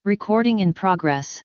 Recording in progress.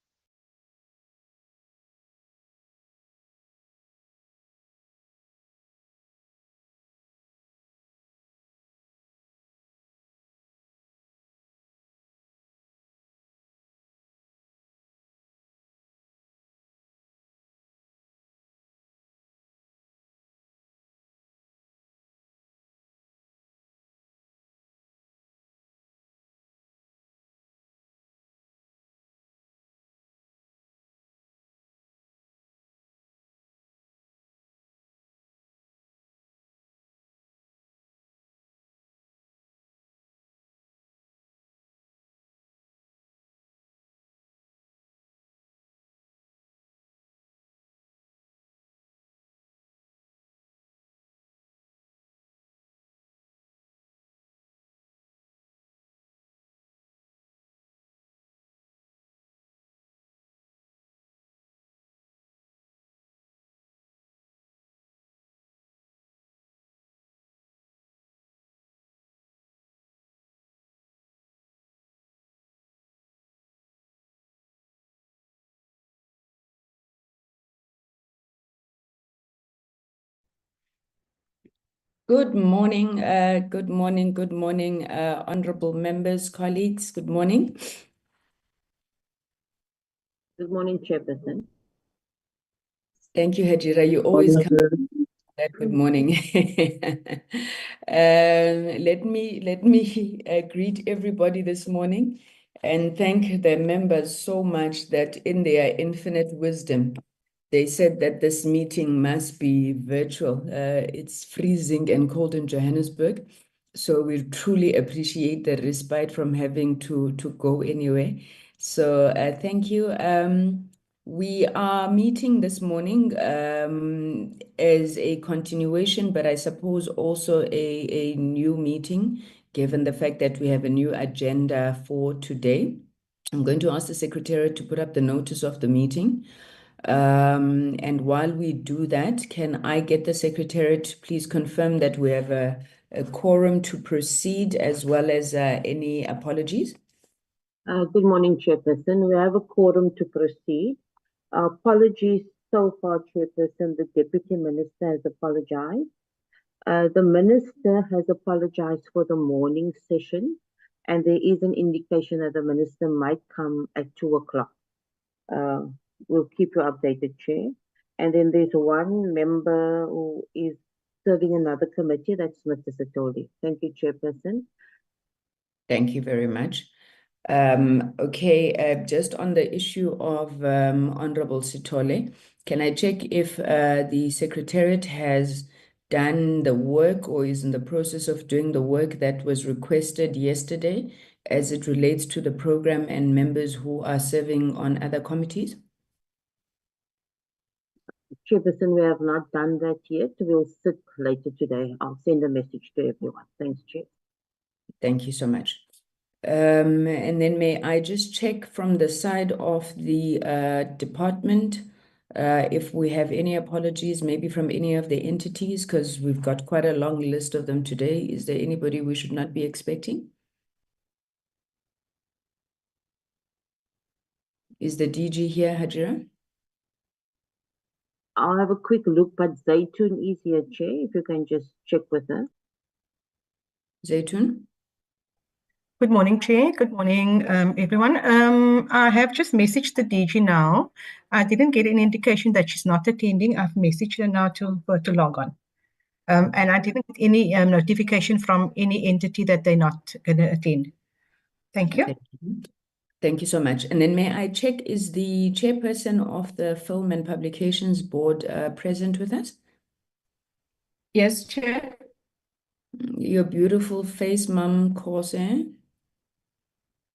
Good morning, honorable members, colleagues. Good morning. Good morning, Chairperson. Thank you, Hajira. You always come. Good morning. Let me greet everybody this morning and thank the members so much that in their infinite wisdom, they said that this meeting must be virtual. It's freezing and cold in Johannesburg, so we truly appreciate the respite from having to go anywhere. So thank you. We are meeting this morning as a continuation, but I suppose also a new meeting, given the fact that we have a new agenda for today. I'm going to ask the Secretariat to put up the notice of the meeting. And while we do that, can I get the Secretariat to please confirm that we have a quorum to proceed, as well as any apologies? Good morning, Chairperson. We have a quorum to proceed. Apologies so far, Chairperson. The Deputy Minister has apologized. The Minister has apologized for the morning session, and there is an indication that the Minister might come at 2 o'clock. We'll keep you updated, Chair. And then there's one member who is serving another committee, that's Mr. Satoli. Thank you, Chairperson. Thank you very much. Okay, just on the issue of Honorable Sitole, can I check if the Secretariat has done the work or is in the process of doing the work that was requested yesterday as it relates to the program and members who are serving on other committees? Chairperson, we have not done that yet. We'll sit later today. I'll send a message to everyone. Thanks, Chair. Thank you so much. And then may I just check from the side of the department if we have any apologies, maybe from any of the entities, because we've got quite a long list of them today. Is there anybody we should not be expecting? Is the DG here, Hajira? I'll have a quick look, but Zaytun is here, Chair, if you can just check with her. Zaytun? Good morning, Chair. Good morning, everyone. I have just messaged the DG now. I didn't get an indication that she's not attending. I've messaged her now to log on. And I didn't get any notification from any entity that they're not going to attend. Thank you. Thank you so much. And then may I check, is the chairperson of the Film and Publications Board present with us? Yes, Chair. Your beautiful face, Mum Corsair.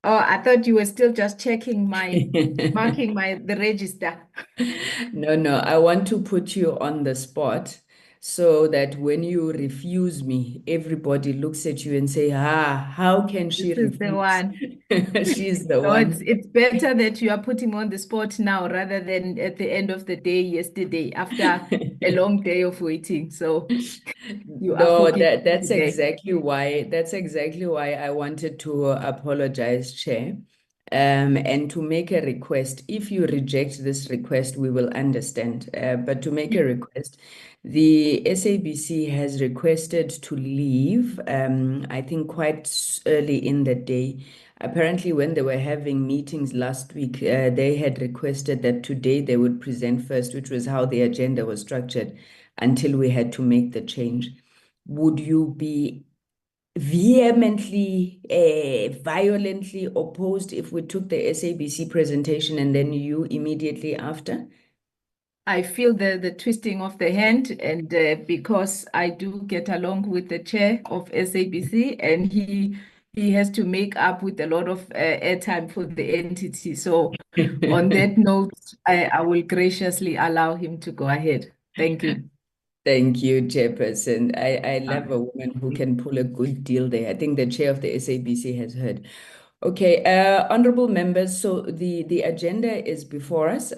Oh, I thought you were still just checking marking the register. No, I want to put you on the spot so that when you refuse me, everybody looks at you and say, how can she refuse? This is the one. She's the No, one. it's better that you are putting on the spot now rather than at the end of the day yesterday after a long day of waiting. So you are that's exactly why I wanted to apologize, Chair. and to make a request. If you reject this request, we will understand. But to make a request, the SABC has requested to leave, I think quite early in the day. Apparently, when they were having meetings last week, they had requested that today they would present first, which was how the agenda was structured, until we had to make the change. Would you be vehemently, violently opposed if we took the SABC presentation and then you immediately after? I feel the twisting of the hand, and because I do get along with the chair of SABC, and he has to make up with a lot of airtime for the entity. So on that note, I will graciously allow him to go ahead. Thank you. Thank you, Chairperson. I love a woman who can pull a good deal there. I think the chair of the SABC has heard. Okay, honorable members, so the agenda is before us.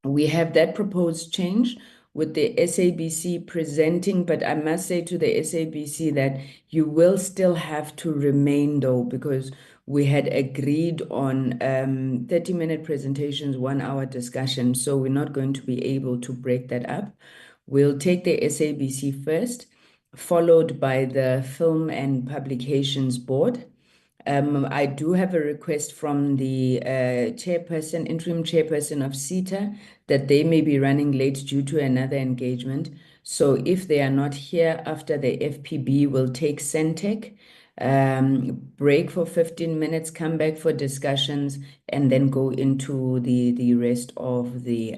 We have that proposed change with the SABC presenting, but I must say to the SABC that you will still have to remain though, because we had agreed on 30-minute presentations, 1-hour discussion, so we're not going to be able to break that up. We'll take the SABC first, followed by the Film and Publications Board. I do have a request from the chairperson, interim chairperson of SITA, that they may be running late due to another engagement. So if they are not here after the FPB, we'll take Sentech, break for 15 minutes, come back for discussions, and then go into the rest of the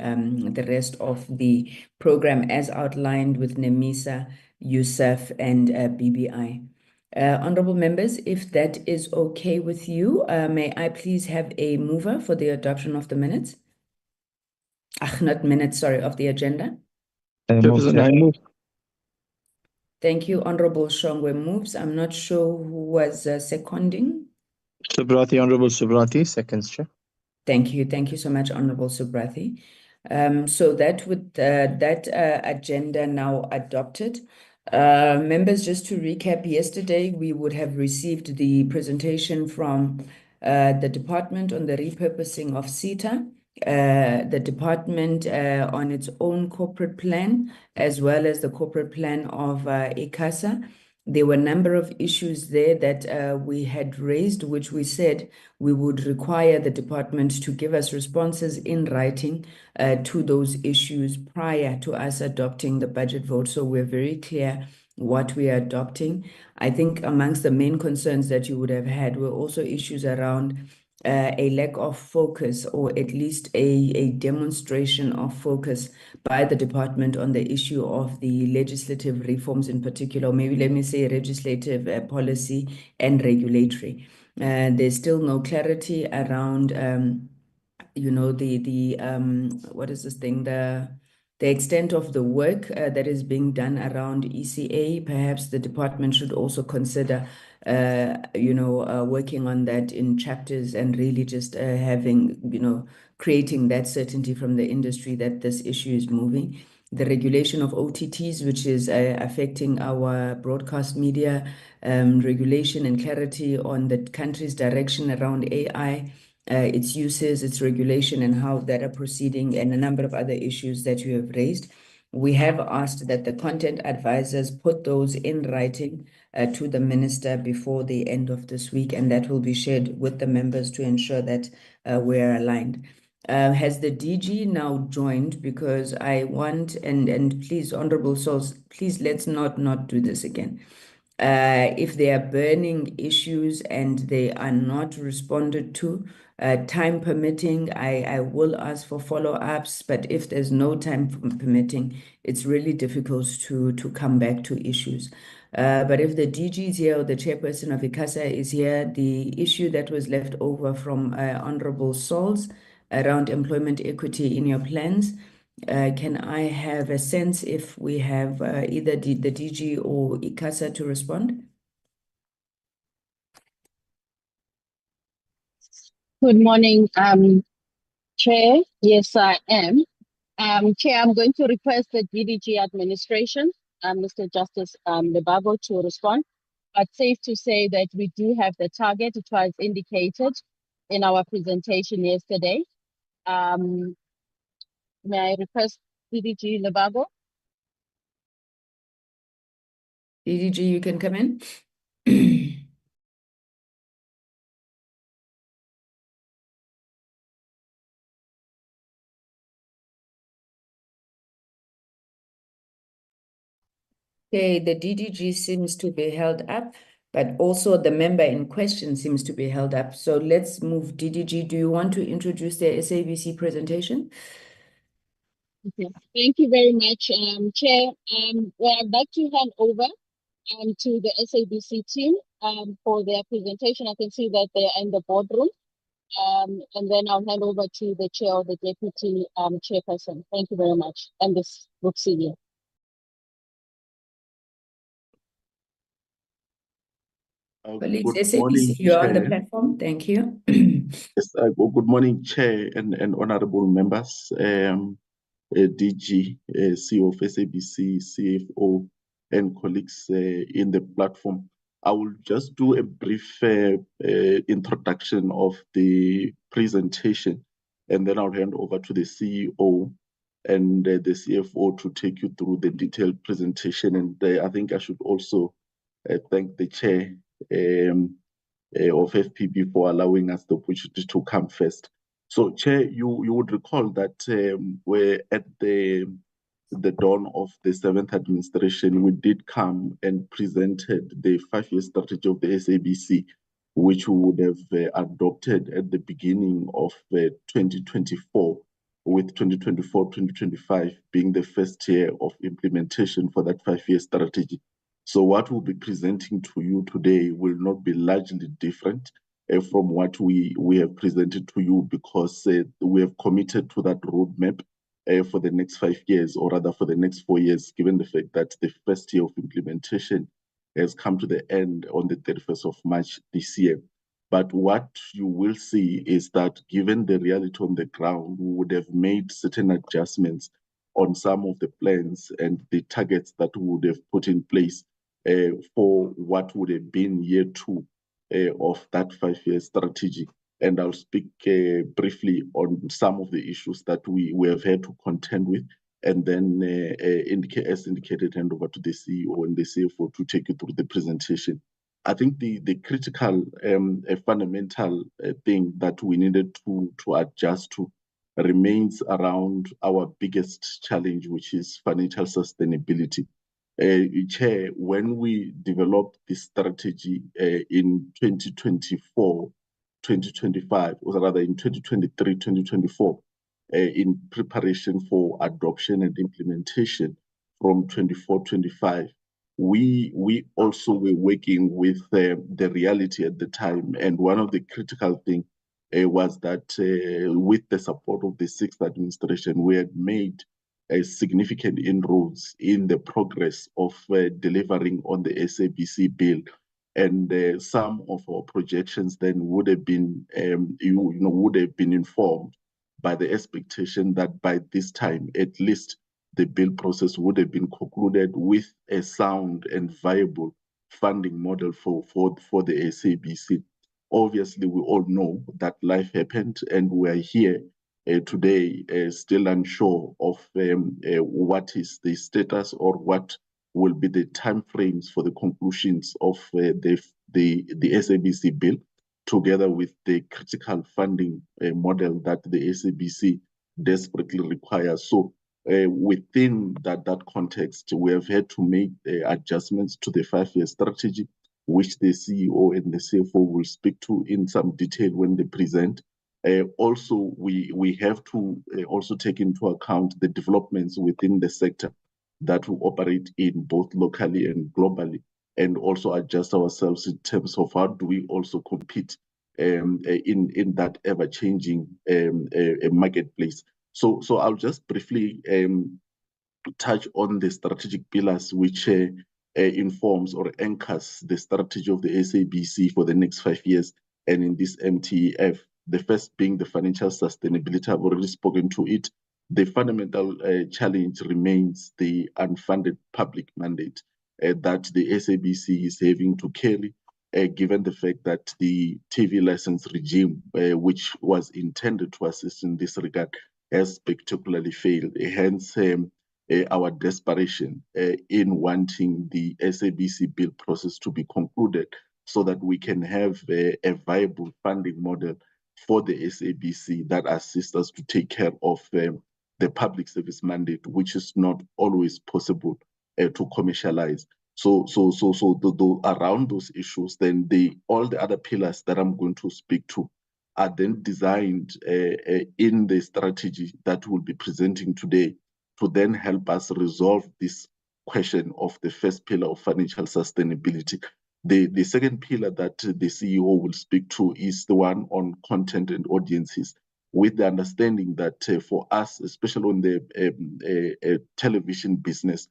program as outlined with NEMISA, USAF, and BBI. Honorable members, if that is okay with you, may I please have a mover for the adoption of the minutes? Not minutes, sorry, of the agenda. Chairperson, I move. Thank you. Honorable Shongwe moves. I'm not sure who was seconding. Subrati, Honorable Subrati, seconds, Chair. Thank you. Thank you so much, Honorable Subrati. So that with that agenda now adopted. Members, just to recap, yesterday we would have received the presentation from the department on the repurposing of SITA, the department on its own corporate plan, as well as the corporate plan of ICASA. There were a number of issues there that we had raised, which we said we would require the department to give us responses in writing to those issues prior to us adopting the budget vote. So we're very clear what we are adopting. I think amongst the main concerns that you would have had were also issues around a lack of focus, or at least a demonstration of focus by the department on the issue of the legislative reforms in particular, maybe let me say legislative policy and regulatory. There's still no clarity around, you know, what is this thing, the extent of the work that is being done around ECA. Perhaps the department should also consider working on that in chapters and really just having, creating that certainty from the industry that this issue is moving. The regulation of OTTs, which is affecting our broadcast media, regulation and clarity on the country's direction around AI, its uses, its regulation, and how that are proceeding, and a number of other issues that you have raised. We have asked that the content advisors put those in writing to the minister before the end of this week, and that will be shared with the members to ensure that we're aligned. Has the DG now joined? Because I want, and please, honorable souls, please let's not do this again. If there are burning issues and they are not responded to, time permitting, I will ask for follow-ups, but if there's no time permitting, it's really difficult to come back to issues. But if the DG is here or the chairperson of ICASA is here, the issue that was left over from Honorable Souls around employment equity in your plans, can I have a sense if we have either the DG or ICASA to respond? Good morning, Chair. Yes, I am. Chair, I'm going to request the DDG administration, Mr. Justice Lebabo, to respond. But safe to say that we do have the target. It was indicated in our presentation yesterday. May I request DDG Lebago? DDG, you can come in. Okay, the DDG seems to be held up, but also the member in question seems to be held up. So let's move DDG. Do you want to introduce the SABC presentation? Okay. Thank you very much, Chair. Well, I'd like to hand over to the SABC team for their presentation. I can see that they're in the boardroom. And then I'll hand over to the chair or the deputy chairperson. Thank you very much. And this group senior. Colleagues, Good SABC, morning, you're on the Chair. platform. Thank you. Yes, good morning, Chair and honorable members, DG, CEO of SABC, CFO, and colleagues in the platform. I will just do a brief introduction of the presentation, and then I'll hand over to the CEO and the CFO to take you through the detailed presentation. And I think I should also thank the Chair of FPB for allowing us the opportunity to come first. So, Chair, you would recall that we're at the dawn of the 7th administration, we did come and presented the 5-year strategy of the SABC, which we would have adopted at the beginning of 2024, with 2024-2025 being the first year of implementation for that 5-year strategy. So what we'll be presenting to you today will not be largely different from what we have presented to you, because we have committed to that roadmap for the next 5 years, or rather for the next 4 years, given the fact that the first year of implementation has come to the end on the 31st of March this year. But what you will see is that given the reality on the ground, we would have made certain adjustments on some of the plans and the targets that we would have put in place for what would have been year 2 of that 5-year strategy. And I'll speak briefly on some of the issues that we have had to contend with, and then as indicated, hand over to the CEO and the CFO to take you through the presentation. I think the critical fundamental thing that we needed to adjust to remains around our biggest challenge, which is financial sustainability. Chair, when we developed this strategy in 2024, 2025, or rather in 2023, 2024, in preparation for adoption and implementation from 24-25, we also were working with the reality at the time. And one of the critical things was that with the support of the 6th administration, we had made significant inroads in the progress of delivering on the SABC bill. And some of our projections then would have been, would have been informed by the expectation that by this time, at least, the bill process would have been concluded with a sound and viable funding model for the SABC. Obviously, we all know that life happened, and we are here today still unsure of what is the status or what will be the timeframes for the conclusions of the SABC bill, together with the critical funding model that the SABC desperately requires. So within that context, we have had to make adjustments to the 5-year strategy, which the CEO and the CFO will speak to in some detail when they present. Also, we have to also take into account the developments within the sector that we operate in, both locally and globally, and also adjust ourselves in terms of how do we also compete in that ever-changing marketplace. So I'll just briefly touch on the strategic pillars which informs or anchors the strategy of the SABC for the next 5 years, and in this MTEF. The first being the financial sustainability. I've already spoken to it. The fundamental challenge remains the unfunded public mandate that the SABC is having to carry given the fact that the TV license regime, which was intended to assist in this regard, has spectacularly failed. Hence, our desperation in wanting the SABC bill process to be concluded so that we can have a viable funding model for the SABC that assists us to take care of the public service mandate, which is not always possible to commercialize. So around those issues, then all the other pillars that I'm going to speak to are then designed in the strategy that we'll be presenting today to then help us resolve this question of the first pillar of financial sustainability. The second pillar that the CEO will speak to is the one on content and audiences, with the understanding that for us, especially on the television business,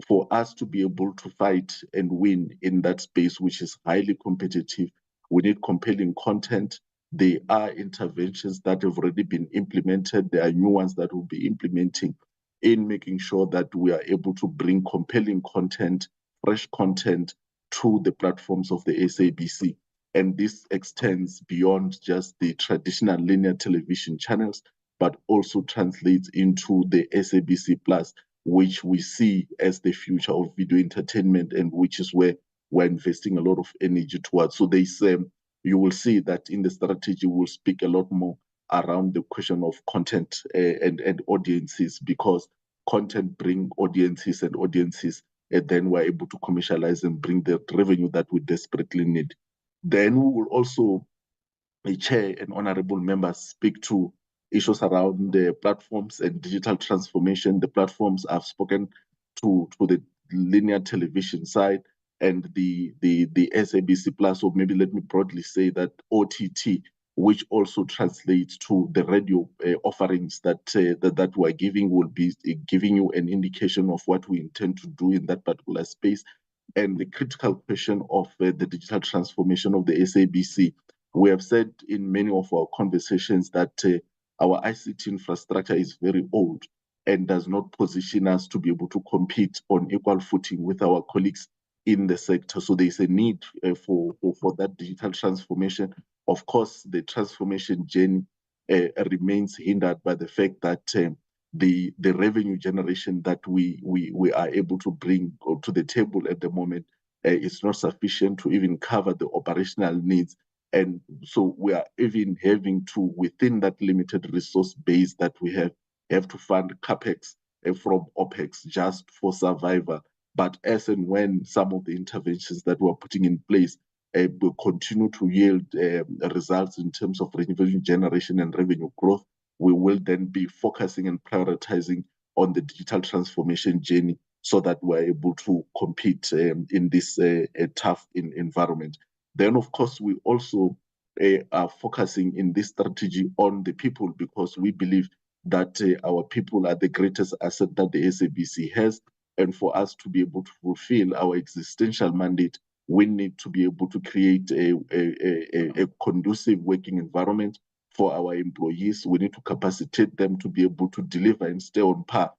for us to be able to fight and win in that space, which is highly competitive, we need compelling content. There are interventions that have already been implemented. There are new ones that we'll be implementing in making sure that we are able to bring compelling content, fresh content to the platforms of the SABC. And this extends beyond just the traditional linear television channels, but also translates into the SABC Plus, which we see as the future of video entertainment, and which is where we're investing a lot of energy towards. So you will see that in the strategy, we'll speak a lot more around the question of content and audiences, because content bring audiences, and audiences, and then we're able to commercialize and bring the revenue that we desperately need. Then we will also, the chair and honorable members, speak to issues around the platforms and digital transformation. The platforms I've spoken to the linear television side and the SABC Plus, or maybe let me broadly say that OTT, which also translates to the radio offerings that we're giving, will be giving you an indication of what we intend to do in that particular space. And the critical question of the digital transformation of the SABC. We have said in many of our conversations that our ICT infrastructure is very old and does not position us to be able to compete on equal footing with our colleagues in the sector. So there's a need for that digital transformation. Of course, the transformation journey remains hindered by the fact that the revenue generation that we are able to bring to the table at the moment is not sufficient to even cover the operational needs. And so we are even having to, within that limited resource base that we have to fund CapEx from OpEx just for survival. But as and when some of the interventions that we're putting in place will continue to yield results in terms of revenue generation and revenue growth, we will then be focusing and prioritizing on the digital transformation journey so that we're able to compete in this tough environment. Then, of course, we also are focusing in this strategy on the people, because we believe that our people are the greatest asset that the SABC has. And for us to be able to fulfill our existential mandate, we need to be able to create a conducive working environment for our employees. We need to capacitate them to be able to deliver and stay on par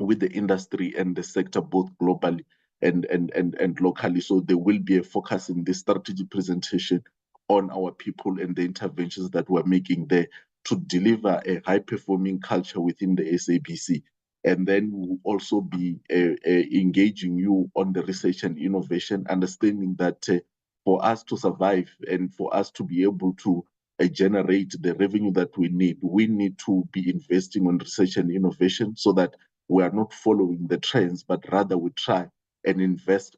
with the industry and the sector, both globally and locally. So there will be a focus in this strategy presentation on our people and the interventions that we're making there to deliver a high-performing culture within the SABC. And then we'll also be engaging you on the research and innovation, understanding that for us to survive and for us to be able to generate the revenue that we need to be investing on research and innovation, so that we are not following the trends, but rather we try and invest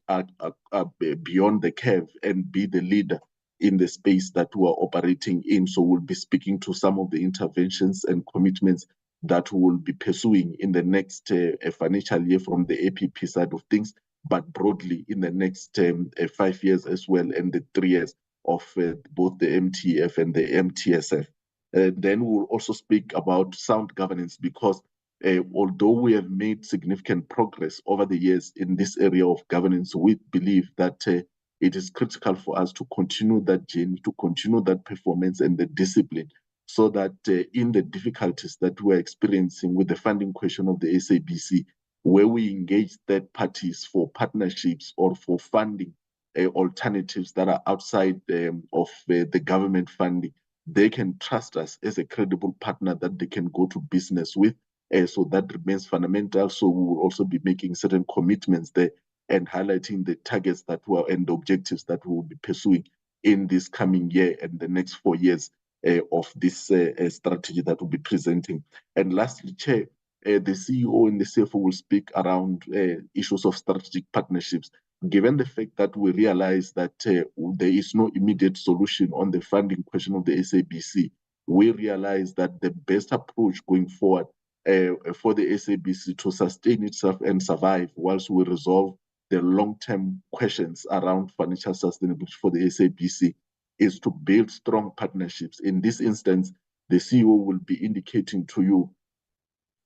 beyond the curve and be the leader in the space that we are operating in. So we'll be speaking to some of the interventions and commitments that we will be pursuing in the next financial year from the APP side of things, but broadly in the next 5 years as well, and the 3 years of both the MTF and the MTSF. Then we'll also speak about sound governance, because although we have made significant progress over the years in this area of governance, we believe that it is critical for us to continue that journey, to continue that performance and the discipline, so that in the difficulties that we're experiencing with the funding question of the SABC, where we engage third parties for partnerships or for funding alternatives that are outside of the government funding, they can trust us as a credible partner that they can go to business with. So that remains fundamental. So we will also be making certain commitments there and highlighting the targets that were and the objectives that we will be pursuing in this coming year and the next 4 years of this strategy that we'll be presenting. And lastly, Chair, the CEO and the CFO will speak around issues of strategic partnerships. Given the fact that we realize that there is no immediate solution on the funding question of the SABC, we realize that the best approach going forward for the SABC to sustain itself and survive whilst we resolve the long-term questions around financial sustainability for the SABC is to build strong partnerships. In this instance, the CEO will be indicating to you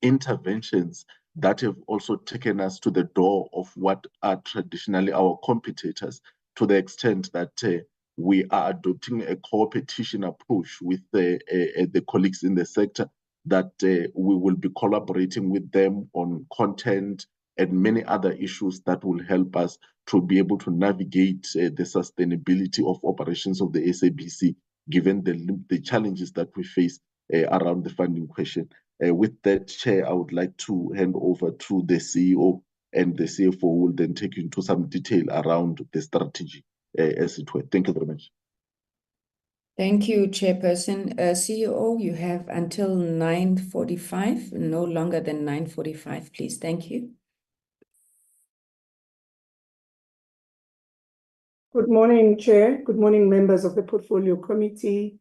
interventions that have also taken us to the door of what are traditionally our competitors, to the extent that we are adopting a co-opetition approach with the colleagues in the sector, that we will be collaborating with them on content and many other issues that will help us to be able to navigate the sustainability of operations of the SABC, given the challenges that we face around the funding question. With that, Chair, I would like to hand over to the CEO, and the CFO will then take you into some detail around the strategy as it were. Thank you very much. Thank you, Chairperson. CEO, you have until 9:45, no longer than 9:45, please. Thank you. Good morning, Chair. Good morning, members of the Portfolio Committee,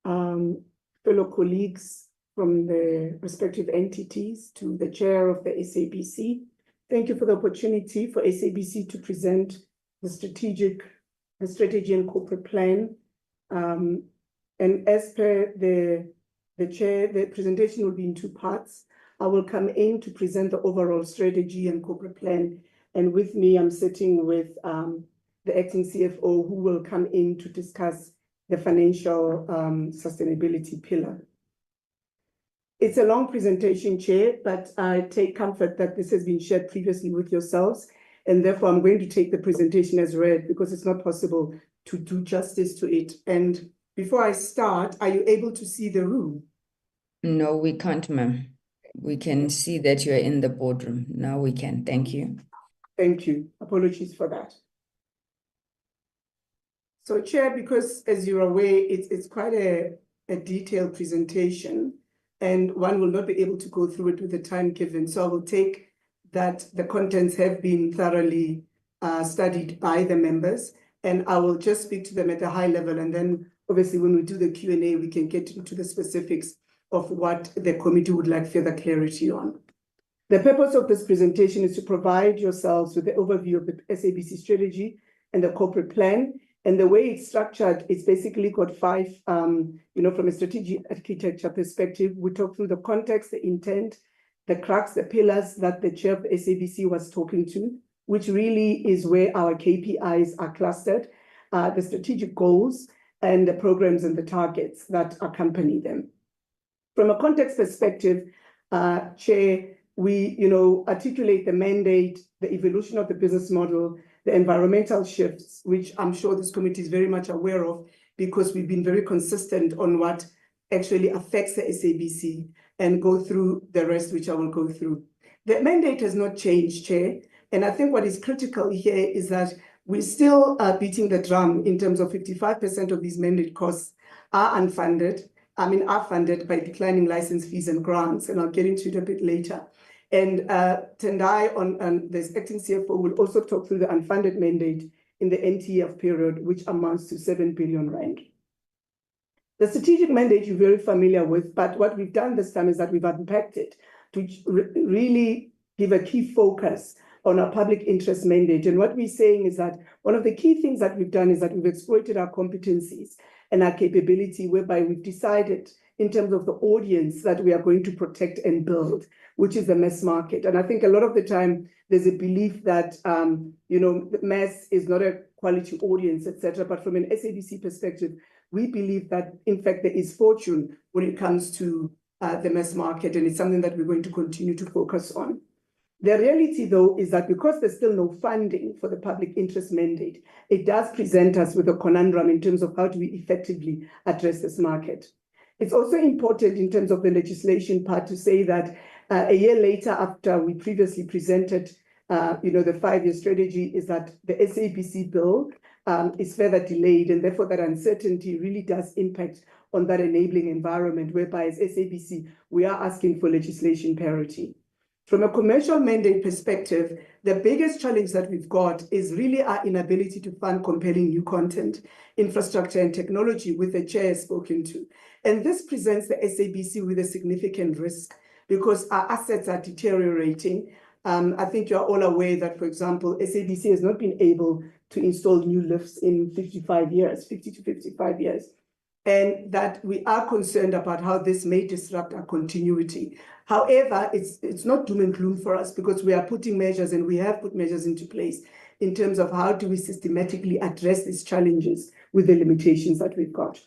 fellow colleagues from the respective entities, to the Chair of the SABC. Thank you for the opportunity for SABC to present the strategy and corporate plan. And as per the Chair, the presentation will be in 2 parts. I will come in to present the overall strategy and corporate plan. And with me, I'm sitting with the acting CFO, who will come in to discuss the financial sustainability pillar. It's a long presentation, Chair, but I take comfort that this has been shared previously with yourselves, and therefore I'm going to take the presentation as read because it's not possible to do justice to it. And before I start, are you able to see the room? No, we can't, ma'am. We can see that you're in the boardroom. Now we can. Thank you. Thank you. Apologies for that. So, Chair, because as you're aware, it's quite a detailed presentation, and one will not be able to go through it with the time given. So I will take that the contents have been thoroughly studied by the members, and I will just speak to them at a high level. And then obviously when we do the Q&A, we can get into the specifics of what the committee would like further clarity on. The purpose of this presentation is to provide yourselves with the overview of the SABC strategy and the corporate plan. And the way it's structured, it's basically got 5, from a strategic architecture perspective. We talk through the context, the intent, the crux, the pillars that the chair of the SABC was talking to, which really is where our KPIs are clustered, the strategic goals, and the programs and the targets that accompany them. From a context perspective, Chair, we articulate the mandate, the evolution of the business model, the environmental shifts, which I'm sure this committee is very much aware of, because we've been very consistent on what actually affects the SABC, and go through the rest, which I will go through. The mandate has not changed, Chair, and I think what is critical here is that we're still beating the drum in terms of 55% of these mandate costs are unfunded. Are funded by declining license fees and grants, and I'll get into it a bit later. And Tendai, on this acting CFO, will also talk through the unfunded mandate in the NTF period, which amounts to 7 billion rand. The strategic mandate you're very familiar with, but what we've done this time is that we've unpacked it to really give a key focus on our public interest mandate. And what we're saying is that one of the key things that we've done is that we've exploited our competencies and our capability, whereby we've decided in terms of the audience that we are going to protect and build, which is the mass market. And I think a lot of the time there's a belief that, the mass is not a quality audience, etc. But from an SABC perspective, we believe that, in fact, there is fortune when it comes to the mass market, and it's something that we're going to continue to focus on. The reality, though, is that because there's still no funding for the public interest mandate, it does present us with a conundrum in terms of how do we effectively address this market. It's also important in terms of the legislation part to say that a year later, after we previously presented the 5-year strategy, is that the SABC bill is further delayed, and therefore that uncertainty really does impact on that enabling environment, whereby as SABC, we are asking for legislation parity. From a commercial mandate perspective, the biggest challenge that we've got is really our inability to fund compelling new content, infrastructure and technology, which the chair has spoken to. And this presents the SABC with a significant risk because our assets are deteriorating. I think you're all aware that, for example, SABC has not been able to install new lifts in 50 to 55 years. And that we are concerned about how this may disrupt our continuity. However, it's not doom and gloom for us because we are putting measures and we have put measures into place in terms of how do we systematically address these challenges with the limitations that we've got.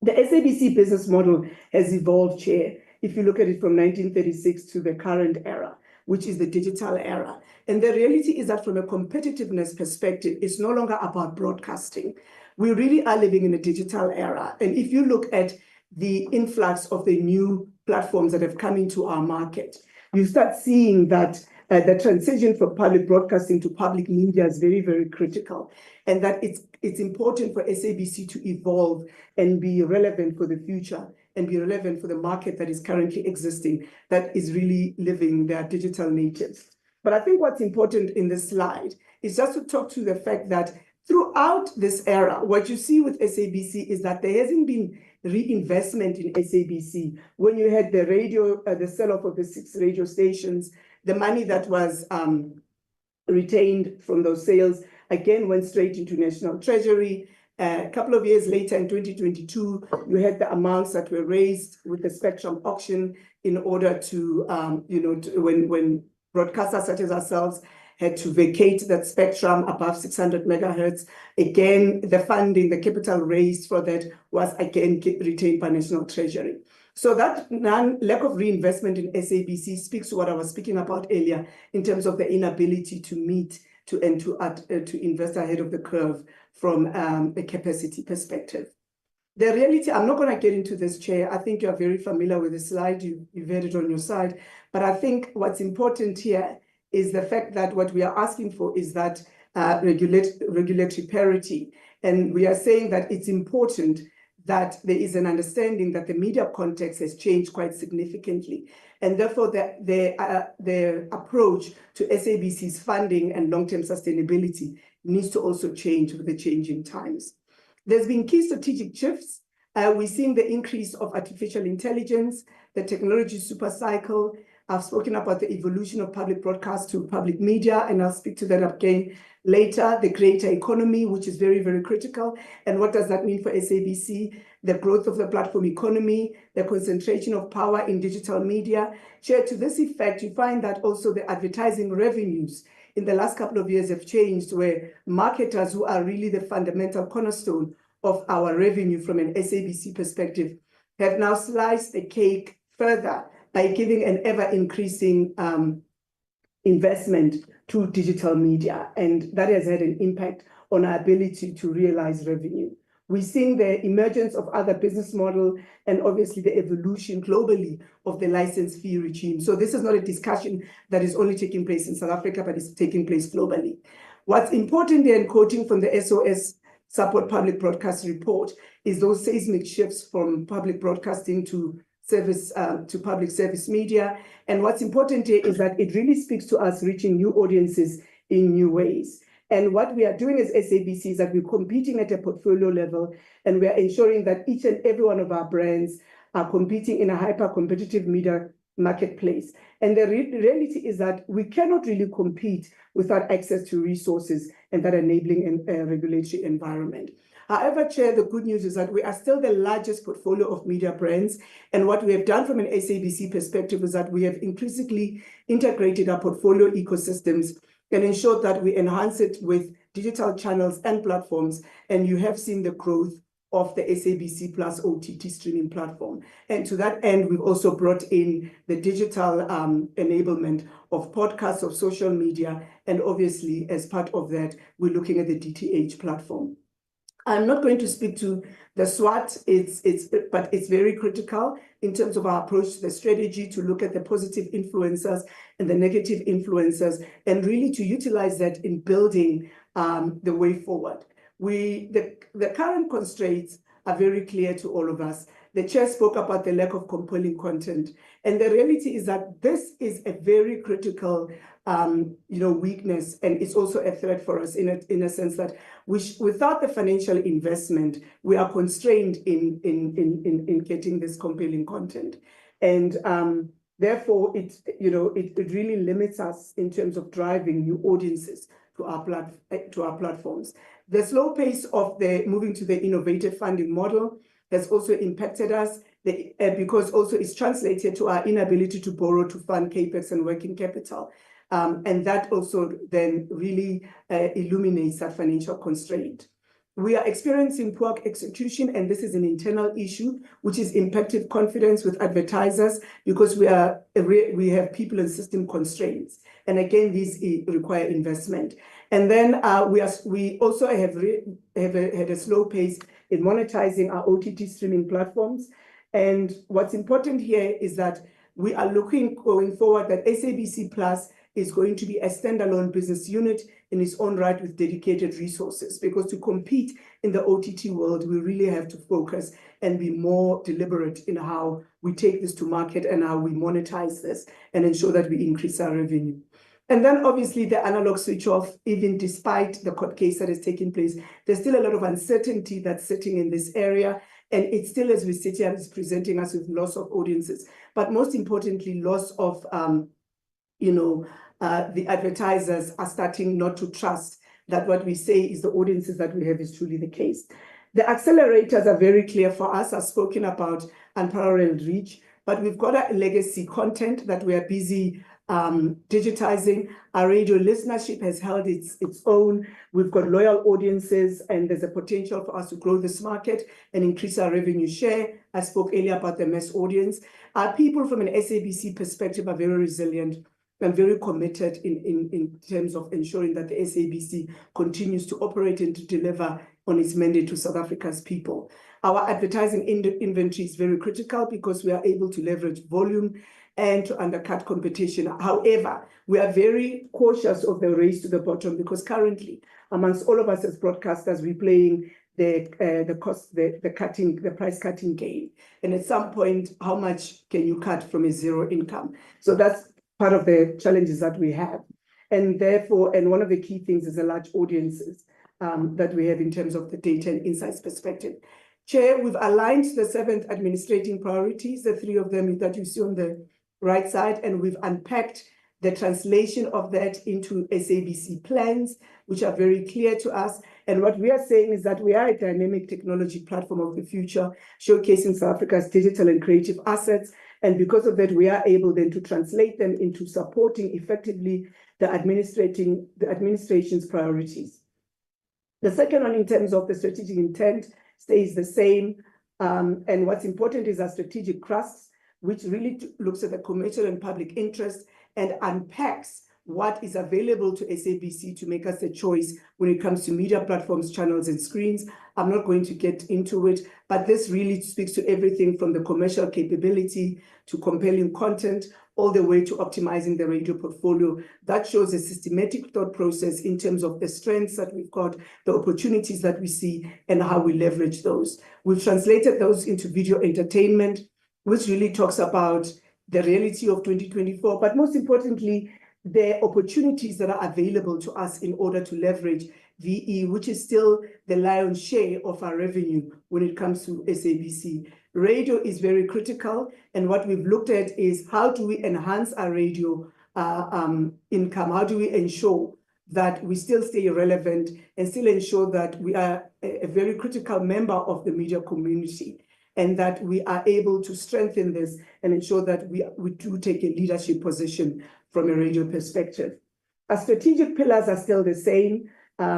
The SABC business model has evolved, Chair, if you look at it from 1936 to the current era, which is the digital era. And the reality is that from a competitiveness perspective, it's no longer about broadcasting. We really are living in a digital era. And if you look at the influx of the new platforms that have come into our market, you start seeing that the transition from public broadcasting to public media is very, very critical. And that it's important for SABC to evolve and be relevant for the future and be relevant for the market that is currently existing, that is really living their digital natives. But I think what's important in this slide is just to talk to the fact that throughout this era, what you see with SABC is that there hasn't been reinvestment in SABC. When you had the radio, the sell-off of the 6 radio stations, the money that was retained from those sales, again, went straight into National Treasury. A couple of years later, in 2022, you had the amounts that were raised with the spectrum auction in order to, when broadcasters such as ourselves had to vacate that spectrum above 600 megahertz. Again, the funding, the capital raised for that was again retained by National Treasury. So that lack of reinvestment in SABC speaks to what I was speaking about earlier in terms of the inability to meet to invest ahead of the curve from a capacity perspective. The reality, I'm not going to get into this, Chair. I think you're very familiar with the slide. You've had it on your side. But I think what's important here is the fact that what we are asking for is that regulatory parity. And we are saying that it's important that there is an understanding that the media context has changed quite significantly. And therefore, the approach to SABC's funding and long-term sustainability needs to also change with the changing times. There's been key strategic shifts. We're seeing the increase of artificial intelligence, the technology super cycle. I've spoken about the evolution of public broadcast to public media, and I'll speak to that again later. The creator economy, which is very, very critical. And what does that mean for SABC? The growth of the platform economy, the concentration of power in digital media. Chair, to this effect, you find that also the advertising revenues in the last couple of years have changed, where marketers, who are really the fundamental cornerstone of our revenue from an SABC perspective, have now sliced the cake further by giving an ever-increasing investment to digital media. And that has had an impact on our ability to realize revenue. We're seeing the emergence of other business models and obviously the evolution globally of the license fee regime. So this is not a discussion that is only taking place in South Africa, but it's taking place globally. What's important there, and quoting from the SOS Support Public Broadcast report, is those seismic shifts from public broadcasting to public service media. And what's important here is that it really speaks to us reaching new audiences in new ways. And what we are doing as SABC is that we're competing at a portfolio level, and we are ensuring that each and every one of our brands are competing in a hyper-competitive media marketplace. And the reality is that we cannot really compete without access to resources and that enabling and regulatory environment. However, Chair, the good news is that we are still the largest portfolio of media brands. And what we have done from an SABC perspective is that we have increasingly integrated our portfolio ecosystems and ensured that we enhance it with digital channels and platforms. And you have seen the growth of the SABC Plus OTT streaming platform. And to that end, we've also brought in the digital enablement of podcasts, of social media, and obviously, as part of that, we're looking at the DTH platform. I'm not going to speak to the SWOT, but it's very critical in terms of our approach to the strategy, to look at the positive influencers and the negative influencers, and really to utilize that in building the way forward. The current constraints are very clear to all of us. The chair spoke about the lack of compelling content. And the reality is that this is a very critical weakness, and it's also a threat for us in a sense that without the financial investment, we are constrained in getting this compelling content. And therefore, it really limits us in terms of driving new audiences to our platforms. The slow pace of the moving to the innovative funding model has also impacted us because also it's translated to our inability to borrow to fund capex and working capital. And that also then really illuminates that financial constraint. We are experiencing poor execution, and this is an internal issue, which is impacted confidence with advertisers because we have people and system constraints. And again, these require investment. And then we also have had a slow pace in monetizing our OTT streaming platforms. And what's important here is that we are looking going forward that SABC Plus is going to be a standalone business unit in its own right with dedicated resources, because to compete in the OTT world, we really have to focus and be more deliberate in how we take this to market and how we monetize this and ensure that we increase our revenue. And then obviously the analog switch off, even despite the court case that is taking place, there's still a lot of uncertainty that's sitting in this area. And it still, as we sit here, is presenting us with loss of audiences, but most importantly, loss of, the advertisers are starting not to trust that what we say is the audiences that we have is truly the case. The accelerators are very clear for us. I've spoken about unparalleled reach, but we've got a legacy content that we are busy digitizing. Our radio listenership has held its own. We've got loyal audiences, and there's a potential for us to grow this market and increase our revenue share. I spoke earlier about the mass audience. Our people from an SABC perspective are very resilient and very committed in terms of ensuring that the SABC continues to operate and to deliver on its mandate to South Africa's people. Our advertising inventory is very critical because we are able to leverage volume and to undercut competition. However, we are very cautious of the race to the bottom because currently, amongst all of us as broadcasters, we're playing the price cutting game. And at some point, how much can you cut from a zero income? So that's part of the challenges that we have. And therefore, and one of the key things is the large audiences that we have in terms of the data and insights perspective. Chair, we've aligned the 7 administrating priorities, the 3 of them that you see on the right side, and we've unpacked the translation of that into SABC plans, which are very clear to us. And what we are saying is that we are a dynamic technology platform of the future, showcasing South Africa's digital and creative assets. And because of that, we are able then to translate them into supporting effectively the administration's priorities. The second one, in terms of the strategic intent, stays the same. And what's important is our strategic crusts, which really looks at the commercial and public interest and unpacks what is available to SABC to make us a choice when it comes to media platforms, channels, and screens. I'm not going to get into it, but this really speaks to everything from the commercial capability to compelling content, all the way to optimizing the radio portfolio. That shows a systematic thought process in terms of the strengths that we've got, the opportunities that we see, and how we leverage those. We've translated those into video entertainment, which really talks about the reality of 2024, but most importantly, the opportunities that are available to us in order to leverage VE, which is still the lion's share of our revenue when it comes to SABC. Radio is very critical, and what we've looked at is how do we enhance our radio income? How do we ensure that we still stay relevant and still ensure that we are a very critical member of the media community, and that we are able to strengthen this and ensure that we do take a leadership position from a radio perspective. Our strategic pillars are still the same.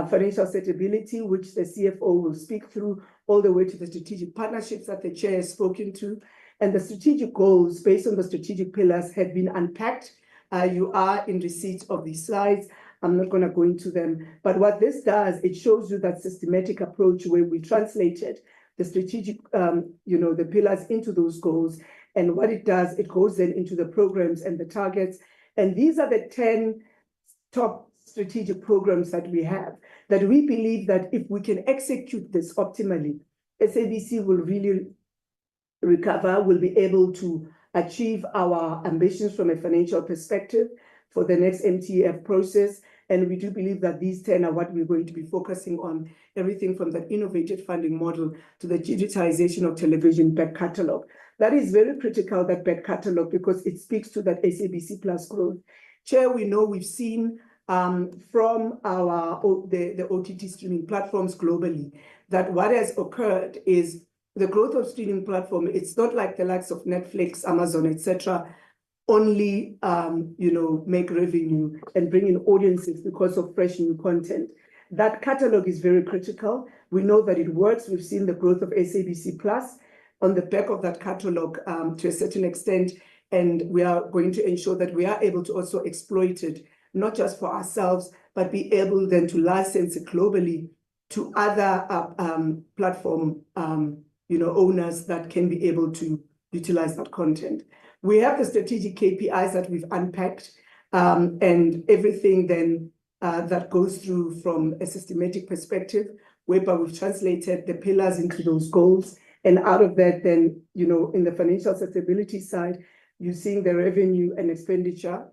financial stability, which the CFO will speak through, all the way to the strategic partnerships that the chair has spoken to. And the strategic goals based on the strategic pillars have been unpacked. You are in receipt of these slides. I'm not going to go into them. But what this does, it shows you that systematic approach where we translated the strategic, the pillars into those goals. And what it does, it goes then into the programs and the targets. And these are the 10 top strategic programs that we have, that we believe that if we can execute this optimally, SABC will really recover, will be able to achieve our ambitions from a financial perspective for the next MTF process. And we do believe that these 10 are what we're going to be focusing on, everything from the innovative funding model to the digitization of television back catalogue. That is very critical, that back catalogue, because it speaks to that SABC Plus growth. Chair, we know we've seen from the OTT streaming platforms globally that what has occurred is the growth of streaming platform. It's not like the likes of Netflix, Amazon, etc. only make revenue and bring in audiences because of fresh new content. That catalog is very critical. We know that it works. We've seen the growth of SABC Plus on the back of that catalog to a certain extent, and we are going to ensure that we are able to also exploit it, not just for ourselves, but be able then to license it globally to other platform owners that can be able to utilize that content. We have the strategic KPIs that we've unpacked, and everything then that goes through from a systematic perspective, whereby we've translated the pillars into those goals. And out of that, then, in the financial sustainability side, you're seeing the revenue and expenditure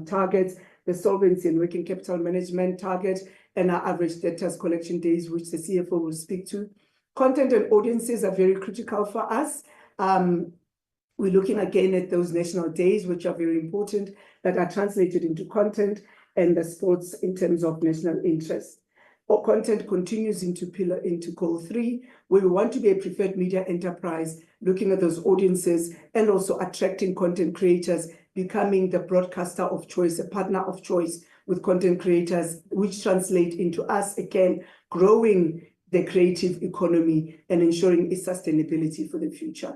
targets, the solvency and working capital management target, and our average debtors collection days, which the CFO will speak to. Content and audiences are very critical for us. We're looking again at those national days, which are very important, that are translated into content, and the sports in terms of national interest. Our content continues into goal 3, where we want to be a preferred media enterprise, looking at those audiences and also attracting content creators, becoming the broadcaster of choice, a partner of choice with content creators, which translate into us, again, growing the creative economy and ensuring its sustainability for the future.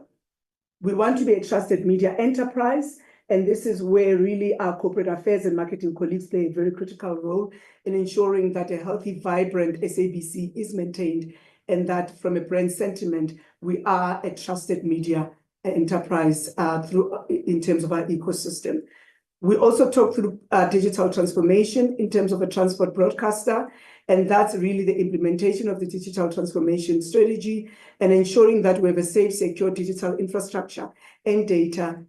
We want to be a trusted media enterprise, and this is where really our corporate affairs and marketing colleagues play a very critical role in ensuring that a healthy, vibrant SABC is maintained, and that from a brand sentiment, we are a trusted media enterprise in terms of our ecosystem. We also talk through digital transformation in terms of a transport broadcaster, and that's really the implementation of the digital transformation strategy and ensuring that we have a safe, secure digital infrastructure and data,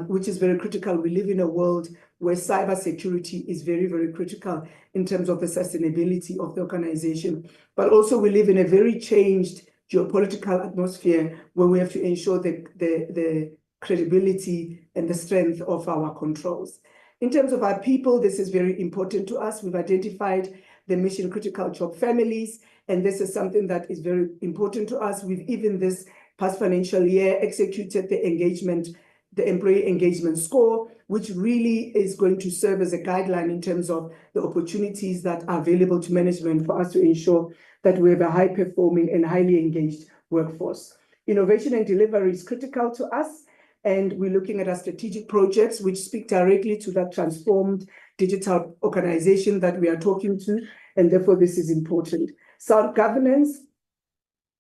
which is very critical. We live in a world where cybersecurity is very, very critical in terms of the sustainability of the organization. But also we live in a very changed geopolitical atmosphere where we have to ensure the credibility and the strength of our controls. In terms of our people, this is very important to us. We've identified the mission critical job families, and this is something that is very important to us. We've even this past financial year executed the employee engagement score, which really is going to serve as a guideline in terms of the opportunities that are available to management for us to ensure that we have a high performing and highly engaged workforce. Innovation and delivery is critical to us, and we're looking at our strategic projects which speak directly to that transformed digital organization that we are talking to, and therefore this is important. Sound governance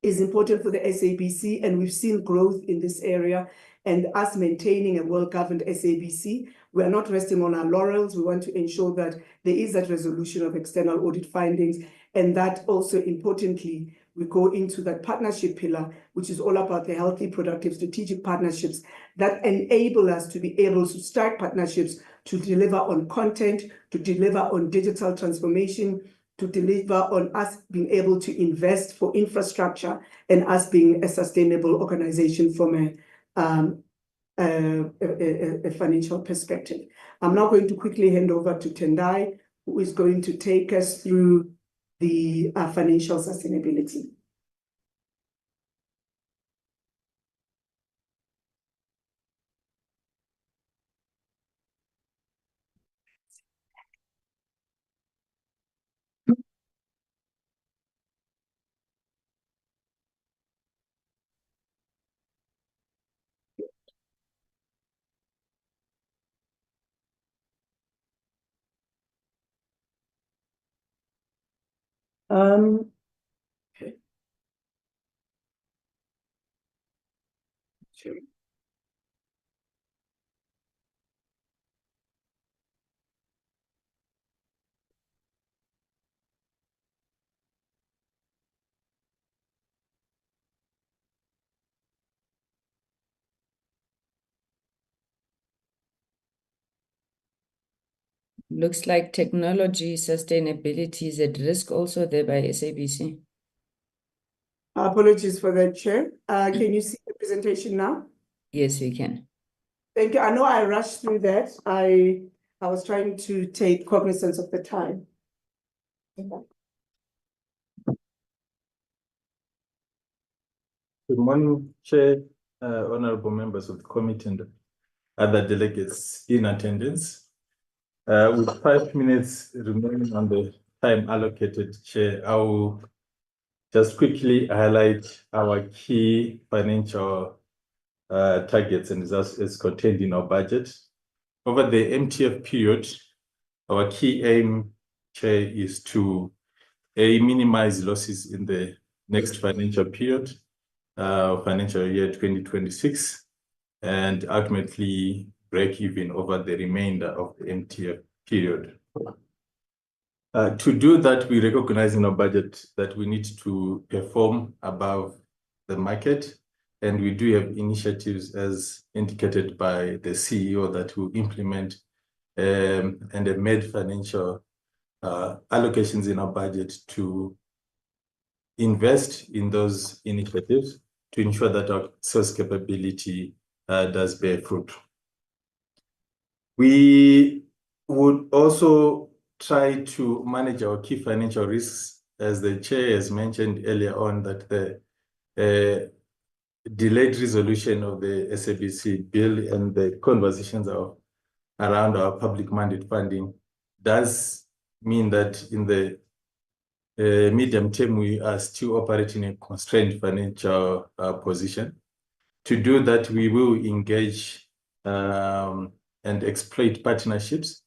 is important for the SABC, and we've seen growth in this area, and us maintaining a well-governed SABC. We are not resting on our laurels. We want to ensure that there is that resolution of external audit findings, and that also importantly, we go into that partnership pillar, which is all about the healthy, productive, strategic partnerships that enable us to be able to start partnerships to deliver on content, to deliver on digital transformation, to deliver on us being able to invest for infrastructure, and us being a sustainable organization from a financial perspective. I'm now going to quickly hand over to Tendai, who is going to take us through the financial sustainability. Okay. Sure. Looks like technology sustainability is at risk also there by SABC. Apologies for that, Chair. Can you see the presentation now? Yes, we can. Thank you. I know I rushed through that. I was trying to take cognizance of the time. Good morning, Chair, honorable members of the committee and other delegates in attendance. With 5 minutes remaining on the time allocated, Chair, I will just quickly highlight our key financial targets and results as contained in our budget. Over the MTF period, our key aim, Chair, is to minimize losses in the next financial period, financial year 2026, and ultimately break even over the remainder of the MTF period. To do that, we recognize in our budget that we need to perform above the market, and we do have initiatives as indicated by the CEO that will implement and have made financial allocations in our budget to invest in those initiatives to ensure that our sales capability does bear fruit. We would also try to manage our key financial risks, as the chair has mentioned earlier on, that the delayed resolution of the SABC bill and the conversations around our public mandate funding does mean that in the medium term, we are still operating in a constrained financial position. To do that, we will engage and exploit partnerships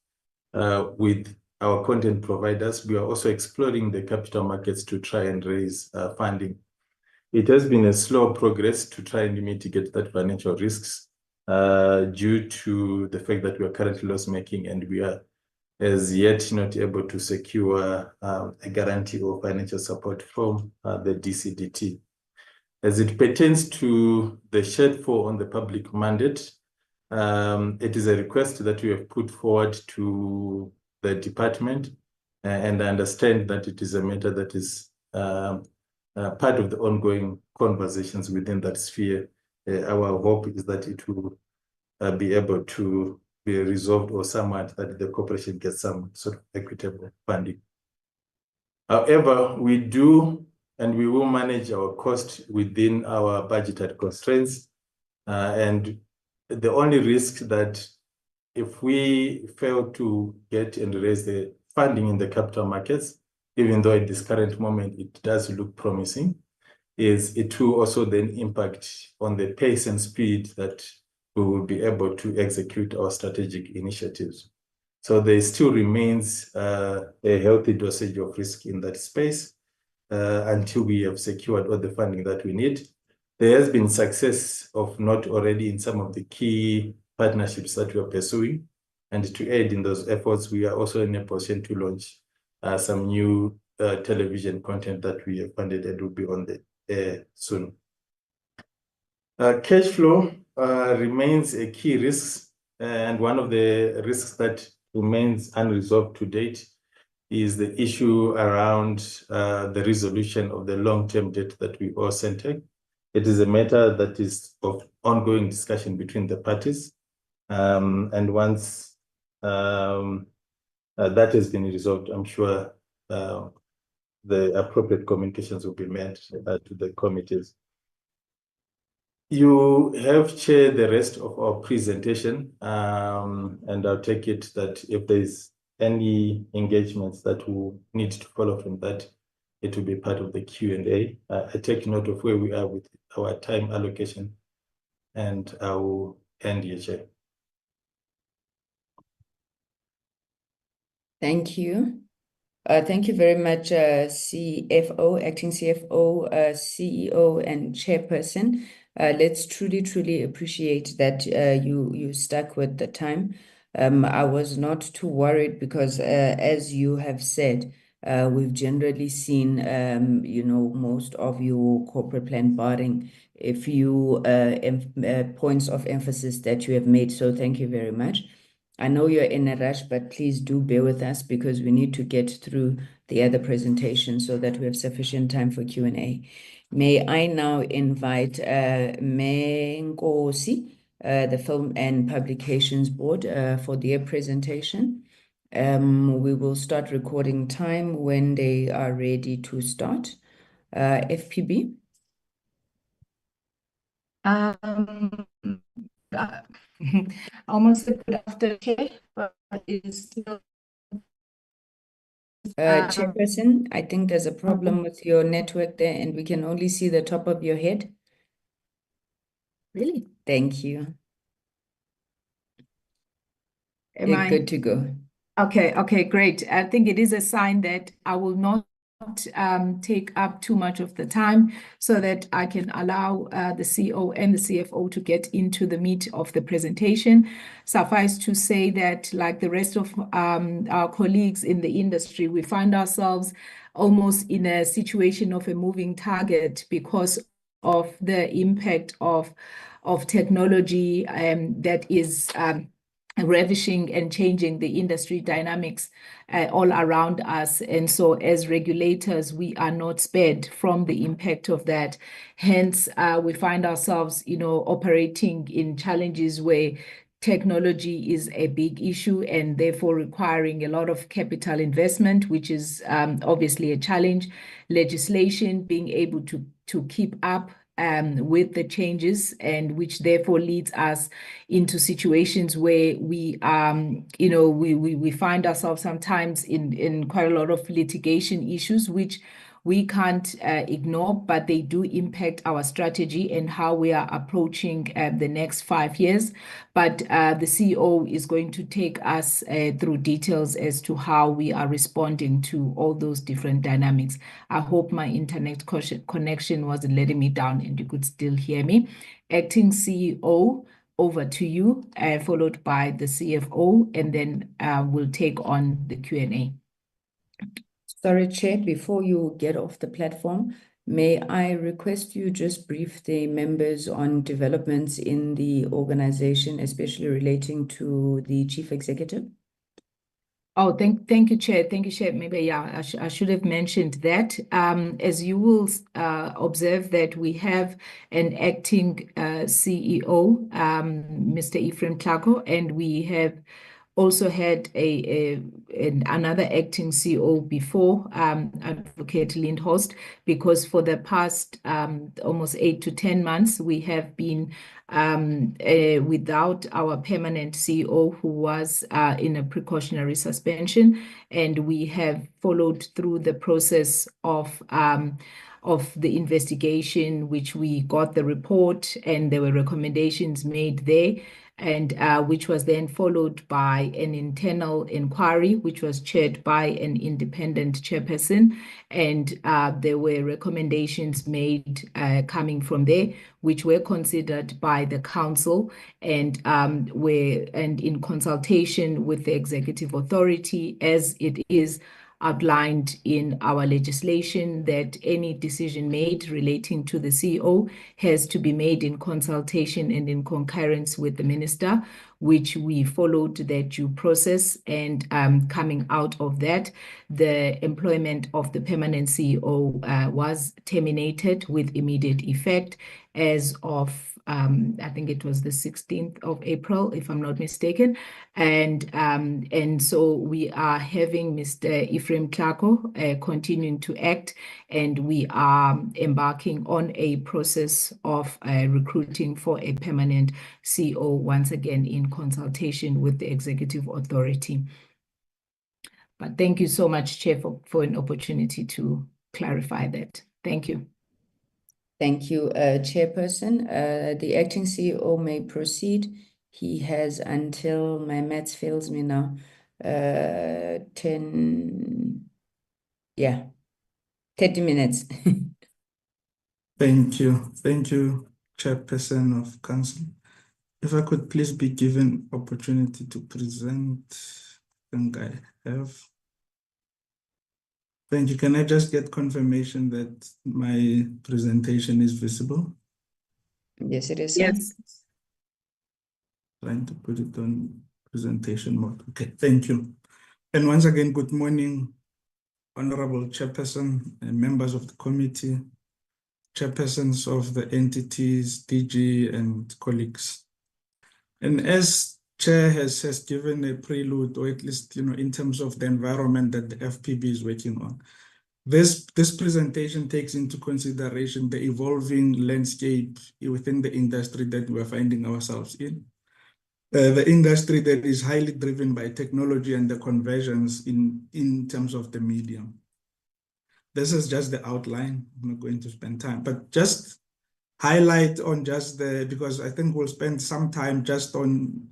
with our content providers. We are also exploring the capital markets to try and raise funding. It has been a slow progress to try and mitigate that financial risks due to the fact that we are currently loss-making and we are as yet not able to secure a guarantee or financial support from the DCDT. As it pertains to the shortfall on the public mandate, it is a request that we have put forward to the department, and I understand that it is a matter that is part of the ongoing conversations within that sphere. Our hope is that it will be able to be resolved or somewhat that the corporation gets some sort of equitable funding. However, we do and we will manage our cost within our budgeted constraints. And the only risk that if we fail to get and raise the funding in the capital markets, even though at this current moment it does look promising, is it will also then impact on the pace and speed that we will be able to execute our strategic initiatives. So there still remains a healthy dosage of risk in that space until we have secured all the funding that we need. There has been success of note already in some of the key partnerships that we are pursuing. And to aid in those efforts, we are also in a position to launch some new television content that we have funded and will be on the air soon. Cash flow remains a key risk, and one of the risks that remains unresolved to date is the issue around the resolution of the long-term debt that we owe Sentech. It is a matter that is of ongoing discussion between the parties, and once that has been resolved, I'm sure the appropriate communications will be made to the committees. You have shared the rest of our presentation, and I'll take it that if there's any engagements that will need to follow from that, it will be part of the Q&A. I take note of where we are with our time allocation, and I will end here, Chair. Thank you. Thank you very much, CFO, acting CFO, CEO, and chairperson. Let's truly appreciate that you stuck with the time. I was not too worried because, as you have said, we've generally seen, most of your corporate plan barring a few points of emphasis that you have made. So thank you very much. I know you're in a rush, but please do bear with us because we need to get through the other presentation so that we have sufficient time for Q&A. May I now invite Menkosi, the Film and Publications Board, for their presentation. We will start recording time when they are ready to start. FPB. Almost a good afternoon, but it is still. Chairperson, I think there's a problem with your network there, and we can only see the top of your head. Really? Thank you. Am Good to go. Okay, great. I think it is a sign that I will not take up too much of the time so that I can allow the CEO and the CFO to get into the meat of the presentation. Suffice to say that, like the rest of our colleagues in the industry, we find ourselves almost in a situation of a moving target because of the impact of technology that is ravishing and changing the industry dynamics all around us. And so as regulators, we are not spared from the impact of that. Hence, we find ourselves, operating in challenges where technology is a big issue and therefore requiring a lot of capital investment, which is obviously a challenge. Legislation, being able to keep up with the changes, and which therefore leads us into situations where we find ourselves sometimes in quite a lot of litigation issues, which we can't ignore, but they do impact our strategy and how we are approaching the next 5 years. But the CEO is going to take us through details as to how we are responding to all those different dynamics. I hope my internet connection wasn't letting me down and you could still hear me. Acting CEO, over to you, followed by the CFO, and then we'll take on the Q&A. Sorry, Chair, before you get off the platform, may I request you just brief the members on developments in the organization, especially relating to the Chief Executive? Oh, thank you, Chair. Thank you, Chair. Maybe, I should have mentioned that. As you will observe that we have an acting CEO, Mr. Ephraim Tlhako, and we have also had another acting CEO before, Advocate Lindhorst, because for the past almost 8 to 10 months, we have been without our permanent CEO, who was in a precautionary suspension, and we have followed through the process of the investigation, which we got the report, and there were recommendations made there, and which was then followed by an internal inquiry, which was chaired by an independent chairperson. And there were recommendations made coming from there, which were considered by the council and in consultation with the executive authority, as it is outlined in our legislation, that any decision made relating to the CEO has to be made in consultation and in concurrence with the minister, which we followed that due process. And coming out of that, the employment of the permanent CEO was terminated with immediate effect as of I think it was the 16th of April, if I'm not mistaken. And so we are having Mr. Ephraim Tlhako continuing to act, and we are embarking on a process of recruiting for a permanent CEO, once again in consultation with the executive authority. But thank you so much, Chair, for an opportunity to clarify that. Thank you. Thank you, Chairperson. The acting CEO may proceed. He has until, my maths fails me now, 10 Yeah, 30 minutes. Thank you. Thank you, Chairperson of Council. If I could please be given opportunity to present, I think I have. Thank you. Can I just get confirmation that my presentation is visible? Yes, it is. Yes. Trying to put it on presentation mode. Okay, thank you. And once again, good morning, Honorable Chairperson and members of the committee, chairpersons of the entities, DG and colleagues. And as Chair has given a prelude, or at least, in terms of the environment that the FPB is working on, this presentation takes into consideration the evolving landscape within the industry that we are finding ourselves in. The industry that is highly driven by technology and the conversions in terms of the medium. This is just the outline. I'm not going to spend time, but just highlight on just because I think we'll spend some time just on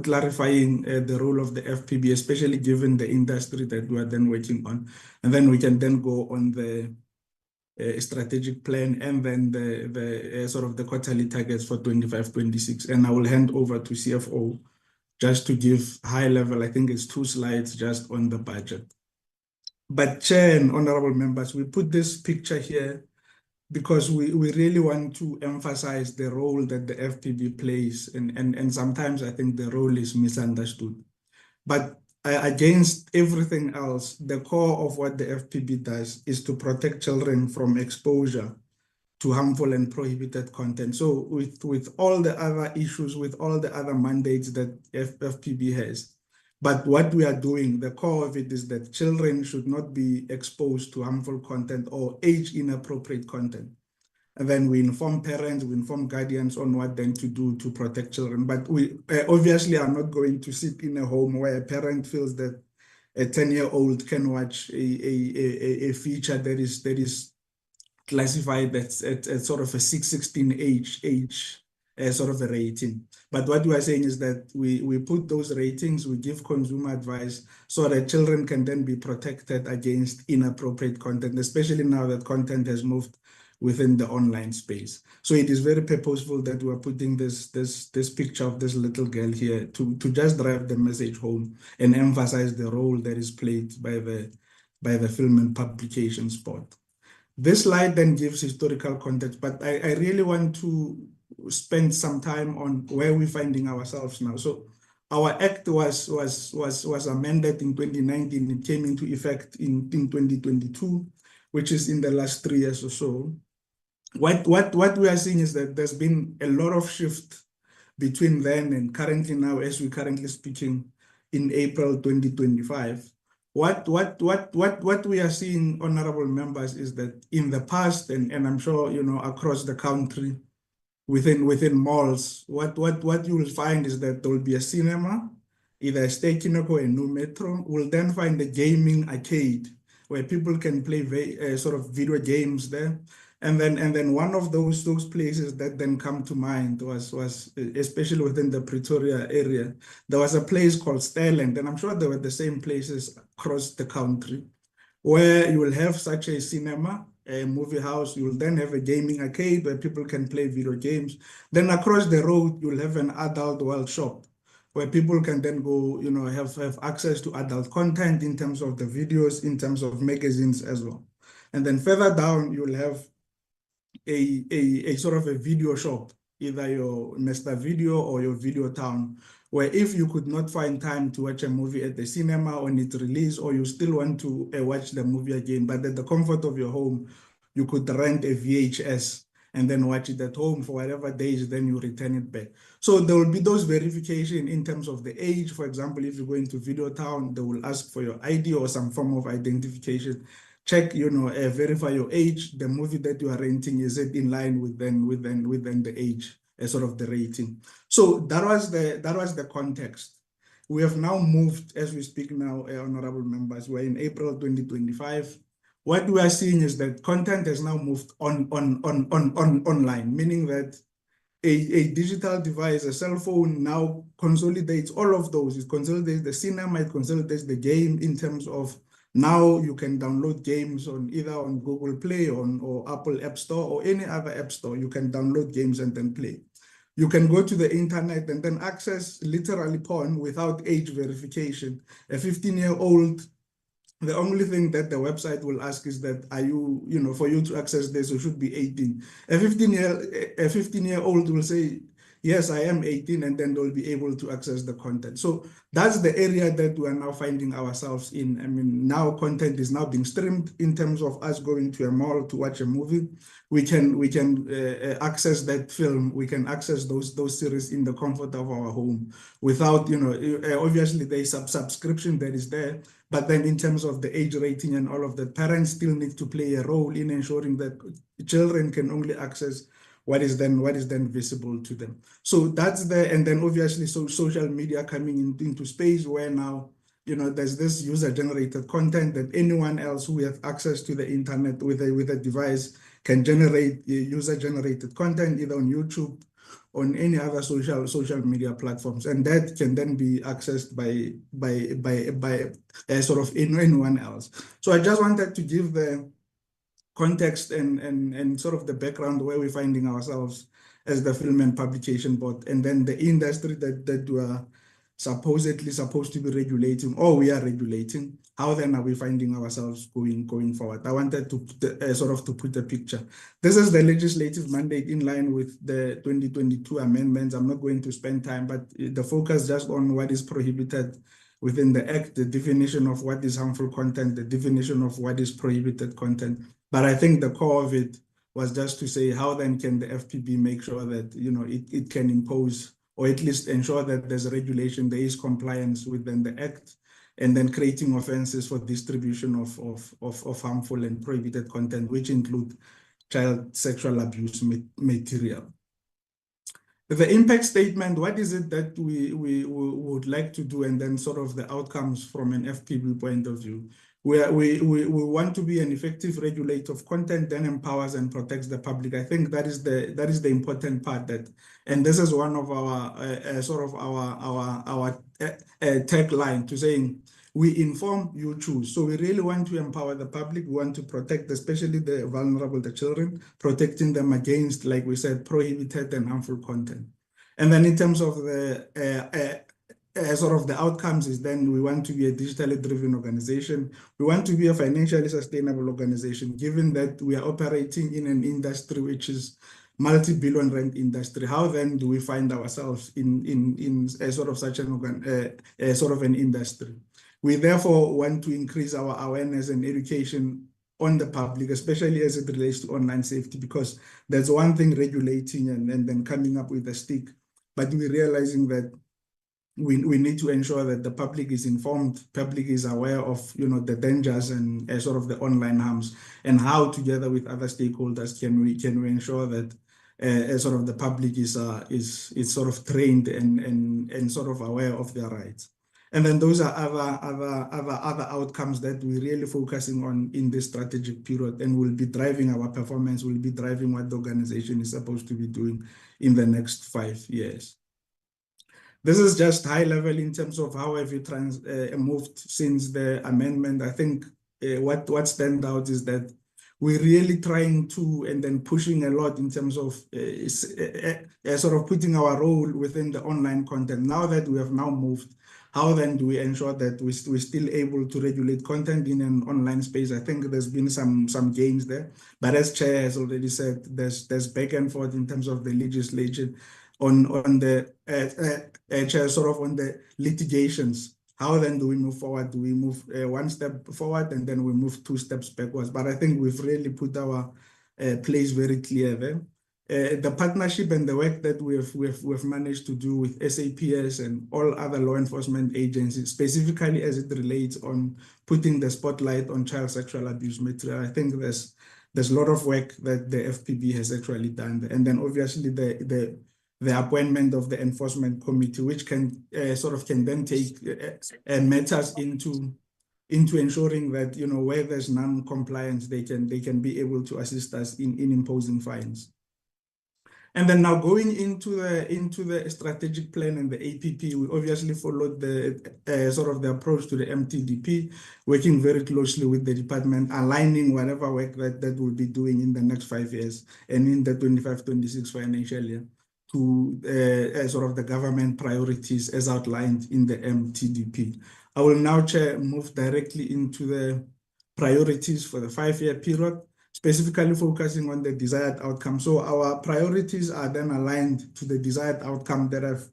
clarifying the role of the FPB, especially given the industry that we are then working on. And then we can then go on the strategic plan and then the sort of the quarterly targets for 25-26. And I will hand over to CFO just to give high level, I think it's 2 slides just on the budget. But Chair and honorable members, we put this picture here because we really want to emphasize the role that the FPB plays. And sometimes I think the role is misunderstood. But against everything else, the core of what the FPB does is to protect children from exposure to harmful and prohibited content. So with all the other issues, with all the other mandates that FPB has, but what we are doing, the core of it is that children should not be exposed to harmful content or age-inappropriate content. And then we inform parents, we inform guardians on what then to do to protect children. But we obviously are not going to sit in a home where a parent feels that a 10-year-old can watch a feature that is classified as at sort of a 6-16 age sort of a rating. But what we are saying is that we put those ratings, we give consumer advice so that children can then be protected against inappropriate content, especially now that content has moved within the online space. So it is very purposeful that we are putting this picture of this little girl here to just drive the message home and emphasize the role that is played by the film and publication sport. This slide then gives historical context, but I really want to spend some time on where we're finding ourselves now. So our act was amended in 2019. It came into effect in 2022, which is in the last 3 years or so. What we are seeing is that there's been a lot of shift between then and currently now, as we're currently speaking in April 2025. What we are seeing, honorable members, is that in the past, and I'm sure across the country, within malls, what you will find is that there will be a cinema, either a Stekinoko or a New Metro. We'll then find a gaming arcade where people can play sort of video games there. And then one of those places that then come to mind was especially within the Pretoria area, there was a place called Sterland, and I'm sure there were the same places across the country, where you will have such a cinema, a movie house. You will then have a gaming arcade where people can play video games. Then across the road, you'll have an adult world shop where people can then go, have access to adult content in terms of the videos, in terms of magazines as well. And then further down, you'll have a sort of a video shop, either your Mr. Video or your Video Town, where if you could not find time to watch a movie at the cinema on its release, or you still want to watch the movie again, but at the comfort of your home, you could rent a VHS and then watch it at home for whatever days, then you return it back. So there will be those verification in terms of the age. For example, if you go into Video Town, they will ask for your ID or some form of identification. Check, verify your age. The movie that you are renting, is it in line with the age, sort of the rating. So that was the context. We have now moved, as we speak now, honorable members. We're in April 2025. What we are seeing is that content has now moved online, meaning that a digital device, a cell phone, now consolidates all of those. It consolidates the cinema, it consolidates the game in terms of Now you can download games on either on Google Play or Apple App Store or any other app store. You can download games and then play. You can go to the internet and then access literally porn without age verification. A 15-year-old, the only thing that the website will ask is that, are you, for you to access this, you should be 18. A 15-year-old will say, yes, I am 18, and then they'll be able to access the content. So that's the area that we are now finding ourselves in. I mean, now content is now being streamed in terms of us going to a mall to watch a movie. We can access that film. We can access those series in the comfort of our home without, obviously there's a subscription that is there. But then in terms of the age rating and all of that, parents still need to play a role in ensuring that children can only access what is then visible to them. So that's there. And then obviously social media coming into space where now, there's this user-generated content that anyone else who has access to the internet with a device can generate user-generated content either on YouTube, on any other social media platforms, and that can then be accessed by sort of anyone else. So I just wanted to give the context and sort of the background where we're finding ourselves as the Film and Publication Board, and then the industry that we are supposedly supposed to be regulating, or we are regulating. How then are we finding ourselves going forward? I wanted to sort of to put a picture. This is the legislative mandate in line with the 2022 amendments. I'm not going to spend time, but the focus just on what is prohibited within the Act, the definition of what is harmful content, the definition of what is prohibited content. But I think the core of it was just to say, how then can the FPB make sure that, it can impose, or at least ensure that there's regulation, there is compliance within the Act, and then creating offenses for distribution of harmful and prohibited content, which include child sexual abuse material. The impact statement, what is it that we would like to do, and then sort of the outcomes from an FPB point of view. We want to be an effective regulator of content, then empowers and protects the public. I think that is the important part, and this is one of our tagline to saying, we inform, you choose. So we really want to empower the public. We want to protect, especially the vulnerable, the children, protecting them against, like we said, prohibited and harmful content. And then in terms of the sort of the outcomes is then we want to be a digitally driven organization. We want to be a financially sustainable organization, given that we are operating in an industry which is multi-billion rand industry. How then do we find ourselves in a sort of such an industry? We therefore want to increase our awareness and education on the public, especially as it relates to online safety, because there's one thing regulating and then coming up with a stick, but we're realizing that we need to ensure that the public is informed, public is aware of the dangers and sort of the online harms, and how together with other stakeholders can we ensure that sort of the public is sort of trained and sort of aware of their rights. And then those are other outcomes that we're really focusing on in this strategic period, and will be driving our performance, will be driving what the organization is supposed to be doing in the next 5 years. This is just high level in terms of how have you moved since the amendment. I think what stands out is that we're really trying to, and then pushing a lot in terms of sort of putting our role within the online content. Now that we have now moved, how then do we ensure that we're still able to regulate content in an online space? I think there's been some gains there, but as Chair has already said, there's back and forth in terms of the legislation on the Chair, sort of on the litigations. How then do we move forward? Do we move 1 step forward and then we move 2 steps backwards? But I think we've really put our place very clear there. The partnership and the work that we've managed to do with SAPS and all other law enforcement agencies, specifically as it relates on putting the spotlight on child sexual abuse material. I think there's a lot of work that the FPB has actually done. And then obviously the appointment of the enforcement committee, which can then take matters into ensuring that where there's non-compliance, they can be able to assist us in imposing fines. And then now going into the strategic plan and the APP, we obviously followed the sort of the approach to the MTDP, working very closely with the department, aligning whatever work that we'll be doing in the next 5 years and in the 25-26 financial year to sort of the government priorities as outlined in the MTDP. I will now, Chair, move directly into the priorities for the 5-year period, specifically focusing on the desired outcome. So our priorities are then aligned to the desired outcome that I've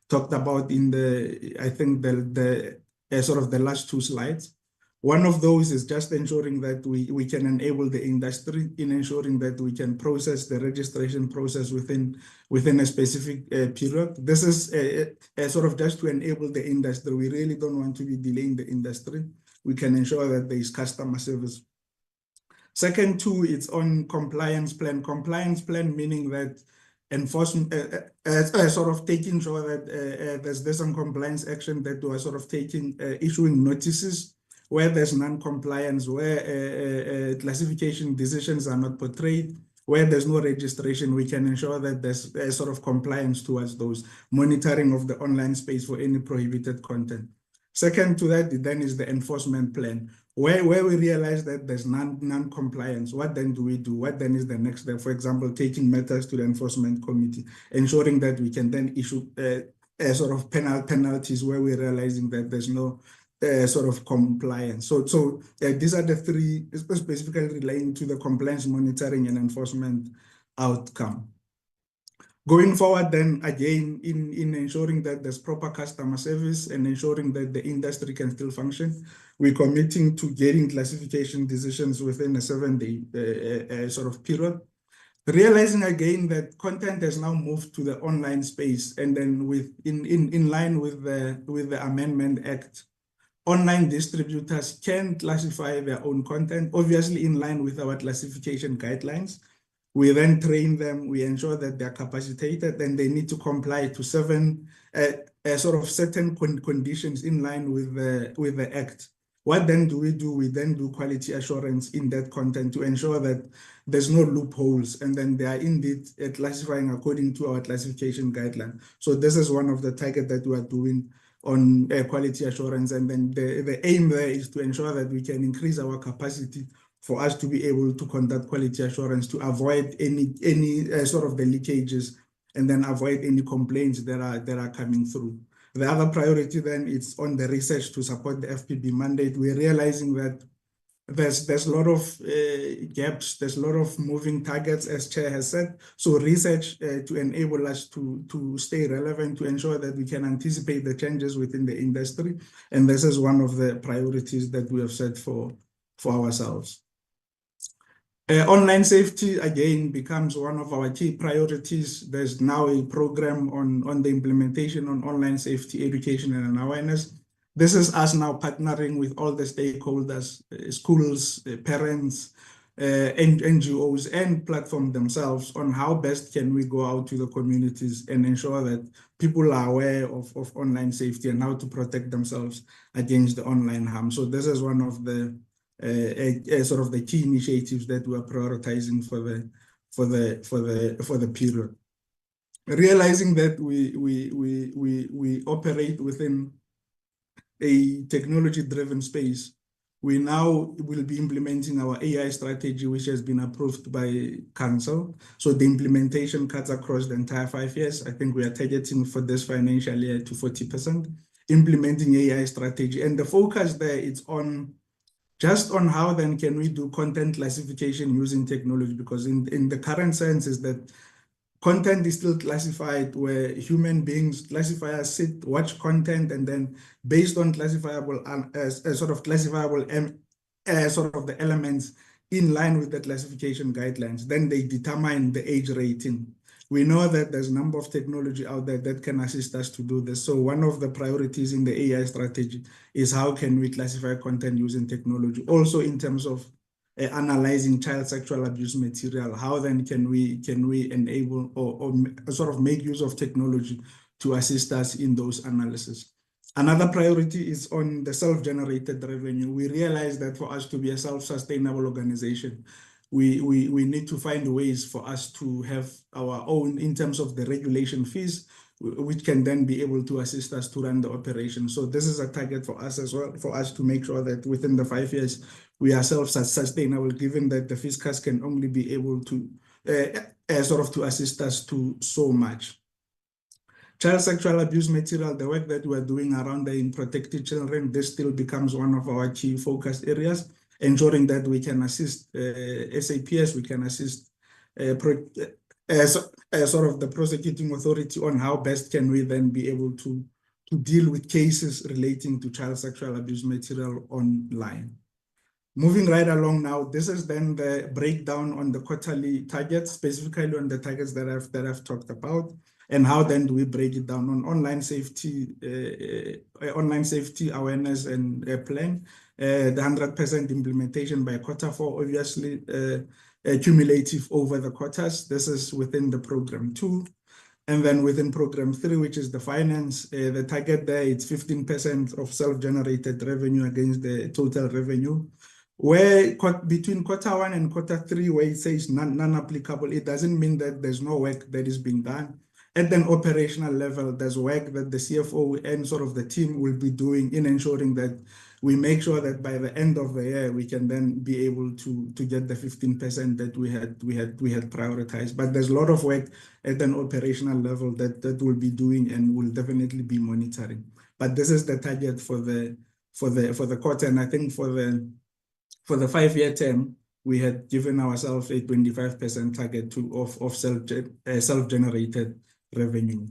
talked about in the, I think, the sort of the last 2 slides. One of those is just ensuring that we can enable the industry in ensuring that we can process the registration process within a specific period. This is sort of just to enable the industry. We really don't want to be delaying the industry. We can ensure that there is customer service. Second, two, it's on compliance plan. Compliance plan meaning that enforcement, sort of taking sure that there's some compliance action that we are sort of taking, issuing notices where there's non-compliance, where classification decisions are not portrayed, where there's no registration, we can ensure that there's a sort of compliance towards those, monitoring of the online space for any prohibited content. Second to that then is the enforcement plan, where we realize that there's non-compliance. What then do we do? What then is the next step? For example, taking matters to the enforcement committee, ensuring that we can then issue a sort of penalties where we're realizing that there's no sort of compliance. So these are the 3 specifically relating to the compliance monitoring and enforcement outcome. Going forward then, again, in ensuring that there's proper customer service and ensuring that the industry can still function, we're committing to getting classification decisions within a 7-day sort of period. Realizing again that content has now moved to the online space, and then in line with the Amendment Act, online distributors can classify their own content, obviously in line with our classification guidelines. We then train them, we ensure that they're capacitated, and they need to comply to 7 sort of certain conditions in line with the Act. What then do? We then do quality assurance in that content to ensure that there's no loopholes, and then they are indeed classifying according to our classification guideline. So this is one of the targets that we are doing on quality assurance, and then the aim there is to ensure that we can increase our capacity for us to be able to conduct quality assurance to avoid any sort of the leakages and then avoid any complaints that are coming through. The other priority then is on the research to support the FPB mandate. We're realizing that there's a lot of gaps, there's a lot of moving targets, as Chair has said. So research to enable us to stay relevant, to ensure that we can anticipate the changes within the industry. And this is one of the priorities that we have set for ourselves. Online safety, again, becomes one of our key priorities. There's now a program on the implementation on online safety education and awareness. This is us now partnering with all the stakeholders, schools, parents, NGOs, and platform themselves on how best can we go out to the communities and ensure that people are aware of online safety and how to protect themselves against the online harm. So this is one of the sort of the key initiatives that we are prioritizing for the period. Realizing that we operate within a technology-driven space, we now will be implementing our AI strategy, which has been approved by Council. So the implementation cuts across the entire 5 years. I think we are targeting for this financial year to 40%, implementing AI strategy. And the focus there is on just on how then can we do content classification using technology, because in the current sense is that content is still classified where human beings, classifiers sit, watch content, and then based on classifiable, sort of the elements in line with the classification guidelines, then they determine the age rating. We know that there's a number of technology out there that can assist us to do this. So one of the priorities in the AI strategy is how can we classify content using technology. Also in terms of analyzing child sexual abuse material, how then can we enable or sort of make use of technology to assist us in those analysis. Another priority is on the self-generated revenue. We realize that for us to be a self-sustainable organization, we need to find ways for us to have our own in terms of the regulation fees, which can then be able to assist us to run the operation. So this is a target for us as well, for us to make sure that within the 5 years, we are self-sustainable, given that the fiscus can only be able to sort of to assist us to so much. Child sexual abuse material, the work that we're doing around the protected children, this still becomes one of our key focus areas, ensuring that we can assist SAPS, we can assist sort of the prosecuting authority on how best can we then be able to deal with cases relating to child sexual abuse material online. Moving right along now, this is then the breakdown on the quarterly targets, specifically on the targets that I've talked about, and how then do we break it down on online safety awareness and plan, the 100% implementation by Q4, obviously cumulative over the quarters. This is within the program 2. And then within program 3, which is the finance, the target there, it's 15% of self-generated revenue against the total revenue. Where between Q1 and Q3, where it says non-applicable, it doesn't mean that there's no work that is being done. At an operational level, there's work that the CFO and sort of the team will be doing in ensuring that we make sure that by the end of the year, we can then be able to get the 15% that we had prioritized. But there's a lot of work at an operational level that we'll be doing and will definitely be monitoring. But this is the target for the quarter, and I think for the 5-year term, we had given ourselves a 25% target of self-generated revenue.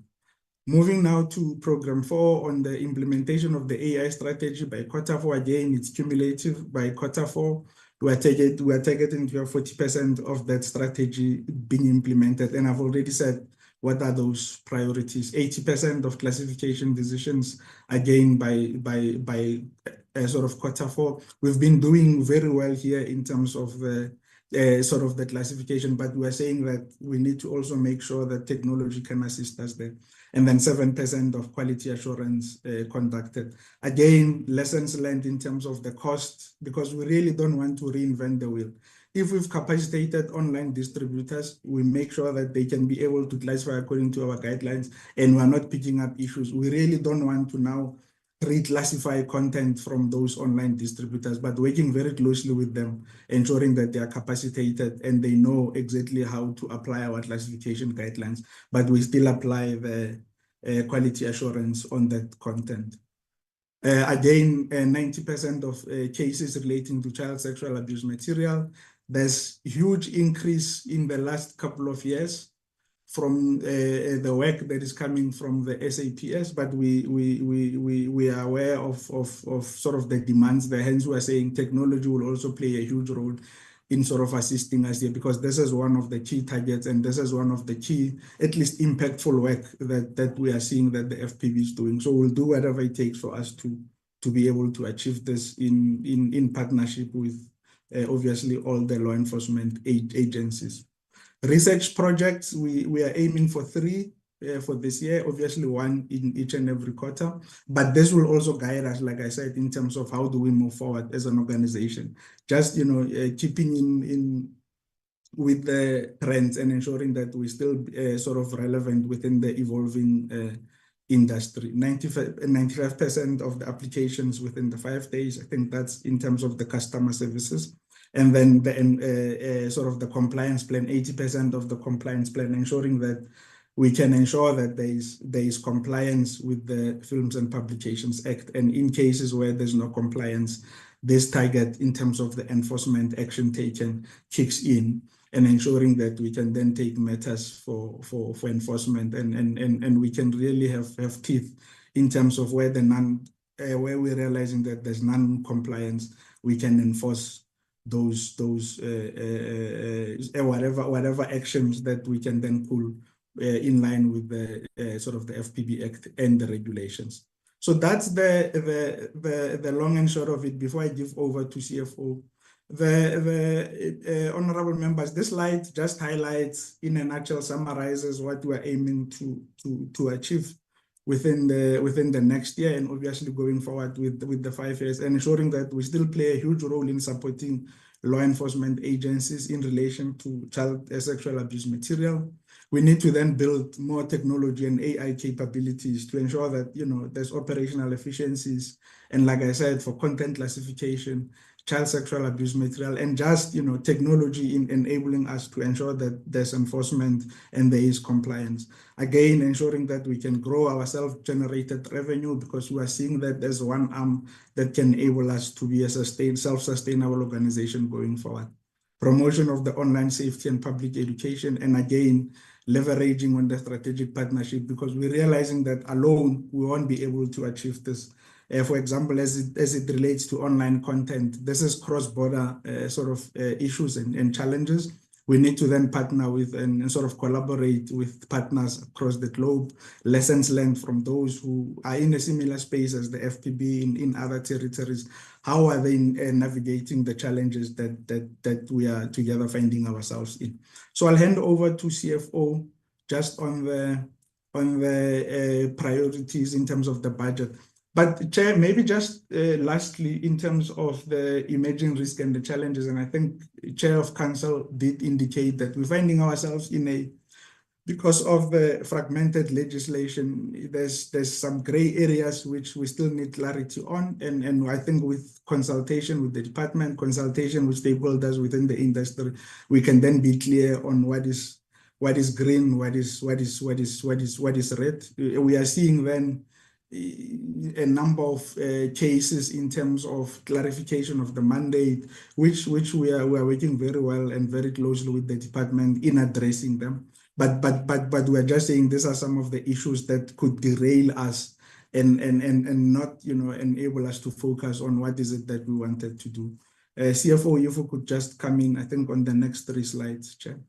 Moving now to program 4 on the implementation of the AI strategy by Q4. Again, it's cumulative by Q4. We are targeting to have 40% of that strategy being implemented. And I've already said what are those priorities. 80% of classification decisions, again, by sort of Q4. We've been doing very well here in terms of the sort of the classification, but we're saying that we need to also make sure that technology can assist us there. And then 7% of quality assurance conducted. Again, lessons learned in terms of the cost, because we really don't want to reinvent the wheel. If we've capacitated online distributors, we make sure that they can be able to classify according to our guidelines, and we're not picking up issues. We really don't want to now reclassify content from those online distributors, but working very closely with them, ensuring that they are capacitated and they know exactly how to apply our classification guidelines, but we still apply the quality assurance on that content. Again, 90% of cases relating to child sexual abuse material. There's a huge increase in the last couple of years from the work that is coming from the SAPS, but we are aware of sort of the demands there. Hence, we are saying technology will also play a huge role in sort of assisting us here, because this is one of the key targets, and this is one of the key, at least impactful work that we are seeing that the FPB is doing. So we'll do whatever it takes for us to be able to achieve this in partnership with obviously all the law enforcement agencies. Research projects, we are aiming for 3 for this year, obviously 1 in each and every quarter, but this will also guide us, like I said, in terms of how do we move forward as an organization. Just, keeping in with the trends and ensuring that we still sort of relevant within the evolving industry. 95% of the applications within the 5 days, I think that's in terms of the customer services. And then the sort of the compliance plan, 80% of the compliance plan, ensuring that we can ensure that there is compliance with the Films and Publications Act. And in cases where there's no compliance, this target in terms of the enforcement action taken kicks in, and ensuring that we can then take matters for enforcement, and we can really have teeth in terms of where where we're realizing that there's non-compliance, we can enforce those whatever actions that we can then pull in line with the sort of the FPB Act and the regulations. So that's the long and short of it. Before I give over to CFO, the honorable members, this slide just highlights, in a nutshell, summarizes what we're aiming to achieve within the next year, and obviously going forward with the 5 years, and ensuring that we still play a huge role in supporting law enforcement agencies in relation to child sexual abuse material. We need to then build more technology and AI capabilities to ensure that, you know, there's operational efficiencies. And like I said, for content classification, child sexual abuse material, and just, you know, technology in enabling us to ensure that there's enforcement and there is compliance. Again, ensuring that we can grow our self-generated revenue, because we are seeing that there's one arm that can enable us to be a self-sustainable organization going forward. Promotion of the online safety and public education, and again, leveraging on the strategic partnership, because we're realizing that alone we won't be able to achieve this. For example, as it relates to online content, this is cross-border issues and challenges. We need to then partner with and sort of collaborate with partners across the globe, lessons learned from those who are in a similar space as the FPB in other territories. How are they navigating the challenges that we are together finding ourselves in? So I'll hand over to CFO just on the priorities in terms of the budget. But Chair, maybe just lastly, in terms of the emerging risk and the challenges, and I think Chair of Council did indicate that we're finding ourselves in because of the fragmented legislation, there's some gray areas which we still need clarity on. And I think with consultation with the department, consultation with stakeholders within the industry, we can then be clear on what is green, what is red. We are seeing then a number of cases in terms of clarification of the mandate, which we are working very well and very closely with the department in addressing them. But we are just saying these are some of the issues that could derail us and not, you know, enable us to focus on what is it that we wanted to do. CFO, if you could just come in, I think on the next 3 slides, Chair.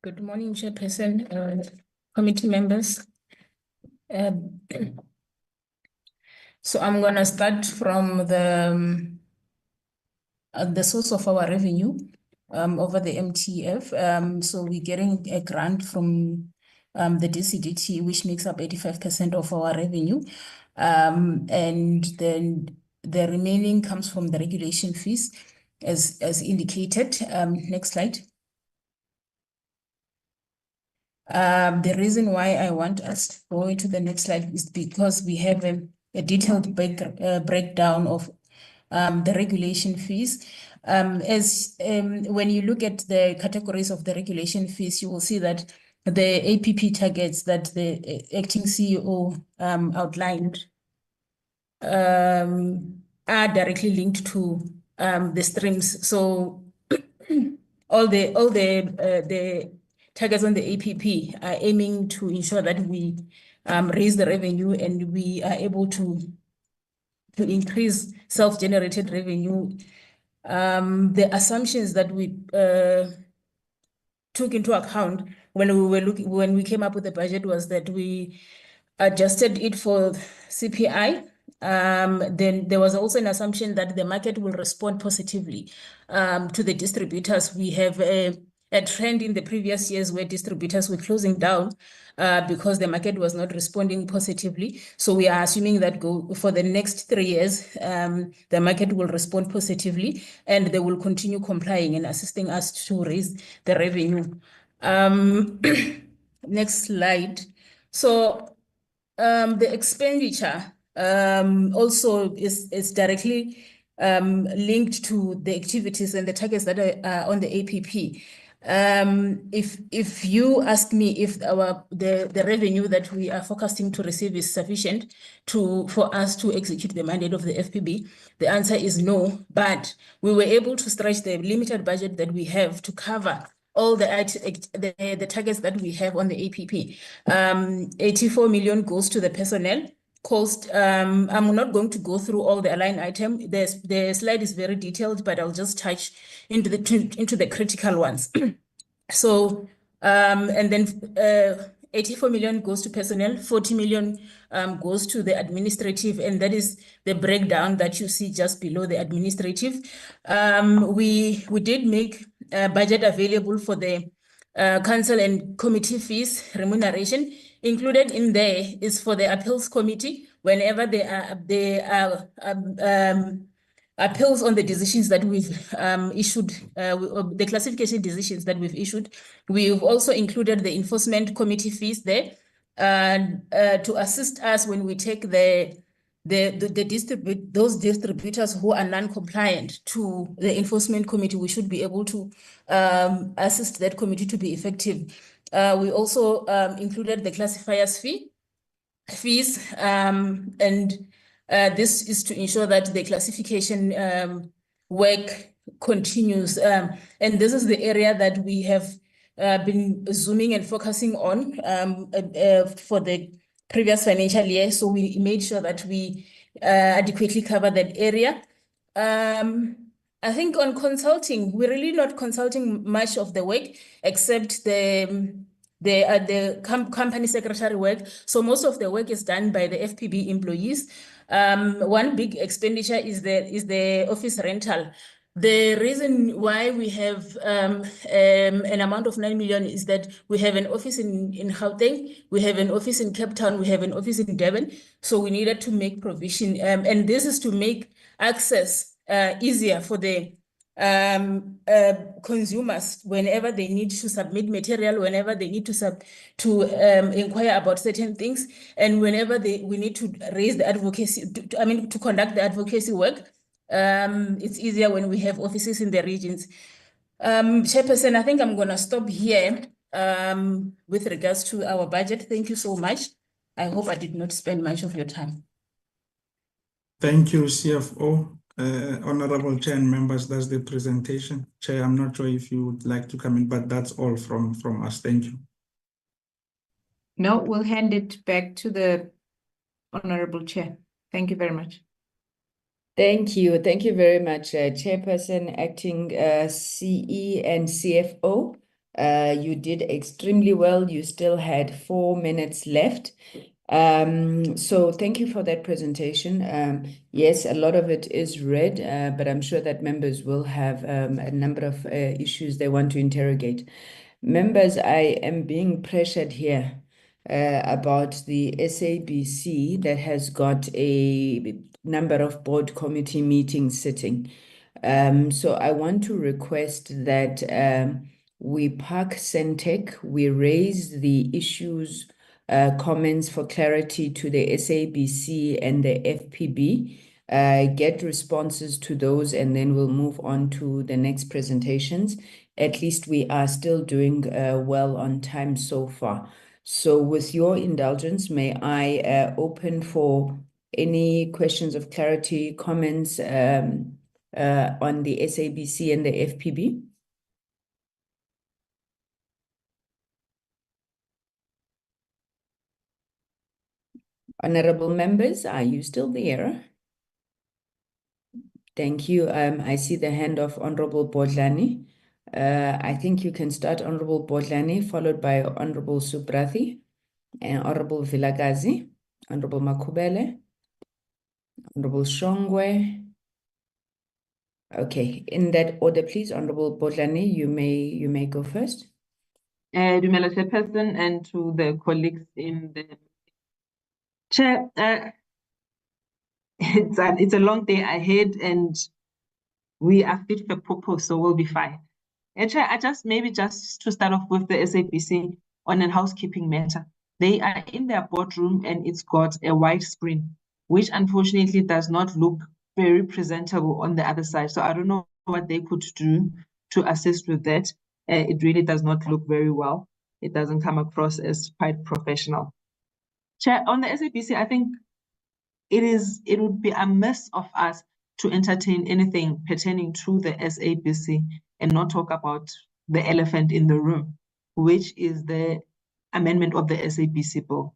Good morning, Chairperson, committee members. So I'm going to start from the source of our revenue over the MTF. So we're getting a grant from the DCDT, which makes up 85% of our revenue. And then the remaining comes from the regulation fees, as indicated. Next slide. The reason why I want us to go into the next slide is because we have a detailed breakdown of the regulation fees. When you look at the categories of the regulation fees, you will see that the APP targets that the acting CEO outlined are directly linked to the streams. So all the targets on the APP are aiming to ensure that we raise the revenue and we are able to increase self-generated revenue. The assumptions that we took into account when we came up with the budget was that we adjusted it for CPI. Then there was also an assumption that the market will respond positively to the distributors. We have a trend in the previous years where distributors were closing down because the market was not responding positively. So we are assuming that for the next 3 years, the market will respond positively and they will continue complying and assisting us to raise the revenue. Next slide. So the expenditure also is directly linked to the activities and the targets that are on the APP. If you ask me if the revenue that we are forecasting to receive is sufficient for us to execute the mandate of the FPB, the answer is no. But we were able to stretch the limited budget that we have to cover all the targets that we have on the APP. 84 million goes to the personnel cost. I'm not going to go through all the line item. The slide is very detailed, but I'll just touch into the critical ones. So, and then 84 million goes to personnel, 40 million goes to the administrative, and that is the breakdown that you see just below the administrative. We did make a budget available for the council and committee fees remuneration. Included in there is for the appeals committee whenever there are appeals on the decisions that we've issued, the classification decisions that we've issued. We've also included the enforcement committee fees there to assist us when we take those distributors who are non-compliant to the enforcement committee. We should be able to assist that committee to be effective. We also included the classifiers fees, and this is to ensure that the classification work continues. And this is the area that we have been zooming and focusing on for the previous financial year. So we made sure that we adequately cover that area. I think on consulting, we're really not consulting much of the work except the company secretary work. So most of the work is done by the FPB employees. One big expenditure is the office rental. The reason why we have an amount of 9 million is that we have an office in Gauteng, we have an office in Cape Town, we have an office in Durban. So we needed to make provision, and this is to make access easier for the consumers whenever they need to submit material, whenever they need to inquire about certain things, and whenever we need to raise the advocacy, to conduct the advocacy work. It's easier when we have offices in the regions. Chairperson, I think I'm going to stop here with regards to our budget. Thank you so much. I hope I did not spend much of your time. Thank you, CFO. Honorable Chair and members, that's the presentation. Chair, I'm not sure if you would like to come in, but that's all from us. Thank you. No, we'll hand it back to the Honorable Chair. Thank you very much. Thank you. Thank you very much, Chairperson, Acting CE and CFO. You did extremely well. You still had 4 minutes left. So thank you for that presentation. Yes, a lot of it is read, but I'm sure that members will have a number of issues they want to interrogate. Members, I am being pressured here about the SABC that has got a number of board committee meetings sitting. So I want to request that we park Sentech, we raise the issues, comments for clarity to the SABC and the FPB, get responses to those, and then we'll move on to the next presentations. At least we are still doing well on time so far. So with your indulgence, may I open for any questions of clarity, comments on the SABC and the FPB? Honorable members, are you still there? Thank you. I see the hand of Honorable Bodlani. I think you can start, Honorable Bodlani, followed by Honorable Subrathi, and Honorable Vilakazi, Honorable Makubele, Honorable Shongwe. Okay, in that order, please, Honorable Bodlani, you may go first. Dumela Chairperson, and to the colleagues in the Chair, it's a long day ahead, and we are fit for purpose, so we'll be fine. And Chair, just to start off with the SABC on a housekeeping matter. They are in their boardroom, and it's got a white screen, which unfortunately does not look very presentable on the other side. So I don't know what they could do to assist with that. It really does not look very well. It doesn't come across as quite professional. Chair, on the SABC, I think it would be amiss of us to entertain anything pertaining to the SABC and not talk about the elephant in the room, which is the amendment of the SABC bill.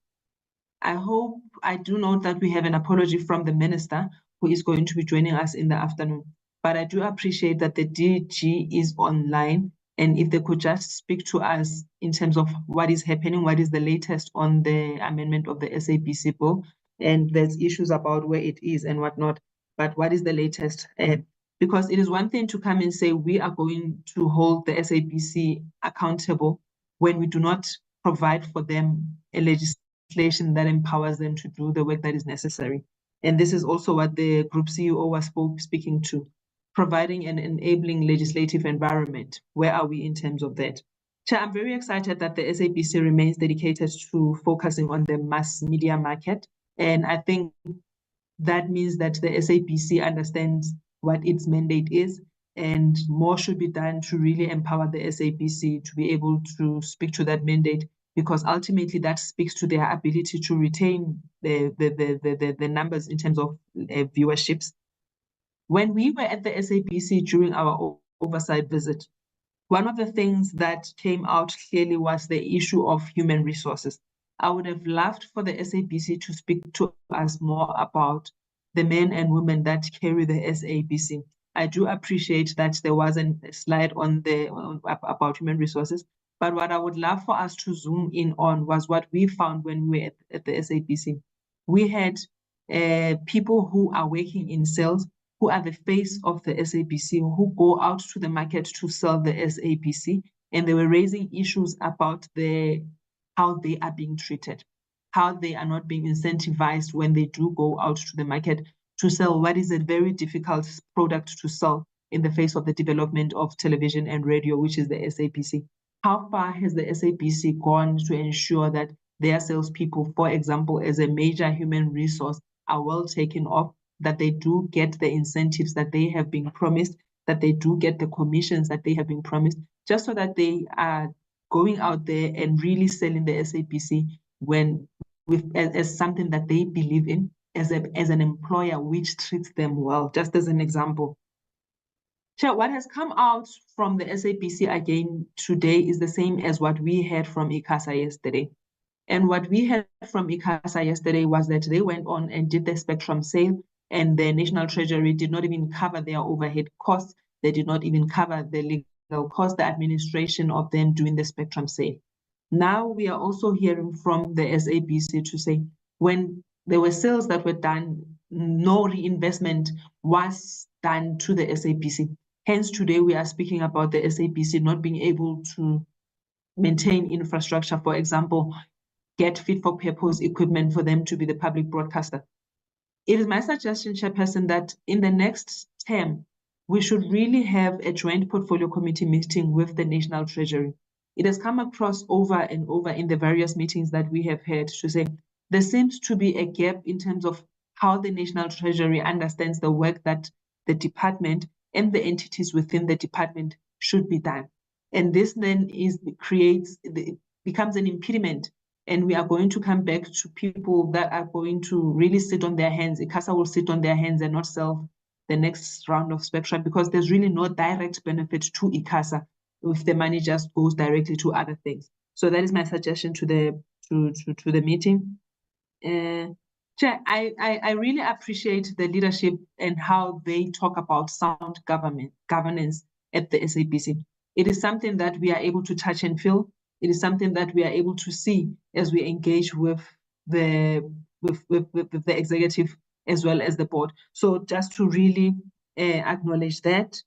I do note that we have an apology from the minister who is going to be joining us in the afternoon, but I do appreciate that the DG is online And if they could just speak to us in terms of what is happening, what is the latest on the amendment of the SABC bill, and there's issues about where it is and whatnot, but what is the latest? Because it is one thing to come and say we are going to hold the SABC accountable when we do not provide for them a legislation that empowers them to do the work that is necessary. And this is also what the group CEO was speaking to, providing an enabling legislative environment. Where are we in terms of that? Chair, I'm very excited that the SABC remains dedicated to focusing on the mass media market. And I think that means that the SABC understands what its mandate is, and more should be done to really empower the SABC to be able to speak to that mandate, because ultimately that speaks to their ability to retain the numbers in terms of viewerships. When we were at the SABC during our oversight visit, one of the things that came out clearly was the issue of human resources. I would have loved for the SABC to speak to us more about the men and women that carry the SABC. I do appreciate that there wasn't a slide on about human resources, but what I would love for us to zoom in on was what we found when we were at the SABC. We had people who are working in sales, who are the face of the SABC, who go out to the market to sell the SABC, and they were raising issues about how they are being treated, how they are not being incentivized when they do go out to the market to sell what is a very difficult product to sell in the face of the development of television and radio, which is the SABC. How far has the SABC gone to ensure that their salespeople, for example, as a major human resource, are well taken off, that they do get the incentives that they have been promised, that they do get the commissions that they have been promised, just so that they are going out there and really selling the SABC as something that they believe in, as an employer which treats them well, just as an example. Chair, what has come out from the SABC again today is the same as what we heard from ICASA yesterday. And what we heard from ICASA yesterday was that they went on and did the spectrum sale, and the National Treasury did not even cover their overhead costs. They did not even cover the legal costs, the administration of them doing the spectrum sale. Now we are also hearing from the SABC to say when there were sales that were done, no reinvestment was done to the SABC. Hence, today we are speaking about the SABC not being able to maintain infrastructure, for example, get fit-for-purpose equipment for them to be the public broadcaster. It is my suggestion, Chairperson, that in the next term, we should really have a joint portfolio committee meeting with the National Treasury. It has come across over and over in the various meetings that we have had to say there seems to be a gap in terms of how the National Treasury understands the work that the department and the entities within the department should be done. And this then becomes an impediment. And we are going to come back to people that are going to really sit on their hands. ICASA will sit on their hands and not sell the next round of spectrum, because there's really no direct benefit to ICASA if the money just goes directly to other things. So that is my suggestion to the meeting. Chair, I really appreciate the leadership and how they talk about sound governance at the SABC. It is something that we are able to touch and feel. It is something that we are able to see as we engage with the executive as well as the board. So just to really acknowledge that.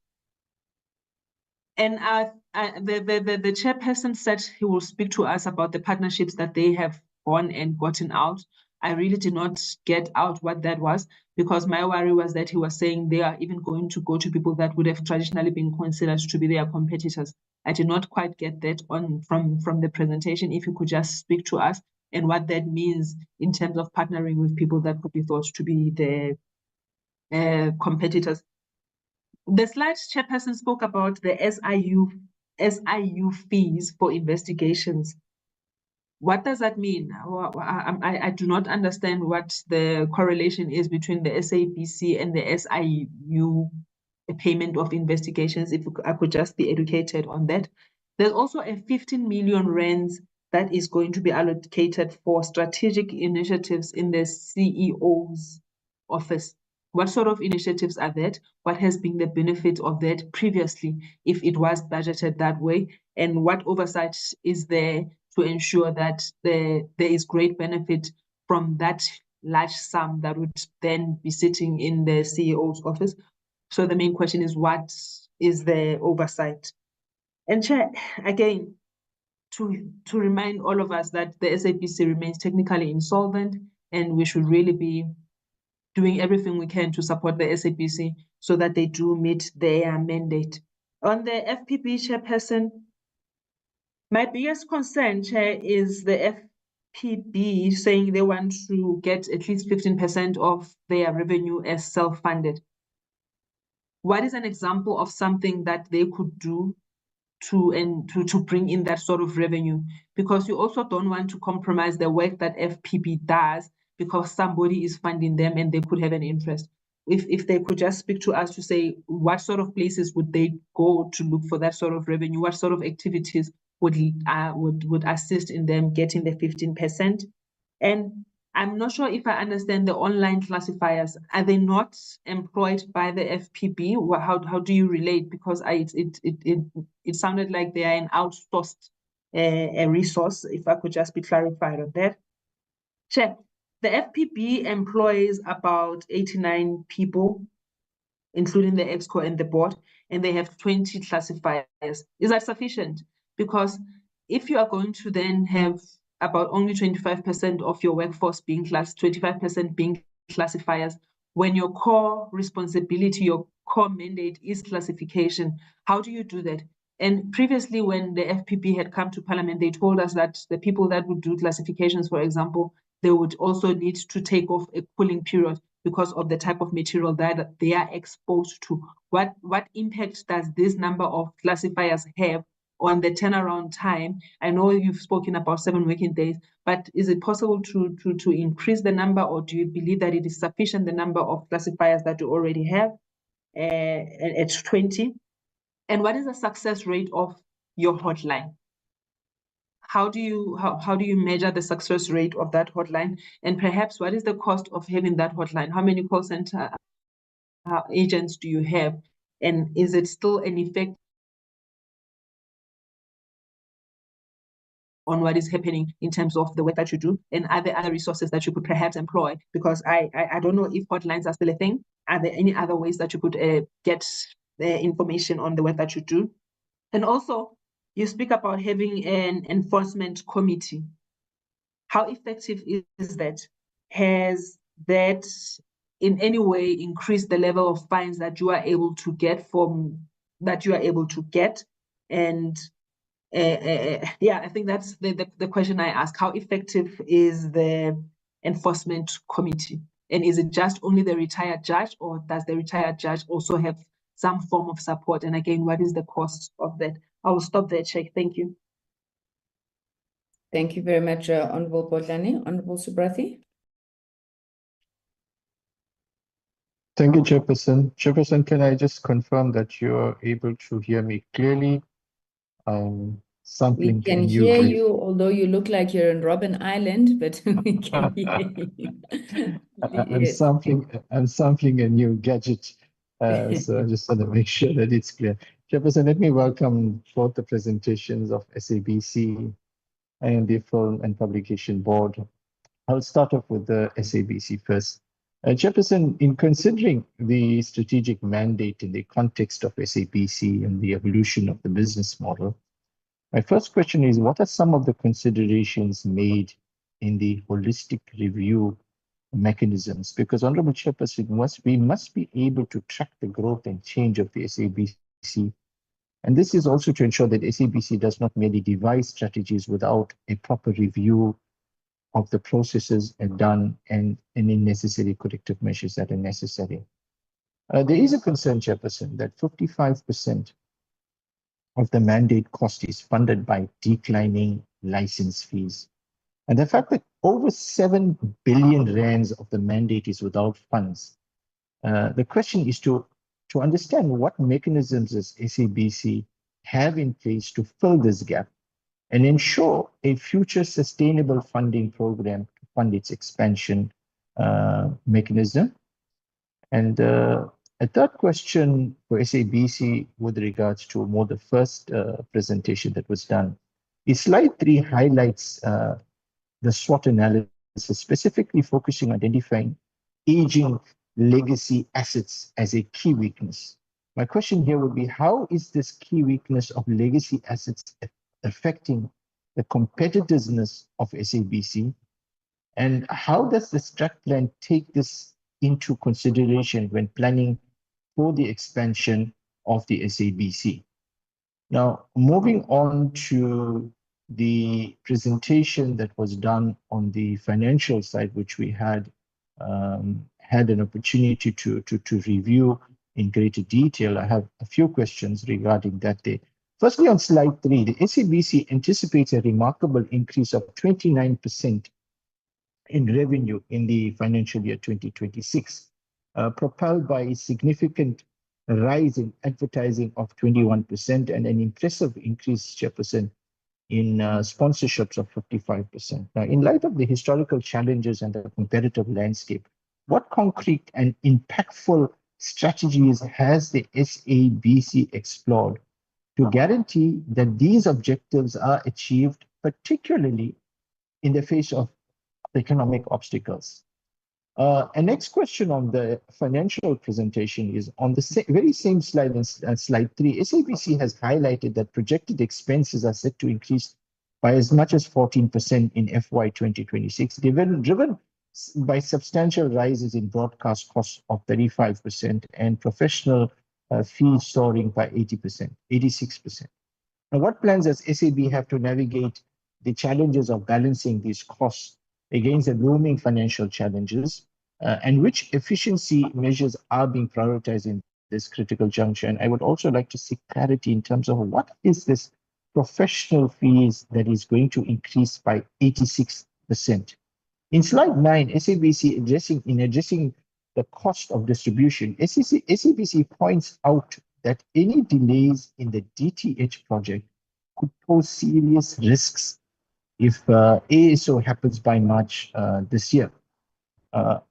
And the chairperson said he will speak to us about the partnerships that they have gone and gotten out. I really did not get out what that was, because my worry was that he was saying they are even going to go to people that would have traditionally been considered to be their competitors. I did not quite get that from the presentation. If you could just speak to us and what that means in terms of partnering with people that could be thought to be the competitors. The slide chairperson spoke about the SIU fees for investigations. What does that mean? I do not understand what the correlation is between the SABC and the SIU payment of investigations. If I could just be educated on that. There's also a 15 million rands that is going to be allocated for strategic initiatives in the CEO's office. What sort of initiatives are that? What has been the benefit of that previously, if it was budgeted that way? And what oversight is there to ensure that there is great benefit from that large sum that would then be sitting in the CEO's office? So the main question is, what is the oversight? And Chair, again, to remind all of us that the SABC remains technically insolvent, and we should really be doing everything we can to support the SABC so that they do meet their mandate. On the FPB chairperson, my biggest concern, Chair, is the FPB saying they want to get at least 15% of their revenue as self-funded. What is an example of something that they could do to bring in that sort of revenue? Because you also don't want to compromise the work that FPB does because somebody is funding them and they could have an interest. If they could just speak to us to say what sort of places would they go to look for that sort of revenue, what sort of activities would assist in them getting the 15%. And I'm not sure if I understand the online classifiers. Are they not employed by the FPB? How do you relate? Because it sounded like they are an outsourced a resource. If I could just be clarified on that. Chair, the FPB employs about 89 people, including the EXCO and the board, and they have 20 classifiers. Is that sufficient? Because if you are going to then have about only 25% of your workforce being 25% being classifiers, when your core responsibility, your core mandate is classification, how do you do that? And previously, when the FPB had come to Parliament, they told us that the people that would do classifications, for example, they would also need to take off a cooling period because of the type of material that they are exposed to. What impact does this number of classifiers have on the turnaround time? I know you've spoken about 7 working days, but is it possible to increase the number, or do you believe that it is sufficient, the number of classifiers that you already have at 20? And what is the success rate of your hotline? How do you measure the success rate of that hotline? And perhaps what is the cost of having that hotline? How many call center agents do you have? And is it still an effect on what is happening in terms of the work that you do? And are there other resources that you could perhaps employ? Because I don't know if hotlines are still a thing. Are there any other ways that you could get information on the work that you do? And also, you speak about having an enforcement committee. How effective is that? Has that in any way increased the level of fines that you are able to get And yeah, I think that's the question I ask. How effective is the enforcement committee? And is it just only the retired judge, or does the retired judge also have some form of support? And again, what is the cost of that? I will stop there, Chair. Thank you. Thank you very much, Honorable Botlani. Honorable Subrathi. Thank you, Chairperson. Chairperson, can I just confirm that you're able to hear me clearly? We can hear you, although you look like you're in Robben Island, but we can hear you. I'm sampling a new gadget, so I just want to make sure that it's clear. Chairperson, let me welcome both the presentations of SABC and the Film and Publication Board. I'll start off with the SABC first. Chairperson, in considering the strategic mandate in the context of SABC and the evolution of the business model, my first question is, what are some of the considerations made in the holistic review mechanisms? Because, Honorable Chairperson, we must be able to track the growth and change of the SABC. And this is also to ensure that SABC does not merely devise strategies without a proper review of the processes done and any necessary corrective measures that are necessary. There is a concern, Chairperson, that 55% of the mandate cost is funded by declining license fees. And the fact that over 7 billion rands of the mandate is without funds, the question is to understand what mechanisms does SABC have in place to fill this gap and ensure a future sustainable funding program to fund its expansion mechanism. And a third question for SABC with regards to more the first presentation that was done is slide 3 highlights the SWOT analysis, specifically focusing on identifying aging legacy assets as a key weakness. My question here would be, how is this key weakness of legacy assets affecting the competitiveness of SABC? And how does the strat plan take this into consideration when planning for the expansion of the SABC? Now, moving on to the presentation that was done on the financial side, which we had an opportunity to review in greater detail. I have a few questions regarding that day. Firstly, on slide 3, the SABC anticipates a remarkable increase of 29% in revenue in the financial year 2026, propelled by a significant rise in advertising of 21% and an impressive increase, Chairperson, in sponsorships of 55%. Now, in light of the historical challenges and the competitive landscape, what concrete and impactful strategies has the SABC explored to guarantee that these objectives are achieved, particularly in the face of economic obstacles? And next question on the financial presentation is on the very same slide, slide 3. SABC has highlighted that projected expenses are set to increase by as much as 14% in FY 2026, driven by substantial rises in broadcast costs of 35% and professional fees soaring by 86%. Now, what plans does SAB have to navigate the challenges of balancing these costs against the looming financial challenges, and which efficiency measures are being prioritized in this critical juncture? And I would also like to seek clarity in terms of what is this professional fees that is going to increase by 86%. In slide 9, SABC addressing the cost of distribution, SABC points out that any delays in the DTH project could pose serious risks if ASO happens by March this year,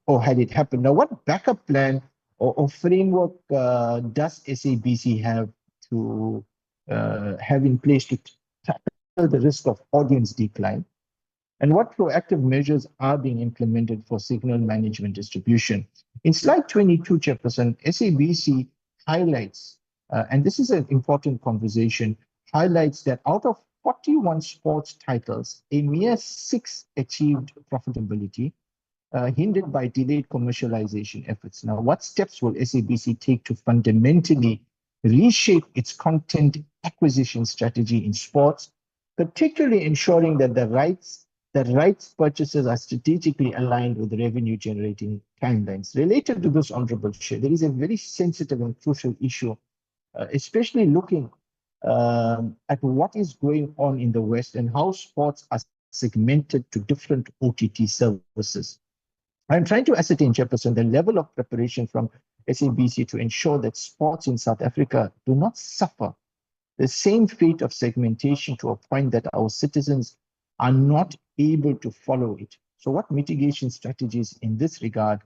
or had it happened. Now, what backup plan or framework does SABC have to have in place to tackle the risk of audience decline? And what proactive measures are being implemented for signal management distribution? In slide 22, Chairperson, SABC highlights, and this is an important conversation, highlights that out of 41 sports titles, a mere 6 achieved profitability, hindered by delayed commercialization efforts. Now, what steps will SABC take to fundamentally reshape its content acquisition strategy in sports, particularly ensuring that the rights purchases are strategically aligned with revenue-generating timelines? Related to this, Honorable Chair, there is a very sensitive and crucial issue, especially looking at what is going on in the West and how sports are segmented to different OTT services. I'm trying to ascertain, Chairperson, the level of preparation from SABC to ensure that sports in South Africa do not suffer the same fate of segmentation to a point that our citizens are not able to follow it. So what mitigation strategies in this regard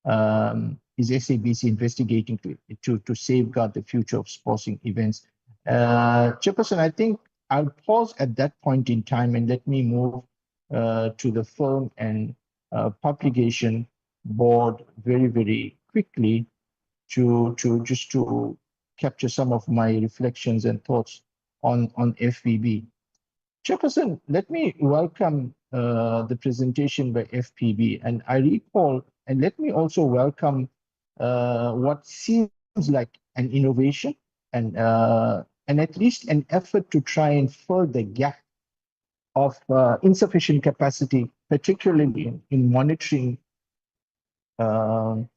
is SABC investigating to safeguard the future of sporting events? Chairperson, I think I'll pause at that point in time and let me move to the film and publication board very, very quickly to capture some of my reflections and thoughts on FPB. Chairperson, let me welcome the presentation by FPB, and I recall, and let me also welcome what seems like an innovation and at least an effort to try and fill the gap of insufficient capacity, particularly in monitoring the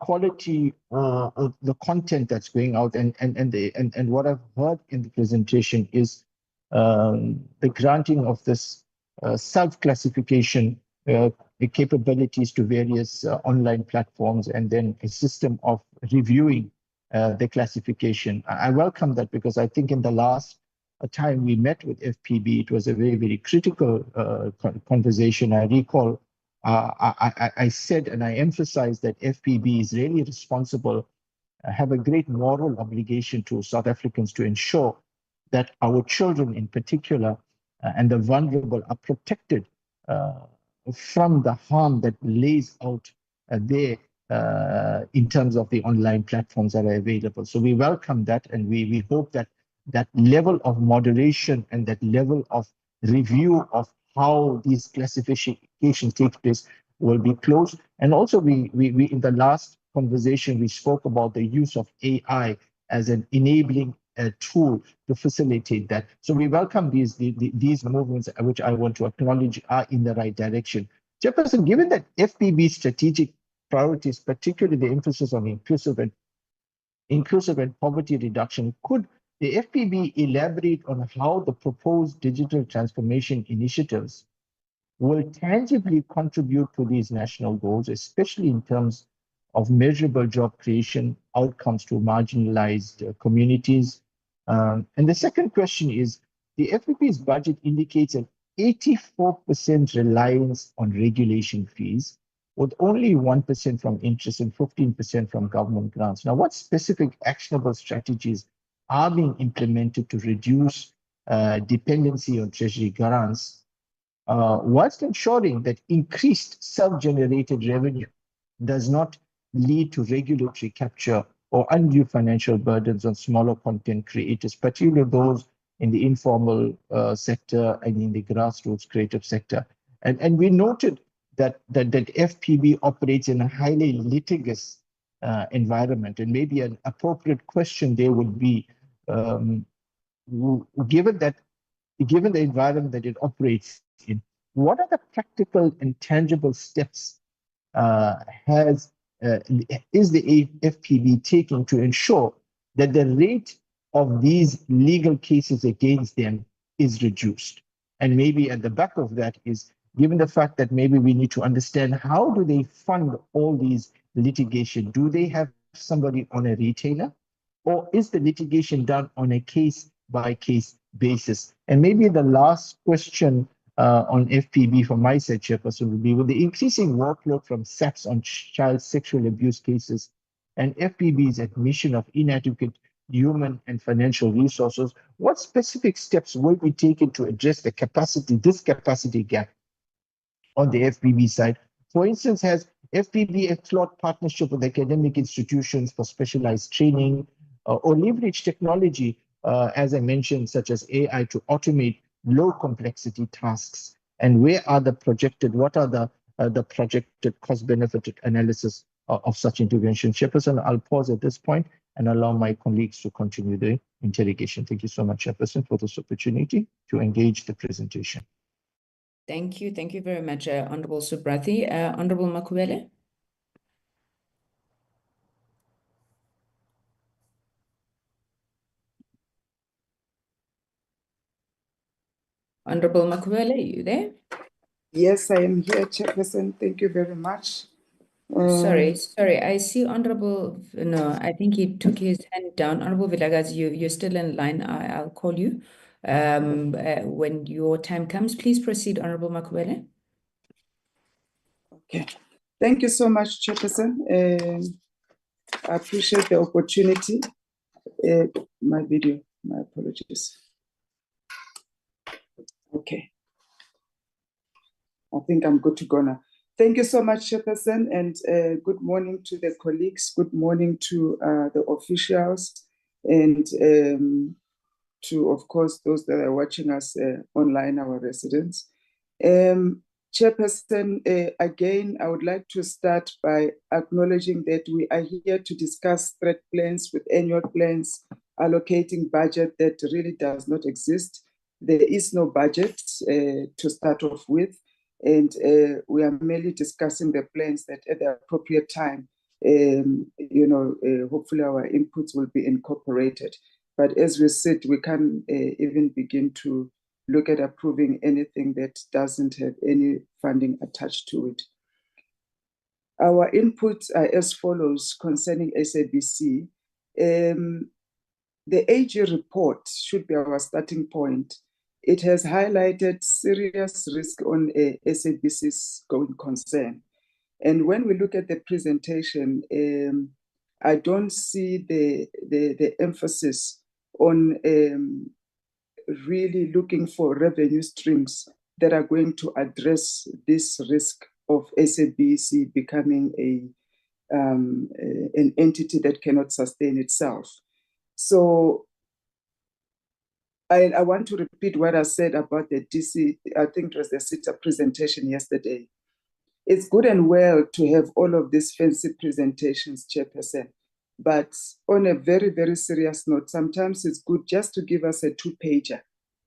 quality of the content that's going out. And what I've heard in the presentation is the granting of this self-classification capabilities to various online platforms, and then a system of reviewing the classification. I welcome that, because I think in the last time we met with FPB, it was a very, very critical conversation. I recall I said and I emphasized that FPB is really responsible, have a great moral obligation to South Africans to ensure that our children in particular and the vulnerable are protected from the harm that lays out there in terms of the online platforms that are available. So we welcome that, and we hope that that level of moderation and that level of review of how these classifications take place will be closed. And also we in the last conversation, we spoke about the use of AI as an enabling tool to facilitate that. So we welcome these movements, which I want to acknowledge are in the right direction. Chairperson, given that FPB's strategic priorities, particularly the emphasis on inclusive and poverty reduction, could the FPB elaborate on how the proposed digital transformation initiatives will tangibly contribute to these national goals, especially in terms of measurable job creation, outcomes to marginalized communities? And the second question is, the FPB's budget indicates an 84% reliance on regulation fees, with only 1% from interest and 15% from government grants. Now, what specific actionable strategies are being implemented to reduce dependency on treasury grants, whilst ensuring that increased self-generated revenue does not lead to regulatory capture or undue financial burdens on smaller content creators, particularly those in the informal sector and in the grassroots creative sector? And we noted that FPB operates in a highly litigious environment, and maybe an appropriate question there would be, given the environment that it operates in, what are the practical and tangible steps is the FPB taking to ensure that the rate of these legal cases against them is reduced? And maybe at the back of that is, given the fact that maybe we need to understand, how do they fund all these litigation? Do they have somebody on a retainer, or is the litigation done on a case-by-case basis? And maybe the last question on FPB from my side, Chairperson, would be, with the increasing workload from SAPS on child sexual abuse cases and FPB's admission of inadequate human and financial resources, what specific steps will be taken to address this capacity gap on the FPB side? For instance, has FPB explored partnership with academic institutions for specialized training, or leverage technology, as I mentioned, such as AI, to automate low complexity tasks? And what are the projected cost benefit analysis of such intervention? Chairperson, I'll pause at this point and allow my colleagues to continue the interrogation. Thank you so much, Chairperson, for this opportunity to engage the presentation. Thank you. Thank you very much, Honorable Subrathi. Honorable Makuele. Honorable Makuele, are you there? Yes, I am here, Chairperson. Thank you very much. Sorry. I see Honorable, no, I think he took his hand down. Honorable Vilakazi, you're still in line. I'll call you when your time comes. Please proceed, Honorable Makuele. Okay. Thank you so much, Chairperson. I appreciate the opportunity. My video, my apologies. Okay. I think I'm good to go now. Thank you so much, Chairperson, and good morning to the colleagues. Good morning to the officials, and to, of course, those that are watching us online, our residents. Chairperson, again, I would like to start by acknowledging that we are here to discuss threat plans with annual plans, allocating budget that really does not exist. There is no budget to start off with, and we are merely discussing the plans that at the appropriate time, hopefully our inputs will be incorporated. But as we said, we can't even begin to look at approving anything that doesn't have any funding attached to it. Our inputs are as follows concerning SABC. The AG report should be our starting point. it has highlighted serious risk on SABC's going concern. And when we look at the presentation, I don't see the emphasis on really looking for revenue streams that are going to address this risk of SABC becoming an entity that cannot sustain itself. So I want to repeat what I said about the DC, I think it was the SITA presentation yesterday. It's good and well to have all of these fancy presentations, Chairperson, but on a very, very serious note, sometimes it's good just to give us a two-pager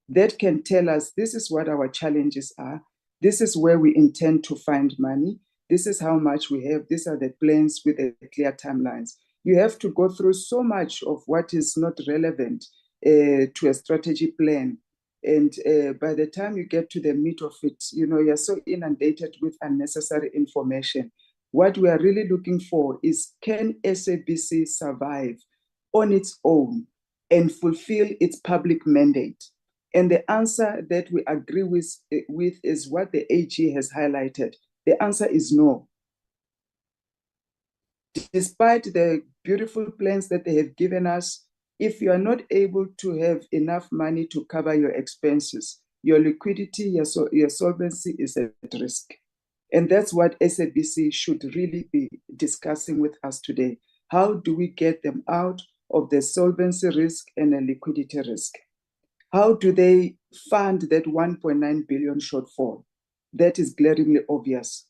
that can tell us this is what our challenges are, this is where we intend to find money, this is how much we have, these are the plans with the clear timelines. You have to go through so much of what is not relevant to a strategy plan. And by the time you get to the meat of it, you know, you're so inundated with unnecessary information. What we are really looking for is, can SABC survive on its own and fulfill its public mandate? And the answer that we agree with is what the AG has highlighted. The answer is no. Despite the beautiful plans that they have given us, if you are not able to have enough money to cover your expenses, your liquidity, your solvency is at risk. And that's what SABC should really be discussing with us today. How do we get them out of the solvency risk and the liquidity risk? How do they fund that 1.9 billion shortfall? That is glaringly obvious.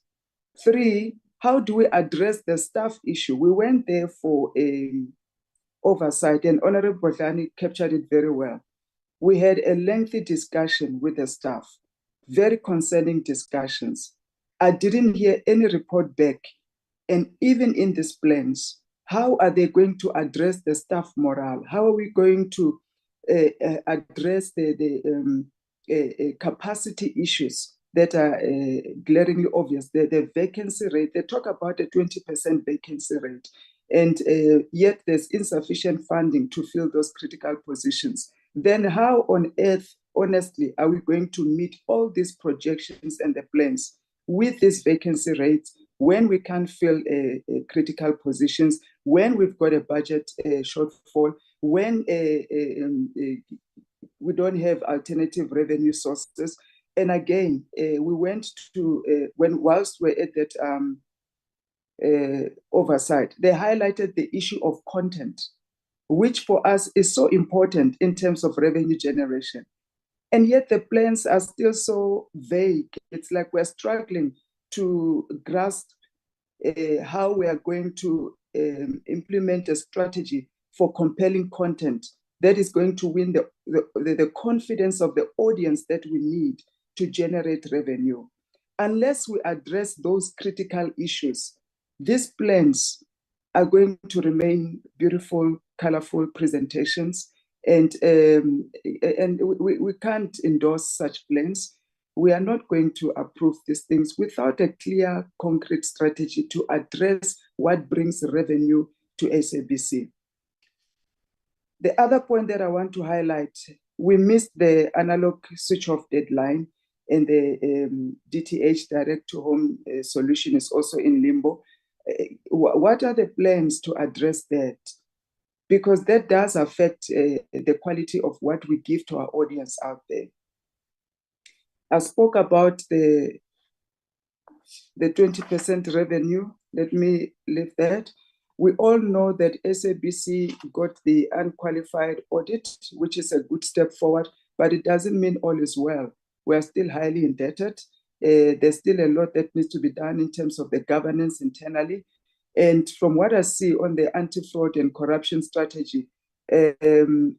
3, how do we address the staff issue? We went there for oversight, and Honorable Bodlani captured it very well. We had a lengthy discussion with the staff, very concerning discussions. I didn't hear any report back. And even in these plans, how are they going to address the staff morale? How are we going to address the capacity issues that are glaringly obvious? The vacancy rate, they talk about a 20% vacancy rate. And yet there's insufficient funding to fill those critical positions. Then how on earth, honestly, are we going to meet all these projections and the plans with these vacancy rates when we can't fill critical positions, when we've got a budget shortfall, when we don't have alternative revenue sources? And again, we went to, whilst we're at that oversight, they highlighted the issue of content, which for us is so important in terms of revenue generation. And yet the plans are still so vague. It's like we're struggling to grasp how we are going to implement a strategy for compelling content that is going to win the confidence of the audience that we need to generate revenue. Unless we address those critical issues, these plans are going to remain beautiful, colorful presentations, and we can't endorse such plans. We are not going to approve these things without a clear, concrete strategy to address what brings revenue to SABC. The other point that I want to highlight, we missed the analog switch-off deadline, and the DTH direct-to-home solution is also in limbo. What are the plans to address that? Because that does affect the quality of what we give to our audience out there. I spoke about the 20% revenue. Let me leave that. We all know that SABC got the unqualified audit, which is a good step forward, but it doesn't mean all is well. We're still highly indebted. There's still a lot that needs to be done in terms of the governance internally. And from what I see on the anti-fraud and corruption strategy,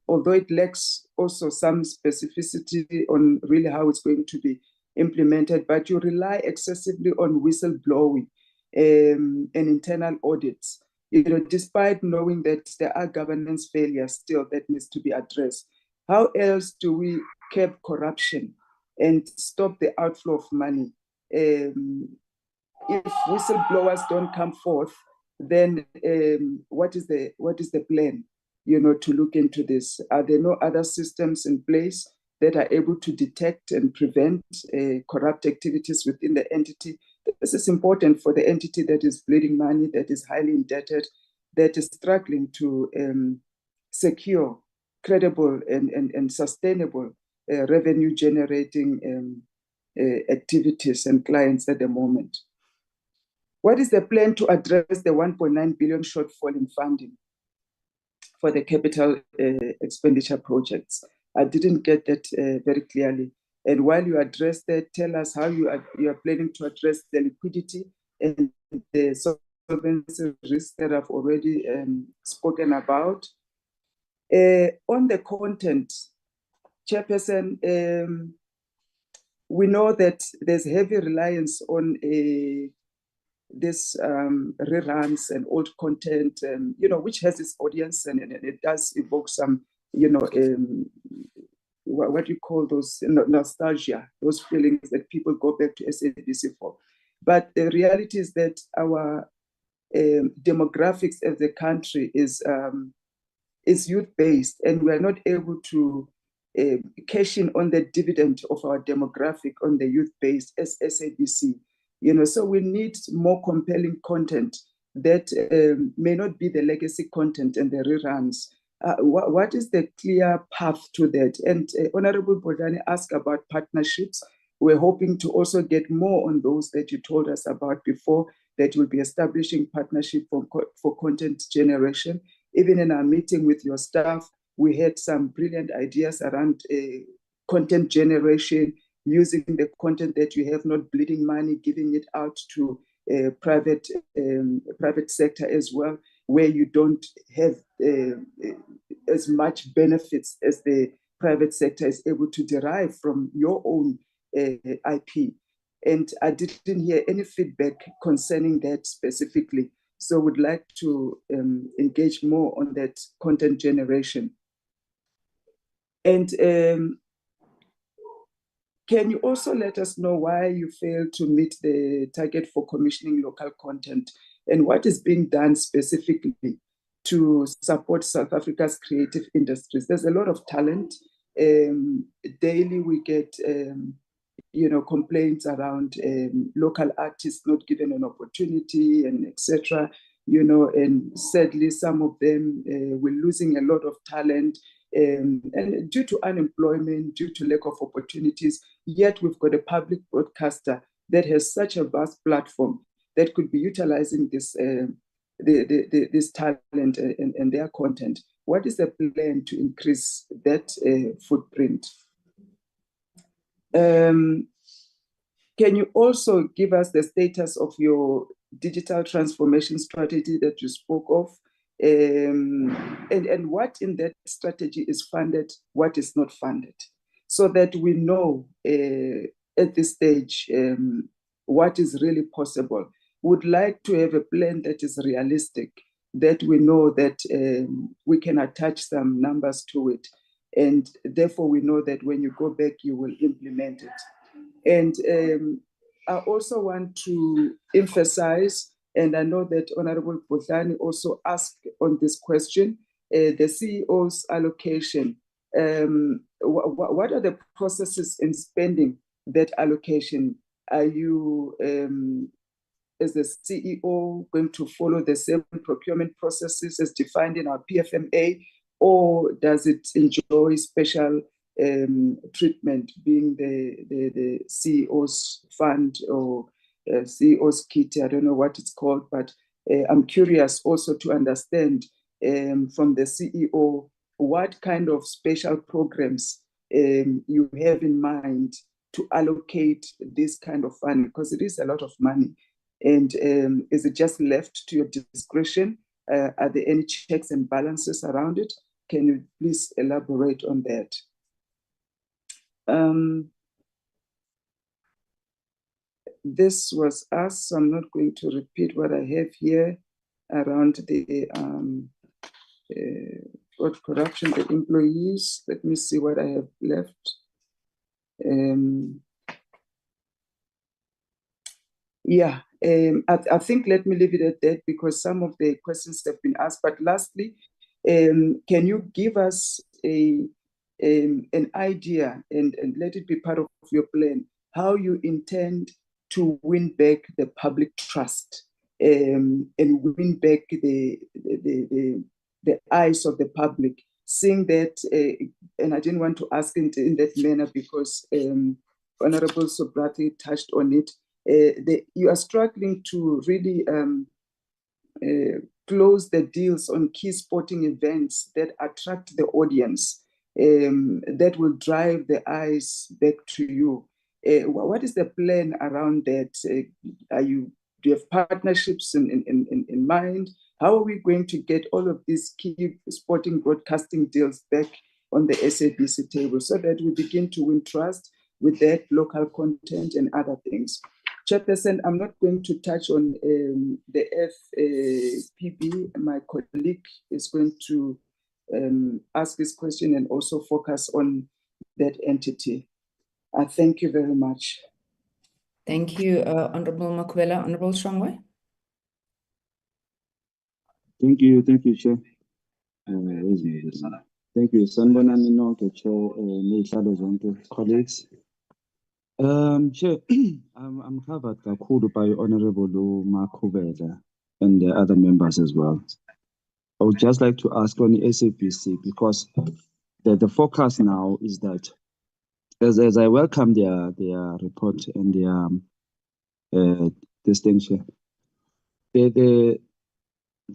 although it lacks also some specificity on really how it's going to be implemented, but you rely excessively on whistleblowing and internal audits, you know, despite knowing that there are governance failures still that needs to be addressed. How else do we curb corruption and stop the outflow of money? If whistleblowers don't come forth, then what is the plan, you know, to look into this? Are there no other systems in place that are able to detect and prevent corrupt activities within the entity. This is important for the entity that is bleeding money, that is highly indebted, that is struggling to secure credible and sustainable revenue generating activities and clients at the moment. What is the plan to address the 1.9 billion shortfall in funding for the capital expenditure projects? I didn't get that very clearly. And while you address that, tell us how you are planning to address the liquidity and the solvency risks that I've already spoken about. On the content, Chairperson, we know that there's heavy reliance on this reruns and old content, which has its audience, and it does evoke some, what you call those nostalgia, those feelings that people go back to SABC for. But the reality is that our demographics of the country is youth-based, and we are not able to cash in on the dividend of our demographic on the youth base as SABC. So we need more compelling content that may not be the legacy content and the reruns. What is the clear path to that? And Honorable Bodani asked about partnerships. We're hoping to also get more on those that you told us about before, that you'll be establishing partnership for content generation. Even in our meeting with your staff, we had some brilliant ideas around content generation, using the content that you have, not bleeding money, giving it out to private sector as well, where you don't have as much benefits as the private sector is able to derive from your own IP. And I didn't hear any feedback concerning that specifically. So would like to engage more on that content generation. And can you also let us know why you failed to meet the target for commissioning local content, and what is being done specifically to support South Africa's creative industries? There's a lot of talent. Daily we get complaints around local artists not given an opportunity, and etc. And sadly, some of them we're losing a lot of talent. And due to unemployment, due to lack of opportunities, yet we've got a public broadcaster that has such a vast platform that could be utilizing this this talent and their content. What is the plan to increase that footprint? Can you also give us the status of your digital transformation strategy that you spoke of? And what in that strategy is funded, what is not funded, so that we know at this stage what is really possible. Would like to have a plan that is realistic, that we know that we can attach some numbers to it, and therefore we know that when you go back, you will implement it. And I also want to emphasize, and I know that Honorable Bodani also asked on this question, the CEO's allocation. What are the processes in spending that allocation? Are you, as the CEO, going to follow the same procurement processes as defined in our PFMA, or does it enjoy special treatment, being the CEO's fund or CEO's kit? I don't know what it's called, but I'm curious also to understand from the CEO what kind of special programs you have in mind to allocate this kind of fund, because it is a lot of money. And is it just left to your discretion? Are there any checks and balances around it? Can you please elaborate on that? This was asked, so I'm not going to repeat what I have here around the fraud, corruption, the employees. Let me see what I have left. I think let me leave it at that, because some of the questions have been asked. But lastly, can you give us a an idea and let it be part of your plan, how you intend to win back the public trust and win back the eyes of the public, seeing that, and I didn't want to ask in that manner because Honorable Sobrati touched on it, you are struggling to really close the deals on key sporting events that attract the audience, that will drive the eyes back to you. What is the plan around that? Do you have partnerships in mind? How are we going to get all of these key sporting broadcasting deals back on the SABC table so that we begin to win trust with that local content and other things? Chairperson, I'm not going to touch on the FPB. My colleague is going to ask this question and also focus on that entity. Thank you very much. Thank you, Honorable Makwela. Honorable Shongwe. Thank you, Chair. Thank you, Sanbonani Nonke, Chair, colleagues. Chair, I'm covered kakhulu by Honorable Makwela and the other members as well. I would just like to ask on the SABC because the focus now is that as I welcome their report and their distinction, the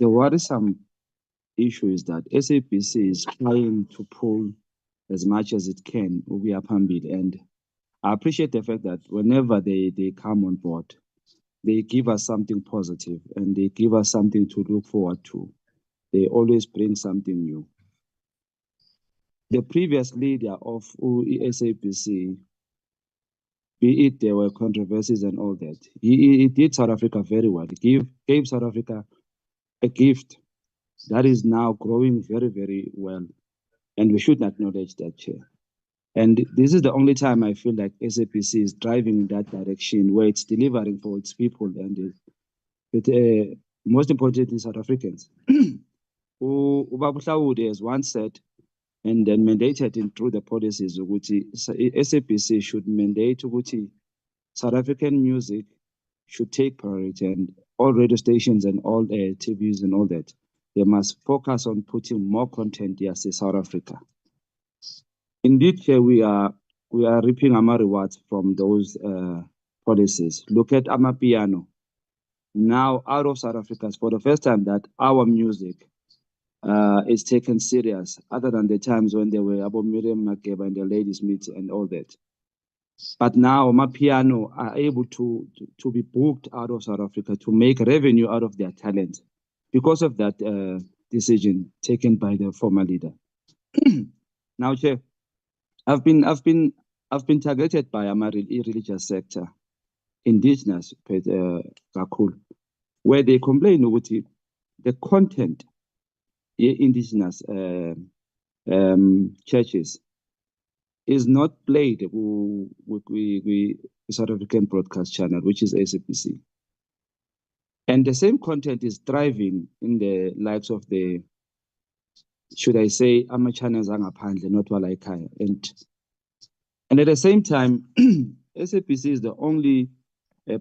worrisome issue is that SABC is trying to pull as much as it can over Pambil, and I appreciate the fact that whenever they come on board, they give us something positive and they give us something to look forward to. They always bring something new. The previous leader of SABC, be it there were controversies and all that, he did South Africa very well. He gave South Africa a gift that is now growing very, very well. And we should acknowledge that, Chair. And this is the only time I feel like SABC is driving in that direction where it's delivering for its people and most importantly, South Africans. Ubaba Hlawudi has once said and then mandated through the policies ukuthi SABC should mandate ukuthi South African music should take priority, and all radio stations and all TVs and all that, they must focus on putting more content here in South Africa. Indeed, here we are reaping our rewards from those policies. Look at Amapiano. Now out of South Africa, for the first time that our music is taken serious, other than the times when they were about Miriam Makeba and the ladies' meet and all that. But now Amapiano are able to be booked out of South Africa to make revenue out of their talent because of that decision taken by the former leader. Now, Chair, I've been targeted by a religious sector, indigenous Kakul, where they complain about the content indigenous churches is not played with the South African broadcast channel, which is SABC. And the same content is thriving in the likes of the, should I say, channels angaphandle, not Walaikai. And at the same time, SABC is the only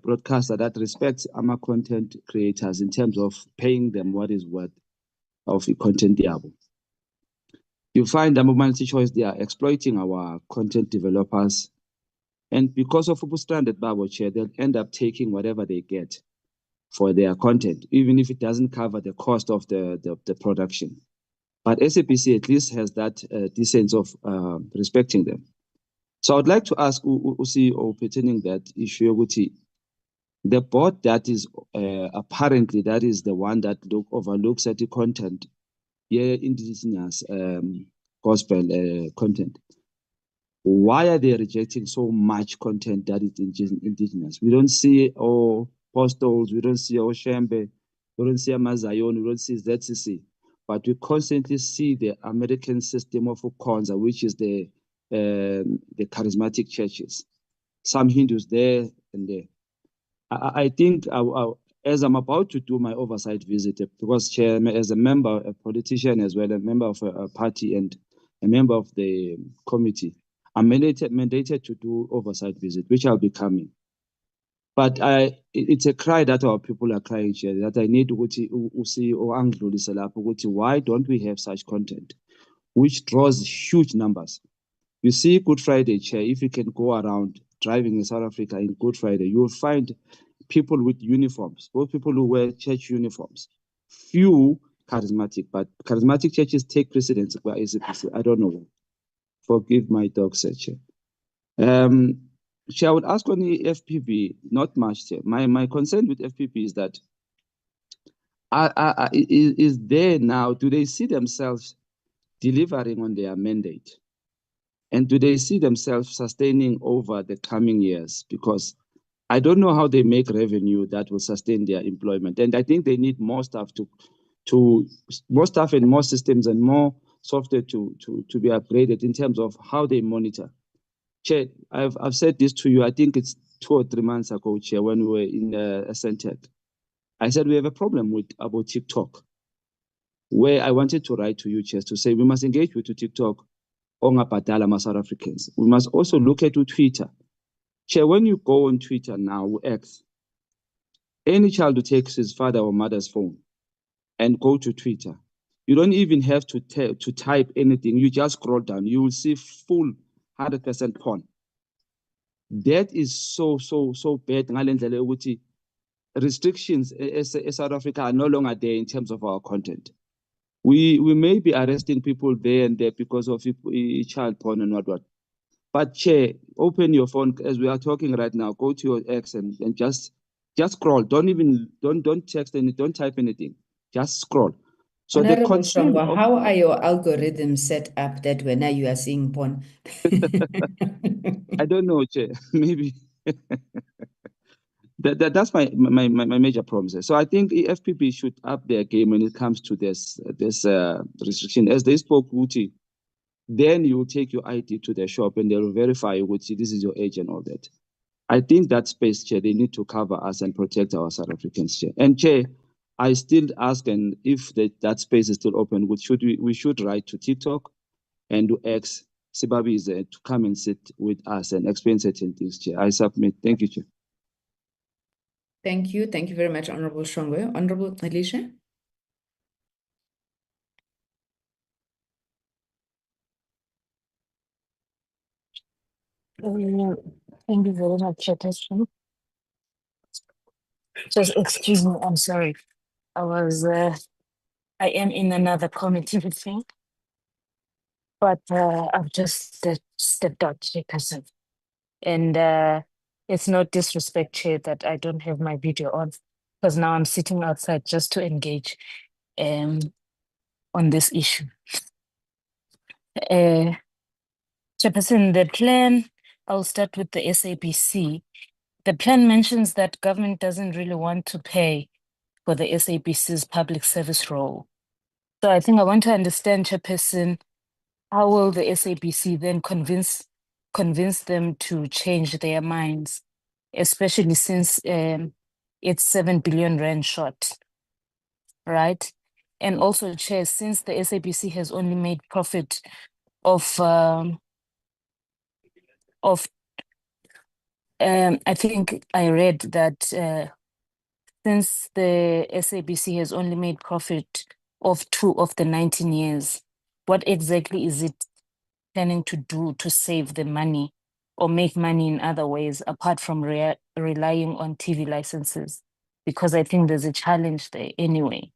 broadcaster that respects our content creators in terms of paying them what is worth of the content diabo. You find the multi-choice, they are exploiting our content developers. And because of stranded Babo Chair, they'll end up taking whatever they get for their content, even if it doesn't cover the cost of the production. But SABC at least has that sense of respecting them. So I'd like to ask CEO pertaining that issue, the board that is apparently that is the one that overlooks at the content, indigenous gospel content. Why are they rejecting so much content that is indigenous? We don't see Apostles, we don't see Oshembe, we don't see Amazion, we don't see ZCC, but we constantly see the American system of Konza, which is the charismatic churches. Some Hindus there and there. I think as I'm about to do my oversight visit, because Chair, as a member, a politician as well, a member of a party, and a member of the committee, I'm mandated to do oversight visit, which I'll be coming. But it's a cry that our people are crying here, that I need to see or why don't we have such content, which draws huge numbers. You see Good Friday, Chair, if you can go around driving in South Africa in Good Friday, you will find people with uniforms, both people who wear church uniforms. Few charismatic, but charismatic churches take precedence by SABC. I don't know. Forgive my dog, Chair. Chair, I would ask on the FPB, not much, Chair. My concern with FPB is that is there now, do they see themselves delivering on their mandate? And do they see themselves sustaining over the coming years? Because I don't know how they make revenue that will sustain their employment. And I think they need more staff more staff and more systems and more software to be upgraded in terms of how they monitor. Chair, I've said this to you, I think it's 2 or 3 months ago, Chair, when we were in Sentech. I said we have a problem about TikTok, where I wanted to write to you, Chair, to say we must engage with TikTok on South Africans. We must also look at Twitter. Chair, when you go on Twitter now, X, any child who takes his father or mother's phone and go to Twitter, you don't even have to type anything. You just scroll down. You will see full 100% porn. That is so bad. Restrictions in South Africa are no longer there in terms of our content. We may be arresting people there and there because of child porn and what. But Chair, open your phone as we are talking right now. Go to your X and just scroll. Don't text any, don't type anything. Just scroll. So the Honorable concern Shongwa, how are your algorithms set up that when you are seeing porn? I don't know, Chair. Maybe that's my major problem. So I think the FPP should up their game when it comes to this restriction. As they spoke, Uti, then you will take your ID to the shop and they will verify which this is your age and all that. I think that space, Chair, they need to cover us and protect our South Africans, Chair. And Chair, I still ask, and if that space is still open, we should write to TikTok and to X, Sibabi is there to come and sit with us and explain certain things, Chair. I submit. Thank you, Chair. Thank you. Thank you very much, Honorable Shongwe. Honorable Alicia? Thank you very much, Chairperson. Just excuse me, I'm sorry. I am in another committee meeting, but I've just stepped out, Chairperson. And it's no disrespect, Chair, that I don't have my video on, because now I'm sitting outside just to engage on this issue. Chairperson, the plan, I'll start with the SABC. The plan mentions that government doesn't really want to pay for the SABC's public service role. So I think I want to understand, Chairperson, how will the SABC then convince them to change their minds, especially since it's 7 billion rand short, right? And also, Chair, since the SABC has only made profit of I think I read that since the SABC has only made profit of 2 of the 19 years, what exactly is it planning to do to save the money or make money in other ways apart from relying on TV licenses? Because I think there's a challenge there anyway.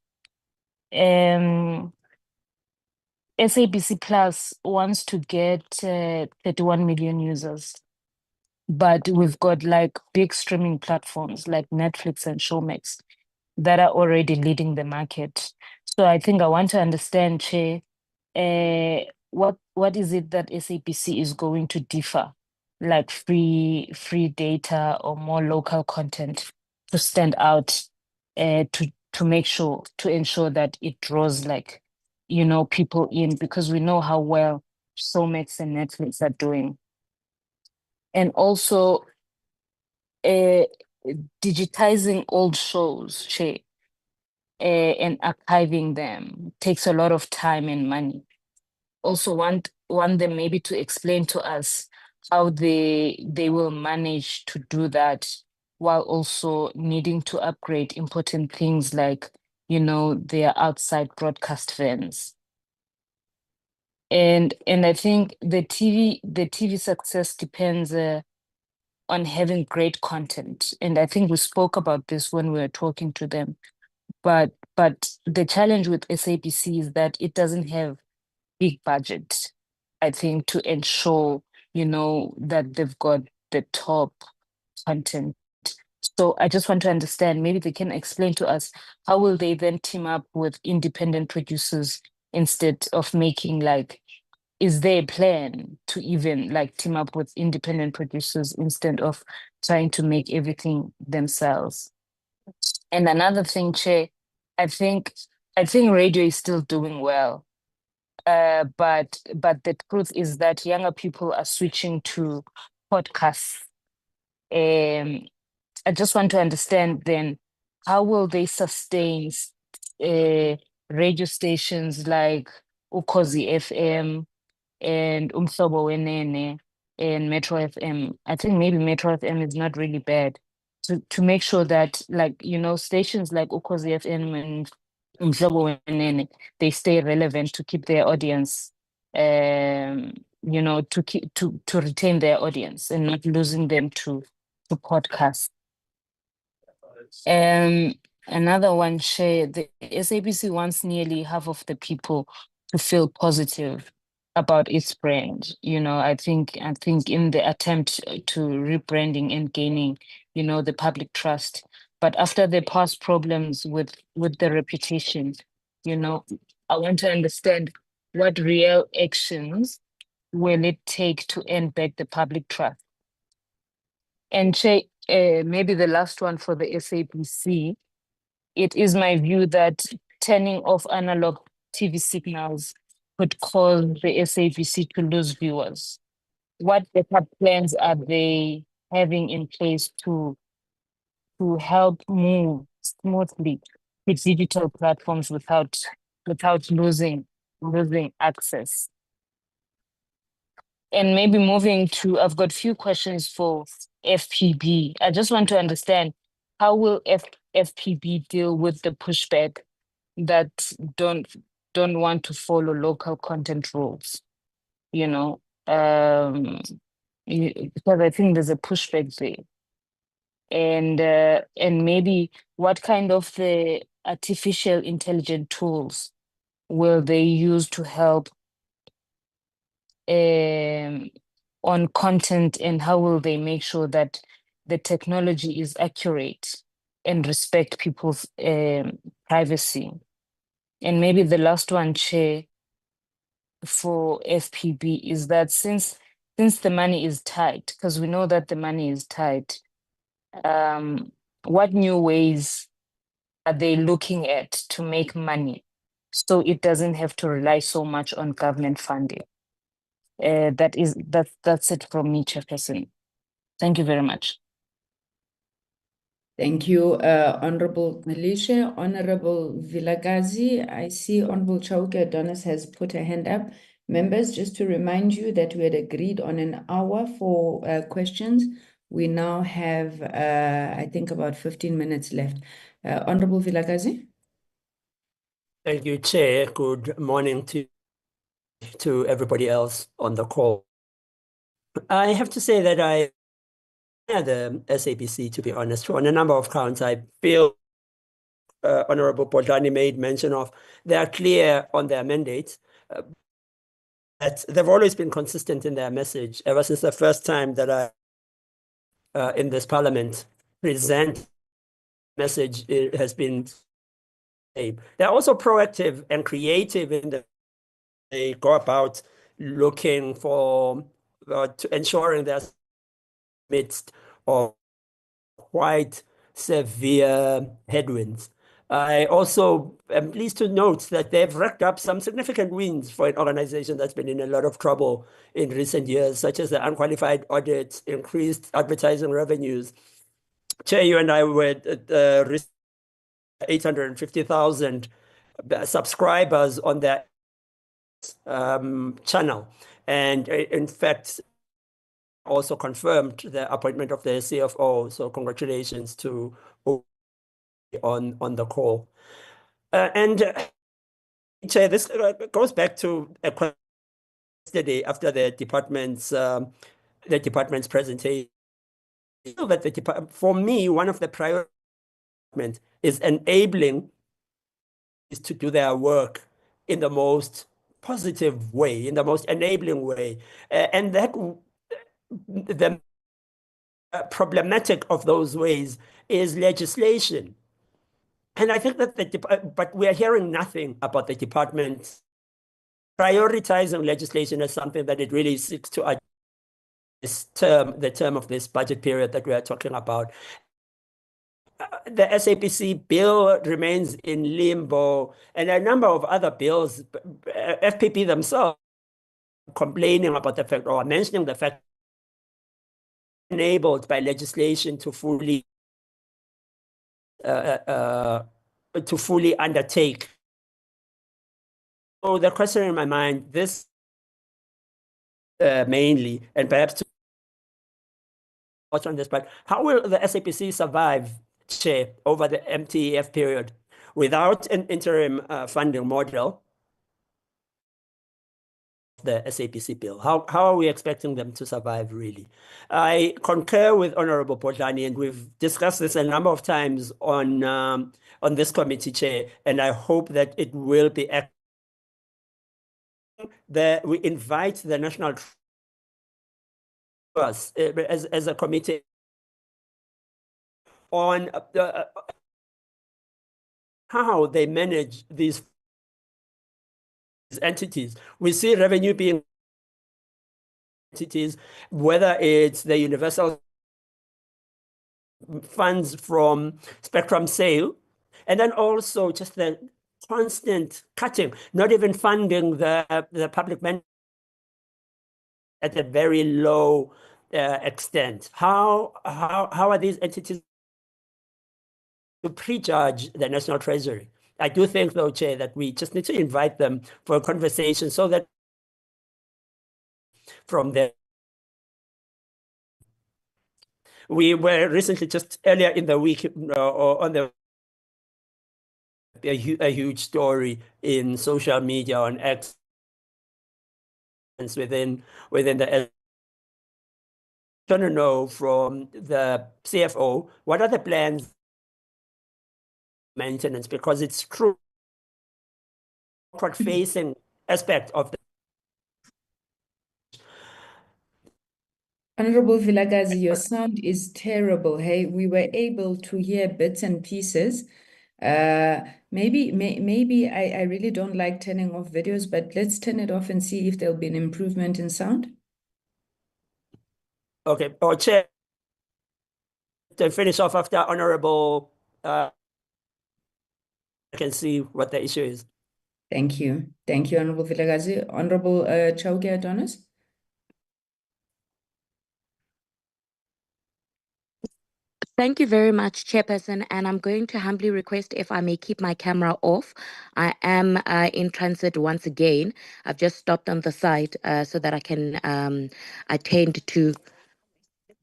SABC Plus wants to get 31 million users, but we've got like big streaming platforms like Netflix and Showmax that are already leading the market. So I think I want to understand, Chair, what is it that SABC is going to differ, like free data or more local content to stand out, to ensure that it draws people in, because we know how well Showmax and Netflix are doing. And also digitizing old shows, Chair, and archiving them takes a lot of time and money. Also want want them maybe to explain to us how they will manage to do that while also needing to upgrade important things like, their outside broadcast vans. And I think the TV success depends on having great content. And I think we spoke about this when we were talking to them. But the challenge with SABC is that it doesn't have big budget, I think, to ensure, that they've got the top content. So I just want to understand, maybe they can explain to us, how will they then team up with independent producers instead of making is there a plan to even team up with independent producers instead of trying to make everything themselves? And another thing, Che, I think radio is still doing well. But the truth is that younger people are switching to podcasts. I just want to understand then, how will they sustain radio stations like Ukhozi FM and Umhlobo Wenene and Metro FM? I think maybe Metro FM is not really bad. To make sure that stations like Ukhozi FM and Umhlobo Wenene, they stay relevant to keep their audience, to retain their audience and not losing them to podcasts. Another one, Shay, the SABC wants nearly half of the people to feel positive about its brand. I think in the attempt to rebranding and gaining, the public trust. But after the past problems with the reputation, I want to understand what real actions will it take to earn back the public trust. And Shay, maybe the last one for the SABC, it is my view that turning off analog TV signals could cause the SABC to lose viewers. What backup plans are they having in place to help move smoothly with digital platforms without losing access? And maybe moving to, I've got a few questions for FPB. I just want to understand, how will FPB deal with the pushback that don't want to follow local content rules? Because I think there's a pushback there. And maybe what kind of the artificial intelligence tools will they use to help on content, and how will they make sure that the technology is accurate and respect people's privacy? And maybe the last one, Chair, for FPB is that since the money is tight, because we know that the money is tight, what new ways are they looking at to make money so it doesn't have to rely so much on government funding? That's it from me, Chairperson. Thank you very much. Thank you, Honorable Malaysia. Honorable Vilakazi, I see Honorable Chauke Adonis has put her hand up. Members, just to remind you that we had agreed on an hour for questions. We now have, I think, about 15 minutes left. Honorable Vilakazi. Thank you, Chair. Good morning to everybody else on the call. I have to say that I the SABC, to be honest, on a number of counts. I feel Honorable Bodlani made mention of, they are clear on their mandates. That they've always been consistent in their message ever since the first time that I, in this parliament, present message. It has been. They're also proactive and creative in the they go about looking for to ensuring there's midst of quite severe headwinds. I also am pleased to note that they've racked up some significant wins for an organization that's been in a lot of trouble in recent years, such as the unqualified audits, increased advertising revenues. Chair, you and I were at the 850,000 subscribers on their channel. And in fact, also confirmed the appointment of the CFO. So congratulations to on the call. Chair, this goes back to a question yesterday after the department's presentation. I feel that for me, one of the priorities is enabling to do their work in the most positive way, in the most enabling way, and that the problematic of those ways is legislation. And I think that but we are hearing nothing about the department prioritizing legislation as something that it really seeks to address the term of this budget period that we are talking about. The SABC bill remains in limbo, and a number of other bills, FPP themselves complaining about the fact or mentioning the fact enabled by legislation to fully undertake. So the question in my mind, this mainly, and perhaps to watch on this, but how will the SABC survive, Chair, over the MTEF period without an interim funding model? The SABC bill. How are we expecting them to survive, really? I concur with Honorable Potlani, and we've discussed this a number of times on this committee, Chair, and I hope that it will be we invite the national as a committee on how they manage these entities. We see revenue being entities, whether it's the universal funds from spectrum sale, and then also just the constant cutting, not even funding the public man at a very low extent. How are these entities to prejudge the National Treasury? I do think, though, Chair, that we just need to invite them for a conversation so that from there. We were recently, just earlier in the week, on a huge story in social media on X within the. I want to know from the CFO, what are the plans maintenance, because it's true facing aspect of the. Honorable Vilakazi, your sound is terrible. Hey, we were able to hear bits and pieces. Maybe I really don't like turning off videos, but let's turn it off and see if there'll be an improvement in sound. Okay, Chair, to finish off after Honorable, I can see what the issue is. Thank you. Thank you, Honorable Vilakazi. Honorable Chauke Adonis. Thank you very much, Chairperson, and I'm going to humbly request if I may keep my camera off. I am in transit once again. I've just stopped on the side so that I can attend to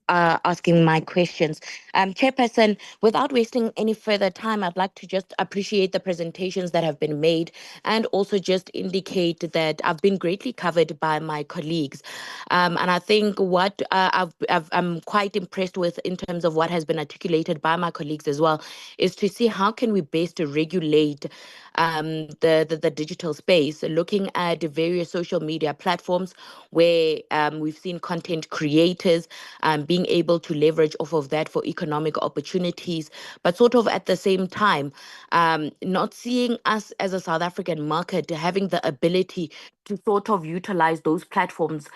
asking my questions. Chairperson, without wasting any further time, I'd like to just appreciate the presentations that have been made and also just indicate that I've been greatly covered by my colleagues. And I think what I'm quite impressed with in terms of what has been articulated by my colleagues as well is to see how can we best regulate the digital space, looking at various social media platforms where we've seen content creators being able to leverage off of that for economic opportunities, but sort of at the same time, not seeing us as a South African market having the ability to sort of utilize those platforms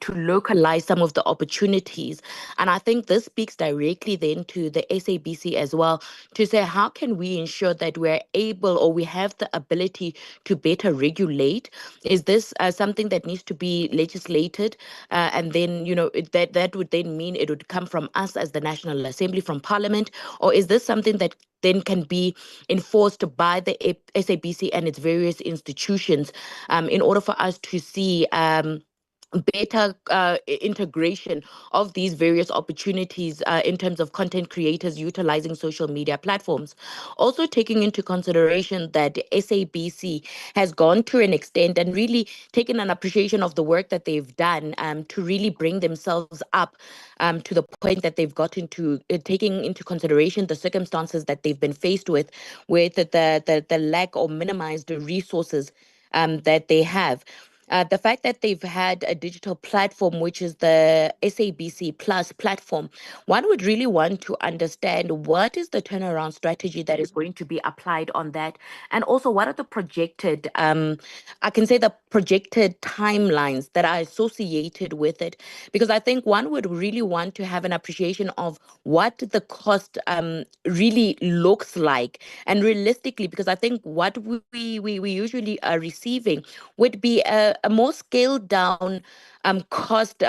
to localize some of the opportunities. And I think this speaks directly then to the SABC as well, to say how can we ensure that we're able or we have the ability to better regulate? Is this something that needs to be legislated? And then, that would then mean it would come from us as the National Assembly, from Parliament? Or is this something that then can be enforced by the SABC and its various institutions in order for us to see better integration of these various opportunities in terms of content creators utilizing social media platforms. Also taking into consideration that SABC has gone to an extent and really taken an appreciation of the work that they've done to really bring themselves up to the point that they've gotten to, taking into consideration the circumstances that they've been faced with the lack or minimized resources that they have. The fact that they've had a digital platform, which is the SABC Plus platform, one would really want to understand what is the turnaround strategy that is going to be applied on that, and also what are the projected, I can say the projected timelines that are associated with it, because I think one would really want to have an appreciation of what the cost really looks like, and realistically, because I think what we usually are receiving would be a more scaled down cost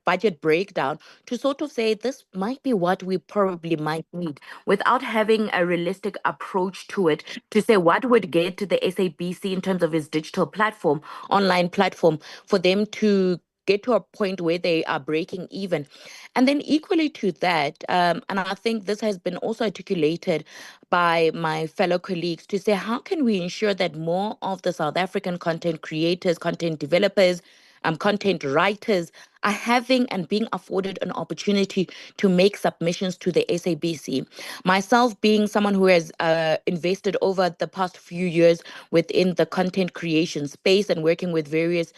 budget breakdown to sort of say this might be what we probably might need, without having a realistic approach to it, to say what would get to the SABC in terms of its digital platform, online platform, for them to get to a point where they are breaking even. And then equally to that, and I think this has been also articulated by my fellow colleagues, to say how can we ensure that more of the South African content creators, content developers, content writers are having and being afforded an opportunity to make submissions to the SABC. Myself being someone who has invested over the past few years within the content creation space and working with various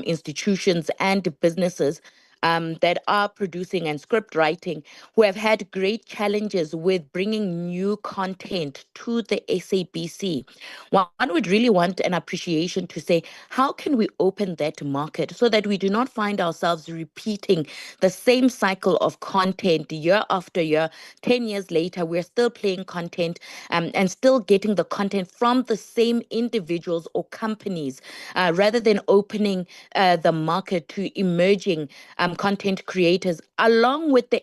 institutions and businesses that are producing and script writing, who have had great challenges with bringing new content to the SABC. One would really want an appreciation to say, how can we open that market so that we do not find ourselves repeating the same cycle of content year after year? 10 years later, we're still playing content and still getting the content from the same individuals or companies, rather than opening the market to emerging content creators along with the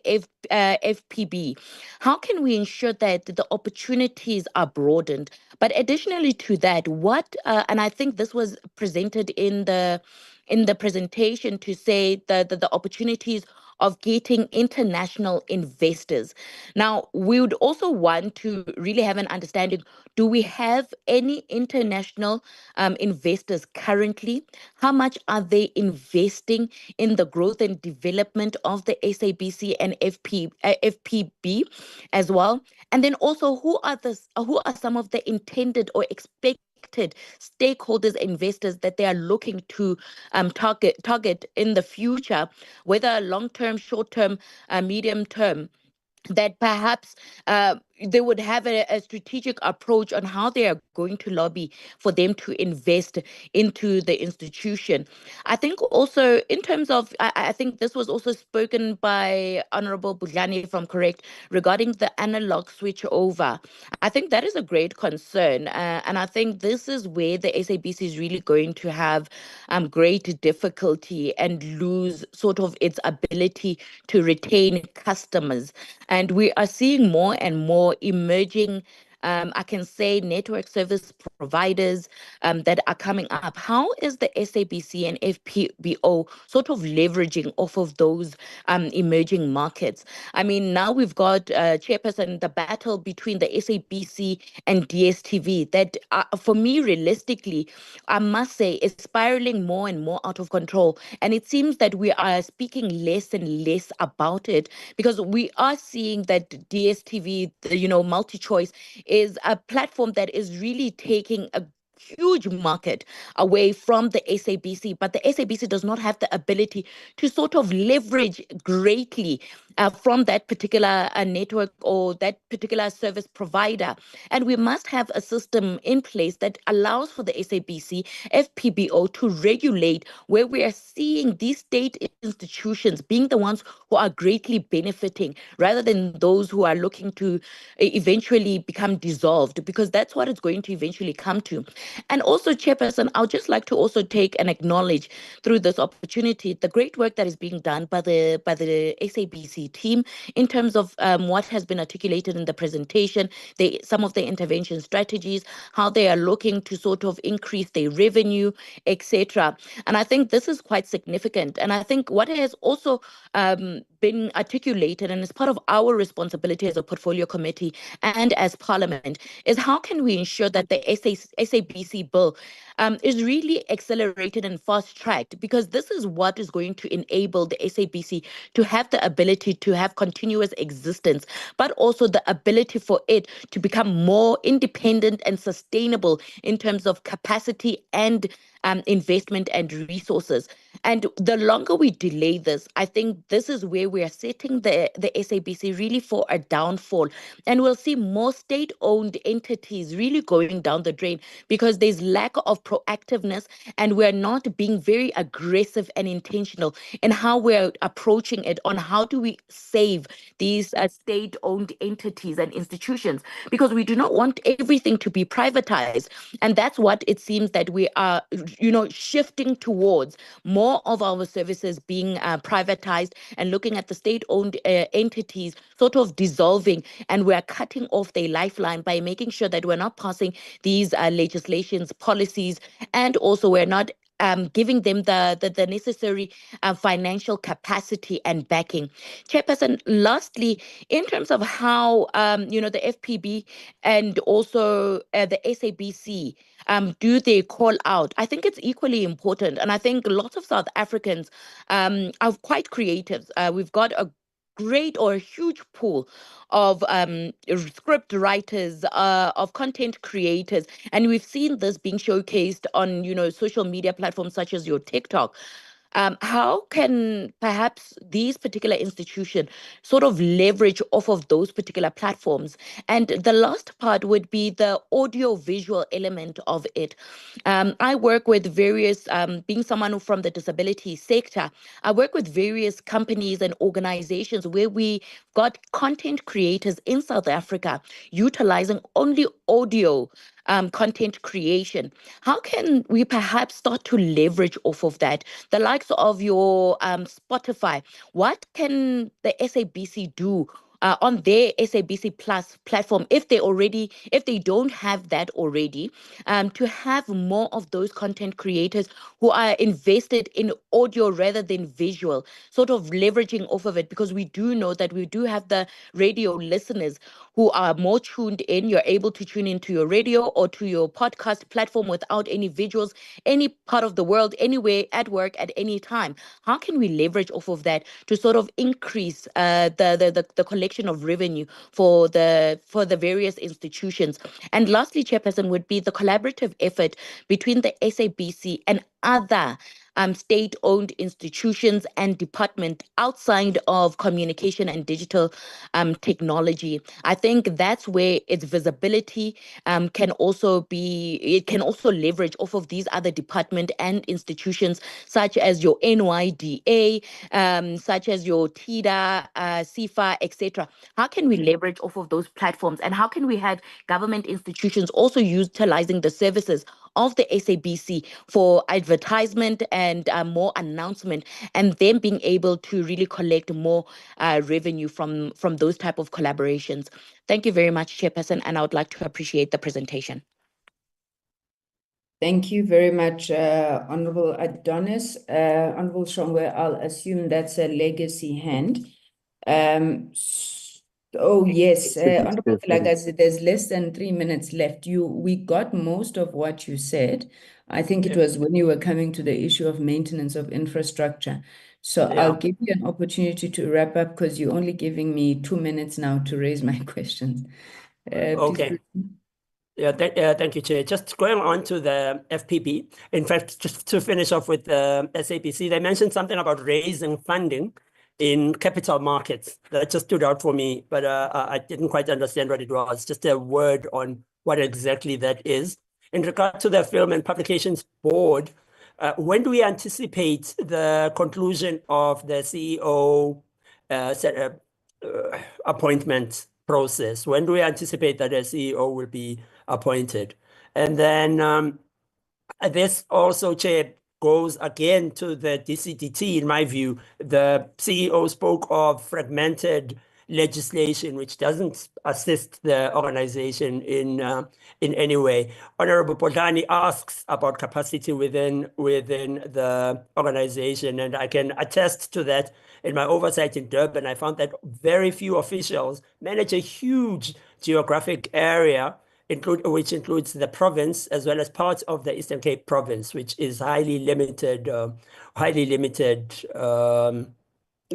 FPB. How can we ensure that the opportunities are broadened? But additionally to that, and I think this was presented in the presentation, to say the opportunities of getting international investors. Now, we would also want to really have an understanding, do we have any international investors currently? How much are they investing in the growth and development of the SABC and FPB as well? And then also, who are some of the intended or expected stakeholders, investors that they are looking to target in the future, whether long-term, short-term, medium-term, that perhaps they would have a strategic approach on how they are going to lobby for them to invest into the institution. I think also in terms of, I think this was also spoken by Honorable Budlani, if I'm correct, regarding the analog switch over. I think that is a great concern. And I think this is where the SABC is really going to have great difficulty and lose sort of its ability to retain customers. And we are seeing more and more emerging, I can say, network service providers that are coming up. How is the SABC and FPBO sort of leveraging off of those emerging markets? I mean, now we've got Chairperson, the battle between the SABC and DSTV that, for me, realistically, I must say, is spiraling more and more out of control. And it seems that we are speaking less and less about it, because we are seeing that DSTV, multi-choice, is a platform that is really taking a huge market away from the SABC, but the SABC does not have the ability to sort of leverage greatly from that particular network or that particular service provider. And we must have a system in place that allows for the SABC, FPBO to regulate, where we are seeing these state institutions being the ones who are greatly benefiting, rather than those who are looking to eventually become dissolved, because that's what it's going to eventually come to. And also, Chairperson, I would just like to also take and acknowledge through this opportunity the great work that is being done by the SABC SABC team in terms of what has been articulated in the presentation, some of the intervention strategies, how they are looking to sort of increase their revenue, etc. And I think this is quite significant. And I think what has also been articulated, and as part of our responsibility as a portfolio committee and as Parliament, is how can we ensure that the SABC bill is really accelerated and fast-tracked, because this is what is going to enable the SABC to have the ability to have continuous existence, but also the ability for it to become more independent and sustainable in terms of capacity and investment and resources. And the longer we delay this, I think this is where we are setting the SABC really for a downfall. And we'll see more state-owned entities really going down the drain because there's lack of proactiveness, and we're not being very aggressive and intentional in how we're approaching it on how do we save these state-owned entities and institutions, because we do not want everything to be privatized. And that's what it seems that we are, shifting towards, more of our services being privatized and looking at the state-owned entities sort of dissolving, and we're cutting off their lifeline by making sure that we're not passing these legislations, policies, and also we're not giving them the necessary financial capacity and backing. Chairperson, lastly, in terms of how the FPB and also the SABC do they call out, I think it's equally important. And I think lots of South Africans are quite creative. We've got a great or a huge pool of script writers, of content creators, and we've seen this being showcased on social media platforms such as your TikTok. How can perhaps these particular institutions sort of leverage off of those particular platforms? And the last part would be the audio-visual element of it. I work with various, being someone from the disability sector, I work with various companies and organizations where we got content creators in South Africa utilizing only audio content creation. How can we perhaps start to leverage off of that? The likes of your Spotify, what can the SABC do on their SABC Plus platform if they don't have that already, to have more of those content creators who are invested in audio rather than visual, sort of leveraging off of it, because we do know that we do have the radio listeners who are more tuned in. You're able to tune into your radio or to your podcast platform without any visuals, any part of the world, anywhere, at work, at any time. How can we leverage off of that to sort of increase the collection of revenue for the various institutions? And lastly, Chairperson, would be the collaborative effort between the SABC and other state-owned institutions and department outside of communication and digital technology. I think that's where its visibility can also leverage off of these other department and institutions, such as your NYDA, such as your TIDA, CIFA, etc. How can we leverage off of those platforms, and how can we have government institutions also utilizing the services of the SABC for advertisement and more announcement, and then being able to really collect more revenue from those type of collaborations? Thank you very much, Chairperson, and I would like to appreciate the presentation. Thank you very much, Honorable Adonis. Honorable Shongwe, I'll assume that's a legacy hand. Oh, yes, Honorable Vilakazi, there's less than 3 minutes left. We got most of what you said. I think it was when you were coming to the issue of maintenance of infrastructure. So I'll give you an opportunity to wrap up, because you're only giving me 2 minutes now to raise my questions. Okay. Thank you, Chair. Just going on to the FPB. In fact, just to finish off with the SABC, they mentioned something about raising funding in capital markets. That just stood out for me, but I didn't quite understand what it was. Just a word on what exactly that is. In regard to the Film and Publications Board, when do we anticipate the conclusion of the CEO appointment process? When do we anticipate that a CEO will be appointed? And then this also, Chair, goes again to the DCDT, in my view. The CEO spoke of fragmented legislation, which doesn't assist the organization in any way. Honorable Podlani asks about capacity within the organization, and I can attest to that. In my oversight in Durban, I found that very few officials manage a huge geographic area, which includes the province as well as parts of the Eastern Cape province, which is highly limited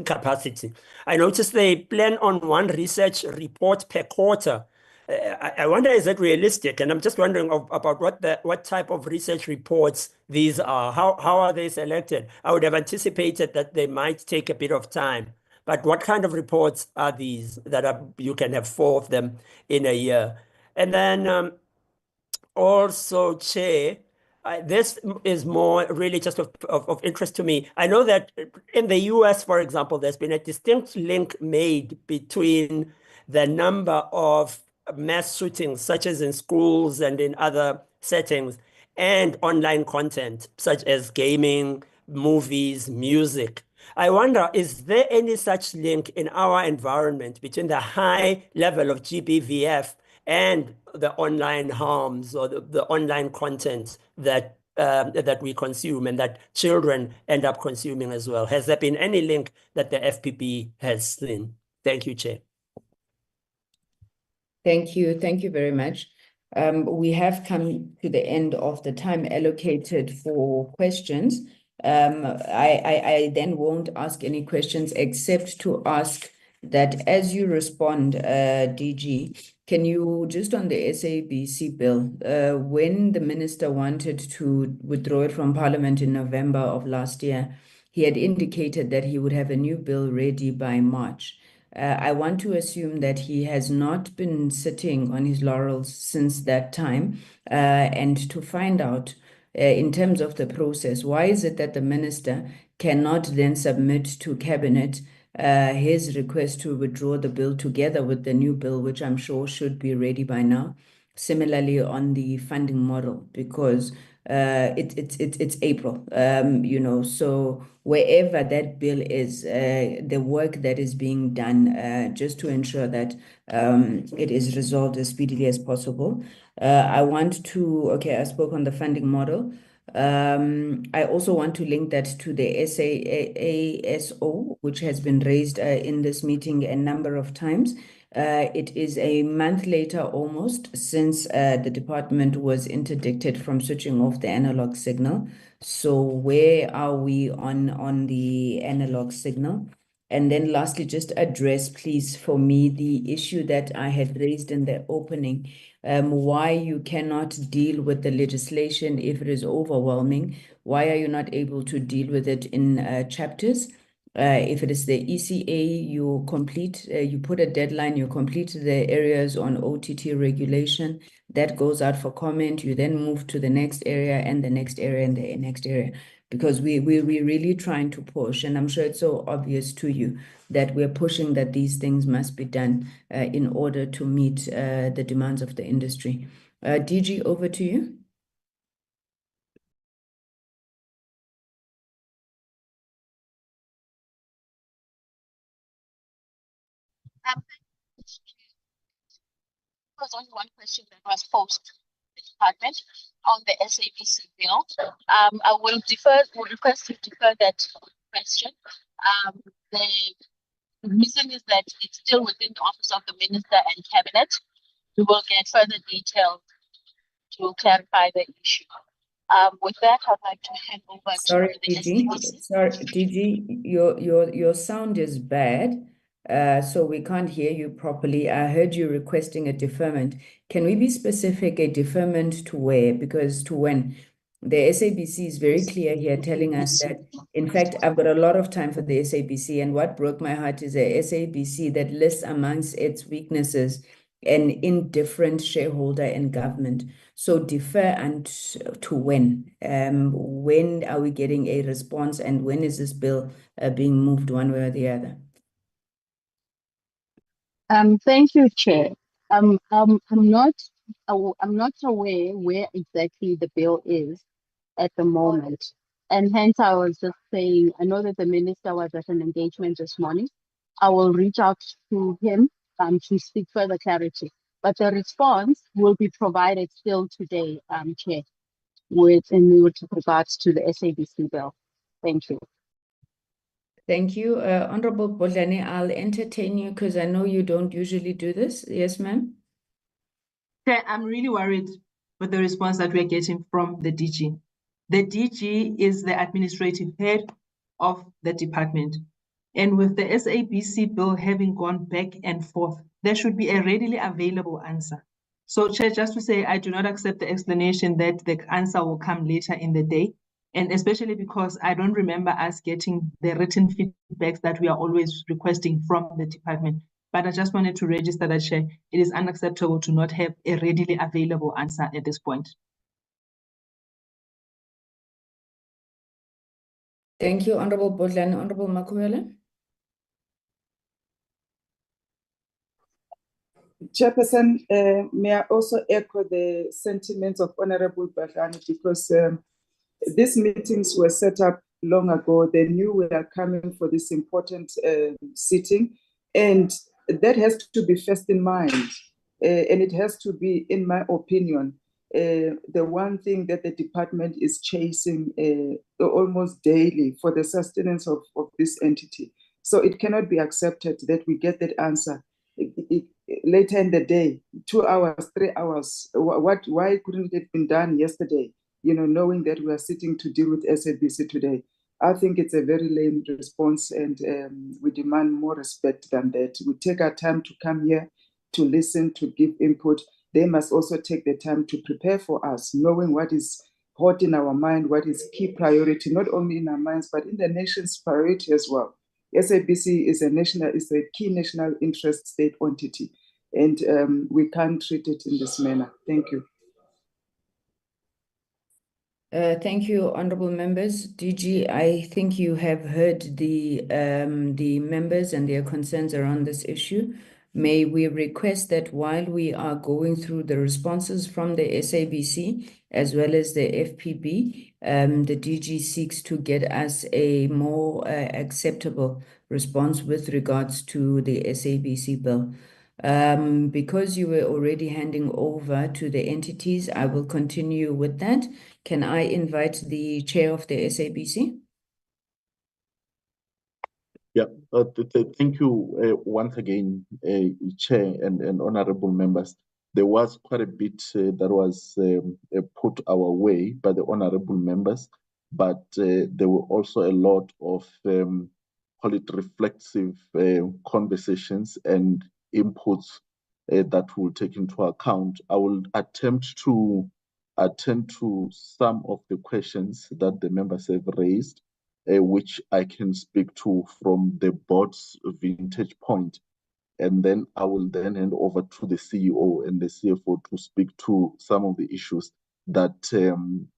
capacity. I noticed they plan on one research report per quarter. I wonder, is that realistic? And I'm just wondering about what type of research reports these are. How are they selected? I would have anticipated that they might take a bit of time. But what kind of reports are these that you can have 4 of them in a year? And then also, Chair, this is more really just of interest to me. I know that in the US, for example, there's been a distinct link made between the number of mass shootings, such as in schools and in other settings, and online content, such as gaming, movies, music. I wonder, is there any such link in our environment between the high level of GBVF and the online harms or the online content that that we consume and that children end up consuming as well? Has there been any link that the FPB has seen? Thank you, Chair. Thank you. Thank you very much. We have come to the end of the time allocated for questions. I then won't ask any questions except to ask that as you respond, DG, can you just on the SABC bill, when the minister wanted to withdraw it from Parliament in November of last year, he had indicated that he would have a new bill ready by March. I want to assume that he has not been sitting on his laurels since that time, and to find out in terms of the process, why is it that the minister cannot then submit to cabinet his request to withdraw the bill together with the new bill, which I'm sure should be ready by now. Similarly, on the funding model, because it's April, you know, so wherever that bill is, the work that is being done just to ensure that it is resolved as speedily as possible. I want to, okay, I spoke on the funding model. I also want to link that to the SAASO, which has been raised in this meeting a number of times. It is a month later almost since the department was interdicted from switching off the analog signal. So where are we on the analog signal? And then lastly, just address, please, for me, the issue that I had raised in the opening, why you cannot deal with the legislation if it is overwhelming. Why are you not able to deal with it in chapters? If it is the ECA, you complete, you put a deadline, you complete the areas on OTT regulation, that goes out for comment, you then move to the next area and the next area and the next area. Because we're really trying to push, and I'm sure it's so obvious to you that we're pushing that these things must be done in order to meet the demands of the industry. DG, over to you. There was only one question that was posed to the department on the SABC bill. I will request to defer that question. The reason is that it's still within the office of the minister and cabinet. We will get further detail to clarify the issue. With that, I'd like to hand over to the SABC. Sorry, DG, your sound is bad. So we can't hear you properly. I heard you requesting a deferment. Can we be specific, a deferment to where? Because to when? The SABC is very clear here telling us that, in fact, I've got a lot of time for the SABC, and what broke my heart is a SABC that lists amongst its weaknesses an indifferent shareholder in government. So defer and to when? When are we getting a response, and when is this bill being moved one way or the other? Thank you, Chair. I'm not aware where exactly the bill is at the moment. And hence I was just saying, I know that the minister was at an engagement this morning. I will reach out to him to seek further clarity. But the response will be provided still today, Chair, with regards to the SABC bill. Thank you. Thank you. Honorable Bodlani, I'll entertain you because I know you don't usually do this. Yes, ma'am? Chair, I'm really worried with the response that we're getting from the DG. The DG is the administrative head of the department. And with the SABC bill having gone back and forth, there should be a readily available answer. So, Chair, just to say, I do not accept the explanation that the answer will come later in the day, and especially because I don't remember us getting the written feedbacks that we are always requesting from the department. But I just wanted to register that, Chair, it is unacceptable to not have a readily available answer at this point. Thank you, Honorable Bodlani. Honorable Makuela? Chairperson, may I also echo the sentiments of Honorable Badlani, because these meetings were set up long ago. They knew we are coming for this important sitting, and that has to be first in mind. And it has to be, in my opinion, the one thing that the department is chasing almost daily for the sustenance of this entity. So it cannot be accepted that we get that answer later in the day, 2 hours, 3 hours. Why couldn't it have been done yesterday? Knowing that we are sitting to deal with SABC today. I think it's a very lame response, and we demand more respect than that. We take our time to come here to listen, to give input. They must also take the time to prepare for us, knowing what is hot in our mind, what is key priority, not only in our minds, but in the nation's priority as well. SABC is a key national interest state entity, and we can't treat it in this manner. Thank you. Thank you, honorable members. DG, I think you have heard the members and their concerns around this issue. May we request that while we are going through the responses from the SABC as well as the FPB, the DG seeks to get us a more acceptable response with regards to the SABC bill. Because you were already handing over to the entities, I will continue with that. Can I invite the chair of the SABC? Yeah, thank you once again, Chair and honorable members. There was quite a bit that was put our way by the honorable members, but there were also a lot of, call it reflexive conversations and inputs that we'll take into account. I will attempt to attend to some of the questions that the members have raised, which I can speak to from the board's vantage point. And then I will then hand over to the CEO and the CFO to speak to some of the issues that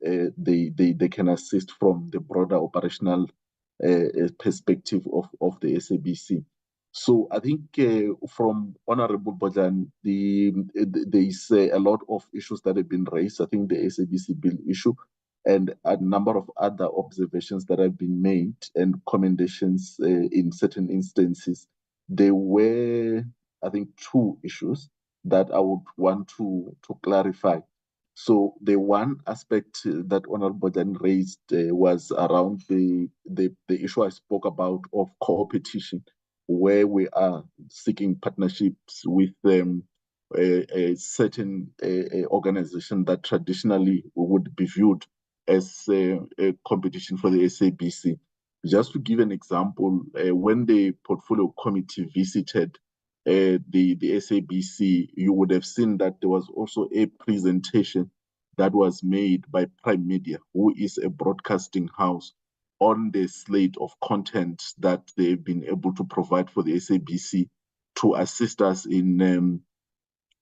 they can assist from the broader operational perspective of the SABC. So I think from Honorable Bodlani, there is a lot of issues that have been raised. I think the SABC bill issue and a number of other observations that have been made and commendations in certain instances. There were, I think, 2 issues that I would want to clarify. So the one aspect that Honorable Bodlani raised was around the issue I spoke about of co-opetition, where we are seeking partnerships with a certain organization that traditionally would be viewed as a competition for the SABC. Just to give an example, when the portfolio committee visited the SABC, you would have seen that there was also a presentation that was made by Prime Media, who is a broadcasting house, on the slate of content that they've been able to provide for the SABC to assist us in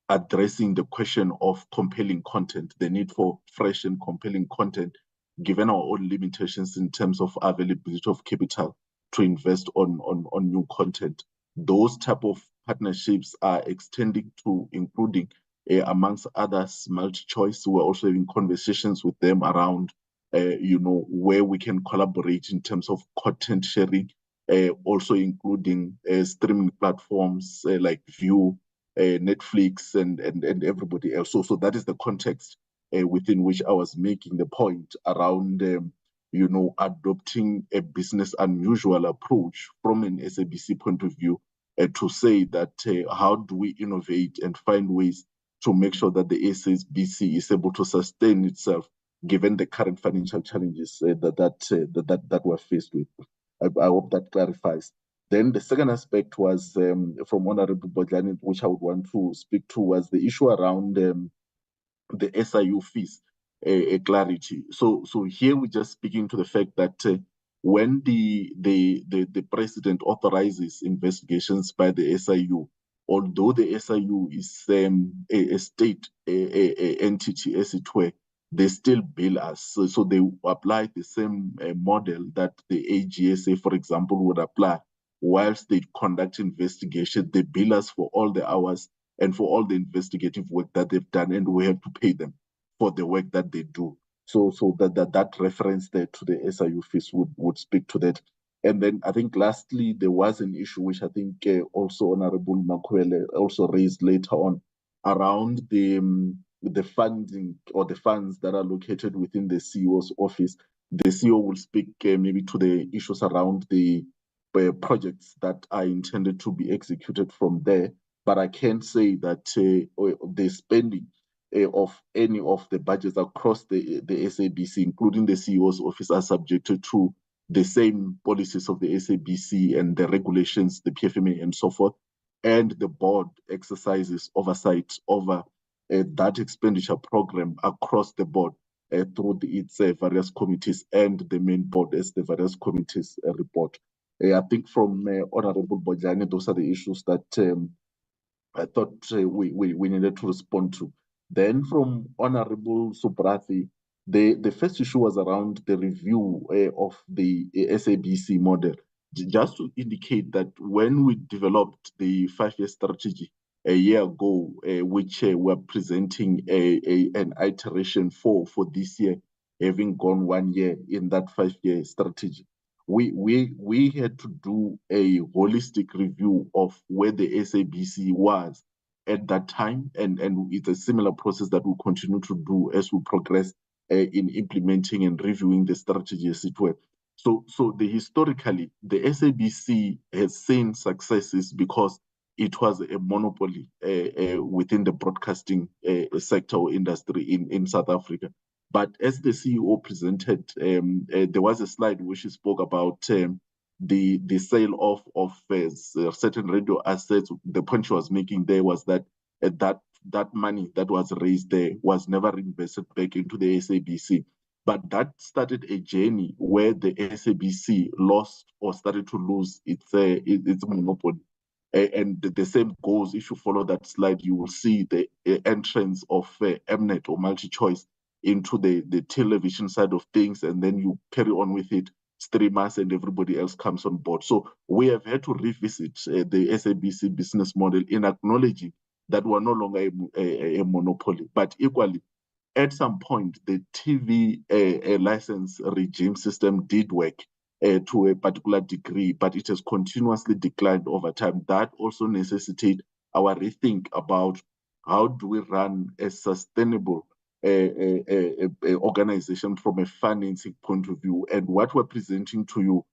addressing the question of compelling content, the need for fresh and compelling content, given our own limitations in terms of availability of capital to invest on new content. Those type of partnerships are extending to including, amongst others, MultiChoice. We're also having conversations with them around where we can collaborate in terms of content sharing, also including streaming platforms like View, Netflix, and everybody else. So that is the context within which I was making the point around, adopting a business unusual approach from an SABC point of view to say that how do we innovate and find ways to make sure that the SABC is able to sustain itself given the current financial challenges that we're faced with. I hope that clarifies. Then the second aspect was from Honorable Bodlani, which I would want to speak to, was the issue around the SIU fees, clarity. So here we're just speaking to the fact that when the president authorizes investigations by the SIU, although the SIU is a state entity, as it were, they still bill us. So they apply the same model that the AGSA, for example, would apply. Whilst they conduct investigation, they bill us for all the hours and for all the investigative work that they've done, and we have to pay them for the work that they do. So that reference there to the SIU fees would speak to that. And then I think lastly, there was an issue which I think also Honorable Makwele also raised later on around the funding or the funds that are located within the CEO's office. The CEO will speak maybe to the issues around the projects that are intended to be executed from there. But I can say that the spending of any of the budgets across the SABC, including the CEO's office, are subjected to the same policies of the SABC and the regulations, the PFMA and so forth. And the board exercises oversight over that expenditure program across the board through its various committees and the main board as the various committees report. I think from Honorable Bodlani, those are the issues that I thought we needed to respond to. Then from Honorable Subrathi, the first issue was around the review of the SABC model. Just to indicate that when we developed the 5-year strategy a year ago, which we're presenting an iteration for this year, having gone 1 year in that 5-year strategy, we had to do a holistic review of where the SABC was at that time, and it's a similar process that we'll continue to do as we progress in implementing and reviewing the strategy, as it were. So historically, the SABC has seen successes because it was a monopoly within the broadcasting sector or industry in South Africa. But as the CEO presented, there was a slide which he spoke about the sale of certain radio assets. The point she was making there was that that money that was raised there was never reinvested back into the SABC. But that started a journey where the SABC lost or started to lose its monopoly. And the same goes, if you follow that slide, you will see the entrance of Mnet or multi-choice into the television side of things, and then you carry on with it, streamers and everybody else comes on board. So we have had to revisit the SABC business model in acknowledging that we're no longer a monopoly, but equally, at some point, the TV license regime system did work to a particular degree, but it has continuously declined over time. That also necessitates our rethink about how do we run a sustainable organization from a financing point of view. And what we're presenting to you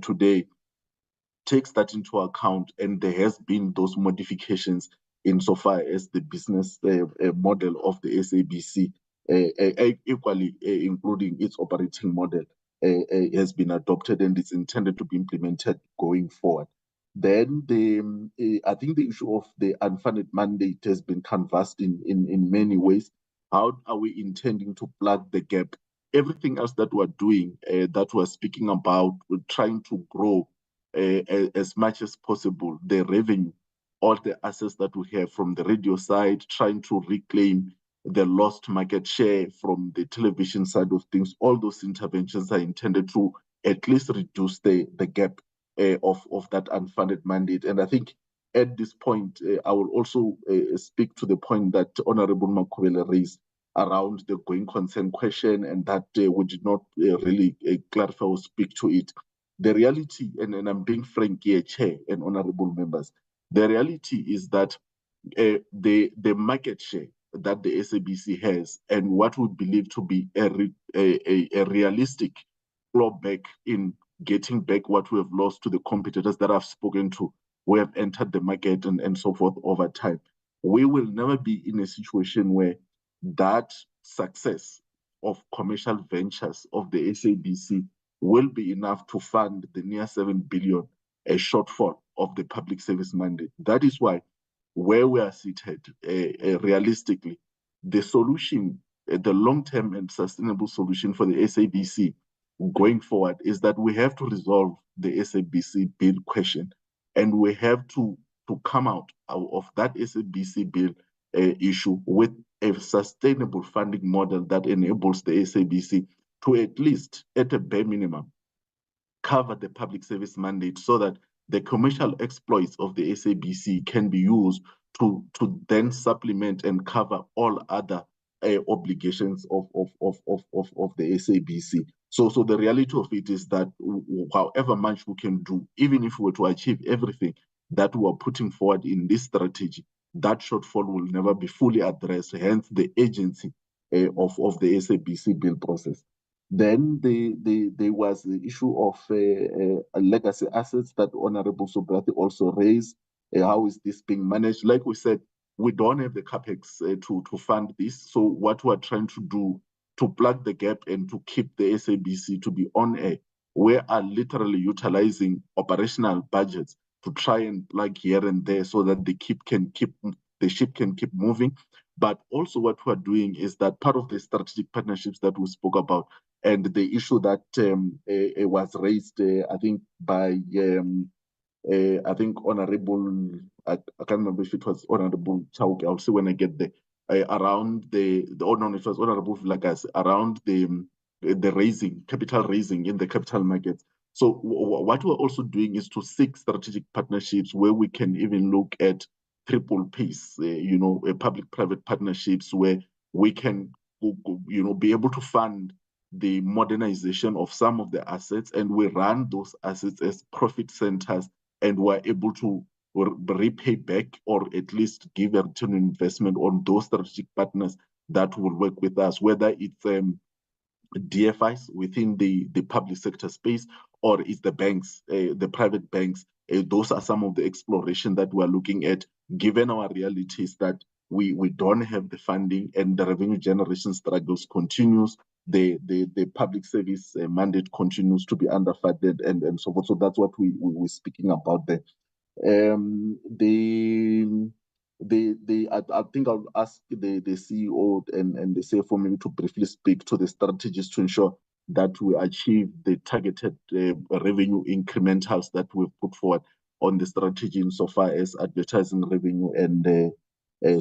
today takes that into account, and there has been those modifications insofar as the business model of the SABC, equally including its operating model, has been adopted and is intended to be implemented going forward. Then I think the issue of the unfunded mandate has been canvassed in many ways. How are we intending to plug the gap? Everything else that we're doing, that we're speaking about, we're trying to grow as much as possible the revenue, all the assets that we have from the radio side, trying to reclaim the lost market share from the television side of things. All those interventions are intended to at least reduce the gap of that unfunded mandate. And I think at this point, I will also speak to the point that Honorable Makwele raised around the going concern question, and that we did not really clarify or speak to it. The reality, and I'm being frank here, Chair and honorable members, the reality is that the market share that the SABC has and what we believe to be a realistic clawback in getting back what we have lost to the competitors that I've spoken to, who have entered the market and so forth over time. We will never be in a situation where that success of commercial ventures of the SABC will be enough to fund the near 7 billion a shortfall of the public service mandate. That is why, where we are seated, realistically, the solution, the long-term and sustainable solution for the SABC going forward is that we have to resolve the SABC bill question, and we have to come out of that SABC bill issue with a sustainable funding model that enables the SABC to at least, at a bare minimum, cover the public service mandate so that the commercial exploits of the SABC can be used to then supplement and cover all other obligations of the SABC. So the reality of it is that however much we can do, even if we were to achieve everything that we are putting forward in this strategy, that shortfall will never be fully addressed, hence the agency of the SABC bill process. Then there was the issue of legacy assets that Honorable Sobrati also raised. How is this being managed? Like we said, we don't have the capex to fund this. So what we're trying to do to plug the gap and to keep the SABC to be on air, we are literally utilizing operational budgets to try and plug here and there so that the ship can keep moving. But also what we're doing is that part of the strategic partnerships that we spoke about and the issue that was raised, I think, by I think Honorable, I can't remember if it was Honorable Chauke, I'll see when I get there, around it was Honorable Lagas, around the raising, capital raising in the capital markets. So what we're also doing is to seek strategic partnerships where we can even look at triple Ps, public-private partnerships where we can, be able to fund the modernization of some of the assets, and we run those assets as profit centers, and we're able to repay back or at least give a return on investment on those strategic partners that will work with us, whether it's DFIs within the public sector space or it's the banks, the private banks. Those are some of the exploration that we're looking at, given our realities that we don't have the funding and the revenue generation struggles continues. The public service mandate continues to be underfunded and so forth. So that's what we're speaking about there. I think I'll ask the CEO and the CFO maybe to briefly speak to the strategies to ensure that we achieve the targeted revenue incrementals that we've put forward on the strategy insofar as advertising revenue and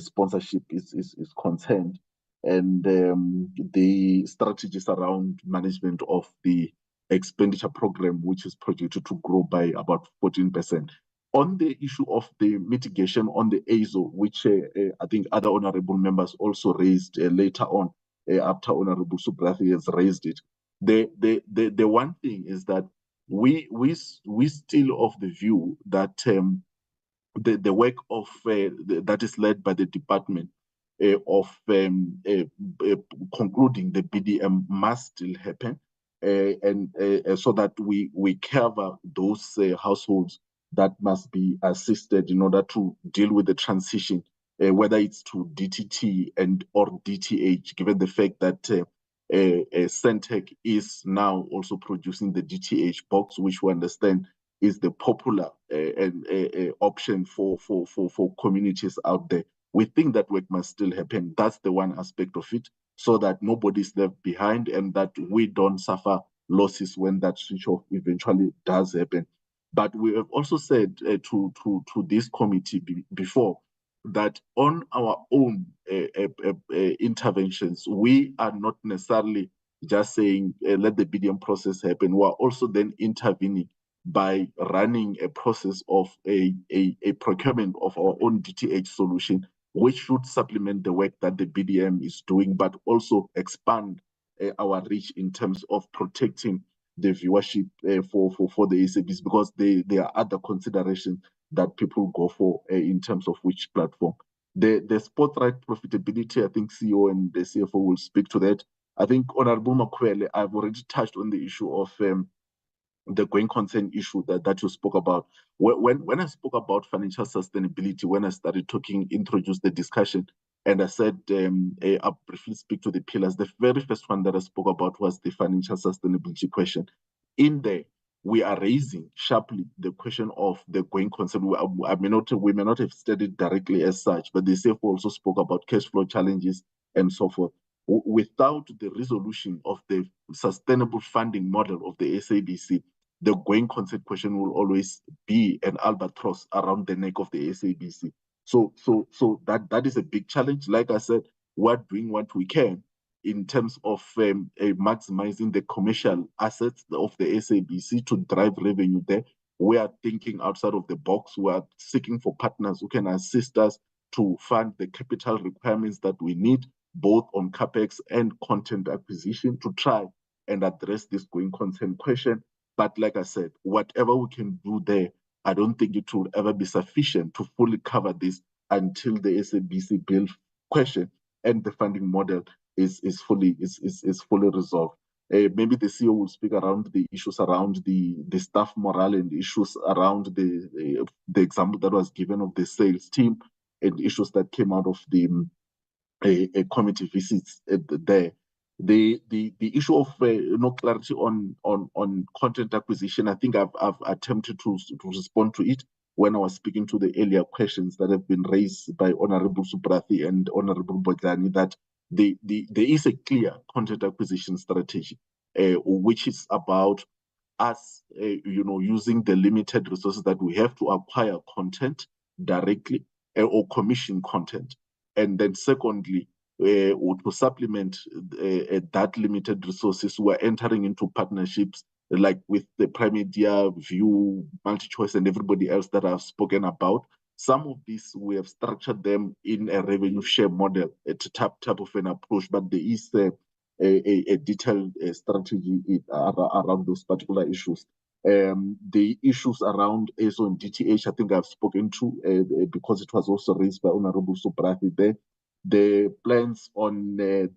sponsorship is concerned, and the strategies around management of the expenditure program, which is projected to grow by about 14%. On the issue of the mitigation on the ASO, which I think other honorable members also raised later on, after Honorable Subrathi has raised it. The one thing is that we still of the view that the work of that is led by the department of concluding the BDM must still happen, and so that we cover those households that must be assisted in order to deal with the transition, whether it's to DTT and or DTH, given the fact that Sentech is now also producing the DTH box, which we understand is the popular option for communities out there. We think that work must still happen. That's the one aspect of it, so that nobody's left behind and that we don't suffer losses when that switch off eventually does happen. But we have also said to this committee before that on our own interventions, we are not necessarily just saying let the BDM process happen. We are also then intervening by running a process of a procurement of our own DTH solution which should supplement the work that the BDM is doing, but also expand our reach in terms of protecting the viewership for the SABC, because there are other considerations that people go for in terms of which platform. The sport right profitability, I think CEO and the CFO will speak to that. I think Honorable Makwele, I've already touched on the issue of the going concern issue that you spoke about. When I spoke about financial sustainability, when I started talking, introduced the discussion, and I said, I'll briefly speak to the pillars. The very first one that I spoke about was the financial sustainability question. In there, we are raising sharply the question of the going concern. We may not have stated directly as such, but the CFO also spoke about cash flow challenges and so forth. Without the resolution of the sustainable funding model of the SABC, the going concern question will always be an albatross around the neck of the SABC. So that is a big challenge. Like I said, we're doing what we can in terms of maximizing the commercial assets of the SABC to drive revenue there. We are thinking outside of the box. We are seeking for partners who can assist us to fund the capital requirements that we need, both on CapEx and content acquisition, to try and address this going concern question. But like I said, whatever we can do there, I don't think it will ever be sufficient to fully cover this until the SABC bill question and the funding model is fully resolved. Maybe the CEO will speak around the issues around the staff morale and the issues around the example that was given of the sales team and issues that came out of the committee visits there. The issue of clarity on content acquisition, I think I've attempted to respond to it when I was speaking to the earlier questions that have been raised by Honorable Suprathi and Honorable Bodlani, that there is a clear content acquisition strategy, which is about us, using the limited resources that we have to acquire content directly or commission content. And then secondly, to supplement that limited resources, we're entering into partnerships like with the Prime Media, View, MultiChoice, and everybody else that I've spoken about. Some of these, we have structured them in a revenue share model, a type of an approach, but there is a detailed strategy around those particular issues. The issues around ASO and DTH, I think I've spoken to because it was also raised by Honorable Suprathi there. The plans on the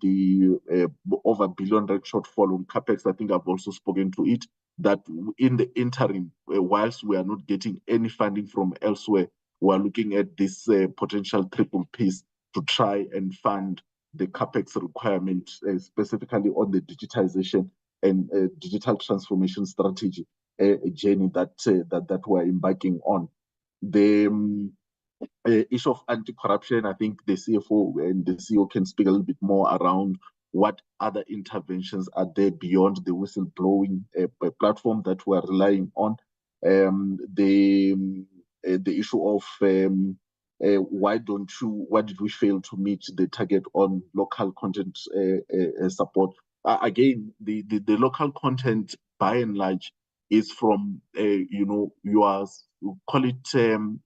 over $1 billion shortfall on CapEx, I think I've also spoken to it, that in the interim, whilst we are not getting any funding from elsewhere, we are looking at this potential triple piece to try and fund the CapEx requirement, specifically on the digitization and digital transformation strategy journey that we're embarking on. The issue of anti-corruption, I think the CFO and the CEO can speak a little bit more around what other interventions are there beyond the whistleblowing platform that we're relying on. The issue of why did we fail to meet the target on local content support? Again, the local content by and large is from you call it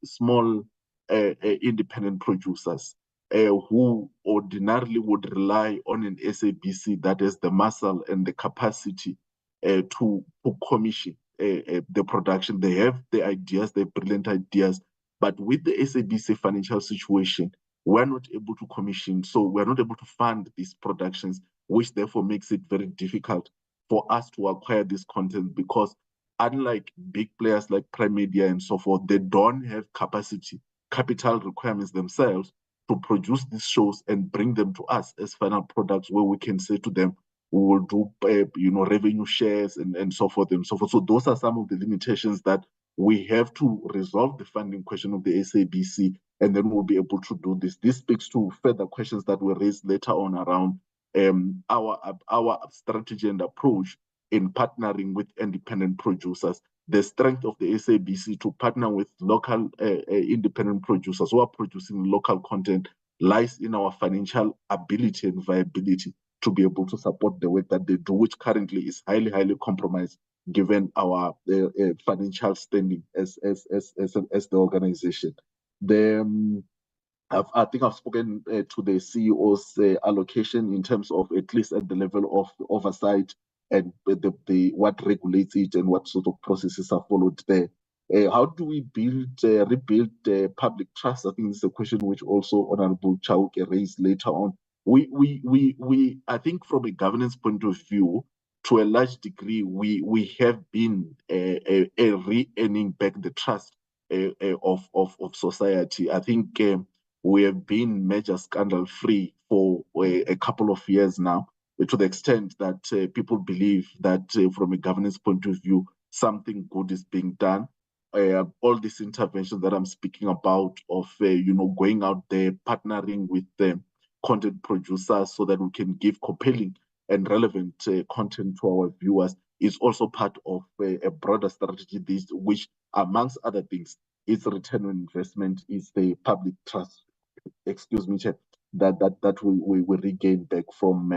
small independent producers who ordinarily would rely on an SABC that has the muscle and the capacity to commission the production. They have the ideas, the brilliant ideas, but with the SABC financial situation, we're not able to commission, so we're not able to fund these productions, which therefore makes it very difficult for us to acquire this content, because unlike big players like Prime Media and so forth, they don't have capital requirements themselves to produce these shows and bring them to us as final products where we can say to them, we will do revenue shares and so forth and so forth. So those are some of the limitations that we have to resolve the funding question of the SABC, and then we'll be able to do this. This speaks to further questions that were raised later on around our strategy and approach in partnering with independent producers. The strength of the SABC to partner with local independent producers who are producing local content lies in our financial ability and viability to be able to support the work that they do, which currently is highly, highly compromised given our financial standing as the organization. I think I've spoken to the CEO's allocation in terms of at least at the level of oversight and the what regulates it and what sort of processes are followed there. How do we rebuild public trust? I think this is a question which also Honorable Chauke raised later on. I think from a governance point of view, to a large degree, we have been re-earning back the trust of society. I think we have been major scandal free for a couple of years now, to the extent that people believe that from a governance point of view, something good is being done. All these interventions that I'm speaking about of, going out there, partnering with content producers so that we can give compelling and relevant content to our viewers is also part of a broader strategy, which, amongst other things, its return on investment is the public trust. Excuse me, Chair, that we regain back from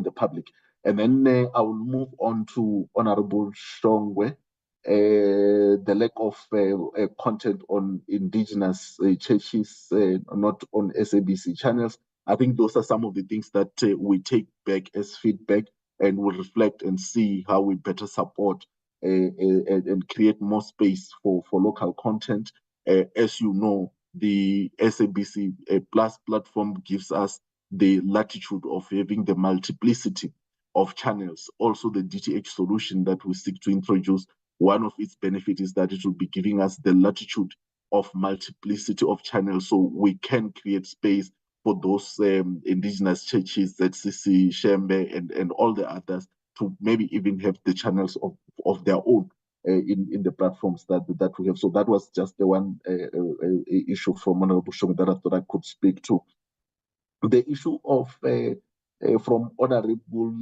the public. And then I will move on to Honorable Shongwe. The lack of content on indigenous churches, not on SABC channels. I think those are some of the things that we take back as feedback and will reflect and see how we better support and create more space for local content. As you know, the SABC Plus platform gives us the latitude of having the multiplicity of channels. Also, the DTH solution that we seek to introduce, one of its benefits is that it will be giving us the latitude of multiplicity of channels, so we can create space for those indigenous churches, ZCC, Shembe, and all the others to maybe even have the channels of their own in the platforms that we have. So that was just the one issue from Honorable Shong that I thought I could speak to. The issue of from Honorable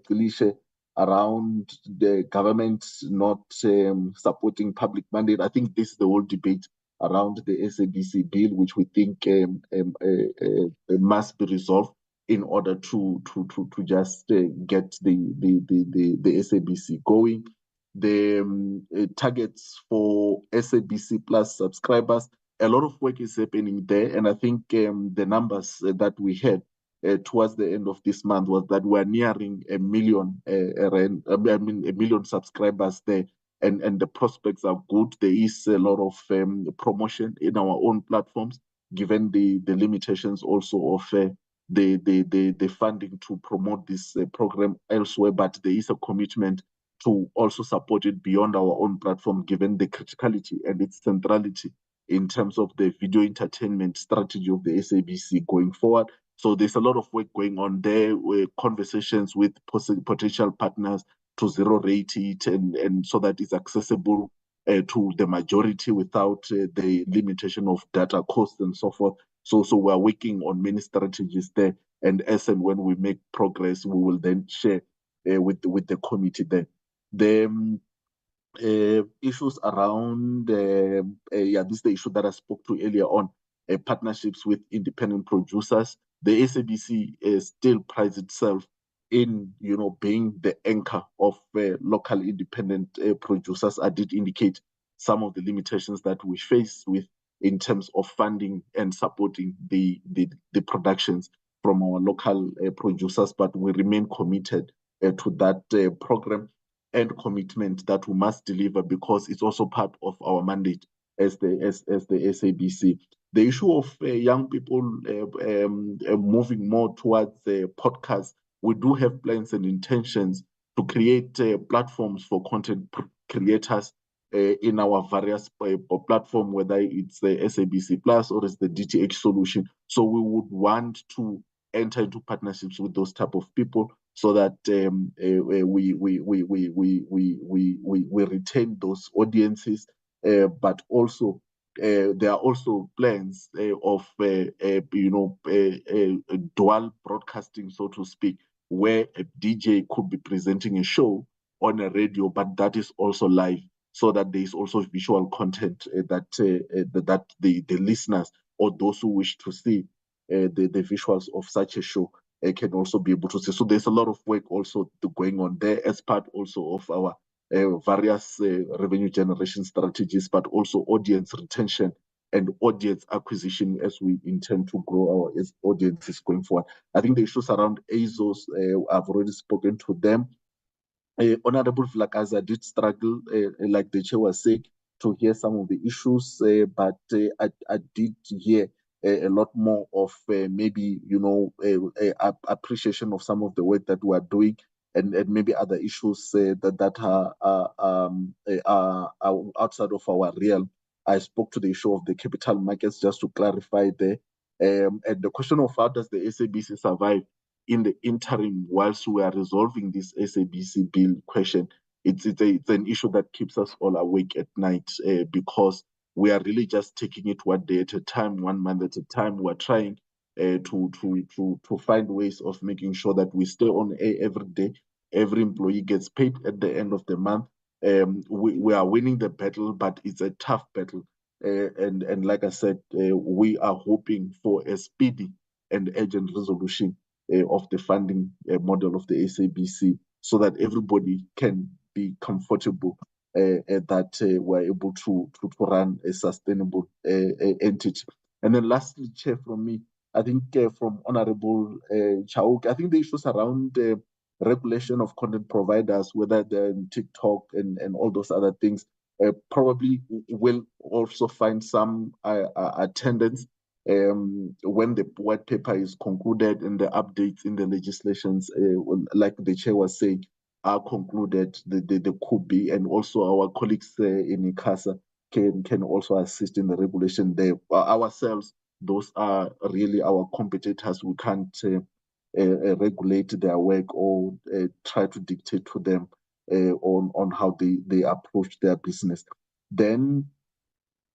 Tlishe around the government not supporting public mandate, I think this is the whole debate around the SABC bill, which we think must be resolved in order to just get the SABC going. The targets for SABC Plus subscribers, a lot of work is happening there, and I think the numbers that we had towards the end of this month was that we're nearing a million subscribers there, and the prospects are good. There is a lot of promotion in our own platforms, given the limitations also of the funding to promote this program elsewhere, but there is a commitment to also support it beyond our own platform, given the criticality and its centrality in terms of the video entertainment strategy of the SABC going forward. So there's a lot of work going on there, with conversations with potential partners to zero rate it and so that it's accessible to the majority without the limitation of data costs and so forth. So we're working on many strategies there, and as and when we make progress, we will then share with the committee there. The issues around, this is the issue that I spoke to earlier on, partnerships with independent producers. The SABC still prides itself in, being the anchor of local independent producers. I did indicate some of the limitations that we face with in terms of funding and supporting the productions from our local producers, but we remain committed to that program and commitment that we must deliver, because it's also part of our mandate as the SABC. The issue of young people moving more towards podcasts, we do have plans and intentions to create platforms for content creators in our various platforms, whether it's the SABC Plus or it's the DTH solution. So we would want to enter into partnerships with those type of people, so that we retain those audiences, but also there are also plans of dual broadcasting, so to speak, where a DJ could be presenting a show on a radio, but that is also live, so that there is also visual content that the listeners or those who wish to see the visuals of such a show can also be able to see. So there's a lot of work also going on there as part also of our various revenue generation strategies, but also audience retention and audience acquisition as we intend to grow our audiences going forward. I think the issues around ASOS, I've already spoken to them. Honorable Vilakazi did struggle, like the chair was saying, to hear some of the issues, but I did hear a lot more of maybe, appreciation of some of the work that we are doing, and maybe other issues that are outside of our realm. I spoke to the issue of the capital markets just to clarify there. And the question of how does the SABC survive in the interim whilst we are resolving this SABC bill question, it's an issue that keeps us all awake at night because we are really just taking it one day at a time, 1 month at a time. We're trying to find ways of making sure that we stay on air every day. Every employee gets paid at the end of the month. We are winning the battle, but it's a tough battle. And like I said, we are hoping for a speedy and urgent resolution of the funding model of the SABC so that everybody can be comfortable that we're able to run a sustainable entity. And then lastly, Chair, from me, I think from Honorable Chauke, I think the issues around regulation of content providers, whether they're in TikTok and all those other things, probably will also find some attendance when the white paper is concluded and the updates in the legislations, like the chair was saying, are concluded. There could be, and also our colleagues in ICASA can also assist in the regulation there. Ourselves, those are really our competitors. We can't regulate their work or try to dictate to them on how they approach their business. Then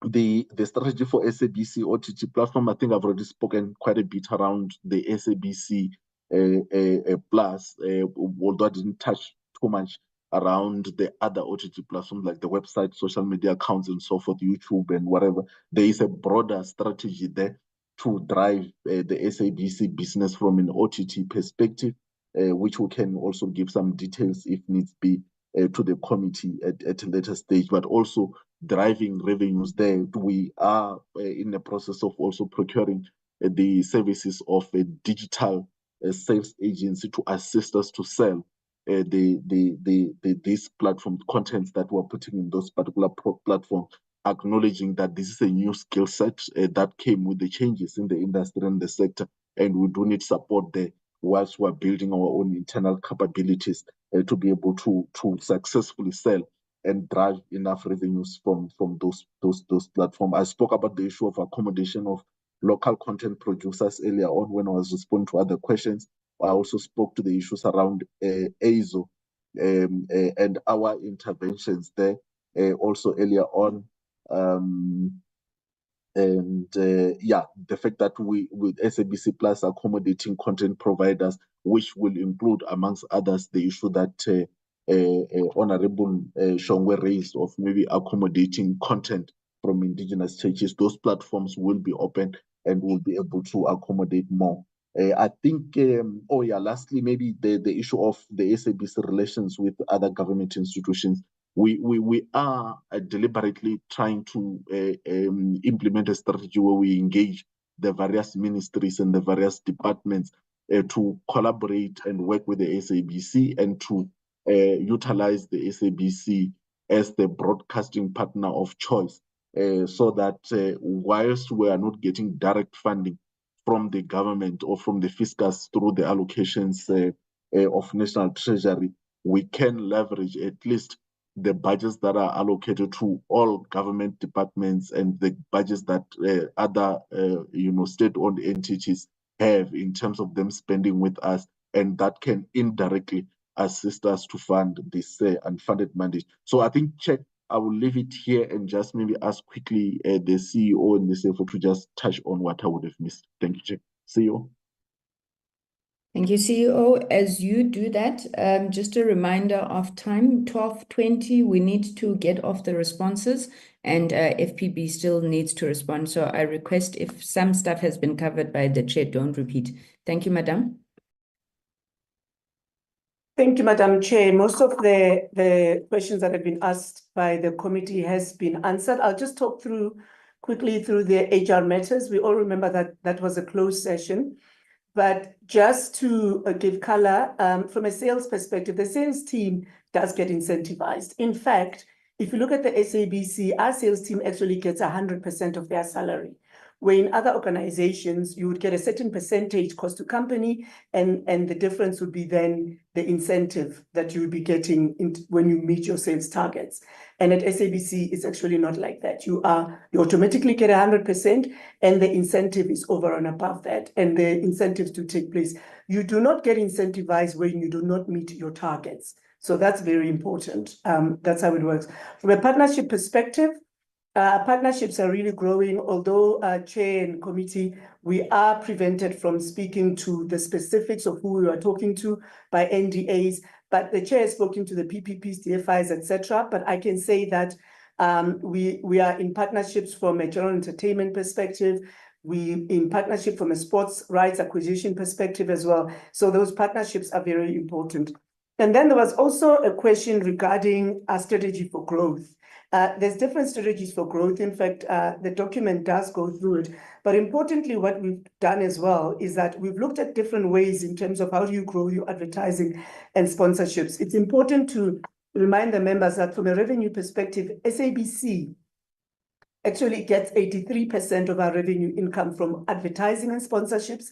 the strategy for SABC OTT platform, I think I've already spoken quite a bit around the SABC Plus, although I didn't touch too much around the other OTT platforms like the website, social media accounts, and so forth, YouTube and whatever. There is a broader strategy there to drive the SABC business from an OTT perspective, which we can also give some details if needs be to the committee at a later stage, but also driving revenues there. We are in the process of also procuring the services of a digital sales agency to assist us to sell these platform contents that we're putting in those particular platforms, acknowledging that this is a new skill set that came with the changes in the industry and the sector, and we do need support there whilst we're building our own internal capabilities to be able to successfully sell and drive enough revenues from those platforms. I spoke about the issue of accommodation of local content producers earlier on when I was responding to other questions. I also spoke to the issues around ASO and our interventions there also earlier on. The fact that we with SABC Plus accommodating content providers, which will include, amongst others, the issue that Honorable Shongwe raised of maybe accommodating content from indigenous churches. Those platforms will be open and will be able to accommodate more. I think, lastly, maybe the issue of the SABC relations with other government institutions. We are deliberately trying to implement a strategy where we engage the various ministries and the various departments to collaborate and work with the SABC and to utilize the SABC as the broadcasting partner of choice, so that whilst we are not getting direct funding from the government or from the fiscus through the allocations of National Treasury, we can leverage at least the budgets that are allocated to all government departments and the budgets that other state-owned entities have in terms of them spending with us, and that can indirectly assist us to fund this unfunded mandate. So I think, Chair, I will leave it here and just maybe ask quickly the CEO and the CFO to just touch on what I would have missed. Thank you, Chair. CEO. Thank you, CEO. As you do that, just a reminder of time, 12:20, we need to get off the responses, and FPB still needs to respond. So I request if some stuff has been covered by the chair, don't repeat. Thank you, Madam. Thank you, Madam Chair. Most of the questions that have been asked by the committee has been answered. I'll just talk through quickly through the HR matters. We all remember that that was a closed session. But just to give color, from a sales perspective, the sales team does get incentivized. In fact, if you look at the SABC, our sales team actually gets 100% of their salary. Where in other organizations, you would get a certain percentage cost to company, and the difference would be then the incentive that you would be getting when you meet your sales targets. And at SABC, it's actually not like that. You automatically get 100%, and the incentive is over and above that, and the incentives to take place. You do not get incentivized when you do not meet your targets. So that's very important. That's how it works. From a partnership perspective, partnerships are really growing, although Chair and committee, we are prevented from speaking to the specifics of who we are talking to by NDAs, but the Chair has spoken to the PPPs, DFIs, etc. But I can say that we are in partnerships from a general entertainment perspective. We in partnership from a sports rights acquisition perspective as well. So those partnerships are very important. And then there was also a question regarding our strategy for growth. There's different strategies for growth. In fact, the document does go through it. But importantly, what we've done as well is that we've looked at different ways in terms of how do you grow your advertising and sponsorships. It's important to remind the members that from a revenue perspective, SABC actually gets 83% of our revenue income from advertising and sponsorships,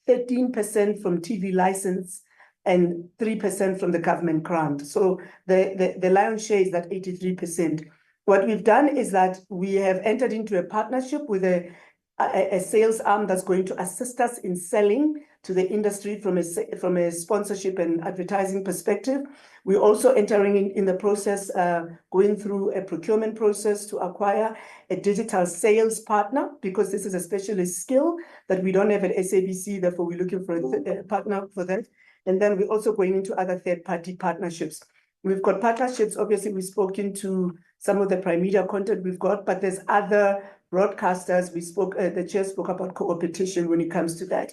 13% from TV license, and 3% from the government grant. So the lion's share is that 83%. What we've done is that we have entered into a partnership with a sales arm that's going to assist us in selling to the industry from a sponsorship and advertising perspective. We're also entering in the process, going through a procurement process to acquire a digital sales partner, because this is a specialist skill that we don't have at SABC, therefore we're looking for a partner for that. And then we're also going into other third-party partnerships. We've got partnerships, obviously we've spoken to some of the prime media content we've got, but there's other broadcasters. The Chair spoke about co-opetition when it comes to that.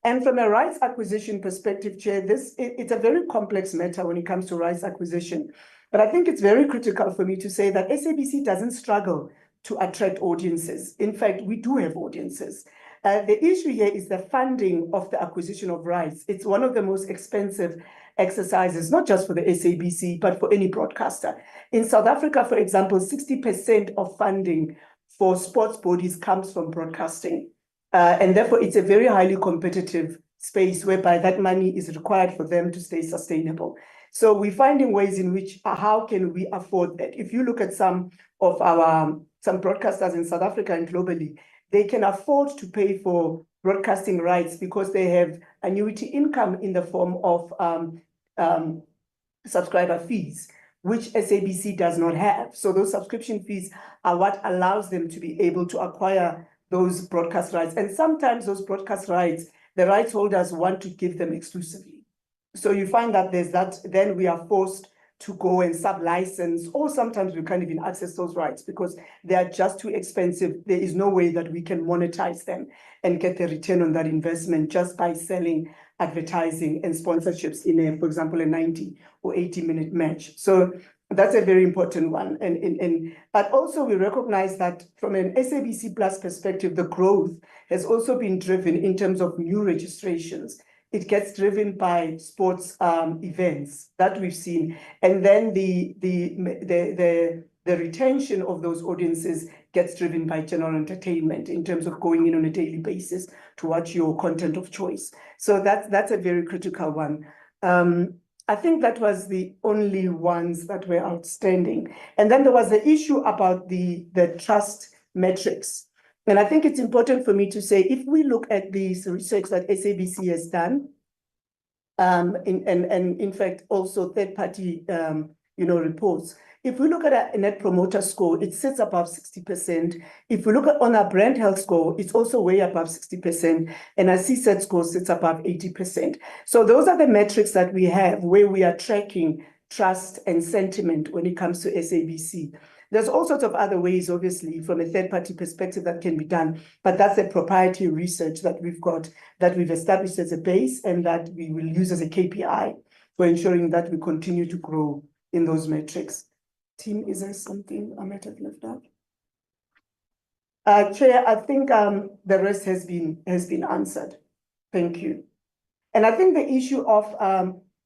And from a rights acquisition perspective, Chair, it's a very complex matter when it comes to rights acquisition. But I think it's very critical for me to say that SABC doesn't struggle to attract audiences. In fact, we do have audiences. The issue here is the funding of the acquisition of rights. It's one of the most expensive exercises, not just for the SABC, but for any broadcaster. In South Africa, for example, 60% of funding for sports bodies comes from broadcasting. And therefore, it's a very highly competitive space whereby that money is required for them to stay sustainable. So we're finding ways in which, how can we afford that? If you look at some broadcasters in South Africa and globally, they can afford to pay for broadcasting rights because they have annuity income in the form of subscriber fees, which SABC does not have. So those subscription fees are what allows them to be able to acquire those broadcast rights. And sometimes those broadcast rights, the rights holders want to give them exclusively. So you find that there's that, then we are forced to go and sub-license, or sometimes we can't even access those rights because they are just too expensive. There is no way that we can monetize them and get the return on that investment just by selling advertising and sponsorships in for example, a 90 or 80-minute match. So that's a very important one. But also we recognize that from an SABC Plus perspective, the growth has also been driven in terms of new registrations. It gets driven by sports events that we've seen. And then the retention of those audiences gets driven by general entertainment in terms of going in on a daily basis to watch your content of choice. So that's a very critical one. I think that was the only ones that were outstanding. And then there was the issue about the trust metrics. And I think it's important for me to say, if we look at these research that SABC has done, and in fact, also third-party reports, if we look at a net promoter score, it sits above 60%. If we look at on our brand health score, it's also way above 60%. And our CSAT score sits above 80%. So those are the metrics that we have where we are tracking trust and sentiment when it comes to SABC. There's all sorts of other ways, obviously, from a third-party perspective that can be done, but that's a proprietary research that we've got, that we've established as a base and that we will use as a KPI for ensuring that we continue to grow in those metrics. Team, is there something I might have left out? Chair, I think the rest has been answered. Thank you. And I think the issue of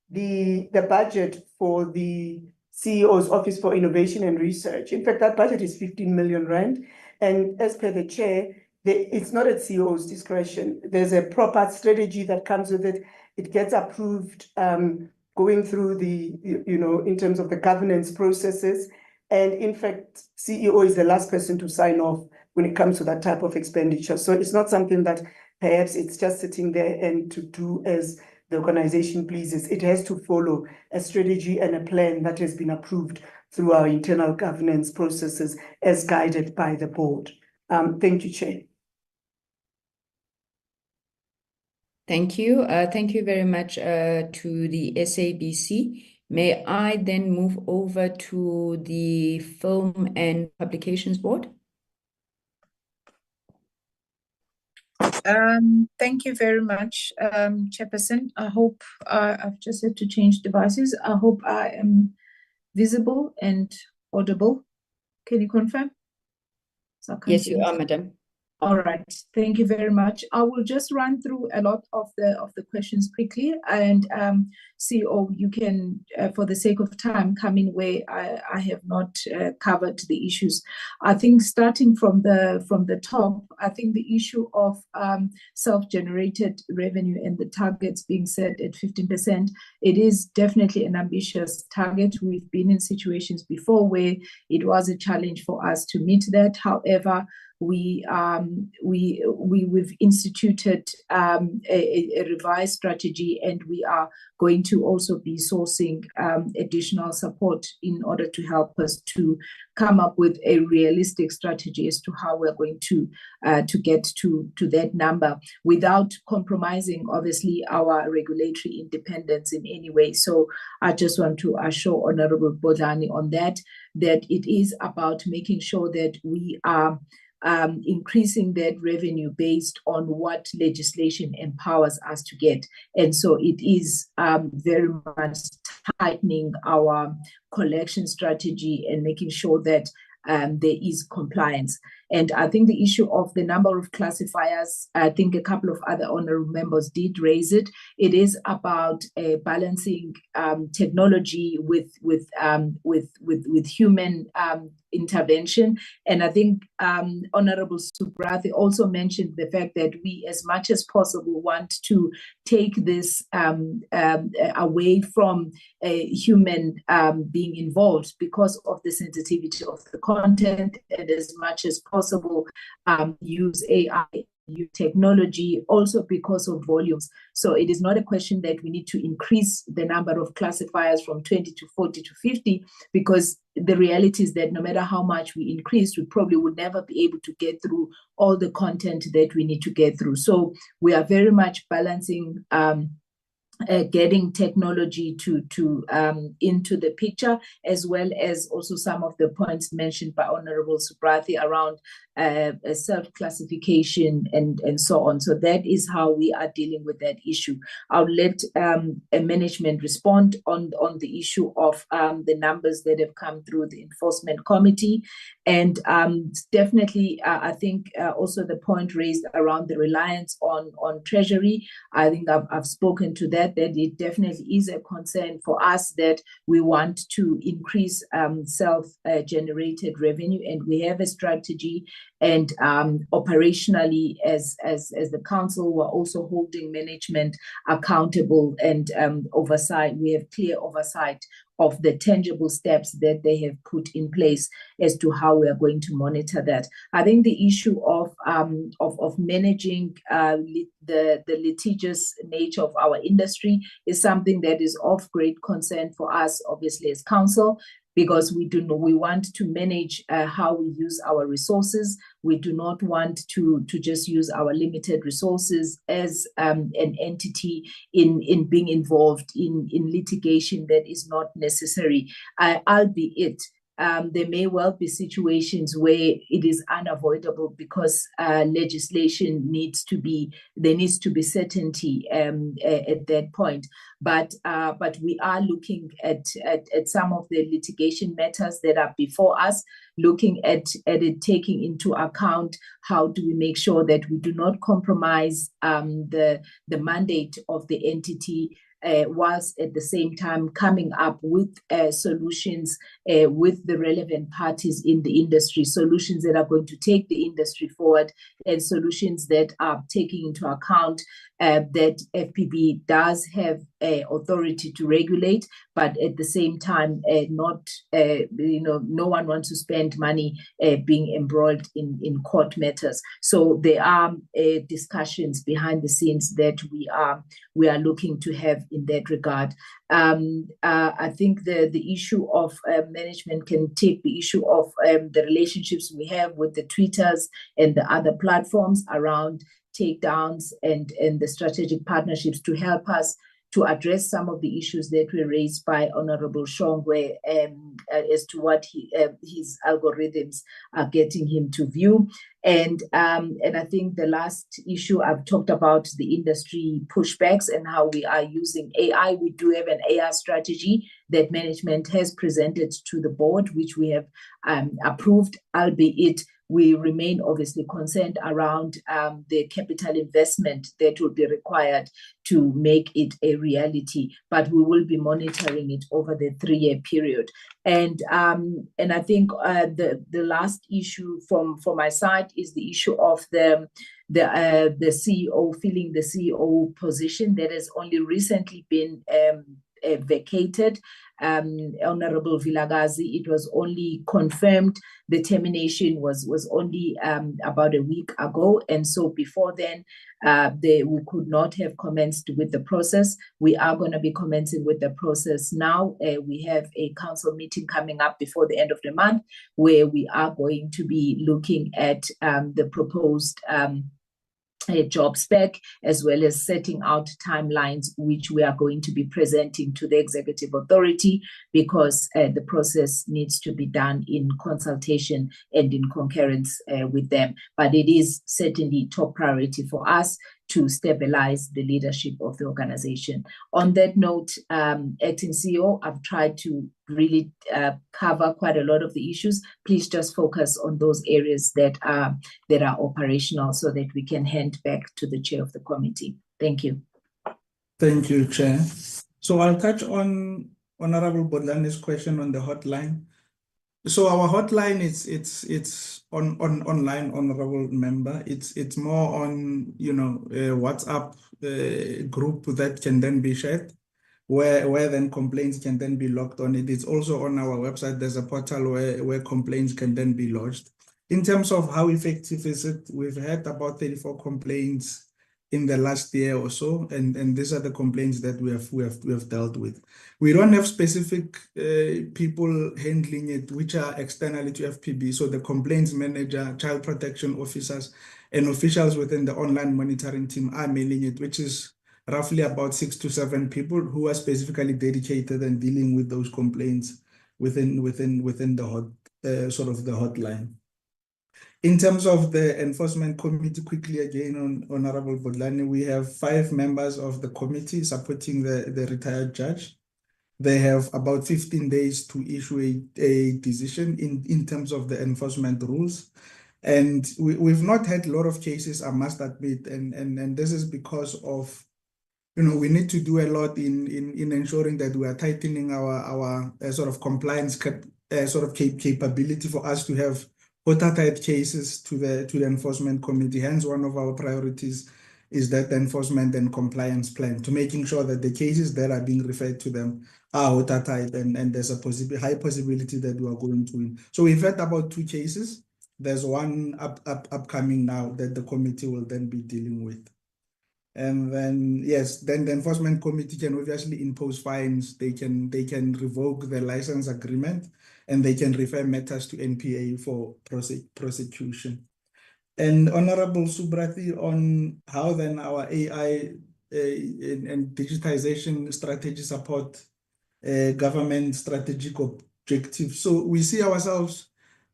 the budget for the CEO's Office for Innovation and Research, in fact, that budget is 15 million rand. And as per the chair, it's not at CEO's discretion. There's a proper strategy that comes with it. It gets approved going through the, in terms of the governance processes. And in fact, CEO is the last person to sign off when it comes to that type of expenditure. So it's not something that perhaps it's just sitting there and to do as the organization pleases. It has to follow a strategy and a plan that has been approved through our internal governance processes as guided by the board. Thank you, Chair. Thank you. Thank you very much to the SABC. May I then move over to the Film and Publications Board? Thank you very much, Chairperson. I hope I've just had to change devices. I hope I am visible and audible. Can you confirm? Yes, you are, Madam. All right, thank you very much. I will just run through a lot of the questions quickly, and CEO, you can, for the sake of time, come in where I have not covered the issues. I think starting from the top, I think the issue of self-generated revenue and the targets being set at 15%, it is definitely an ambitious target. We've been in situations before where it was a challenge for us to meet that. However, we've instituted a revised strategy, and we are going to also be sourcing additional support in order to help us to come up with a realistic strategy as to how we're going to get to that number without compromising, obviously, our regulatory independence in any way. So I just want to assure Honorable Bodlani on that it is about making sure that we are increasing that revenue based on what legislation empowers us to get. And so it is very much tightening our collection strategy and making sure that there is compliance. And I think the issue of the number of classifiers, I think a couple of other honorable members did raise it. It is about balancing technology with human intervention. And I think Honorable Subrathi also mentioned the fact that we, as much as possible, want to take this away from human being involved because of the sensitivity of the content, and as much as possible use AI, use technology, also because of volumes. So it is not a question that we need to increase the number of classifiers from 20 to 40 to 50, because the reality is that no matter how much we increase, we probably would never be able to get through all the content that we need to get through. So we are very much balancing getting technology into the picture, as well as also some of the points mentioned by Honorable Subrathi around self-classification and so on. So that is how we are dealing with that issue. I'll let management respond on the issue of the numbers that have come through the enforcement committee. And definitely, I think also the point raised around the reliance on Treasury, I think I've spoken to that it definitely is a concern for us that we want to increase self-generated revenue, and we have a strategy. And operationally, as the council, we're also holding management accountable and oversight. We have clear oversight of the tangible steps that they have put in place as to how we are going to monitor that. I think the issue of managing the litigious nature of our industry is something that is of great concern for us, obviously, as council, because we want to manage how we use our resources. We do not want to just use our limited resources as an entity in being involved in litigation that is not necessary, albeit there may well be situations where it is unavoidable because legislation needs to be, there needs to be certainty at that point. But we are looking at some of the litigation matters that are before us, looking at it, taking into account how do we make sure that we do not compromise the mandate of the entity, whilst at the same time coming up with solutions with the relevant parties in the industry, solutions that are going to take the industry forward, and solutions that are taking into account that FPB does have authority to regulate, but at the same time, not, no one wants to spend money being embroiled in court matters. So there are discussions behind the scenes that we are looking to have in that regard. I think the issue of management can take the issue of the relationships we have with the Twitters and the other platforms around takedowns and the strategic partnerships to help us to address some of the issues that were raised by Honorable Shongwe as to what his algorithms are getting him to view. And I think the last issue I've talked about the industry pushbacks and how we are using AI. We do have an AI strategy that management has presented to the board, which we have approved, albeit we remain obviously concerned around the capital investment that will be required to make it a reality, but we will be monitoring it over the 3-year period. And I think the last issue from my side is the issue of the CEO, filling the CEO position that has only recently been vacated. Honorable Vilakazi, it was only confirmed, the termination was only about a week ago, and so before then we could not have commenced with the process. We are going to be commencing with the process now. We have a council meeting coming up before the end of the month where we are going to be looking at the proposed a job spec, as well as setting out timelines, which we are going to be presenting to the executive authority, because the process needs to be done in consultation and in concurrence with them. But it is certainly top priority for us to stabilize the leadership of the organization. On that note, Acting CEO, I've tried to really cover quite a lot of the issues. Please just focus on those areas that are operational so that we can hand back to the chair of the committee. Thank you. Thank you, Chair. So I'll touch on Honorable Bodlane's question on the hotline. So our hotline it's online, honorable member. It's more on WhatsApp group that can then be shared, where then complaints can then be logged on it. It's also on our website. There's a portal where complaints can then be lodged. In terms of how effective is it, we've had about 34 complaints in the last year or so, and these are the complaints that we have dealt with. We don't have specific people handling it, which are externally to FPB. So the complaints manager, child protection officers, and officials within the online monitoring team are managing it, which is roughly about 6 to 7 people who are specifically dedicated and dealing with those complaints within the sort of the hotline. In terms of the enforcement committee, quickly again on Honorable Bodlane, we have 5 members of the committee supporting the retired judge. They have about 15 days to issue a decision in terms of the enforcement rules. And we've not had a lot of cases, I must admit, and this is because of, we need to do a lot in ensuring that we are tightening our sort of compliance capability for us to have watertight cases to the enforcement committee. Hence, one of our priorities is that enforcement and compliance plan, to making sure that the cases that are being referred to them are watertight, and there's a high possibility that we are going to win. So we've had about 2 cases. There's one upcoming now that the committee will then be dealing with. And then, yes, then the enforcement committee can obviously impose fines. They can revoke the license agreement, and they can refer matters to NPA for prosecution. And Honorable Subrathi, on how then our AI and digitization strategy support government strategic objective. So we see ourselves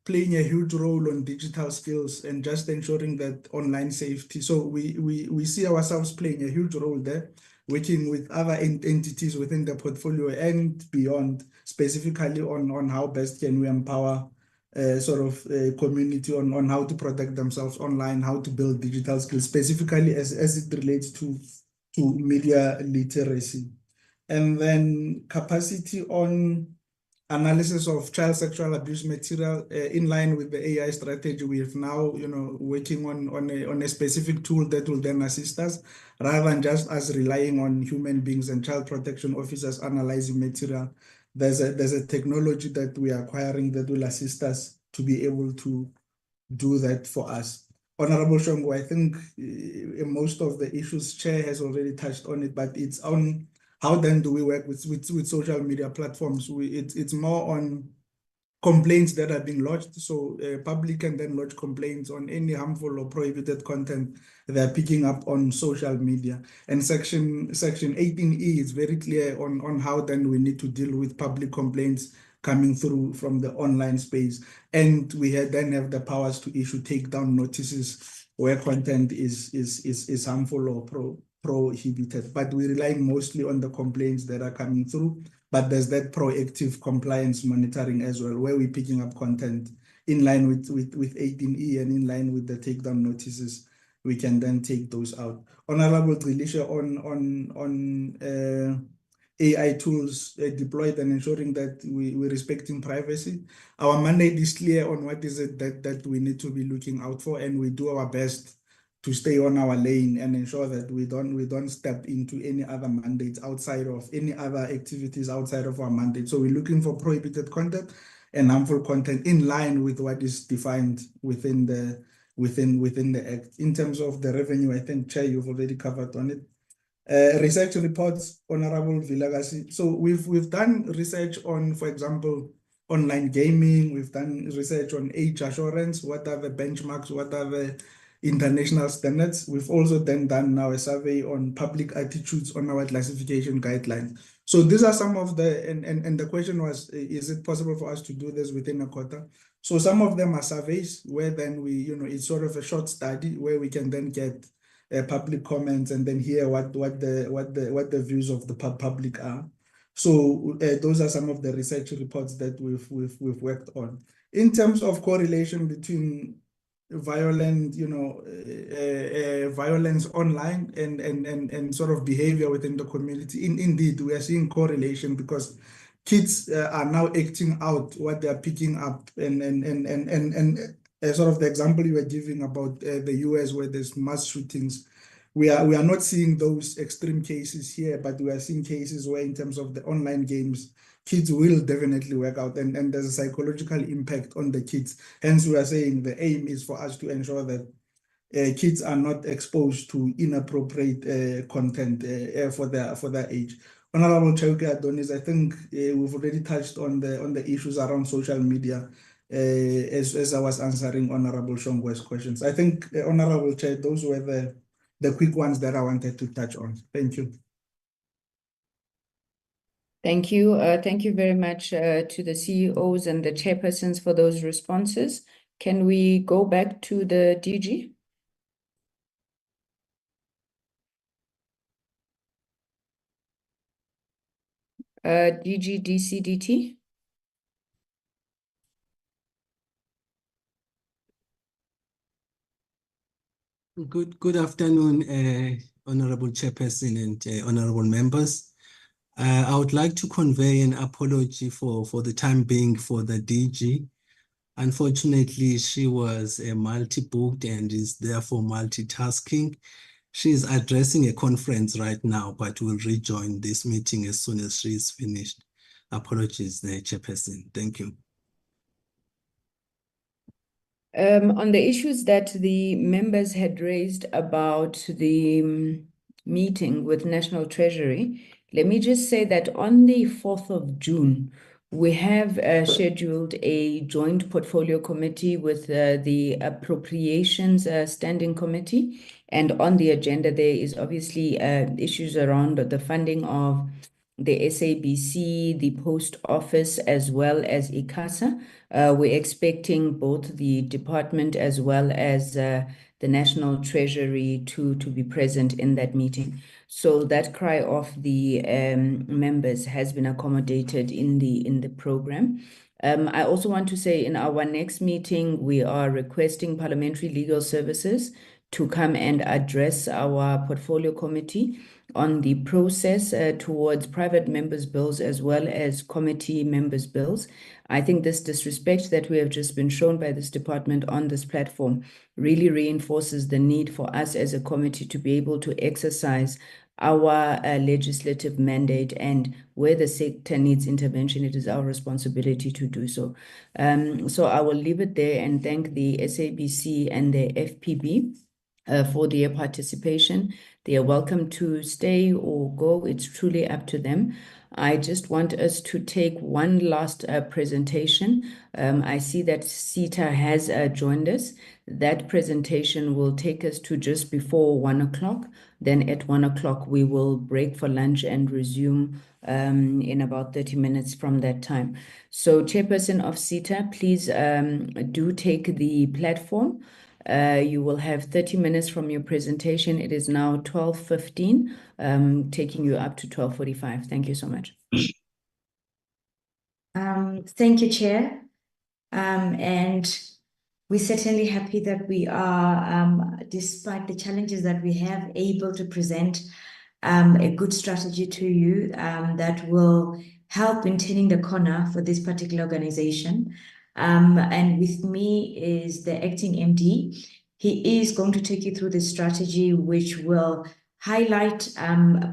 playing a huge role on digital skills and just ensuring that online safety. So we see ourselves playing a huge role there, working with other entities within the portfolio and beyond, specifically on how best can we empower community on how to protect themselves online, how to build digital skills, specifically as it relates to media literacy. And then capacity on analysis of child sexual abuse material in line with the AI strategy. We have now, working on a specific tool that will then assist us rather than just us relying on human beings and child protection officers analyzing material. There's a technology that we are acquiring that will assist us to be able to do that for us. Honorable Shongo, I think most of the issues Chair has already touched on it, but it's on how then do we work with social media platforms. It's more on complaints that are being lodged. So public can then lodge complaints on any harmful or prohibited content they're picking up on social media. And section 18E is very clear on how then we need to deal with public complaints coming through from the online space. And we then have the powers to issue takedown notices where content is harmful or prohibited. But we're relying mostly on the complaints that are coming through. But there's that proactive compliance monitoring as well, where we're picking up content in line with 18E and in line with the takedown notices. We can then take those out. Honorable Trilisha on AI tools deployed and ensuring that we're respecting privacy. Our mandate is clear on what is it that we need to be looking out for, and we do our best to stay on our lane and ensure that we don't step into any other mandates outside of any other activities outside of our mandate. So we're looking for prohibited content and harmful content in line with what is defined within the Act. In terms of the revenue, I think Chair, you've already covered on it. Research reports, Honorable Vilagasi. So we've done research on, for example, online gaming. We've done research on age assurance. What are the benchmarks? What are the international standards? We've also then done now a survey on public attitudes on our classification guidelines. So these are some of the, and the question was, is it possible for us to do this within a quarter? So some of them are surveys where then we, it's sort of a short study where we can then get public comments and then hear what the views of the public are. So those are some of the research reports that we've worked on. In terms of correlation between violent, violence online and sort of behavior within the community, indeed we are seeing correlation because kids are now acting out what they are picking up and sort of the example you were giving about the US where there's mass shootings. We are not seeing those extreme cases here, but we are seeing cases where in terms of the online games, kids will definitely work out and there's a psychological impact on the kids. Hence, we are saying the aim is for us to ensure that kids are not exposed to inappropriate content for their age. Honorable Chauke Adonis, I think we've already touched on the issues around social media as I was answering Honorable Shongwe's questions. I think, Honorable Chair, those were the quick ones that I wanted to touch on. Thank you. Thank you. Thank you very much to the CEOs and the chairpersons for those responses. Can we go back to the DG? DG DCDT? Good afternoon, Honorable Chairperson and honorable members. I would like to convey an apology for the time being for the DG. Unfortunately, she was multi-booked and is therefore multitasking. She is addressing a conference right now, but will rejoin this meeting as soon as she is finished. Apologies, Chairperson. Thank you. On the issues that the members had raised about the meeting with National Treasury, let me just say that on the 4th of June, we have scheduled a joint portfolio committee with the Appropriations Standing Committee. And on the agenda, there is obviously issues around the funding of the SABC, the Post Office, as well as ICASA. We're expecting both the department as well as the National Treasury to be present in that meeting. So that cry of the members has been accommodated in the program. I also want to say in our next meeting, we are requesting Parliamentary Legal Services to come and address our portfolio committee on the process towards private members' bills as well as committee members' bills. I think this disrespect that we have just been shown by this department on this platform really reinforces the need for us as a committee to be able to exercise our legislative mandate, and where the sector needs intervention, it is our responsibility to do so. So I will leave it there and thank the SABC and the FPB for their participation. They are welcome to stay or go. It's truly up to them. I just want us to take one last presentation. I see that SITA has joined us. That presentation will take us to just before 1 o'clock. Then at 1 o'clock, we will break for lunch and resume in about 30 minutes from that time. So Chairperson of SITA, please do take the platform. You will have 30 minutes from your presentation. It is now 12:15, taking you up to 12:45. Thank you so much. Thank you, Chair. And we're certainly happy that we are, despite the challenges that we have, able to present a good strategy to you that will help in turning the corner for this particular organization. And with me is the acting MD. He is going to take you through the strategy, which will highlight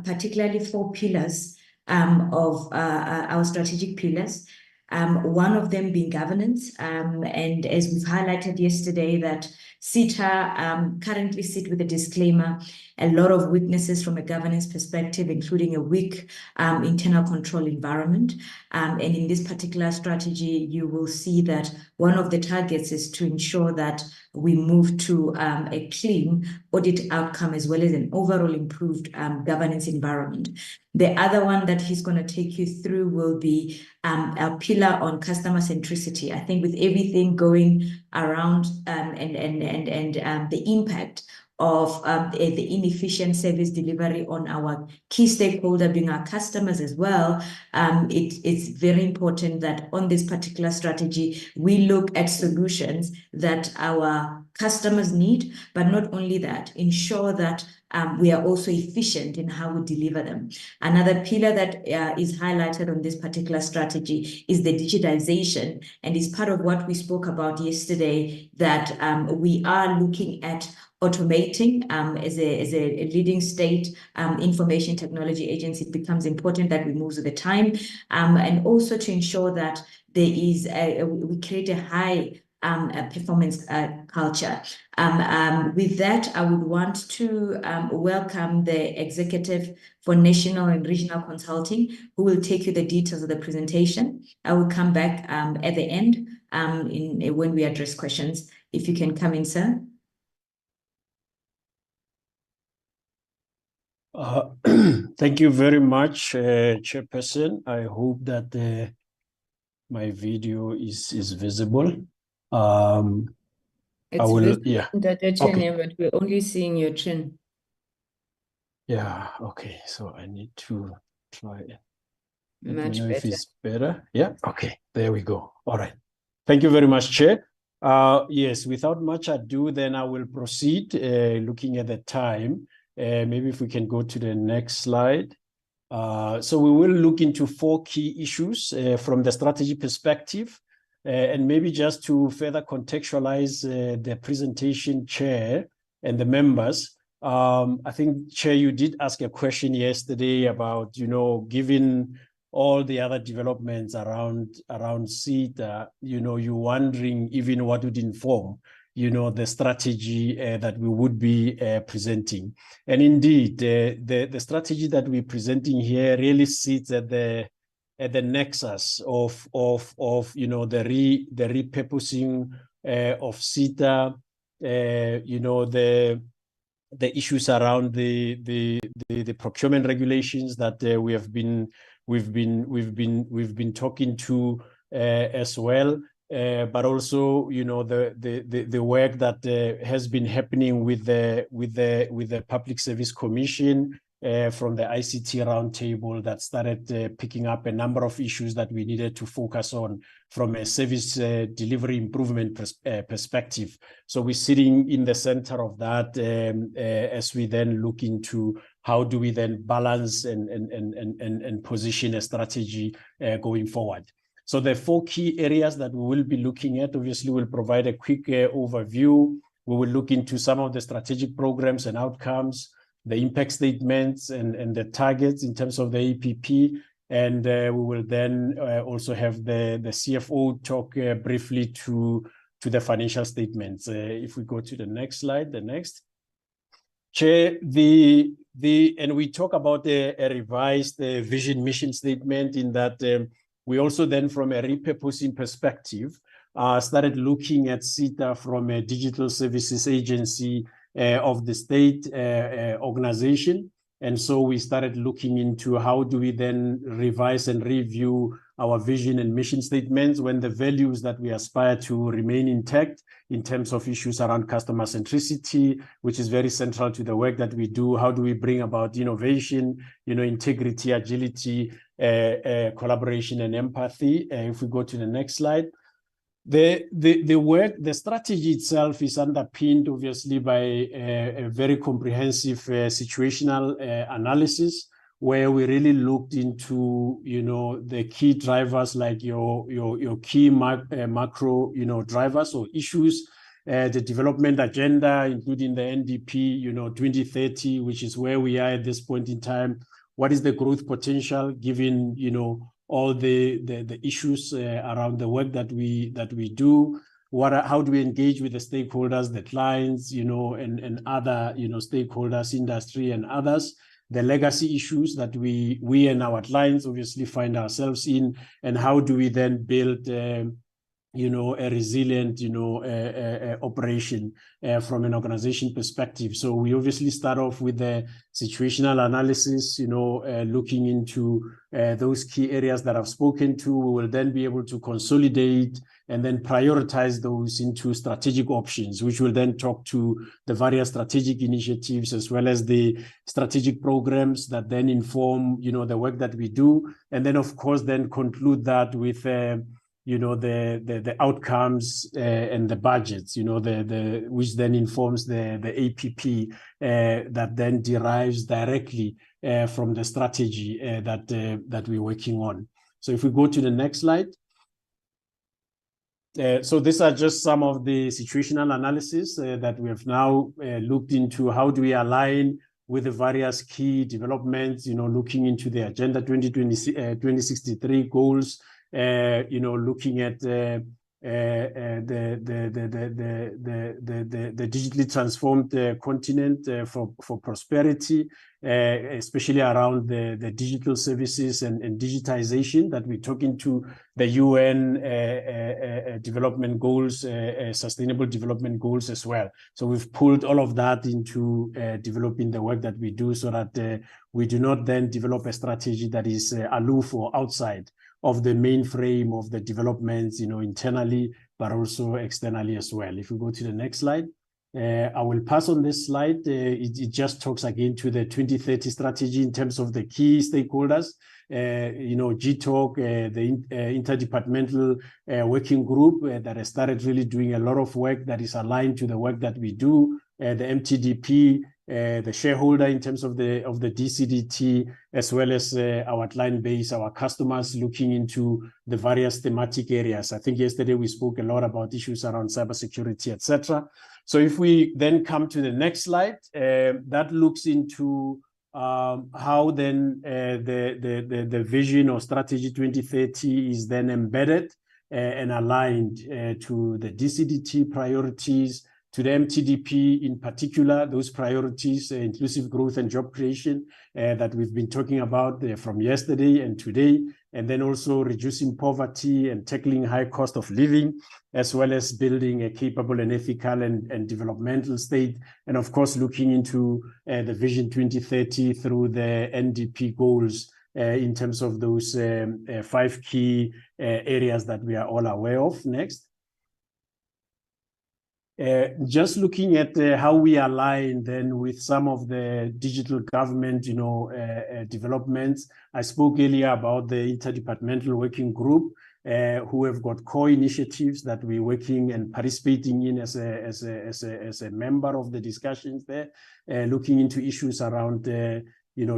particularly 4 pillars of our strategic pillars. One of them being governance. And as we've highlighted yesterday, that SITA currently sit with a disclaimer, a lot of weaknesses from a governance perspective, including a weak internal control environment. And in this particular strategy, you will see that one of the targets is to ensure that we move to a clean audit outcome as well as an overall improved governance environment. The other one that he's going to take you through will be a pillar on customer centricity. I think with everything going around and the impact of the inefficient service delivery on our key stakeholder being our customers as well, it's very important that on this particular strategy, we look at solutions that our customers need, but not only that, ensure that we are also efficient in how we deliver them. Another pillar that is highlighted on this particular strategy is the digitization, and is part of what we spoke about yesterday, that we are looking at automating as a leading state information technology agency. It becomes important that we move with the time, and also to ensure that there is we create a high performance culture. With that, I would want to welcome the executive for national and regional consulting, who will take you the details of the presentation. I will come back at the end when we address questions. If you can come in, sir. Thank you very much, Chairperson. I hope that my video is visible. It's I will, visible, yeah. okay. Okay. But we're only seeing your chin. Yeah, okay. So I need to try it. Let me Much know if better. it's better. Yeah, okay. There we go. All right. Thank you very much, Chair. Yes, without much ado, then I will proceed looking at the time. Maybe if we can go to the next slide. So we will look into 4 key issues from the strategy perspective. And maybe just to further contextualize the presentation, Chair, and the members, I think, Chair, you did ask a question yesterday about, given all the other developments around SITA, you're wondering even what would inform, the strategy that we would be presenting. And indeed, the strategy that we're presenting here really sits at the nexus of the repurposing of SITA, the issues around the procurement regulations that we've been talking to as well. But also, you know, the work that has been happening with the Public Service Commission from the ICT roundtable that started picking up a number of issues that we needed to focus on from a service delivery improvement perspective. So we're sitting in the center of that as we then look into how do we then balance and position a strategy going forward. So the 4 key areas that we will be looking at, obviously we'll provide a quick overview. We will look into some of the strategic programs and outcomes, the impact statements and the targets in terms of the APP. And we will then also have the CFO talk briefly to the financial statements. If we go to the next slide, the next. Chair, and we talk about a revised vision mission statement in that we also then, from a repurposing perspective, started looking at SITA from a digital services agency of the state organization. And so we started looking into how do we then revise and review our vision and mission statements when the values that we aspire to remain intact in terms of issues around customer centricity, which is very central to the work that we do. How do we bring about innovation, you know, integrity, agility, collaboration and empathy. If we go to the next slide. The strategy itself is underpinned obviously by a very comprehensive situational analysis where we really looked into, you know, the key drivers like your key macro, you know, drivers or issues, the development agenda, including the NDP, you know, 2030, which is where we are at this point in time. What is the growth potential given, you know, all the issues around the work that we do? How do we engage with the stakeholders, the clients, you know, and other, you know, stakeholders, industry and others? The legacy issues that we and our clients obviously find ourselves in, and how do we then build you know, a resilient, you know, operation from an organization perspective. So we obviously start off with the situational analysis, you know, looking into those key areas that I've spoken to. We will then be able to consolidate and then prioritize those into strategic options, which will then talk to the various strategic initiatives as well as the strategic programs that then inform, you know, the work that we do. And then, of course, then conclude that with you know, the outcomes and the budgets, you know, which then informs the APP that then derives directly from the strategy that we're working on. So if we go to the next slide. So these are just some of the situational analysis that we have now looked into. How do we align with the various key developments, you know, looking into the Agenda 2063 goals, you know, looking at the digitally transformed continent for prosperity, especially around the digital services and digitization that we're talking to the UN development goals, sustainable development goals as well. So we've pulled all of that into developing the work that we do so that we do not then develop a strategy that is aloof or outside of the mainframe of the developments, you know, internally, but also externally as well. If we go to the next slide, I will pass on this slide. It just talks again to the 2030 strategy in terms of the key stakeholders. You know, GTalk, the interdepartmental working group that has started really doing a lot of work that is aligned to the work that we do. The MTDP, the shareholder in terms of the DCDT, as well as our client base, our customers, looking into the various thematic areas. I think yesterday we spoke a lot about issues around cybersecurity, etc. So if we then come to the next slide, that looks into how then the vision or strategy 2030 is then embedded and aligned to the DCDT priorities, to the MTDP in particular, those priorities, inclusive growth and job creation that we've been talking about from yesterday and today, and then also reducing poverty and tackling high cost of living, as well as building a capable and ethical and developmental state, and of course looking into the Vision 2030 through the NDP goals in terms of those 5 key areas that we are all aware of. Next. Just looking at how we align then with some of the digital government, developments. I spoke earlier about the interdepartmental working group who have got core initiatives that we're working and participating in as a member of the discussions there, looking into issues around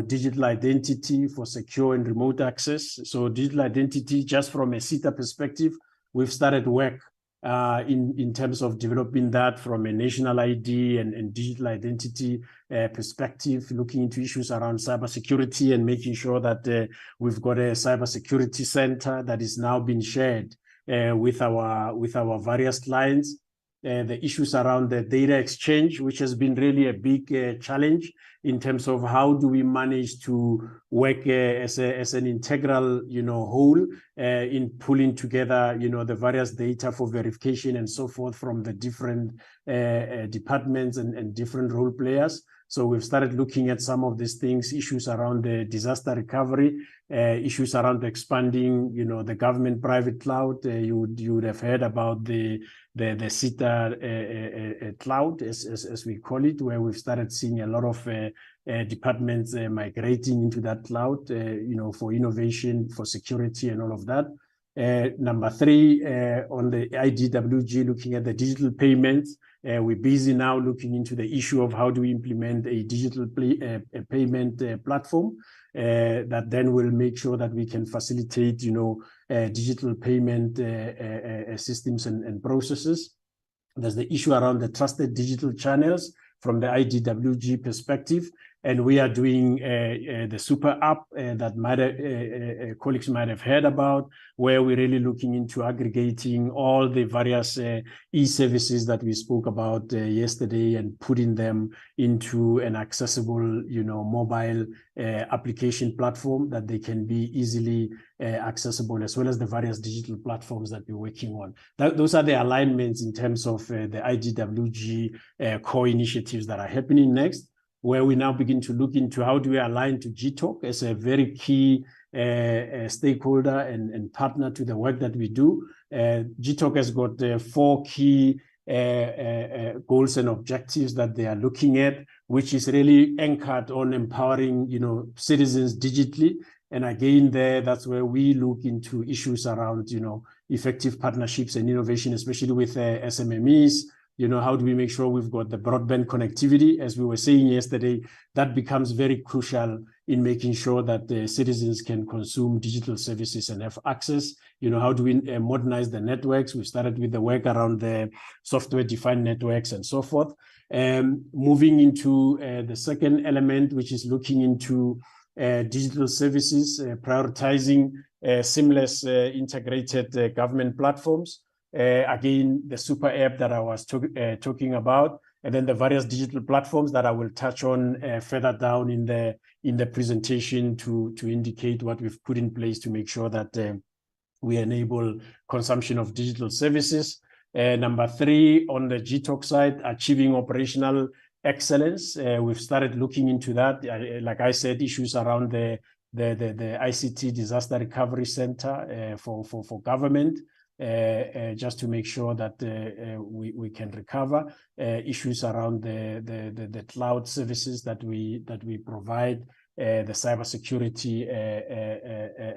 digital identity for secure and remote access. So digital identity, just from a SITA perspective, we've started work in terms of developing that from a national ID and digital identity perspective, looking into issues around cybersecurity and making sure that we've got a cybersecurity center that is now being shared with our various clients. The issues around the data exchange, which has been really a big challenge in terms of how do we manage to work as an integral, whole in pulling together, the various data for verification and so forth from the different departments and different role players. So we've started looking at some of these things, issues around the disaster recovery, issues around expanding, the government-private cloud. You would have heard about the SITA cloud, as we call it, where we've started seeing a lot of departments migrating into that cloud, for innovation, for security, and all of that. Number 3, on the IDWG, looking at the digital payments. We're busy now looking into the issue of how do we implement a digital payment platform that then will make sure that we can facilitate, digital payment systems and processes. There's the issue around the trusted digital channels from the IDWG perspective. And we are doing the super app that colleagues might have heard about, where we're really looking into aggregating all the various e-services that we spoke about yesterday and putting them into an accessible, mobile application platform that they can be easily accessible, as well as the various digital platforms that we're working on. Those are the alignments in terms of the IDWG core initiatives that are happening next, where we now begin to look into how do we align to GTalk as a very key stakeholder and partner to the work that we do. GTalk has got 4 key goals and objectives that they are looking at, which is really anchored on empowering, citizens digitally. And again, that's where we look into issues around, effective partnerships and innovation, especially with SMMEs. How do we make sure we've got the broadband connectivity? As we were saying yesterday, that becomes very crucial in making sure that the citizens can consume digital services and have access. How do we modernize the networks? We started with the work around the software-defined networks and so forth. Moving into the second element, which is looking into digital services, prioritizing seamless integrated government platforms. Again, the super app that I was talking about, and then the various digital platforms that I will touch on further down in the presentation to indicate what we've put in place to make sure that we enable consumption of digital services. Number 3, on the GTalk side, achieving operational excellence. We've started looking into that. Like I said, issues around the ICT Disaster Recovery Center for government. Just to make sure that we can recover, issues around the cloud services that we provide, the cybersecurity,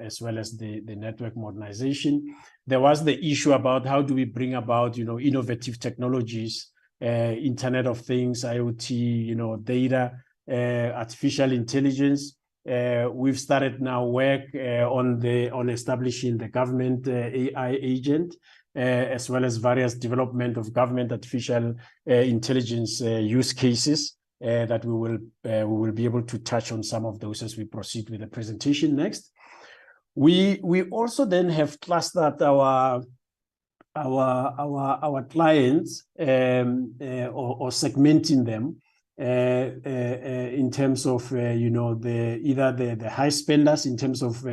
as well as the network modernization. There was the issue about how do we bring about innovative technologies, Internet of Things, IoT, data, artificial intelligence. We've started now work on establishing the government AI agent, as well as various development of government artificial intelligence use cases that we will be able to touch on some of those as we proceed with the presentation next. We also then have clustered our our clients or segmenting them in terms of either the high spenders in terms of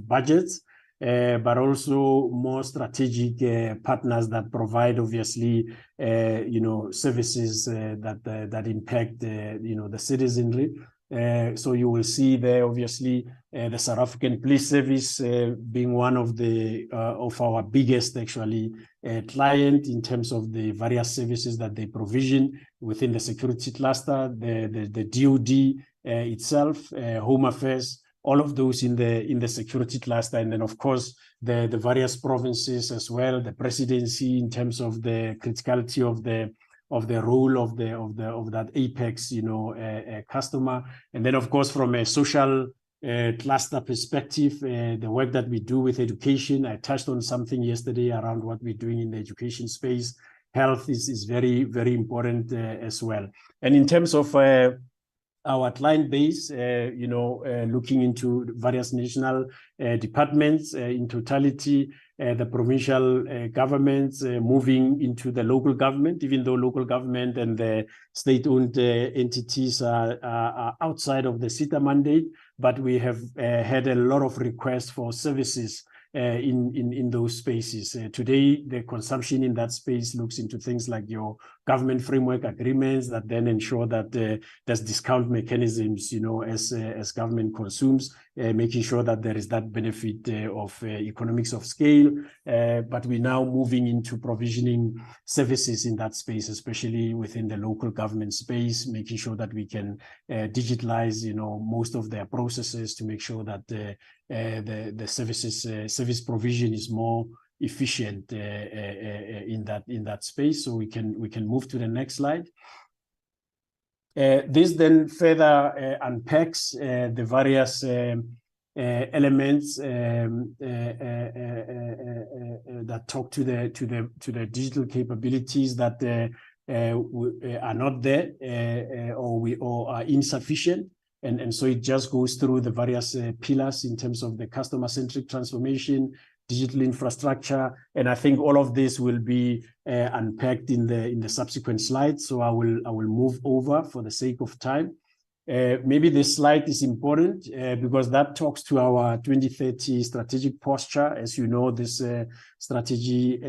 budgets, but also more strategic partners that provide obviously services that impact the citizenry. So you will see there obviously the South African Police Service being one of our biggest actually client in terms of the various services that they provision within the security cluster, the DoD itself, Home Affairs, all of those in the security cluster, and then of course the various provinces as well, the presidency in terms of the criticality of the role of that apex customer, and then of course from a social cluster perspective, the work that we do with education. I touched on something yesterday around what we're doing in the education space. Health is very, very important as well. And in terms of our client base, looking into various national departments in totality, the provincial governments moving into the local government, even though local government and the state-owned entities are outside of the SITA mandate, but we have had a lot of requests for services in those spaces. Today, the consumption in that space looks into things like your government framework agreements that then ensure that there's discount mechanisms, as government consumes, making sure that there is that benefit of economics of scale. But we're now moving into provisioning services in that space, especially within the local government space, making sure that we can digitalize, most of their processes to make sure that the service provision is more efficient in that space. So we can move to the next slide. This then further unpacks the various elements that talk to the digital capabilities that are not there or are insufficient. And so it just goes through the various pillars in terms of the customer-centric transformation, digital infrastructure, and I think all of this will be unpacked in the subsequent slides. So I will move over for the sake of time. Maybe this slide is important because that talks to our 2030 strategic posture. As you know, this strategy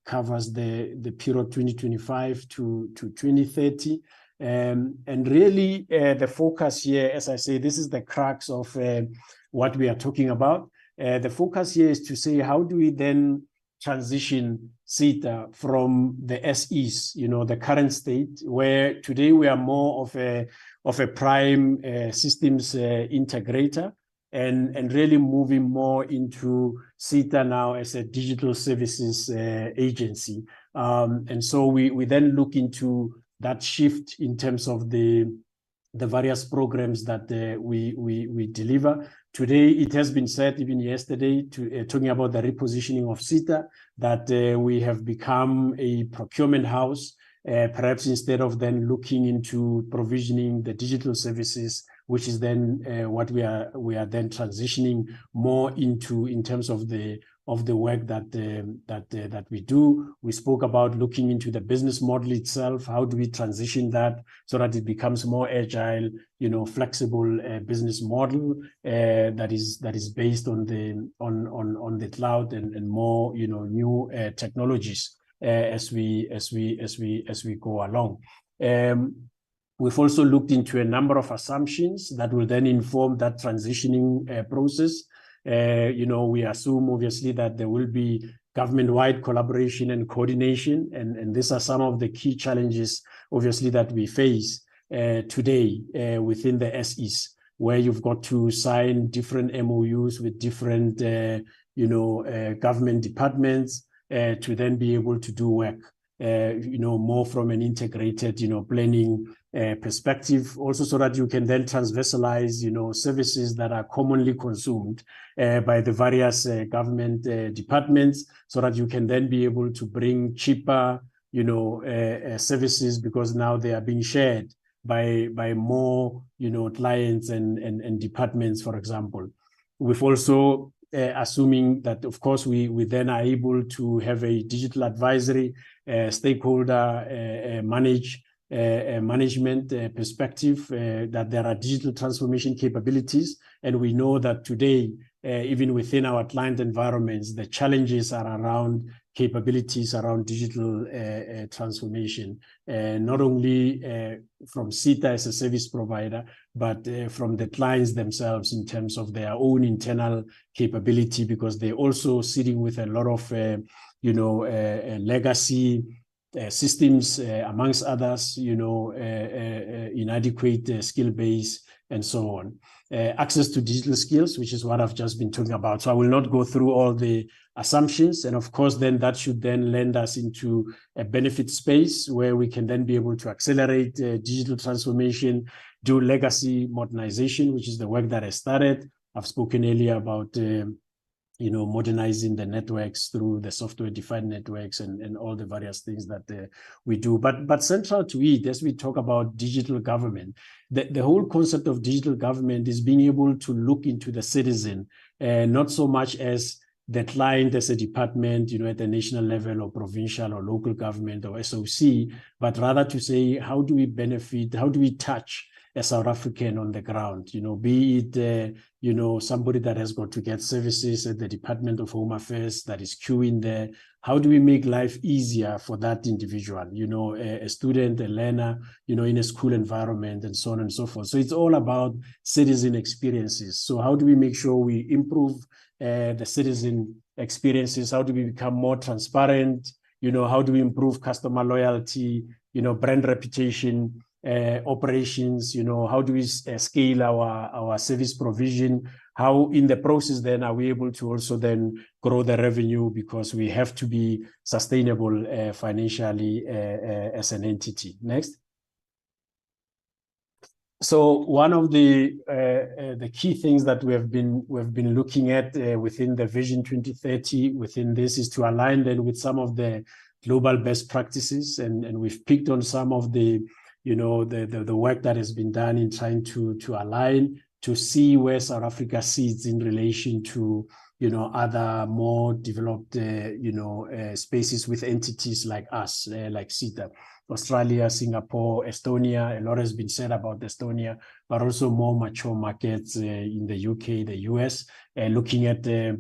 covers the period 2025 to 2030. And really the focus here, as I say, this is the crux of what we are talking about. The focus here is to say, how do we then transition SITA from the SEs, the current state, where today we are more of a prime systems integrator, and really moving more into SITA now as a digital services agency. And so we then look into that shift in terms of the various programs that we deliver. Today, it has been said, even yesterday, talking about the repositioning of SITA, that we have become a procurement house, perhaps instead of then looking into provisioning the digital services, which is then what we are then transitioning more into in terms of the work that we do. We spoke about looking into the business model itself. How do we transition that so that it becomes more agile, flexible business model that is based on the cloud and more new technologies as we go along. We've also looked into a number of assumptions that will then inform that transitioning process. We assume obviously that there will be government-wide collaboration and coordination, and these are some of the key challenges obviously that we face today within the SEs, where you've got to sign different MOUs with different government departments to then be able to do work more from an integrated planning perspective, also so that you can then transversalize services that are commonly consumed by the various government departments, so that you can then be able to bring cheaper services, because now they are being shared by more clients and departments, for example. We've also assuming that, of course, we then are able to have a digital advisory, stakeholder management perspective, that there are digital transformation capabilities. And we know that today, even within our client environments, the challenges are around capabilities around digital transformation, not only from SITA as a service provider, but from the clients themselves in terms of their own internal capability, because they're also sitting with a lot of legacy systems, amongst others, inadequate skill base, and so on. Access to digital skills, which is what I've just been talking about. So I will not go through all the assumptions. And of course, then that should then lend us into a benefit space where we can then be able to accelerate digital transformation, do legacy modernization, which is the work that I started. I've spoken earlier about modernizing the networks through the software-defined networks and all the various things that we do. But central to it, as we talk about digital government, the whole concept of digital government is being able to look into the citizen, not so much as the client as a department, at the national level or provincial or local government or SOC, but rather to say, how do we benefit, how do we touch a South African on the ground, be it, somebody that has got to get services at the Department of Home Affairs that is queuing there. How do we make life easier for that individual, a student, a learner, in a school environment, and so on and so forth. So it's all about citizen experiences. So how do we make sure we improve the citizen experiences? How do we become more transparent? How do we improve customer loyalty, brand reputation, operations, how do we scale our service provision? How in the process then are we able to also then grow the revenue, because we have to be sustainable financially as an entity. Next. So one of the key things that we've been looking at within the Vision 2030 within this is to align then with some of the global best practices, and we've picked on some of the the work that has been done in trying to align, to see where South Africa sits in relation to other more developed spaces with entities like us, like SITA. Australia, Singapore, Estonia. A lot has been said about Estonia, but also more mature markets in the UK, the US, looking at the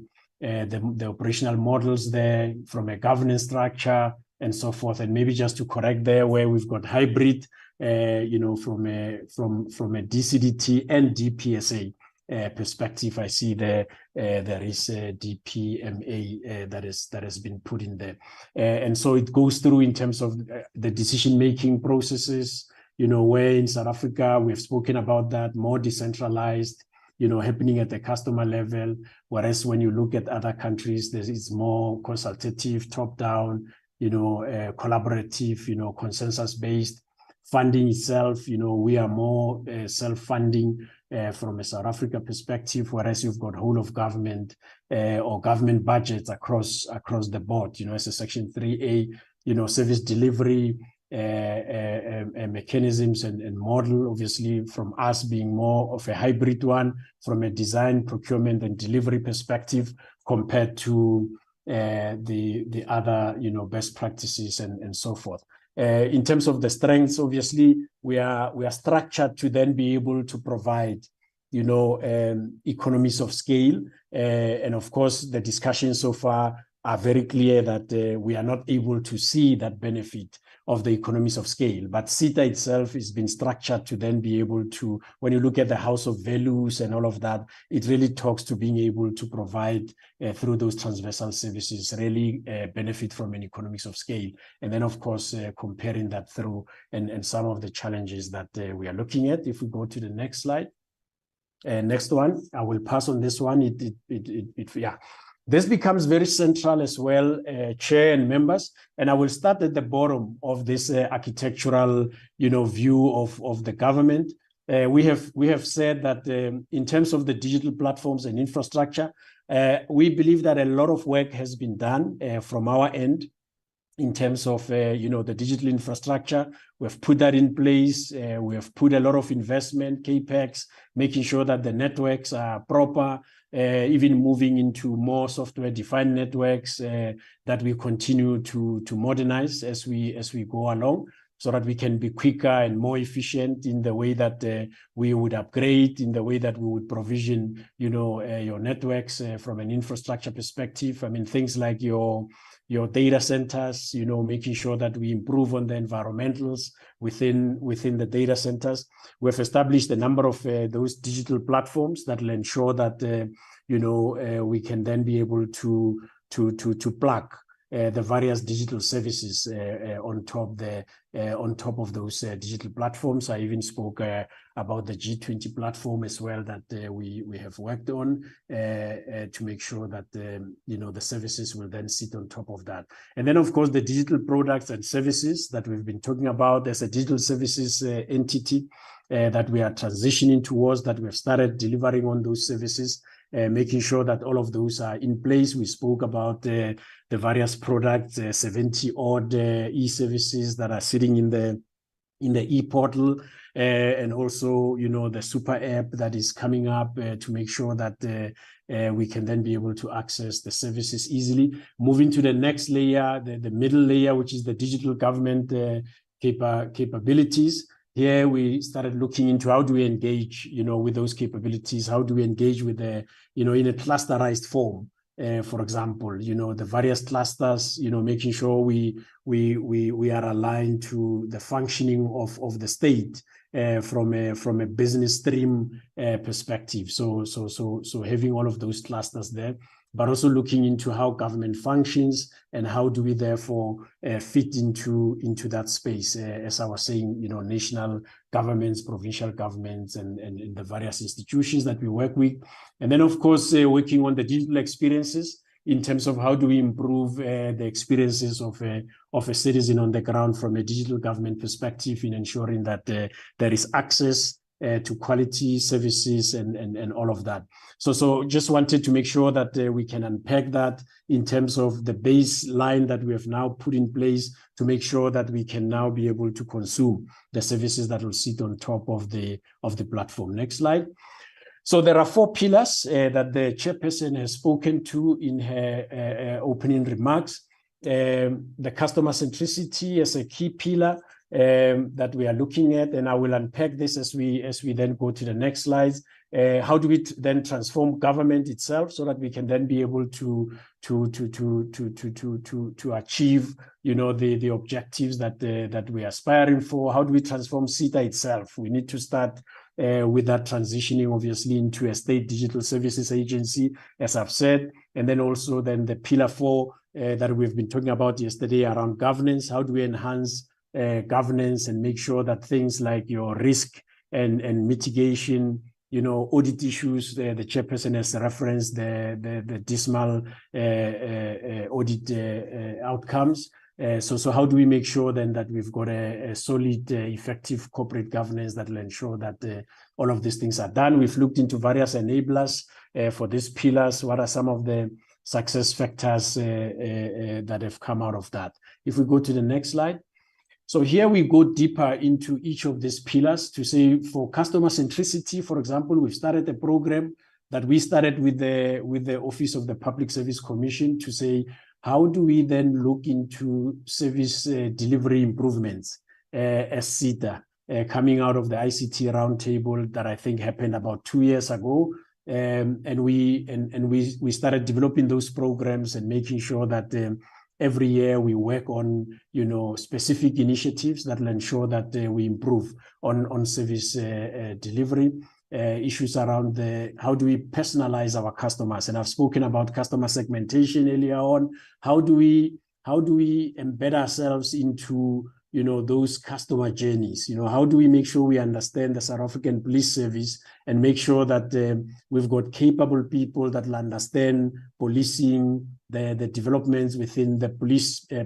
operational models there from a governance structure and so forth. And maybe just to correct there, where we've got hybrid, from a DCDT and DPSA perspective, I see there is a DPMA that has been put in there, and so it goes through in terms of the decision-making processes. Where in South Africa we've spoken about that, more decentralized, happening at the customer level, whereas when you look at other countries, it's more consultative, top-down, collaborative, consensus-based. Funding itself, we are more self-funding from a South Africa perspective, whereas you've got whole of government or government budgets across the board, as a Section 3A, service delivery mechanisms and model, obviously from us being more of a hybrid one from a design, procurement, and delivery perspective compared to the other, best practices and so forth. In terms of the strengths, obviously, we are structured to then be able to provide, economies of scale. And of course, the discussions so far are very clear that we are not able to see that benefit of the economies of scale. But SITA itself has been structured to then be able to, when you look at the house of values and all of that, it really talks to being able to provide through those transversal services, really benefit from an economies of scale. And then, of course, comparing that through and some of the challenges that we are looking at. If we go to the next slide. Next one, I will pass on this one. This becomes very central as well, Chair and members, and I will start at the bottom of this architectural, view of the government. We have said that in terms of the digital platforms and infrastructure, we believe that a lot of work has been done from our end in terms of the digital infrastructure. We have put that in place. We have put a lot of investment, CAPEX, making sure that the networks are proper, even moving into more software-defined networks that we continue to modernize as we go along, so that we can be quicker and more efficient in the way that we would upgrade, in the way that we would provision, your networks from an infrastructure perspective. I mean, things like your data centers, making sure that we improve on the environmentals within the data centers. We've established a number of those digital platforms that will ensure that, we can then be able to plug the various digital services on top of those digital platforms. I even spoke about the G20 platform as well that we have worked on to make sure that the services will then sit on top of that. And then, of course, the digital products and services that we've been talking about. There's a digital services entity that we are transitioning towards, that we've started delivering on those services, making sure that all of those are in place. We spoke about the various products, 70-odd e-services that are sitting in the e-portal, and also, the super app that is coming up to make sure that we can then be able to access the services easily. Moving to the next layer, the middle layer, which is the digital government capabilities. Here we started looking into how do we engage, with those capabilities? How do we engage with the, in a clusterized form? For example, the various clusters, making sure we are aligned to the functioning of the state from a business stream perspective. So having all of those clusters there, but also looking into how government functions and how do we therefore fit into that space, as I was saying, national governments, provincial governments, and the various institutions that we work with. And then, of course, working on the digital experiences in terms of how do we improve the experiences of a citizen on the ground from a digital government perspective, in ensuring that there is access to quality services and all of that. So just wanted to make sure that we can unpack that in terms of the baseline that we have now put in place to make sure that we can now be able to consume the services that will sit on top of the platform. Next slide. So there are 4 pillars that the chairperson has spoken to in her opening remarks. The customer centricity as a key pillar that we are looking at, and I will unpack this as we then go to the next slides. How do we then transform government itself so that we can then be able to achieve, the objectives that we are aspiring for? How do we transform SITA itself? We need to start with that transitioning, obviously, into a state digital services agency, as I've said, and then also then the pillar 4 that we've been talking about yesterday around governance. How do we enhance governance and make sure that things like your risk and mitigation, audit issues, the chairperson has referenced the dismal audit outcomes. So how do we make sure then that we've got a solid, effective corporate governance that will ensure that all of these things are done? We've looked into various enablers for these pillars. What are some of the success factors that have come out of that? If we go to the next slide. So here we go deeper into each of these pillars to say, for customer centricity, for example, we've started a program that we started with the Office of the Public Service Commission to say, how do we then look into service delivery improvements as SITA, coming out of the ICT roundtable that I think happened about 2 years ago. And we started developing those programs and making sure that every year we work on, specific initiatives that will ensure that we improve on service delivery. Issues around how do we personalize our customers, and I've spoken about customer segmentation earlier on. How do we embed ourselves into those customer journeys? How do we make sure we understand the South African Police Service and make sure that we've got capable people that will understand policing, the developments within the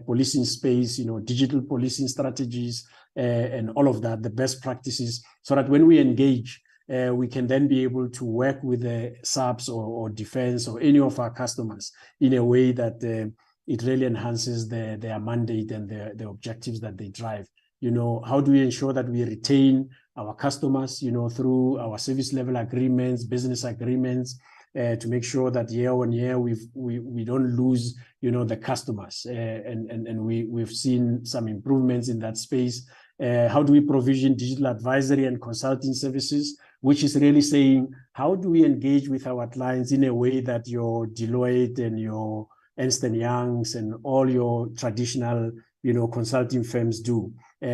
policing space, digital policing strategies, and all of that, the best practices, so that when we engage, we can then be able to work with the SABS or defense or any of our customers in a way that it really enhances their mandate and the objectives that they drive. You know, how do we ensure that we retain our customers, you know, through our service level agreements, business agreements, to make sure that year on year we don't lose, you know, the customers, and we've seen some improvements in that space. How do we provision digital advisory and consulting services, which is really saying, how do we engage with our clients in a way that your Deloitte and your Ernst & Youngs and all your traditional, you know, consulting firms do,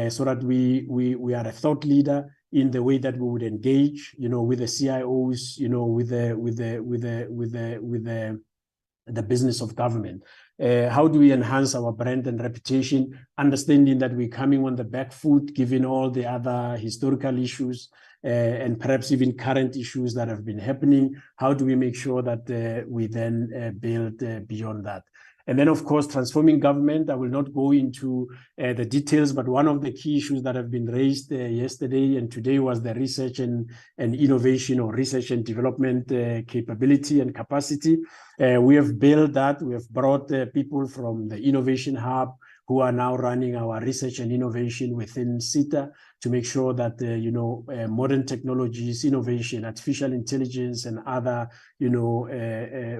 so that we are a thought leader in the way that we would engage, you know, with the CIOs, you know, with the business of government. How do we enhance our brand and reputation, understanding that we're coming on the back foot, given all the other historical issues and perhaps even current issues that have been happening? How do we make sure that we then build beyond that? And then, of course, transforming government. I will not go into the details, but one of the key issues that have been raised yesterday and today was the research and innovation, or research and development capability and capacity. We have built that. We have brought people from the Innovation Hub who are now running our research and innovation within SITA to make sure that, you know, modern technologies, innovation, artificial intelligence, and other, you know,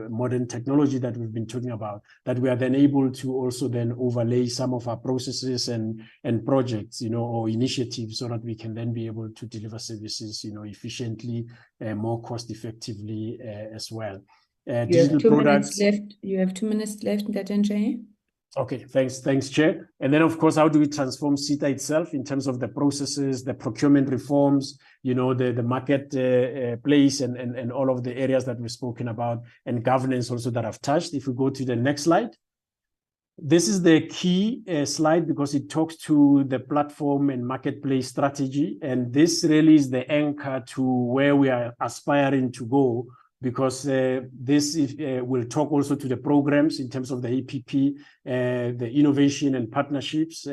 modern technology that we've been talking about, that we are then able to also then overlay some of our processes and projects, you know, or initiatives, so that we can then be able to deliver services, you know, efficiently, more cost effectively as well. You have 2 minutes left. You have 2 minutes left, Ngatanjay. Okay, thanks, Chair. And then, of course, how do we transform SITA itself in terms of the processes, the procurement reforms, you know, the marketplace, and all of the areas that we've spoken about, and governance also that I've touched. If we go to the next slide. This is the key slide because it talks to the platform and marketplace strategy. And this really is the anchor to where we are aspiring to go, because this will talk also to the programs in terms of the APP, the innovation and partnerships.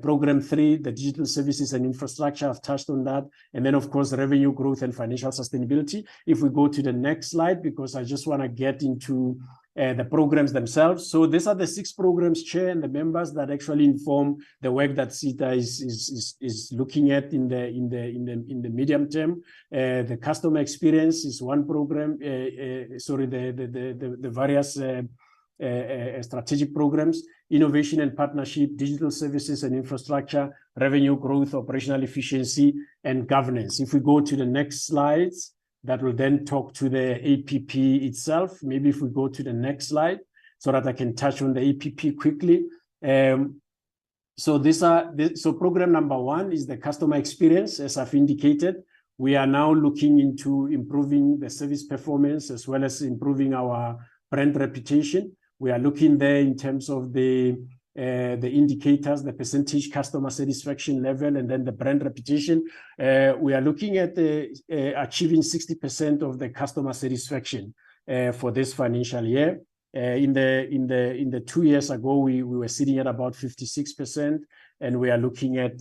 Program 3, the digital services and infrastructure, I've touched on that. And then, of course, revenue growth and financial sustainability. If we go to the next slide, because I just want to get into the programs themselves. So these are the 6 programs, Chair, and the members that actually inform the work that SITA is looking at in the medium term. The customer experience is one program. The various strategic programs: innovation and partnership, digital services and infrastructure, revenue growth, operational efficiency, and governance. If we go to the next slides, that will then talk to the APP itself. Maybe if we go to the next slide, so that I can touch on the APP quickly. So program number 1 is the customer experience. As I've indicated, we are now looking into improving the service performance as well as improving our brand reputation. We are looking there in terms of the indicators, the percentage customer satisfaction level, and then the brand reputation. We are looking at achieving 60% of the customer satisfaction for this financial year. In the 2 years ago, we were sitting at about 56%, and we are looking at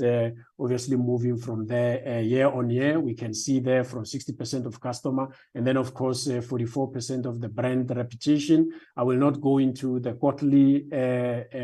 obviously moving from there year on year. We can see there from 60% of customer, and then of course 44% of the brand reputation. I will not go into the quarterly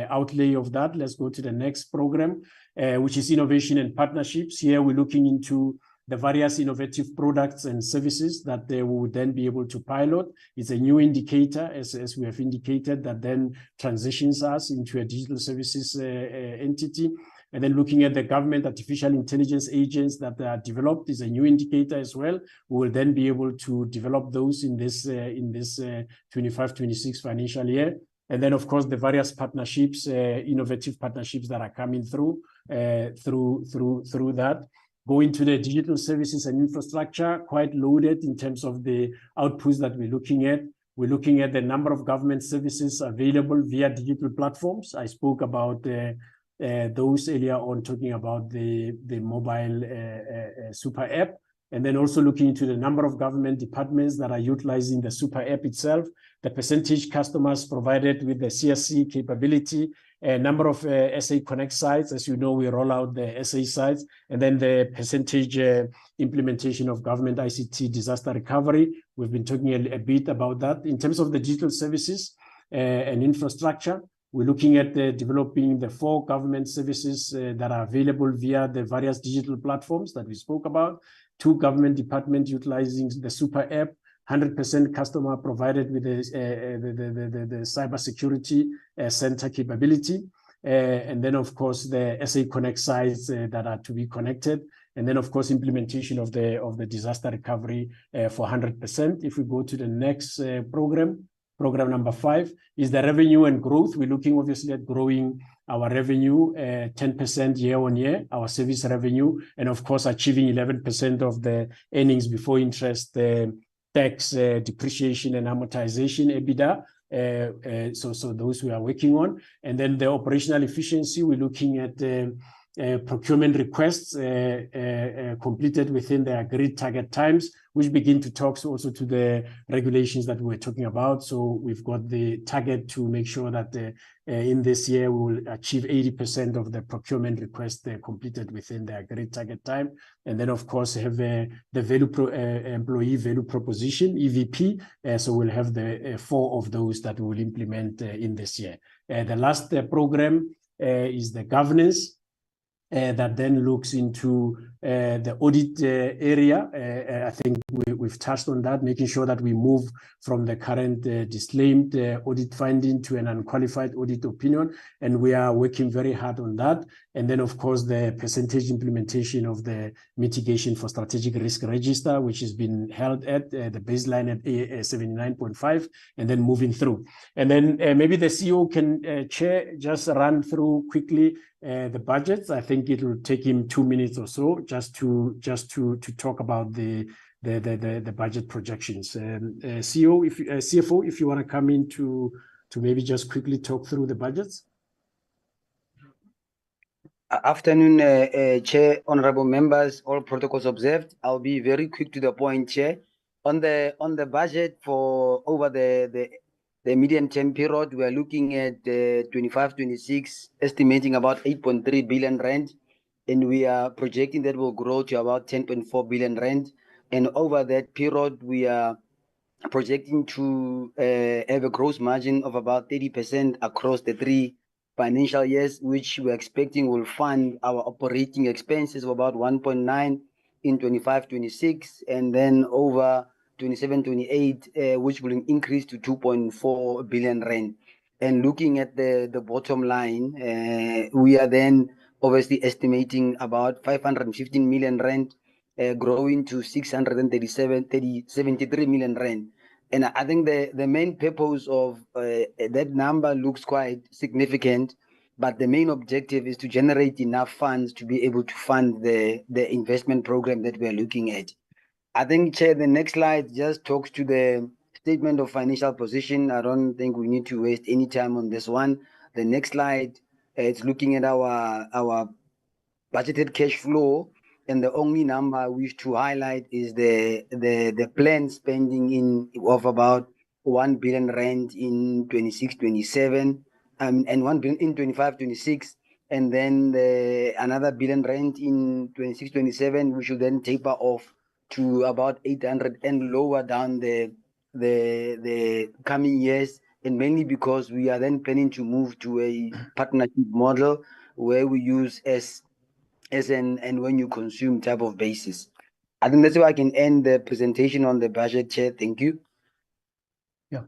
outlay of that. Let's go to the next program, which is innovation and partnerships. Here we're looking into the various innovative products and services that they will then be able to pilot. It's a new indicator, as we have indicated, that then transitions us into a digital services entity. And then looking at the government artificial intelligence agents that are developed is a new indicator as well. We will then be able to develop those in this 25-26 financial year. And then, of course, the various partnerships, innovative partnerships that are coming through that. Going to the digital services and infrastructure, quite loaded in terms of the outputs that we're looking at. We're looking at the number of government services available via digital platforms. I spoke about those earlier on, talking about the mobile super app. And then also looking into the number of government departments that are utilizing the super app itself, the percentage customers provided with the CSC capability, a number of SA Connect sites. As you know, we roll out the SA sites, and then the percentage implementation of government ICT disaster recovery. We've been talking a bit about that. In terms of the digital services, and infrastructure. We're looking at developing the 4 government services that are available via the various digital platforms that we spoke about. 2 government departments utilizing the super app, 100% customer provided with the cybersecurity center capability. And then, of course, the SA Connect sites that are to be connected. And then, of course, implementation of the disaster recovery for 100%. If we go to the next program number 5 is the revenue and growth. We're looking obviously at growing our revenue 10% year on year, our service revenue, and of course achieving 11% of the earnings before interest, tax, depreciation and amortization, EBITDA. So those we are working on. And then the operational efficiency, we're looking at procurement requests completed within the agreed target times, which begin to talk also to the regulations that we're talking about. So we've got the target to make sure that in this year we will achieve 80% of the procurement requests completed within the agreed target time. And then, of course, have the employee value proposition, EVP. So we'll have the 4 of those that we'll implement in this year. The last program is the governance. That then looks into the audit area. I think we've touched on that, making sure that we move from the current disclaimed audit finding to an unqualified audit opinion. And we are working very hard on that. And then, of course, the percentage implementation of the mitigation for strategic risk register, which has been held at the baseline at 79.5, and then moving through. And then maybe the CEO can just run through quickly the budgets. I think it will take him 2 minutes or so just to talk about the budget projections. CFO, if you want to come in to maybe just quickly talk through the budgets. Afternoon, Chair, honorable members, all protocols observed. I'll be very quick to the point, Chair. On the budget for over the medium-term period, we are looking at 25-26, estimating about 8.3 billion rand, and we are projecting that will grow to about 10.4 billion rand. And over that period, we are projecting to have a gross margin of about 30% across the 3 financial years, which we're expecting will fund our operating expenses of about 1.9 in 25-26, and then over 27-28, which will increase to 2.4 billion rand. And looking at the bottom line, we are then obviously estimating about 515 million rand, growing to 73 million rand. And I think the main purpose of that number looks quite significant, but the main objective is to generate enough funds to be able to fund the investment program that we are looking at. I think, Chair, the next slide just talks to the statement of financial position. I don't think we need to waste any time on this one. The next slide, it's looking at our budgeted cash flow, and the only number I wish to highlight is the planned spending of about 1 billion rand in 26-27, and 1 billion in 25-26, and then another 1 billion rand in 26-27, which will then taper off to about 800 and lower down the coming years, and mainly because we are then planning to move to a partnership model where we use as and when you consume type of basis. I think that's why I can end the presentation on the budget, Chair. Thank you. Yeah,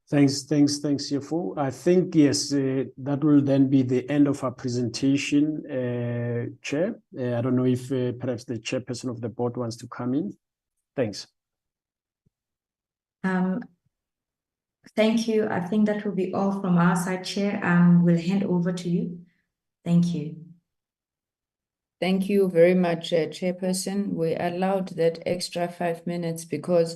thanks, CFO. I think, yes, that will then be the end of our presentation, Chair. I don't know if perhaps the chairperson of the board wants to come in. Thanks. Thank you. I think that will be all from our side, Chair. We'll hand over to you. Thank you. Thank you very much, Chairperson. We allowed that extra 5 minutes because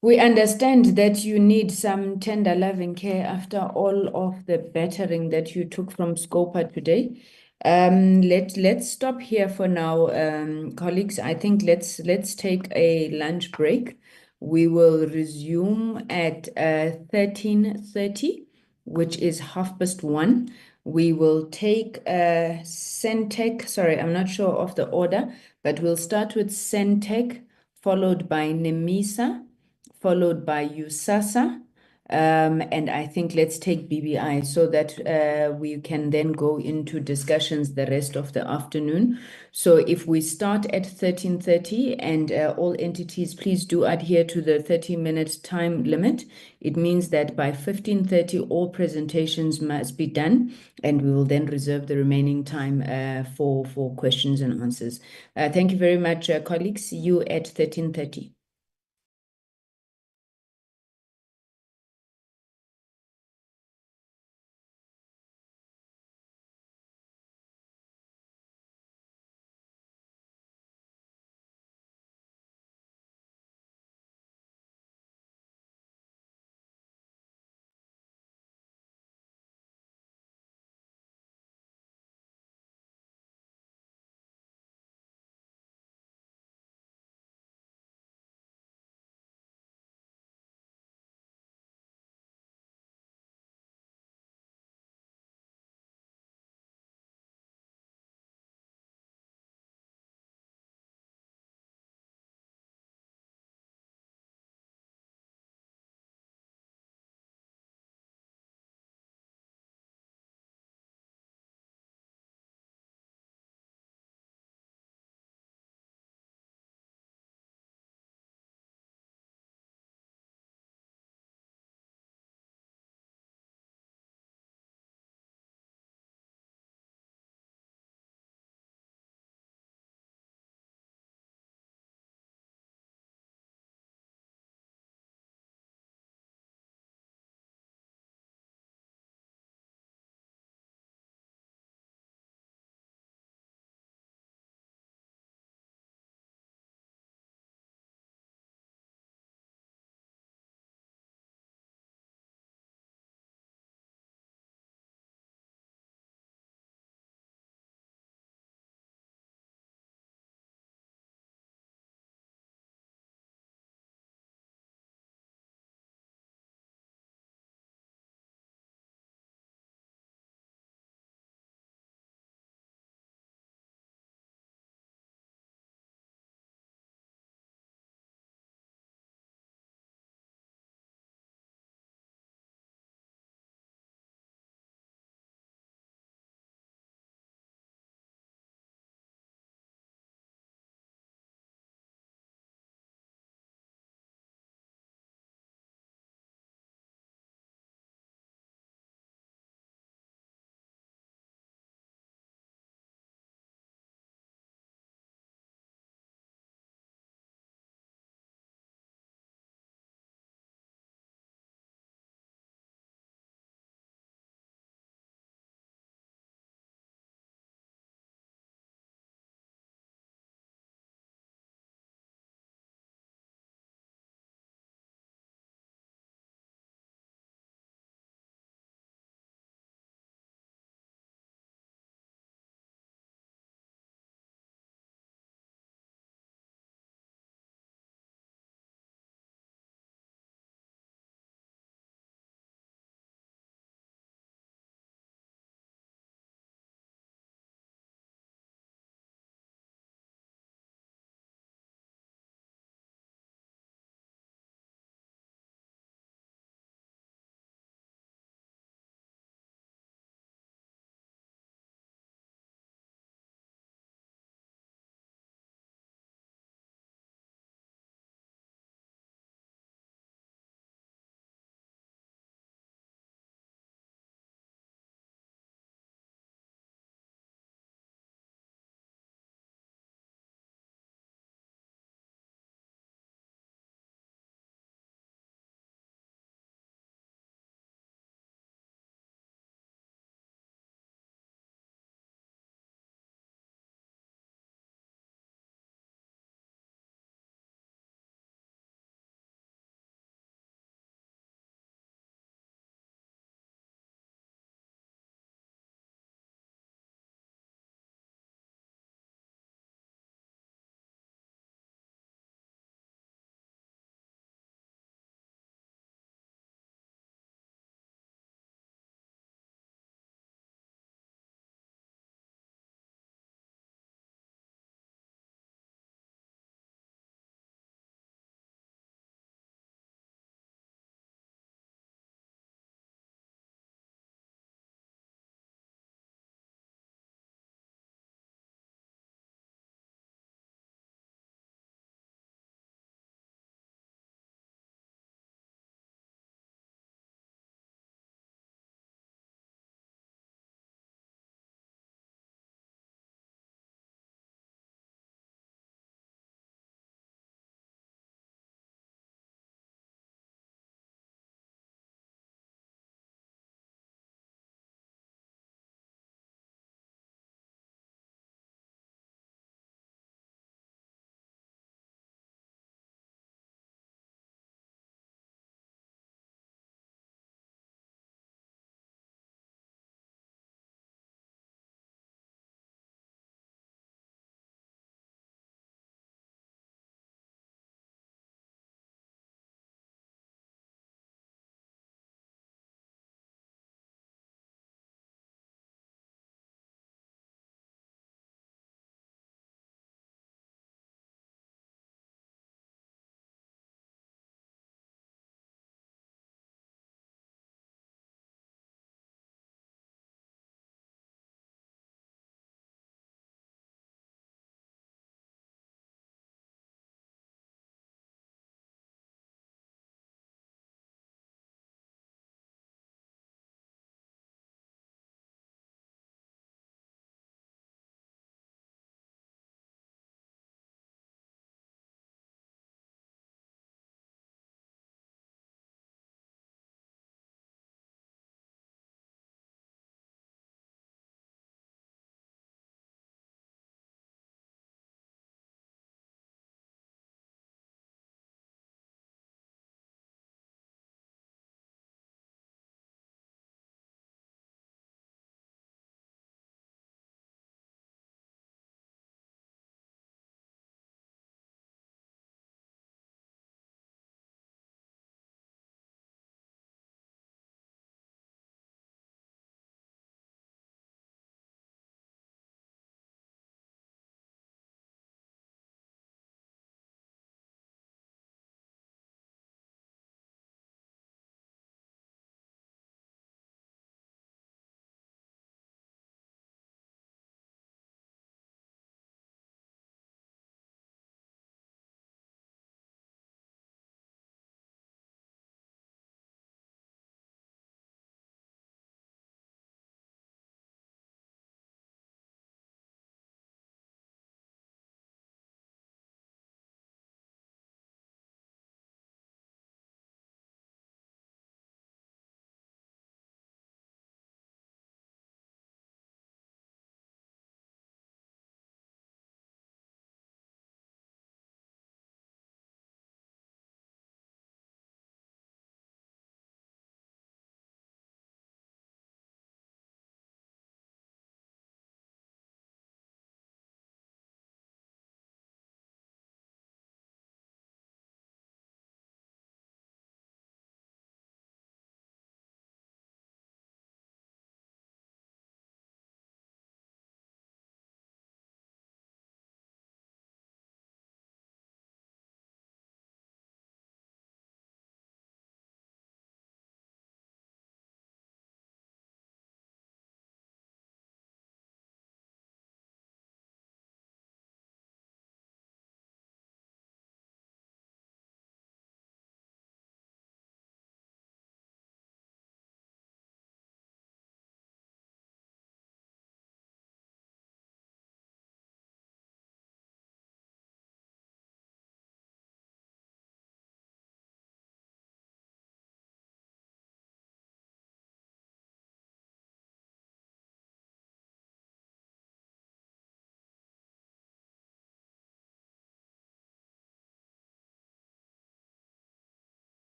we understand that you need some tender loving care after all of the battering that you took from Scopa today. Let's stop here for now, colleagues. I think let's take a lunch break. We will resume at 13:30, which is 1:30. We will take Sentech. Sorry, I'm not sure of the order, but we'll start with Sentech, followed by NEMISA, followed by USAASA, And I think let's take BBI so that we can then go into discussions the rest of the afternoon. So if we start at 13:30 and all entities, please do adhere to the 30-minute time limit. It means that by 15:30, all presentations must be done, and we will then reserve the remaining time for questions and answers. Thank you very much, colleagues. See you at 13:30.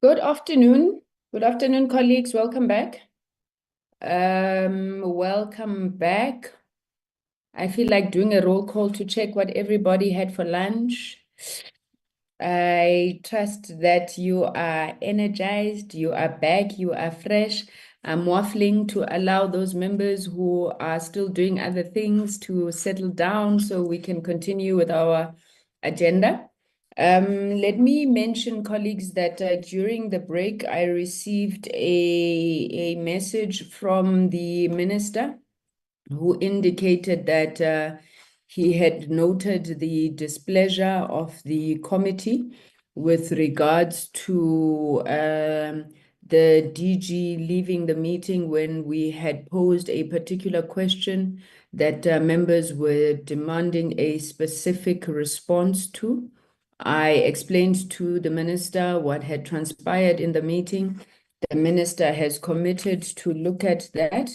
Good afternoon. Good afternoon, colleagues. Welcome back. Welcome back. I feel like doing a roll call to check what everybody had for lunch. I trust that you are energized, you are back, you are fresh. I'm waffling to allow those members who are still doing other things to settle down so we can continue with our agenda. Let me mention, colleagues, that during the break, I received a message from the minister who indicated that he had noted the displeasure of the committee with regards to the DG leaving the meeting when we had posed a particular question that members were demanding a specific response to. I explained to the minister what had transpired in the meeting. The minister has committed to look at that,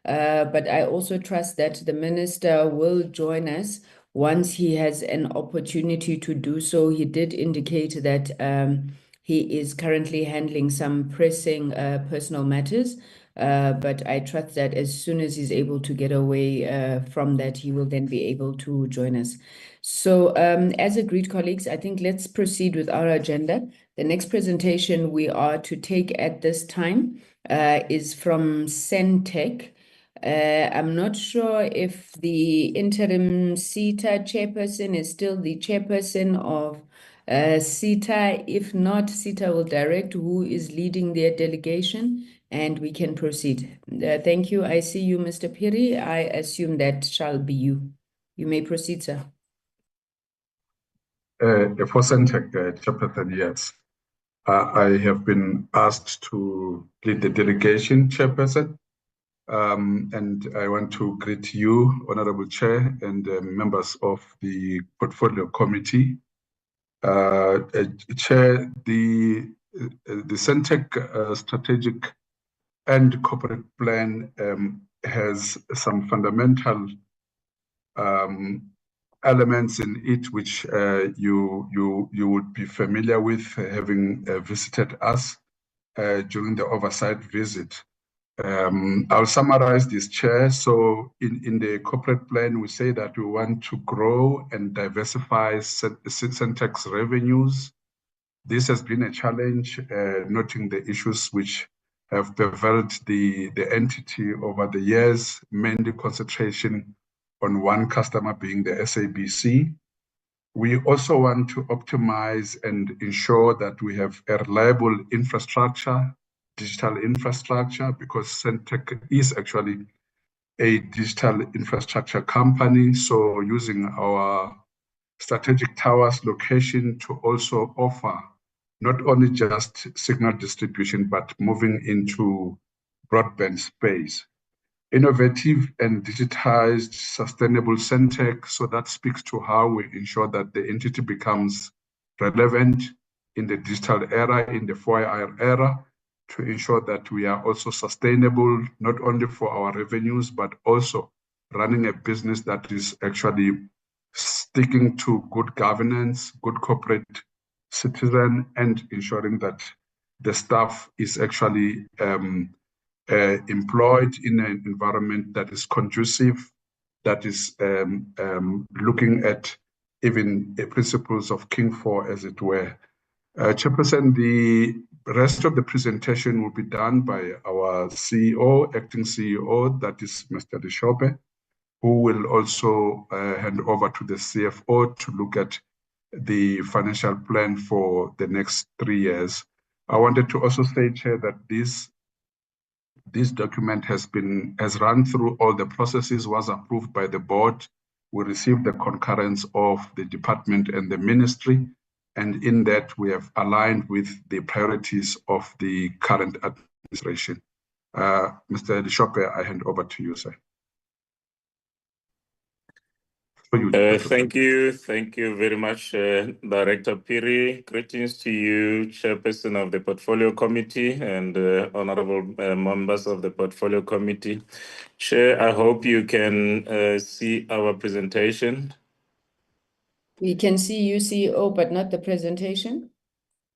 but I also trust that the minister will join us once he has an opportunity to do so. He did indicate that he is currently handling some pressing personal matters, but I trust that as soon as he's able to get away from that, he will then be able to join us. So as agreed, colleagues, I think let's proceed with our agenda. The next presentation we are to take at this time is from Sentech. I'm not sure if the interim SITA chairperson is still the chairperson of SITA. If not, SITA will direct who is leading their delegation and we can proceed. Thank you. I see you, Mr. Piri. I assume that shall be you. You may proceed, sir. For Sentech, Chairperson, yes. I have been asked to lead the delegation, Chairperson. And I want to greet you, Honorable Chair, and members of the Portfolio Committee. Chair, the Sentech Strategic and Corporate Plan has some fundamental elements in it which you would be familiar with, having visited us during the oversight visit. I'll summarize this, Chair. So in the corporate plan, we say that we want to grow and diversify Sentech's revenues. This has been a challenge, noting the issues which have beveled the entity over the years, mainly concentration on one customer being the SABC. We also want to optimize and ensure that we have a reliable infrastructure, digital infrastructure, because Sentech is actually a digital infrastructure company. So using our strategic towers location to also offer not only just signal distribution, but moving into broadband space. Innovative and digitized sustainable Sentech. So that speaks to how we ensure that the entity becomes relevant in the digital era, in the 4IR era, to ensure that we are also sustainable, not only for our revenues, but also running a business that is actually sticking to good governance, good corporate citizen, and ensuring that the staff is actually employed in an environment that is conducive, that is looking at even the principles of King 4, as it were. Chairperson, the rest of the presentation will be done by our CEO, acting CEO, that is Mr. Deshope, who will also hand over to the CFO to look at the financial plan for the next 3 years. I wanted to also say, Chair, that this document has run through all the processes, was approved by the board. We received the concurrence of the department and the ministry, and in that we have aligned with the priorities of the current administration. Mr. Deshope, I hand over to you, sir. Thank you very much, Director Piri. Greetings to you, Chairperson of the Portfolio Committee and honorable members of the Portfolio Committee. Chair, I hope you can see our presentation. We can see you, CEO, but not the presentation.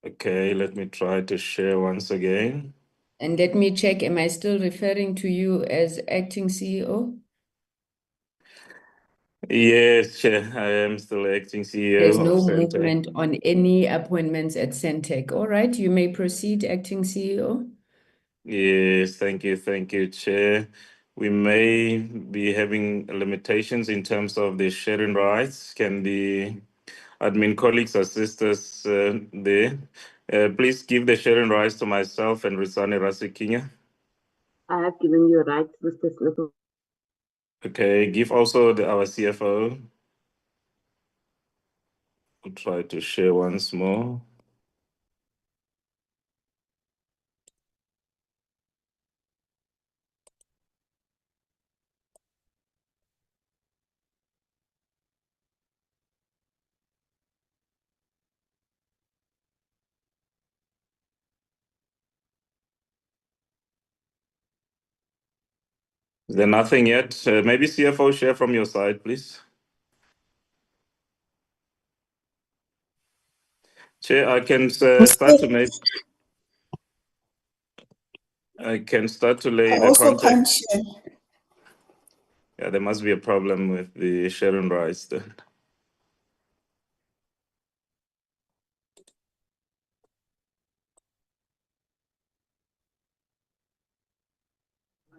Okay, let me try to share once again. And let me check, am I still referring to you as acting CEO? Yes, Chair, I am still acting CEO There's of no Sentech. movement on any appointments at Sentech. All right, you may proceed, acting CEO. Yes, thank you, Chair. We may be having limitations in terms of the sharing rights. Can the admin colleagues assist us there? Please give the sharing rights to myself and Risane Rasikinya. I have given you rights, Mr. Smith. Okay, give also our CFO. We'll try to share once more. Is there nothing yet? Maybe CFO share from your side, please. Chair, I can start to make. I can start to lay I the also can't context. share. Yeah, there must be a problem with the sharing rights then.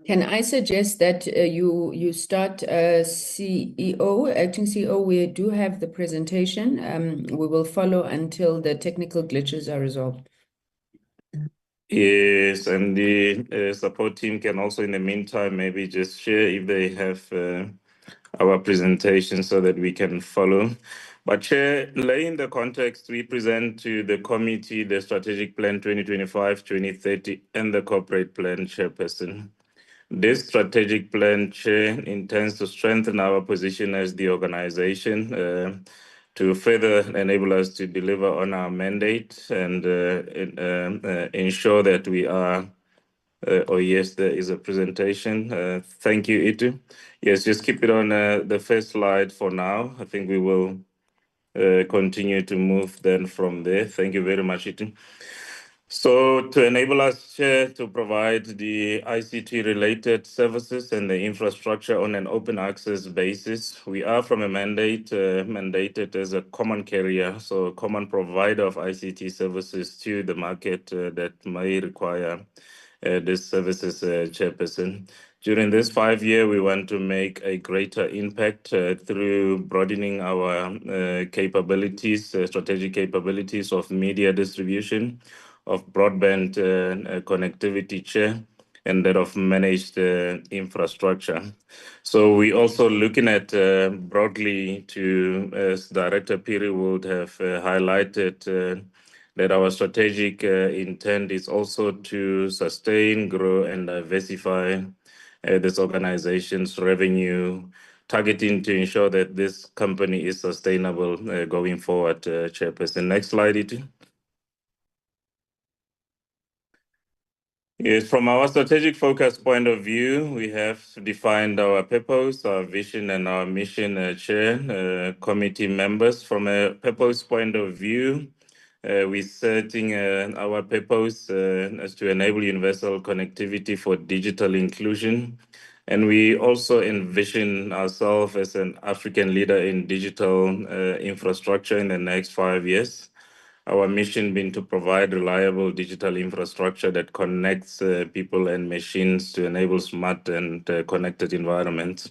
Can I suggest that you start CEO, acting CEO? We do have the presentation. We will follow until the technical glitches are resolved. Yes, and the support team can also, in the meantime, maybe just share if they have our presentation so that we can follow. But Chair, laying the context, we present to the committee the strategic plan 2025-2030 and the corporate plan, Chairperson. This strategic plan, Chair, intends to strengthen our position as the organization to further enable us to deliver on our mandate and ensure that we are. Oh, yes, there is a presentation. Thank you, Itu. Yes, just keep it on the first slide for now. I think we will continue to move then from there. Thank you very much, Itu. So to enable us, Chair, to provide the ICT-related services and the infrastructure on an open access basis, we are from a mandated as a common carrier, so a common provider of ICT services to the market that may require these services, Chairperson. During this 5 year, we want to make a greater impact through broadening our capabilities, strategic capabilities of media distribution, of broadband connectivity, Chair, and that of managed infrastructure. So we also looking at broadly to, as Director Piri would have highlighted, that our strategic intent is also to sustain, grow, and diversify this organization's revenue, targeting to ensure that this company is sustainable going forward, Chairperson. Next slide, Itu. Yes, from our strategic focus point of view, we have defined our purpose, our vision, and our mission, Chair, committee members. From a purpose point of view, we're setting our purpose as to enable universal connectivity for digital inclusion. And we also envision ourselves as an African leader in digital infrastructure in the next 5 years. Our mission being to provide reliable digital infrastructure that connects people and machines to enable smart and connected environments.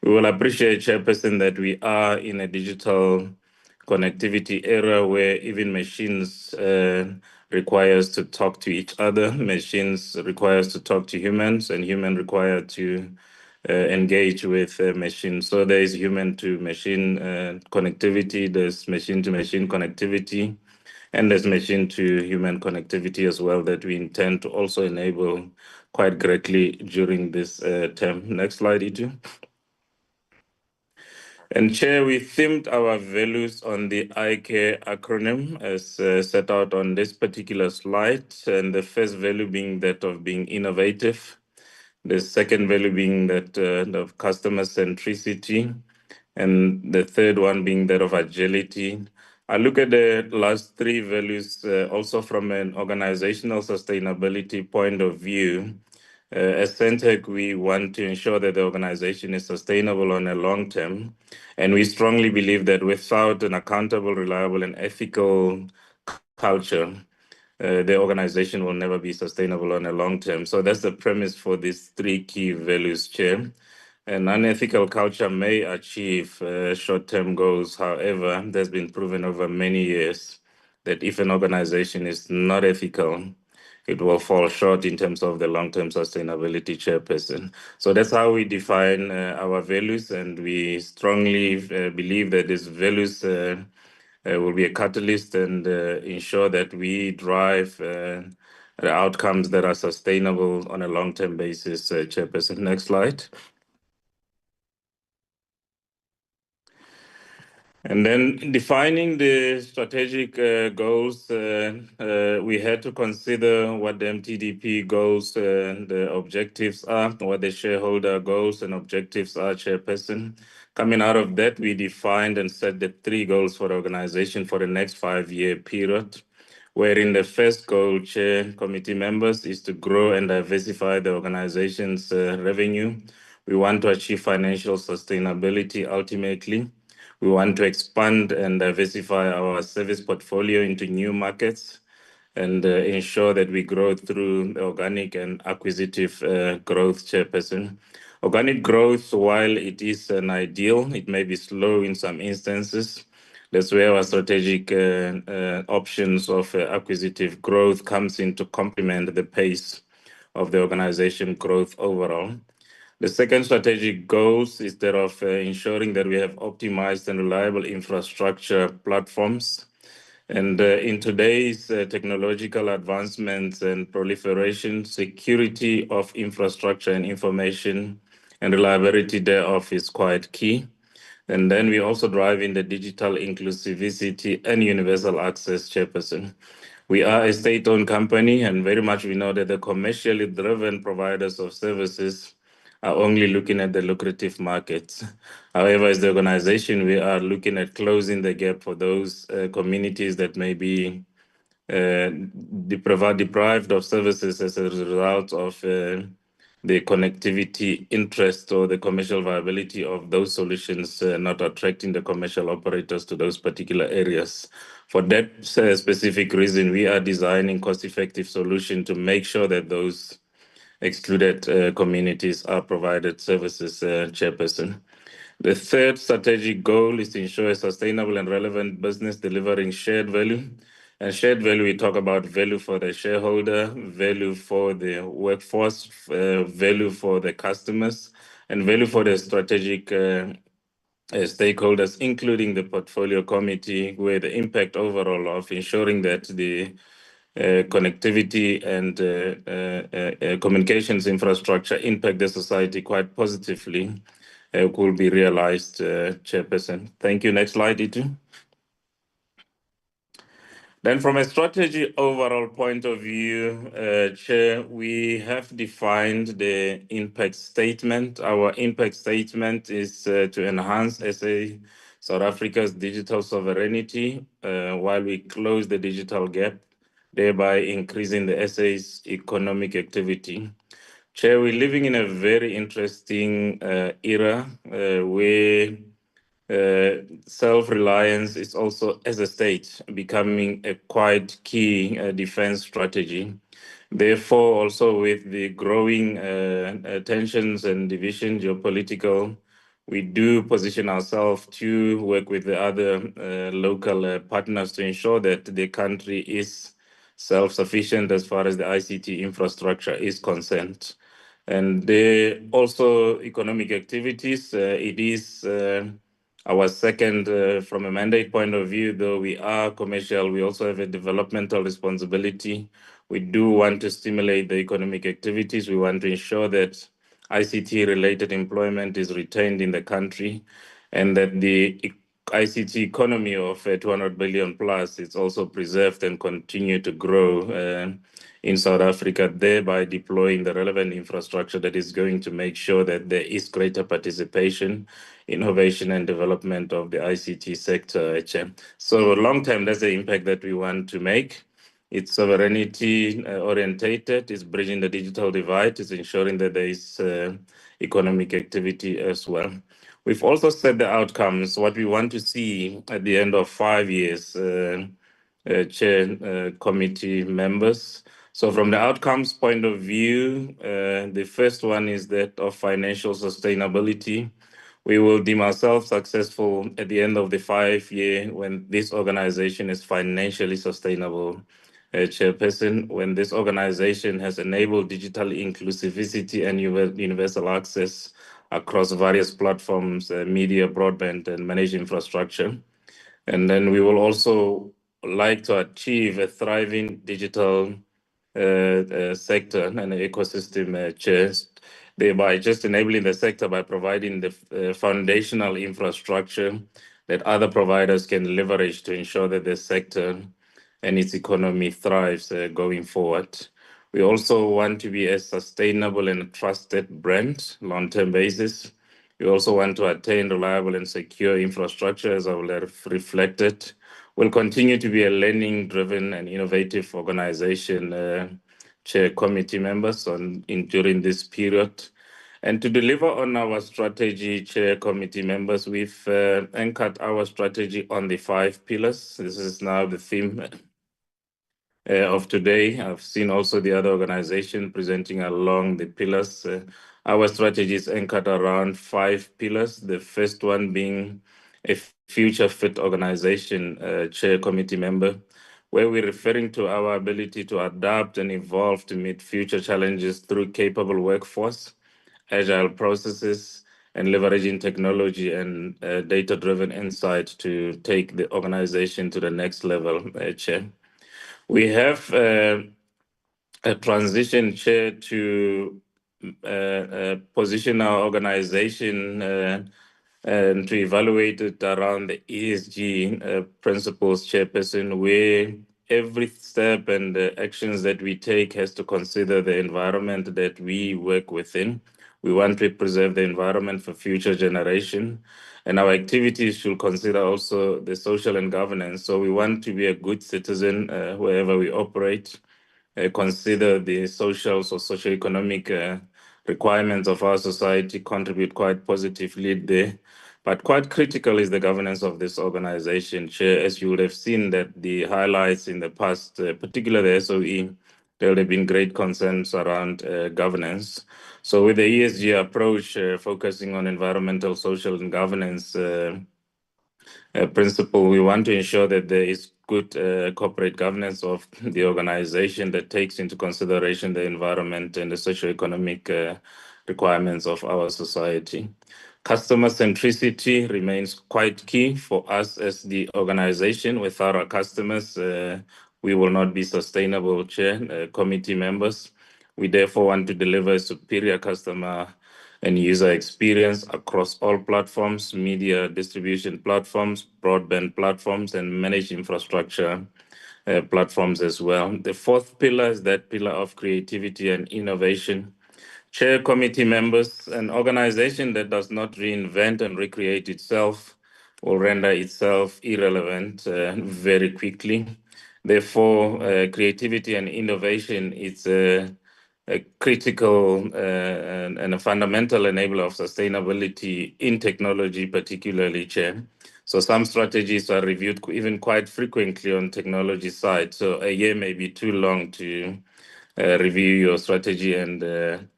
We will appreciate, Chairperson, that we are in a digital connectivity era where even machines require us to talk to each other, machines require us to talk to humans, and humans require to engage with machines. So there is human to machine connectivity, there's machine to machine connectivity, and there's machine to human connectivity as well that we intend to also enable quite greatly during this term. Next slide, Itu. And Chair, we themed our values on the ICARE acronym as set out on this particular slide. And the first value being that of being innovative. The second value being that of customer centricity. And the third one being that of agility. I look at the last three values also from an organizational sustainability point of view. As Sentech, we want to ensure that the organization is sustainable on a long term. And we strongly believe that without an accountable, reliable, and ethical culture, the organization will never be sustainable on a long term. So that's the premise for these three key values, Chair. An unethical culture may achieve short-term goals. However, there's been proven over many years that if an organization is not ethical, it will fall short in terms of the long-term sustainability, Chairperson. So that's how we define our values, and we strongly believe that these values will be a catalyst and ensure that we drive the outcomes that are sustainable on a long-term basis, Chairperson. Next slide. And then defining the strategic goals, we had to consider what the MTDP goals, the objectives are, what the shareholder goals and objectives are, Chairperson. Coming out of that, we defined and set the three goals for the organization for the next 5-year period, wherein the first goal, Chair, committee members, is to grow and diversify the organization's revenue. We want to achieve financial sustainability ultimately. We want to expand and diversify our service portfolio into new markets and ensure that we grow through organic and acquisitive growth, Chairperson. Organic growth, while it is an ideal, it may be slow in some instances. That's where our strategic options of acquisitive growth comes in to complement the pace of the organization growth overall. The second strategic goals is that of ensuring that we have optimized and reliable infrastructure platforms. And in today's technological advancements and proliferation, security of infrastructure and information and reliability thereof is quite key. And then we also drive in the digital inclusivity and universal access, Chairperson. We are a state-owned company, and very much we know that the commercially driven providers of services are only looking at the lucrative markets. However, as the organization, we are looking at closing the gap for those communities that may be deprived of services as a result of the connectivity interest or the commercial viability of those solutions not attracting the commercial operators to those particular areas. For that specific reason, we are designing cost-effective solutions to make sure that those excluded communities are provided services, Chairperson. The third strategic goal is to ensure a sustainable and relevant business delivering shared value. And shared value, we talk about value for the shareholder, value for the workforce, value for the customers, and value for the strategic stakeholders, including the portfolio committee, where the impact overall of ensuring that the connectivity and communications infrastructure impact the society quite positively could be realized, Chairperson. Thank you. Next slide, Itu. Then from a strategy overall point of view, Chair, we have defined the impact statement. Our impact statement is to enhance South Africa's digital sovereignty while we close the digital gap, thereby increasing the SA's economic activity. Chair, we're living in a very interesting era where self-reliance is also, as a state, becoming a quite key defense strategy. Therefore, also with the growing tensions and division, geopolitical, we do position ourselves to work with the other local partners to ensure that the country is self-sufficient as far as the ICT infrastructure is concerned. And also economic activities, it is our second, from a mandate point of view, though we are commercial, we also have a developmental responsibility. We do want to stimulate the economic activities. We want to ensure that ICT-related employment is retained in the country and that the ICT economy of 200 billion plus, it's also preserved and continue to grow in South Africa, thereby deploying the relevant infrastructure that is going to make sure that there is greater participation, innovation and development of the ICT sector. So long term, that's the impact that we want to make. It's sovereignty orientated, it's bridging the digital divide, it's ensuring that there is economic activity as well. We've also set the outcomes, what we want to see at the end of 5 years, Chair, committee members. So from the outcomes point of view, the first one is that of financial sustainability. We will deem ourselves successful at the end of the 5 year when this organization is financially sustainable. Chairperson, when this organization has enabled digital inclusivity and universal access across various platforms, media, broadband, and managed infrastructure. And then we will also like to achieve a thriving digital sector and ecosystem, chairs, thereby just enabling the sector by providing the foundational infrastructure that other providers can leverage to ensure that the sector and its economy thrives going forward. We also want to be a sustainable and trusted brand, long-term basis. We also want to attain reliable and secure infrastructure, as I will have reflected. We'll continue to be a learning-driven and innovative organization, Chair committee members, during this period. And to deliver on our strategy, Chair committee members, we've anchored our strategy on the 5 pillars. This is now the theme of today. I've seen also the other organization presenting along the pillars. Our strategy is anchored around 5 pillars. The first one being a future fit organization, Chair committee member, where we're referring to our ability to adapt and evolve to meet future challenges through capable workforce, agile processes, and leveraging technology and data-driven insight to take the organization to the next level, Chair. We have a transition, Chair, to position our organization and to evaluate it around the ESG principles, Chairperson, where every step and the actions that we take has to consider the environment that we work within. We want to preserve the environment for future generation, and our activities should consider also the social and governance. So we want to be a good citizen wherever we operate, consider the social or socioeconomic requirements of our society, contribute quite positively there. But quite critical is the governance of this organization, Chair. As you would have seen that the highlights in the past, particularly the SOE, there would have been great concerns around governance. So with the ESG approach, focusing on environmental, social, and governance principle, we want to ensure that there is good corporate governance of the organization that takes into consideration the environment and the socioeconomic requirements of our society. Customer centricity remains quite key for us as the organization. Without our customers, we will not be sustainable, Chair, committee members. We therefore want to deliver a superior customer and user experience across all platforms, media distribution platforms, broadband platforms, and managed infrastructure platforms as well. The 4th pillar is that pillar of creativity and innovation. Chair committee members, an organization that does not reinvent and recreate itself will render itself irrelevant very quickly. Therefore, creativity and innovation is a critical and a fundamental enabler of sustainability in technology, particularly, Chair. So some strategies are reviewed even quite frequently on technology side. So a year may be too long to review your strategy and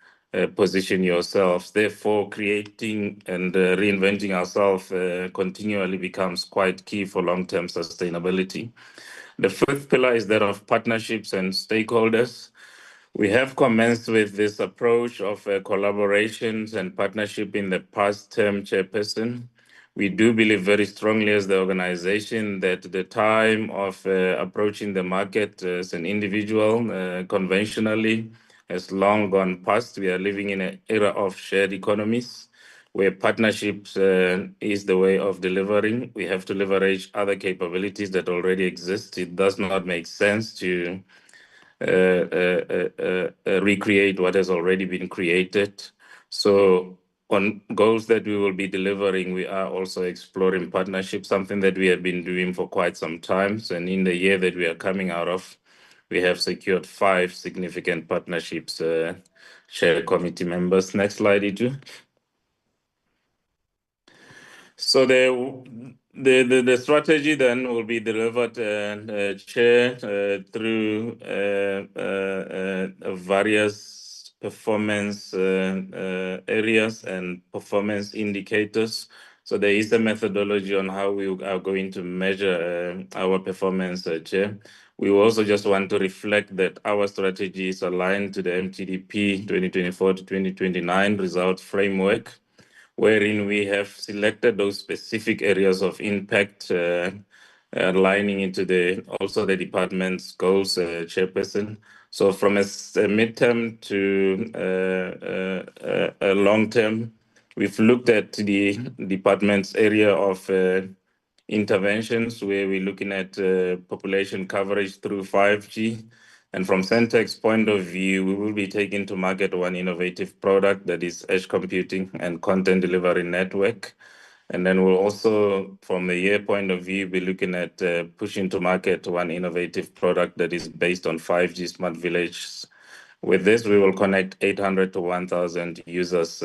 position yourselves. Therefore, creating and reinventing ourselves continually becomes quite key for long-term sustainability. The 5th pillar is that of partnerships and stakeholders. We have commenced with this approach of collaborations and partnership in the past term, Chairperson. We do believe very strongly as the organization that the time of approaching the market as an individual conventionally has long gone past. We are living in an era of shared economies. where partnerships is the way of delivering. We have to leverage other capabilities that already exist. It does not make sense to recreate what has already been created. So on goals that we will be delivering, we are also exploring partnerships, something that we have been doing for quite some time. And in the year that we are coming out of, we have secured 5 significant partnerships, Chair Committee members. Next slide, Itu. So the strategy then will be delivered, Chair, through various performance areas and performance indicators. So there is a methodology on how we are going to measure our performance, Chair. We also just want to reflect that our strategy is aligned to the MTDP 2024 to 2029 result framework, wherein we have selected those specific areas of impact, aligning into also the department's goals, Chairperson. So from a midterm to a long term, we've looked at the department's area of interventions, where we're looking at population coverage through 5G. And from Sentech's point of view, we will be taking to market one innovative product, that is edge computing and content delivery network. And then we'll also, from a year point of view, be looking at pushing to market one innovative product that is based on 5G smart villages. With this, we will connect 800 to 1,000 users,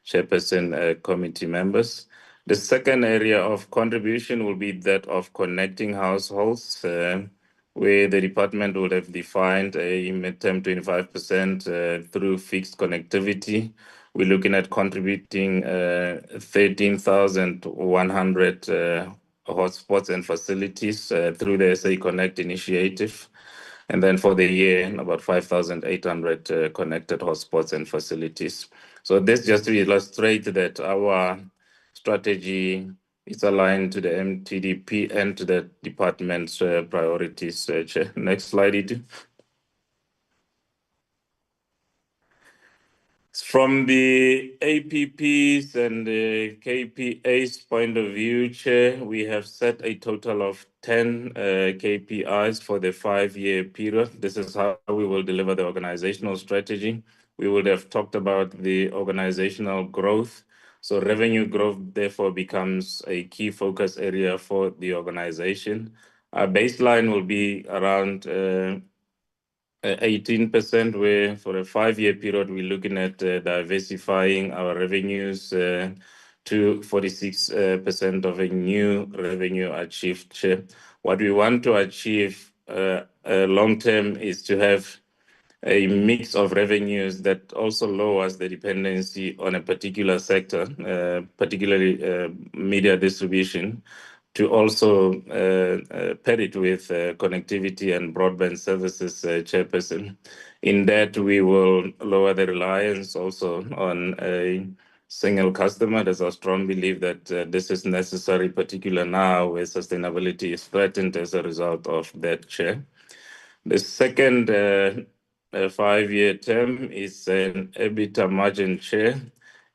Chairperson, committee members. The second area of contribution will be that of connecting households, where the department would have defined a midterm 25% through fixed connectivity. We're looking at contributing 13,100 hotspots and facilities through the SA Connect initiative. And then for the year, about 5,800 connected hotspots and facilities. So this just to illustrate that our strategy is aligned to the MTDP and to the department's priorities. Chair. Next slide, Itu. From the APPs and the KPA's point of view, Chair, we have set a total of 10 KPIs for the 5-year period. This is how we will deliver the organizational strategy. We would have talked about the organizational growth. So revenue growth, therefore, becomes a key focus area for the organization. Our baseline will be around 18%, where for a 5-year period, we're looking at diversifying our revenues to 46% of a new revenue achieved. What we want to achieve long term is to have a mix of revenues that also lowers the dependency on a particular sector, particularly media distribution, to also pair it with connectivity and broadband services, Chairperson. In that, we will lower the reliance also on a single customer. There's a strong belief that this is necessary, particularly now where sustainability is threatened as a result of that, Chair. The second 5-year term is an EBITDA margin, Chair.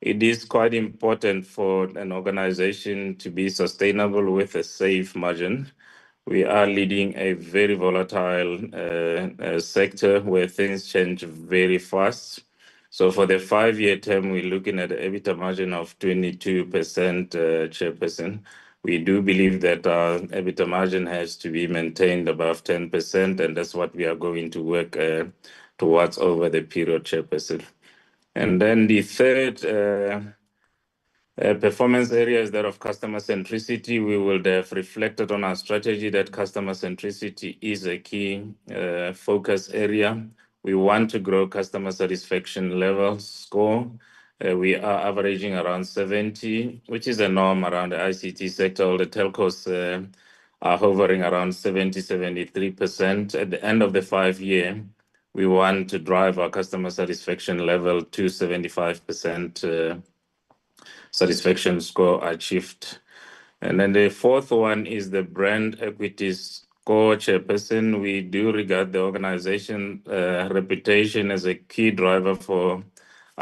It is quite important for an organization to be sustainable with a safe margin. We are leading a very volatile sector where things change very fast. So for the 5-year term, we're looking at an EBITDA margin of 22%, Chairperson. We do believe that our EBITDA margin has to be maintained above 10%, and that's what we are going to work towards over the period, Chairperson. And then the third performance area is that of customer centricity. We will have reflected on our strategy that customer centricity is a key focus area. We want to grow customer satisfaction level score. We are averaging around 70, which is a norm around the ICT sector. All the telcos are hovering around 70, 73%. At the end of the 5-year, we want to drive our customer satisfaction level to 75% satisfaction score achieved. And then the fourth one is the brand equity score, Chairperson. We do regard the organization reputation as a key driver for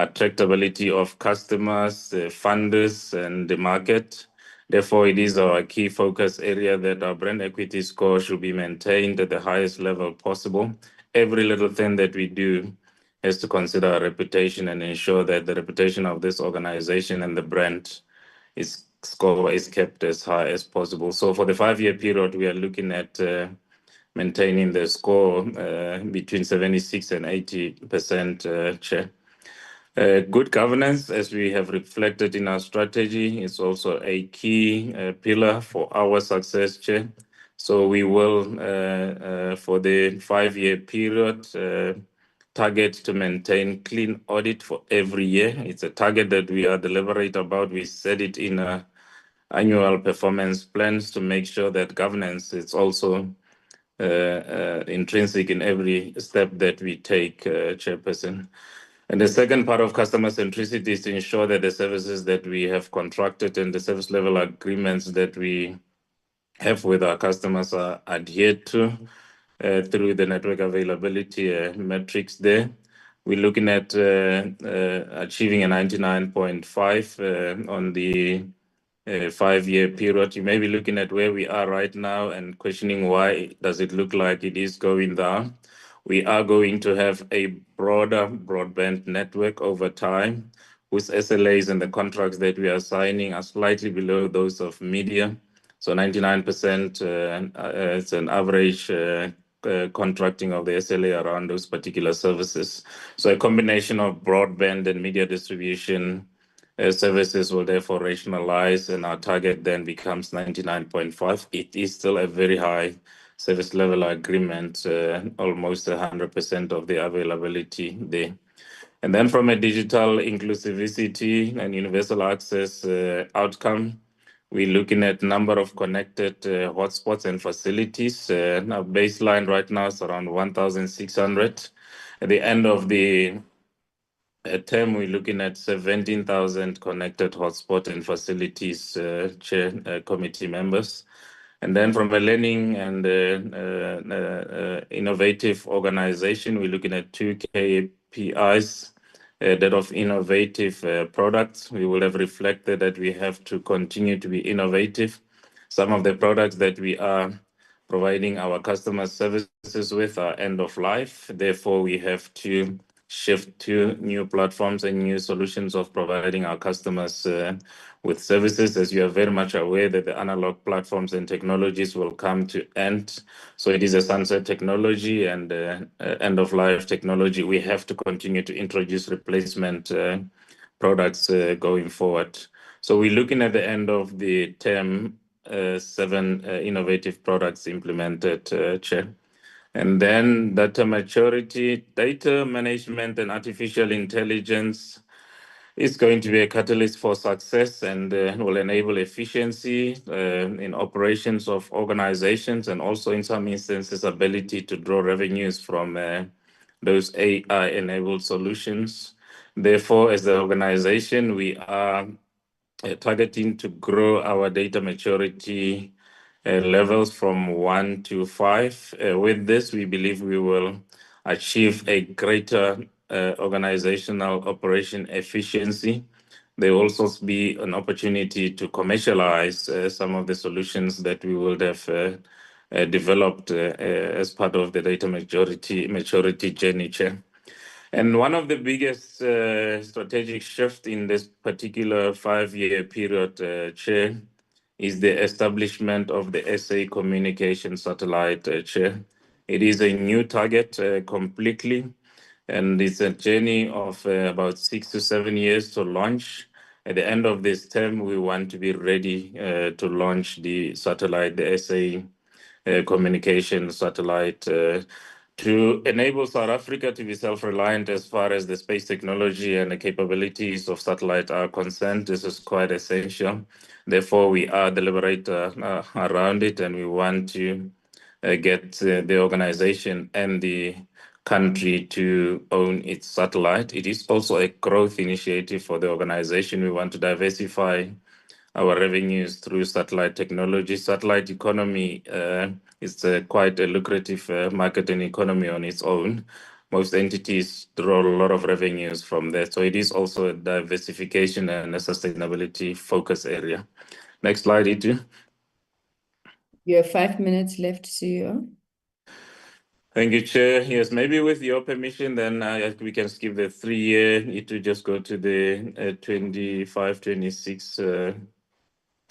attractability of customers, funders, and the market. Therefore, it is our key focus area that our brand equity score should be maintained at the highest level possible. Every little thing that we do has to consider our reputation and ensure that the reputation of this organization and the brand score is kept as high as possible. So for the 5-year period, we are looking at maintaining the score between 76 and 80%, Chair. Good governance, as we have reflected in our strategy, is also a key pillar for our success, Chair. So we will, for the 5-year period, target to maintain clean audit for every year. It's a target that we are deliberate about. We set it in annual performance plans to make sure that governance is also intrinsic in every step that we take, Chairperson. And the second part of customer centricity is to ensure that the services that we have contracted and the service level agreements that we have with our customers are adhered to through the network availability metrics there. We're looking at achieving a 99.5 on the 5-year period. You may be looking at where we are right now and questioning why does it look like it is going down. We are going to have a broader broadband network over time, whose SLAs and the contracts that we are signing are slightly below those of media. So 99% is an average contracting of the SLA around those particular services. So a combination of broadband and media distribution services will therefore rationalize, and our target then becomes 99.5. It is still a very high service level agreement, almost 100% of the availability there. And then from a digital inclusivity and universal access outcome, we're looking at number of connected hotspots and facilities. Our baseline right now is around 1,600. At the end of the term, we're looking at 17,000 connected hotspot and facilities, Chair, committee members. And then from a learning and innovative organization, we're looking at 2 KPIs. That of innovative products. We will have reflected that we have to continue to be innovative. Some of the products that we are providing our customer services with are end of life. Therefore, we have to shift to new platforms and new solutions of providing our customers with services. As you are very much aware that the analog platforms and technologies will come to end. So it is a sunset technology and end-of-life technology. We have to continue to introduce replacement products going forward. So we're looking at the end of the term, 7 innovative products implemented, Chair. And then data maturity, data management and artificial intelligence is going to be a catalyst for success and will enable efficiency in operations of organizations and also in some instances ability to draw revenues from those AI-enabled solutions. Therefore, as the organization, we are targeting to grow our data maturity levels from 1 to 5. With this, we believe we will achieve a greater organizational operation efficiency. There will also be an opportunity to commercialize some of the solutions that we would have developed as part of the data maturity journey, Chair. And one of the biggest strategic shifts in this particular 5-year period, Chair, is the establishment of the SA communication satellite, Chair. It is a new target completely, and it's a journey of about 6 to 7 years to launch. At the end of this term, we want to be ready to launch the satellite, the SA communication satellite, to enable South Africa to be self-reliant as far as the space technology and the capabilities of satellite are concerned. This is quite essential. Therefore, we are deliberate around it, and we want to get the organization and the country to own its satellite. It is also a growth initiative for the organization. We want to diversify our revenues through satellite technology. Satellite economy is quite a lucrative market and economy on its own. most entities draw a lot of revenues from that. So it is also a diversification and a sustainability focus area. Next slide, Itu. You have 5 minutes left, CEO. Thank you, Chair. Yes, maybe with your permission, then we can skip the 3-year. Need to just go to the 25-26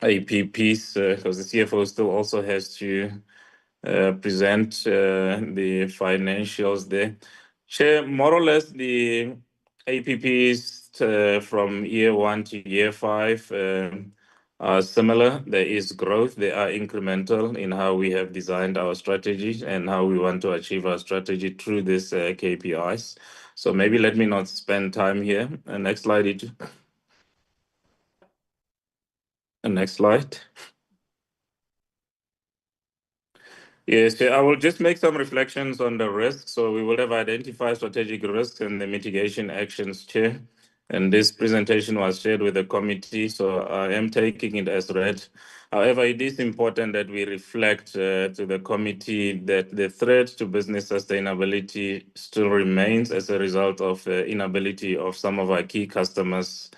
AP piece because the CFO still also has to present the financials there. Chair, more or less the APPs from year 1 to year 5 are similar. There is growth. They are incremental in how we have designed our strategy and how we want to achieve our strategy through these KPIs. So maybe let me not spend time here. Next slide, Itu. Next slide. Yes, I will just make some reflections on the risks. So we will have identified strategic risks and the mitigation actions, Chair. And this presentation was shared with the committee, so I am taking it as read. However, it is important that we reflect to the committee that the threat to business sustainability still remains as a result of inability of some of our key customers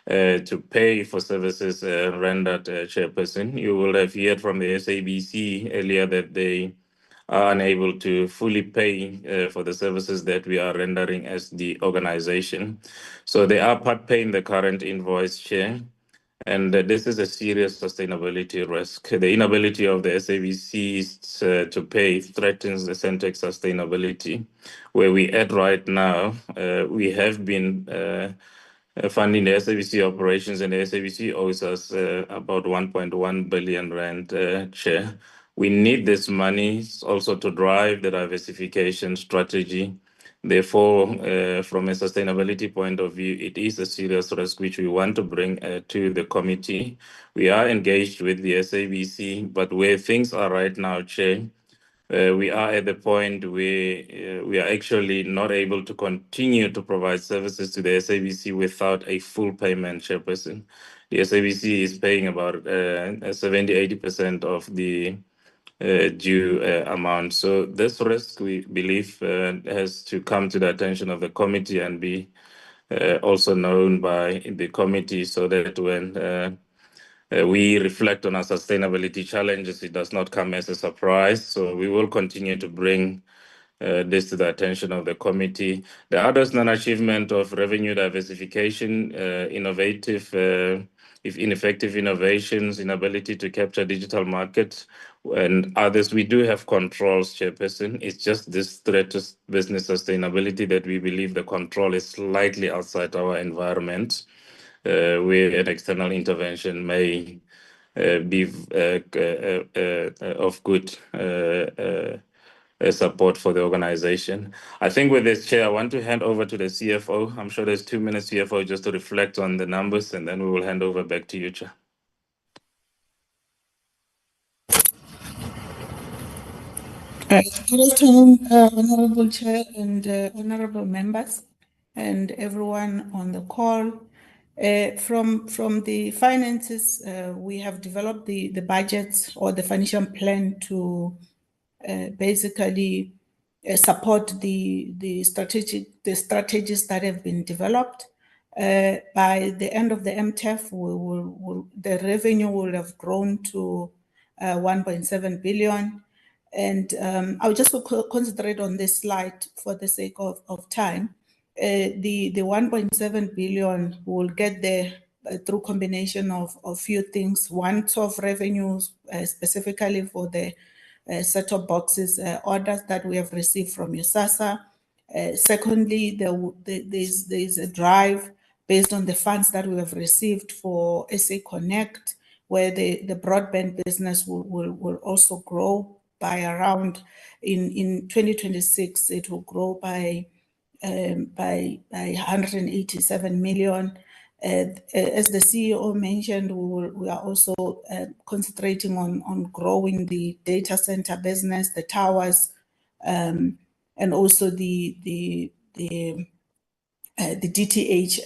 to pay for services rendered, Chairperson. You will have heard from the SABC earlier that they are unable to fully pay for the services that we are rendering as the organization. So they are part paying the current invoice, Chair. And this is a serious sustainability risk. The inability of the SABC to pay threatens the Sentech sustainability. Where we at right now, we have been funding the SABC operations, and the SABC owes us about 1.1 billion rand share. We need this money also to drive the diversification strategy. Therefore, from a sustainability point of view, it is a serious risk which we want to bring to the committee. We are engaged with the SABC, but where things are right now, Chair, we are at the point where we are actually not able to continue to provide services to the SABC without a full payment, Chairperson. The SABC is paying about 70-80% of the due amount. So this risk, we believe, has to come to the attention of the committee and be also known by the committee so that when we reflect on our sustainability challenges, it does not come as a surprise. So we will continue to bring this to the attention of the committee. The other non-achievement of revenue diversification, ineffective innovations, inability to capture digital markets, and others. We do have controls, Chairperson. It's just this threat to business sustainability that we believe the control is slightly outside our environment, where an external intervention may be of good support for the organization. I think with this, Chair, I want to hand over to the CFO. I'm sure there's 2 minutes, CFO, just to reflect on the numbers, and then we will hand over back to you, Chair. Good afternoon, Honorable Chair and honorable members and everyone on the call. From the finances, we have developed the budgets or the financial plan to basically support the strategies that have been developed. By the end of the MTEF, the revenue will have grown to 1.7 billion. And I'll just concentrate on this slide for the sake of time. The 1.7 billion will get there through combination of a few things. One-off revenues, specifically for the set-top boxes orders that we have received from USAASA. Secondly, there's a drive based on the funds that we have received for SA Connect, where the broadband business will also grow by around, in 2026, it will grow by 187 million. As the CEO mentioned, we are also concentrating on growing the data center business, the towers, and also the DTH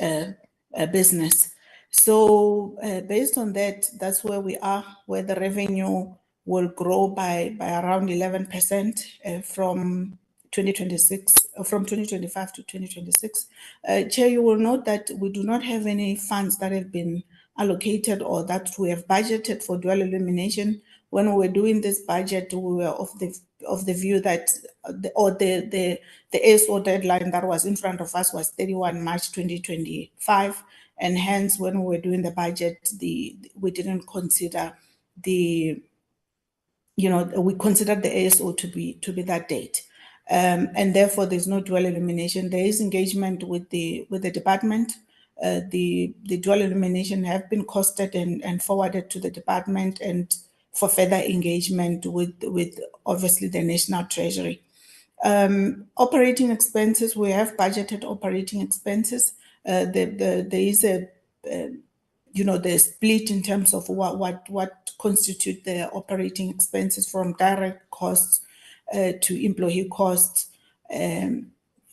business. So based on that, that's where we are, where the revenue will grow by around 11% from 2026, from 2025 to 2026. Chair, you will note that we do not have any funds that have been allocated or that we have budgeted for dual illumination. When we were doing this budget, we were of the view that the ASO deadline that was in front of us was 31 March 2025, and hence when we were doing the budget, we didn't consider we considered the ASO to be that date. And therefore there's no dual illumination. There is engagement with the department. The dual illumination have been costed and forwarded to the department and for further engagement with obviously the National Treasury. Operating expenses, we have budgeted operating expenses. There is the split in terms of what constitute the operating expenses from direct costs to employee costs,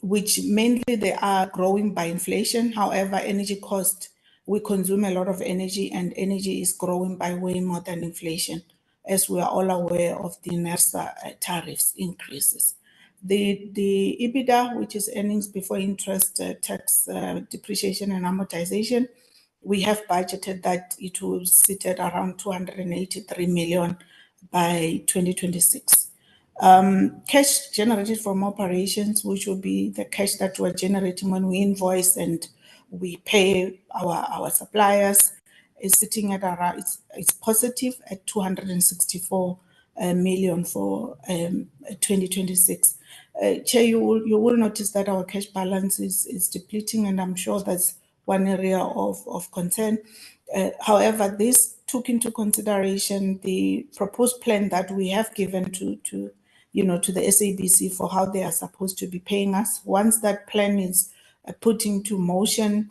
which mainly they are growing by inflation. However, energy cost, we consume a lot of energy, and energy is growing by way more than inflation, as we are all aware of the NERSA tariffs increases. The EBITDA, which is earnings before interest, tax, depreciation and amortization, we have budgeted that it will sit at around 283 million by 2026. Cash generated from operations, which will be the cash that we're generating when we invoice and we pay our suppliers, is sitting at around, it's positive at 264 million for 2026. Chair, you will notice that our cash balance is depleting, and I'm sure that's one area of concern. However, this took into consideration the proposed plan that we have given to the SABC for how they are supposed to be paying us. Once that plan is put into motion,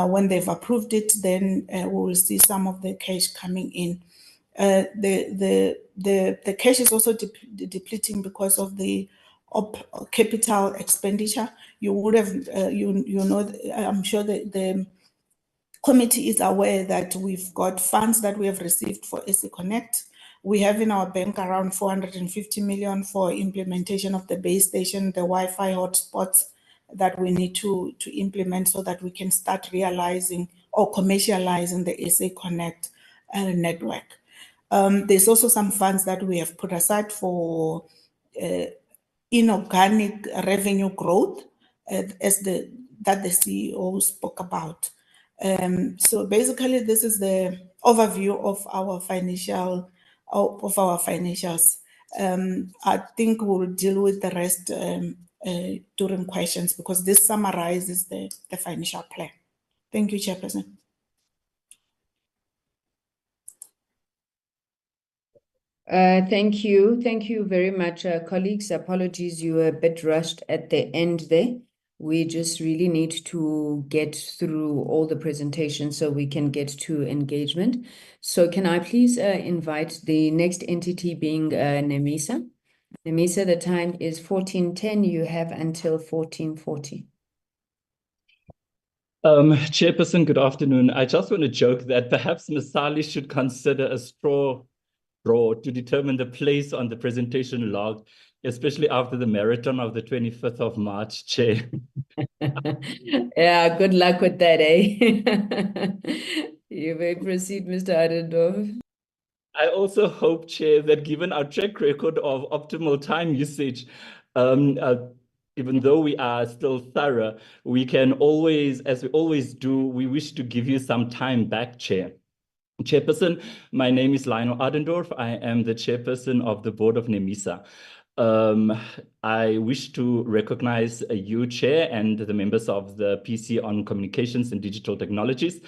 when they've approved it, then we will see some of the cash coming in. The cash is also depleting because of the capital expenditure. You would have, I'm sure that the committee is aware that we've got funds that we have received for SA Connect. We have in our bank around 450 million for implementation of the base station, the Wi-Fi hotspots that we need to implement so that we can start realizing or commercializing the SA Connect network. There's also some funds that we have put aside for inorganic revenue growth, that the CEO spoke about. So basically, this is the overview of our financials. I think we'll deal with the rest during questions, because this summarizes the financial plan. Thank you, Chairperson. Thank you. Thank you very much, colleagues. Apologies, you were a bit rushed at the end there. We just really need to get through all the presentations so we can get to engagement. So can I please invite the next entity being NEMISA? NEMISA, the time is 14:10. You have until 14:40. Chairperson, good afternoon. I just want to joke that perhaps Ms. Sali should consider a straw draw to determine the place on the presentation log, especially after the marathon of the 25th of March, Chair. Yeah, good luck with that, eh? You may proceed, Mr. Adendorf. I also hope, Chair, that given our track record of optimal time usage, even though we are still thorough, we can always, as we always do, we wish to give you some time back, Chair. Chairperson, my name is Lionel Adendorf. I am the chairperson of the board of NEMISA. I wish to recognize you, Chair, and the members of the PC on Communications and Digital Technologies.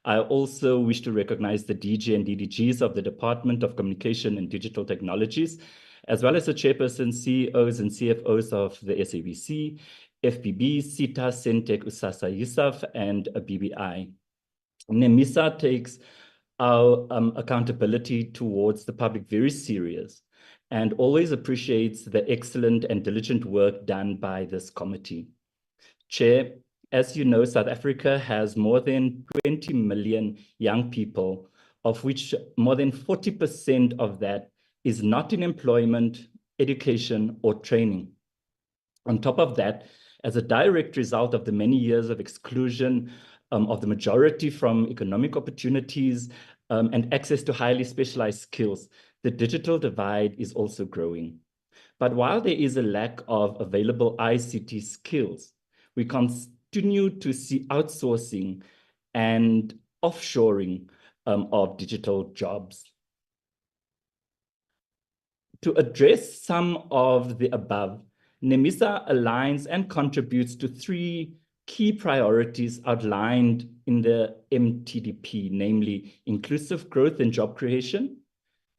I also wish to recognize the DG and DDGs of the Department of Communication and Digital Technologies, as well as the chairperson, CEOs and CFOs of the SABC, FPB, SITA, Sentech, USAASA, USAF, and BBI. NEMISA takes our accountability towards the public very serious and always appreciates the excellent and diligent work done by this committee. Chair, as you know, South Africa has more than 20 million young people, of which more than 40% of that is not in employment, education, or training. On top of that, as a direct result of the many years of exclusion of the majority from economic opportunities and access to highly specialized skills, the digital divide is also growing. But while there is a lack of available ICT skills, we continue to see outsourcing and offshoring of digital jobs. To address some of the above, NEMISA aligns and contributes to 3 key priorities outlined in the MTDP, namely inclusive growth and job creation,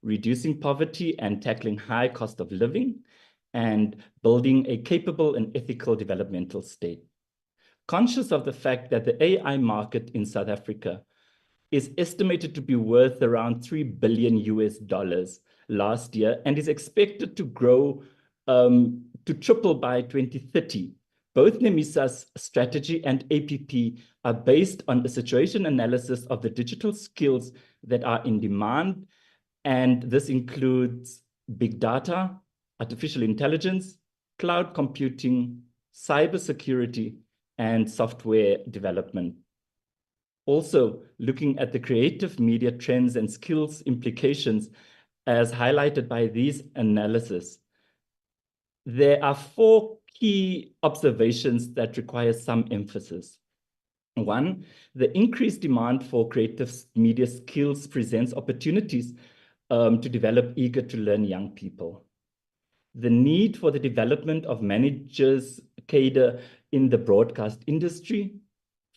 reducing poverty and tackling high cost of living, and building a capable and ethical developmental state. Conscious of the fact that the AI market in South Africa is estimated to be worth around $3 billion last year and is expected to grow to triple by 2030. Both NEMISA's strategy and APP are based on a situation analysis of the digital skills that are in demand, and this includes big data, artificial intelligence, cloud computing, cybersecurity, and software development. Also, looking at the creative media trends and skills implications as highlighted by these analyses, there are 4 key observations that require some emphasis. 1, the increased demand for creative media skills presents opportunities to develop eager-to-learn young people. The need for the development of managers cadre in the broadcast industry,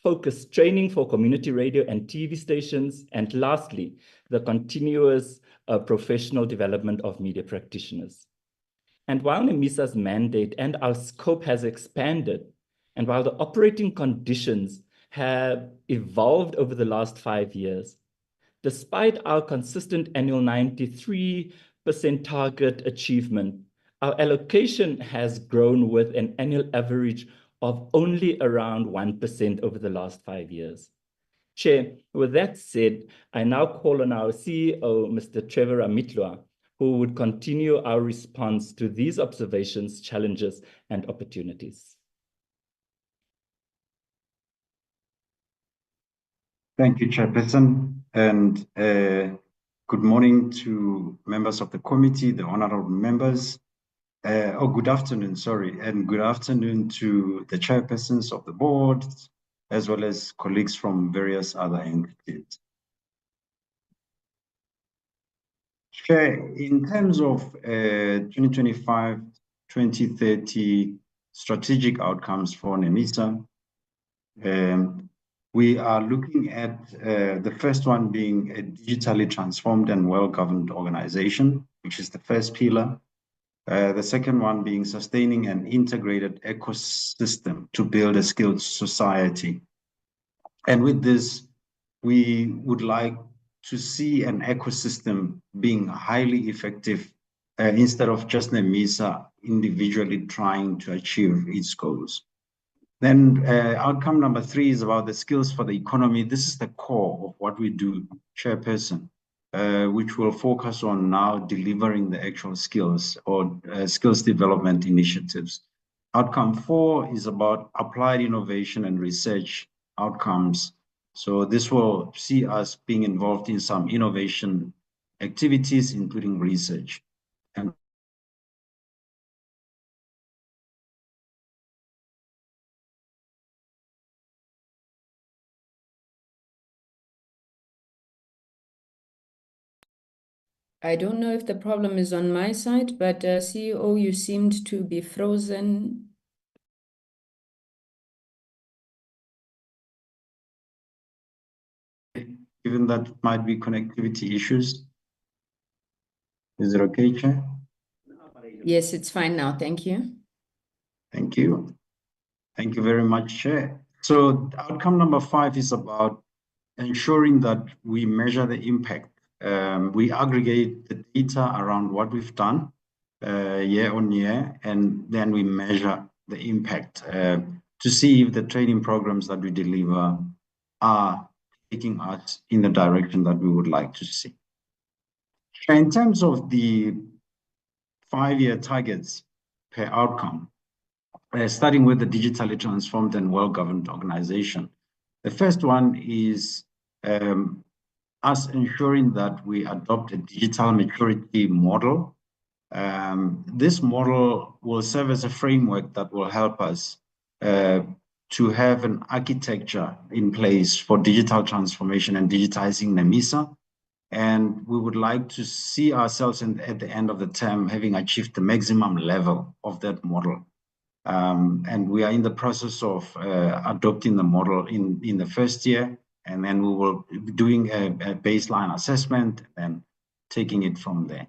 focused training for community radio and TV stations, and lastly, the continuous professional development of media practitioners. And while NEMISA's mandate and our scope has expanded, and while the operating conditions have evolved over the last 5 years, despite our consistent annual 93% target achievement, our allocation has grown with an annual average of only around 1% over the last 5 years. Chair, with that said, I now call on our CEO, Mr. Trevor Ramitlwa, who would continue our response to these observations, challenges, and opportunities. Thank you, Chairperson, and good morning to members of the committee, the honorable members. Good afternoon, sorry, and good afternoon to the chairpersons of the board, as well as colleagues from various other entities. Chair, in terms of 2025-2030 strategic outcomes for NEMISA, we are looking at the first one being a digitally transformed and well-governed organization, which is the first pillar. The second one being sustaining an integrated ecosystem to build a skilled society. And with this, we would like to see an ecosystem being highly effective instead of just NEMISA individually trying to achieve its goals. Then outcome number 3 is about the skills for the economy. This is the core of what we do, Chairperson, which will focus on now delivering the actual skills or skills development initiatives. Outcome 4 is about applied innovation and research outcomes. So this will see us being involved in some innovation activities, including research. And I don't know if the problem is on my side, but CEO, you seemed to be frozen. given that might be connectivity issues, is it okay, Chair? Yes, it's fine now. Thank you. Thank you. Thank you very much, Chair. So outcome number 5 is about ensuring that we measure the impact. We aggregate the data around what we've done year on year, and then we measure the impact to see if the training programs that we deliver are taking us in the direction that we would like to see. In terms of the 5-year targets per outcome, starting with the digitally transformed and well-governed organization. The first one is us ensuring that we adopt a digital maturity model. This model will serve as a framework that will help us to have an architecture in place for digital transformation and digitizing NEMISA. And we would like to see ourselves at the end of the term having achieved the maximum level of that model. And we are in the process of adopting the model in the first year, and then we will be doing a baseline assessment and taking it from there.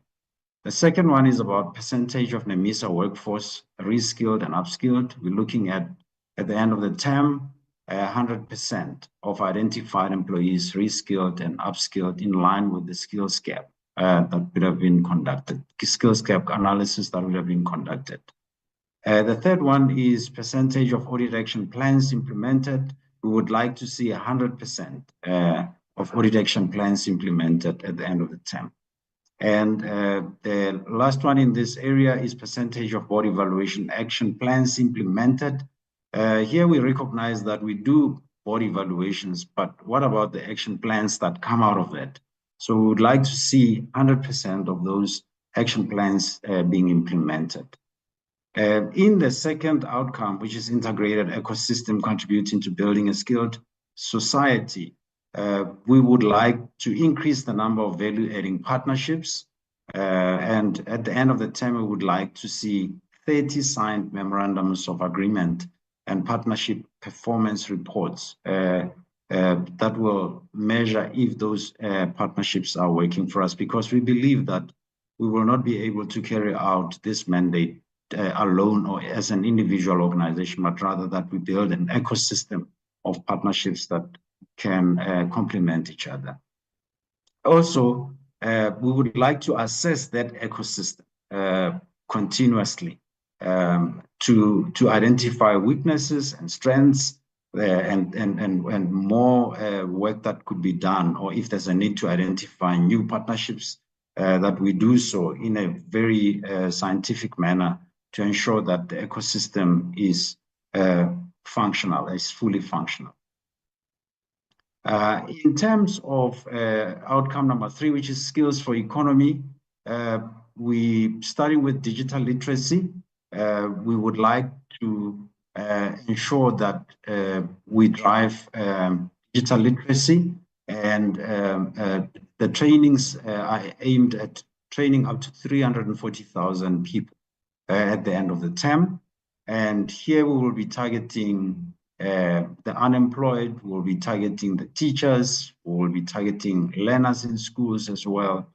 The second one is about percentage of NEMISA workforce reskilled and upskilled. We're looking at the end of the term, 100% of identified employees reskilled and upskilled in line with the skills gap that would have been conducted, skills gap analysis that would have been conducted. The third one is percentage of audit action plans implemented. We would like to see 100% of audit action plans implemented at the end of the term. And the last one in this area is percentage of board evaluation action plans implemented. Here we recognize that we do board evaluations, but what about the action plans that come out of that? So we would like to see 100% of those action plans being implemented. In the second outcome, which is integrated ecosystem contributing to building a skilled society, we would like to increase the number of value-adding partnerships. And at the end of the term, we would like to see 30 signed memorandums of agreement and partnership performance reports that will measure if those partnerships are working for us, because we believe that we will not be able to carry out this mandate alone or as an individual organization, but rather that we build an ecosystem of partnerships that can complement each other. Also, we would like to assess that ecosystem continuously to identify weaknesses and strengths and more work that could be done, or if there's a need to identify new partnerships, that we do so in a very scientific manner to ensure that the ecosystem is functional, is fully functional. In terms of outcome number 3, which is skills for economy, we starting with digital literacy. We would like to ensure that we drive digital literacy, and the trainings are aimed at training up to 340,000 people at the end of the term. And here we will be targeting the unemployed, we will be targeting the teachers, we will be targeting learners in schools as well,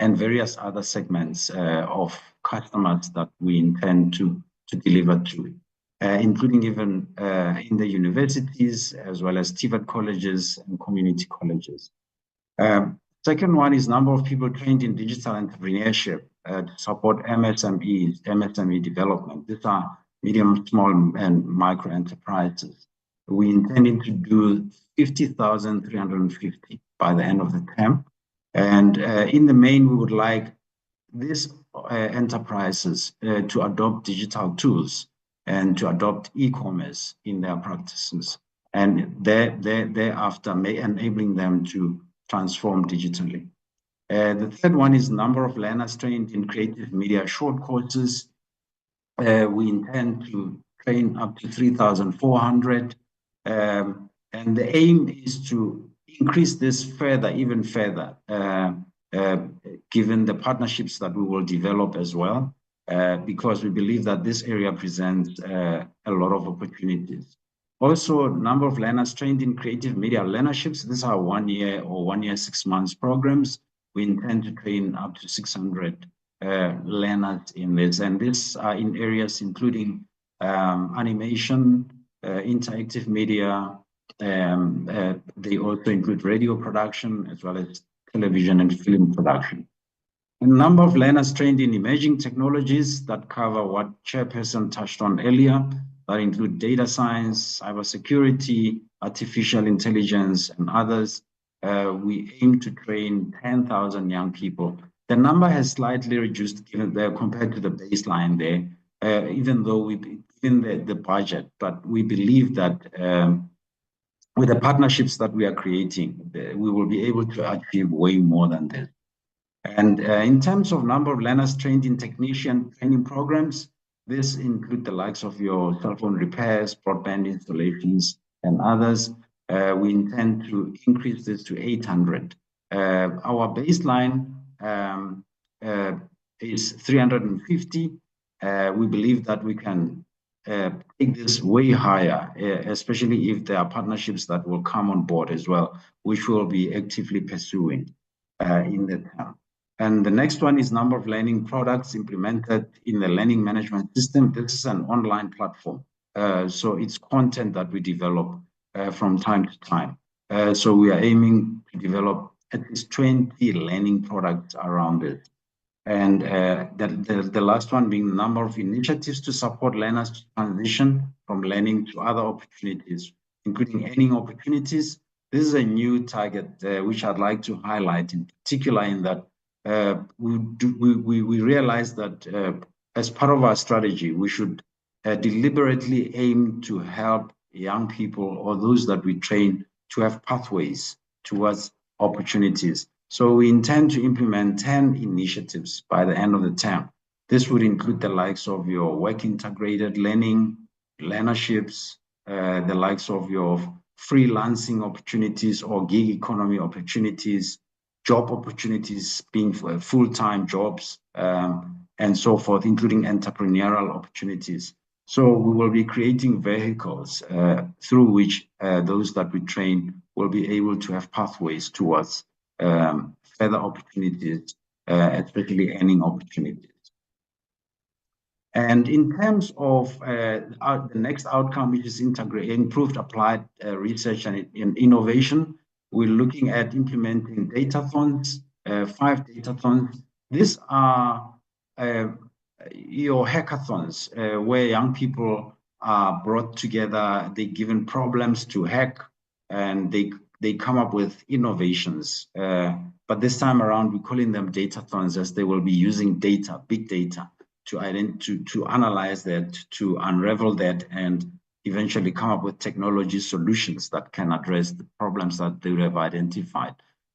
and various other segments of customers that we intend to deliver to, including even in the universities, as well as TVET colleges and community colleges. Second one is number of people trained in digital entrepreneurship to support MSME development. These are medium, small, and micro enterprises. We intended to do 50,350 by the end of the term. And in the main, we would like these enterprises to adopt digital tools and to adopt e-commerce in their practices, and thereafter enabling them to transform digitally. The third one is number of learners trained in creative media short courses. We intend to train up to 3,400, and the aim is to increase this further, even further, given the partnerships that we will develop as well, because we believe that this area presents a lot of opportunities. Also, number of learners trained in creative media learnerships. These are 1 year or 1 year, 6 months programs. We intend to train up to 600 learners in this, and these are in areas including animation, interactive media. They also include radio production as well as television and film production. A number of learners trained in emerging technologies that cover what Chairperson touched on earlier, that include data science, cybersecurity, artificial intelligence, and others. We aim to train 10,000 young people. The number has slightly reduced given compared to the baseline there, even though we've within the budget, but we believe that with the partnerships that we are creating, we will be able to achieve way more than this. And in terms of number of learners trained in technician training programs, this includes the likes of your cell phone repairs, broadband installations, and others. We intend to increase this to 800. Our baseline is 350. We believe that we can take this way higher, especially if there are partnerships that will come on board as well, which we'll be actively pursuing in the town. And the next one is number of learning products implemented in the learning management system. This is an online platform. So it's content that we develop from time to time. So we are aiming to develop at least 20 learning products around it. And the last one being the number of initiatives to support learners to transition from learning to other opportunities, including earning opportunities. This is a new target which I'd like to highlight in particular, in that we realize that as part of our strategy, we should deliberately aim to help young people or those that we train to have pathways towards opportunities. So we intend to implement 10 initiatives by the end of the term. This would include the likes of your work integrated learning, learnerships, the likes of your freelancing opportunities or gig economy opportunities, job opportunities being for full-time jobs, and so forth, including entrepreneurial opportunities. So we will be creating vehicles through which those that we train will be able to have pathways towards further opportunities, especially earning opportunities. And in terms of the next outcome, which is improved applied research and innovation, we're looking at implementing datathons, 5 datathons. These are your hackathons, where young people are brought together, they're given problems to hack, and they come up with innovations. But this time around, we're calling them datathons, as they will be using data, big data, to analyze that, to unravel that, and eventually come up with technology solutions that can address the problems that they would have identified.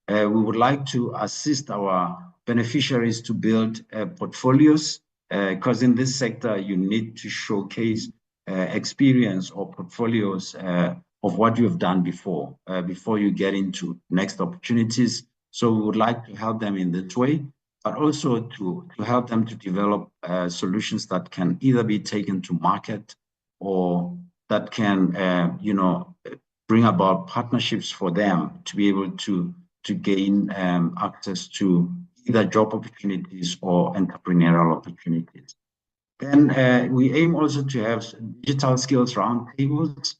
We would like to assist our beneficiaries to build portfolios, because in this sector, you need to showcase experience or portfolios of what you've done before you get into next opportunities. So we would like to help them in this way, but also to help them to develop solutions that can either be taken to market or that can, bring about partnerships for them to be able to gain access to either job opportunities or entrepreneurial opportunities. Then we aim also to have digital skills roundtables.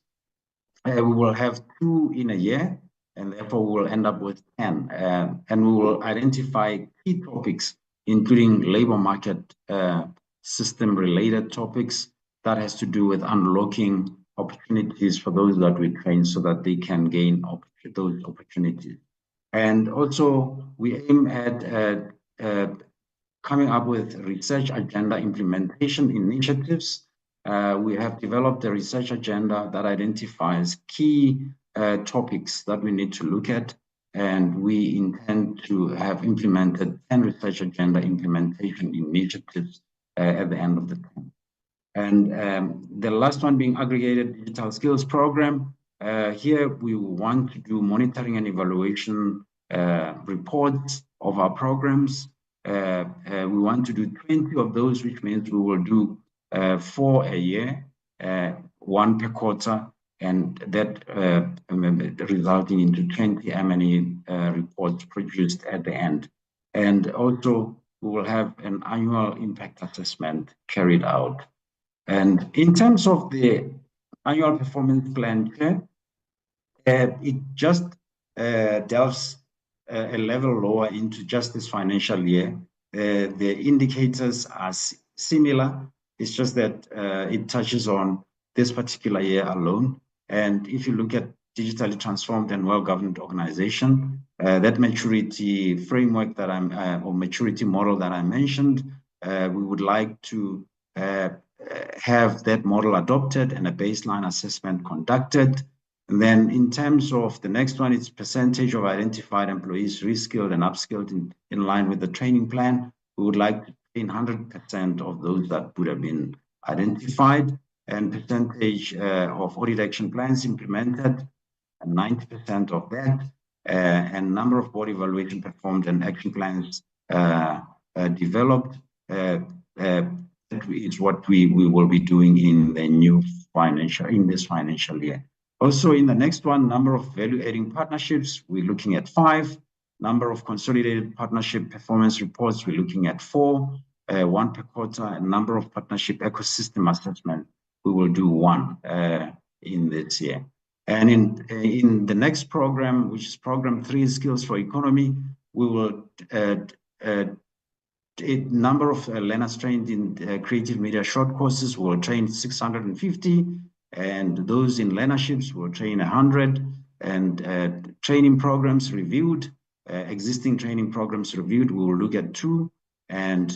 We will have 2 in a year, and therefore we will end up with 10. And we will identify key topics, including labor market system-related topics that has to do with unlocking opportunities for those that we train so that they can gain those opportunities. And also we aim at coming up with research agenda implementation initiatives. We have developed a research agenda that identifies key topics that we need to look at, and we intend to have implemented 10 research agenda implementation initiatives at the end of the term. And the last one being aggregated digital skills program. Here we want to do monitoring and evaluation reports of our programs. We want to do 20 of those, which means we will do 4 a year, 1 per quarter, and that resulting into 20 M&E reports produced at the end. And also we will have an annual impact assessment carried out. And in terms of the annual performance plan, it just delves a level lower into just this financial year. The indicators are similar. It's just that it touches on this particular year alone. And if you look at digitally transformed and well-governed organization, that maturity framework that or maturity model that I mentioned, we would like to have that model adopted and a baseline assessment conducted. And then in terms of the next one, it's percentage of identified employees reskilled and upskilled in line with the training plan. We would like to train 100% of those that would have been identified, and percentage of audit action plans implemented, 90% of that, and number of board evaluation performed and action plans developed is what we will be doing in the this financial year. Also, in the next one, number of value-adding partnerships, we're looking at 5. Number of consolidated partnership performance reports, we're looking at 4, 1 per quarter. And number of partnership ecosystem assessment, we will do 1 in this year. And in the next program, which is program 3, Skills for Economy, we will number of learners trained in creative media short courses, we will train 650, and those in learnerships will train 100, and training programs reviewed, existing training programs reviewed, we will look at 2, and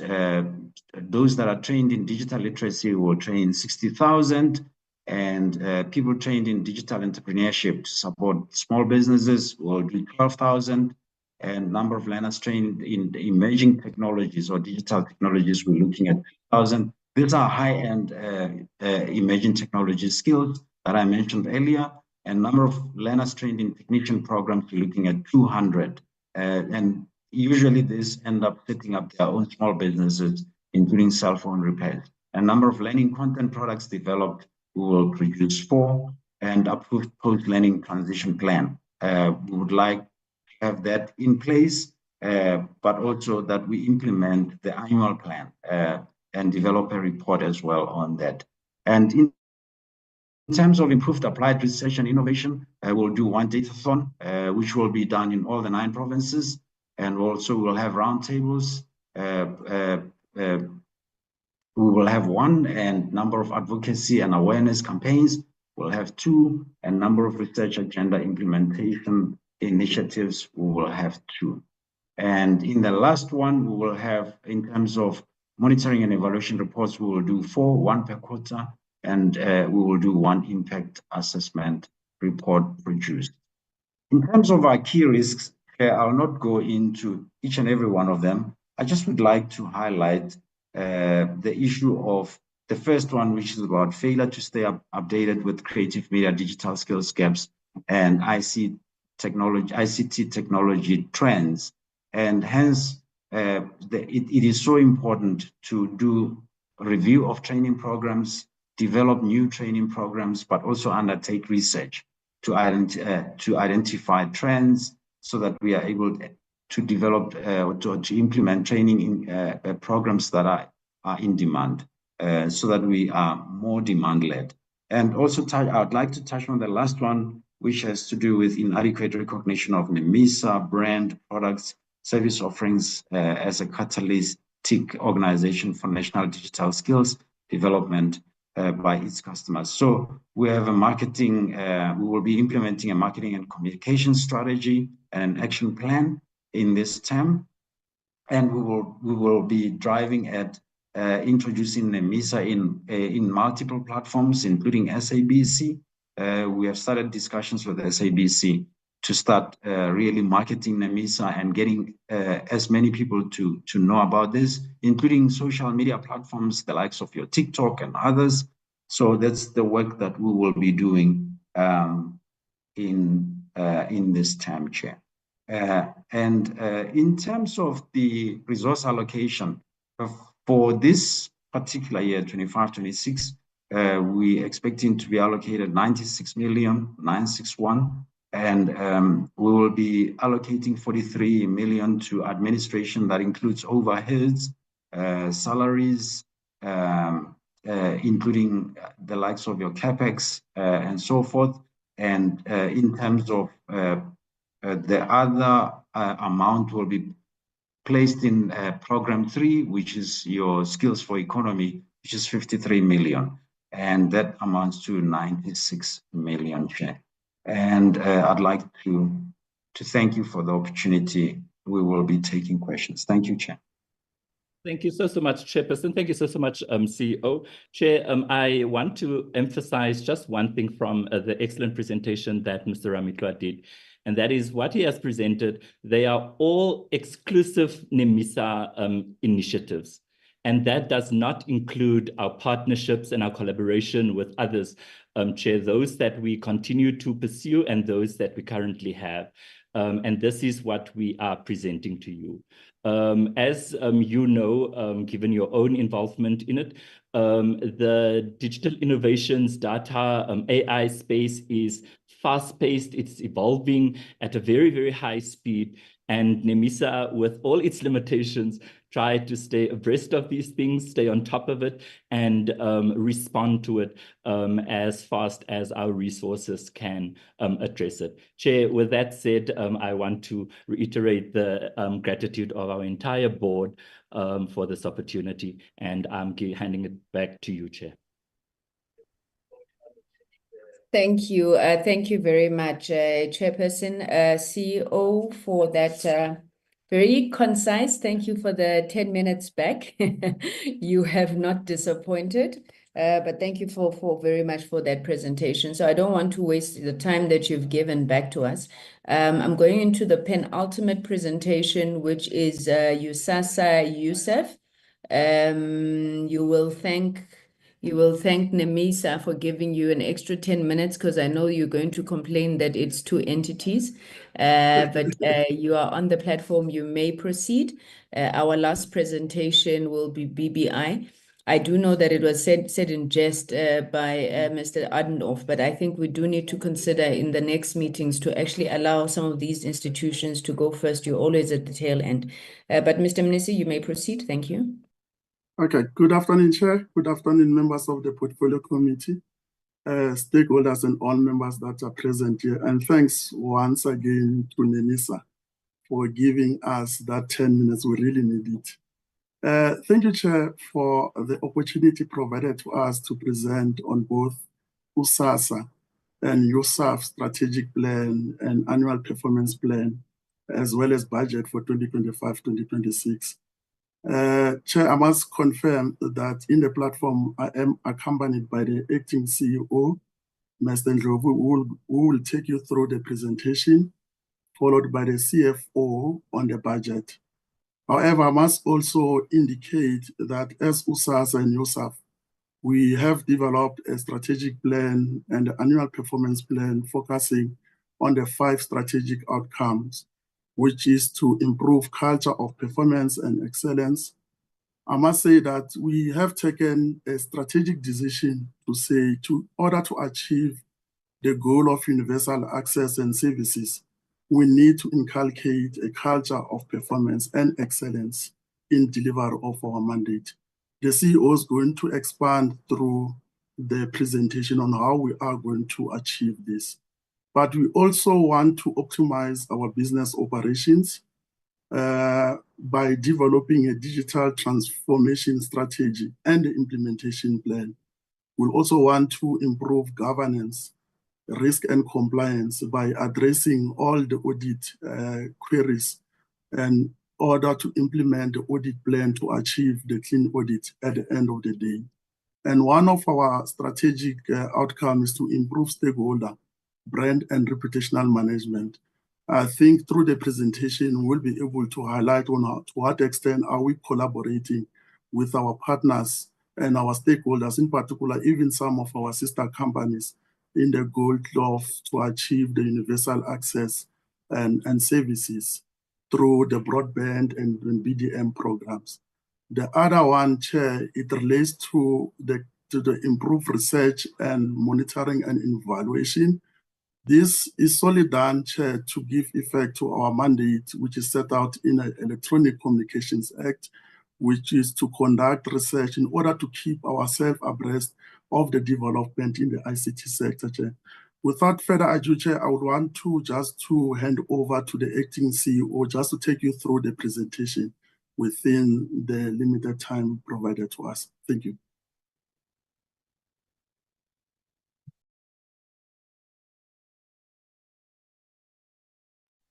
those that are trained in digital literacy will train 60,000, and people trained in digital entrepreneurship to support small businesses will do 12,000, and number of learners trained in emerging technologies or digital technologies, we're looking at 1,000. These are high-end emerging technology skills that I mentioned earlier, and number of learners trained in technician programs, we're looking at 200. And usually these end up setting up their own small businesses, including cell phone repairs. And number of learning content products developed, we will produce 4, and approved post-learning transition plan. We would like to have that in place, but also that we implement the annual plan and develop a report as well on that. And in terms of improved applied research and innovation, we'll do 1 datathon, which will be done in all the 9 provinces. And also we'll have roundtables. We will have 1, and number of advocacy and awareness campaigns, we'll have 2, and number of research agenda implementation initiatives, we will have 2. And in the last one, we will have, in terms of monitoring and evaluation reports, we will do 4, 1 per quarter, and we will do 1 impact assessment report produced. In terms of our key risks, I'll not go into each and every one of them. I just would like to highlight the issue of the first one, which is about failure to stay updated with creative media digital skills gaps and ICT technology trends. And hence, it is so important to do a review of training programs, develop new training programs, but also undertake research to identify trends so that we are able to develop to implement training in programs that are in demand, so that we are more demand-led. And also, I would like to touch on the last one, which has to do with inadequate recognition of NEMISA brand, products, service offerings as a catalytic organization for national digital skills development by its customers. So we have a marketing, we will be implementing a marketing and communication strategy and an action plan in this term. And we will be driving at introducing NEMISA in multiple platforms, including SABC. We have started discussions with SABC to start really marketing NEMISA and getting as many people to know about this, including social media platforms, the likes of your TikTok and others. So that's the work that we will be doing in this term, Chair. And in terms of the resource allocation for this particular year, 25-26, we expecting to be allocated 96,961, and we will be allocating 43 million to administration. That includes overheads, salaries, including the likes of your capex and so forth. And in terms of the other amount will be placed in program 3, which is your skills for economy, which is 53 million. And that amounts to 96 million. And I'd like to thank you for the opportunity. We will be taking questions. Thank you, Chair. Thank you so much, Chairperson. Thank you so much, CEO. Chair, I want to emphasize just one thing from the excellent presentation that Mr. Ramitwa did, and that is what he has presented. They are all exclusive NEMISA initiatives, and that does not include our partnerships and our collaboration with others, Chair, those that we continue to pursue and those that we currently have. And this is what we are presenting to you. As you know, given your own involvement in it, the digital innovations, data, AI space is fast-paced, it's evolving at a very, very high speed. And NEMISA, with all its limitations, try to stay abreast of these things, stay on top of it, and respond to it as fast as our resources can address it. Chair, with that said, I want to reiterate the gratitude of our entire board for this opportunity, and I'm handing it back to you, Chair. Thank you. Thank you very much, Chairperson, CEO, for that very concise. Thank you for the 10 minutes back. You have not disappointed, but thank you for very much for that presentation. So I don't want to waste the time that you've given back to us. I'm going into the penultimate presentation, which is USAASA USAF. You will thank NEMISA for giving you an extra 10 minutes because I know you're going to complain that it's two entities. But you are on the platform, you may proceed. Our last presentation will be BBI. I do know that it was said in jest by Mr. Adendorf, but I think we do need to consider in the next meetings to actually allow some of these institutions to go first. You're always at the tail end. But Mr. Mnisi, you may proceed. Thank you. Okay, good afternoon, Chair. Good afternoon, members of the Portfolio Committee, stakeholders, and all members that are present here. And thanks once again to NEMISA for giving us that 10 minutes. We really need it. Thank you, Chair, for the opportunity provided to us to present on both USAASA and USAF strategic plan and annual performance plan, as well as budget for 2025-2026. Chair, I must confirm that in the platform, I am accompanied by the acting CEO, Mr. Ndlovu, who will take you through the presentation, followed by the CFO on the budget. However, I must also indicate that as USAASA and USAF, we have developed a strategic plan and an annual performance plan focusing on the 5 strategic outcomes, which is to improve culture of performance and excellence. I must say that we have taken a strategic decision to say, in order to achieve the goal of universal access and services, we need to inculcate a culture of performance and excellence in delivery of our mandate. The CEO is going to expand through the presentation on how we are going to achieve this. But we also want to optimize our business operations by developing a digital transformation strategy and the implementation plan. We also want to improve governance, risk and compliance by addressing all the audit queries in order to implement the audit plan to achieve the clean audit at the end of the day. And one of our strategic outcomes is to improve stakeholder brand and reputational management. I think through the presentation, we'll be able to highlight to what extent are we collaborating with our partners and our stakeholders, in particular, even some of our sister companies, in the goal to achieve the universal access and services through the broadband and BDM programs. The other one, Chair, it relates to the improved research and monitoring and evaluation. This is solely done, Chair, to give effect to our mandate, which is set out in the Electronic Communications Act, which is to conduct research in order to keep ourselves abreast of the development in the ICT sector, Chair. Without further ado, Chair, I would want to just hand over to the acting CEO just to take you through the presentation within the limited time provided to us. Thank you.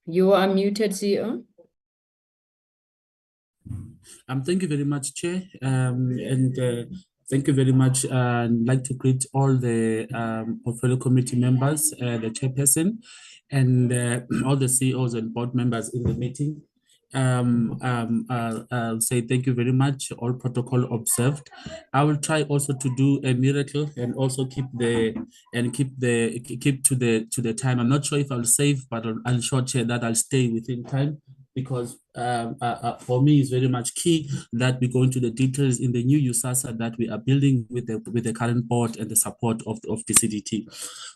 You are muted, CEO. Thank you very much, Chair. Thank you very much. I'd like to greet all the portfolio committee members, the chairperson, and all the CEOs and board members in the meeting. I'll say thank you very much. All protocol observed. I will try also to do a miracle and also keep to the time. I'm not sure if I'll save, but I'll short share that I'll stay within time, because for me it's very much key that we go into the details in the new USAASA that we are building with the current board and the support of the CDT.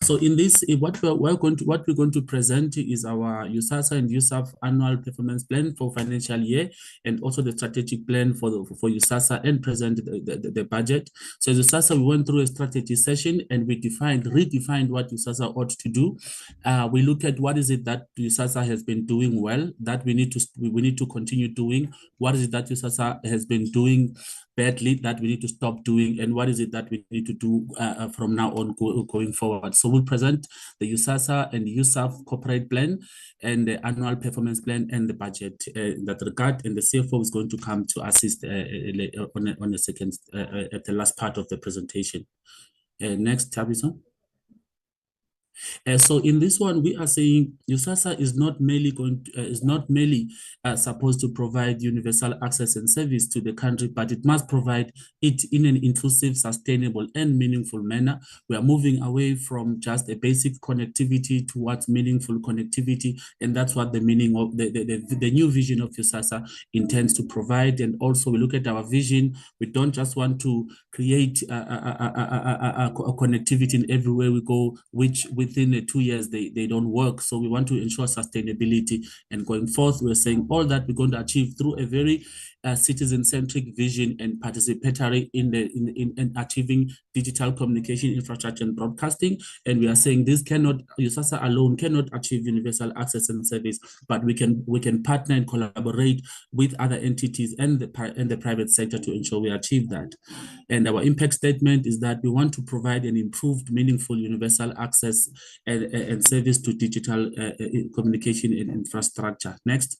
So in this, what we're going to present is our USAASA and USAF annual performance plan for financial year, and also the strategic plan for USAASA, and present the budget. So as USAASA, we went through a strategy session and we redefined what USAASA ought to do. We look at what is it that USAASA has been doing well that we need to continue doing. What is it that USAASA has been doing badly that we need to stop doing, and what is it that we need to do from now on going forward. So we'll present the USAASA and USAF corporate plan and the annual performance plan and the budget in that regard, and the CFO is going to come to assist on a second at the last part of the presentation. Next, Tabitha. So in this one, we are saying USAASA is not merely supposed to provide universal access and service to the country, but it must provide it in an inclusive, sustainable, and meaningful manner. We are moving away from just a basic connectivity towards meaningful connectivity, and that's what the meaning of the new vision of USAASA intends to provide. And also, we look at our vision. We don't just want to create a connectivity in everywhere we go, which within 2 years they don't work. So we want to ensure sustainability, and going forth, we're saying all that we're going to achieve through a very citizen-centric vision and participatory in achieving digital communication infrastructure and broadcasting. And we are saying this USAASA alone cannot achieve universal access and service, but we can partner and collaborate with other entities and the private sector to ensure we achieve that. And our impact statement is that we want to provide an improved, meaningful, universal access and service to digital communication and infrastructure. Next.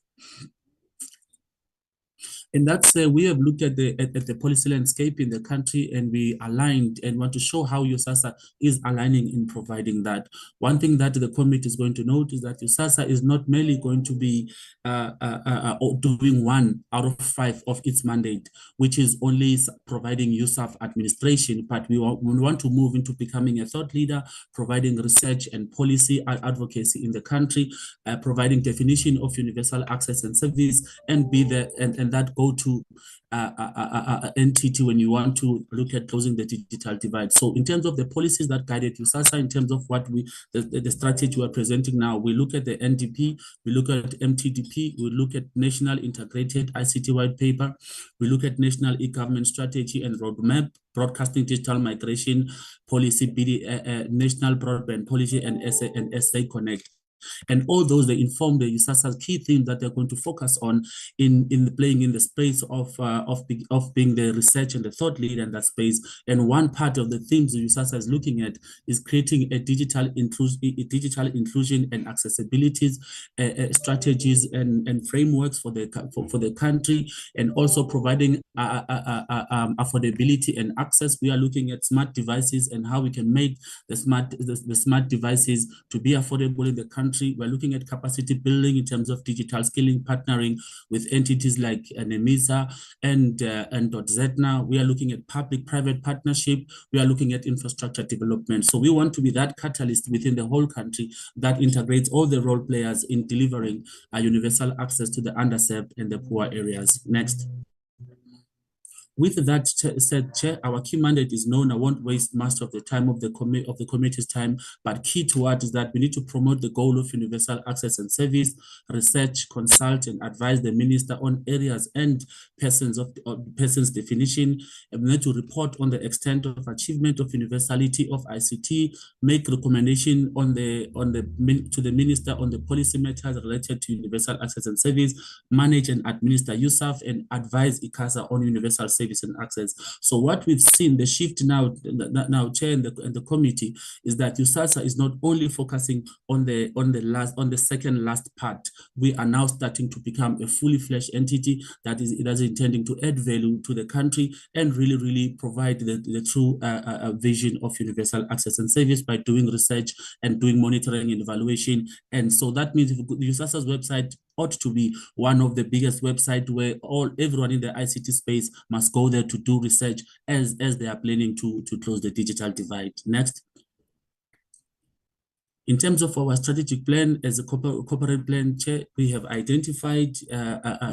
And that's we have looked at the policy landscape in the country, and we aligned and want to show how USAASA is aligning in providing that. One thing that the committee is going to note is that USAASA is not merely going to be doing 1 out of 5 of its mandate, which is only providing USAF administration, but we want to move into becoming a thought leader, providing research and policy advocacy in the country, providing definition of universal access and service, and be there and that go-to entity when you want to look at closing the digital divide. So in terms of the policies that guided USAASA, in terms of what the strategy we're presenting now, we look at the NDP, we look at MTDP, we look at National Integrated ICT White Paper, we look at National E-Government Strategy and Roadmap, Broadcasting Digital Migration Policy, National Broadband Policy, and SA Connect. And all those, they inform the USAASA key themes that they're going to focus on in playing in the space of being the research and the thought leader in that space. And one part of the themes the USAASA is looking at is creating a digital inclusion and accessibility strategies and frameworks for the country, and also providing affordability and access. We are looking at smart devices and how we can make the smart devices to be affordable in the country. We're looking at capacity building in terms of digital skilling, partnering with entities like NEMISA and .ZETNA. We are looking at public-private partnership. We are looking at infrastructure development. So we want to be that catalyst within the whole country that integrates all the role players in delivering universal access to the underserved and the poor areas. Next. With that said, Chair, our key mandate is known. I won't waste much of the time of the committee's time, but key to it is that we need to promote the goal of universal access and service, research, consult, and advise the minister on areas and persons definition, and we need to report on the extent of achievement of universality of ICT, make recommendation to the minister on the policy matters related to universal access and service, manage and administer USAF, and advise ICASA on universal service service and access. So what we've seen, the shift now, Chair and the committee, is that USAASA is not only focusing on the second last part. We are now starting to become a fully fledged entity that is intending to add value to the country and really provide the true vision of universal access and service by doing research and doing monitoring and evaluation. And so that means USAASA's website ought to be one of the biggest websites where everyone in the ICT space must go there to do research as they are planning to close the digital divide. Next. In terms of our strategic plan, as a corporate plan, Chair, we have identified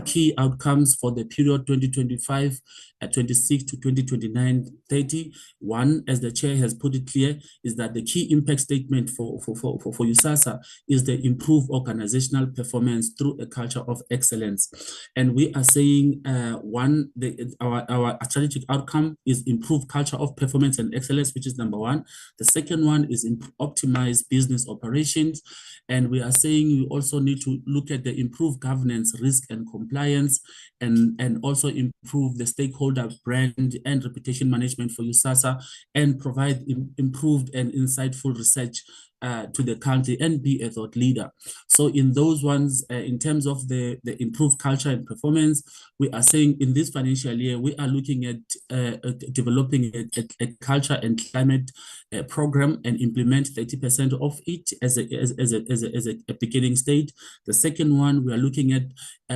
key outcomes for the period 2025-26 to 2029-30. One, as the Chair has put it clear, is that the key impact statement for USAASA is the improved organizational performance through a culture of excellence. And we are saying, one, our strategic outcome is improved culture of performance and excellence, which is number one. The second one is optimize business operations, and we are saying we also need to look at the improved governance, risk and compliance, and also improve the stakeholder brand and reputation management for USAASA, and provide improved and insightful research to the country and be a thought leader. So in those ones, in terms of the improved culture and performance, we are saying in this financial year, we are looking at developing a culture and climate program and implement 30% of it as a beginning stage. The second one, we are looking at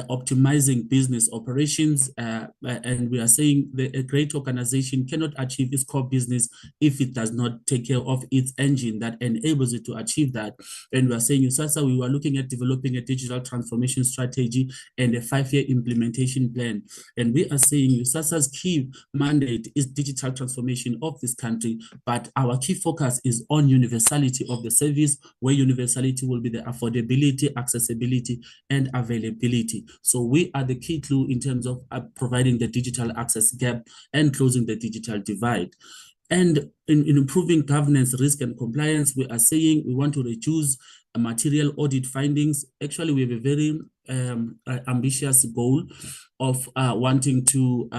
optimizing business operations, and we are saying that a great organization cannot achieve its core business if it does not take care of its engine that enables it to achieve that. And we are saying USAASA, we were looking at developing a digital transformation strategy and a 5-year implementation plan. And we are saying USAASA's key mandate is digital transformation of this country, but our key focus is on universality of the service, where universality will be the affordability, accessibility, and availability. So we are the key clue in terms of providing the digital access gap and closing the digital divide. And in improving governance, risk, and compliance, we are saying we want to reduce material audit findings. Actually, we have a very ambitious goal of wanting to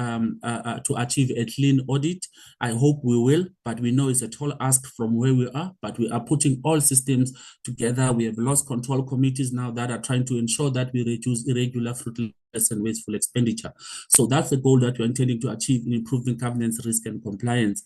achieve a clean audit. I hope we will, but we know it's a tall ask from where we are, but we are putting all systems together. We have loss control committees now that are trying to ensure that we reduce irregular, fruitless, and wasteful expenditure. So that's the goal that we're intending to achieve in improving governance, risk, and compliance.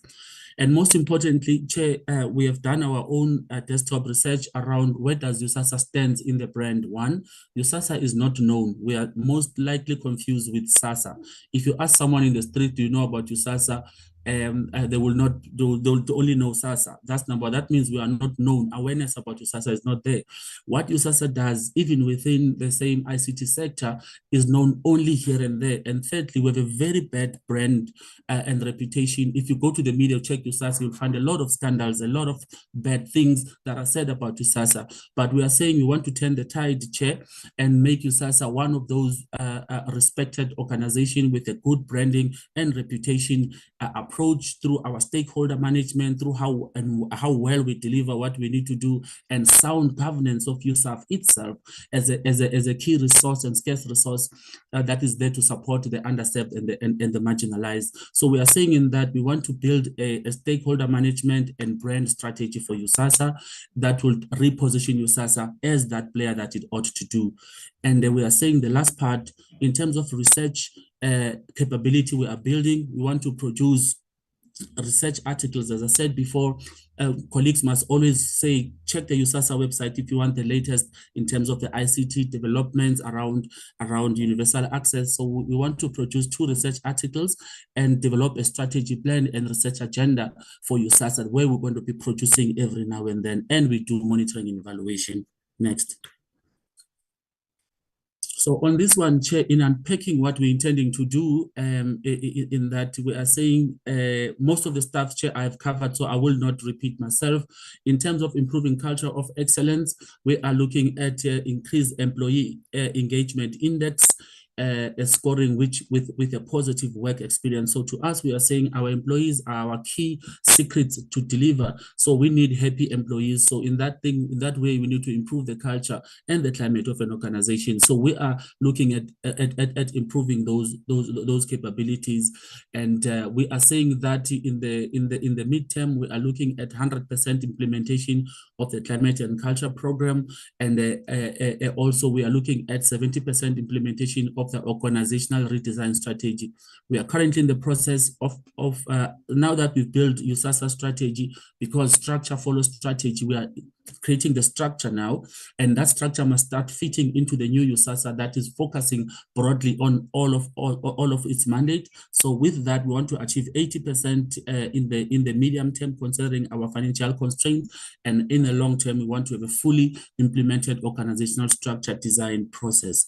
And most importantly, Chair, we have done our own desktop research around where does USAASA stand in the brand. One, USAASA is not known. We are most likely confused with SASA. If you ask someone in the street, do you know about USAASA? They will not, they'll only know SASA. That's number. That means we are not known. Awareness about USAASA is not there. What USAASA does, even within the same ICT sector, is known only here and there. And thirdly, we have a very bad brand and reputation. If you go to the media, check USAASA, you'll find a lot of scandals, a lot of bad things that are said about USAASA. But we are saying we want to turn the tide, Chair, and make USAASA one of those respected organizations with a good branding and reputation approach through our stakeholder management, through how well we deliver what we need to do, and sound governance of USAF itself as a key resource and scarce resource that is there to support the underserved and the marginalized. So we are saying in that we want to build a stakeholder management and brand strategy for USAASA that will reposition USAASA as that player that it ought to do. And then we are saying the last part, in terms of research capability we are building, we want to produce research articles. As I said before, colleagues must always say, check the USAASA website if you want the latest in terms of the ICT developments around universal access. So we want to produce 2 research articles and develop a strategy plan and research agenda for USAASA, where we're going to be producing every now and then, and we do monitoring and evaluation. Next. So on this one, Chair, in unpacking what we're intending to do, in that we are saying most of the stuff, Chair, I've covered, so I will not repeat myself. In terms of improving culture of excellence, we are looking at increased employee engagement index. scoring with a positive work experience. So to us, we are saying our employees are our key secrets to deliver. So we need happy employees. So in that way, we need to improve the culture and the climate of an organization. So we are looking at improving those capabilities, and we are saying that in the midterm, we are looking at 100% implementation of the climate and culture program, and also we are looking at 70% implementation of the organizational redesign strategy. We are currently in the process of now that we've built USAASA strategy, because structure follows strategy, we are creating the structure now, and that structure must start fitting into the new USAASA that is focusing broadly on all of its mandate. So with that, we want to achieve 80% in the medium term, considering our financial constraints, and in the long term, we want to have a fully implemented organizational structure design process.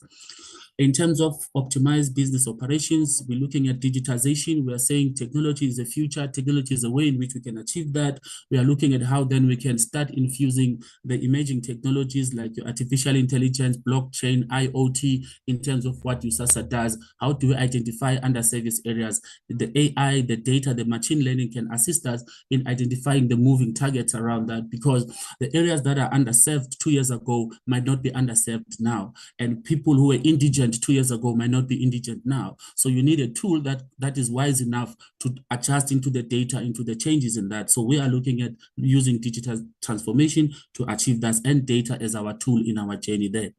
In terms of optimized business operations, we're looking at digitization. We are saying technology is the future. Technology is a way in which we can achieve that. We are looking at how then we can start infusing the emerging technologies like artificial intelligence, blockchain, IoT, in terms of what USAASA does. How do we identify underserviced areas? The AI, the data, the machine learning can assist us in identifying the moving targets around that, because the areas that are underserved 2 years ago might not be underserved now. And people who were indigent 2 years ago might not be indigent now. So you need a tool that is wise enough to adjust into the data, into the changes in that. So we are looking at using digital transformation to achieve that, and data as our tool in our journey there.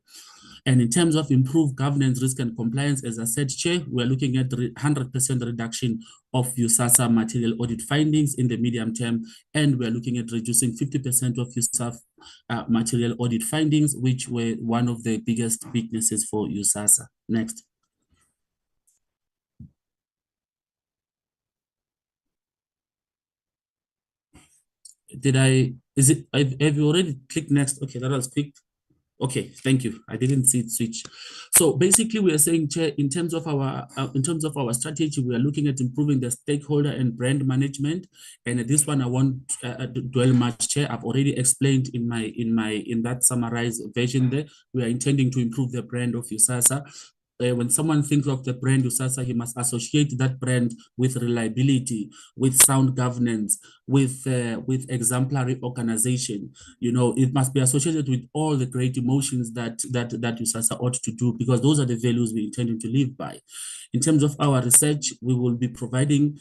And in terms of improved governance, risk and compliance, as I said, Chair, we're looking at 100% reduction of USAASA material audit findings in the medium term, and we're looking at reducing 50% of USAF material audit findings, which were one of the biggest weaknesses for USAASA. Next. Have you already clicked next? Okay, that was quick. Okay, thank you. I didn't see it switch. So basically, we are saying, Chair, in terms of our strategy, we are looking at improving the stakeholder and brand management. And this one I won't dwell much, Chair. I've already explained in that summarized version there. We are intending to improve the brand of USAASA. When someone thinks of the brand USAASA, he must associate that brand with reliability, with sound governance, with exemplary organization. You know, it must be associated with all the great emotions that USAASA ought to do, because those are the values we intend to live by. In terms of our research, we will be providing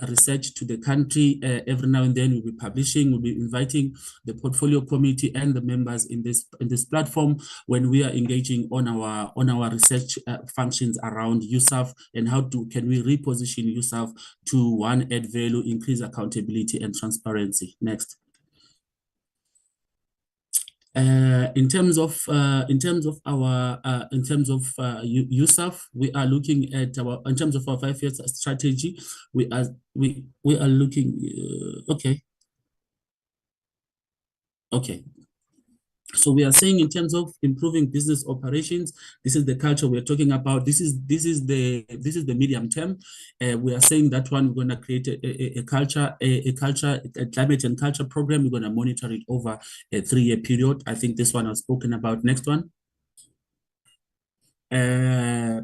research to the country every now and then. We'll be publishing, we'll be inviting the portfolio committee and the members in this platform when we are engaging on our research functions around USAF, and how can we reposition USAF to, one, add value, increase accountability and transparency. Next. In terms of USAF, we are looking at in terms of our 5-year strategy. We are looking. Okay. So we are saying, in terms of improving business operations, this is the culture we're talking about. This is the medium term. We are saying that one, we're going to create a climate and culture program. We're going to monitor it over a 3-year period. I think this one I've spoken about. Next one.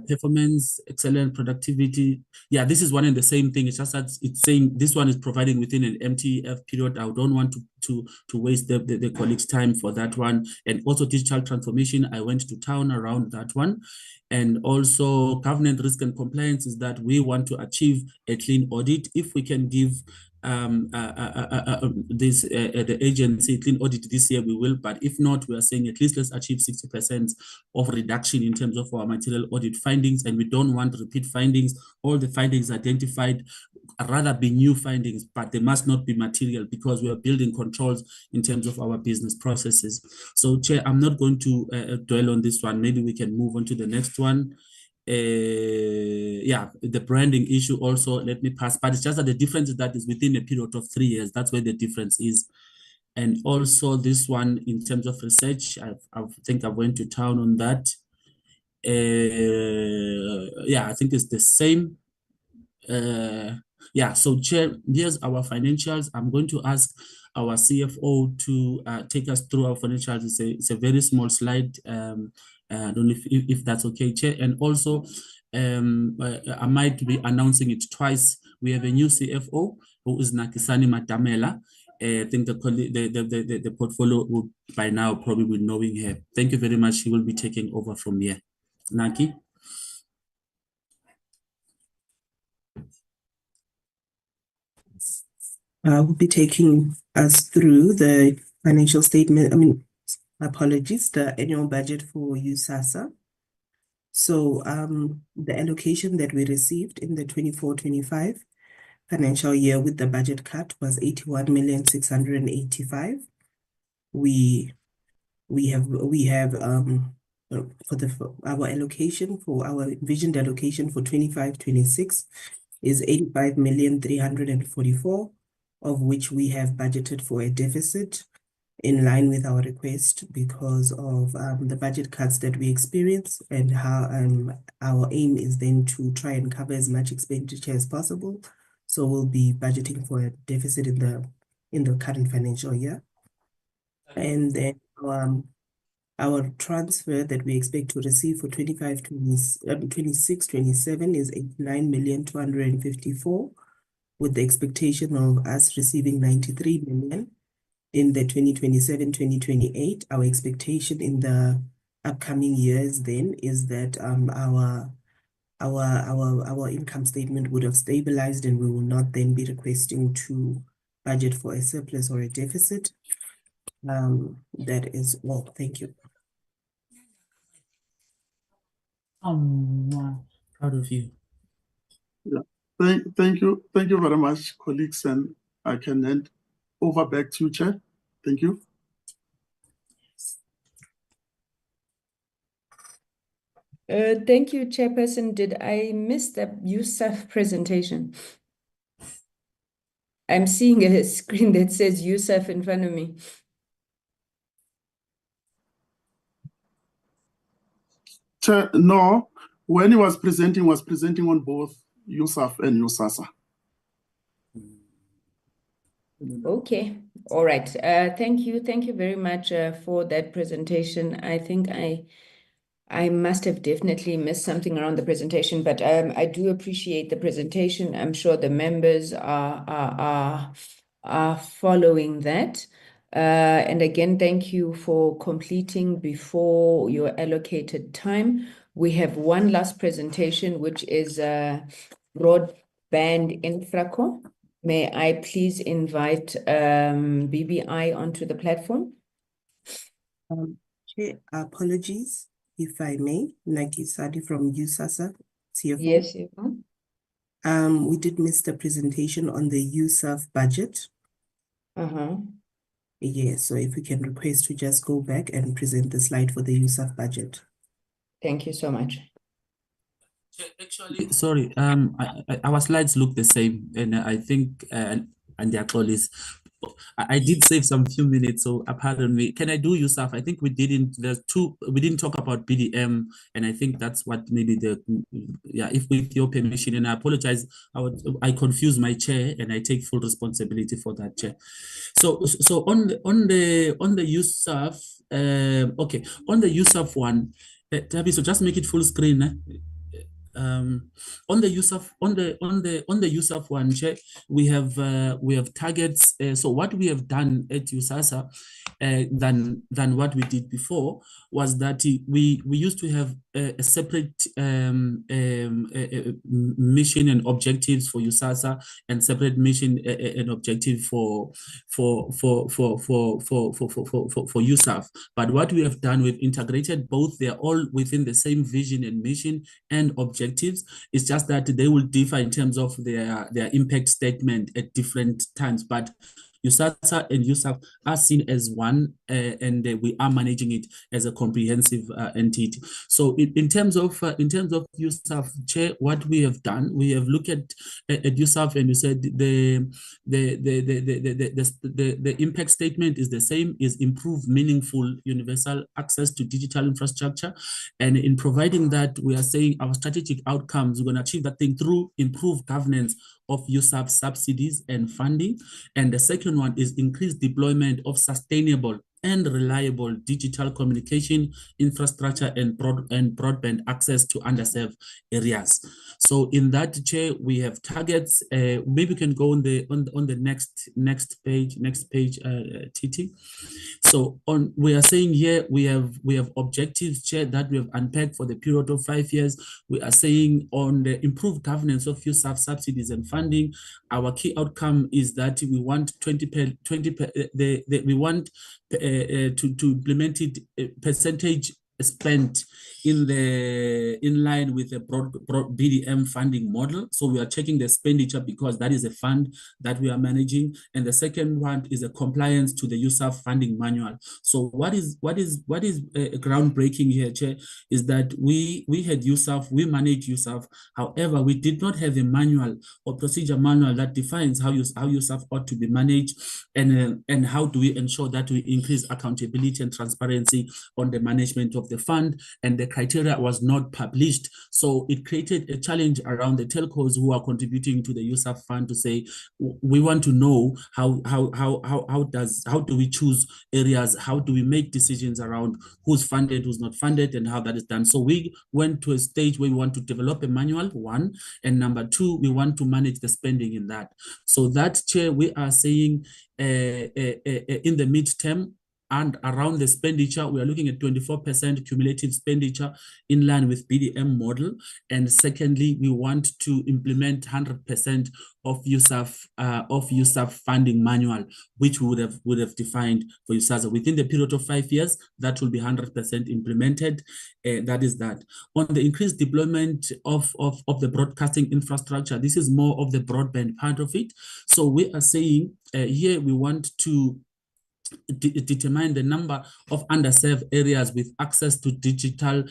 Performance, excellent, productivity. Yeah, this is one and the same thing. It's just that it's saying this one is providing within an MTF period. I don't want to waste the colleagues' time for that one. And also digital transformation, I went to town around that one. And also governance, risk and compliance is that we want to achieve a clean audit. If we can give the agency clean audit this year, we will. But if not, we are saying at least let's achieve 60% of reduction in terms of our material audit findings, and we don't want repeat findings. All the findings identified rather be new findings, but they must not be material, because we are building controls in terms of our business processes. So, Chair, I'm not going to dwell on this one. Maybe we can move on to the next one. Yeah, the branding issue also, let me pass, but it's just that the difference is that is within a period of 3 years. That's where the difference is. And also this one, in terms of research, I think I went to town on that. Yeah, I think it's the same. Yeah, so Chair, here's our financials. I'm going to ask our CFO to take us through our financials. It's a very small slide. I don't know if that's okay, Chair. And also, I might be announcing it twice. We have a new CFO who is Nakisani Matamela. I think the portfolio will by now probably knowing her. Thank you very much. She will be taking over from here. Naki. Will be taking us through the financial statement. The annual budget for USAASA. So the allocation that we received in the 24-25 financial year with the budget cut was 81,685,000. We have our allocation for our envisioned allocation for 25-26 is 85,344,000, of which we have budgeted for a deficit in line with our request because of the budget cuts that we experience, and how our aim is then to try and cover as much expenditure as possible. So we'll be budgeting for a deficit in the current financial year. And then our transfer that we expect to receive for 26-27 is 89,254,000, with the expectation of us receiving 93 million. In the 2027-2028, our expectation in the upcoming years then is that our income statement would have stabilized, and we will not then be requesting to budget for a surplus or a deficit. That is all. Thank you. Proud of you. Yeah. Thank you very much, colleagues, and I can hand over back to you, Chair. Thank you. Thank you, Chairperson. Did I miss the USAF presentation? I'm seeing a screen that says USAF in front of me. Chair, no, when he was presenting on both USAF and USAASA. Okay, all right. Thank you very much for that presentation. I think I must have definitely missed something around the presentation, but I do appreciate the presentation. I'm sure the members are following that. And again, thank you for completing before your allocated time. We have one last presentation, which is broadband infraco. May I please invite BBI onto the platform? Chair, apologies, if I may. Naki Sadi from USAASA, CFO. Yes, we did miss the presentation on the USAF budget. Yeah, so if we can request to just go back and present the slide for the USAF budget. Thank you so much. Actually, sorry, our slides look the same, and I think, and their colleagues, I did save some few minutes, so pardon me. Can I do USAF? I think we didn't talk about BDM, and I think that's what maybe if with your permission, and I apologize, I confused my chair, and I take full responsibility for that, Chair. So on the USAF, okay, on the USAF one, Tabi, so just make it full screen. On the USAF one, Chair, we have targets. So what we have done at USAASA than what we did before was that we used to have a separate mission and objectives for USAASA, and separate mission and objective for USAF. But what we have done, we've integrated both. They're all within the same vision and mission and objectives. It's just that they will differ in terms of their impact statement at different times. But USAASA and USAF are seen as one, and we are managing it as a comprehensive entity. So in terms of USAF, Chair, what we have done, we have looked at USAF, and you said the impact statement is the same: is improve meaningful universal access to digital infrastructure. And in providing that, we are saying our strategic outcomes, we're going to achieve that thing through improved governance of USAF subsidies and funding. And the second one is increased deployment of sustainable and reliable digital communication infrastructure and broadband access to underserved areas. So in that, Chair, we have targets. Maybe we can go on the next page, Titi. So we are saying here we have objectives, Chair, that we have unpacked for the period of 5 years. We are saying on the improved governance of USAF subsidies and funding, our key outcome is that we want we want to implement it percentage spent in line with the broad BDM funding model. So we are checking the expenditure because that is a fund that we are managing. And the second one is a compliance to the USAF funding manual. So what is groundbreaking here, Chair, is that we had USAF, we manage USAF. However, we did not have a manual or procedure manual that defines how USAF ought to be managed, and how do we ensure that we increase accountability and transparency on the management of the fund. And the criteria was not published. So it created a challenge around the telcos who are contributing to the USAF fund to say, we want to know how do we choose areas, how do we make decisions around who's funded, who's not funded, and how that is done. So we went to a stage where we want to develop a manual, one, and number two, we want to manage the spending in that. So that, Chair, we are saying in the midterm, and around the expenditure, we are looking at 24% cumulative expenditure in line with BDM model. And secondly, we want to implement 100% of USAF funding manual, which we would have defined for USAASA. Within the period of 5 years, that will be 100% implemented. That is that. On the increased deployment of the broadcasting infrastructure, this is more of the broadband part of it. So we are saying here we want to determine the number of underserved areas with access to digital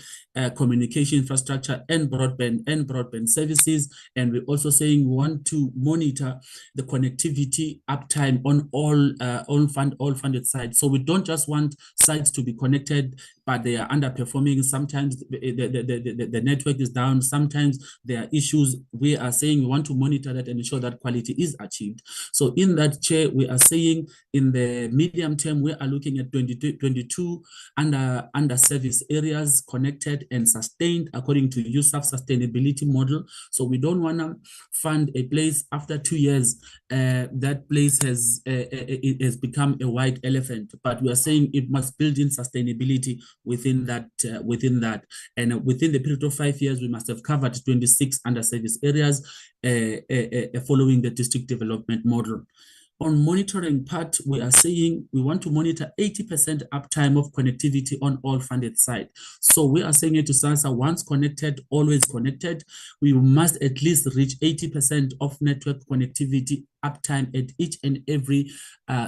communication infrastructure and broadband services. And we're also saying we want to monitor the connectivity uptime on all funded sites. So we don't just want sites to be connected, but they are underperforming. Sometimes the network is down. Sometimes there are issues. We are saying we want to monitor that and ensure that quality is achieved. So in that, Chair, we are saying in the medium term, we are looking at 22 under service areas connected and sustained according to USAF sustainability model. So we don't want to fund a place after 2 years that place has become a white elephant, but we are saying it must build in sustainability within that, and within the period of 5 years, we must have covered 26 under service areas following the district development model. On monitoring part, we are saying we want to monitor 80% uptime of connectivity on all funded sites. So we are saying it to SASA, once connected, always connected. We must at least reach 80% of network connectivity uptime at each and every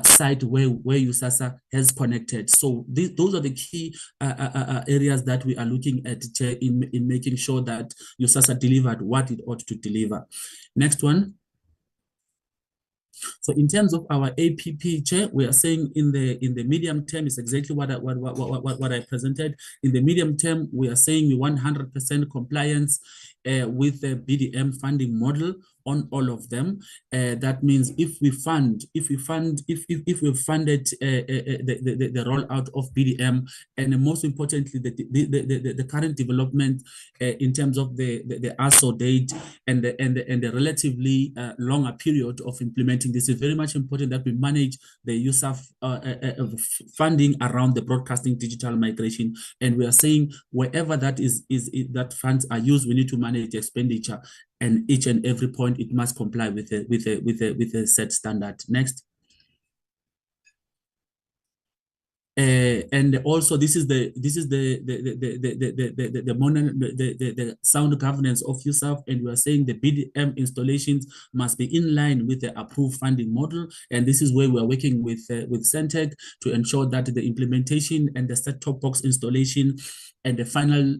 site where USASA has connected. So those are the key areas that we are looking at in making sure that USASA delivered what it ought to deliver. Next one. So in terms of our APP, Chair, we are saying in the medium term is exactly what I presented. In the medium term, we are saying we want 100% compliance with the BDM funding model on all of them. That means if we funded the rollout of BDM, and most importantly the current development in terms of the ASO date and the relatively longer period of implementing this, is very much important that we manage the USAF funding around the broadcasting digital migration. And we are saying wherever that that funds are used, we need to manage the expenditure, and each and every point it must comply with a set standard. Next. And also this is the sound governance of USAF, and we are saying the BDM installations must be in line with the approved funding model, and this is where we are working with Sentech to ensure that the implementation and the set-top box installation and the final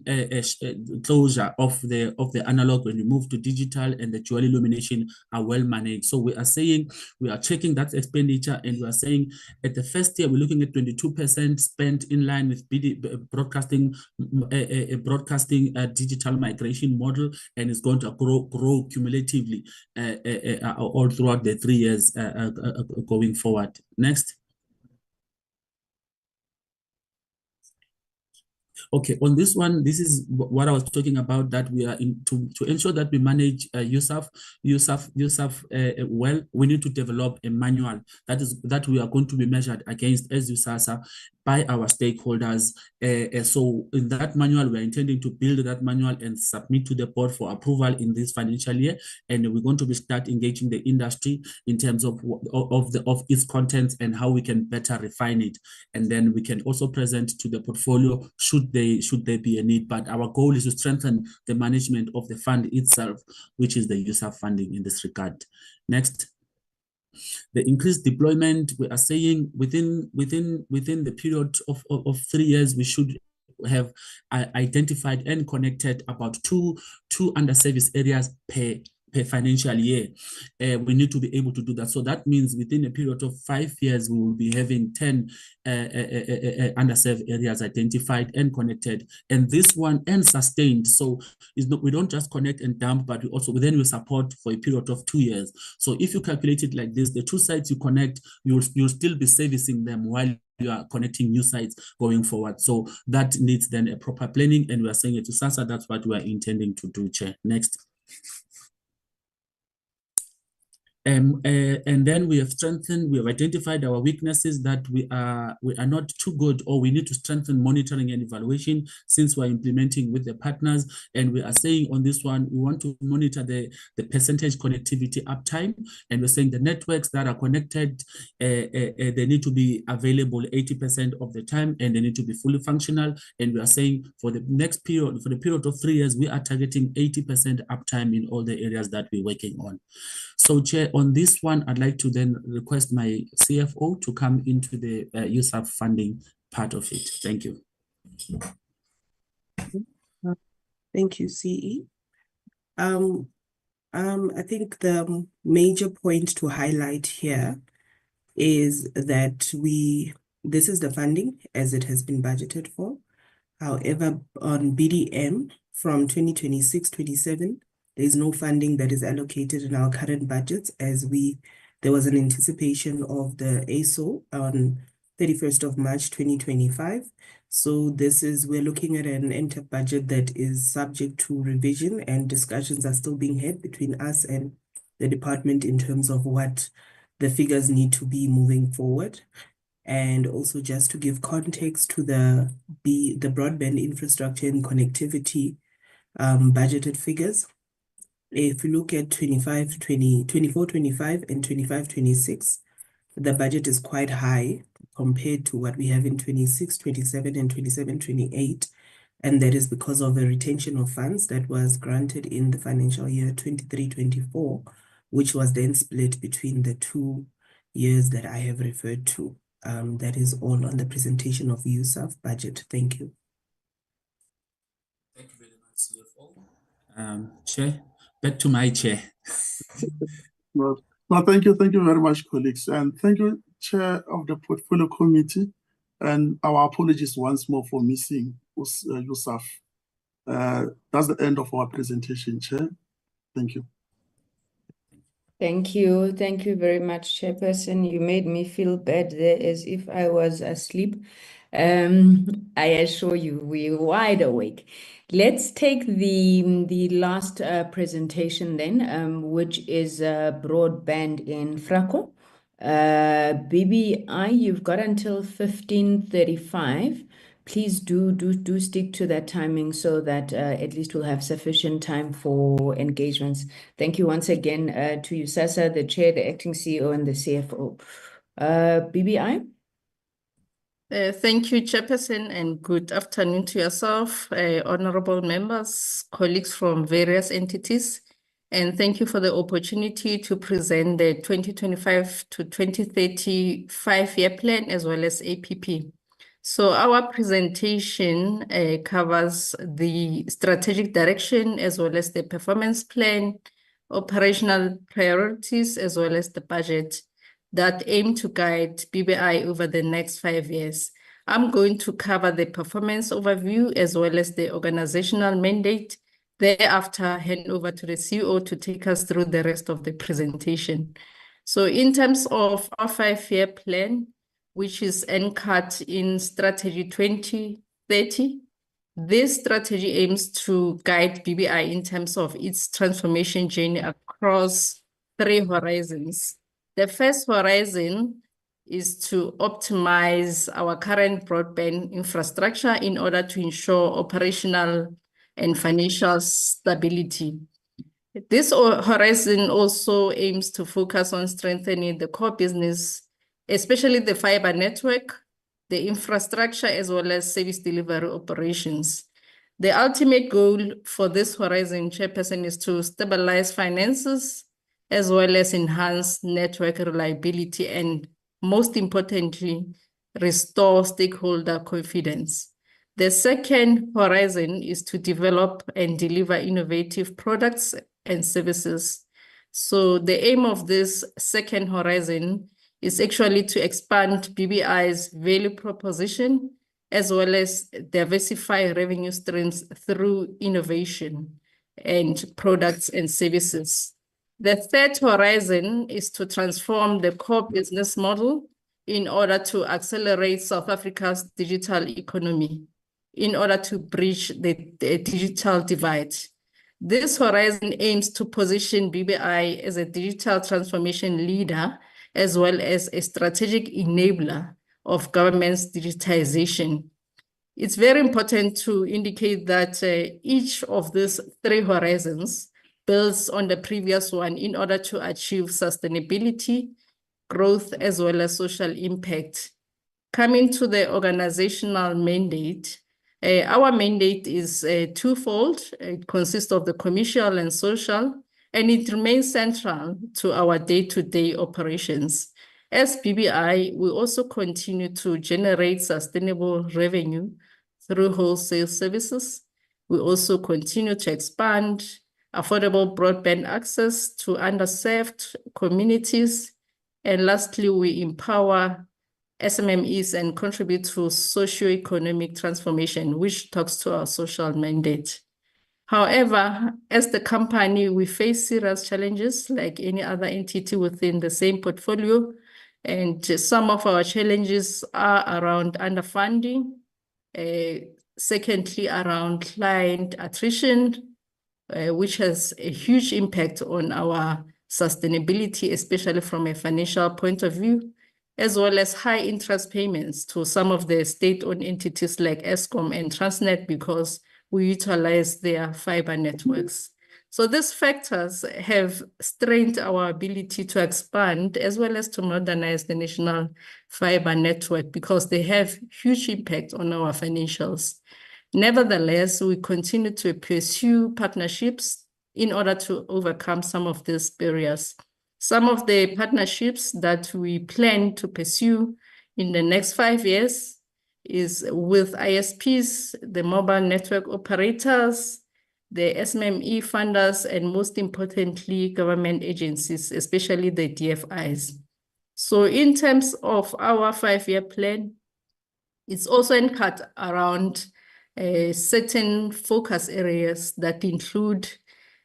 closure of the analog when you move to digital, and the dual illumination are well managed. So we are saying, we are checking that expenditure, and we are saying at the first year we're looking at 22% spent in line with broadcasting digital migration model, and it's going to grow cumulatively all throughout the 3 years going forward. Next. Okay, on this one, this is what I was talking about, that we are to ensure that we manage USAF well. We need to develop a manual that we are going to be measured against as USAASA by our stakeholders. So in that manual, we're intending to build that manual and submit to the board for approval in this financial year. And we're going to start engaging the industry in terms of its contents and how we can better refine it. And then we can also present to the portfolio should there be a need. But our goal is to strengthen the management of the fund itself, which is the USAF funding in this regard. Next. The increased deployment, we are saying within the period of 3 years, we should have identified and connected about two under-service areas per financial year. We need to be able to do that. So that means within a period of 5 years, we will be having 10 underserved areas identified and connected, and this one and sustained. So we don't just connect and dump, but we also then we support for a period of 2 years. So if you calculate it like this, the 2 sites you connect, you'll still be servicing them while you are connecting new sites going forward. So that needs then a proper planning, and we are saying it to SASA. That's what we are intending to do, Chair. Next. And then we have identified our weaknesses, that we are not too good, or we need to strengthen monitoring and evaluation since we're implementing with the partners. And we are saying on this one, we want to monitor the percentage connectivity uptime. And we're saying the networks that are connected, they need to be available 80% of the time, and they need to be fully functional. And we are saying for the next period, for the period of 3 years, we are targeting 80% uptime in all the areas that we're working on. So, Chair, on this one, I'd like to then request my CFO to come into the USAF funding part of it. Thank you. Thank you, CE. I think the major point to highlight here is that this is the funding as it has been budgeted for. However, on BDM from 2026-27, there is no funding that is allocated in our current budgets, as there was an anticipation of the ASO on 31st of March 2025. So we're looking at an NTEP budget that is subject to revision, and discussions are still being had between us and the department in terms of what the figures need to be moving forward. And also, just to give context to the broadband infrastructure and connectivity budgeted figures, if you look at 24-25 and 25-26, the budget is quite high compared to what we have in 26-27 and 27-28. And that is because of a retention of funds that was granted in the financial year 23-24, which was then split between the 2 years that I have referred to. That is all on the presentation of USAF budget. Thank you. Thank you very much, CFO. Chair, back to my chair. Well, thank you very much, colleagues, and thank you, Chair of the Portfolio Committee, and our apologies once more for missing USAF. That's the end of our presentation, Chair. Thank you. Thank you. Thank you very much, Chairperson. You made me feel bad there as if I was asleep. I assure you, we're wide awake. Let's take the last presentation then, which is broadband in Frako. BBI, you've got until 15:35. Please do stick to that timing so that at least we'll have sufficient time for engagements. Thank you once again to USAASA, the Chair, the Acting CEO, and the CFO. BBI? Thank you, Chairperson, and good afternoon to yourself, honorable members, colleagues from various entities, and thank you for the opportunity to present the 2025 to 2030 5-year plan as well as APP. So our presentation covers the strategic direction as well as the performance plan, operational priorities, as well as the budget that aim to guide BBI over the next 5 years. I'm going to cover the performance overview as well as the organizational mandate. Thereafter, hand over to the CEO to take us through the rest of the presentation. So in terms of our 5-year plan, which is anchored in Strategy 2030, this strategy aims to guide BBI in terms of its transformation journey across 3 horizons. The first horizon is to optimize our current broadband infrastructure in order to ensure operational and financial stability. This horizon also aims to focus on strengthening the core business, especially the fiber network, the infrastructure, as well as service delivery operations. The ultimate goal for this horizon, Chairperson, is to stabilize finances, as well as enhance network reliability, and most importantly, restore stakeholder confidence. The second horizon is to develop and deliver innovative products and services. So the aim of this second horizon is actually to expand BBI's value proposition as well as diversify revenue streams through innovation and products and services. The third horizon is to transform the core business model in order to accelerate South Africa's digital economy, in order to bridge the digital divide. This horizon aims to position BBI as a digital transformation leader, as well as a strategic enabler of government's digitization. It's very important to indicate that each of these 3 horizons builds on the previous one in order to achieve sustainability, growth, as well as social impact. Coming to the organizational mandate, our mandate is twofold. It consists of the commercial and social, and it remains central to our day-to-day operations. As BBI, we also continue to generate sustainable revenue through wholesale services. We also continue to expand affordable broadband access to underserved communities. And lastly, we empower SMMEs and contribute to socio-economic transformation, which talks to our social mandate. However, as the company, we face serious challenges like any other entity within the same portfolio. And some of our challenges are around underfunding, secondly, around client attrition, which has a huge impact on our sustainability, especially from a financial point of view, as well as high interest payments to some of the state-owned entities like Eskom and Transnet because we utilize their fiber networks. So these factors have strained our ability to expand as well as to modernize the national fiber network because they have huge impact on our financials. Nevertheless, we continue to pursue partnerships in order to overcome some of these barriers. Some of the partnerships that we plan to pursue in the next 5 years is with ISPs, the mobile network operators, the SMME funders, and most importantly, government agencies, especially the DFIs. So in terms of our 5-year plan, it's also anchored around certain focus areas that include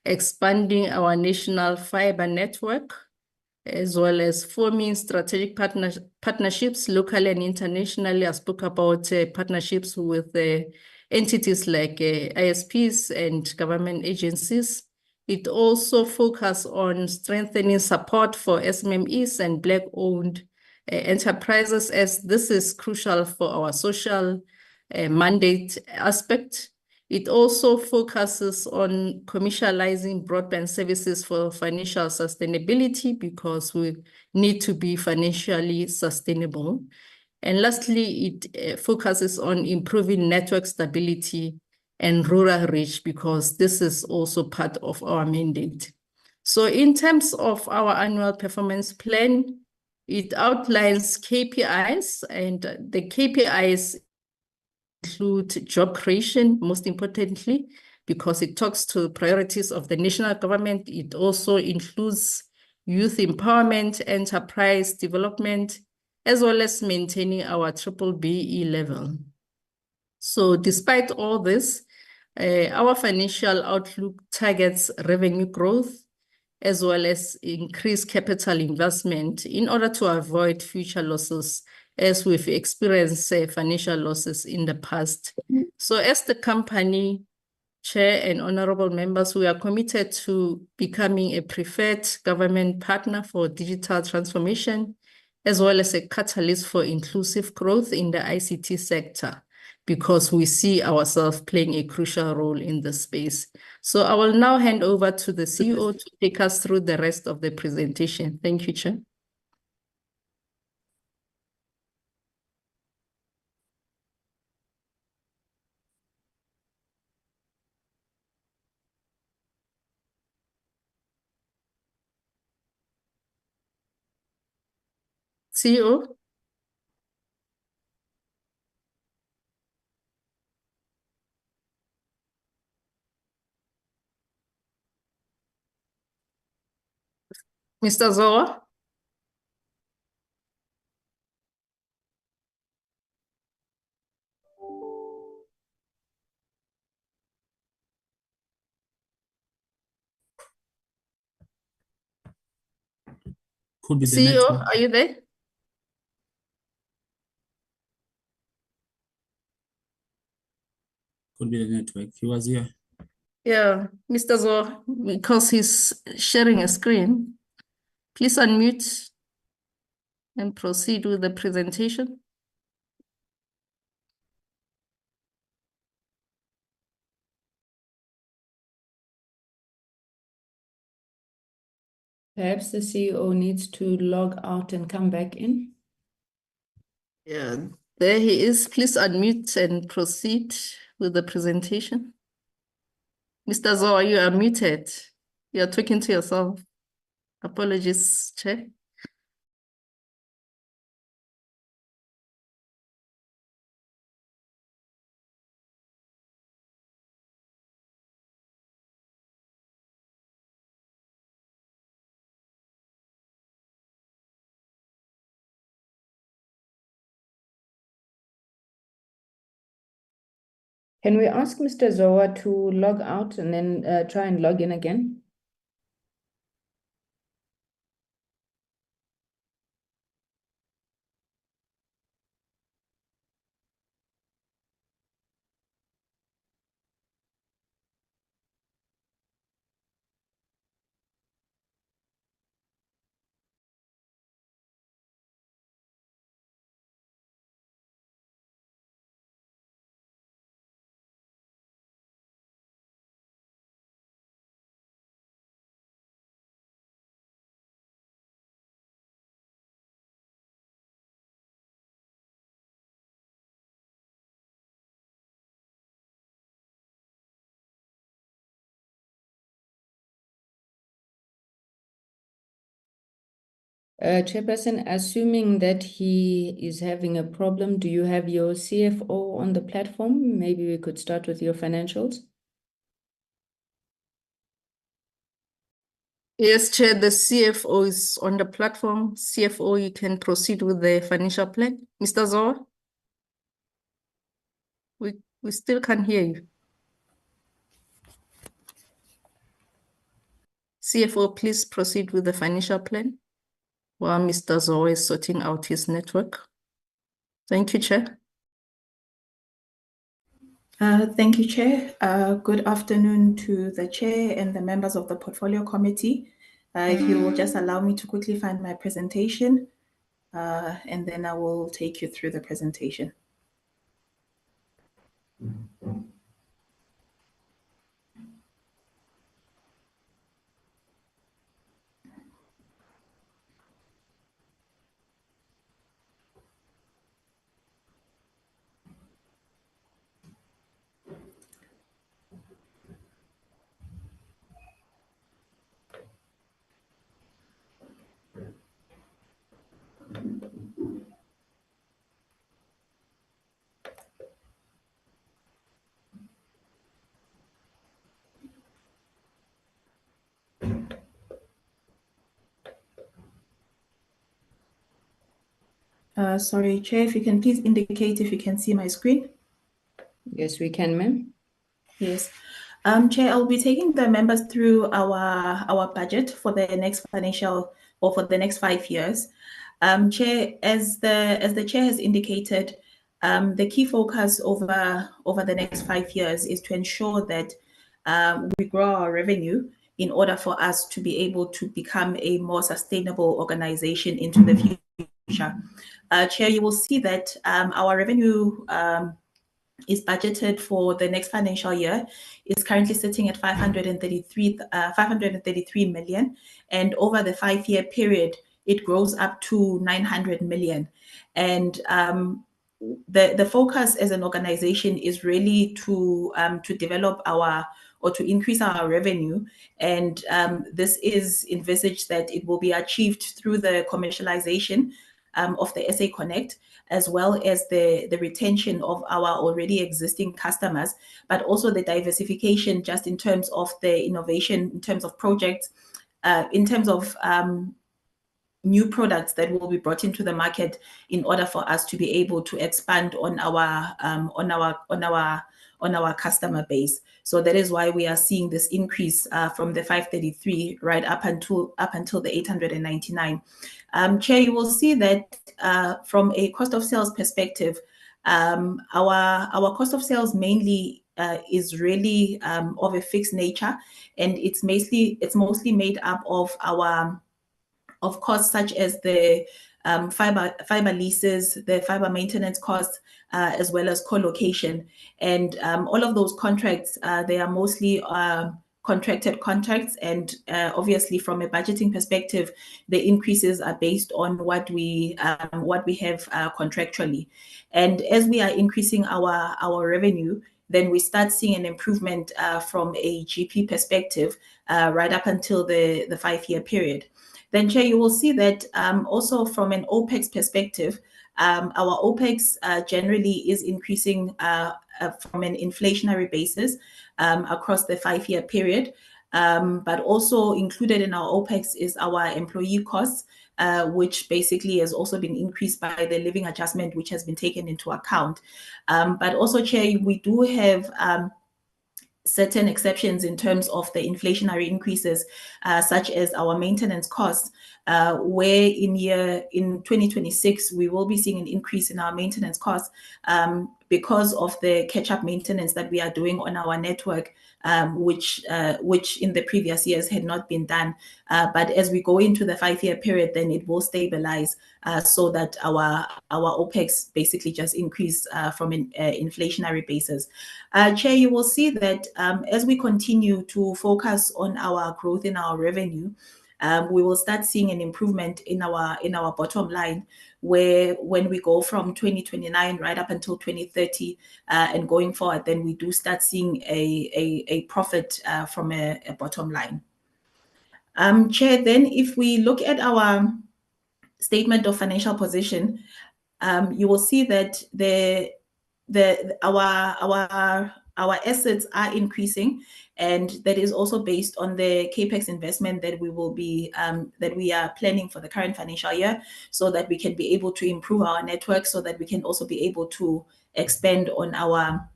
expanding our national fiber network, as well as forming strategic partnerships locally and internationally. I spoke about partnerships with entities like ISPs and government agencies. It also focuses on strengthening support for SMMEs and Black-owned enterprises, as this is crucial for our social mandate aspect. It also focuses on commercializing broadband services for financial sustainability because we need to be financially sustainable. And lastly, it focuses on improving network stability and rural reach because this is also part of our mandate. So in terms of our annual performance plan, it outlines KPIs, and the KPIs include job creation, most importantly, because it talks to priorities of the national government. It also includes youth empowerment, enterprise development, as well as maintaining our BBE level. So despite all this, our financial outlook targets revenue growth, as well as increased capital investment in order to avoid future losses, as we've experienced financial losses in the past. So as the company chair and honorable members, we are committed to becoming a preferred government partner for digital transformation, as well as a catalyst for inclusive growth in the ICT sector, because we see ourselves playing a crucial role in this space. So I will now hand over to the CEO to take us through the rest of the presentation. Thank you, Chair. CEO? Mr. Zoa? Could be the CEO, network. are you there? Could be the network. He was here. Yeah, Mr. Zoa, because he's sharing a screen, please unmute and proceed with the presentation. Perhaps the CEO needs to log out and come back in. Yeah, there he is. Please unmute and proceed with the presentation. Mr. Zoa, you are muted. You are talking to yourself. Apologies, Chair. Can we ask Mr. Zoa to log out and then try and log in again? Chairperson, assuming that he is having a problem, do you have your CFO on the platform? Maybe we could start with your financials. Yes, Chair, the CFO is on the platform. CFO, you can proceed with the financial plan. Mr. Zoa? We still can't hear you. CFO, please proceed with the financial plan while Mr. Zoe is sorting out his network. Thank you, Chair. Thank you, Chair. Good afternoon to the Chair and the members of the Portfolio Committee. If you will just allow me to quickly find my presentation, and then I will take you through the presentation. Sorry, Chair, if you can please indicate if you can see my screen. Yes, we can, ma'am. Yes. Chair, I'll be taking the members through our budget for the next financial or for the next 5 years. Chair, as the chair has indicated, the key focus over the next 5 years is to ensure that we grow our revenue in order for us to be able to become a more sustainable organization into the future. Chair, you will see that our revenue is budgeted for the next financial year is currently sitting at 533 million, and over the 5-year period it grows up to 900 million. And the focus as an organization is really to develop or to increase our revenue, and this is envisaged that it will be achieved through the commercialization of the SA Connect, as well as the retention of our already existing customers, but also the diversification just in terms of the innovation, in terms of projects, in terms of new products that will be brought into the market in order for us to be able to expand on our customer base. So that is why we are seeing this increase from the 533 right up until the 899. Chair, you will see that from a cost of sales perspective, our cost of sales mainly is really of a fixed nature, and it's mostly made up of costs such as the fiber leases, the fiber maintenance costs, as well as co-location. And all of those contracts, they are mostly contracted contracts, and obviously from a budgeting perspective, the increases are based on what we have contractually. And as we are increasing our revenue, then we start seeing an improvement from a GP perspective right up until the 5-year period. Then, Chair, you will see that also from an OPEX perspective, our OPEX generally is increasing from an inflationary basis across the 5-year period. But also included in our OPEX is our employee costs, which basically has also been increased by the living adjustment, which has been taken into account. But also, Chair, we do have certain exceptions in terms of the inflationary increases, such as our maintenance costs, where in 2026 we will be seeing an increase in our maintenance costs because of the catch-up maintenance that we are doing on our network, which in the previous years had not been done. But as we go into the 5-year period, then it will stabilize so that our OPEX basically just increase from an inflationary basis. Chair, you will see that as we continue to focus on our growth in our revenue, we will start seeing an improvement in our bottom line, where when we go from 2029 right up until 2030 and going forward, then we do start seeing a profit from a bottom line. Chair, then if we look at our statement of financial position, you will see that our assets are increasing, and that is also based on the capex investment that we are planning for the current financial year, so that we can be able to improve our network, so that we can also be able to expand on our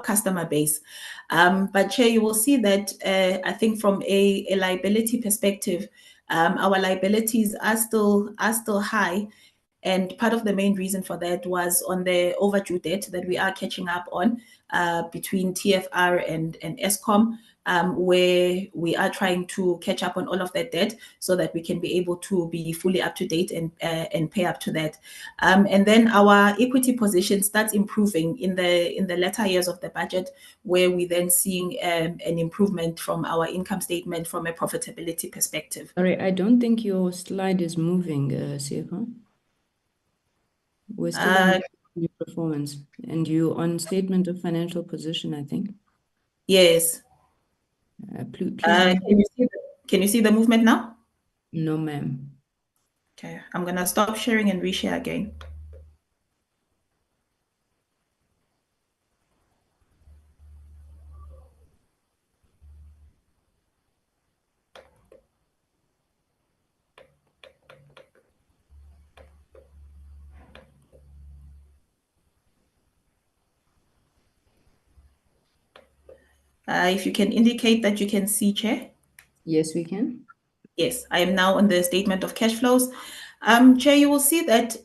customer base. But Chair, you will see that I think from a liability perspective, our liabilities are still high. And part of the main reason for that was on the overdue debt that we are catching up on between TFR and Eskom, where we are trying to catch up on all of that debt so that we can be able to be fully up to date and pay up to that. And then our equity position starts improving in the latter years of the budget, where we then seeing an improvement from our income statement from a profitability perspective. Sorry, I don't think your slide is moving, CFO. We're still on your performance, and you on statement of financial position, I think. Yes. Please can you see the movement now? No, ma'am. Okay, I'm gonna stop sharing and reshare again. If you can indicate that you can see, Chair. Yes, we can. Yes, I am now on the statement of cash flows. Chair, you will see that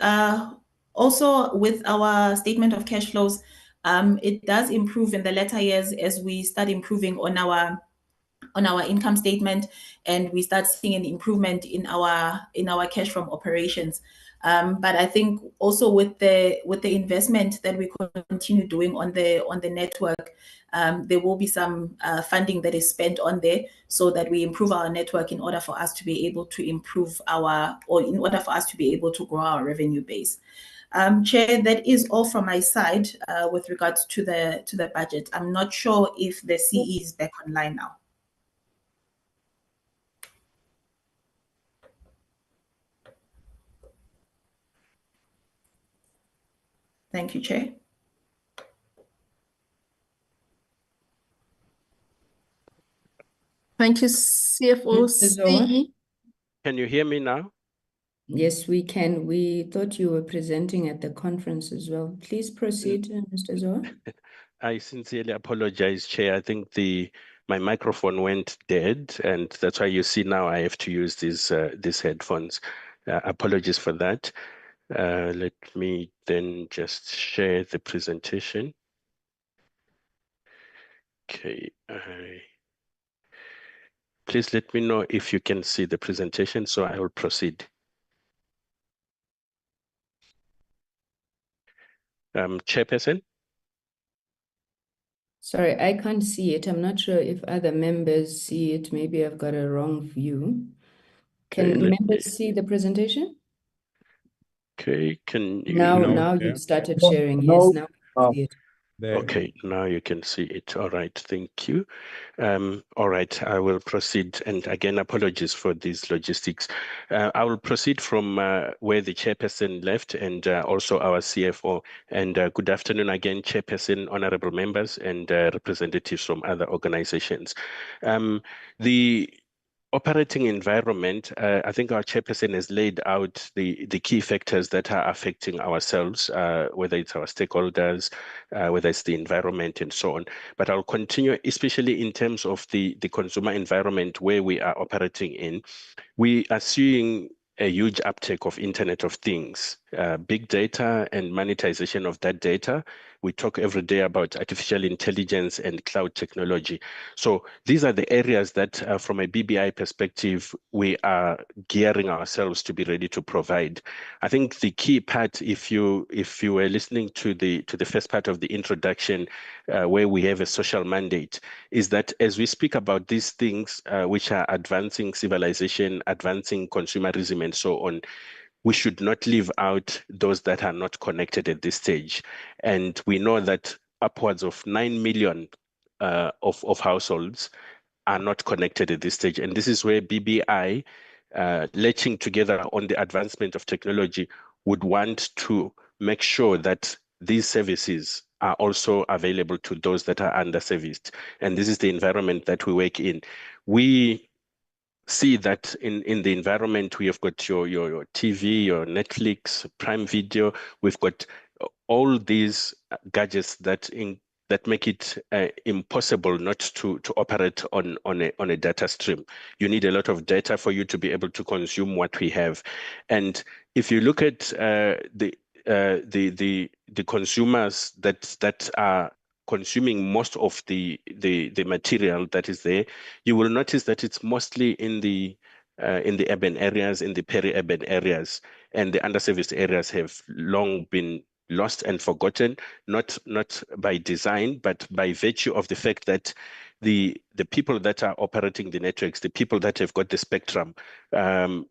also with our statement of cash flows, it does improve in the latter years as we start improving on our income statement, and we start seeing an improvement in our cash from operations. But I think also with the investment that we continue doing on the network, there will be some funding that is spent on there so that we improve our network in order for us to be able to in order for us to be able to grow our revenue base. Chair, that is all from my side with regards to the budget. I'm not sure if the CE is back online now. Thank you, Chair. Thank you, CFO CE. Can you hear me now? Yes, we can. We thought you were presenting at the conference as well. Please proceed, Mr. Zoa. I sincerely apologize, Chair. I think my microphone went dead, and that's why you see now I have to use these headphones. Apologies for that. Let me then just share the presentation. Okay. Please let me know if you can see the presentation, so I will proceed. Chairperson? Sorry, I can't see it. I'm not sure if other members see it. Maybe I've got a wrong view. Can members see the presentation? Okay, can you Now you've started sharing. Yes, now we can see it. Okay, now you can see it. All right, thank you. All right, I will proceed. And again, apologies for these logistics. I will proceed from where the chairperson left, and also our CFO. And good afternoon again, chairperson, honorable members, and representatives from other organizations. The operating environment, I think our chairperson has laid out the key factors that are affecting ourselves, whether it's our stakeholders, whether it's the environment and so on. But I'll continue, especially in terms of the consumer environment where we are operating in. We are seeing a huge uptake of Internet of Things, big data and monetization of that data. We talk every day about artificial intelligence and cloud technology. So these are the areas that, from a BBI perspective, we are gearing ourselves to be ready to provide. I think the key part, if you were listening to the first part of the introduction, where we have a social mandate, is that as we speak about these things, which are advancing civilization, advancing consumerism, and so on, we should not leave out those that are not connected at this stage. And we know that upwards of 9 million of households are not connected at this stage. And this is where BBI, latching together on the advancement of technology, would want to make sure that these services are also available to those that are underserviced. And this is the environment that we work in. We see that in the environment, we have got your TV, your Netflix, Prime Video. We've got all these gadgets that make it impossible not to operate on a data stream. You need a lot of data for you to be able to consume what we have. And if you look at the consumers that are consuming most of the material that is there, you will notice that it's mostly in the urban areas, in the peri-urban areas, and the underserviced areas have long been lost and forgotten, not by design, but by virtue of the fact that the people that are operating the networks, the people that have got the spectrum,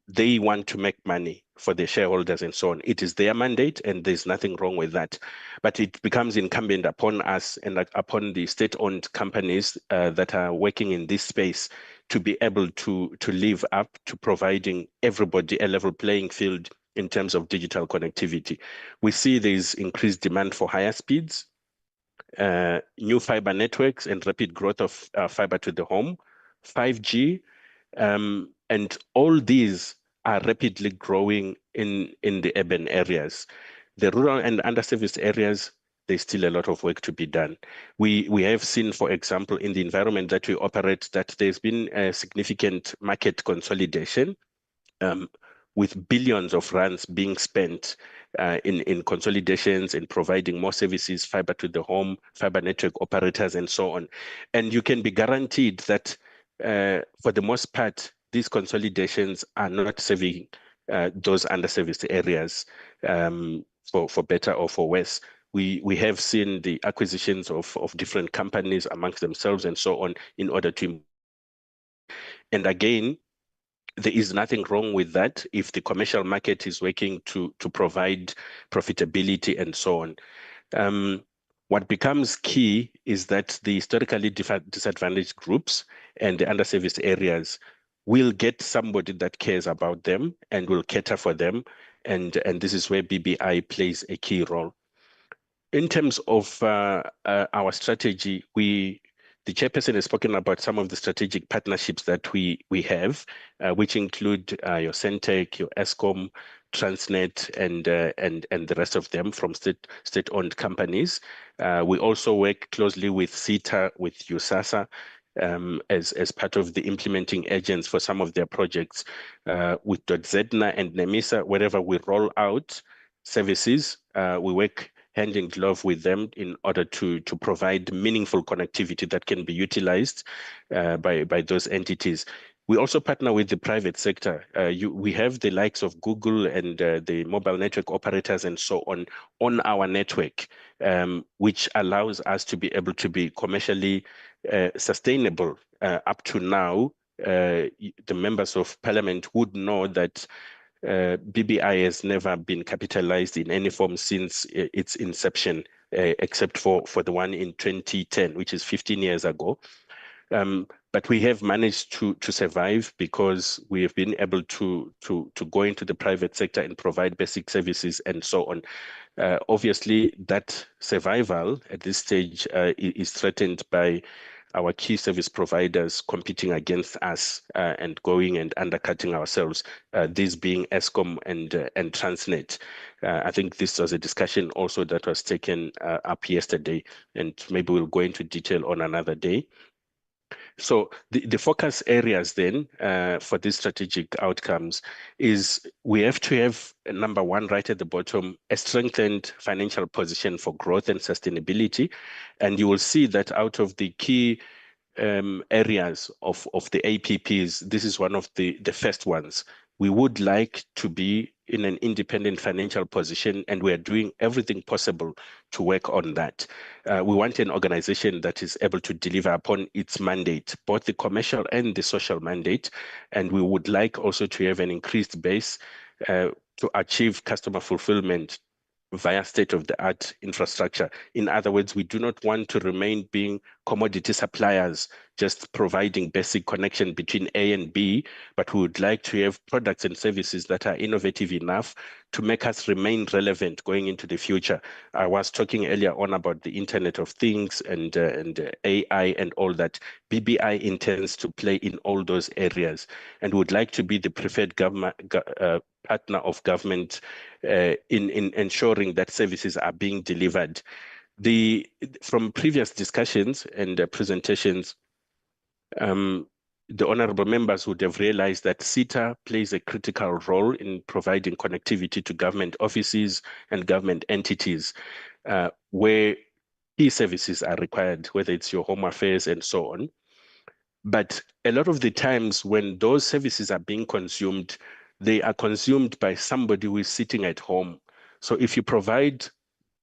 they want to make money for their shareholders and so on. It is their mandate, and there's nothing wrong with that. But it becomes incumbent upon us and upon the state-owned companies that are working in this space to be able to live up to providing everybody a level playing field in terms of digital connectivity. We see there's increased demand for higher speeds, new fiber networks, and rapid growth of fiber to the home, 5G, and all these are rapidly growing in the urban areas. The rural and underserviced areas there's still a lot of work to be done. We have seen, for example, in the environment that we operate, that there's been a significant market consolidation, with billions of rands being spent in consolidations and providing more services, fiber to the home, fiber network operators, and so on. And you can be guaranteed that for the most part, these consolidations are not serving those underserviced areas for better or for worse. We have seen the acquisitions of different companies amongst themselves and so on in order to. And again, there is nothing wrong with that if the commercial market is working to provide profitability and so on. What becomes key is that the historically disadvantaged groups and the underserviced areas will get somebody that cares about them and will cater for them. And this is where BBI plays a key role. In terms of our strategy, the chairperson has spoken about some of the strategic partnerships that we have, which include your Sentech, your Eskom, Transnet, and the rest of them from state-owned companies. We also work closely with SITA, with USAASA, as part of the implementing agents for some of their projects, with .ZEDNA and NEMISA. Wherever we roll out services, we work hand in glove with them in order to provide meaningful connectivity that can be utilized by those entities. We also partner with the private sector. We have the likes of Google and the mobile network operators and so on our network, which allows us to be able to be commercially sustainable. Up to now, the members of parliament would know that BBI has never been capitalized in any form since its inception, except for the one in 2010, which is 15 years ago. But we have managed to survive because we have been able to go into the private sector and provide basic services and so on. Obviously, that survival at this stage is threatened by our key service providers competing against us and going and undercutting ourselves, these being Eskom and Transnet. I think this was a discussion also that was taken up yesterday, and maybe we'll go into detail on another day. So the focus areas then for these strategic outcomes is we have to have, number one, right at the bottom, a strengthened financial position for growth and sustainability. And you will see that out of the key areas of the APPs, this is one of the first ones. We would like to be in an independent financial position, and we are doing everything possible to work on that. We want an organization that is able to deliver upon its mandate, both the commercial and the social mandate. And we would like also to have an increased base to achieve customer fulfillment via state-of-the-art infrastructure. In other words, we do not want to remain being commodity suppliers, just providing basic connection between A and B, but we would like to have products and services that are innovative enough to make us remain relevant going into the future. I was talking earlier on about the Internet of Things and AI and all that. BBI intends to play in all those areas and would like to be the preferred government partner of government in ensuring that services are being delivered. From previous discussions and presentations, the honorable members would have realized that SITA plays a critical role in providing connectivity to government offices and government entities where key services are required, whether it's your home affairs and so on. But a lot of the times when those services are being consumed, they are consumed by somebody who is sitting at home. So if you provide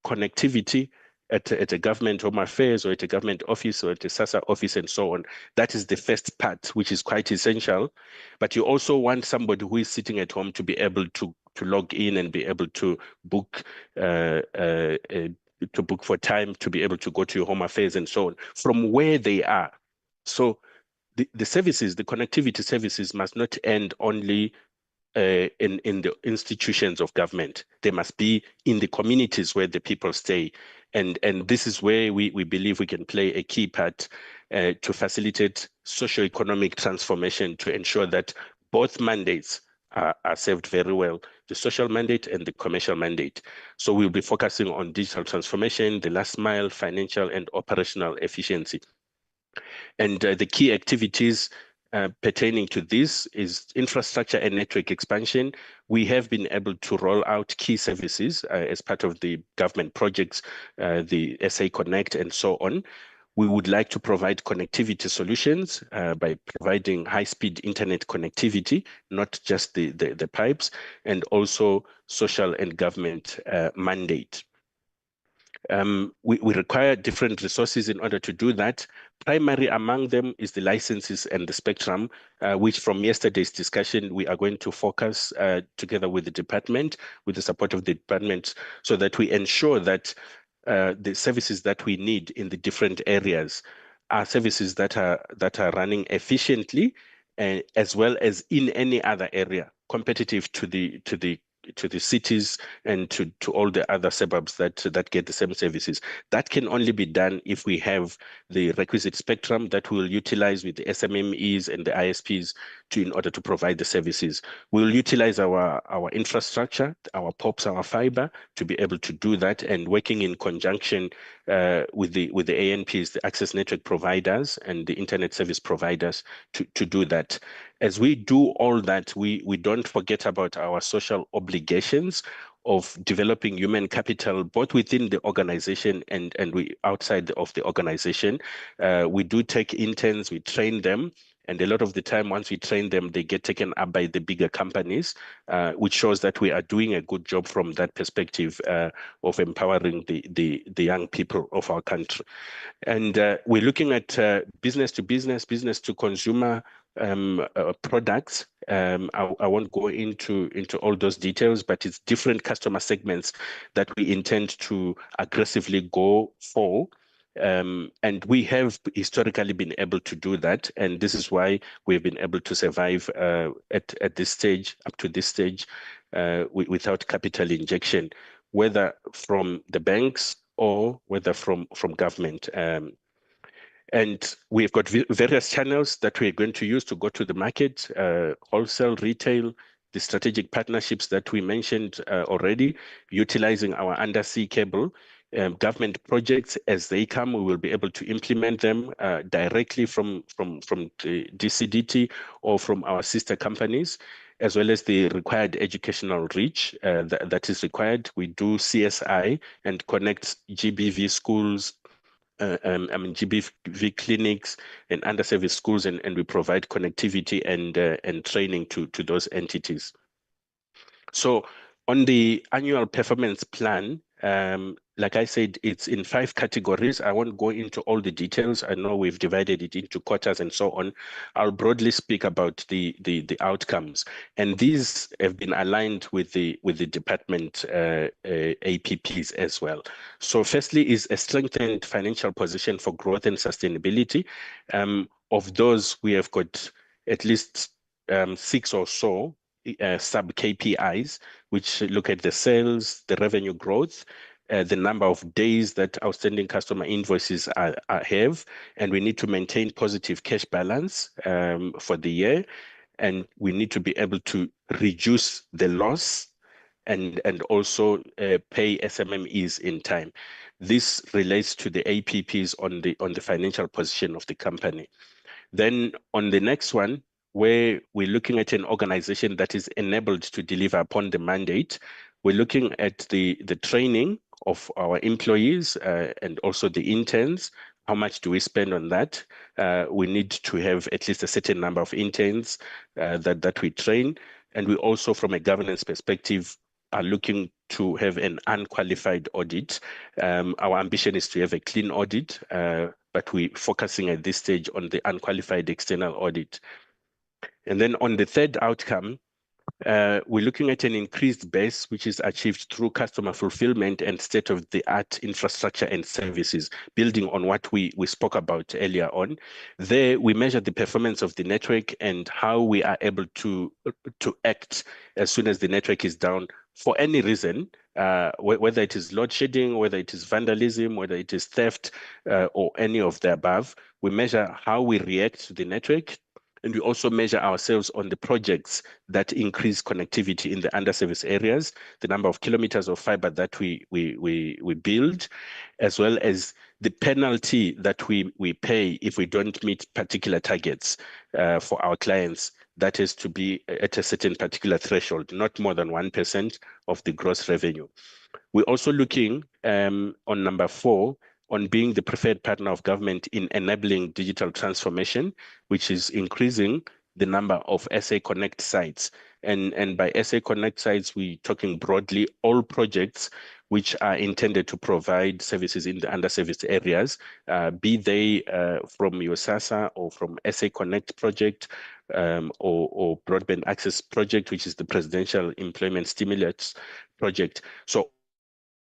connectivity at a government home affairs or at a government office or at a SASA office and so on, that is the first part, which is quite essential. But you also want somebody who is sitting at home to be able to log in and be able to book for time, to be able to go to your home affairs and so on, from where they are. So the services, the connectivity services must not end only in the institutions of government. They must be in the communities where the people stay. And this is where we believe we can play a key part to facilitate socio-economic transformation, to ensure that both mandates are served very well the social mandate, and the commercial mandate. So we'll be focusing on digital transformation, the last mile, financial and operational efficiency. And the key activities pertaining to this is infrastructure and network expansion. We have been able to roll out key services as part of the government projects, the SA Connect and so on. We would like to provide connectivity solutions by providing high-speed internet connectivity, not just the pipes, and also social and government mandate. We require different resources in order to do that. Primary among them is the licenses and the spectrum, which from yesterday's discussion, we are going to focus together with the department, with the support of the department, so that we ensure that the services that we need in the different areas are services that are running efficiently, as well as in any other area, competitive to the cities and to all the other suburbs that get the same services. That can only be done if we have the requisite spectrum that we'll utilize with the SMMEs and the ISPs in order to provide the services. We'll utilize our infrastructure, our POPs, our fiber, to be able to do that, and working in conjunction with the ANPs, the access network providers, and the internet service providers to do that. As we do all that, we don't forget about our social obligations of developing human capital, both within the organization and we outside of the organization. We do take interns, we train them, and a lot of the time, once we train them, they get taken up by the bigger companies, which shows that we are doing a good job from that perspective of empowering the young people of our country. And we're looking at business to business, business to consumer products. I won't go into all those details, but it's different customer segments that we intend to aggressively go for. And we have historically been able to do that. And this is why we've been able to survive at this stage, up to this stage, without capital injection, whether from the banks or whether from government. And we've got various channels that we're going to use to go to the market, wholesale, retail, the strategic partnerships that we mentioned already, utilizing our undersea cable. Government projects, as they come, we will be able to implement them directly from the DCDT or from our sister companies, as well as the required educational reach that is required. We do CSI and connect GBV schools, GBV clinics and underserviced schools, and we provide connectivity and training to those entities. So on the annual performance plan, like I said, it's in 5 categories. I won't go into all the details. I know we've divided it into quarters and so on. I'll broadly speak about the outcomes, and these have been aligned with the department APPs as well. So firstly is a strengthened financial position for growth and sustainability. Of those, we have got at least 6 or so sub KPIs, which look at the sales, the revenue growth, the number of days that outstanding customer invoices have, and we need to maintain positive cash balance for the year, and we need to be able to reduce the loss and also pay SMMEs in time. This relates to the APPs on the financial position of the company. Then on the next one, where we're looking at an organization that is enabled to deliver upon the mandate, we're looking at the training of our employees and also the interns. How much do we spend on that? We need to have at least a certain number of interns that we train. And we also, from a governance perspective, are looking to have an unqualified audit. Our ambition is to have a clean audit, but we're focusing at this stage on the unqualified external audit. And then on the third outcome, we're looking at an increased base, which is achieved through customer fulfillment and state-of-the-art infrastructure and services, building on what we spoke about earlier on. There, we measure the performance of the network and how we are able to act as soon as the network is down for any reason, whether it is load shedding, whether it is vandalism, whether it is theft, or any of the above. We measure how we react to the network, And we also measure ourselves on the projects that increase connectivity in the underserviced areas, the number of kilometers of fiber that we build, as well as the penalty that we pay if we don't meet particular targets for our clients. That is to be at a certain particular threshold, not more than 1% of the gross revenue. We're also looking on number 4 on being the preferred partner of government in enabling digital transformation, which is increasing the number of SA Connect sites. And by SA Connect sites, we're talking broadly all projects which are intended to provide services in the underserviced areas, be they from USAASA or from SA Connect project or Broadband Access Project, which is the Presidential Employment Stimulus Project. So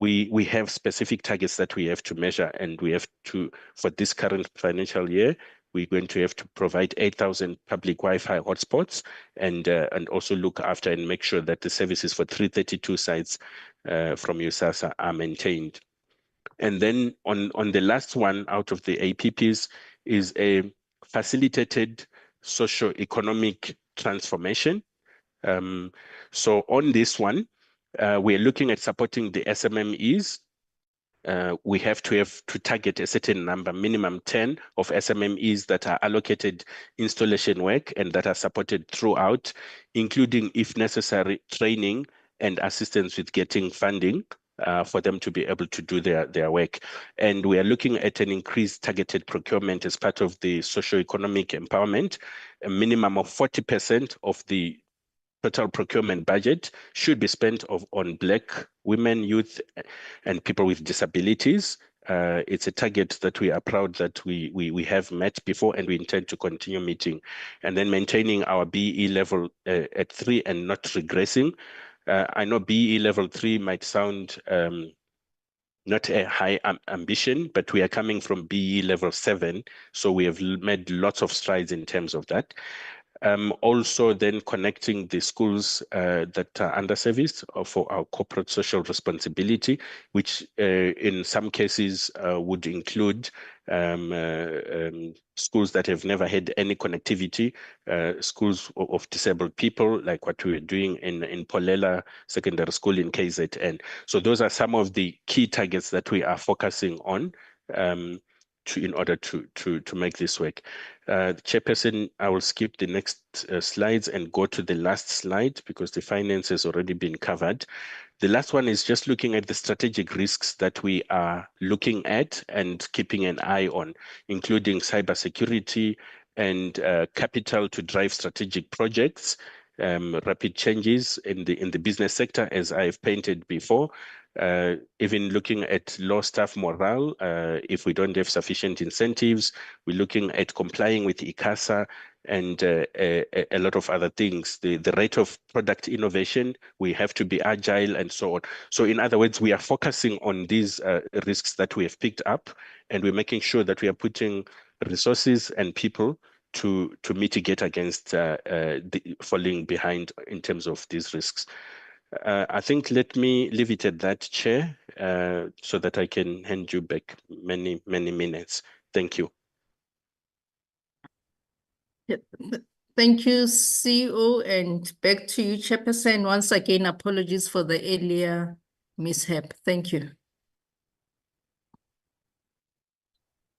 we have specific targets that we have to measure, and we have to, for this current financial year, we're going to have to provide 8,000 public Wi-Fi hotspots and also look after and make sure that the services for 332 sites from USAASA are maintained. And then on the last one out of the APPs is a facilitated socio-economic transformation. So on this one, we're looking at supporting the SMMEs. We have to target a certain number, minimum 10 of SMMEs that are allocated installation work and that are supported throughout, including, if necessary, training and assistance with getting funding for them to be able to do their work. And we are looking at an increased targeted procurement as part of the socio-economic empowerment. A minimum of 40% of the total procurement budget should be spent on Black women, youth, and people with disabilities. It's a target that we are proud that we have met before, and we intend to continue meeting. And then maintaining our BE level at 3 and not regressing. I know BE level 3 might sound not a high ambition, but we are coming from BE level 7, so we have made lots of strides in terms of that. Also then connecting the schools that are underserviced for our corporate social responsibility, which in some cases would include schools that have never had any connectivity, schools of disabled people, like what we were doing in Polela Secondary School in KZN. So those are some of the key targets that we are focusing on in order to make this work. Chairperson, I will skip the next slides and go to the last slide because the finance has already been covered. The last one is just looking at the strategic risks that we are looking at and keeping an eye on, including cybersecurity and capital to drive strategic projects, rapid changes in the business sector, as I've painted before. Even looking at low staff morale, if we don't have sufficient incentives, we're looking at complying with ICASA and a lot of other things. The rate of product innovation, we have to be agile and so on. So in other words, we are focusing on these risks that we have picked up, and we're making sure that we are putting resources and people to mitigate against falling behind in terms of these risks. I think let me leave it at that, Chair, so that I can hand you back many minutes. Thank you. Yeah. Thank you, CEO, and back to you, Chairperson. Once again, apologies for the earlier mishap. Thank you.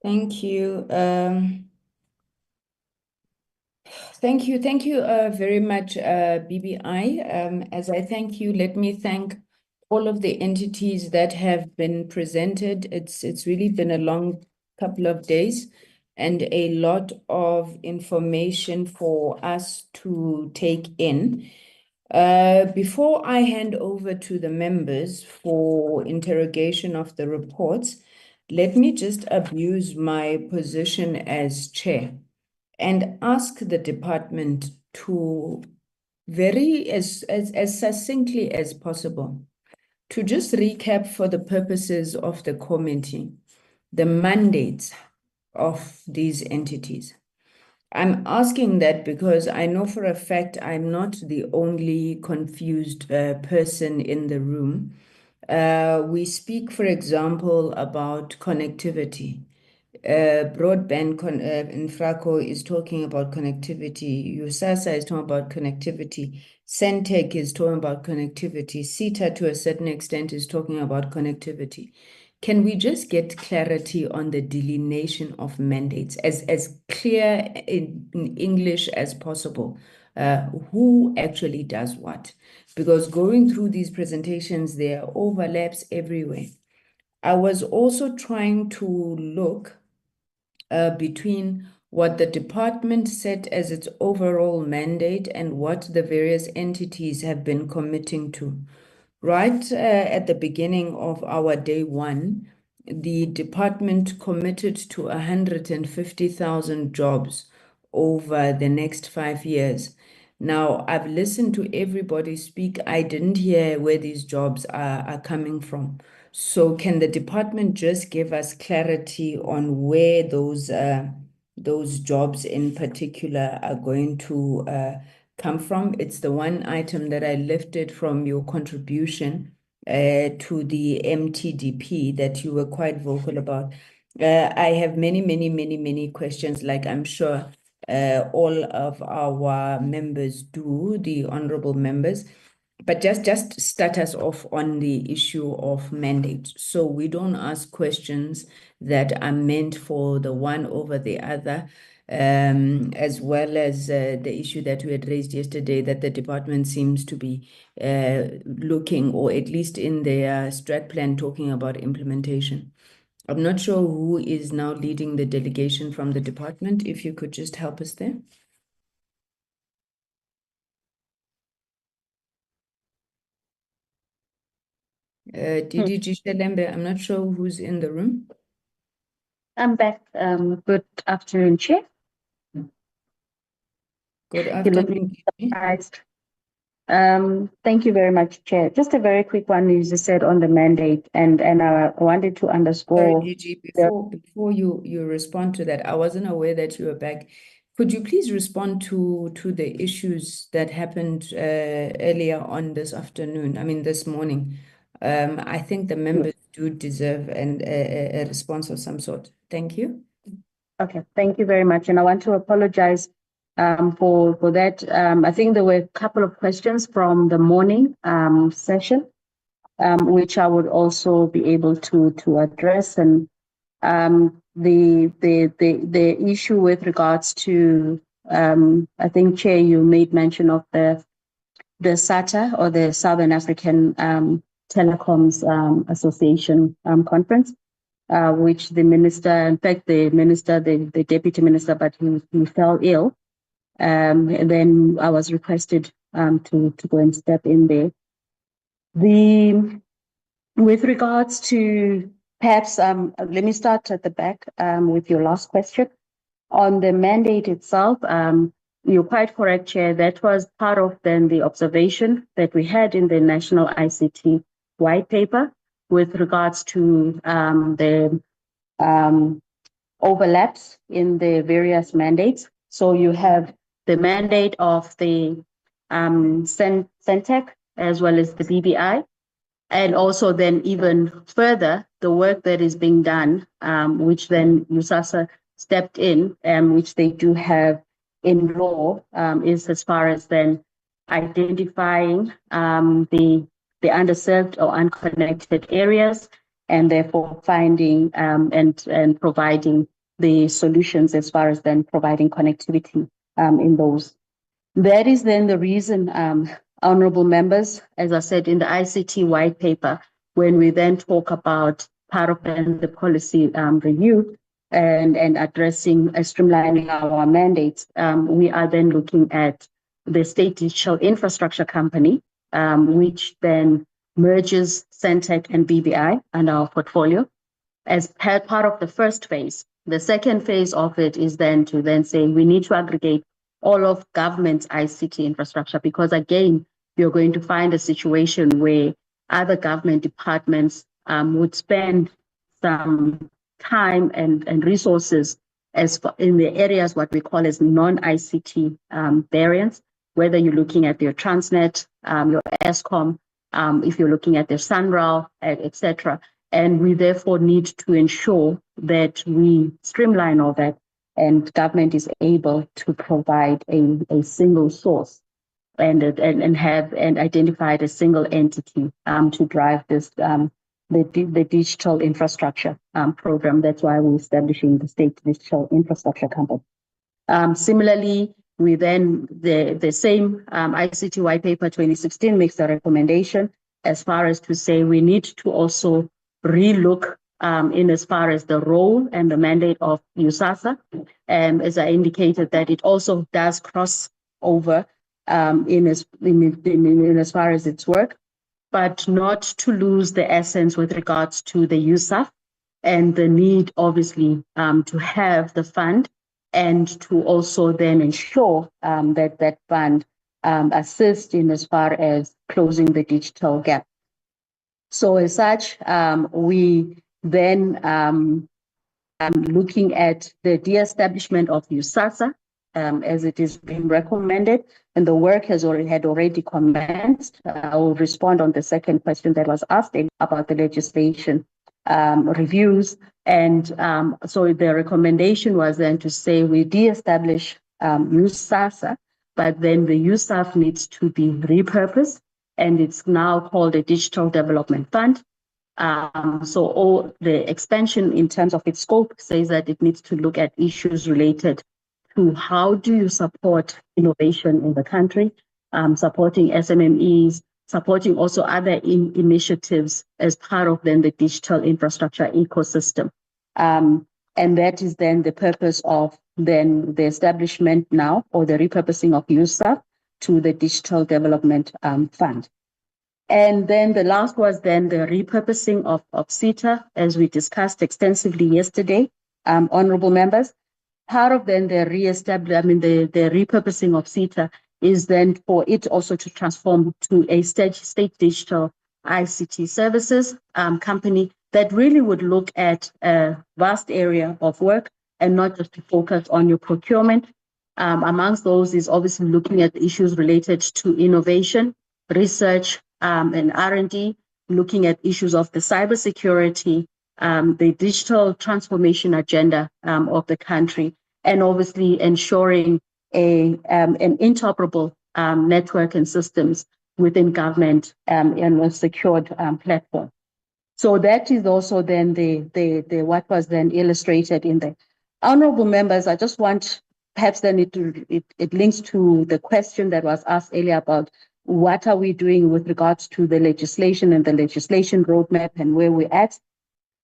Thank you. Thank you very much, BBI. As I thank you, let me thank all of the entities that have been presented. It's really been a long couple of days and a lot of information for us to take in. Before I hand over to the members for interrogation of the reports, let me just abuse my position as chair and ask the department to as succinctly as possible to just recap for the purposes of the committee the mandates of these entities. I'm asking that because I know for a fact I'm not the only confused person in the room. We speak, for example, about connectivity. Broadband Infraco is talking about connectivity. USAASA is talking about connectivity. Sentech is talking about connectivity. SITA, to a certain extent, is talking about connectivity. Can we just get clarity on the delineation of mandates as clear in English as possible? Who actually does what? Because going through these presentations, there are overlaps everywhere. I was also trying to look between what the department set as its overall mandate and what the various entities have been committing to. Right at the beginning of our day one, the department committed to 150,000 jobs over the next 5 years. Now, I've listened to everybody speak. I didn't hear where these jobs are coming from. So can the department just give us clarity on where those jobs in particular are going to come from? It's the one item that I lifted from your contribution to the MTDP that you were quite vocal about. I have many questions, like I'm sure all of our members do, the honorable members. But just start us off on the issue of mandate. So we don't ask questions that are meant for the one over the other, as well as the issue that we had raised yesterday, that the department seems to be looking, or at least in their strat plan, talking about implementation. I'm not sure who is now leading the delegation from the department. If you could just help us there. DDG Shelembe, I'm not sure who's in the room. I'm back. Good afternoon, Chair. Good afternoon. Thank you very much, Chair. Just a very quick one, you just said on the mandate, and I wanted to underscore. Sorry, DG, before you respond to that, I wasn't aware that you were back. Could you please respond to the issues that happened earlier on this afternoon? I mean, this morning. I think the members do deserve a response of some sort. Thank you. Okay, thank you very much. And I want to apologize for that. I think there were a couple of questions from the morning session, which I would also be able to address. And the issue with regards to, I think, Chair, you made mention of the SATA, or the Southern African Telecoms Association conference, which the minister, in fact, the deputy minister, but he fell ill. And then I was requested to go and step in there. With regards to, perhaps, let me start at the back with your last question. On the mandate itself, you're quite correct, Chair. That was part of then the observation that we had in the National ICT White Paper with regards to the overlaps in the various mandates. So you have the mandate of the Sentech as well as the BBI, and also then even further the work that is being done, which then USAASA stepped in, which they do have in law, is as far as then identifying the underserved or unconnected areas, and therefore finding and providing the solutions as far as then providing connectivity in those. That is then the reason, honorable members, as I said in the ICT white paper, when we then talk about part of the policy review and addressing streamlining our mandates, we are then looking at the State Digital Infrastructure Company, which then merges Sentech and BBI and our portfolio as part of the first phase. The second phase of it is then to then say we need to aggregate all of government's ICT infrastructure, because again, you're going to find a situation where other government departments would spend some time and resources as in the areas what we call as non-ICT variants, whether you're looking at your Transnet, your ESCOM, if you're looking at their SANRAL, etc. And we therefore need to ensure that we streamline all that and government is able to provide a single source and identified a single entity to drive this the digital infrastructure program. That's why we're establishing the State Digital Infrastructure Company. Similarly, we then the same ICT White Paper 2016 makes a recommendation as far as to say we need to also relook in as far as the role and the mandate of USAASA, as I indicated that it also does cross over in as far as its work, but not to lose the essence with regards to the USAF and the need, obviously, to have the fund and to also then ensure that that fund assists in as far as closing the digital gap. So as such, we then looking at the de-establishment of USAASA as it is being recommended, and the work had already commenced. I will respond on the second question that was asked about the legislation reviews. And so the recommendation was then to say we de-establish USAASA, but then the USAF needs to be repurposed, and it's now called a Digital Development Fund. So all the expansion in terms of its scope says that it needs to look at issues related to how do you support innovation in the country, supporting SMMEs, supporting also other initiatives as part of then the digital infrastructure ecosystem. And that is then the purpose of then the establishment now or the repurposing of USAF to the Digital Development Fund. And then the last was then the repurposing of SITA, as we discussed extensively yesterday, honorable members. Part of then the the repurposing of SITA is then for it also to transform to a state digital ICT services company that really would look at a vast area of work and not just to focus on your procurement. Amongst those is obviously looking at issues related to innovation, research, and R&D, looking at issues of the cybersecurity, the digital transformation agenda of the country, and obviously ensuring an interoperable network and systems within government and a secured platform. So that is also then the what was then illustrated in the honorable members. I just want perhaps then it links to the question that was asked earlier about what are we doing with regards to the legislation and the legislation roadmap and where we're at.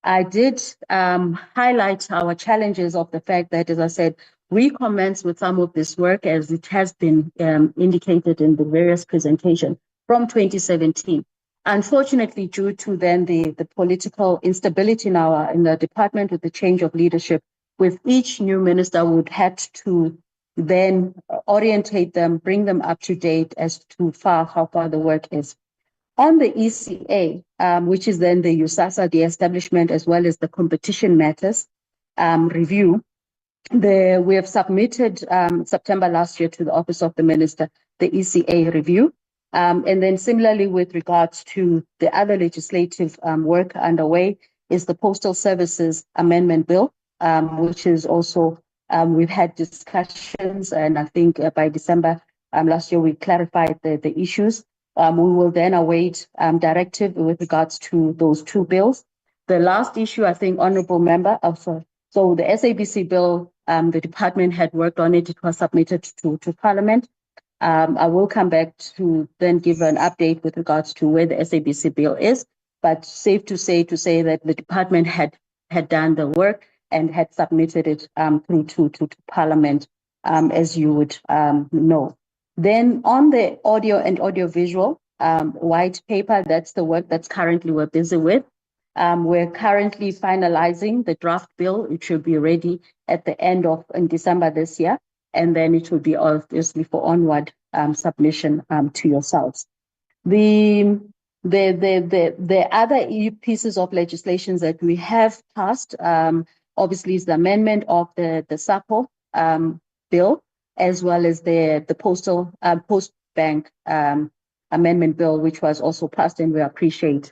I did highlight our challenges of the fact that, as I said, we commenced with some of this work as it has been indicated in the various presentations from 2017. Unfortunately, due to then the political instability in the department with the change of leadership, with each new minister would have to then orientate them, bring them up to date as to how far the work is. On the ECA, which is then the USAASA, the establishment, as well as the competition matters review, we have submitted September last year to the Office of the Minister, the ECA review. And then similarly with regards to the other legislative work underway is the Postal Services Amendment Bill, which is also, we've had discussions, and I think by December last year we clarified the issues. We will then await directive with regards to those two bills. The last issue, I think, honorable member, so the SABC bill, the department had worked on it. It was submitted to Parliament. I will come back to then give an update with regards to where the SABC bill is, but safe to say that the department had done the work and had submitted it through to Parliament, as you would know. Then on the audio and audiovisual white paper, that's the work that's currently we're busy with. We're currently finalizing the draft bill. It should be ready at the end of December this year, and then it will be obviously for onward submission to yourselves. The other pieces of legislation that we have passed, obviously, is the amendment of the SAPO bill, as well as the Post Bank Amendment Bill, which was also passed, and we appreciate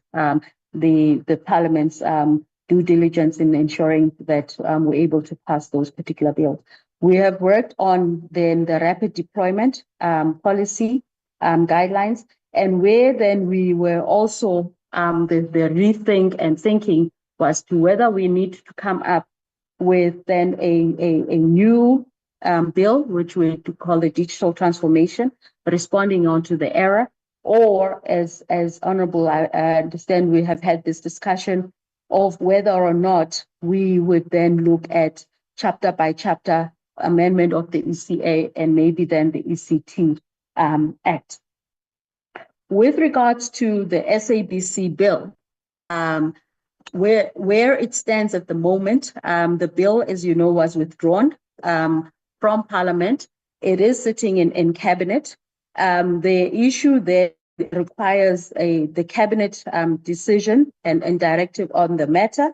the Parliament's due diligence in ensuring that we're able to pass those particular bills. We have worked on then the rapid deployment policy guidelines, and where then we were also the rethink and thinking was to whether we need to come up with then a new bill, which we call the digital transformation, responding onto the era, or as Honorable, I understand we have had this discussion of whether or not we would then look at chapter by chapter amendment of the ECA and maybe then the ECT Act. With regards to the SABC bill, where it stands at the moment, the bill, as you know, was withdrawn from Parliament. It is sitting in Cabinet. The issue there requires the Cabinet decision and directive on the matter.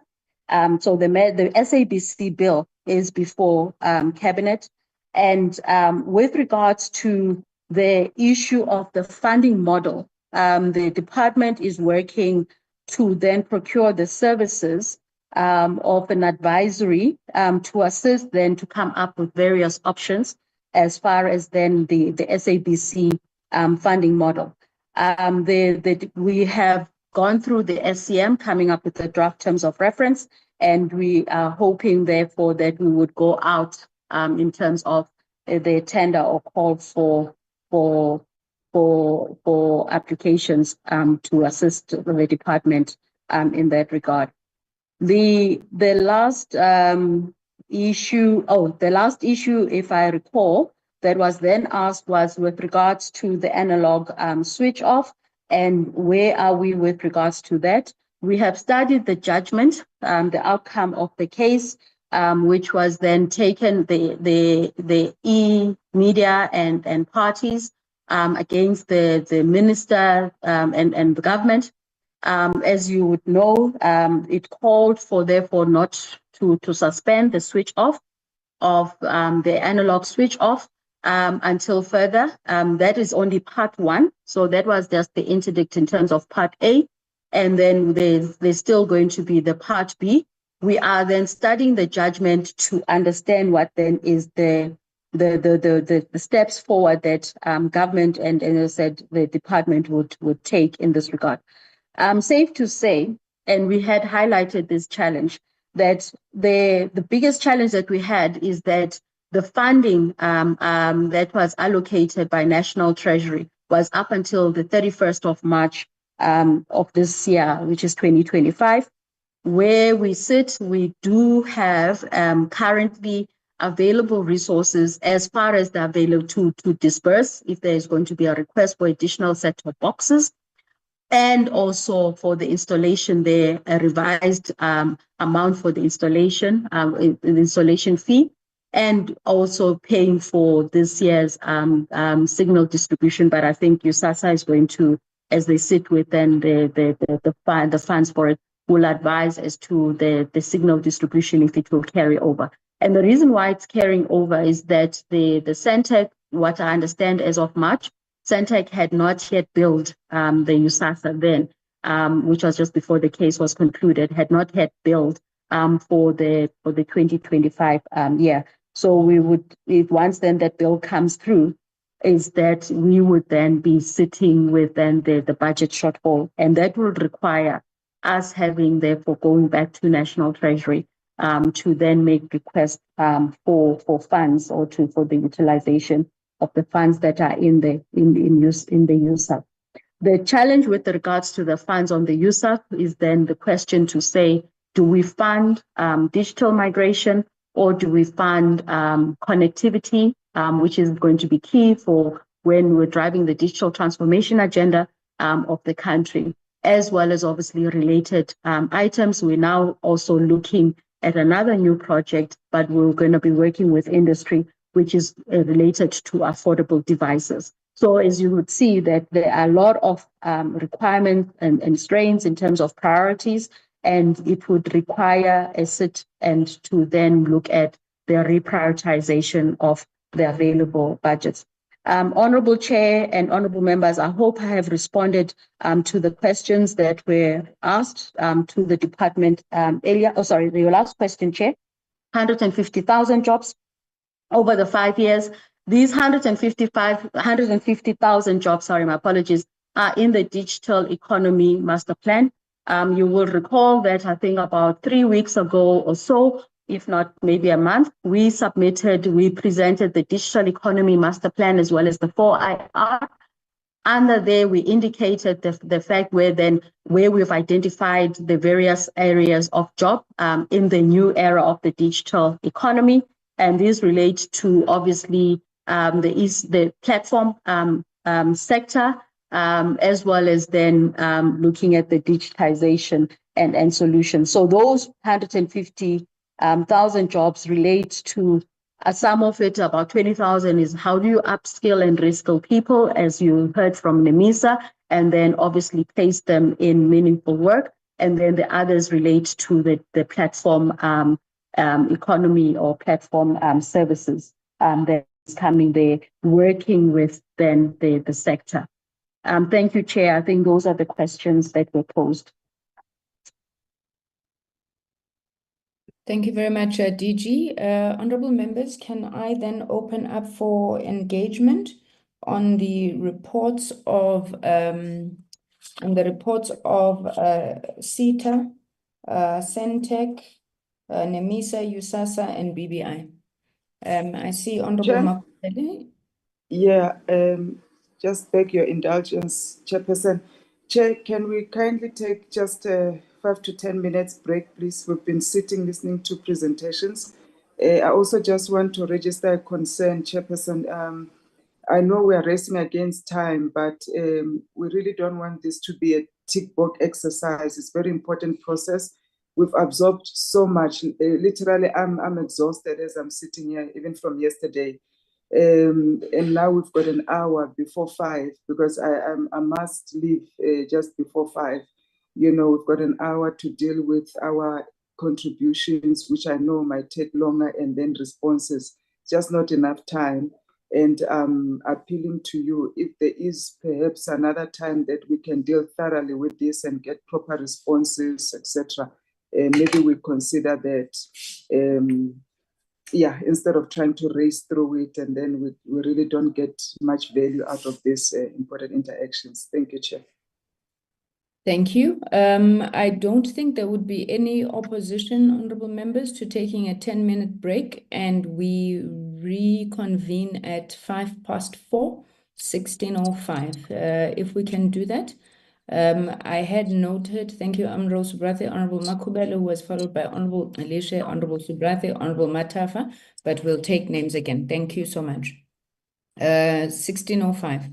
So the SABC bill is before Cabinet. And with regards to the issue of the funding model, the department is working to then procure the services of an advisory to assist then to come up with various options as far as then the SABC funding model. We have gone through the SCM, coming up with the draft terms of reference, and we are hoping therefore that we would go out in terms of the tender or call for applications to assist the department in that regard. The last issue, if I recall, that was then asked was with regards to the analog switch off, and where are we with regards to that? We have studied the judgment, the outcome of the case, which was then taken the e-media and parties against the minister and the government. As you would know, it called for therefore not to suspend the switch off of the analog switch off until further. That is only part one. So that was just the interdict in terms of part A. And then there's still going to be the part B. We are then studying the judgment to understand what then is the steps forward that government and, as I said, the department would take in this regard. Safe to say, and we had highlighted this challenge, that the biggest challenge that we had is that the funding that was allocated by National Treasury was up until the 31st of March of this year, which is 2025. Where we sit, we do have currently available resources as far as they're available to disperse if there is going to be a request for additional set-top boxes, and also for the installation there, a revised amount for the installation fee, and also paying for this year's signal distribution. But I think USAASA is going to, as they sit within the funds for it, will advise as to the signal distribution if it will carry over. And the reason why it's carrying over is that the Sentech, what I understand as of March, Sentech had not yet billed the USAASA then, which was just before the case was concluded, had not yet billed for the 2025 year. So we would, if once then that bill comes through, is that we would then be sitting with then the budget shortfall, and that would require us having therefore going back to National Treasury to then make requests for funds or for the utilization of the funds that are in the USAF. The challenge with regards to the funds on the USAF is then the question to say, do we fund digital migration, or do we fund connectivity, which is going to be key for when we're driving the digital transformation agenda of the country, as well as obviously related items. We're now also looking at another new project, but we're going to be working with industry, which is related to affordable devices. So as you would see that there are a lot of requirements and strains in terms of priorities, and it would require a sit and to then look at the reprioritization of the available budgets. Honorable Chair and honorable members, I hope I have responded to the questions that were asked to the department earlier. Oh, sorry, your last question, Chair. 150,000 jobs over the 5 years. These 150,000 jobs, sorry, my apologies, are in the Digital Economy Master Plan. You will recall that I think about 3 weeks ago or so, if not maybe a month, we presented the Digital Economy Master Plan as well as the 4IR. Under there, we indicated the fact where we've identified the various areas of job in the new era of the digital economy. And these relate to obviously the platform sector, as well as then looking at the digitization and solutions. So those 150,000 jobs relate to some of it, about 20,000, is how do you upskill and reskill people, as you heard from NEMISA, and then obviously place them in meaningful work. And then the others relate to the platform economy or platform services that's coming there, working with then the sector. Thank you, Chair. I think those are the questions that were posed. Thank you very much, DG. Honorable members, can I then open up for engagement on the reports of SITA, Sentech, NEMISA, USAASA, and BBI? I see Honorable Makubele. Yeah, just beg your indulgence, Chairperson. Chair, can we kindly take just a 5 to 10 minutes break, please? We've been sitting listening to presentations. I also just want to register a concern, Chairperson. I know we are racing against time, but we really don't want this to be a tick box exercise. It's a very important process. We've absorbed so much. Literally, I'm exhausted as I'm sitting here, even from yesterday. And now we've got an hour before 5 because I must leave just before 5. You know, we've got an hour to deal with our contributions, which I know might take longer, and then responses. Just not enough time. And appealing to you, if there is perhaps another time that we can deal thoroughly with this and get proper responses, etc., maybe we consider that. Yeah, instead of trying to race through it, and then we really don't get much value out of these important interactions. Thank you, Chair. Thank you. I don't think there would be any opposition, honorable members, to taking a 10-minute break, and we reconvene at 4:05, 16:05. If we can do that. I had noted, thank you, Honorable Subrathe, Honorable Makubele, who was followed by Honorable Elisha, Honorable Subrathe, Honorable Matafa, but we'll take names again. Thank you so much. 16:05.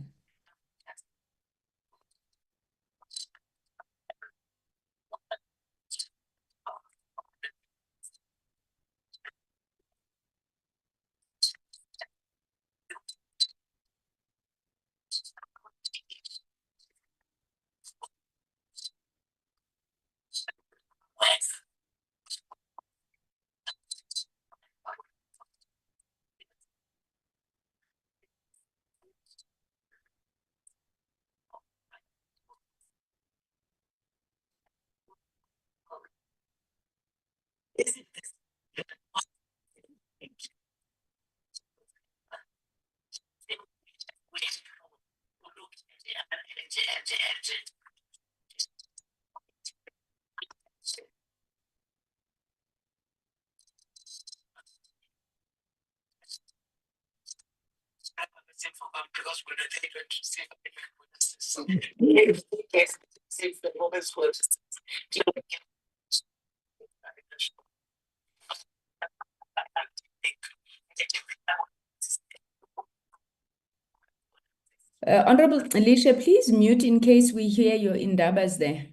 Honorable Elisha, please mute in case we hear your indabas there.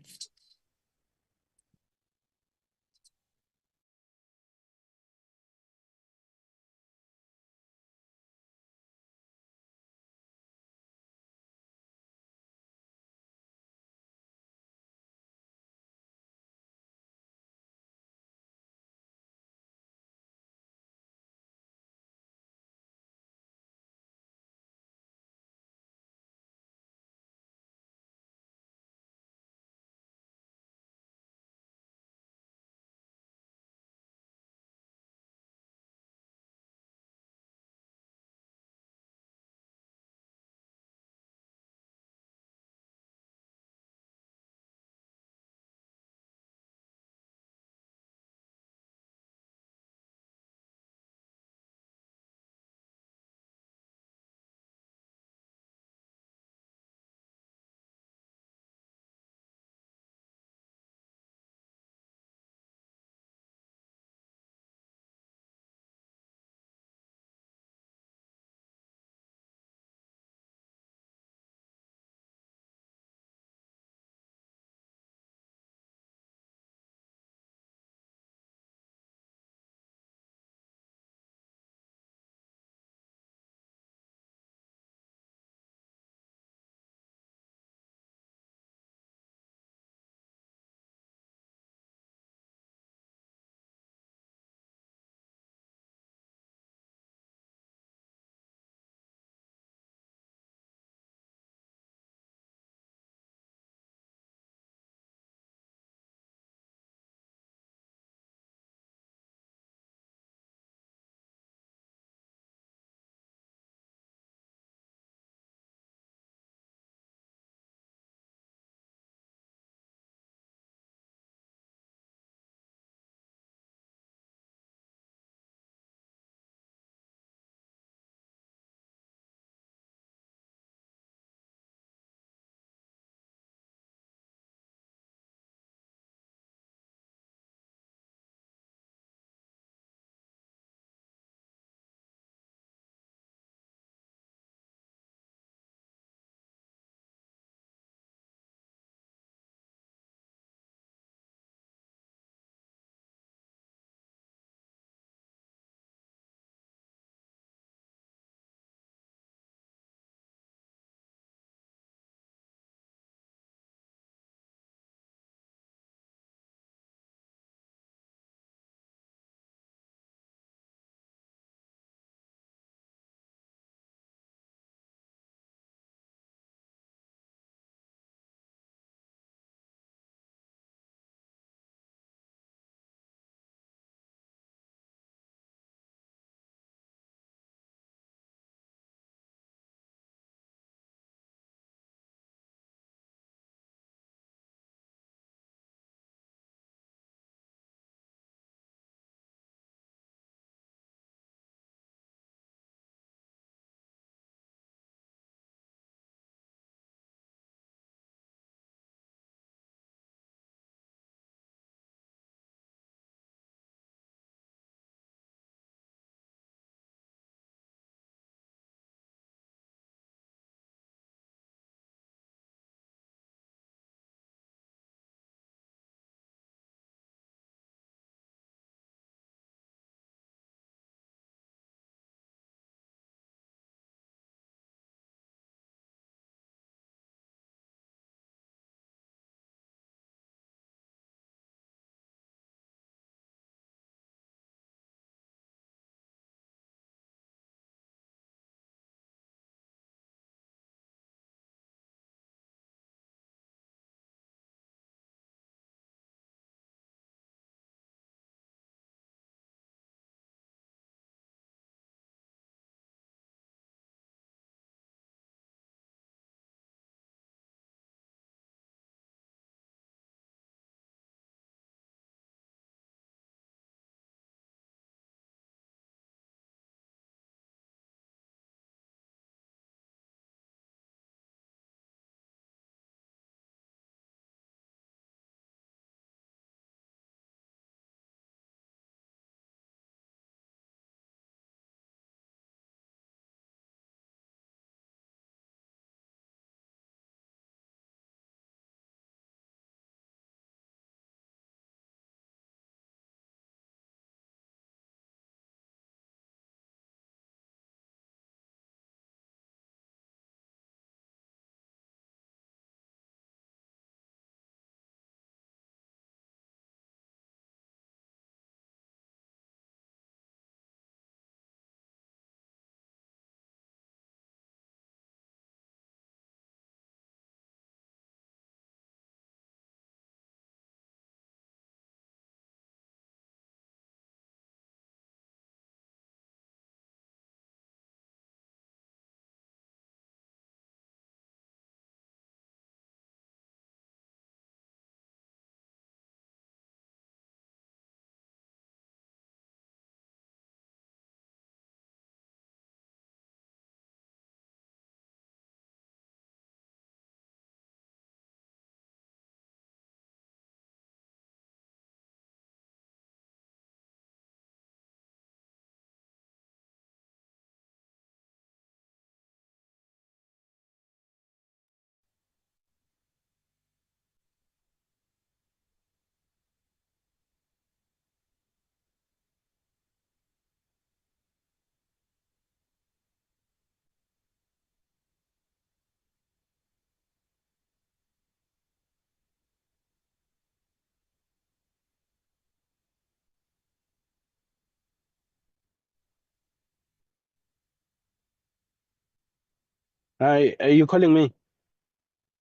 Hi, are you calling me?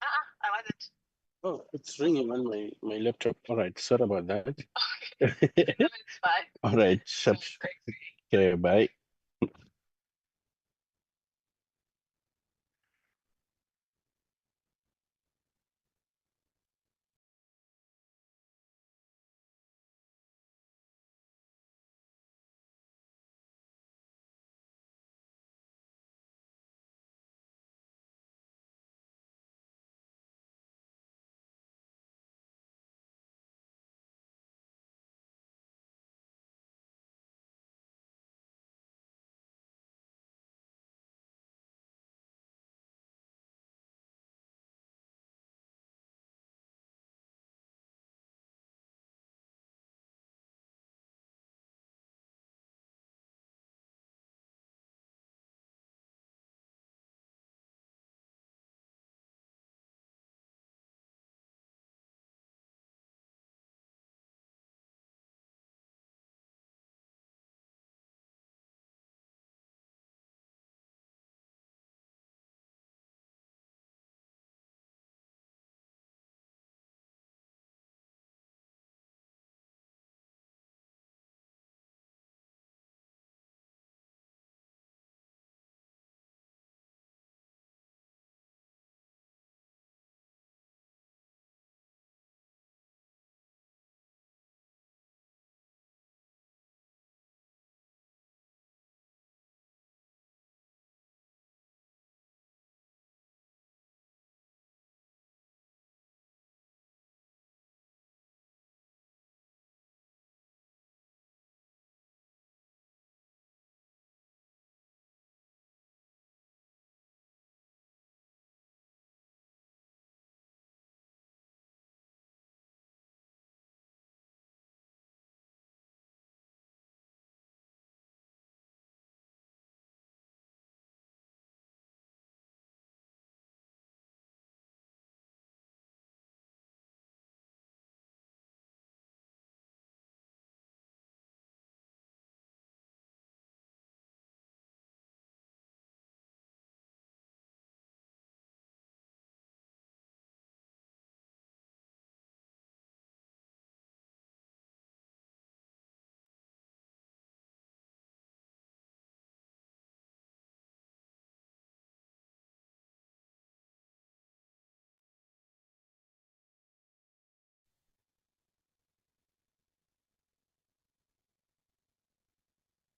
I wasn't. Oh, it's ringing on my laptop. All right, sorry about that. It's fine. All right, sure. Okay, bye.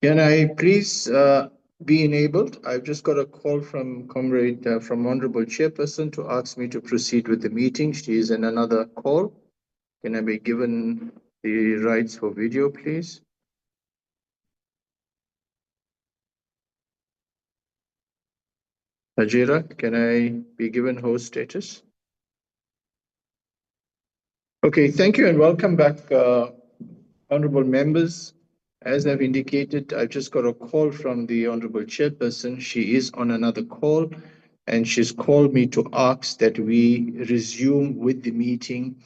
Can I please be enabled? I've just got a call from Comrade, from Honorable Chairperson to ask me to proceed with the meeting. She is in another call. Can I be given the rights for video, please? Hajira, can I be given host status? Okay, thank you and welcome back, honorable members. As I've indicated, I've just got a call from the Honorable Chairperson. She is on another call and she's called me to ask that we resume with the meeting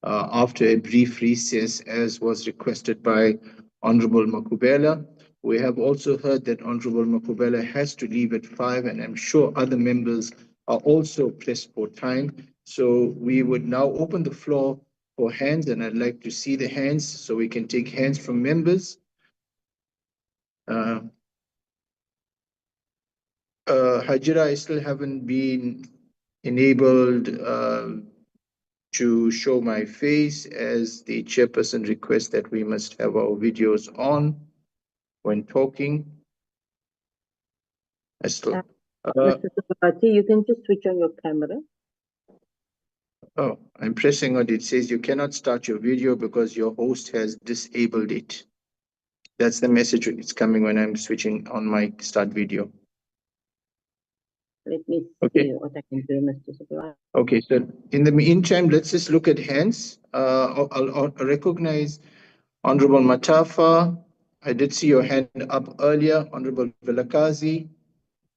after a brief recess as was requested by Honorable Makubela. We have also heard that Honorable Makubela has to leave at 5 and I'm sure other members are also pressed for time. So we would now open the floor for hands and I'd like to see the hands so we can take hands from members. Hajira, I still haven't been enabled to show my face as the chairperson requests that we must have our videos on when talking. Mr. Supapati, you can just switch on your camera. Oh, I'm pressing on it. It says you cannot start your video because your host has disabled it. That's the message it's coming when I'm switching on my start video. Let me see what I can do, Mr. Supapati. Okay, so in the meantime, let's just look at hands. I'll recognize Honorable Matafa. I did see your hand up earlier, Honorable Velakazi,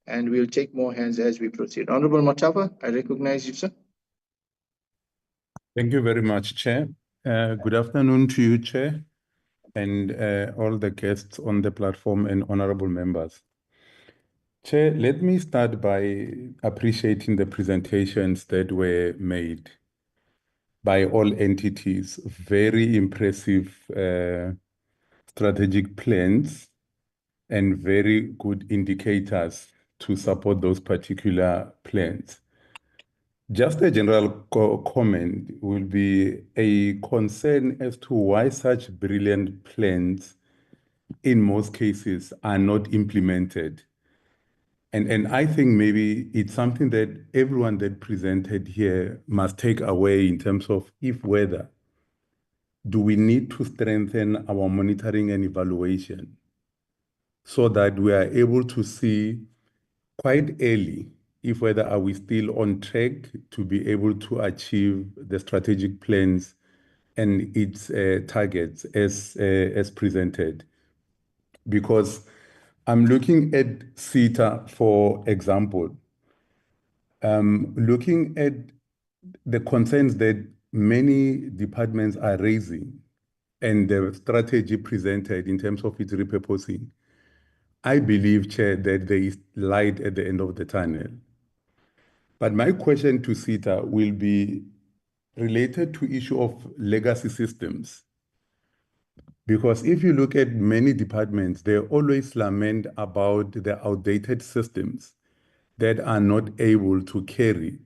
and we'll take more hands as we proceed. Honorable Matafa, I recognize you, sir. Thank you very much, Chair. Good afternoon to you, Chair, and all the guests on the platform and honorable members. Chair, let me start by appreciating the presentations that were made by all entities. Very impressive strategic plans and very good indicators to support those particular plans. Just a general comment will be a concern as to why such brilliant plans in most cases are not implemented. And I think maybe it's something that everyone that presented here must take away in terms of whether do we need to strengthen our monitoring and evaluation so that we are able to see quite early whether are we still on track to be able to achieve the strategic plans and its targets as presented. Because I'm looking at SITA, for example, looking at the concerns that many departments are raising and the strategy presented in terms of its repurposing, I believe, Chair, that there is light at the end of the tunnel. But my question to SITA will be related to issue of legacy systems. Because if you look at many departments, they always lament about the outdated systems that are not able to carry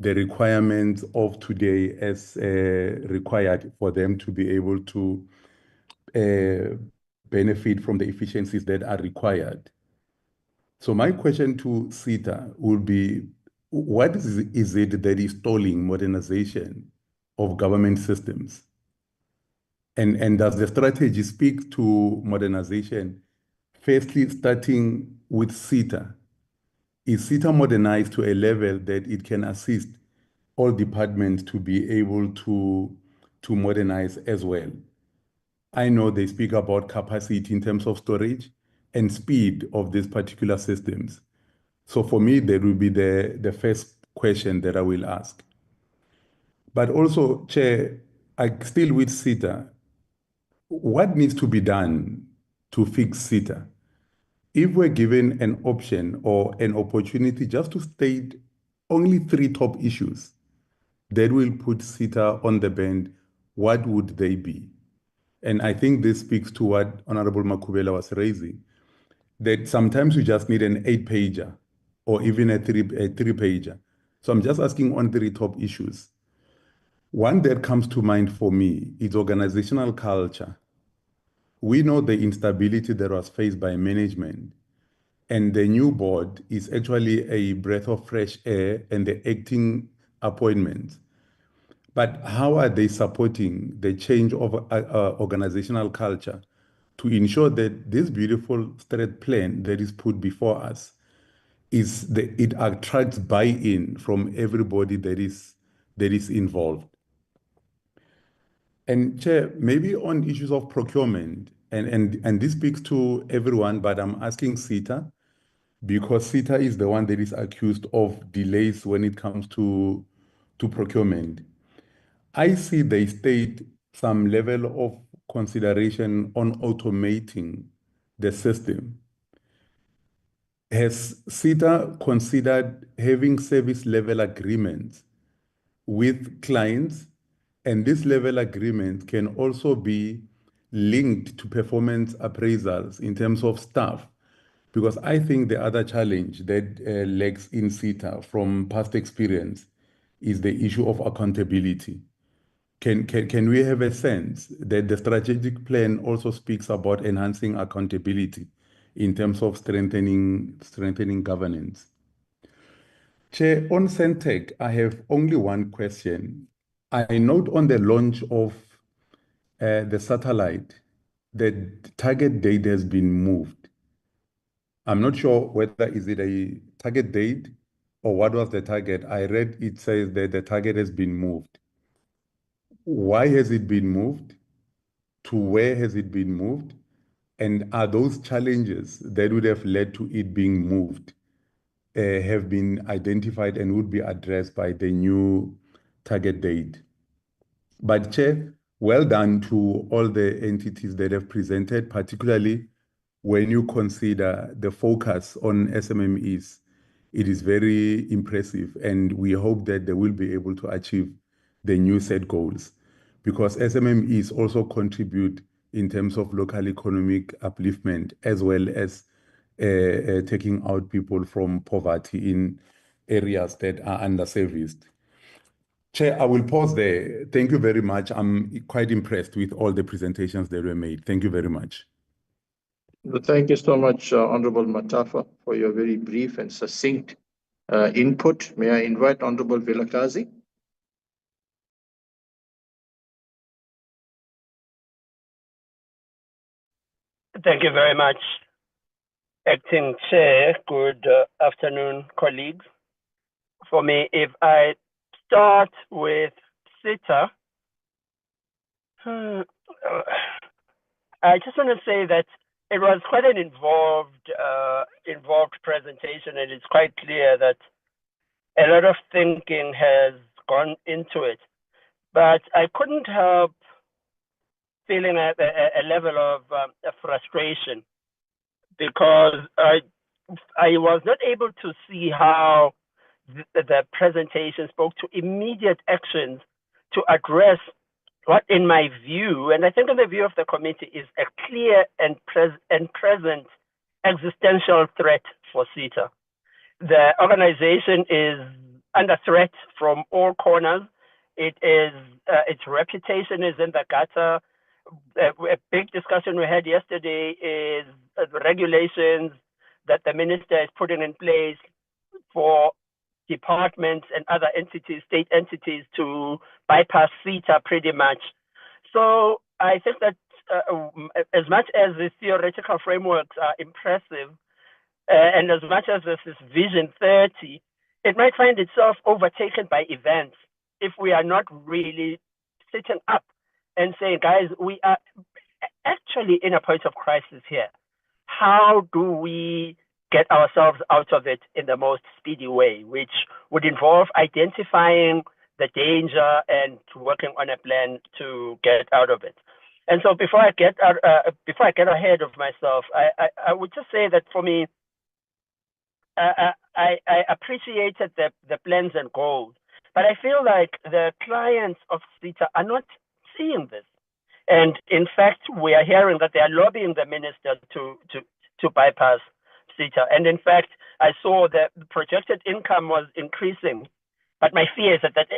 the requirements of today as required for them to be able to benefit from the efficiencies that are required. So my question to SITA would be, what is it that is stalling modernization of government systems? And does the strategy speak to modernization, firstly starting with SITA? Is SITA modernized to a level that it can assist all departments to be able to modernize as well? I know they speak about capacity in terms of storage and speed of these particular systems. So for me, that will be the first question that I will ask. But also, Chair, I still with SITA, what needs to be done to fix SITA? If we're given an option or an opportunity just to state only 3 top issues that will put SITA on the bend, what would they be? And I think this speaks to what Honorable Makubela was raising, that sometimes you just need an 8-pager or even a 3-pager. So I'm just asking on 3 top issues. One that comes to mind for me is organizational culture. We know the instability that was faced by management, and the new board is actually a breath of fresh air and the acting appointments. But how are they supporting the change of organizational culture to ensure that this beautiful strat plan that is put before us it attracts buy-in from everybody that is involved? And Chair, maybe on issues of procurement, and this speaks to everyone, but I'm asking SITA, because SITA is the one that is accused of delays when it comes to procurement. I see they state some level of consideration on automating the system. Has SITA considered having service level agreements with clients? And this level agreement can also be linked to performance appraisals in terms of staff. Because I think the other challenge that lags in SITA from past experience is the issue of accountability. Can we have a sense that the strategic plan also speaks about enhancing accountability in terms of strengthening governance? Chair, on Sentech, I have only one question. I note on the launch of the satellite that the target date has been moved. I'm not sure whether is it a target date or what was the target. I read it says that the target has been moved. Why has it been moved? To where has it been moved? And are those challenges that would have led to it being moved have been identified and would be addressed by the new target date? But Chair, well done to all the entities that have presented, particularly when you consider the focus on SMMEs, it is very impressive, and we hope that they will be able to achieve the new set goals, because SMMEs also contribute in terms of local economic upliftment, as well as taking out people from poverty in areas that are underserviced. Chair, I will pause there. Thank you very much. I'm quite impressed with all the presentations that were made. Thank you very much. Thank you so much, Honorable Matafa, for your very brief and succinct input. May I invite Honorable Vilakazi? Thank you very much, Acting Chair. Good afternoon, colleagues. For me, if I start with SITA, I just want to say that it was quite an involved presentation, and it's quite clear that a lot of thinking has gone into it. But I couldn't help feeling a level of frustration, because I was not able to see how the presentation spoke to immediate actions to address what, in my view, and I think in the view of the committee, is a clear and present existential threat for SITA. The organization is under threat from all corners. It is its reputation is in the gutter. A big discussion we had yesterday is the regulations that the minister is putting in place for departments and other entities, state entities, to bypass SITA pretty much. So I think that as much as the theoretical frameworks are impressive, and as much as this is Vision 30, it might find itself overtaken by events if we are not really sitting up and saying, guys, we are actually in a point of crisis here. How do we get ourselves out of it in the most speedy way, which would involve identifying the danger and working on a plan to get out of it? And so before I get ahead of myself, I would just say that for me, I appreciated the plans and goals, but I feel like the clients of SITA are not seeing this. And in fact, we are hearing that they are lobbying the minister to bypass SITA. And in fact, I saw that the projected income was increasing, but my fear is that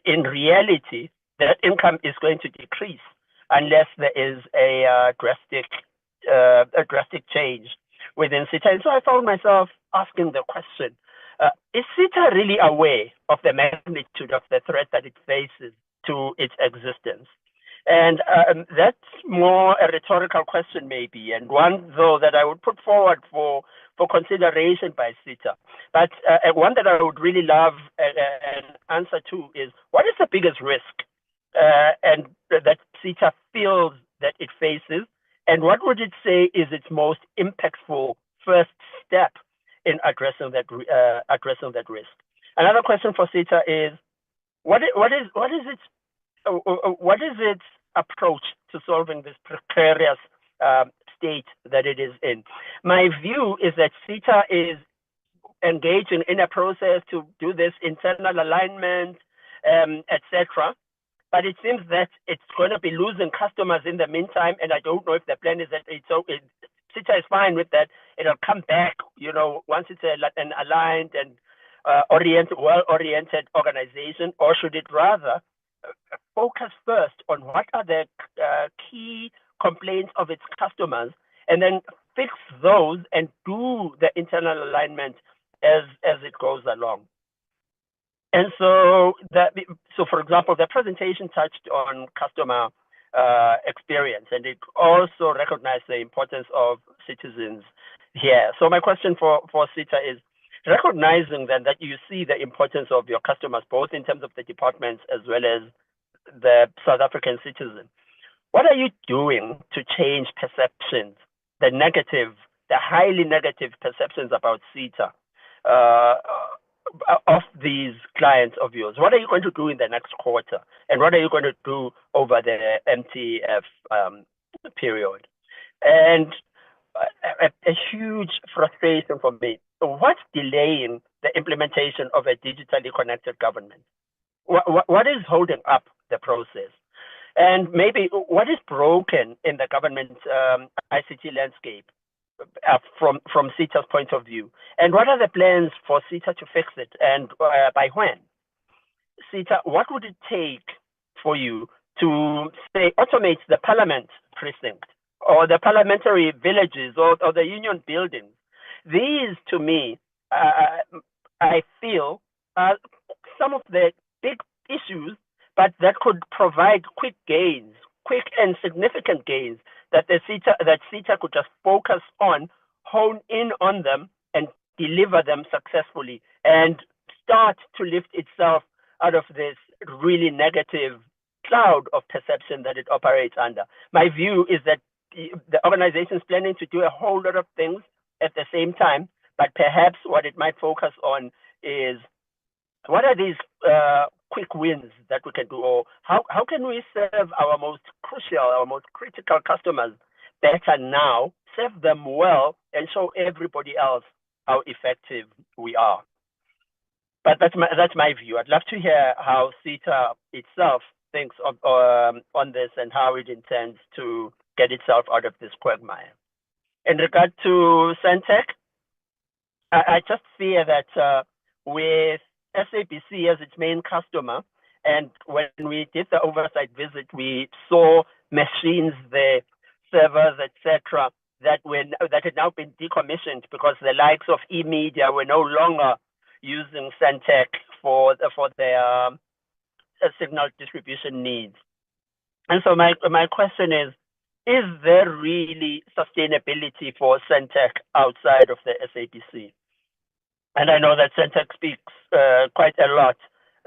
in reality, that income is going to decrease unless there is a drastic change within SITA. And so I found myself asking the question, is SITA really aware of the magnitude of the threat that it faces to its existence? And that's more a rhetorical question maybe, and one though that I would put forward for consideration by SITA. But one that I would really love an answer to is, what is the biggest risk and that SITA feels that it faces, and what would it say is its most impactful first step in addressing that risk? Another question for SITA is, what is its approach to solving this precarious state that it is in? My view is that SITA is engaging in a process to do this internal alignment, etc. But it seems that it's going to be losing customers in the meantime, and I don't know if the plan is that SITA is fine with that. It'll come back, once it's an aligned and well-oriented organization, or should it rather focus first on what are the key complaints of its customers, and then fix those and do the internal alignment as it goes along? And so, for example, the presentation touched on customer experience, and it also recognized the importance of citizens here. So my question for SITA is, recognizing then that you see the importance of your customers, both in terms of the departments as well as the South African citizen, what are you doing to change perceptions, the highly negative perceptions about SITA of these clients of yours? What are you going to do in the next quarter? And what are you going to do over the MTF period? And a huge frustration for me. What's delaying the implementation of a digitally connected government? What is holding up the process? And maybe what is broken in the government ICT landscape from SITA's point of view? And what are the plans for SITA to fix it, and by when? SITA, what would it take for you to, say, automate the parliament precinct or the parliamentary villages or the union buildings? These, to me, I feel are some of the big issues, but that could provide quick gains, quick and significant gains that SITA could just focus on, hone in on them, and deliver them successfully, and start to lift itself out of this really negative cloud of perception that it operates under. My view is that the organization is planning to do a whole lot of things at the same time, but perhaps what it might focus on is what are these quick wins that we can do, or how can we serve our most crucial, our most critical customers better now, serve them well, and show everybody else how effective we are. But that's my view. I'd love to hear how SITA itself thinks of, on this and how it intends to get itself out of this quagmire. In regard to Sentech, I just fear that with SABC as its main customer, and when we did the oversight visit, we saw machines there, servers, etc., that had now been decommissioned because the likes of eMedia were no longer using Sentech for their signal distribution needs. And so my question is there really sustainability for Sentech outside of the SABC? And I know that Sentech speaks quite a lot,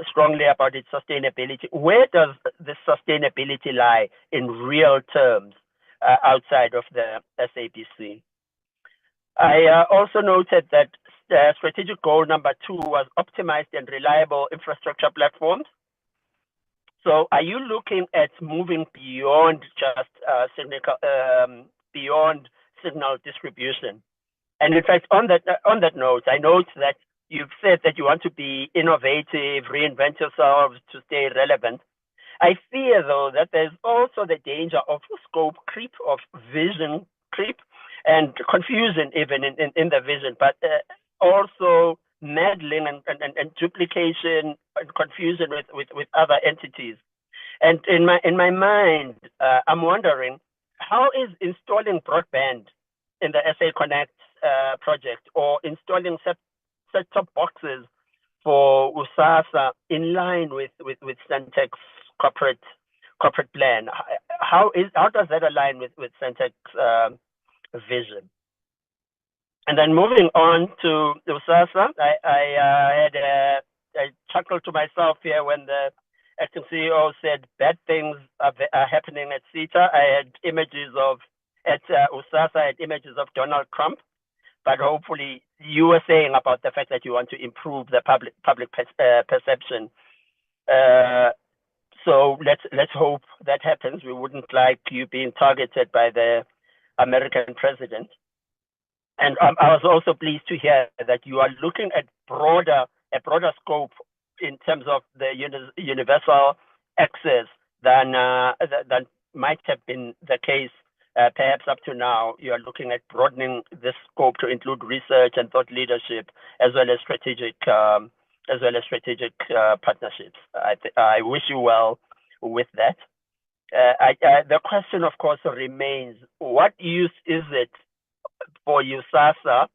strongly about its sustainability. Where does the sustainability lie in real terms outside of the SABC? I also noted that strategic goal number 2 was optimized and reliable infrastructure platforms. So are you looking at moving beyond just beyond signal distribution? And in fact, on that note, I note that you've said that you want to be innovative, reinvent yourselves to stay relevant. I fear, though, that there's also the danger of scope creep, of vision creep, and confusion even in the vision, but also meddling and duplication and confusion with other entities. And in my mind, I'm wondering, how is installing broadband in the SA Connect project, or installing set-top boxes for USAASA in line with Sentech's corporate plan? How does that align with Sentech's vision? And then moving on to USAASA, I had a chuckle to myself here when the acting CEO said bad things are happening at SITA. I had images of, at USAASA, I had images of Donald Trump, but hopefully you were saying about the fact that you want to improve the public perception. So let's hope that happens. We wouldn't like you being targeted by the American president. And I was also pleased to hear that you are looking at a broader scope in terms of the universal access than might have been the case perhaps up to now. You are looking at broadening this scope to include research and thought leadership, as well as strategic partnerships. I wish you well with that. The question, of course, remains: what use is it for USAASA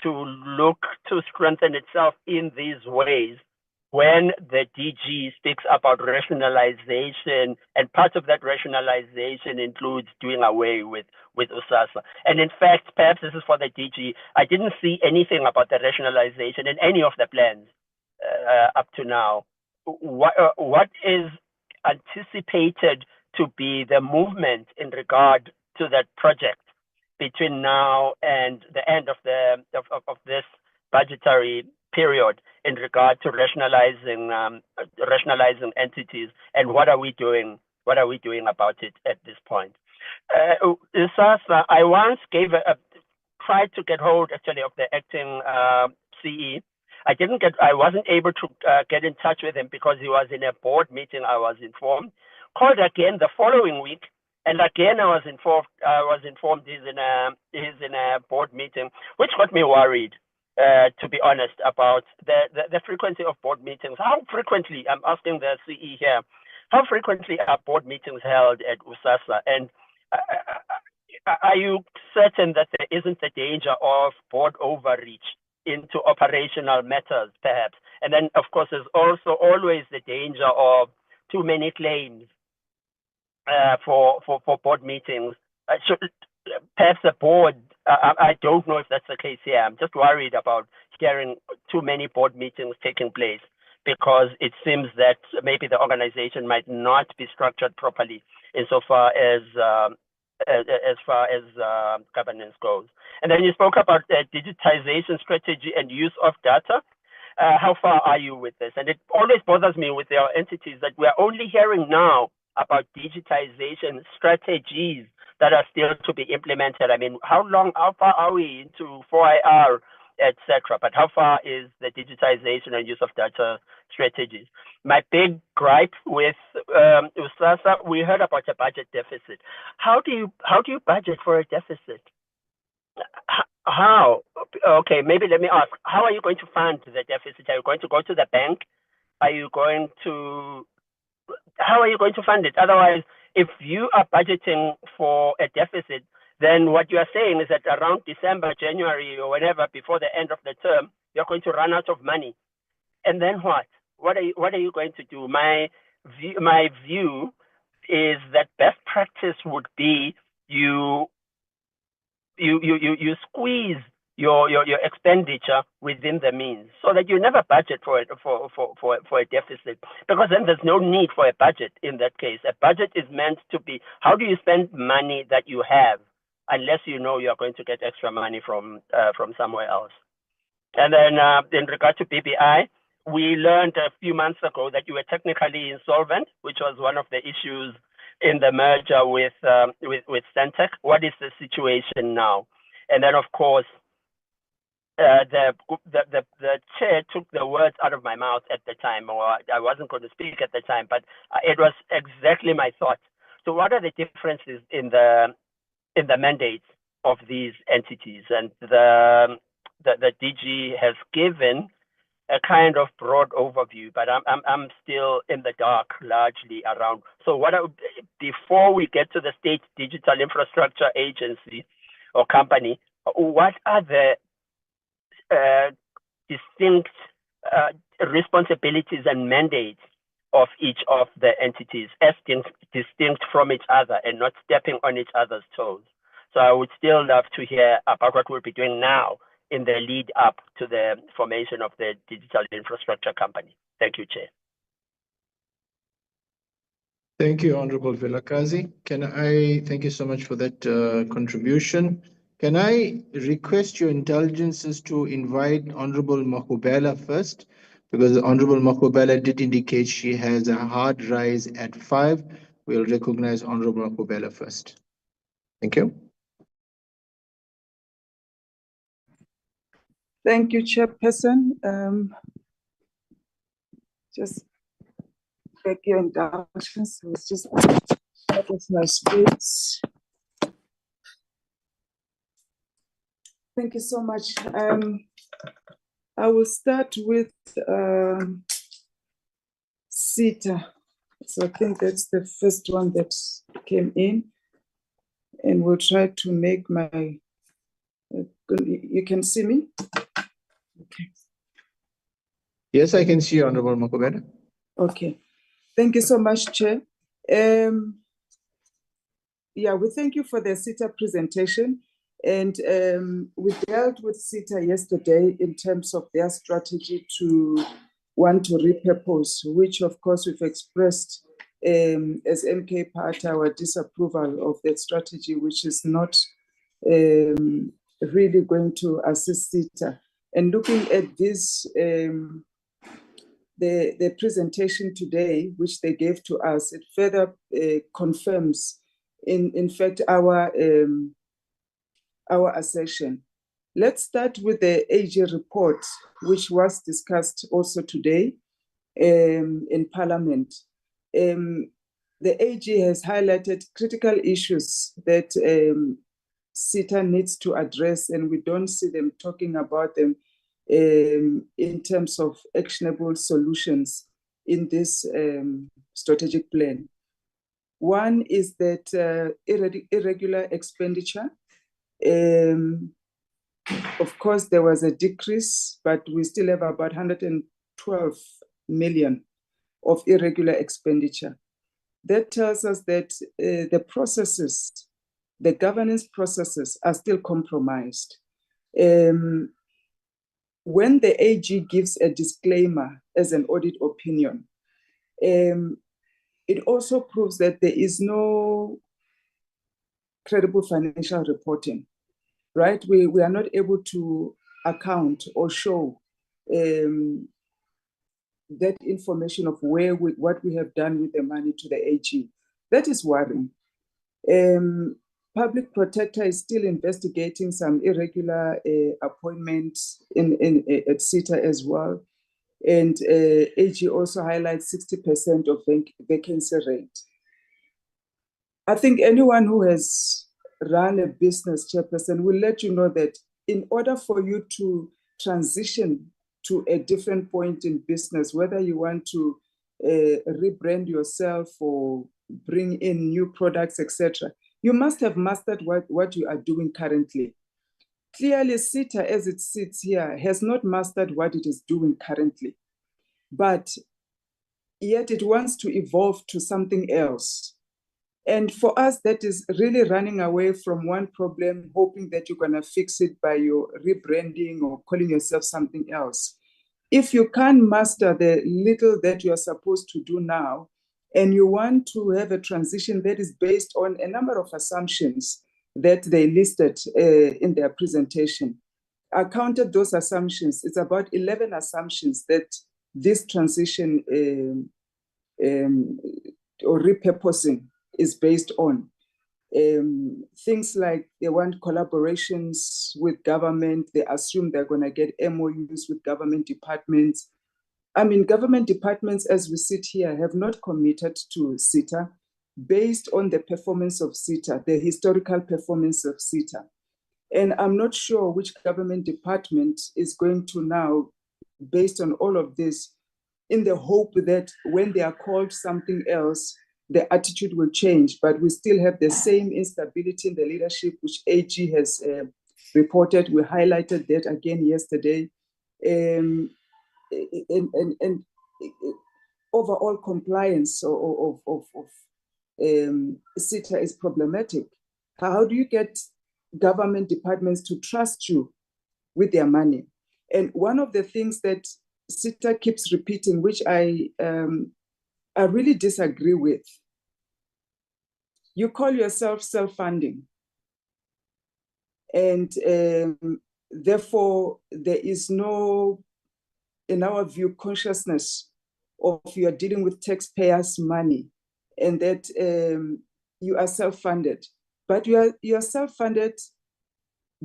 to look to strengthen itself in these ways when the DG speaks about rationalization, and part of that rationalization includes doing away with USAASA? And in fact, perhaps this is for the DG, I didn't see anything about the rationalization in any of the plans up to now. What is anticipated to be the movement in regard to that project between now and the end of this budgetary period in regard to rationalizing entities, and what are we doing about it at this point? USAASA, I once tried to get hold actually of the acting CE. I wasn't able to get in touch with him because he was in a board meeting, I was informed. Called again the following week, and again I was informed he's in a board meeting, which got me worried, to be honest, about the frequency of board meetings. How frequently, I'm asking the CE here, how frequently are board meetings held at USAASA? And are you certain that there isn't the danger of board overreach into operational matters, perhaps? And then, of course, there's also always the danger of too many claims for board meetings. Perhaps the board, I don't know if that's the case here. I'm just worried about hearing too many board meetings taking place, because it seems that maybe the organization might not be structured properly insofar as far as governance goes. And then you spoke about the digitization strategy and use of data. How far are you with this? And it always bothers me with our entities that we're only hearing now about digitization strategies that are still to be implemented. I mean, how far are we into 4IR, etc.? But how far is the digitization and use of data strategies? My big gripe with USAASA, we heard about a budget deficit. How do you budget for a deficit? How? Okay, maybe let me ask, how are you going to fund the deficit? Are you going to go to the bank? How are you going to fund it? Otherwise, if you are budgeting for a deficit, then what you are saying is that around December, January, or whenever before the end of the term, you're going to run out of money. And then what? What are you going to do? My view is that best practice would be you squeeze your expenditure within the means, so that you never budget for a deficit, because then there's no need for a budget in that case. A budget is meant to be, how do you spend money that you have, unless you know you're going to get extra money from somewhere else. And then in regard to BBI, we learned a few months ago that you were technically insolvent, which was one of the issues in the merger with Sentech. What is the situation now? And then, of course, the chair took the words out of my mouth at the time, or I wasn't going to speak at the time, but it was exactly my thought. So what are the differences in the mandates of these entities? And the DG has given a kind of broad overview, but I'm still in the dark largely around. So before we get to the State Digital Infrastructure Agency or company, what are the distinct responsibilities and mandates of each of the entities as distinct from each other and not stepping on each other's toes? So I would still love to hear about what we'll be doing now in the lead up to the formation of the Digital Infrastructure Company. Thank you, Chair. Thank you, Honorable Vilakazi. Thank you so much for that contribution. Can I request your indulgences to invite Honorable Mahubela first? Because Honorable Mahubela did indicate she has a hard rise at 5. We'll recognize Honorable Mahubela first. Thank you. Thank you, Chairperson. Just beg your indulgence. Let's just out of my space. Thank you so much. I will start with SITA. So I think that's the first one that came in, and we'll try to make my. You can see me? Okay. Yes, I can see you, Honorable Mahubela. Okay. Thank you so much, Chair. Yeah, we thank you for the SITA presentation. And we dealt with SITA yesterday in terms of their strategy to want to repurpose, which of course we've expressed as MK Part our disapproval of that strategy, which is not really going to assist SITA. And looking at this, the presentation today, which they gave to us, it further confirms in fact, our assertion. Let's start with the AG report, which was discussed also today in Parliament. The AG has highlighted critical issues that SITA needs to address, and we don't see them talking about them in terms of actionable solutions in this strategic plan. One is that irregular expenditure. Of course, there was a decrease, but we still have about 112 million of irregular expenditure. That tells us that the processes, the governance processes are still compromised. When the AG gives a disclaimer as an audit opinion, it also proves that there is no credible financial reporting, right? We are not able to account or show that information of what we have done with the money to the AG. That is worrying. Public Protector is still investigating some irregular appointments at SITA as well. And AG also highlights 60% of vacancy rate. I think anyone who has run a business, chairperson, will let you know that in order for you to transition to a different point in business, whether you want to rebrand yourself or bring in new products, etc., you must have mastered what you are doing currently. Clearly, SITA, as it sits here, has not mastered what it is doing currently, but yet it wants to evolve to something else. And for us, that is really running away from one problem, hoping that you're going to fix it by your rebranding or calling yourself something else. If you can't master the little that you're supposed to do now, and you want to have a transition that is based on a number of assumptions that they listed in their presentation, I counted those assumptions. It's about 11 assumptions that this transition or repurposing is based on. Things like they want collaborations with government. They assume they're going to get MOUs with government departments. I mean, government departments, as we sit here, have not committed to SITA based on the performance of SITA, the historical performance of SITA. And I'm not sure which government department is going to now, based on all of this, in the hope that when they are called something else, the attitude will change, but we still have the same instability in the leadership, which AG has reported. We highlighted that again yesterday. And overall compliance of SITA is problematic. How do you get government departments to trust you with their money? And one of the things that SITA keeps repeating, which I really disagree with, you call yourself self-funding. And therefore, there is no, in our view, consciousness of you are dealing with taxpayers' money and that you are self-funded. But you are self-funded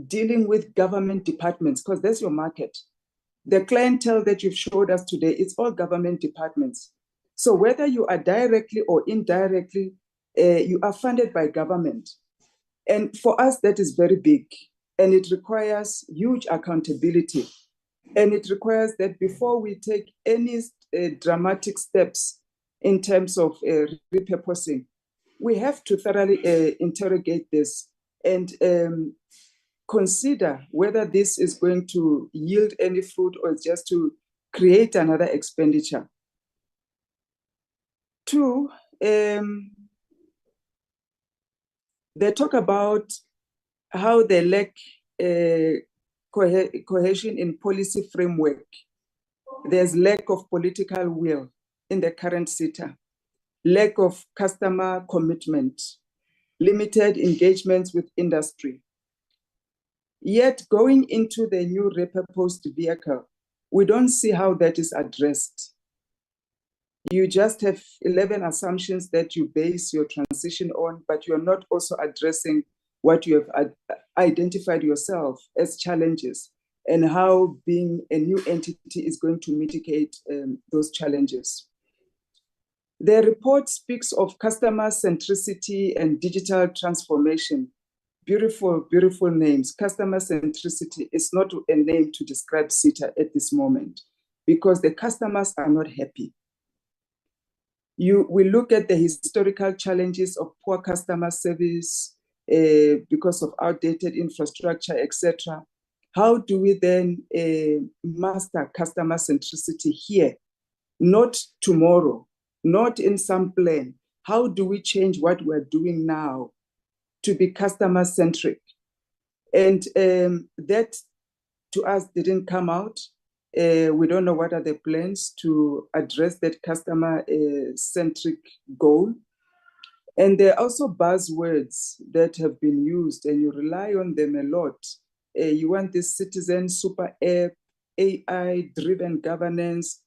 dealing with government departments because that's your market. The clientele that you've showed us today, it's all government departments. So whether you are directly or indirectly, you are funded by government. And for us, that is very big. And it requires huge accountability. And it requires that before we take any dramatic steps in terms of repurposing, we have to thoroughly interrogate this and consider whether this is going to yield any fruit or just to create another expenditure. Two, they talk about how they lack cohesion in policy framework. There's lack of political will in the current SITA, lack of customer commitment, limited engagements with industry. Yet going into the new repurposed vehicle, we don't see how that is addressed. You just have 11 assumptions that you base your transition on, but you're not also addressing what you have identified yourself as challenges and how being a new entity is going to mitigate those challenges. The report speaks of customer centricity and digital transformation. Beautiful, beautiful names. Customer centricity is not a name to describe SITA at this moment because the customers are not happy. We look at the historical challenges of poor customer service because of outdated infrastructure, etc. How do we then master customer centricity here? Not tomorrow, not in some plan. How do we change what we're doing now to be customer centric? And that to us didn't come out. We don't know what are the plans to address that customer centric goal. And there are also buzzwords that have been used and you rely on them a lot. You want this citizen super app, AI driven governance.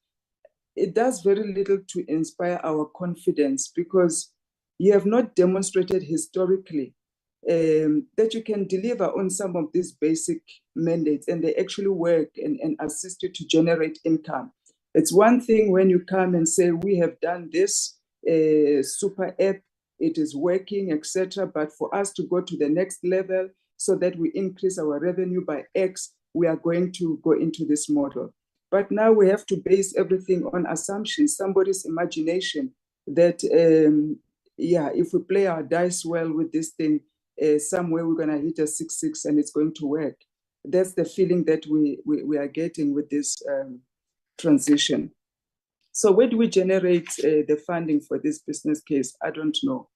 It does very little to inspire our confidence because you have not demonstrated historically that you can deliver on some of these basic mandates and they actually work and assist you to generate income. It's one thing when you come and say, we have done this super app, it is working, etc. But for us to go to the next level so that we increase our revenue by X, we are going to go into this model. But now we have to base everything on assumptions, somebody's imagination that, if we play our dice well with this thing, somewhere we're going to hit a 6-6 and it's going to work. That's the feeling that we are getting with this transition. So where do we generate the funding for this business case? I don't know.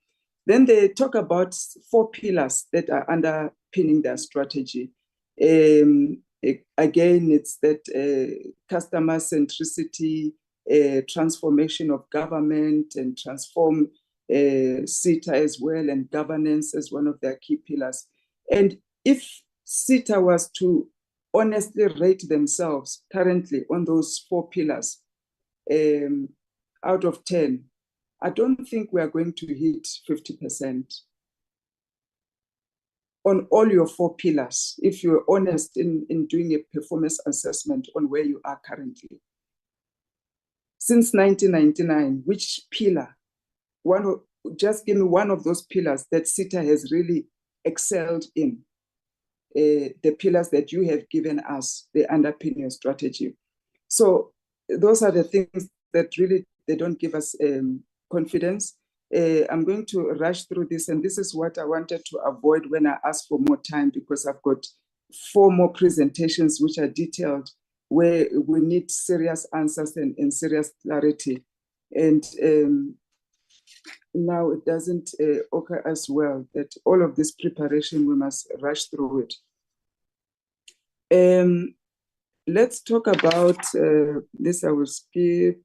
Then they talk about 4 pillars that are underpinning their strategy. Again, it's that customer centricity, transformation of government and transform SITA as well, and governance as one of their key pillars. And if SITA was to honestly rate themselves currently on those 4 pillars out of 10, I don't think we are going to hit 50%. On all your 4 pillars, if you're honest in doing a performance assessment on where you are currently. Since 1999, which pillar, just give me one of those pillars that SITA has really excelled in, the pillars that you have given us, the underpin your strategy. So those are the things that really, they don't give us confidence. I'm going to rush through this, and this is what I wanted to avoid when I ask for more time, because I've got 4 more presentations which are detailed, where we need serious answers and serious clarity. And now it doesn't occur as well that all of this preparation, we must rush through it. Let's talk about this. I will skip.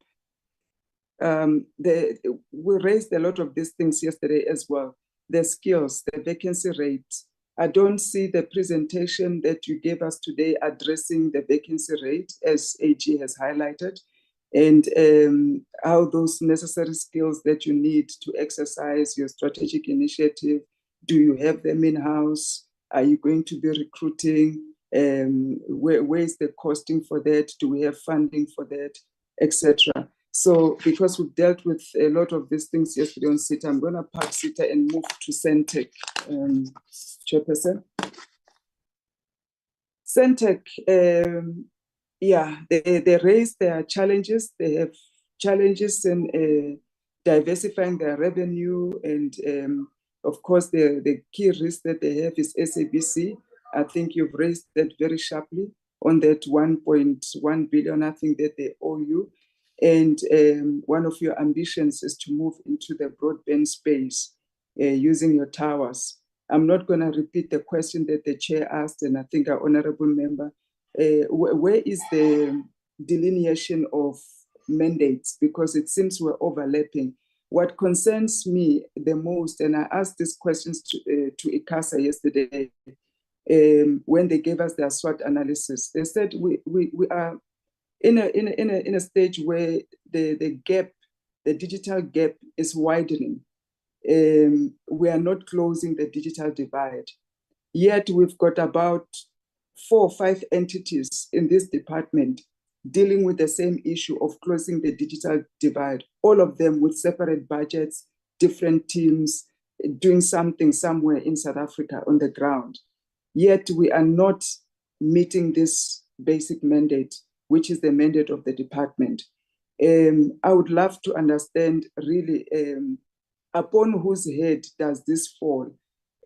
We raised a lot of these things yesterday as well. The skills, the vacancy rate. I don't see the presentation that you gave us today addressing the vacancy rate, as AG has highlighted, and how those necessary skills that you need to exercise your strategic initiative, do you have them in-house? Are you going to be recruiting? Where is the costing for that? Do we have funding for that, etc.? So because we've dealt with a lot of these things yesterday on SITA, I'm going to park SITA and move to Sentech, Chairperson. Sentech, they raise their challenges. They have challenges in diversifying their revenue. And of course, the key risk that they have is SABC. I think you've raised that very sharply on that 1.1 billion, I think, that they owe you. And one of your ambitions is to move into the broadband space using your towers. I'm not going to repeat the question that the chair asked, and I think our honorable member, where is the delineation of mandates? Because it seems we're overlapping. What concerns me the most, and I asked these questions to ICASA yesterday, when they gave us their SWOT analysis, they said we are in a stage where the gap the digital gap is widening. We are not closing the digital divide. Yet we've got about 4 or 5 entities in this department dealing with the same issue of closing the digital divide, all of them with separate budgets, different teams, doing something somewhere in South Africa on the ground. Yet we are not meeting this basic mandate, which is the mandate of the department. I would love to understand really upon whose head does this fall?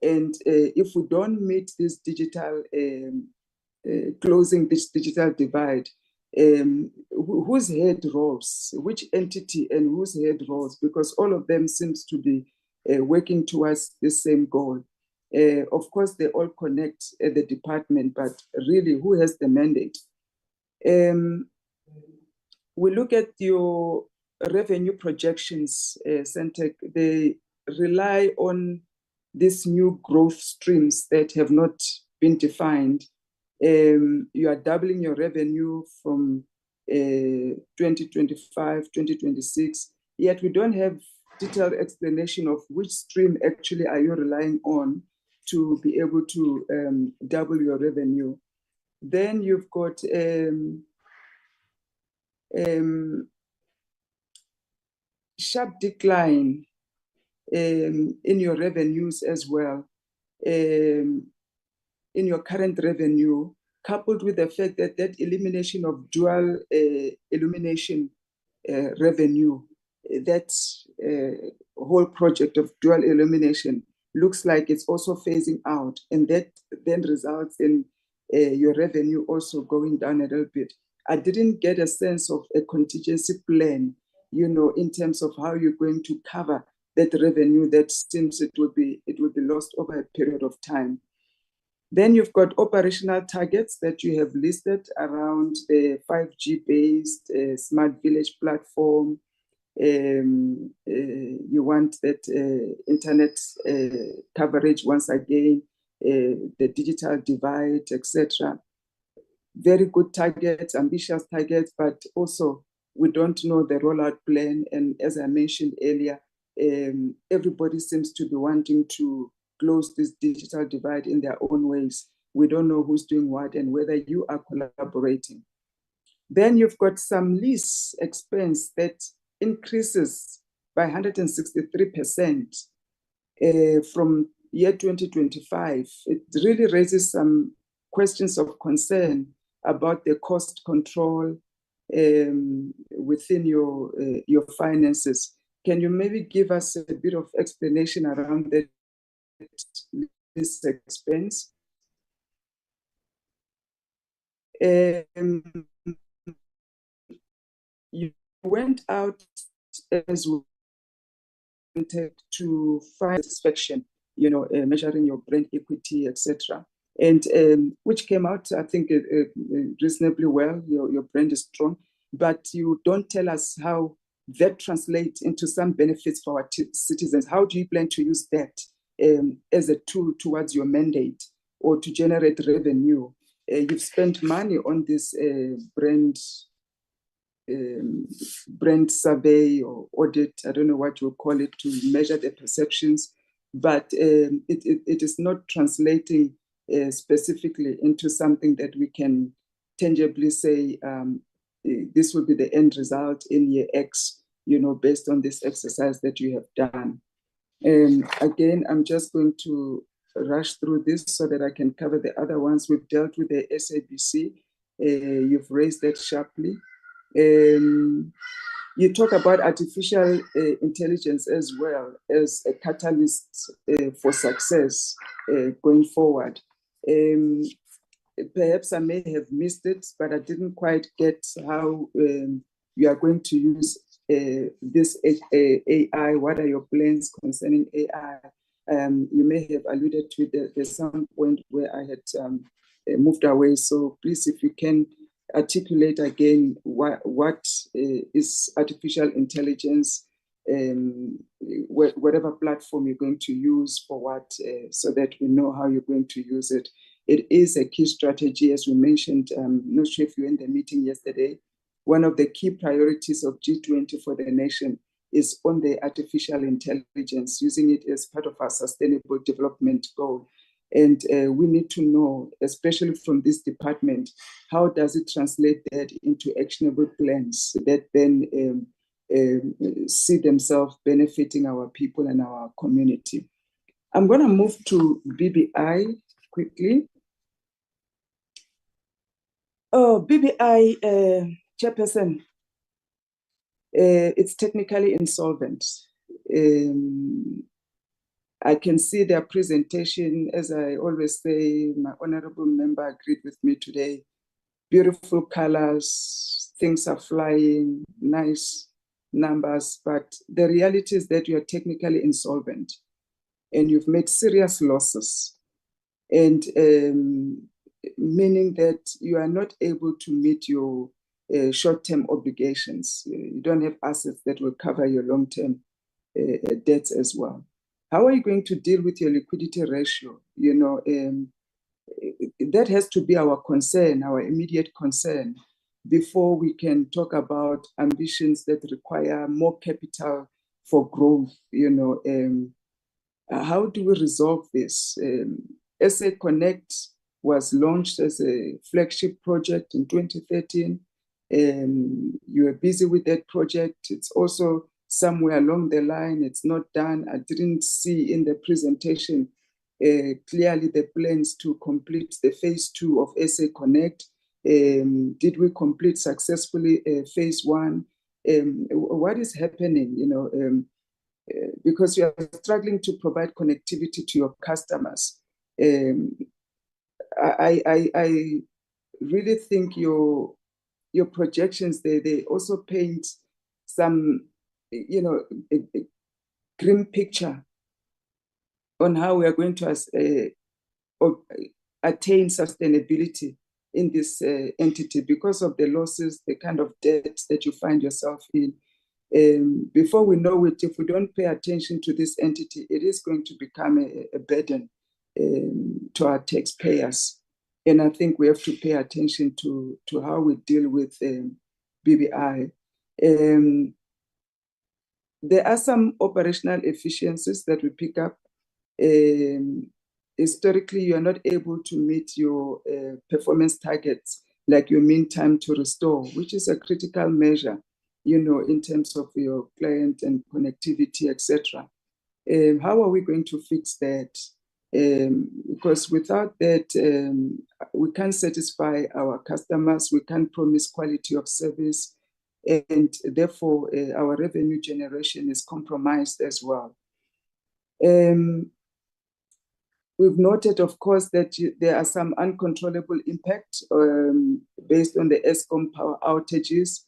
And if we don't meet this digital, closing this digital divide, whose head rolls? Which entity and whose head rolls? Because all of them seems to be working towards the same goal. Of course, they all connect at the department, but really, who has the mandate? We look at your revenue projections, Sentech, they rely on these new growth streams that have not been defined. You are doubling your revenue from 2025, 2026, yet we don't have detailed explanation of which stream actually are you relying on to be able to double your revenue. Then you've got sharp decline in your revenues as well, in your current revenue, coupled with the fact that that elimination of dual illumination revenue, that whole project of dual illumination looks like it's also phasing out, and that then results in your revenue also going down a little bit. I didn't get a sense of a contingency plan, you know, in terms of how you're going to cover that revenue that seems it will be lost over a period of time. Then you've got operational targets that you have listed around the 5G-based smart village platform. You want that internet coverage once again, the digital divide, etc. Very good targets, ambitious targets, but also we don't know the rollout plan. And as I mentioned earlier, everybody seems to be wanting to close this digital divide in their own ways. We don't know who's doing what and whether you are collaborating. Then you've got some lease expense that increases by 163% from year 2025. It really raises some questions of concern about the cost control within your finances. Can you maybe give us a bit of explanation around this expense? You went out as well to find satisfaction, you know, measuring your brand equity, etc. And which came out, I think, reasonably well. Your brand is strong, but you don't tell us how that translates into some benefits for our citizens. How do you plan to use that as a tool towards your mandate or to generate revenue? You've spent money on this brand survey or audit, I don't know what you call it, to measure the perceptions, but it is not translating specifically into something that we can tangibly say this will be the end result in year X, you know, based on this exercise that you have done. Again, I'm just going to rush through this so that I can cover the other ones. We've dealt with the SABC. You've raised that sharply. You talk about artificial intelligence as well as a catalyst for success going forward. Perhaps I may have missed it, but I didn't quite get how you are going to use this AI. What are your plans concerning AI? You may have alluded to it. There's some point where I had moved away. So please, if you can articulate again what is artificial intelligence, whatever platform you're going to use for what, so that we know how you're going to use it. It is a key strategy, as we mentioned. I'm not sure if you were in the meeting yesterday. One of the key priorities of G20 for the nation is on the artificial intelligence, using it as part of our sustainable development goal. And we need to know, especially from this department, how does it translate that into actionable plans that then see themselves benefiting our people and our community. I'm going to move to BBI quickly. Oh, BBI chairperson, it's technically insolvent. I can see their presentation, as I always say, my honorable member agreed with me today. Beautiful colors, things are flying, nice numbers, but the reality is that you are technically insolvent and you've made serious losses, and meaning that you are not able to meet your short-term obligations. You don't have assets that will cover your long-term debts as well. How are you going to deal with your liquidity ratio? You know, that has to be our concern, our immediate concern, before we can talk about ambitions that require more capital for growth. You know, how do we resolve this? SA Connect was launched as a flagship project in 2013. You were busy with that project. It's also somewhere along the line, it's not done. I didn't see in the presentation clearly the plans to complete the phase 2 of SA Connect. Did we complete successfully phase 1? What is happening, you know, because you are struggling to provide connectivity to your customers. I really think your projections, they also paint some, you know, a grim picture on how we are going to attain sustainability in this entity because of the losses, the kind of debts that you find yourself in. Before we know it, if we don't pay attention to this entity, it is going to become a burden to our taxpayers. And I think we have to pay attention to how we deal with BBI. There are some operational efficiencies that we pick up. Historically, you are not able to meet your performance targets, like your mean time to restore, which is a critical measure, you know, in terms of your client and connectivity, etc. How are we going to fix that? Because without that, we can't satisfy our customers, we can't promise quality of service, and therefore our revenue generation is compromised as well. We've noted, of course, that there are some uncontrollable impacts based on the ESCOM power outages.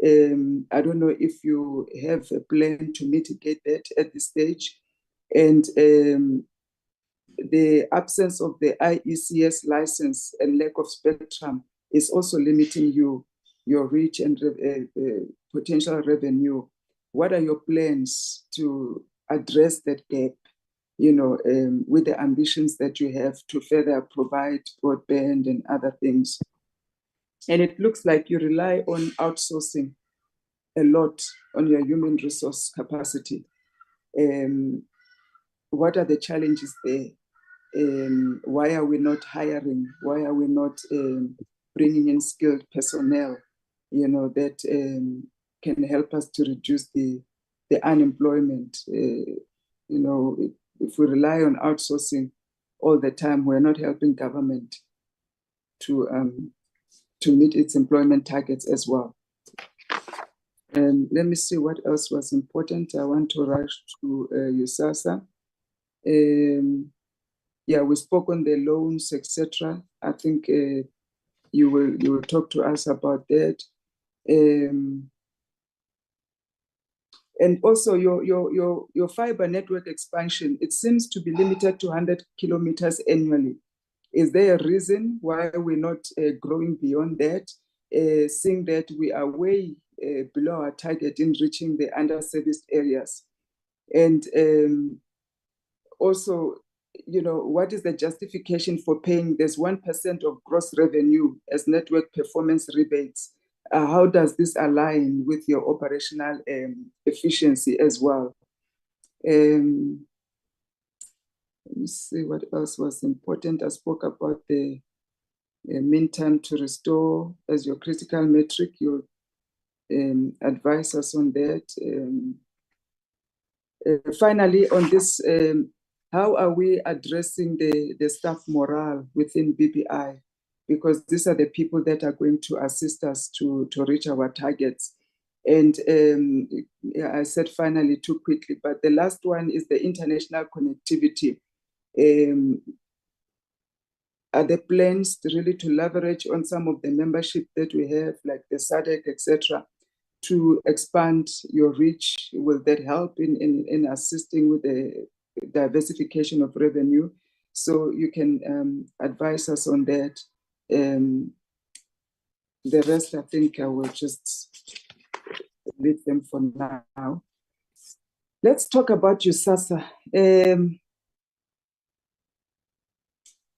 I don't know if you have a plan to mitigate that at this stage. And the absence of the IECS license and lack of spectrum is also limiting your reach and potential revenue. What are your plans to address that gap, you know, with the ambitions that you have to further provide broadband and other things? And it looks like you rely on outsourcing a lot on your human resource capacity. What are the challenges there? Why are we not hiring? Why are we not bringing in skilled personnel, you know, that can help us to reduce the unemployment? You know, if we rely on outsourcing all the time, we're not helping government to meet its employment targets as well. Let me see what else was important. I want to rush to USAASA. Yeah, we spoke on the loans, etc. I think you will talk to us about that. And also your fiber network expansion, it seems to be limited to 100 kilometers annually. Is there a reason why we're not growing beyond that, seeing that we are way below our target in reaching the underserviced areas? And also, you know, what is the justification for paying this 1% of gross revenue as network performance rebates? how does this align with your operational efficiency as well? Let me see what else was important. I spoke about the mean time to restore as your critical metric. You advise us on that. Finally, on this, how are we addressing the staff morale within BBI? Because these are the people that are going to assist us to reach our targets. And yeah, I said finally too quickly, but the last one is the international connectivity. Are there plans really to leverage on some of the membership that we have, like the SADC, etc., to expand your reach? Will that help in assisting with the diversification of revenue? So you can advise us on that. The rest, I think I will just leave them for now. Let's talk about USAASA.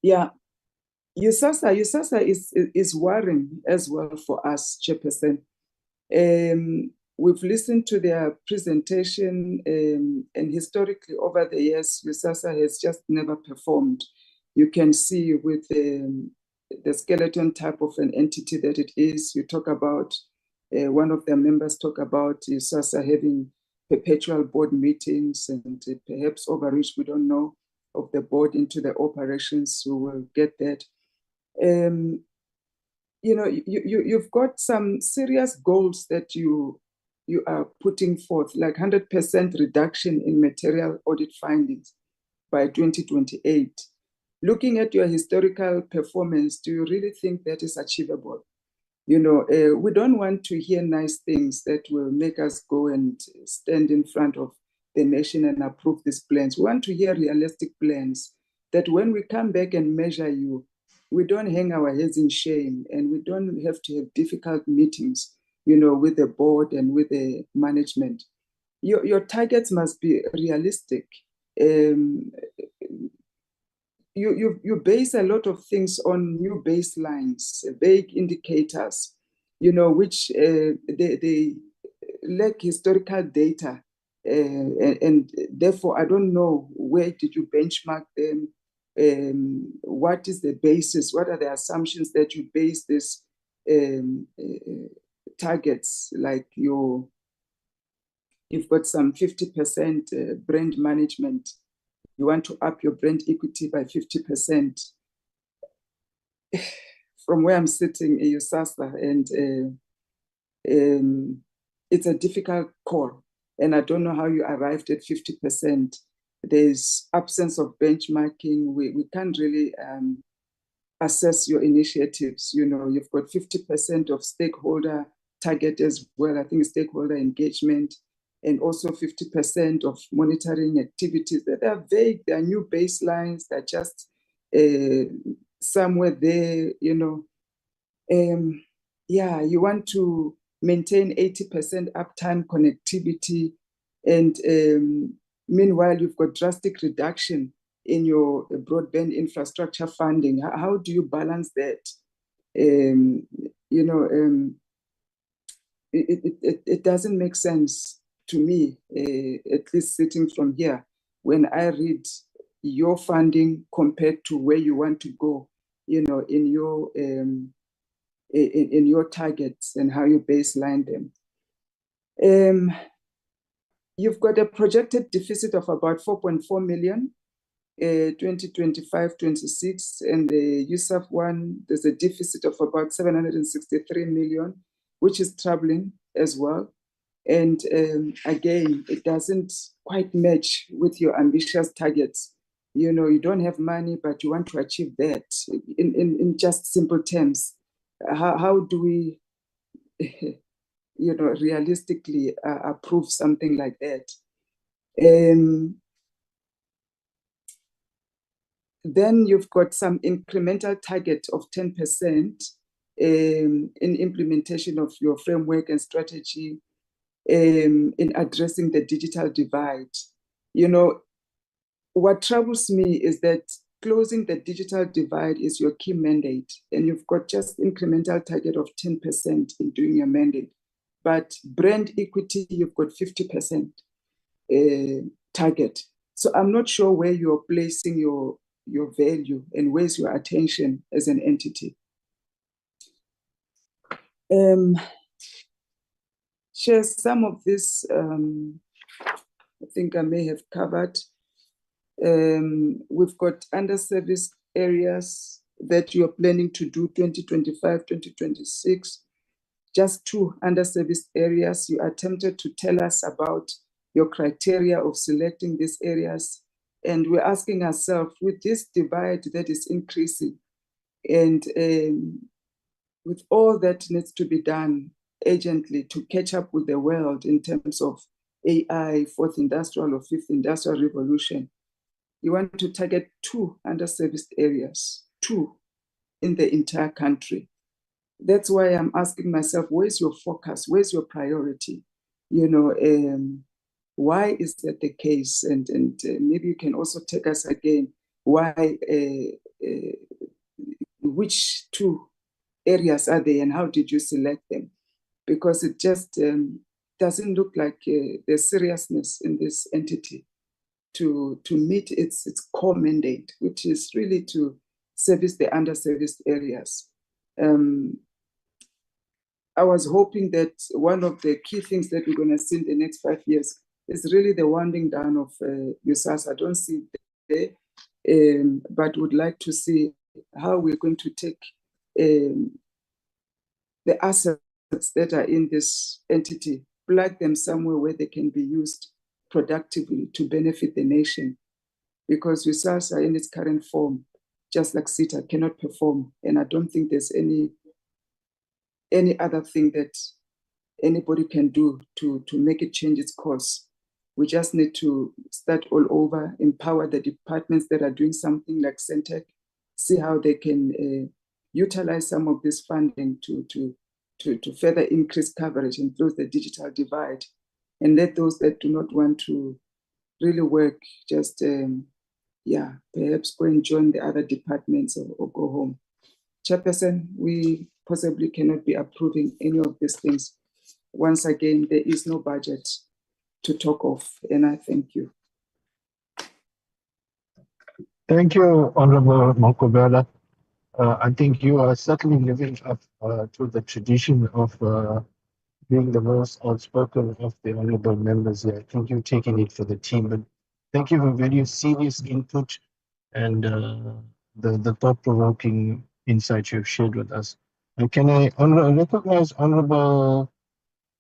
Yeah, USAASA is worrying as well for us, Chairperson. We've listened to their presentation, and historically over the years, USAASA has just never performed. You can see with the skeleton type of an entity that it is. You talk about, one of their members talk about USAASA having perpetual board meetings and perhaps overreach, we don't know, of the board into the operations. We will get that. You know, you've got some serious goals that you are putting forth, like 100% reduction in material audit findings by 2028. Looking at your historical performance, do you really think that is achievable? You know, we don't want to hear nice things that will make us go and stand in front of the nation and approve these plans. We want to hear realistic plans that when we come back and measure you, we don't hang our heads in shame, and we don't have to have difficult meetings, you know, with the board and with the management. Your targets must be realistic. You base a lot of things on new baselines, vague indicators, you know, which they lack historical data. And therefore, I don't know, where did you benchmark them? What is the basis? What are the assumptions that you base this targets? Like you've got some 50% brand management. You want to up your brand equity by 50%. From where I'm sitting in USAASA, and it's a difficult call. And I don't know how you arrived at 50%. There's absence of benchmarking. We can't really assess your initiatives. You know, you've got 50% of stakeholder target as well. I think stakeholder engagement, and also 50% of monitoring activities that are vague. They are new baselines. They're just somewhere there, you know. Yeah, you want to maintain 80% uptime connectivity, and meanwhile, you've got drastic reduction in your broadband infrastructure funding. How do you balance that? You know, it doesn't make sense to me, at least sitting from here, when I read your funding compared to where you want to go, you know, in your targets and how you baseline them. You've got a projected deficit of about 4.4 million, 2025-26, and the USAF one, there's a deficit of about 763 million, which is troubling as well. And again, it doesn't quite match with your ambitious targets. You know, you don't have money, but you want to achieve that in just simple terms. How do we, you know, realistically approve something like that? Then you've got some incremental target of 10% in implementation of your framework and strategy in addressing the digital divide. You know, what troubles me is that closing the digital divide is your key mandate, and you've got just incremental target of 10% in doing your mandate. But brand equity, you've got 50% target. So I'm not sure where you're placing your value and where's your attention as an entity. Share some of this, I think I may have covered. We've got underserviced areas that you're planning to do 2025, 2026. Just 2 underserviced areas. You attempted to tell us about your criteria of selecting these areas. And we're asking ourselves, with this divide that is increasing, and with all that needs to be done urgently to catch up with the world in terms of AI, 4th industrial or 5th industrial revolution, you want to target 2 underserviced areas, 2 in the entire country. That's why I'm asking myself, where's your focus? Where's your priority? Why is that the case? And maybe you can also take us again, why, which 2 areas are they and how did you select them? Because it just doesn't look like there's seriousness in this entity to meet its core mandate, which is really to service the underserviced areas. I was hoping that one of the key things that we're going to see in the next 5 years is really the winding down of USAASA. I don't see it there, but would like to see how we're going to take the assets that are in this entity, plug them somewhere where they can be used productively to benefit the nation. Because USAASA in its current form, just like SITA, cannot perform. And I don't think there's any other thing that anybody can do to make it change its course. We just need to start all over, empower the departments that are doing something like Sentech, see how they can utilize some of this funding to further increase coverage and close the digital divide. And let those that do not want to really work just, perhaps go and join the other departments or go home. Chairperson, we possibly cannot be approving any of these things. Once again, there is no budget to talk of, and I thank you. Thank you, Honorable Mokobela. I think you are certainly living up to the tradition of being the most outspoken of the honorable members here. I think you're taking it for the team, but thank you for very serious input and the thought-provoking insights you've shared with us. And can I recognize Honorable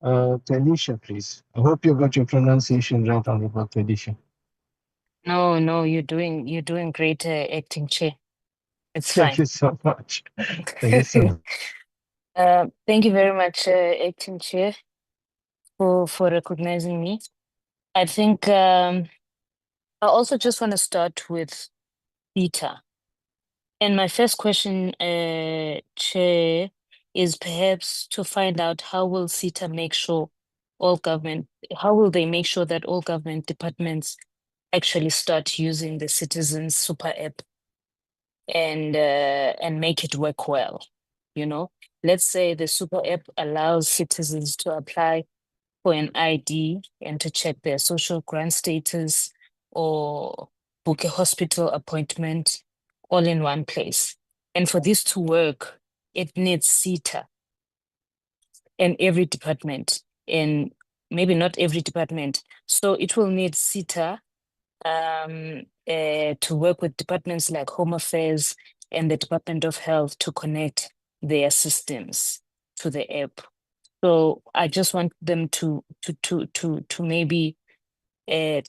Tanisha, please? I hope you got your pronunciation right, Honorable Tanisha. No, you're doing great, acting chair. It's Thank fine. you so much. Thank you so much. Thank you very much, acting chair, for recognizing me. I think I also just want to start with SITA. And my first question, Chair, is perhaps to find out how will SITA make sure how will they make sure that all government departments actually start using the Citizen Super App and make it work well? Let's say the Super App allows citizens to apply for an ID and to check their social grant status or book a hospital appointment all in one place. And for this to work, it needs SITA in every department, and maybe not every department. So it will need SITA to work with departments like Home Affairs and the Department of Health to connect their systems to the app. So I just want them to maybe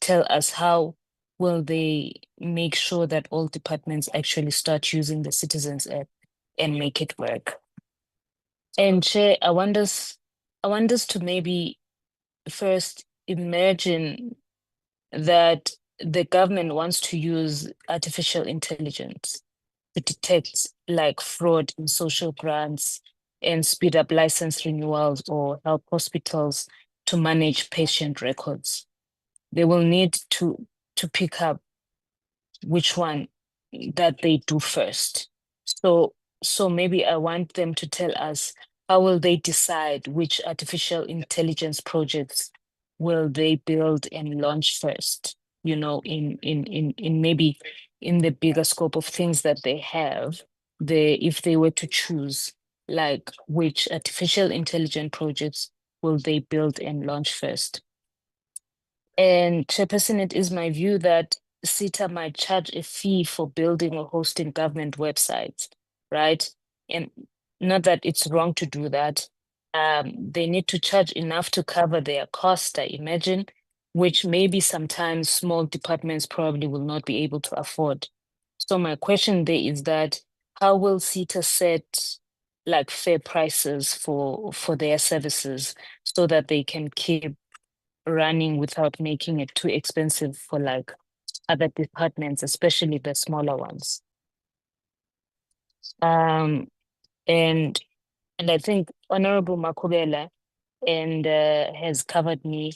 tell us how will they make sure that all departments actually start using the Citizens app and make it work. And Chair, I want us to maybe first imagine that the government wants to use artificial intelligence to detect like fraud in social grants and speed up license renewals or help hospitals to manage patient records. They will need to pick up which one they do first. So maybe I want them to tell us, how will they decide which artificial intelligence projects will they build and launch first? You know, in maybe in the bigger scope of things that they have, if they were to choose, like, which artificial intelligence projects will they build and launch first? And Chairperson, it is my view that SITA might charge a fee for building or hosting government websites, right? And not that it's wrong to do that. They need to charge enough to cover their cost, I imagine, which maybe sometimes small departments probably will not be able to afford. So my question there is that, how will SITA set like fair prices for their services so that they can keep running without making it too expensive for like other departments, especially the smaller ones? And I think Honorable Makubela has covered me.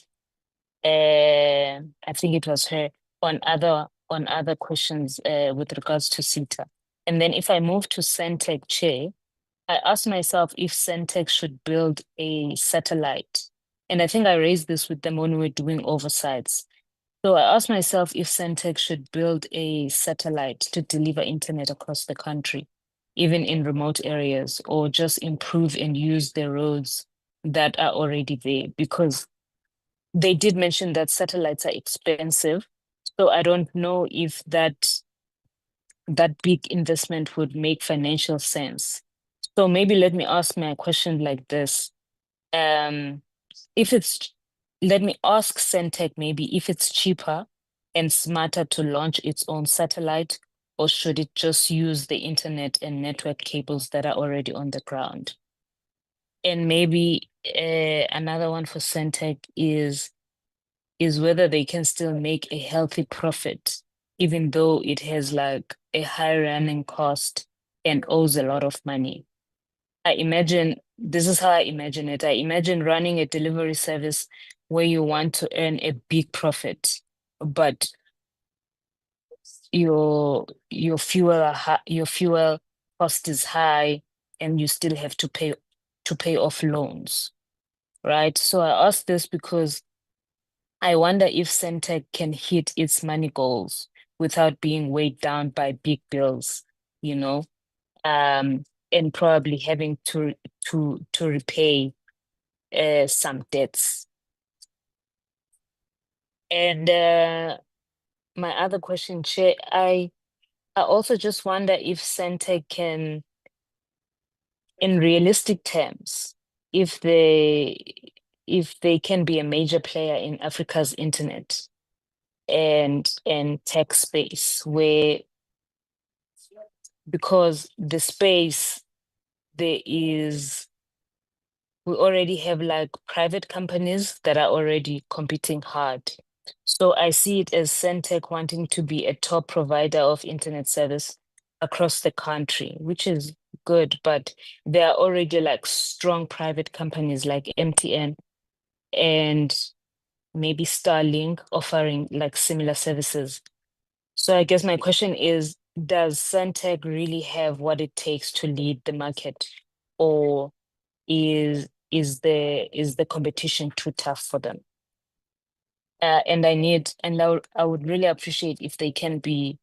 I think it was her on other questions with regards to SITA. And then if I move to Sentech Chair, I asked myself if Sentech should build a satellite. And I think I raised this with them when we were doing oversights. So I asked myself if Sentech should build a satellite to deliver internet across the country, even in remote areas, or just improve and use the roads that are already there, because they did mention that satellites are expensive. So I don't know if that big investment would make financial sense. So maybe let me ask my question like this. Let me ask Sentech maybe if it's cheaper and smarter to launch its own satellite, or should it just use the internet and network cables that are already on the ground? And maybe another one for Sentech is whether they can still make a healthy profit, even though it has like a high running cost and owes a lot of money. This is how I imagine it. I imagine running a delivery service where you want to earn a big profit, but your fuel cost is high and you still have to pay off loans, right? So I ask this because I wonder if Sentech can hit its money goals without being weighed down by big bills, you know, and probably having to repay some debts. And my other question, Chair, I also just wonder if Sentech can, in realistic terms, if they can be a major player in Africa's internet and tech space, where, because the space we already have like private companies that are already competing hard. So I see it as Sentech wanting to be a top provider of internet service across the country, which is good, but there are already like strong private companies like MTN and maybe Starlink offering like similar services. So I guess my question is, does Sentech really have what it takes to lead the market, or is the competition too tough for them? And I would really appreciate if they can be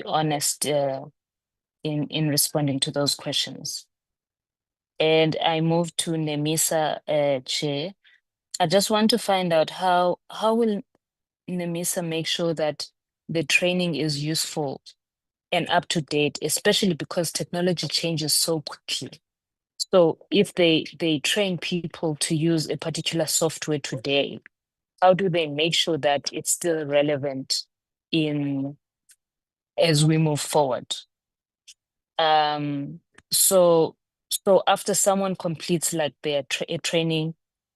honest in responding to those questions. And I move to NEMISA Chair. I just want to find out how will NEMISA make sure that the training is useful and up to date, especially because technology changes so quickly. So if they train people to use a particular software today, how do they make sure that it's still relevant as we move forward? So after someone completes like their training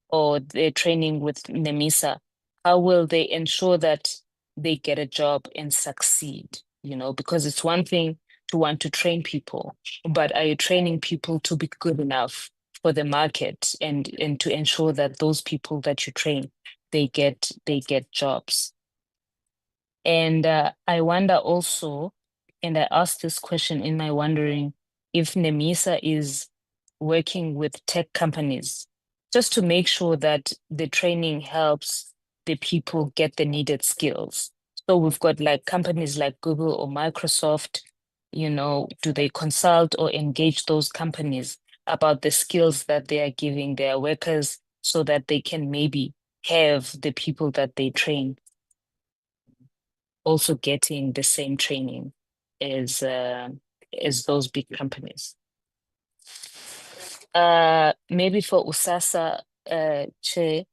or their training with NEMISA, how will they ensure that they get a job and succeed? You know, because it's one thing to want to train people, but are you training people to be good enough for the market and to ensure that those people that you train, they get jobs? And I wonder also And I asked this question in my wondering if NEMISA is working with tech companies just to make sure that the training helps the people get the needed skills. So we've got like companies like Google or Microsoft, do they consult or engage those companies about the skills that they are giving their workers so that they can maybe have the people that they train also getting the same training as those big companies. Maybe for USAASA, Chair.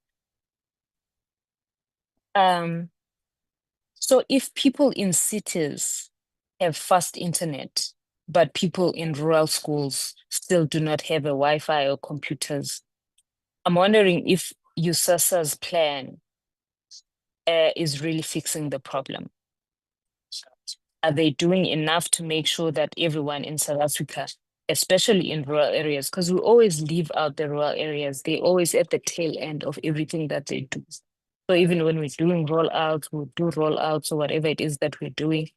So if people in cities have fast internet, but people in rural schools still do not have a Wi-Fi or computers, I'm wondering if USAASA's plan is really fixing the problem. Are they doing enough to make sure that everyone in South Africa, especially in rural areas, because we always leave out the rural areas, they're always at the tail end of everything that they do. So even when we're doing rollouts, we'll do rollouts or whatever it is that we're doing,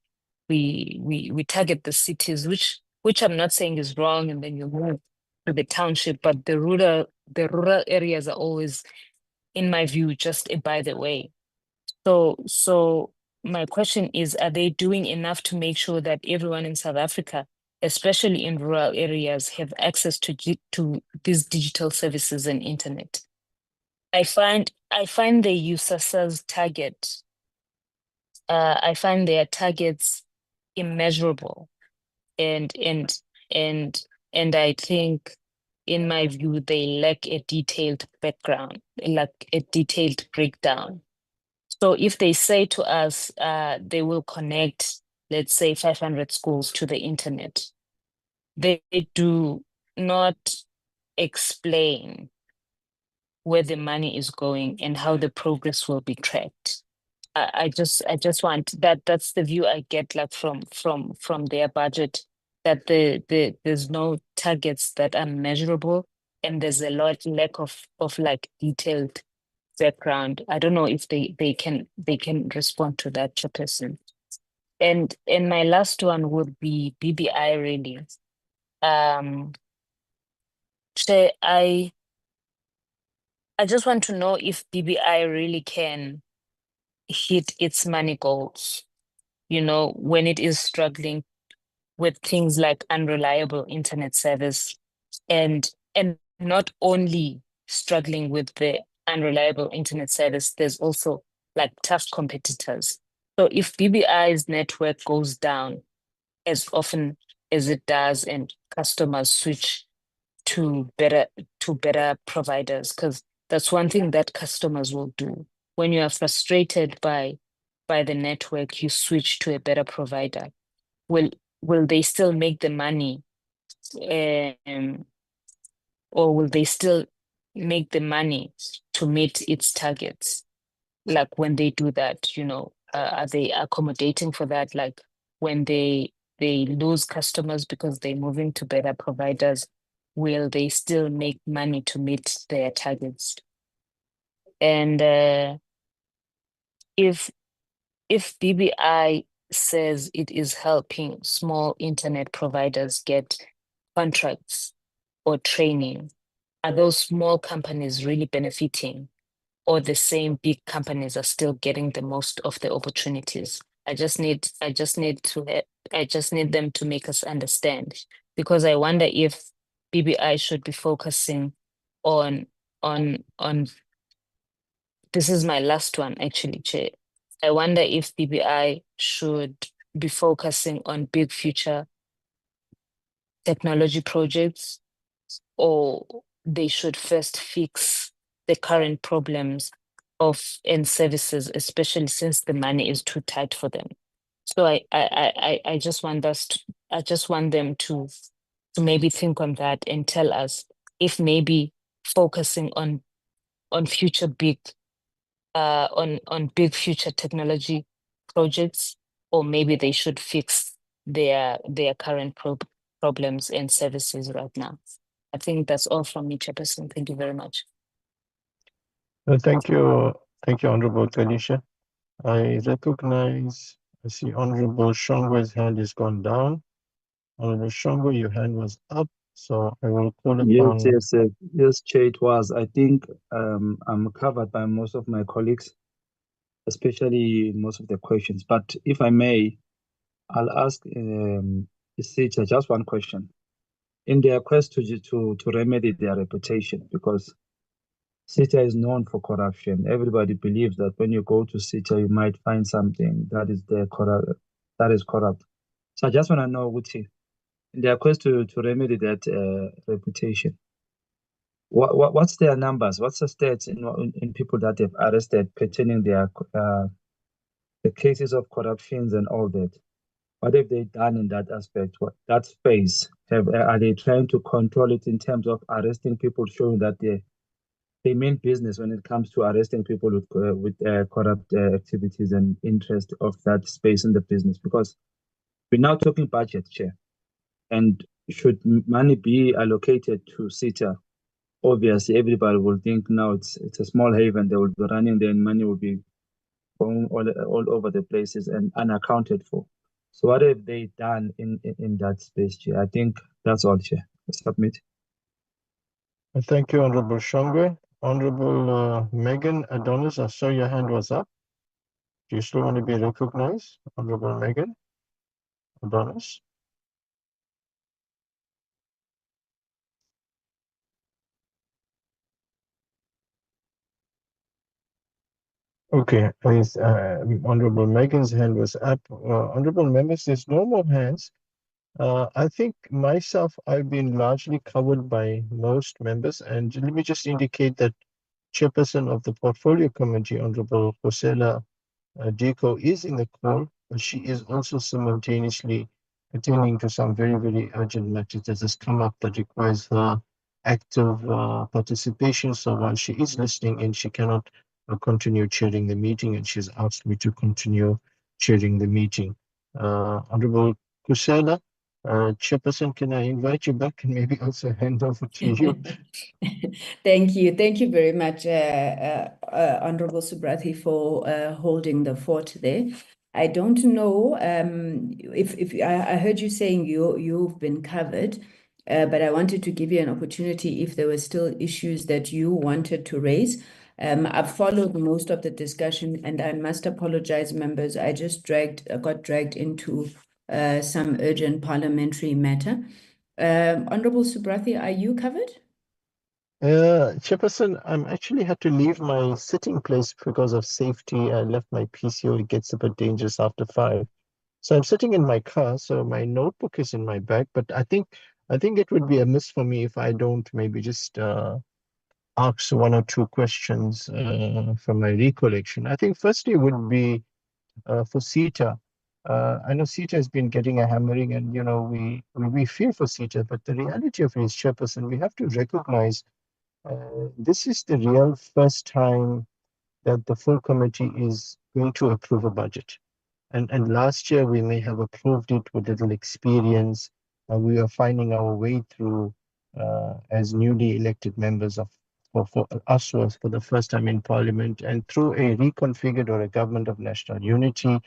we target the cities, which I'm not saying is wrong, and then you move to the township, but the rural areas are always, in my view, just a by the way. So my question is, are they doing enough to make sure that everyone in South Africa, especially in rural areas, have access to these digital services and internet? I find the USAASA's target, I find their targets immeasurable, and I think, in my view, they lack a detailed background, like a detailed breakdown. So if they say to us they will connect, let's say, 500 schools to the internet, they do not explain where the money is going and how the progress will be tracked. I just want that's the view I get, like from their budget, that there's no targets that are measurable, and there's a lack of like detailed background. I don't know if they can respond to that, Chairperson. And my last one would be BBI, really. Chair, I just want to know if BBI really can hit its money goals, when it is struggling with things like unreliable internet service, and not only struggling with the unreliable internet service, there's also like tough competitors. So if BBI's network goes down as often as it does and customers switch to better providers, because that's one thing that customers will do. When you are frustrated by the network, you switch to a better provider. Will they still make the money, or will they still make the money to meet its targets? Like when they do that, are they accommodating for that? Like when they lose customers because they're moving to better providers, will they still make money to meet their targets? And if BBI says it is helping small internet providers get contracts or training, are those small companies really benefiting, or the same big companies are still getting the most of the opportunities? I just need them to make us understand, because I wonder if BBI should be focusing on this is my last one, actually, Chair. I wonder if BBI should be focusing on big future technology projects, or they should first fix the current problems and services, especially since the money is too tight for them. So I just want them to maybe think on that and tell us if maybe focusing on future big on big future technology projects, or maybe they should fix their current problems and services right now. I think that's all from me, Chairperson. Thank you very much. Thank you, Honorable Tanisha. I recognize I see Honorable Shongwe's hand has gone down. Honorable Shongwe, your hand was up, so I will call upon. Yes, Chair, it was. I think I'm covered by most of my colleagues, especially most of the questions. But if I may, I'll ask SITA just one question. In their quest to remedy their reputation, because SITA is known for corruption. Everybody believes that when you go to SITA, you might find something that is corrupt. So I just want to know, Uti, in their quest to remedy that reputation, what's their numbers? What's the stats in people that they've arrested pertaining their the cases of corruptions and all that? What have they done in that aspect? That space? Are they trying to control it in terms of arresting people, showing that they mean business when it comes to arresting people with corrupt activities and interest of that space in the business? Because we're now talking budget, Chair, and should money be allocated to SITA? Obviously, everybody will think now it's a small haven. They will be running there, and money will be going all over the places and unaccounted for. So what have they done in that space, Chair? I think that's all, Chair. Submit. Thank you, Honorable Shongwe. Honorable Megan Adonis, I saw your hand was up. Do you still want to be recognized, Honorable Megan Adonis? Okay, please, Honorable Megan's hand was up. Honorable members, there's no more hands. I think myself, I've been largely covered by most members, and let me just indicate that Chairperson of the Portfolio Committee, Honorable Kosela Diko, is in the call, but she is also simultaneously attending to some very, very urgent matters that has come up that requires her active participation. So while she is listening in, she cannot continue chairing the meeting, and she's asked me to continue chairing the meeting. Honorable Kosela, Chairperson, can I invite you back and maybe also hand over to you? Thank you. Thank you very much, Honorable Subrathi, for holding the fort there. I don't know if I heard you saying you've been covered, but I wanted to give you an opportunity if there were still issues that you wanted to raise. I've followed most of the discussion, and I must apologize, members. I just got dragged into some urgent parliamentary matter. Honorable Subrathi, are you covered? Chairperson, I'm actually had to leave my sitting place because of safety. I left my PCO. It gets a bit dangerous after 5. So I'm sitting in my car, so my notebook is in my bag, but I think it would be a miss for me if I don't maybe just ask 1 or 2 questions from my recollection. I think firstly would be for SITA. I know SITA has been getting a hammering, and you know we feel for SITA, but the reality of it is, Chairperson, we have to recognize this is the real first time that the full committee is going to approve a budget. And last year we may have approved it with little experience. We are finding our way through as newly elected members for us was for the first time in Parliament, and through a reconfigured or a government of national unity.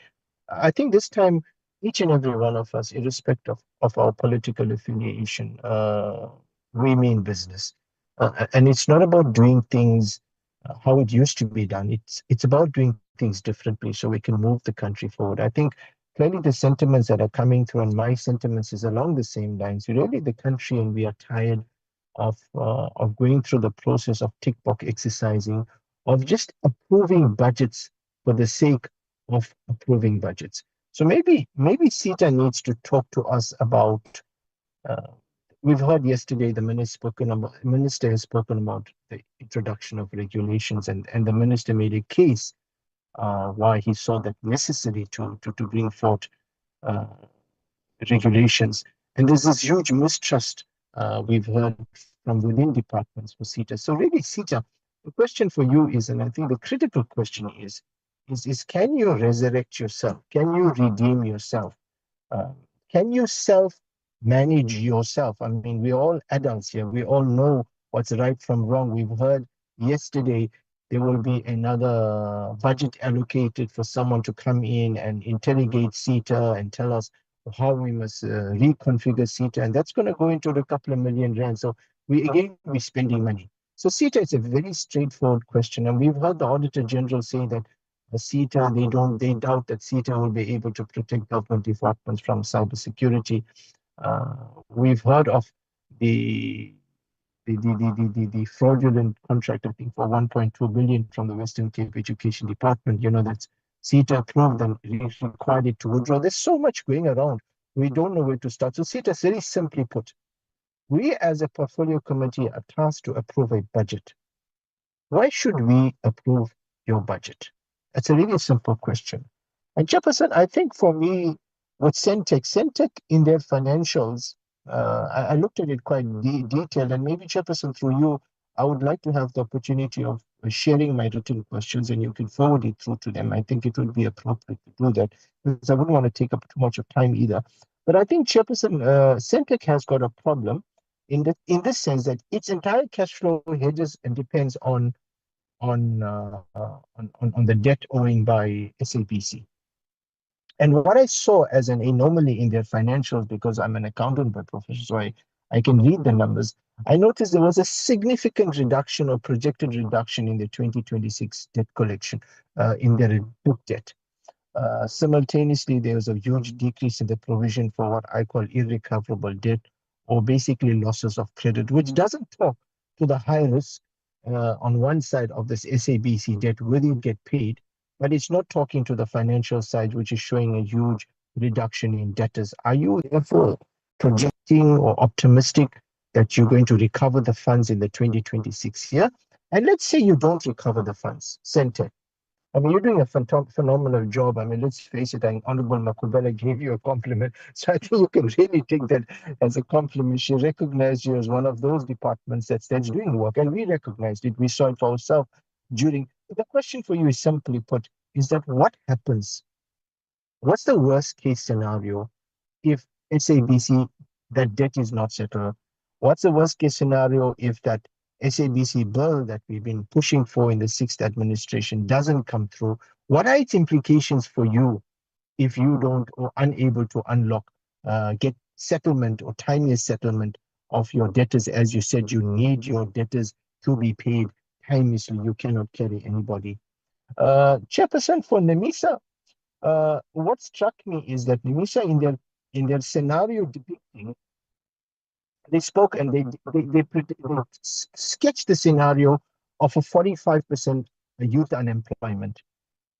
I think this time each and every one of us, irrespective of our political affiliation, we mean business. And it's not about doing things how it used to be done. It's about doing things differently so we can move the country forward. I think clearly the sentiments that are coming through, and my sentiments is along the same lines. Really, the country, and we are tired of going through the process of tick box exercising, of just approving budgets for the sake of approving budgets. So maybe SITA needs to talk to us about. We've heard yesterday the minister has spoken about the introduction of regulations, and the minister made a case why he saw that necessary to bring forth regulations. And there's this huge mistrust we've heard from within departments for SITA. So really, SITA, the question for you is, and I think the critical question is can you resurrect yourself? Can you redeem yourself? Can you self-manage yourself? I mean, we're all adults here. We all know what's right from wrong. We've heard yesterday there will be another budget allocated for someone to come in and interrogate SITA and tell us how we must reconfigure SITA, and that's going to go into a couple of million rand. So we're spending money. So SITA is a very straightforward question, and we've heard the Auditor General say that SITA, they doubt that SITA will be able to protect government departments from cybersecurity. We've heard of the fraudulent contract, I think, for 1.2 billion from the Western Cape Education Department. You know, that's SITA approved and required it to withdraw. There's so much going around. We don't know where to start. So SITA, very simply put, we as a portfolio committee are tasked to approve a budget. Why should we approve your budget? That's a really simple question. And Chairperson, I think for me, with Sentech in their financials, I looked at it quite detailed, and maybe Chairperson, through you, I would like to have the opportunity of sharing my written questions, and you can forward it through to them. I think it would be appropriate to do that, because I wouldn't want to take up too much of time either. But I think, Chairperson, Sentech has got a problem in this sense that its entire cash flow hedges and depends on the debt owing by SABC. And what I saw as an anomaly in their financials, because I'm an accountant by profession, so I can read the numbers, I noticed there was a significant reduction or projected reduction in the 2026 debt collection in their book debt. Simultaneously, there was a huge decrease in the provision for what I call irrecoverable debt, or basically losses of credit, which doesn't talk to the high risk on one side of this SABC debt, whether you get paid, but it's not talking to the financial side, which is showing a huge reduction in debtors. Are you therefore projecting or optimistic that you're going to recover the funds in the 2026 year? And let's say you don't recover the funds, Sentech. I mean, you're doing a phenomenal job. I mean, let's face it, and Honorable Makubela gave you a compliment. So I think you can really take that as a compliment. She recognized you as one of those departments that's doing work, and we recognized it. We saw it for ourselves during. The question for you is simply put, is that what happens? What's the worst case scenario if SABC, that debt is not settled? What's the worst case scenario if that SABC bill that we've been pushing for in the 6th administration doesn't come through? What are its implications for you if you don't or unable to unlock, get settlement or timely settlement of your debtors? As you said, you need your debtors to be paid timelessly. You cannot carry anybody. Chairperson, for NEMISA, what struck me is that NEMISA in their scenario depicting, they spoke and they sketched the scenario of a 45% youth unemployment.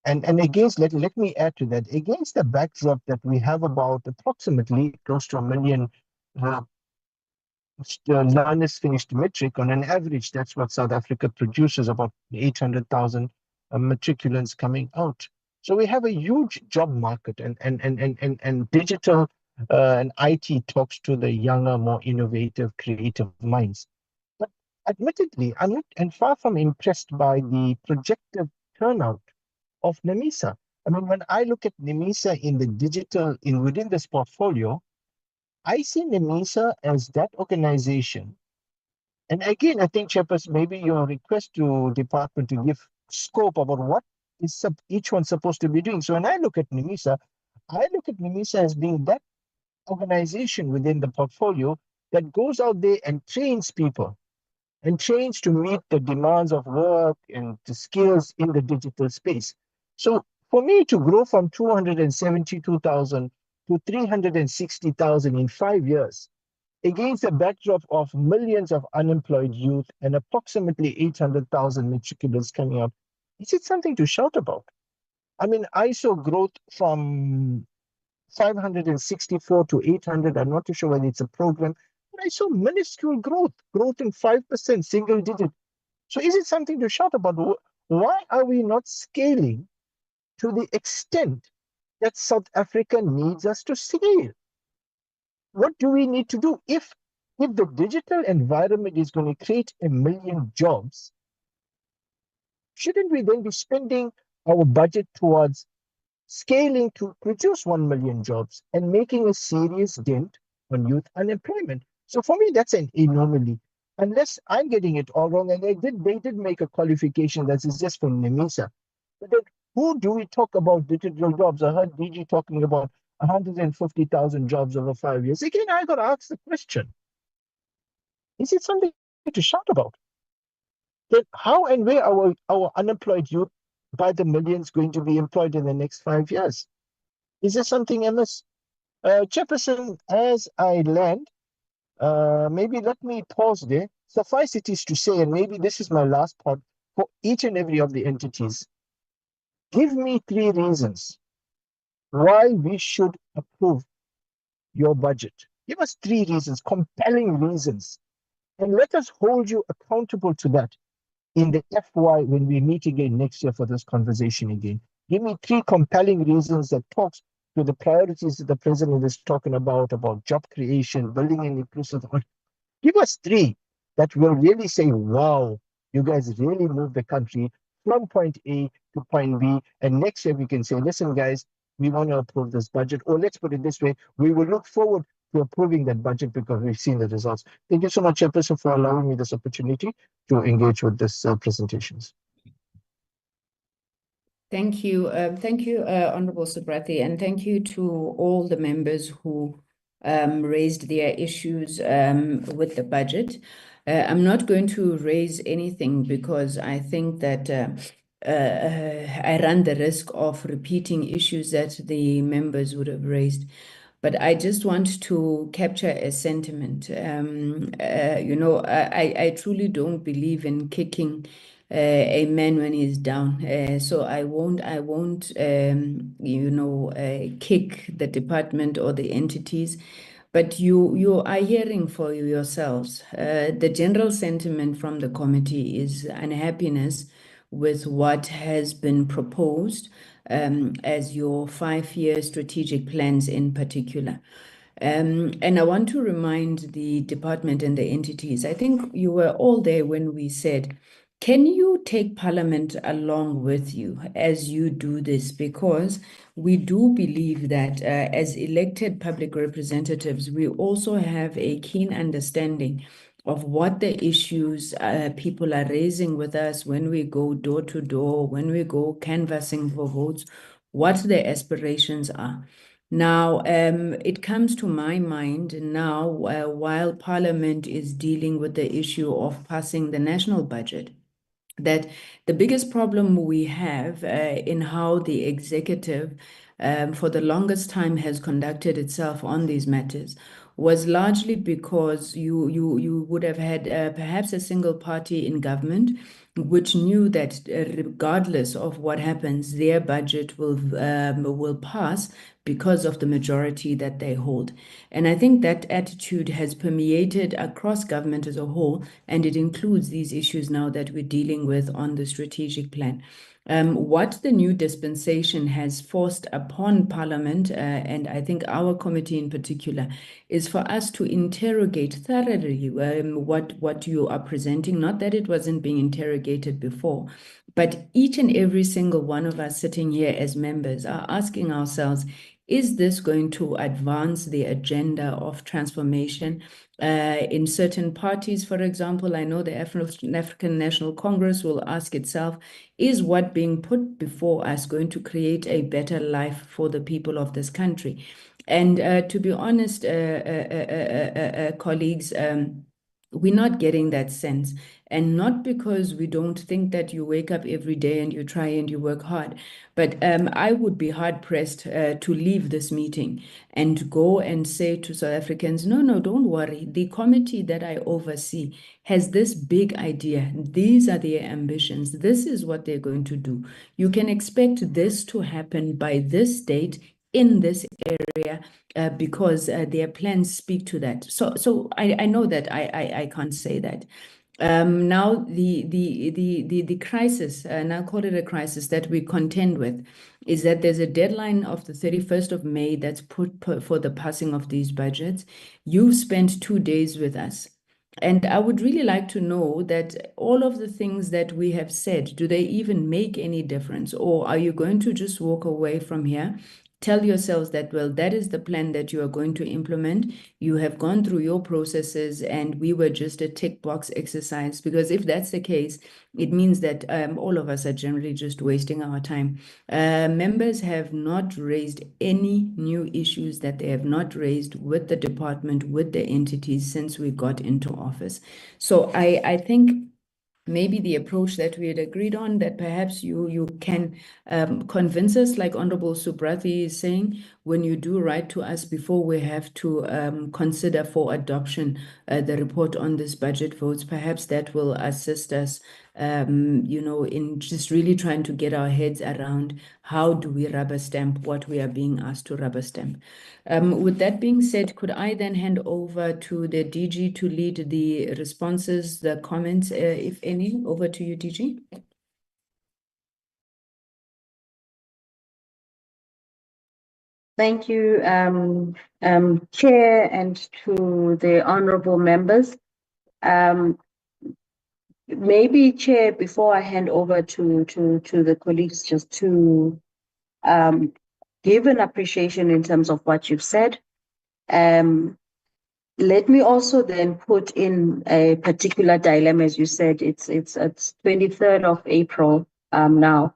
And against, let me add to that, against the backdrop that we have about approximately close to 1 million learners finished matric on an average. That's what South Africa produces, about 800,000 matriculants coming out. So we have a huge job market, and digital and IT talks to the younger, more innovative, creative minds. But admittedly, I'm not and far from impressed by the projected turnout of NEMISA. I mean, when I look at NEMISA in the digital, within this portfolio, I see NEMISA as that organization. And again, I think, Chairperson, maybe your request to department to give scope about what is each one supposed to be doing. So when I look at NEMISA as being that organization within the portfolio that goes out there and trains people and trains to meet the demands of work and the skills in the digital space. So for me to grow from 272,000 to 360,000 in 5 years, against a backdrop of millions of unemployed youth and approximately 800,000 matriculants coming out, is it something to shout about? I mean, I saw growth from 564 to 800. I'm not too sure whether it's a program, but I saw minuscule growth in 5%, single digit. So is it something to shout about? Why are we not scaling to the extent that South Africa needs us to scale? What do we need to do? If the digital environment is going to create 1 million jobs, shouldn't we then be spending our budget towards scaling to produce 1 million jobs and making a serious dent on youth unemployment? So for me, that's an anomaly. Unless I'm getting it all wrong, and they did make a qualification that is just for NEMISA. But then who do we talk about digital jobs? I heard DG talking about 150,000 jobs over 5 years. Again, I got to ask the question, is it something to shout about? Then how and where are our unemployed youth by the millions going to be employed in the next 5 years? Is there something amiss? Chairperson, as I land, maybe let me pause there. Suffice it is to say, and maybe this is my last part for each and every of the entities, give me 3 reasons why we should approve your budget. Give us 3 reasons, compelling reasons, and let us hold you accountable to that in the FY when we meet again next year for this conversation again. Give me 3 compelling reasons that talks to the priorities that the president is talking about job creation, building an inclusive. Give us 3 that will really say, wow, you guys really moved the country from point A to point B. And next year we can say, listen, guys, we want to approve this budget. Or let's put it this way, we will look forward to approving that budget because we've seen the results. Thank you so much, Chairperson, for allowing me this opportunity to engage with this presentations. Thank you. Thank you, Honorable Subrathi, and thank you to all the members who raised their issues with the budget. I'm not going to raise anything because I think that I run the risk of repeating issues that the members would have raised. But I just want to capture a sentiment. You know, I truly don't believe in kicking a man when he's down. So I won't, you know, kick the department or the entities. But you are hearing for yourselves. The general sentiment from the committee is unhappiness with what has been proposed as your 5-year strategic plans in particular. And I want to remind the department and the entities, I think you were all there when we said, can you take Parliament along with you as you do this? Because we do believe that as elected public representatives, we also have a keen understanding of what the issues people are raising with us when we go door to door, when we go canvassing for votes, what their aspirations are. Now, it comes to my mind now, while Parliament is dealing with the issue of passing the national budget, that the biggest problem we have in how the executive for the longest time has conducted itself on these matters was largely because you would have had perhaps a single party in government which knew that regardless of what happens, their budget will pass because of the majority that they hold. And I think that attitude has permeated across government as a whole, and it includes these issues now that we're dealing with on the strategic plan. What the new dispensation has forced upon Parliament, and I think our committee in particular, is for us to interrogate thoroughly what you are presenting. Not that it wasn't being interrogated before, but each and every single one of us sitting here as members are asking ourselves, is this going to advance the agenda of transformation in certain parties? For example, I know the African National Congress will ask itself, is what being put before us going to create a better life for the people of this country? And to be honest, colleagues, we're not getting that sense. And not because we don't think that you wake up every day and you try and you work hard, but I would be hard-pressed to leave this meeting and go and say to South Africans, no, don't worry. The committee that I oversee has this big idea. These are their ambitions. This is what they're going to do. You can expect this to happen by this date in this area because their plans speak to that. So I know that I can't say that. Now the crisis, and I'll call it a crisis that we contend with, is that there's a deadline of the 31st of May that's put for the passing of these budgets. You've spent 2 days with us. And I would really like to know that all of the things that we have said, do they even make any difference? Or are you going to just walk away from here tell yourselves that, well, that is the plan that you are going to implement. You have gone through your processes and we were just a tick box exercise. Because if that's the case, it means that all of us are generally just wasting our time. Members have not raised any new issues that they have not raised with the department, with the entities since we got into office. So I think maybe the approach that we had agreed on, that perhaps you can convince us, like Honorable Subrati is saying, when you do write to us before we have to consider for adoption the report on this budget votes, perhaps that will assist us, in just really trying to get our heads around how do we rubber stamp what we are being asked to rubber stamp. With that being said, could I then hand over to the DG to lead the responses, the comments, if any? Over to you, DG. Thank you, Chair, and to the honorable members. Maybe, Chair, before I hand over to the colleagues, just to give an appreciation in terms of what you've said. Let me also then put in a particular dilemma. As you said, it's 23rd of April now.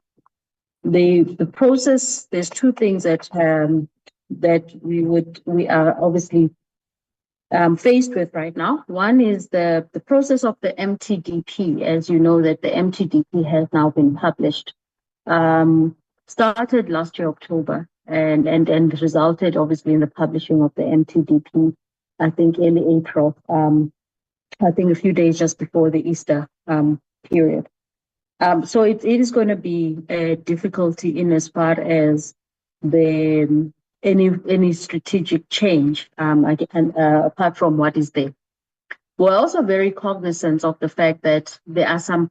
The process, there's two things that we are obviously faced with right now. One is the process of the MTDP. As you know, that the MTDP has now been published. Started last year, October, and resulted obviously in the publishing of the MTDP, I think early April, I think a few days just before the Easter period. So it is going to be a difficulty in as far as any strategic change, apart from what is there. We're also very cognizant of the fact that there are some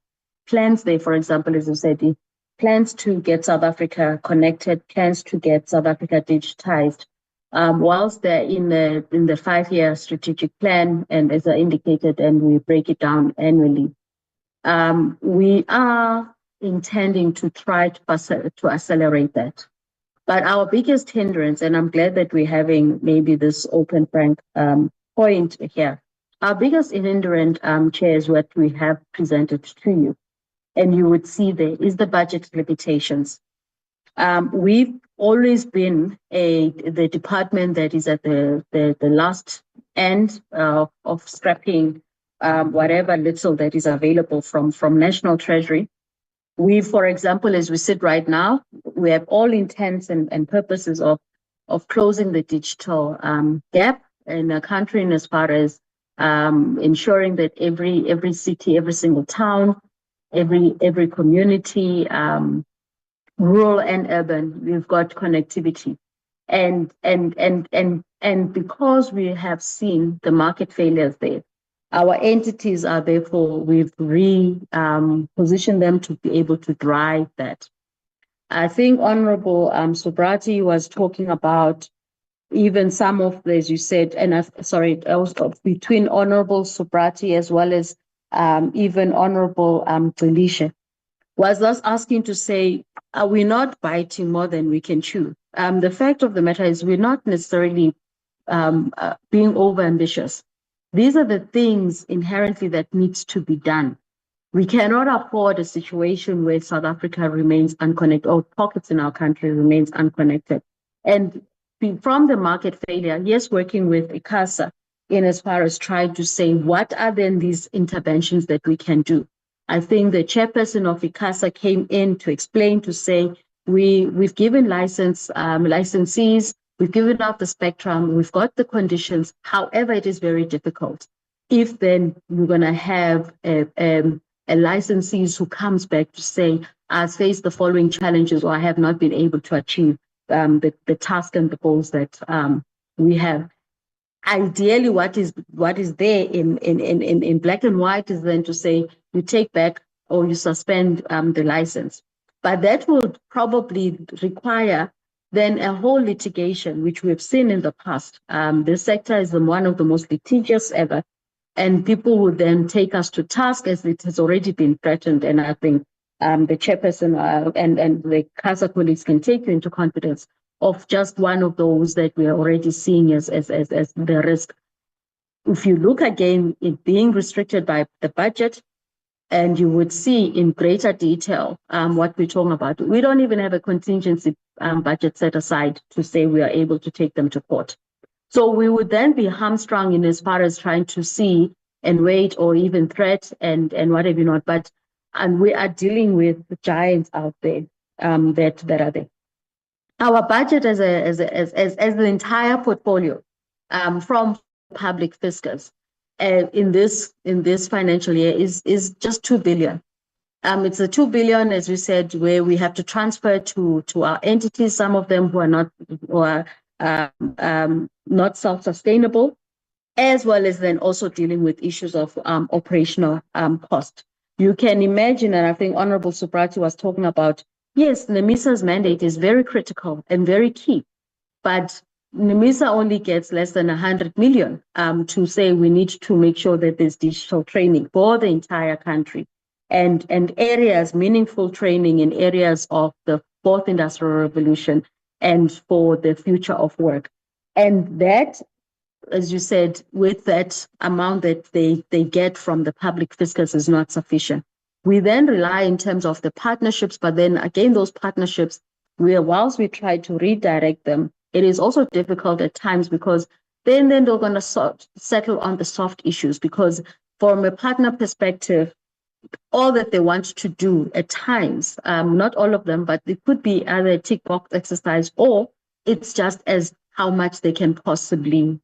plans there, for example, as you said, the plans to get South Africa connected, plans to get South Africa digitized. Whilst they're in the 5-year strategic plan, and as I indicated, and we break it down annually, we are intending to try to accelerate that. But our biggest hindrance, and I'm glad that we're having maybe this open, frank point here, our biggest hindrance, Chair, is what we have presented to you. And you would see there is the budget limitations. We've always been the department that is at the last end of scrapping whatever little that is available from National Treasury. We, for example, as we sit right now, we have all intents and purposes of closing the digital gap in the country, in as far as ensuring that every city, every single town, every community, rural and urban, we've got connectivity. And because we have seen the market failures there, our entities are therefore, we've positioned them to be able to drive that. I think Honorable Subrati was talking about even some of the, as you said, and also between Honorable Subrati as well as even Honorable Delisha, was thus asking to say, are we not biting more than we can chew? The fact of the matter is we're not necessarily being overambitious. These are the things inherently that needs to be done. We cannot afford a situation where South Africa remains unconnected, or pockets in our country remains unconnected. And from the market failure, yes, working with ICASA in as far as trying to say, what are then these interventions that we can do? I think the chairperson of ICASA came in to explain, to say, we've given licensees, we've given out the spectrum, we've got the conditions. However, it is very difficult. If then we're going to have a licensees who comes back to say, I've faced the following challenges, or I have not been able to achieve the task and the goals that we have. Ideally, what is there in black and white is then to say you take back or you suspend the license. But that would probably require then a whole litigation, which we've seen in the past. The sector is one of the most litigious ever, and people would then take us to task as it has already been threatened. And I think the chairperson and the CASA colleagues can take you into confidence. of just one of those that we are already seeing as the risk. If you look again, it being restricted by the budget, and you would see in greater detail what we're talking about. We don't even have a contingency budget set aside to say we are able to take them to court. So we would then be hamstrung in as far as trying to see and wait or even threat and whatever not. And we are dealing with the giants out there that are there. Our budget as the entire portfolio from public fiscus in this financial year is just 2 billion. It's a 2 billion, as we said, where we have to transfer to our entities, some of them who are not self-sustainable, as well as then also dealing with issues of operational cost. You can imagine, and I think Honorable Subrati was talking about, yes, NEMISA's mandate is very critical and very key, but NEMISA only gets less than 100 million to say we need to make sure that there's digital training for the entire country and areas, meaningful training in areas of the fourth industrial revolution and for the future of work. And that, as you said, with that amount that they get from the public fiscus is not sufficient. We then rely in terms of the partnerships, but then again, those partnerships, whilst we try to redirect them, it is also difficult at times because then they're going to settle on the soft issues, because from a partner perspective, all that they want to do at times, not all of them, but it could be either a tick box exercise or it's just as how much they can possibly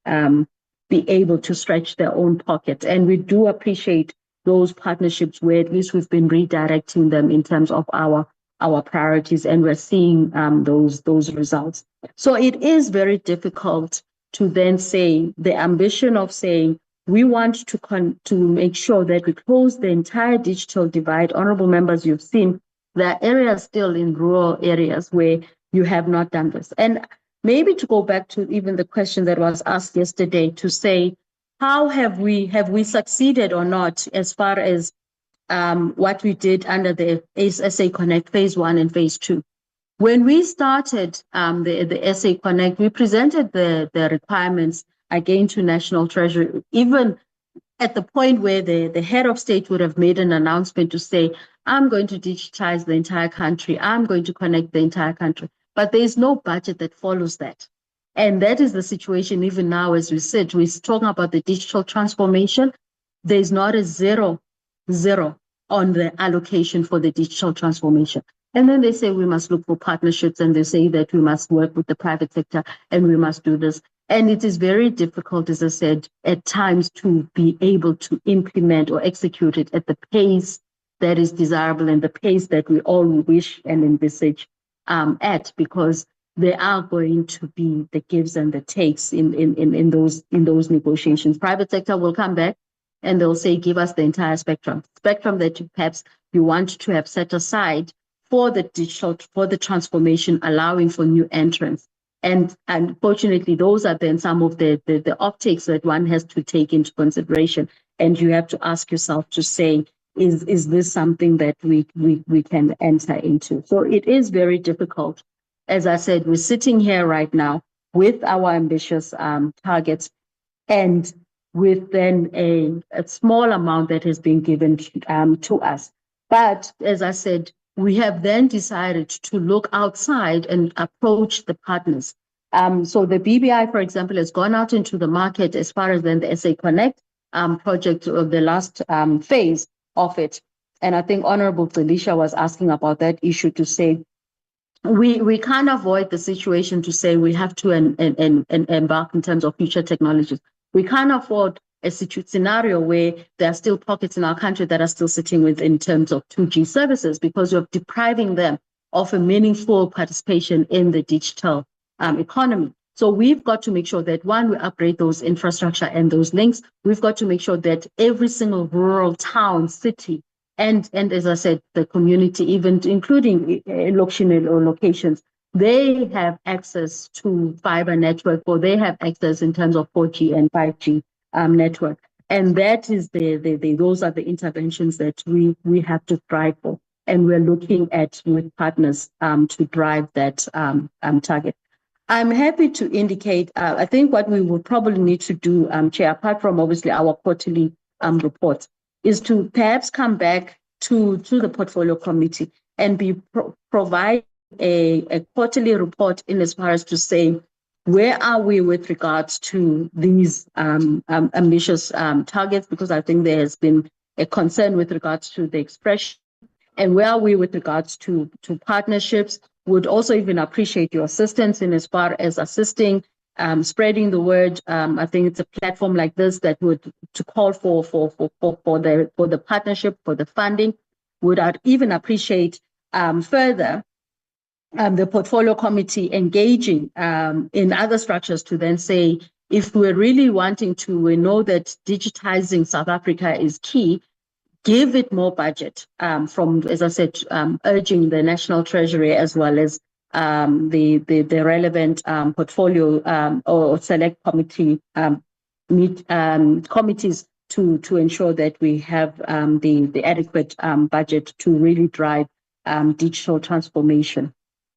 be able to stretch their own pocket. And we do appreciate those partnerships where at least we've been redirecting them in terms of our priorities, and we're seeing those results. So it is very difficult to then say the ambition of saying we want to make sure that we close the entire digital divide. Honorable members, you've seen there are areas still in rural areas where you have not done this. And maybe to go back to even the question that was asked yesterday to say, how have we succeeded or not as far as what we did under the SA Connect Phase 1 and Phase 2. When we started the SA Connect, we presented the requirements again to National Treasury, even at the point where the head of state would have made an announcement to say, I'm going to digitize the entire country, I'm going to connect the entire country. But there is no budget that follows that. And that is the situation even now, as we said, we're talking about the digital transformation. There's not a zero on the allocation for the digital transformation. And then they say we must look for partnerships, and they say that we must work with the private sector and we must do this. And it is very difficult, as I said, at times to be able to implement or execute it at the pace that is desirable and the pace that we all wish and envisage at, because there are going to be the gives and the takes in those negotiations. Private sector will come back and they'll say, give us the entire spectrum that perhaps you want to have set aside for the digital, for the transformation, allowing for new entrants. And unfortunately, those are then some of the optics that one has to take into consideration. And you have to ask yourself to say, is this something that we can enter into? So it is very difficult. As I said, we're sitting here right now with our ambitious targets and with then a small amount that has been given to us. But as I said, we have then decided to look outside and approach the partners. So the BBI, for example, has gone out into the market as far as then the SA Connect project of the last phase of it. And I think Honorable Felicia was asking about that issue to say, we can't avoid the situation to say we have to embark in terms of future technologies. We can't afford a scenario where there are still pockets in our country that are still sitting with in terms of 2G services, because you're depriving them of a meaningful participation in the digital economy. So we've got to make sure that, one, we upgrade those infrastructure and those links. We've got to make sure that every single rural town, city, and as I said, the community, even including locations, they have access to fiber network, or they have access in terms of 4G and 5G network. And that is those are the interventions that we have to strive for. And we're looking at with partners to drive that target. I'm happy to indicate, I think what we will probably need to do, Chair, apart from obviously our quarterly reports, is to perhaps come back to the portfolio committee and provide a quarterly report in as far as to say, where are we with regards to these ambitious targets? Because I think there has been a concern with regards to the expression, and where are we with regards to partnerships. Would also even appreciate your assistance in as far as assisting, spreading the word. I think it's a platform like this that would to call for the partnership, for the funding. Would even appreciate further the portfolio committee engaging in other structures to then say, if we're really wanting to, we know that digitizing South Africa is key, give it more budget from, as I said, urging the National Treasury as well as the relevant portfolio or select committee committees to ensure that we have the adequate budget to really drive digital transformation.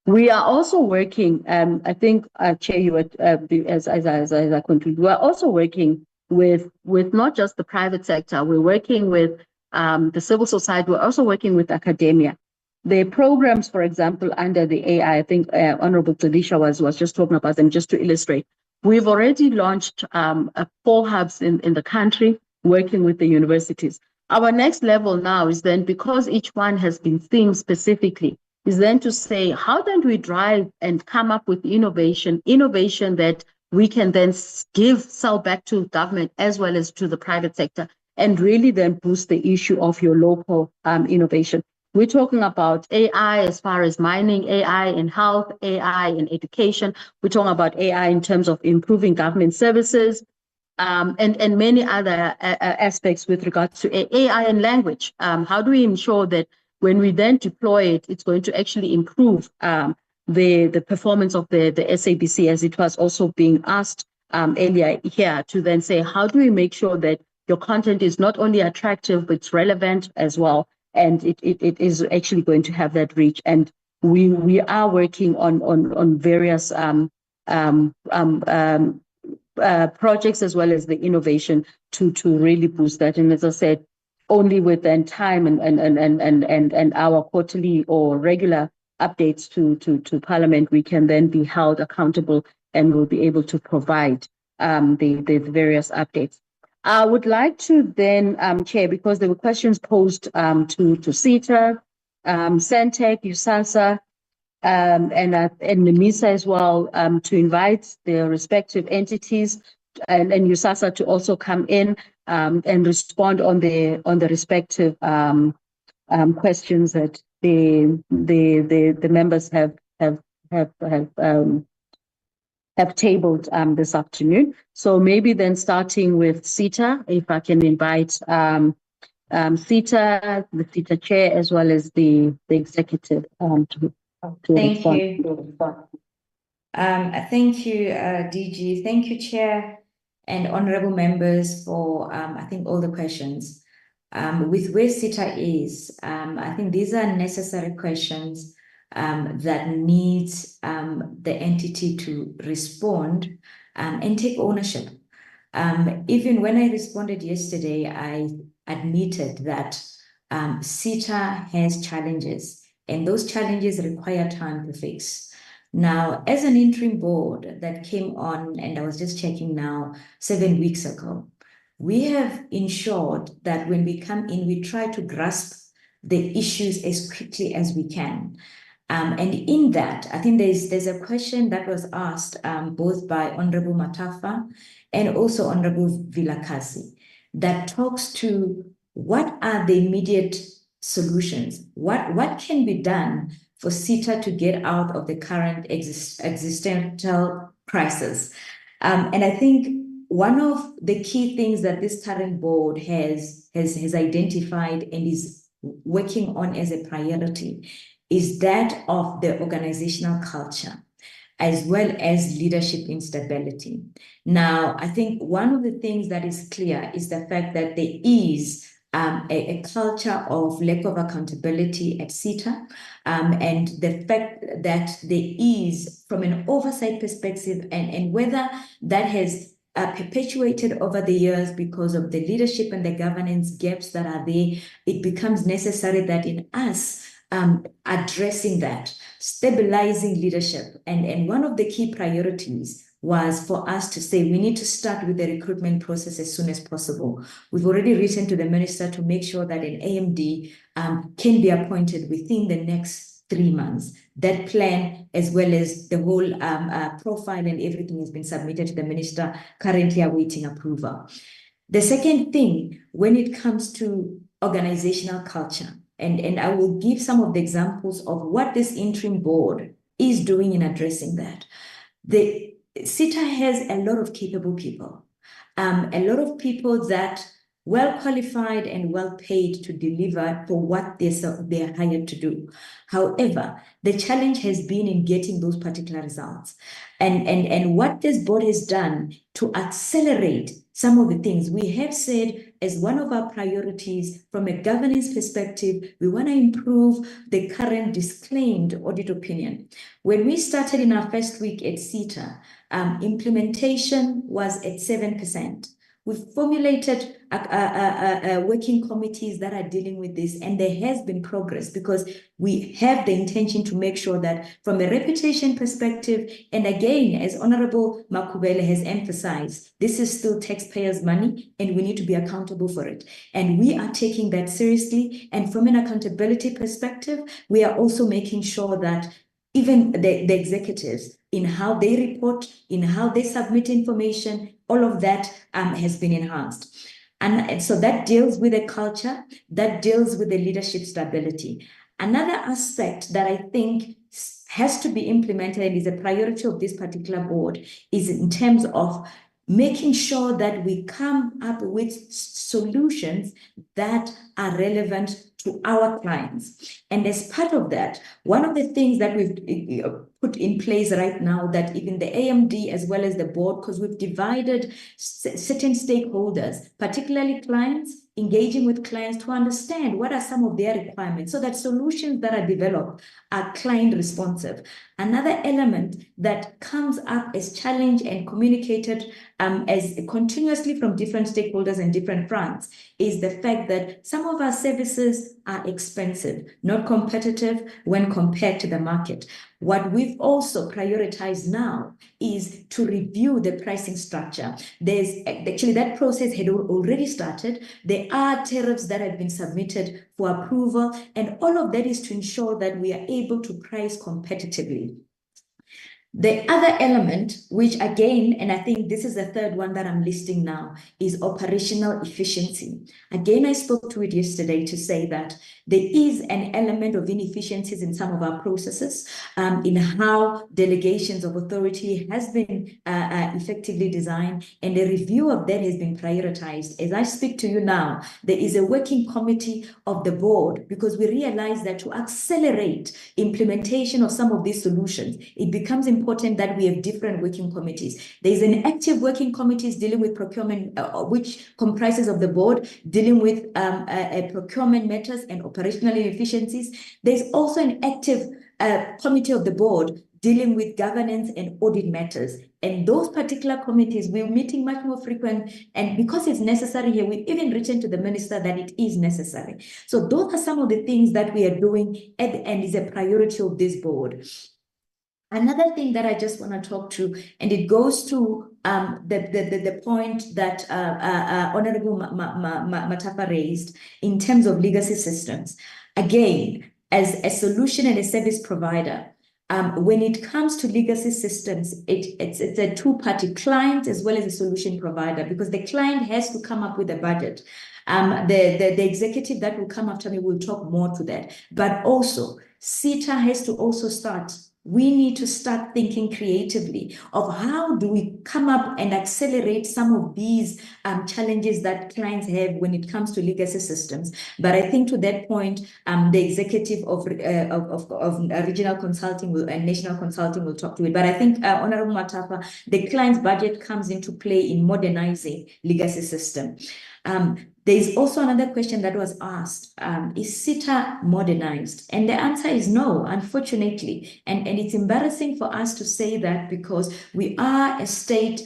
We are also working, I think, Chair, you as I conclude, we are also working with not just the private sector, we're working with the civil society, we're also working with academia. The programs, for example, under the AI, I think Honorable Tadisha was just talking about them, just to illustrate. We've already launched 4 hubs in the country, working with the universities. Our next level now is then, because each one has been themed specifically, is then to say, how then do we drive and come up with innovation that we can then sell back to government as well as to the private sector, and really then boost the issue of your local innovation. We're talking about AI as far as mining, AI in health, AI in education. We're talking about AI in terms of improving government services, and many other aspects with regards to AI and language. How do we ensure that when we then deploy it, it's going to actually improve the performance of the SABC, as it was also being asked earlier here, to then say, how do we make sure that your content is not only attractive, but it's relevant as well, and it is actually going to have that reach. And we are working on various projects as well as the innovation to really boost that. And as I said, only with then time and our quarterly or regular updates to Parliament, we can then be held accountable and will be able to provide the various updates. I would like to then, Chair, because there were questions posed to SITA, Sentech, USAASA, and NEMISA as well, to invite the respective entities and USAASA to also come in and respond on the respective questions that the members have tabled this afternoon. So maybe then starting with SITA, if I can invite SITA, the SITA chair, as well as the executive to Thank respond. you. Thank you, DG. Thank you, Chair and honorable members, for I think all the questions. With where SITA is, I think these are necessary questions that needs the entity to respond and take ownership. Even when I responded yesterday, I admitted that SITA has challenges, and those challenges require time to fix. Now, as an interim board that came on, and I was just checking now, 7 weeks ago, we have ensured that when we come in, we try to grasp the issues as quickly as we can. And in that, I think there's a question that was asked both by Honorable Matafa and also Honorable Vilakazi that talks to what are the immediate solutions? What can be done for SITA to get out of the current existential crisis? And I think one of the key things that this current board has identified and is working on as a priority is that of the organizational culture, as well as leadership instability. Now, I think one of the things that is clear is the fact that there is a culture of lack of accountability at SITA, and the fact that there is, from an oversight perspective, and whether that has perpetuated over the years because of the leadership and the governance gaps that are there, it becomes necessary that in us addressing that, stabilizing leadership, and one of the key priorities was for us to say we need to start with the recruitment process as soon as possible. We've already written to the minister to make sure that an AMD can be appointed within the next 3 months. That plan, as well as the whole profile and everything, has been submitted to the minister, currently awaiting approval. The second thing, when it comes to organizational culture, and I will give some of the examples of what this interim board is doing in addressing that. The SITA has a lot of capable people, a lot of people that well qualified and well paid to deliver for what they're hired to do. However, the challenge has been in getting those particular results. And what this board has done to accelerate some of the things we have said as one of our priorities from a governance perspective, we want to improve the current disclaimed audit opinion. When we started in our first week at SITA, implementation was at 7%. We've formulated working committees that are dealing with this, and there has been progress because we have the intention to make sure that from a reputation perspective, and again, as Honorable Makubele has emphasized, this is still taxpayers' money and we need to be accountable for it. And we are taking that seriously. And from an accountability perspective, we are also making sure that even the executives, in how they report, in how they submit information, all of that has been enhanced. And so that deals with the culture, that deals with the leadership stability. Another aspect that I think has to be implemented and is a priority of this particular board is in terms of making sure that we come up with solutions that are relevant to our clients. And as part of that, one of the things that we've put in place right now, that even the AMD as well as the board, because we've divided certain stakeholders, particularly clients, engaging with clients to understand what are some of their requirements so that solutions that are developed are client responsive. Another element that comes up as challenge and communicated as continuously from different stakeholders and different fronts is the fact that some of our services are expensive, not competitive when compared to the market. What we've also prioritized now is to review the pricing structure. There's actually that process had already started. There are tariffs that have been submitted for approval, and all of that is to ensure that we are able to price competitively. The other element, which again, and I think this is the third one that I'm listing now, is operational efficiency. Again, I spoke to it yesterday to say that there is an element of inefficiencies in some of our processes, in how delegations of authority has been effectively designed, and a review of that has been prioritized. As I speak to you now, there is a working committee of the board because we realize that to accelerate implementation of some of these solutions, it becomes important that we have different working committees. There's an active working committees dealing with procurement, which comprises of the board dealing with procurement matters and operational inefficiencies. There's also an active committee of the board dealing with governance and audit matters. And those particular committees, we're meeting much more frequent. And because it's necessary here, we've even written to the minister that it is necessary. So those are some of the things that we are doing at the end is a priority of this board. Another thing that I just want to talk to, and it goes to the point that Honorable Matafa raised in terms of legacy systems. Again, as a solution and a service provider, when it comes to legacy systems, it's a two-party client as well as a solution provider, because the client has to come up with a budget. The executive that will come after me will talk more to that. But also, SITA has to also start. We need to start thinking creatively of how do we come up and accelerate some of these challenges that clients have when it comes to legacy systems. But I think to that point, the executive of regional consulting and national consulting will talk to it. But I think, Honorable Matafa, the client's budget comes into play in modernizing legacy system. There's also another question that was asked, is SITA modernized? And the answer is no, unfortunately. And it's embarrassing for us to say that because we are a state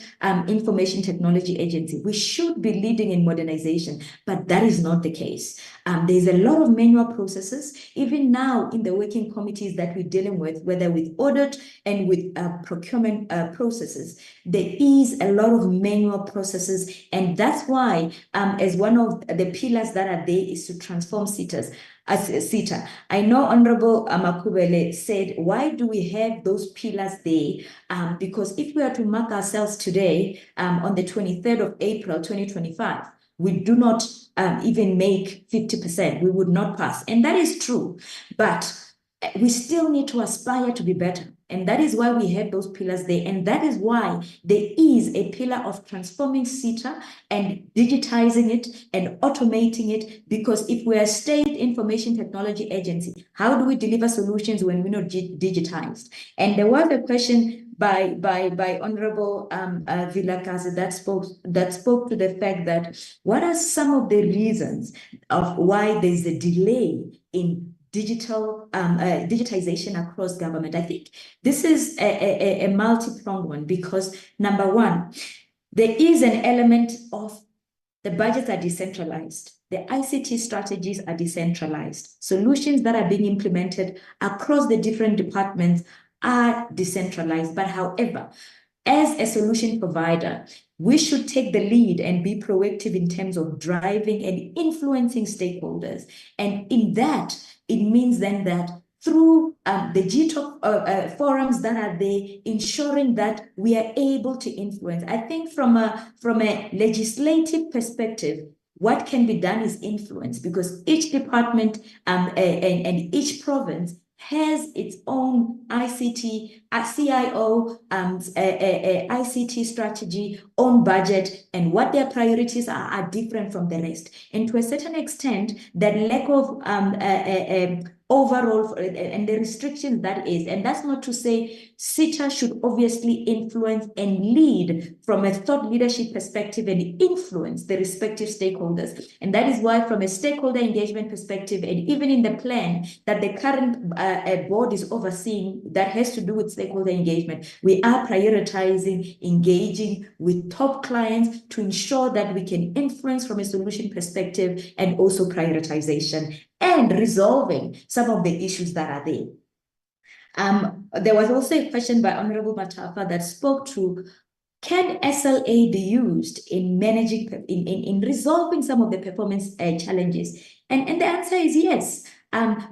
information technology agency. We should be leading in modernization, but that is not the case. There's a lot of manual processes, even now in the working committees that we're dealing with, whether with audit and with procurement processes, there is a lot of manual processes. And that's why, as one of the pillars that are there is to transform SITA. I know Honorable Makubele said, why do we have those pillars there? Because if we are to mark ourselves today, on the 23rd of April, 2025, we do not even make 50%. We would not pass. And that is true. But we still need to aspire to be better. And that is why we have those pillars there. And that is why there is a pillar of transforming SITA and digitizing it and automating it. Because if we're a state information technology agency, how do we deliver solutions when we're not digitized? And there was a question by Honorable Vilakazi that spoke to the fact that what are some of the reasons of why there's a delay in digitization across government? I think this is a multi-pronged one because number one, there is an element of the budgets are decentralized. The ICT strategies are decentralized. Solutions that are being implemented across the different departments are decentralized. But however, as a solution provider, we should take the lead and be proactive in terms of driving and influencing stakeholders. And in that, it means then that through the GTOC forums that are there, ensuring that we are able to influence. I think from a legislative perspective, what can be done is influence, because each department and each province has its own ICT, CIO, ICT strategy, own budget, and what their priorities are different from the rest. And to a certain extent, that lack of overall and the restrictions that is, and that's not to say SITA should obviously influence and lead from a thought leadership perspective and influence the respective stakeholders. And that is why from a stakeholder engagement perspective, and even in the plan that the current board is overseeing that has to do with stakeholder engagement, we are prioritizing engaging with top clients to ensure that we can influence from a solution perspective and also prioritization and resolving some of the issues that are there. There was also a question by Honorable Matafa that spoke to, can SLA be used in managing, in resolving some of the performance challenges? And the answer is yes.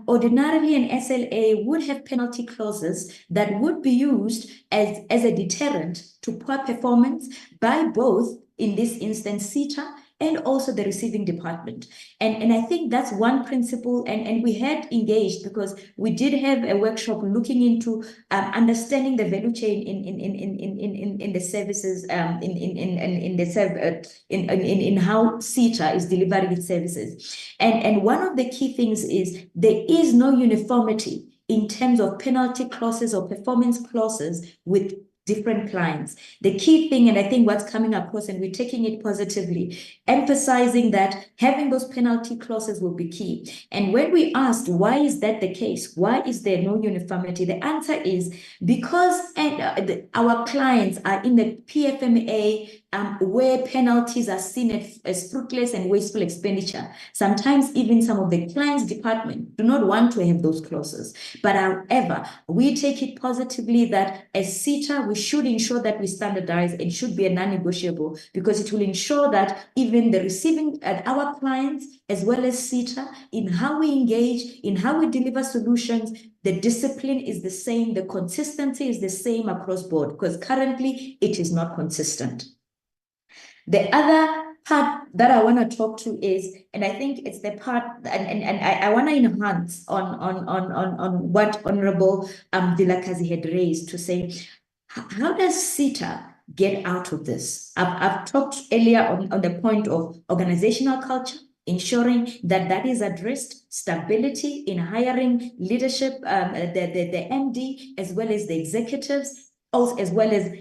Ordinarily, an SLA would have penalty clauses that would be used as a deterrent to poor performance by both, in this instance, SITA and also the receiving department. And I think that's one principle, and we had engaged because we did have a workshop looking into understanding the value chain in the services, in how SITA is delivering its services. And one of the key things is there is no uniformity in terms of penalty clauses or performance clauses with different clients. The key thing, and I think what's coming across, and we're taking it positively, emphasizing that having those penalty clauses will be key. And when we asked, why is that the case? Why is there no uniformity? The answer is because our clients are in the PFMA where penalties are seen as fruitless and wasteful expenditure. Sometimes even some of the clients' department do not want to have those clauses. But however, we take it positively that as SITA, we should ensure that we standardize and should be a non-negotiable, because it will ensure that even the receiving our clients as well as SITA, in how we engage, in how we deliver solutions, the discipline is the same, the consistency is the same across board, because currently it is not consistent. The other part that I want to talk to is, and I think it's the part, and I want to enhance on what Honorable Vilakazi had raised, to say, how does SITA get out of this? I've talked earlier on the point of organizational culture, ensuring that that is addressed, stability in hiring leadership, the MD, as well as the executives, also as well as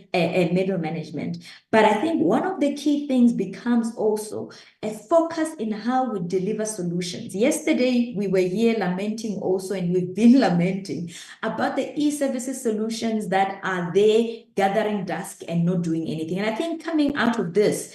middle management. But I think one of the key things becomes also a focus in how we deliver solutions. Yesterday, we were here lamenting also, and we've been lamenting about the e-services solutions that are there gathering dust and not doing anything. And I think coming out of this,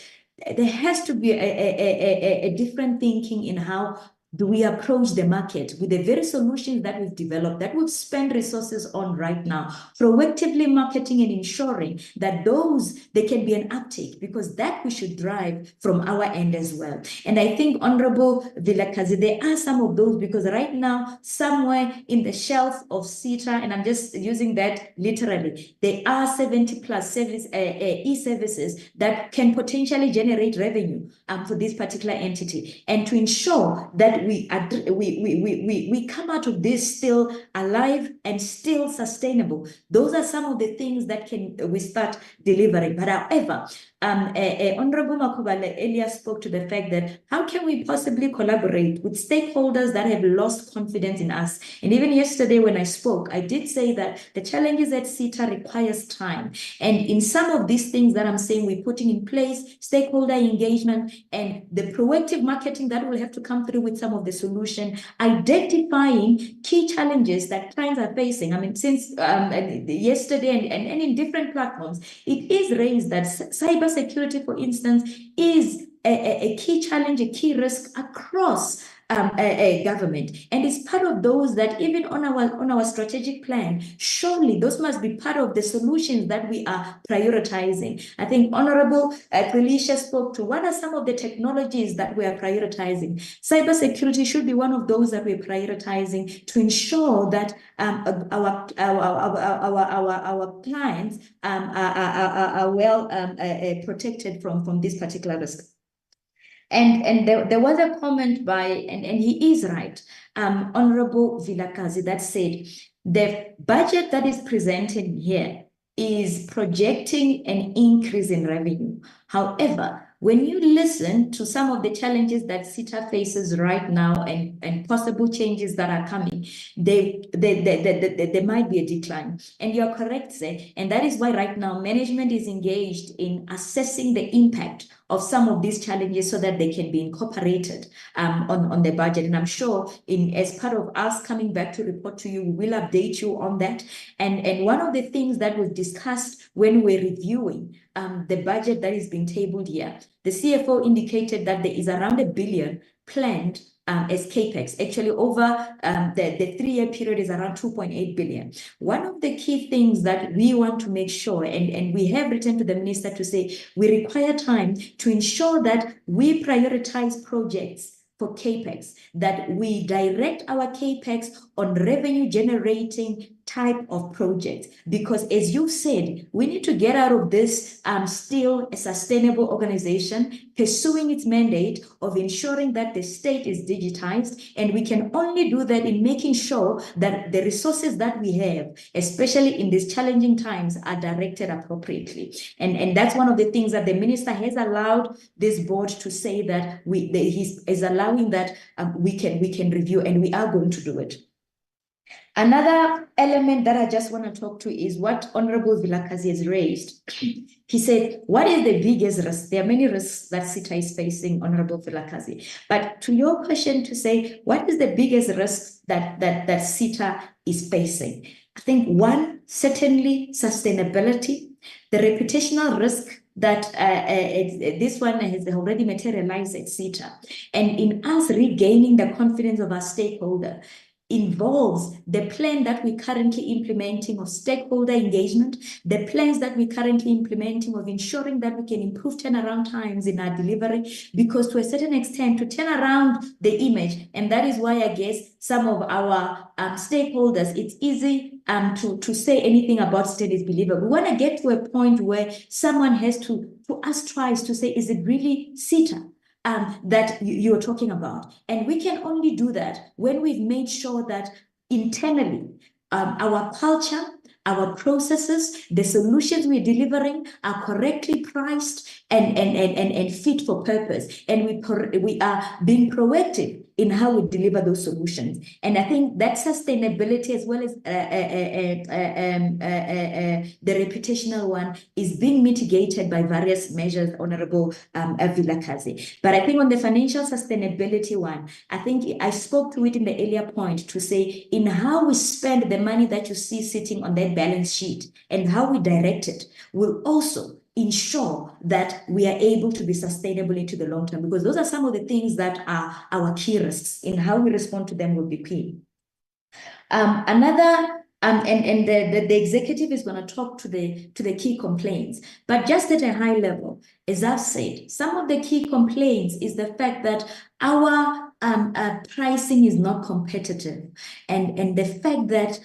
there has to be a different thinking in how do we approach the market with the very solutions that we've developed, that we've spent resources on right now, proactively marketing and ensuring that there can be an uptake, because that we should drive from our end as well. And I think, Honorable Vilakazi, there are some of those, because right now, somewhere in the shelf of SITA, and I'm just using that literally, there are 70 plus e-services that can potentially generate revenue for this particular entity. And to ensure that we come out of this still alive and still sustainable. Those are some of the things that we start delivering. But however, Honorable Makubale earlier spoke to the fact that how can we possibly collaborate with stakeholders that have lost confidence in us? And even yesterday when I spoke, I did say that the challenges at SITA requires time. And in some of these things that I'm saying we're putting in place, stakeholder engagement and the proactive marketing that will have to come through with some of the solution, identifying key challenges that clients are facing. I mean, since yesterday and in different platforms, it is raised that cybersecurity, for instance, is a key challenge, a key risk across a government, and it's part of those that even on our strategic plan, surely those must be part of the solutions that we are prioritizing. I think Honorable Felicia spoke to what are some of the technologies that we are prioritizing. Cybersecurity should be one of those that we're prioritizing to ensure that our clients are well protected from this particular risk. And there was a comment by, and he is right, Honorable Vilakazi, that said, the budget that is presented here is projecting an increase in revenue. However, when you listen to some of the challenges that SITA faces right now and possible changes that are coming, there might be a decline. And you're correct, sir. And that is why right now management is engaged in assessing the impact of some of these challenges so that they can be incorporated on the budget. And I'm sure as part of us coming back to report to you, we will update you on that. And one of the things that we've discussed when we're reviewing the budget that is being tabled here, the CFO indicated that there is around $1 billion planned as capex. Actually, over the 3-year period is around 2.8 billion. One of the key things that we want to make sure, and we have written to the minister to say, we require time to ensure that we prioritize projects for capex, that we direct our capex on revenue generating type of projects, because as you said, we need to get out of this still a sustainable organization pursuing its mandate of ensuring that the state is digitized, and we can only do that in making sure that the resources that we have, especially in these challenging times, are directed appropriately. And that's one of the things that the minister has allowed this board to say, that he is allowing that we can review, and we are going to do it. Another element that I just want to talk to is what Honorable Vilakazi has raised. He said, what is the biggest risk? There are many risks that SITA is facing, Honorable Vilakazi. But to your question to say, what is the biggest risk that SITA is facing? I think one, certainly sustainability, the reputational risk that this one has already materialized at SITA. And in us regaining the confidence of our stakeholder, involves the plan that we're currently implementing of stakeholder engagement, the plans that we're currently implementing of ensuring that we can improve turnaround times in our delivery, because to a certain extent, to turn around the image, and that is why I guess some of our stakeholders, it's easy to say anything about state is believable. We want to get to a point where someone has to us tries to say, is it really SITA that you're talking about? And we can only do that when we've made sure that internally our culture, our processes, the solutions we're delivering are correctly priced and fit for purpose. And we are being proactive in how we deliver those solutions. And I think that sustainability, as well as the reputational one, is being mitigated by various measures, Honorable Vilakazi. But I think on the financial sustainability one, I think I spoke to it in the earlier point to say in how we spend the money that you see sitting on that balance sheet and how we direct it will also ensure that we are able to be sustainable into the long term, because those are some of the things that are our key risks. In how we respond to them will be key. The executive is going to talk to the key complaints, but just at a high level, as I've said, some of the key complaints is the fact that our pricing is not competitive, and the fact that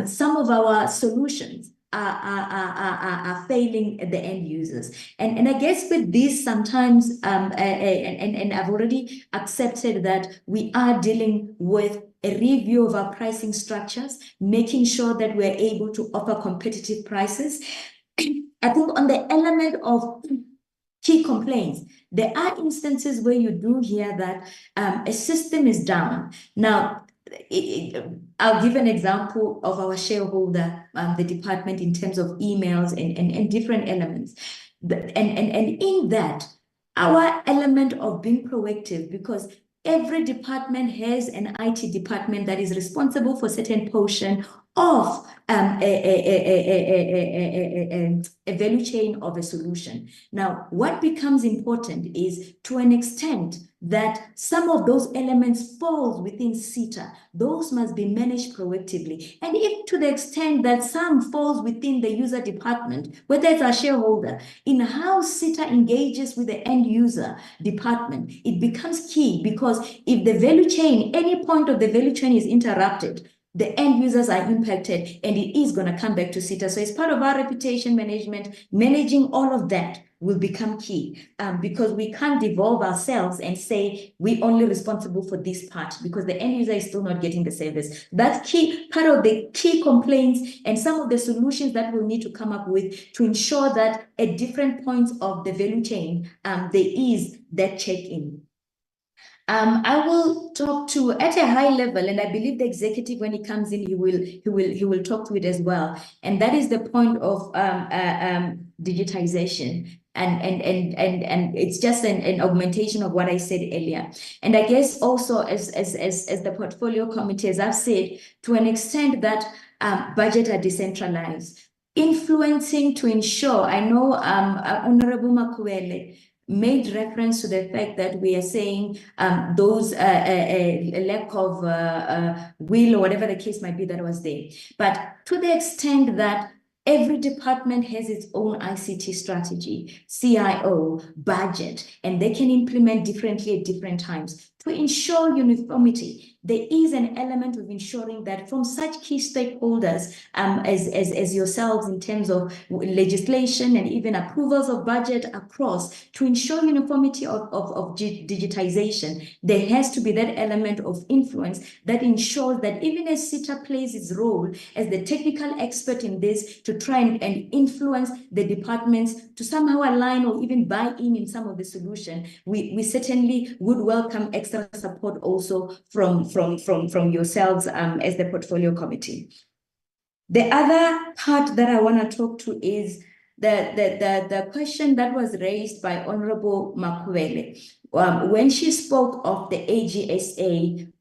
some of our solutions are failing the end users. And I guess with this sometimes, and I've already accepted that we are dealing with a review of our pricing structures, making sure that we're able to offer competitive prices. I think on the element of key complaints, there are instances where you do hear that a system is down. Now, I'll give an example of our shareholder, the department, in terms of emails and different elements. And in that, our element of being proactive, because every department has an IT department that is responsible for certain portion of a value chain of a solution. Now, what becomes important is, to an extent that some of those elements fall within SITA, those must be managed proactively. And if to the extent that some falls within the user department, whether it's a shareholder, in how SITA engages with the end user department, it becomes key, because if the value chain, any point of the value chain is interrupted, the end users are impacted, and it is going to come back to SITA. So as part of our reputation management, managing all of that will become key, because we can't devolve ourselves and say we're only responsible for this part, because the end user is still not getting the service. That's key, part of the key complaints and some of the solutions that we'll need to come up with to ensure that at different points of the value chain, there is that check-in. I will talk to at a high level, and I believe the executive, when he comes in, he will talk to it as well. And that is the point of digitization. And it's just an augmentation of what I said earlier. And I guess also as the portfolio committee, as I've said, to an extent that budget are decentralized, influencing to ensure, I know Honorable Makuele made reference to the fact that we are saying those a lack of will, or whatever the case might be, that was there. But to the extent that every department has its own ICT strategy, CIO, budget, and they can implement differently at different times. To ensure uniformity, there is an element of ensuring that from such key stakeholders as yourselves, in terms of legislation and even approvals of budget across, to ensure uniformity of digitization, there has to be that element of influence that ensures that even as SITA plays its role as the technical expert in this, to try and influence the departments to somehow align or even buy in some of the solution, we certainly would welcome extra support also from yourselves as the portfolio committee. The other part that I want to talk to is the question that was raised by Honorable Makuele when she spoke of the AGSA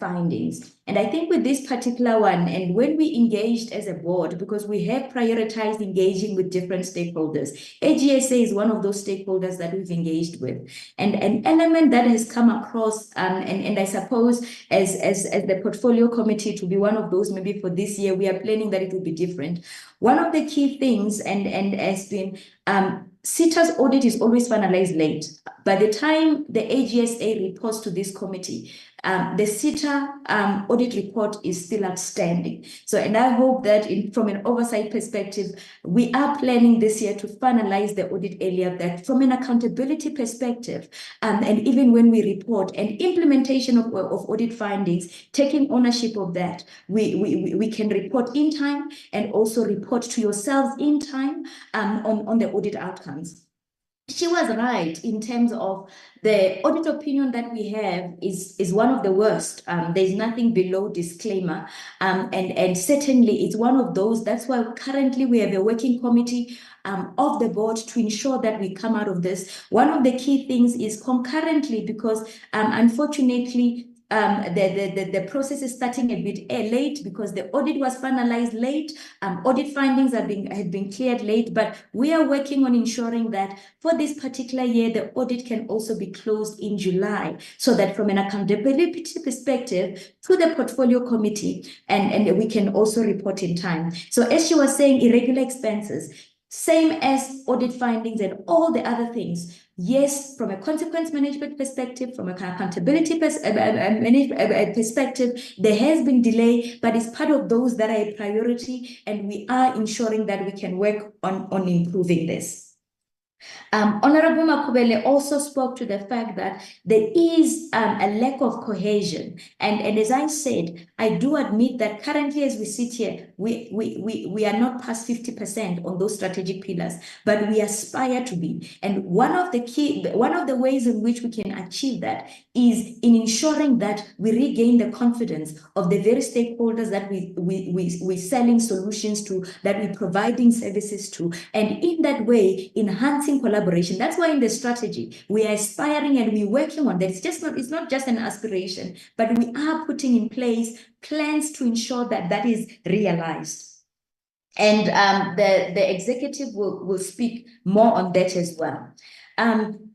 findings. And I think with this particular one, and when we engaged as a board, because we have prioritized engaging with different stakeholders, AGSA is one of those stakeholders that we've engaged with. And an element that has come across, and I suppose as the portfolio committee to be one of those, maybe for this year, we are planning that it will be different. One of the key things, and has been, SITA's audit is always finalized late. By the time the AGSA reports to this committee, the SITA audit report is still outstanding. So, and I hope that from an oversight perspective, we are planning this year to finalize the audit earlier, that from an accountability perspective, and even when we report and implementation of audit findings, taking ownership of that, we can report in time and also report to yourselves in time on the audit outcomes. she was right in terms of the audit opinion that we have is one of the worst. There's nothing below disclaimer. And certainly it's one of those. That's why currently we have a working committee of the board to ensure that we come out of this. One of the key things is concurrently, because unfortunately, the process is starting a bit late because the audit was finalized late. Audit findings had been cleared late, but we are working on ensuring that for this particular year, the audit can also be closed in July, so that from an accountability perspective to the portfolio committee, and we can also report in time. So as she was saying, irregular expenses, same as audit findings and all the other things. Yes, from a consequence management perspective, from a accountability perspective, there has been delay, but it's part of those that are a priority, and we are ensuring that we can work on improving this. Honorable Makubele also spoke to the fact that there is a lack of cohesion. And as I said, I do admit that currently as we sit here, we are not past 50% on those strategic pillars, but we aspire to be. And one of the ways in which we can achieve that is in ensuring that we regain the confidence of the very stakeholders that we're selling solutions to, that we're providing services to, and in that way, enhancing collaboration. That's why in the strategy, we are aspiring and we're working on that. It's not just an aspiration, but we are putting in place plans to ensure that that is realized. And the executive will speak more on that as well.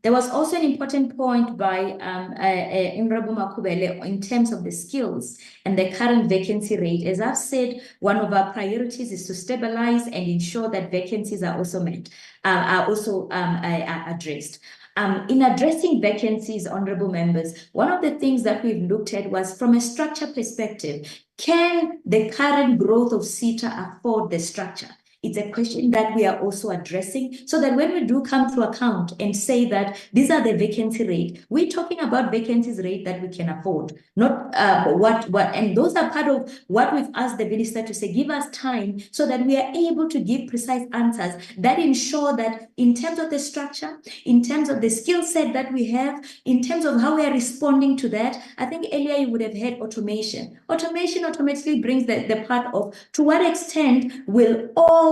There was also an important point by Honorable Makubele in terms of the skills and the current vacancy rate. As I've said, one of our priorities is to stabilize and ensure that vacancies are also met, are also addressed. In addressing vacancies, honorable members, one of the things that we've looked at was from a structure perspective, can the current growth of SITA afford the structure? It's a question that we are also addressing, so that when we do come to account and say that these are the vacancy rate, we're talking about vacancies rate that we can afford, not and those are part of what we've asked the minister to say, give us time so that we are able to give precise answers that ensure that in terms of the structure, in terms of the skill set that we have, in terms of how we are responding to that. I think earlier you would have heard automation. Automation automatically brings the part of to what extent will all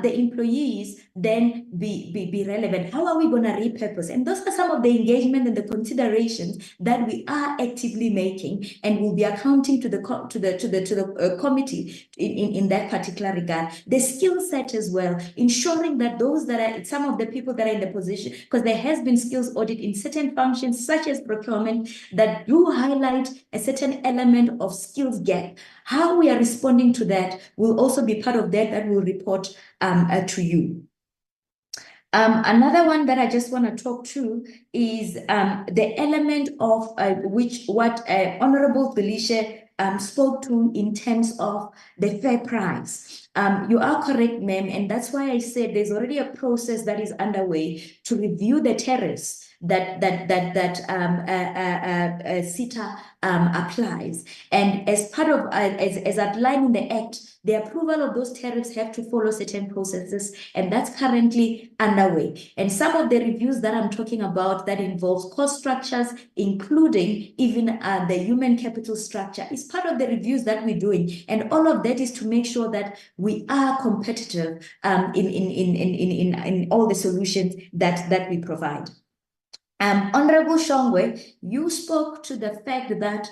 the employees then be relevant? How are we going to repurpose? And those are some of the engagement and the considerations that we are actively making, and will be accounting to the committee in that particular regard. The skill set as well, ensuring that those that are some of the people that are in the position, because there has been skills audit in certain functions such as procurement that do highlight a certain element of skills gap. How we are responding to that will also be part of that we'll report to you. Another one that I just want to talk to is the element of what Honorable Felicia spoke to in terms of the fair price. You are correct, ma'am, and that's why I said there's already a process that is underway to review the tariffs that SITA applies. And as part of, as outlined in the Act, the approval of those tariffs have to follow certain processes, and that's currently underway. And some of the reviews that I'm talking about that involves cost structures, including even the human capital structure, is part of the reviews that we're doing. And all of that is to make sure that we are competitive in all the solutions that we provide. Honorable Shongwe, you spoke to the fact that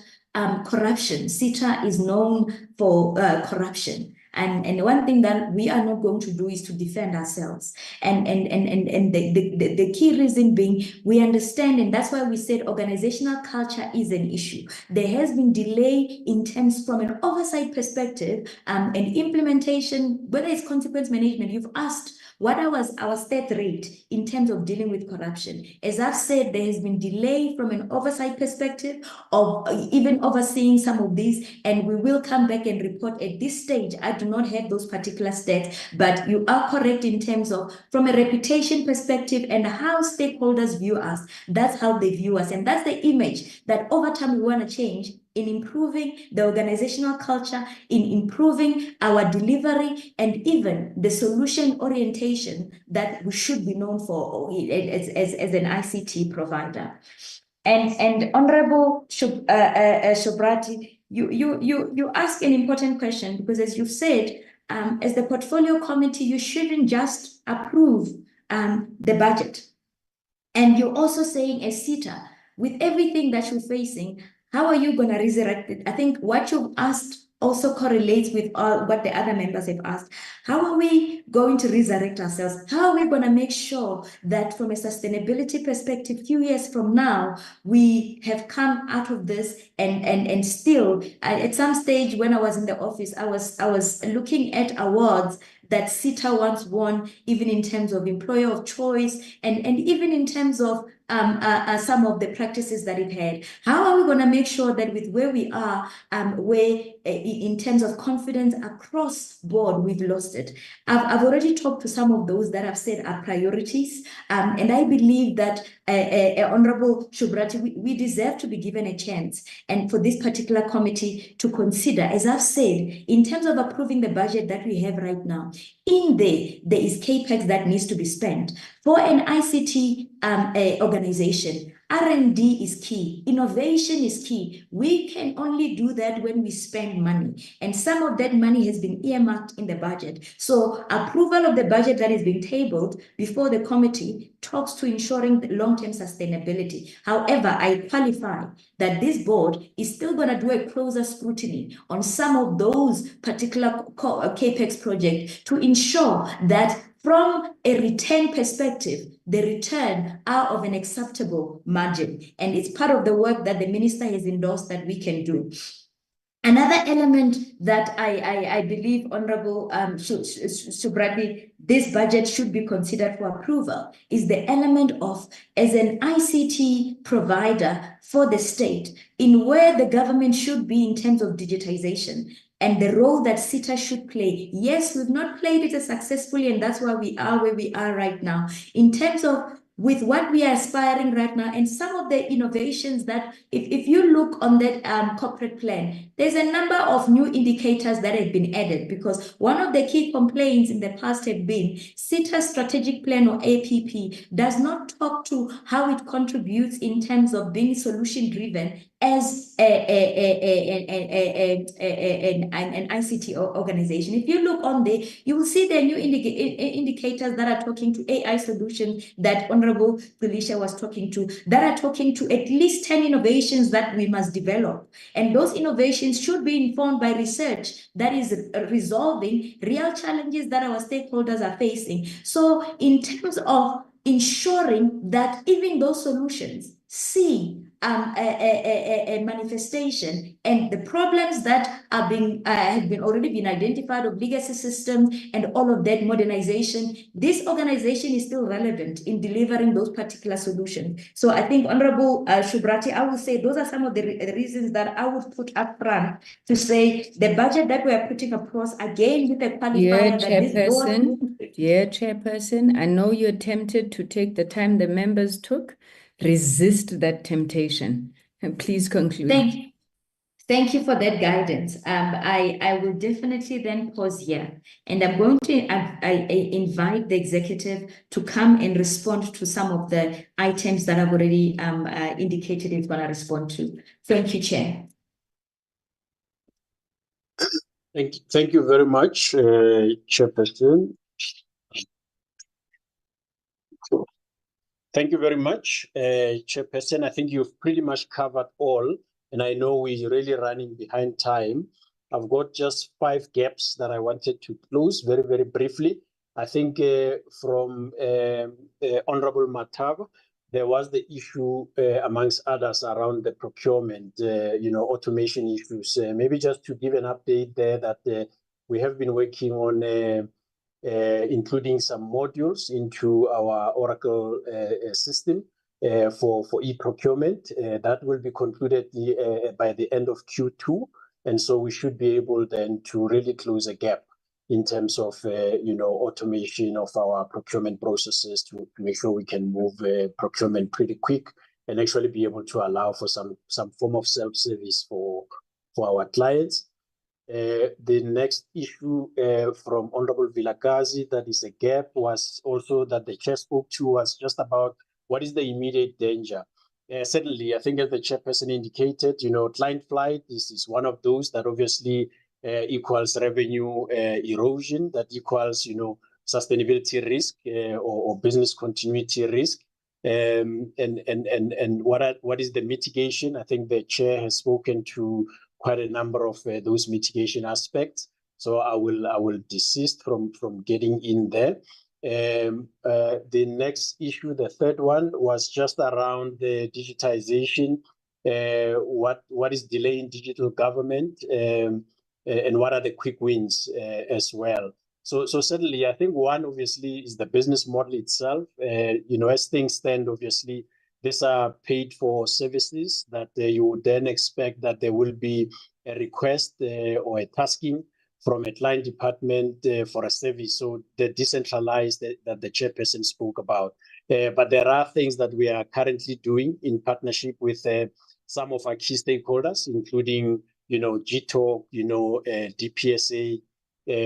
corruption, SITA is known for corruption. And one thing that we are not going to do is to defend ourselves. And the key reason being, we understand, and that's why we said organizational culture is an issue. There has been delay in terms from an oversight perspective and implementation, whether it's consequence management. You've asked, what was our state rate in terms of dealing with corruption? As I've said, there has been delay from an oversight perspective of even overseeing some of these, and we will come back and report at this stage. I do not have those particular stats, but you are correct in terms of from a reputation perspective and how stakeholders view us. That's how they view us, and that's the image that over time we want to change in improving the organizational culture, in improving our delivery, and even the solution orientation that we should be known for as an ICT provider. And Honorable Shobrati, you ask an important question, because as you've said, as the portfolio committee, you shouldn't just approve the budget. And you're also saying as SITA, with everything that you're facing, how are you going to resurrect it? I think what you've asked also correlates with what the other members have asked. How are we going to resurrect ourselves? How are we going to make sure that from a sustainability perspective, few years from now, we have come out of this and still, at some stage when I was in the office, I was looking at awards that SITA once won, even in terms of employer of choice, and even in terms of some of the practices that it had. How are we going to make sure that with where we are, in terms of confidence across board, we've lost it? I've already talked to some of those that I've said are priorities, and I believe that Honorable Shobrati, we deserve to be given a chance, and for this particular committee to consider, as I've said, in terms of approving the budget that we have right now. In there is CAPEX that needs to be spent. For an ICT organization, R&D is key. Innovation is key. We can only do that when we spend money. And some of that money has been earmarked in the budget. So approval of the budget that is being tabled before the committee talks to ensuring the long-term sustainability. However, I qualify that this board is still going to do a closer scrutiny on some of those particular CAPEX projects to ensure that from a return perspective, the return are of an acceptable margin. And it's part of the work that the minister has endorsed that we can do. Another element that I believe, Honorable Shobrati, this budget should be considered for approval is the element of, as an ICT provider for the state, in where the government should be in terms of digitization and the role that SITA should play. Yes, we've not played it as successfully, and that's why we are where we are right now. In terms of with what we are aspiring right now and some of the innovations that, if you look on that corporate plan, there's a number of new indicators that have been added, because one of the key complaints in the past have been SITA's strategic plan, or APP, does not talk to how it contributes in terms of being solution driven as an ICT organization. If you look on there, you will see the new indicators that are talking to AI solutions that Honorable Felicia was talking to, that are talking to at least 10 innovations that we must develop. And those innovations should be informed by research that is resolving real challenges that our stakeholders are facing. So in terms of ensuring that even those solutions see a manifestation, and the problems that are have already been identified of legacy systems and all of that modernization, this organization is still relevant in delivering those particular solutions. So I think, Honorable Shobrati, I will say those are some of the reasons that I would put up front to say the budget that we are putting across, again with the qualifier that this board... Chairperson, I know you're tempted to take the time the members took. Resist that temptation, and please conclude. Thank you for that guidance. I will definitely then pause here, and I'm going to invite the executive to come and respond to some of the items that I've already indicated it's going to respond to. Thank you, Chair. Thank you very much, Chairperson. Thank you very much, Chairperson. I think you've pretty much covered all, and I know we're really running behind time. I've got just 5 gaps that I wanted to close very, very briefly. I think from Honorable Matava, there was the issue, amongst others, around the procurement, automation issues. Maybe just to give an update there that we have been working on including some modules into our Oracle system for e-procurement. That will be concluded by the end of Q2. And so we should be able then to really close a gap in terms of, automation of our procurement processes to make sure we can move procurement pretty quick and actually be able to allow for some form of self-service for our clients. The next issue from Honorable Vilakazi, that is a gap, was also that the chair spoke to, was just about what is the immediate danger. Certainly, I think as the chairperson indicated, client flight is one of those that obviously equals revenue erosion, that equals, sustainability risk or business continuity risk. And what is the mitigation? I think the chair has spoken to quite a number of those mitigation aspects. So I will desist from getting in there. The next issue, the third one, was just around the digitization. What is delaying digital government, and what are the quick wins as well? So certainly, I think one obviously is the business model itself. As things stand, obviously, these are paid for services that you would then expect that there will be a request or a tasking from a client department for a service. So the decentralized that the chairperson spoke about. But there are things that we are currently doing in partnership with some of our key stakeholders, including, GTOC, DPSA,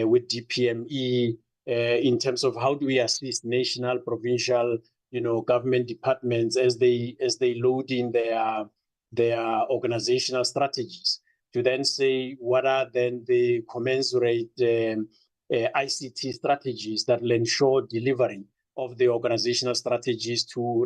with DPME, in terms of how do we assist national, provincial, government departments as they load in their organizational strategies, to then say what are then the commensurate ICT strategies that will ensure delivery of the organizational strategies to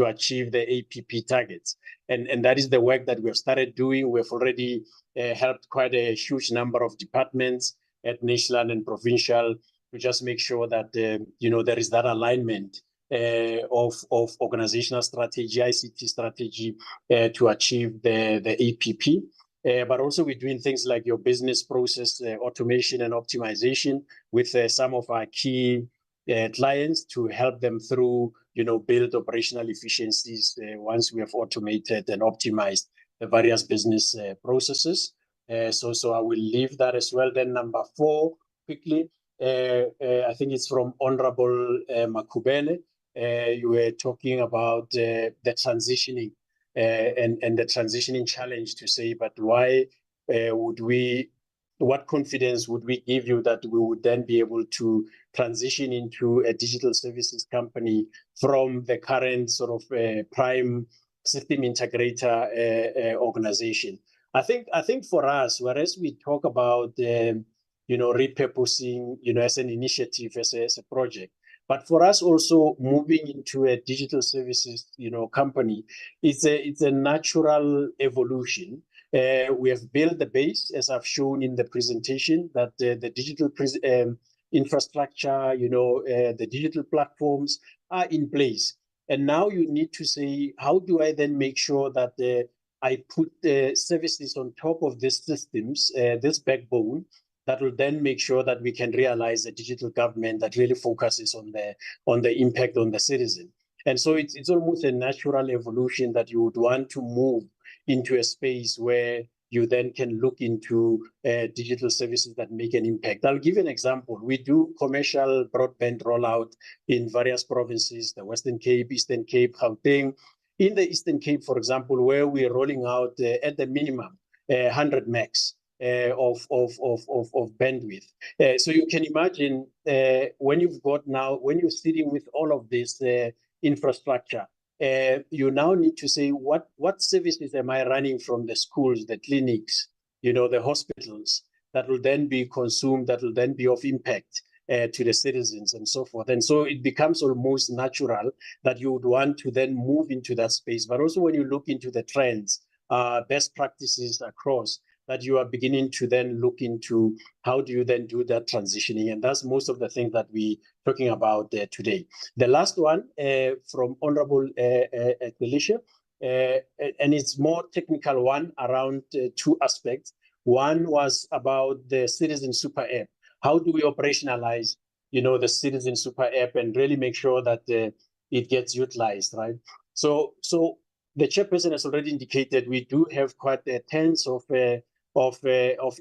achieve the APP targets. And that is the work that we've started doing. We've already helped quite a huge number of departments at national and provincial to just make sure that there is that alignment of organizational strategy, ICT strategy to achieve the APP. But also we're doing things like your business process automation and optimization with some of our key clients to help them through, build operational efficiencies once we have automated and optimized the various business processes. So I will leave that as well. Then number 4, quickly, I think it's from Honorable Makubele. You were talking about the transitioning and the transitioning challenge, to say, but why what confidence would we give you that we would then be able to transition into a digital services company from the current sort of prime system integrator organization? I think for us, whereas we talk about repurposing, as an initiative, as a project, but for us also moving into a digital services, company, it's a natural evolution. We have built the base, as I've shown in the presentation, that the digital infrastructure, the digital platforms are in place. And now you need to say, how do I then make sure that I put the services on top of these systems, this backbone, that will then make sure that we can realize a digital government that really focuses on the impact on the citizen. And so it's almost a natural evolution that you would want to move into a space where you then can look into digital services that make an impact. I'll give an example. We do commercial broadband rollout in various provinces, the Western Cape, Eastern Cape, Gauteng. In the Eastern Cape, for example, where we're rolling out at the minimum 100 megs of bandwidth. So you can imagine when you're sitting with all of this infrastructure, you now need to say, what services am I running from the schools, the clinics, the hospitals, that will then be consumed, that will then be of impact to the citizens and so forth. And so it becomes almost natural that you would want to then move into that space. But also when you look into the trends, best practices across, that you are beginning to then look into how do you then do that transitioning. And that's most of the things that we're talking about today. The last one from Honorable Delisha, and it's more technical one around 2 aspects. One was about the Citizen Super App. How do we operationalize, the Citizen Super App and really make sure that it gets utilized, right? So the chairperson has already indicated we do have quite tens of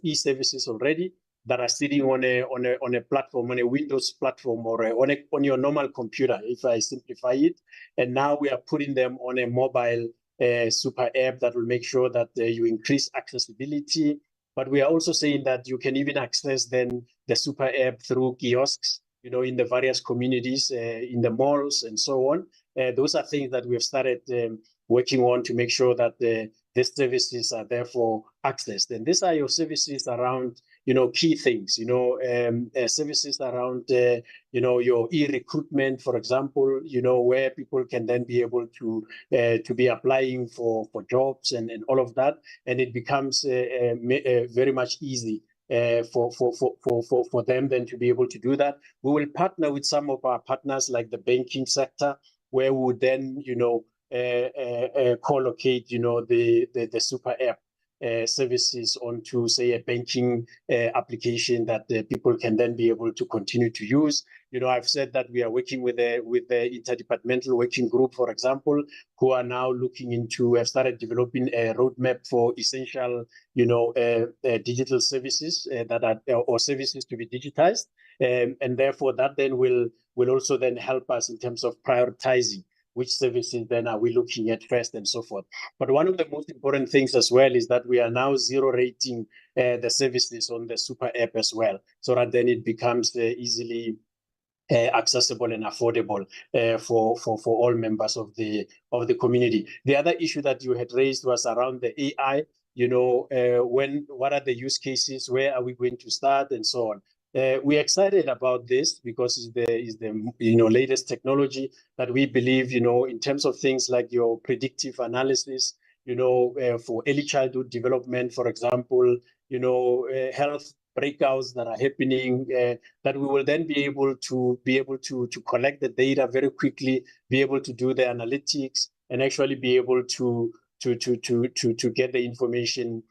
e-services already. that are sitting on a platform, on a Windows platform, or on your normal computer, if I simplify it. And now we are putting them on a mobile super app that will make sure that you increase accessibility. But we are also saying that you can even access then the super app through kiosks, in the various communities, in the malls and so on. Those are things that we have started working on to make sure that these services are therefore accessed. And these are your services around, key things, services around, your e-recruitment, for example, where people can then be able to be applying for jobs and all of that. And it becomes very much easy for them then to be able to do that. We will partner with some of our partners like the banking sector, where we would then, co-locate, the super app services onto, say, a banking application that people can then be able to continue to use. I've said that we are working with the interdepartmental working group, for example, who are now have started developing a roadmap for essential, digital services or services to be digitized. And therefore that then will also then help us in terms of prioritizing which services then are we looking at first and so forth. But one of the most important things as well is that we are now zero rating the services on the super app as well, so that then it becomes easily accessible and affordable for all members of the community. The other issue that you had raised was around the AI. What are the use cases? Where are we going to start, and so on. We're excited about this because it's the latest technology that we believe, in terms of things like your predictive analysis, for early childhood development, for example, health breakouts that are happening, that we will then be able to collect the data very quickly, be able to do the analytics, and actually be able to get the information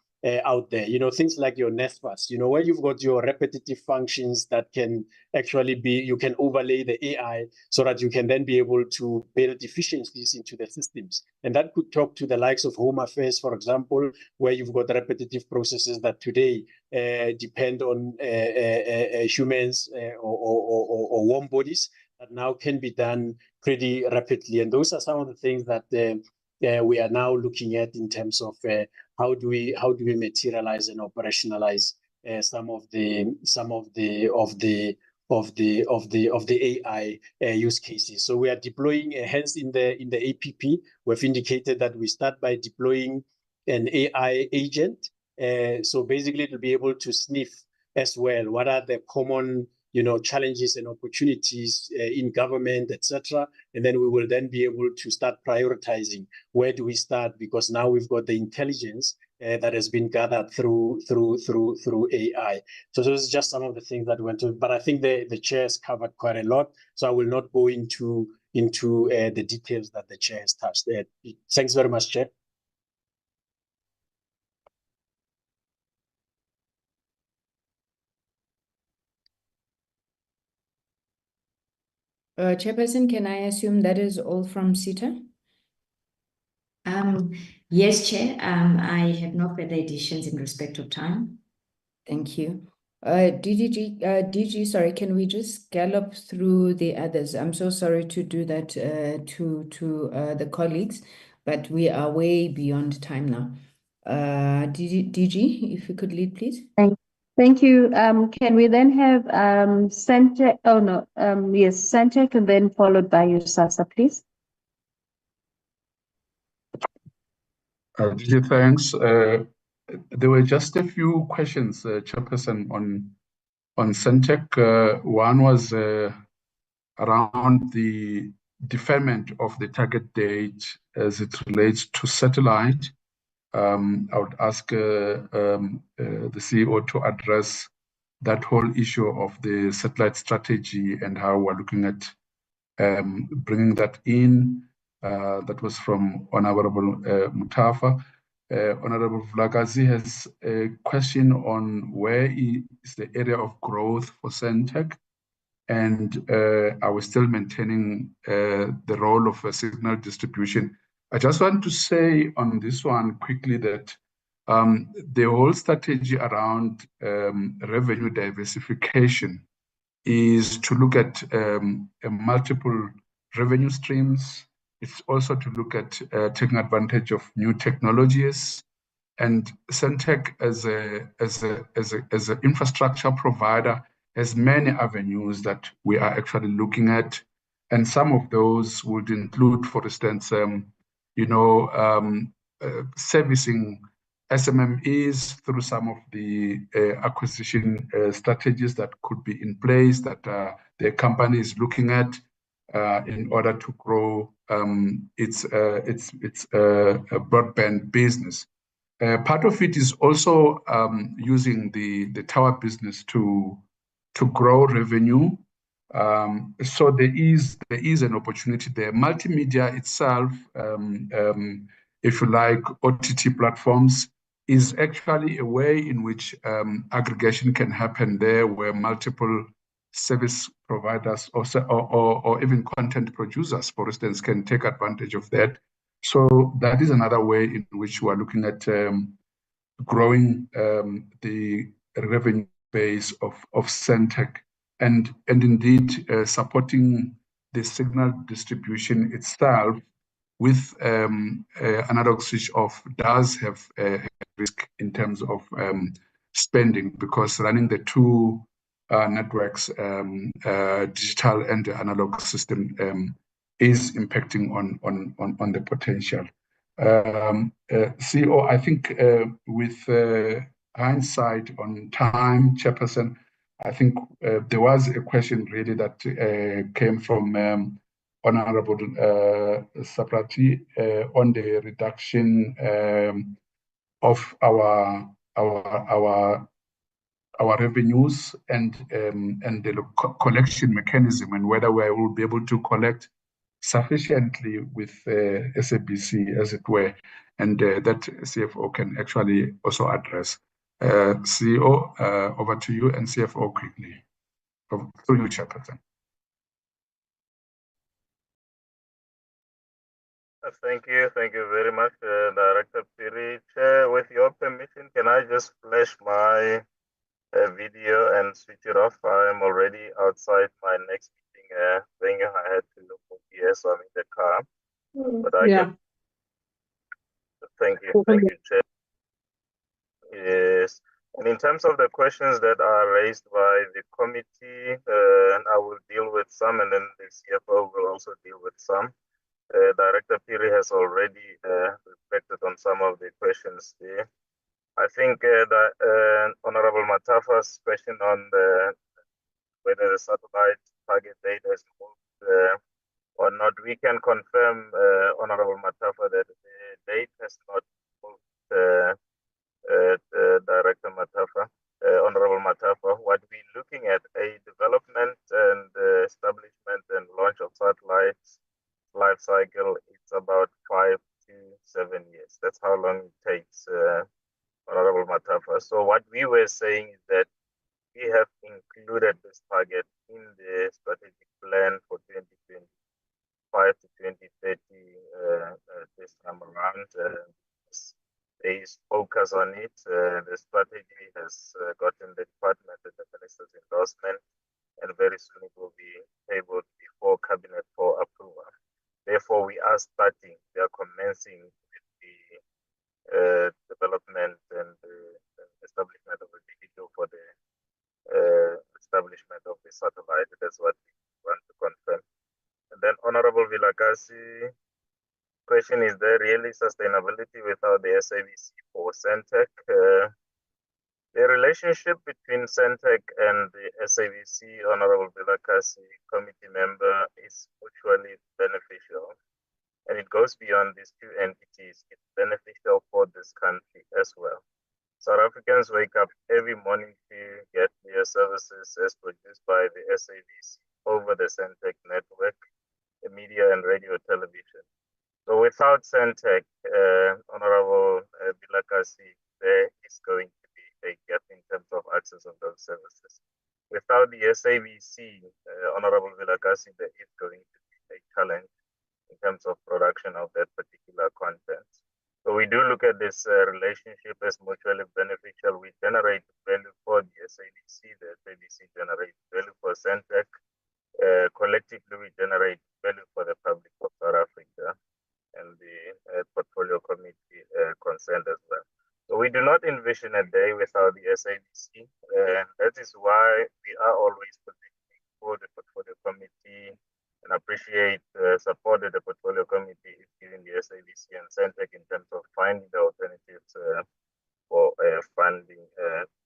out there. Things like your NESFAS, where you've got your repetitive functions that can actually you can overlay the AI so that you can then be able to build efficiencies into the systems. And that could talk to the likes of Home Affairs, for example, where you've got repetitive processes that today depend on humans or warm bodies that now can be done pretty rapidly. And those are some of the things that we are now looking at in terms of how do we materialize and operationalize some of the AI use cases. So we are deploying, hence in the APP, we've indicated that we start by deploying an AI agent. So basically to be able to sniff as well what are the common challenges and opportunities in government, etc. And then we will then be able to start prioritizing where do we start, because now we've got the intelligence that has been gathered through AI. So this is just some of the things that went on, but I think the chair has covered quite a lot, so I will not go into the details that the chair has touched. Thanks very much, Chair. Chairperson, can I assume that is all from SITA? Yes, Chair. I have no further additions in respect of time. Thank you. DG, sorry, can we just gallop through the others? I'm so sorry to do that to the colleagues, but we are way beyond time now. DG, if you could lead, please. Thank you. Can we then have Sentech? Oh no, yes, Sentech, and then followed by USAASA, please. DG, thanks. There were just a few questions, Chairperson, on Sentech. One was around the deferment of the target date as it relates to satellite. I would ask the CEO to address that whole issue of the satellite strategy and how we're looking at bringing that in. That was from Honorable Mutafa. Honorable Vlagazi has a question on where is the area of growth for Sentech, and are we still maintaining the role of a signal distribution? I just want to say on this one quickly that the whole strategy around revenue diversification is to look at multiple revenue streams. It's also to look at taking advantage of new technologies. And Sentech as an infrastructure provider has many avenues that we are actually looking at. And some of those would include, for instance, servicing SMMEs through some of the acquisition strategies that could be in place that the company is looking at in order to grow its broadband business. Part of it is also using the tower business to grow revenue. So there is an opportunity there. Multimedia itself, if you like, OTT platforms, is actually a way in which aggregation can happen there, where multiple service providers or even content producers, for instance, can take advantage of that. So that is another way in which we are looking at growing the revenue base of Sentech, and indeed supporting the signal distribution itself with analog switch off does have a risk in terms of spending, because running the two networks, digital and the analog system, is impacting on the potential. CEO, I think with hindsight on time, Chairperson, I think there was a question really that came from Honorable Saprati on the reduction of our revenues and the collection mechanism, and whether we will be able to collect sufficiently with SABC, as it were, and that CFO can actually also address. CEO, over to you, and CFO quickly. Through you, Chairperson. Thank you very much, Director Piri. Chair, with your permission, can I just flash my video and switch it off? I am already outside my next meeting venue. I had to look for PS, so I'm in the car. But I can. Thank you, Chair. Yes. And in terms of the questions that are raised by the committee, and I will deal with some, and then the CFO will also deal with some. Director Piri has already reflected on some of the questions there. I think that Honorable Matafa's question on whether the satellite target date has moved or not, we can confirm, Honorable Matafa, that the date has not moved, Director Matafa, Honorable Matafa. What we're looking at, a development and establishment and launch of satellites life cycle, it's about 5 to 7 years. That's how long it takes, Honorable Matafa. So what we were saying is that we have included this target in the strategic plan for 2025 to 2030 this time around. There is focus on it. The strategy has gotten the department and the minister's endorsement, and very soon it will be tabled before cabinet for approval. Therefore, we are commencing with the development and the establishment of a vehicle for the establishment of the satellite. That's what we want to confirm. And then Honorable Vilakazi, question, is there really sustainability without the SABC for Sentech? The relationship between Sentech and the SABC, Honorable Vilakazi, committee member, is mutually beneficial, and it goes beyond these two entities. It's beneficial for this country as well. South Africans wake up every morning to get their services as produced by the SABC over the Sentech network, the media and radio television. So without Sentech, Honorable Vilakazi, there is going to be a gap in terms of access of those services. Without the SABC, Honorable Vilakazi, there is going to be a challenge in terms of production of that particular content. So we do look at this relationship as mutually beneficial. We generate value for the SABC, the SABC generates value for Sentech. Collectively, we generate value for the public of South Africa and the portfolio committee concerned as well. So we do not envision a day without the SABC. That is why we are always positioning for the portfolio committee and appreciate support that the portfolio committee is giving the SABC and Sentech in terms of finding the alternatives for funding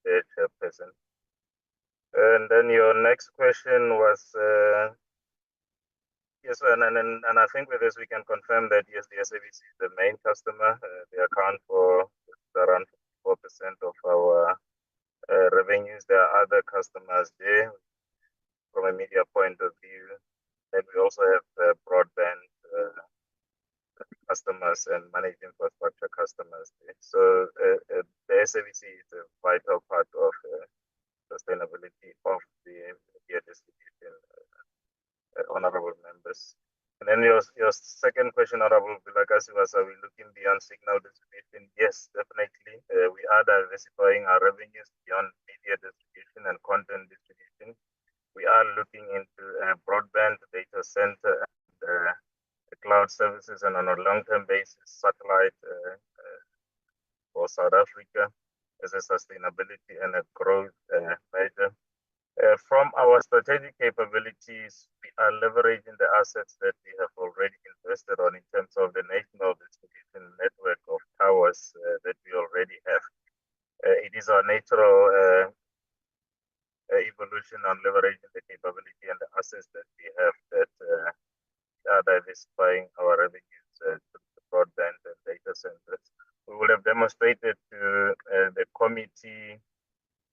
the chairperson. And then your next question was, yes, and I think with this we can confirm that yes, the SABC is the main customer. They account for around 4% of our revenues. There are other customers there from a media point of view. And we also have broadband customers and managed infrastructure customers there. So the SABC is a vital part of sustainability of the media distribution, honorable members. And then your second question, Honorable Vilakazi, was, are we looking beyond signal distribution? Yes, definitely. We are diversifying our revenues beyond media distribution and content distribution. We are looking into broadband, data center, and cloud services, and on a long-term basis, satellite for South Africa as a sustainability and a growth measure. From our strategic capabilities, we are leveraging the assets that we have already invested on in terms of the national distribution network of towers that we already have. It is our natural evolution on leveraging the capability and the assets that we have that are diversifying our revenues to the broadband and data centers. We will have demonstrated to the committee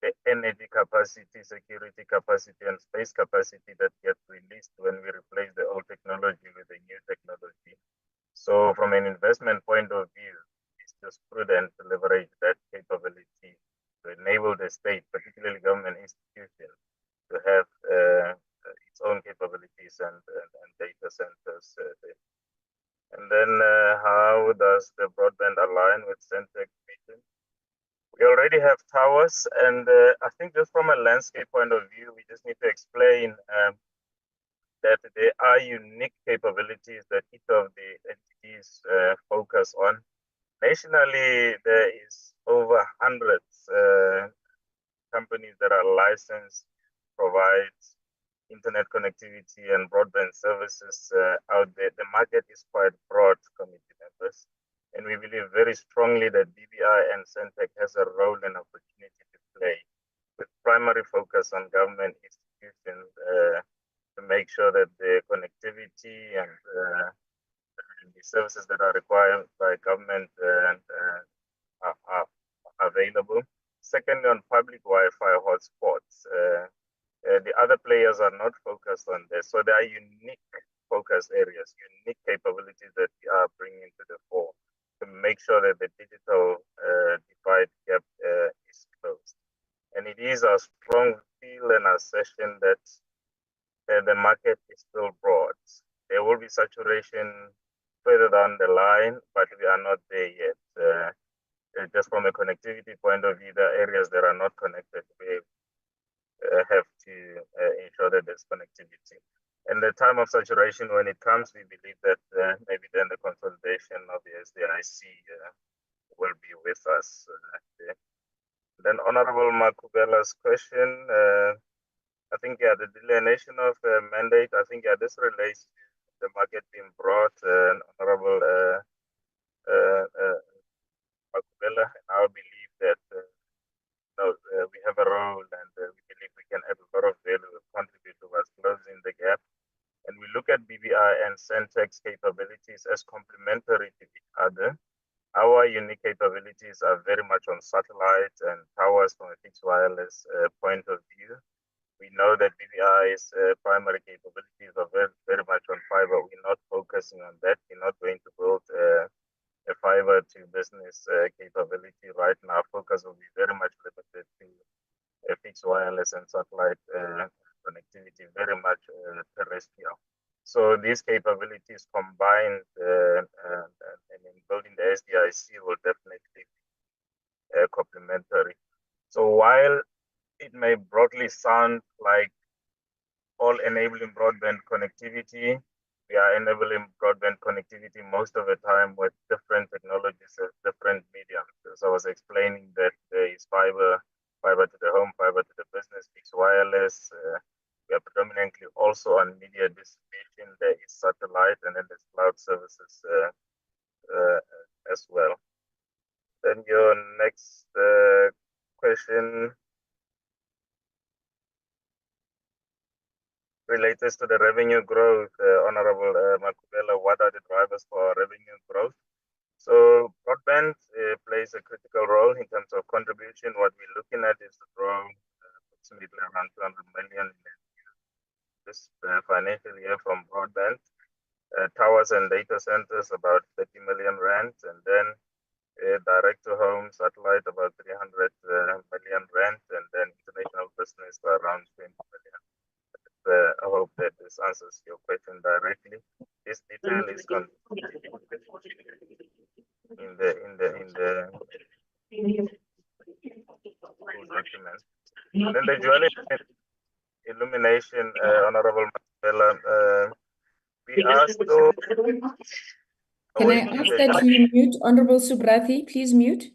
the energy capacity, security capacity, and space capacity that gets released when we replace the old technology with the new technology. So from an investment point of view, it's just prudent to leverage that capability to enable the state, particularly government institutions, to have its own capabilities and data centers there. And then how does the broadband align with Sentech vision? We already have towers, and I think just from a landscape point of view, we just need to explain that there are unique capabilities that each of the entities focus on. Nationally, there is over hundreds companies that are licensed, provide internet connectivity and broadband services out there. The market is quite broad, committee members. And we believe very strongly that BBI and Sentech has a role and opportunity to play, with primary focus on government institutions to make sure that the connectivity and the services that are required by government are available. Secondly, on public Wi-Fi hotspots, the other players are not focused on this. So there are unique focus areas, unique capabilities that we are bringing to the fore to make sure that the digital divide gap is closed. And it is a strong feel and assertion that the market is still broad. There will be saturation further down the line, but we are not there yet. Just from a connectivity point of view, there are areas that are not connected. We have to ensure that there's connectivity. And the time of saturation, when it comes, we believe that maybe then the consolidation of the SDIC will be with us. Then Honorable Makubela's question, I think, yeah, the delineation of mandate, I think, yeah, this relates to the market being brought. Honorable Makubela, and I believe that we have a role, and we believe we can add a lot of value and contribute towards closing the gap. And we look at BBI and Sentech's capabilities as complementary to each other. Our unique capabilities are very much on satellite and towers from a fixed wireless point of view. We know that BBI's primary capabilities are very, very much on fiber. We're not focusing on that. We're not going to build a fiber to business capability right now. Focus will be very much limited to fixed wireless and satellite connectivity, very much terrestrial. So these capabilities combined and building the SDIC will definitely be complementary. So while it may broadly sound like all enabling broadband connectivity, we are enabling broadband connectivity most of the time with different technologies, different mediums. So I was explaining that there is fiber to the home, fiber to the business, fixed wireless. We are predominantly also on media distribution. There is satellite, and then there's cloud services as well. Then your next question relates to the revenue growth, Honorable Makubela. What are the drivers for our revenue growth? So broadband plays a critical role in terms of contribution. What we're looking at is to grow approximately around 200 million in this financial year from broadband. Towers and data centers, about 30 million rand, and then direct to home satellite, about 300 million rand, and then international business around 20 million. I hope that this answers your question directly. This detail is in the document. And then the duality illumination, Honorable Mandela, we are still. Can I ask that you mute, Honorable Subrathi? Please mute.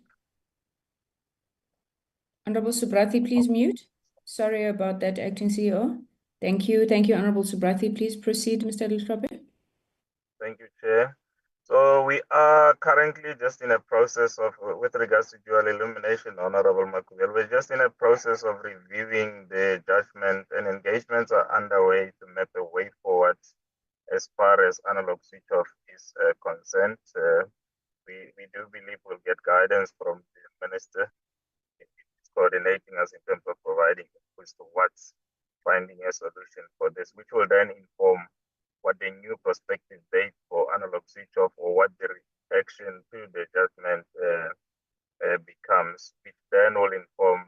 Honorable Subrathi, please mute. Sorry about that, Acting CEO. Thank you. Thank you, Honorable Subrathi. Please proceed, Mr. Lusrabe. Thank you, Chair. So we are currently just in a process of, with regards to dual illumination, Honorable Makubela, we're just in a process of reviewing the judgment, and engagements are underway to map a way forward as far as analog switch off is concerned. We do believe we'll get guidance from the Minister. It's coordinating us in terms of providing inputs to what's finding a solution for this, which will then inform what the new prospective date for analog switch off, or what the reaction to the judgment becomes, which then will inform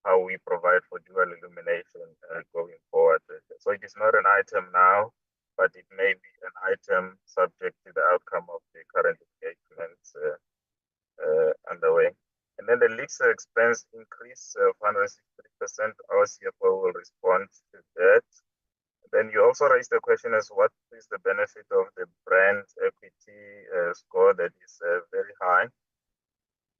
how we provide for dual illumination going forward. So it is not an item now, but it may be an item subject to the outcome of the current engagements underway. And then the lease expense increase of 163%, our CFO will respond to that. Then you also raised the question as what is the benefit of the brand equity score that is very high.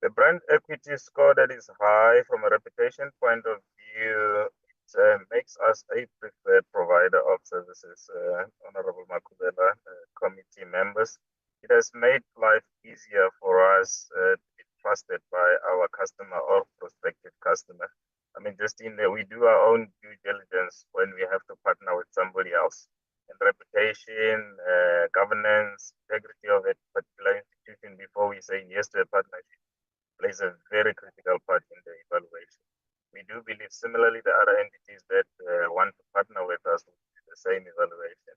The brand equity score that is high from a reputation point of view, it makes us a preferred provider of services, Honorable Makubela, committee members. It has made life easier for us to be trusted by our customer or prospective customer. I mean, just in there, we do our own due diligence when we have to partner with somebody else. And reputation, governance, integrity of a particular institution before we say yes to a partnership plays a very critical part in the evaluation. We do believe similarly the other entities that want to partner with us will do the same evaluation.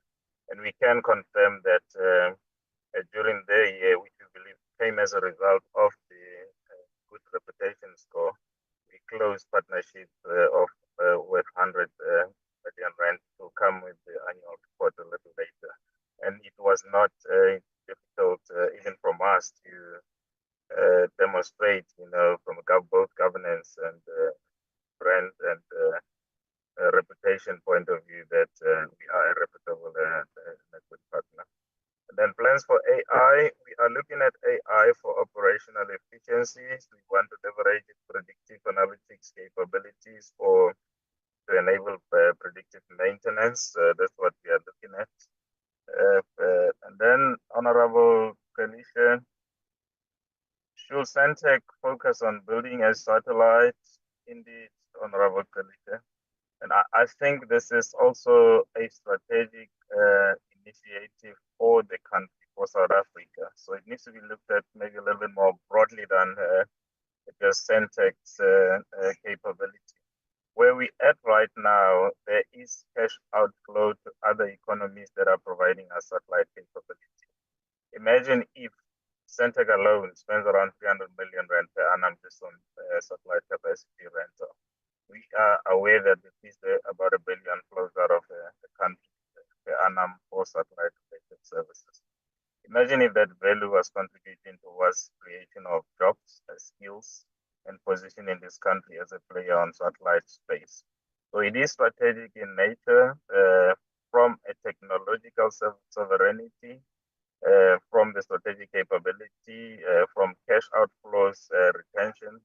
And we can confirm that during the year, which we believe came as a result of the good reputation score, we closed partnership with 100 million rand to come with the annual report a little later. And it was not difficult even from us to demonstrate, from both governance and brand and reputation point of view that we are a reputable and a good partner. And then plans for AI, we are looking at AI for operational efficiencies. We want to leverage predictive analytics capabilities to enable predictive maintenance. That's what we are looking at. And then, Honorable Commissioner, should Sentech focus on building a satellite? Indeed, Honorable Commissioner. And I think this is also a strategic initiative for the country, for South Africa. So it needs to be looked at maybe a little bit more broadly than just Sentech's capability. Where we at right now, there is cash outflow to other economies that are providing us satellite capability. Imagine if Sentech alone spends around 300 million rand per annum just on satellite capacity rental. We are aware that at least about 1 billion flows out of the country per annum for satellite-related services. Imagine if that value was contributing towards creation of jobs, skills, and position in this country as a player on satellite space. So it is strategic in nature, from a technological sovereignty, from the strategic capability, from cash outflows, retention,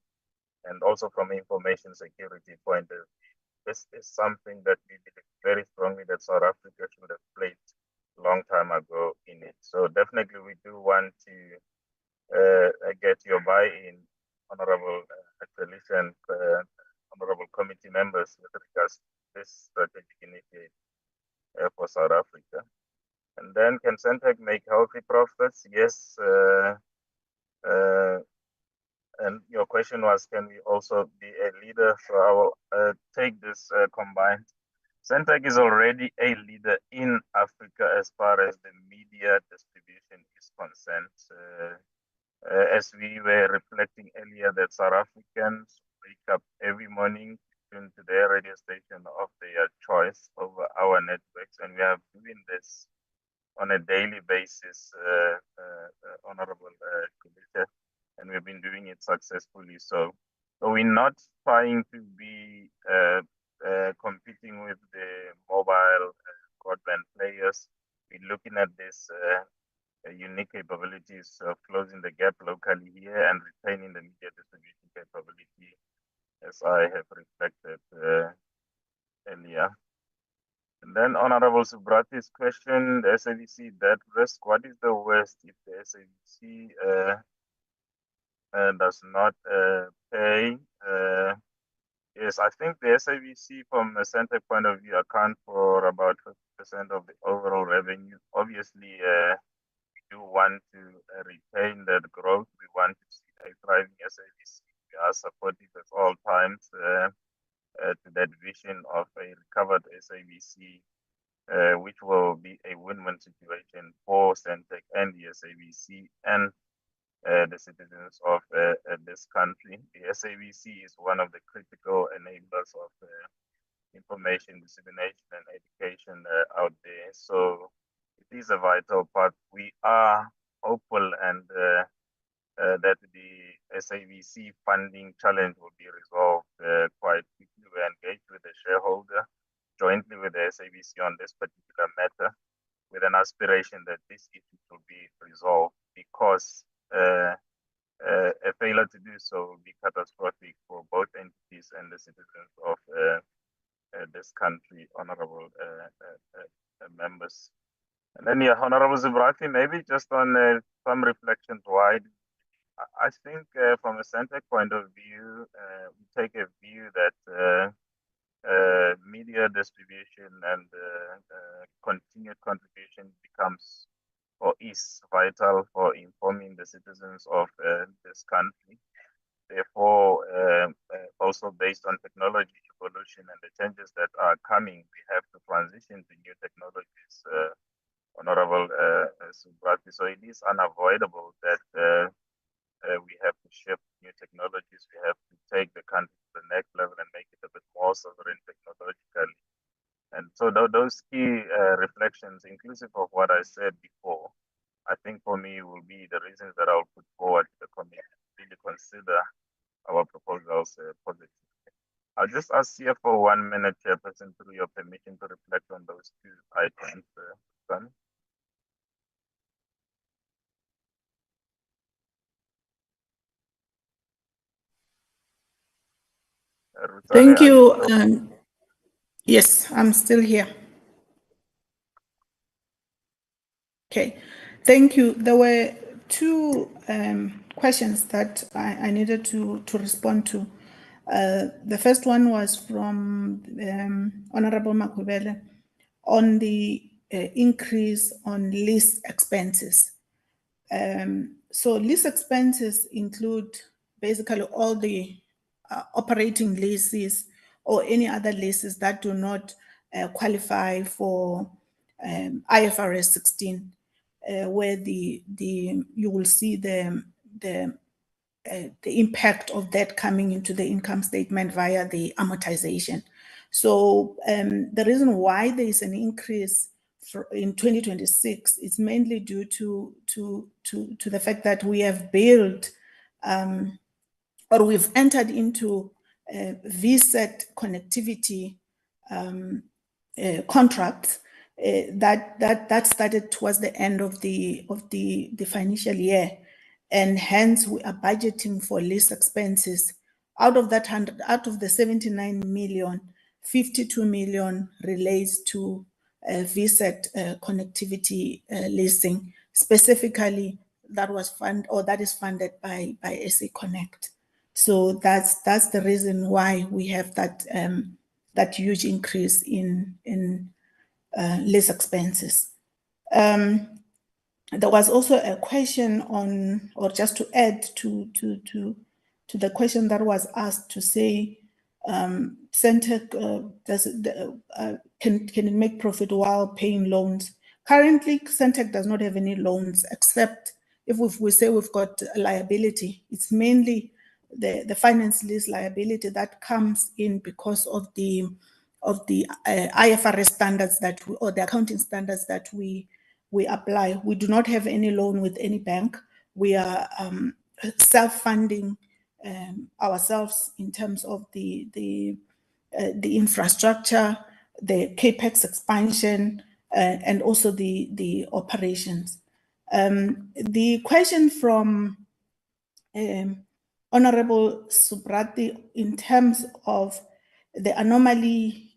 and also from information security point of view. This is something that we believe very strongly that South Africa should have played a long time ago in it. So definitely we do want to get your buy-in, Honorable Felicia and Honorable Committee members, with regards to this strategic initiative for South Africa. And then, can Sentech make healthy profits? Yes. And your question was, can we also be a leader? So I will take this combined. Sentech is already a leader in Africa as far as the media distribution is concerned. As we were reflecting earlier, that South Africans wake up every morning to their radio station of their choice over our networks, and we are doing this on a daily basis, Honorable Commissioner, and we've been doing it successfully. So we're not trying to be competing with the mobile broadband players. We're looking at this unique capabilities of closing the gap locally here and retaining the media distribution capability, as I have reflected earlier. And then Honorable Subrati's question, the SABC debt risk, what is the worst if the SABC does not pay? Yes, I think the SABC from a Sentech point of view account for about 50% of the overall revenue. Obviously, we do want to retain that growth. We want to see a thriving SABC. We are supportive at all times to that vision of a recovered SABC, which will be a win-win situation for Sentech and the SABC and the citizens of this country. The SABC is one of the critical enablers of information dissemination and education out there. So it is a vital part. We are hopeful and that the SABC funding challenge will be resolved quite quickly. We engage with the shareholder jointly with the SABC on this particular matter, with an aspiration that this issue will be resolved, because a failure to do so will be catastrophic for both entities and the citizens of this country, honorable members. And then, yeah, Honorable Zubrati, maybe just on some reflections why. I think from a Sentech point of view, we take a view that media distribution and continued contribution becomes or is vital for informing the citizens of this country. Therefore, also based on technology evolution and the changes that are coming, we have to transition to new technologies, Honorable Subrati. So it is unavoidable that we have to shift new technologies. We have to take the country to the next level and make it a bit more sovereign technologically. And so those key reflections, inclusive of what I said before, I think for me will be the reasons that I'll put forward to the committee to really consider our proposals positively. I'll just ask CFO 1 minute, Chairperson, through your permission to reflect on those two items. Thank you. Yes, I'm still here. Okay, thank you. There were two questions that I needed to respond to. The first one was from Honorable Makubele on the increase on lease expenses. So lease expenses include basically all the operating leases or any other leases that do not qualify for IFRS 16, where you will see the impact of that coming into the income statement via the amortization. So the reason why there is an increase in 2026, it's mainly due to the fact that we have built or we've entered into VSAT connectivity contracts that started towards the end of the financial year, and hence we are budgeting for lease expenses. Out of the 79 million, 52 million relates to VSAT connectivity leasing. Specifically, that is funded by SA Connect. So that's the reason why we have that huge increase in lease expenses. There was also a question on, or just to add to the question that was asked, to say Sentech can it make profit while paying loans? Currently, Sentech does not have any loans, except if we say we've got a liability. It's mainly the finance lease liability that comes in because of the IFRS standards or the accounting standards that we apply. We do not have any loan with any bank. We are self-funding ourselves in terms of the infrastructure, the capex expansion, and also the operations. The question from Honorable Subrati in terms of the anomaly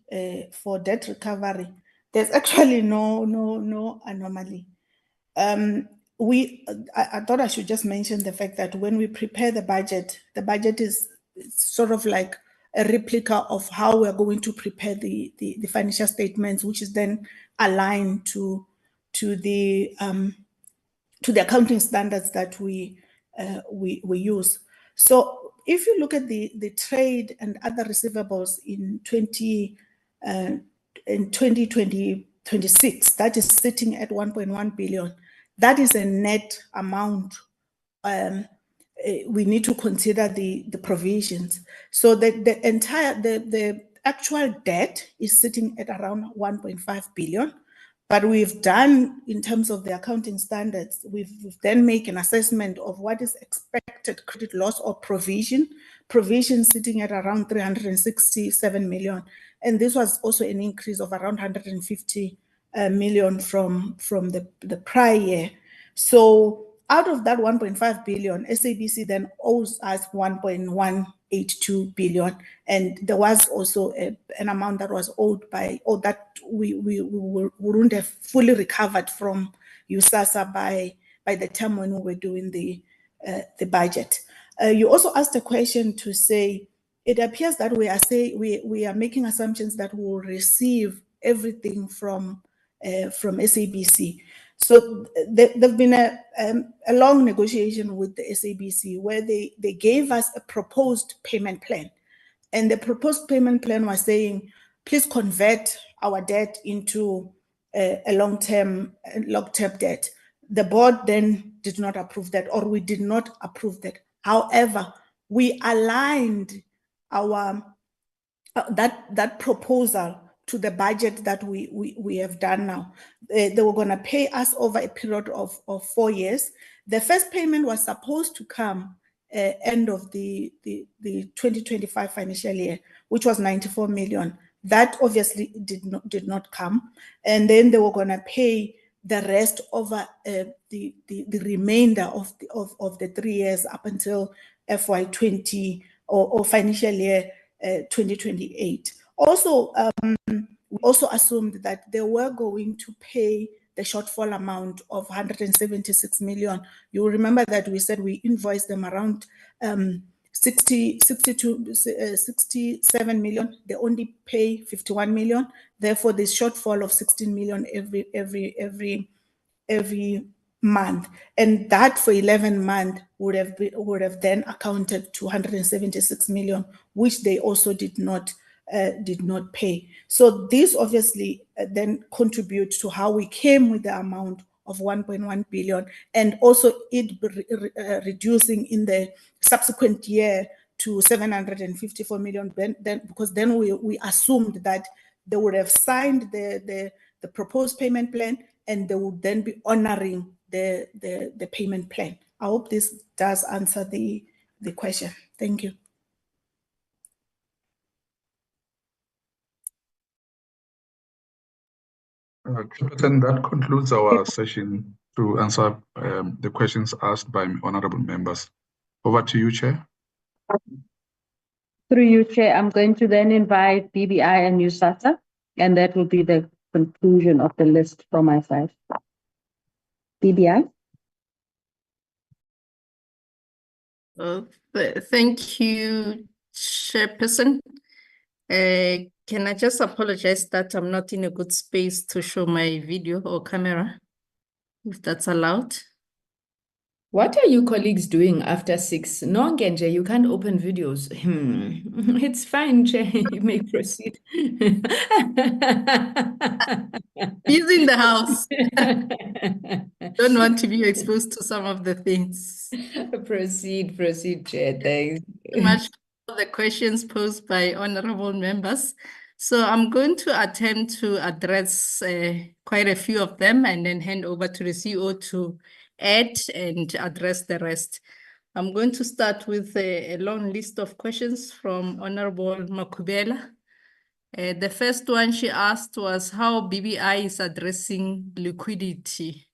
for debt recovery, there's actually no anomaly. I thought I should just mention the fact that when we prepare the budget is sort of like a replica of how we're going to prepare the financial statements, which is then aligned to the accounting standards that we use. So if you look at the trade and other receivables in 2026, that is sitting at 1.1 billion. That is a net amount. We need to consider the provisions. So the actual debt is sitting at around 1.5 billion. But we've done, in terms of the accounting standards, we've then make an assessment of what is expected credit loss or provision sitting at around 367 million. And this was also an increase of around 150 million from the prior year. So out of that 1.5 billion, SABC then owes us 1.182 billion. And there was also an amount that was owed that we wouldn't have fully recovered from USAASA by the time when we were doing the budget. You also asked a question to say, it appears that we are making assumptions that we'll receive everything from SABC. So there've been a long negotiation with the SABC where they gave us a proposed payment plan. And the proposed payment plan was saying, please convert our debt into a long-term debt. The board then did not approve that, or we did not approve that. However, we aligned that proposal to the budget that we have done now. They were going to pay us over a period of 4 years. The first payment was supposed to come end of the 2025 financial year, which was 94 million. That obviously did not come. And then they were going to pay the rest over the remainder of the 3 years up until FY20 or financial year 2028. Also, we also assumed that they were going to pay the shortfall amount of 176 million. You will remember that we said we invoiced them around 67 million. They only pay 51 million. Therefore, this shortfall of 16 million every month, and that for 11 months would have then accounted to 176 million, which they also did not pay. So this obviously then contributes to how we came with the amount of 1.1 billion, and also it reducing in the subsequent year to 754 million. Then because then we assumed that they would have signed the the proposed payment plan, and they would then be honoring the payment plan. I hope this does answer the question. Thank you. Chairperson, that concludes our session to answer the questions asked by honorable members. Over to you, Chair. Through you, Chair, I'm going to then invite BBI and USAASA, and that will be the conclusion of the list from my side. BBI. Thank you, Chairperson. Can I just apologize that I'm not in a good space to show my video or camera, if that's allowed? What are you colleagues doing after 6? No, Genje, you can't open videos. It's fine, Chair. You may proceed. He's in the house. Don't want to be exposed to some of the things. Proceed, Chair. Thanks. Much for the questions posed by honorable members. So I'm going to attempt to address quite a few of them and then hand over to the CEO to add and address the rest. I'm going to start with a long list of questions from Honorable Makubela. The first one she asked was how BBI is addressing liquidity.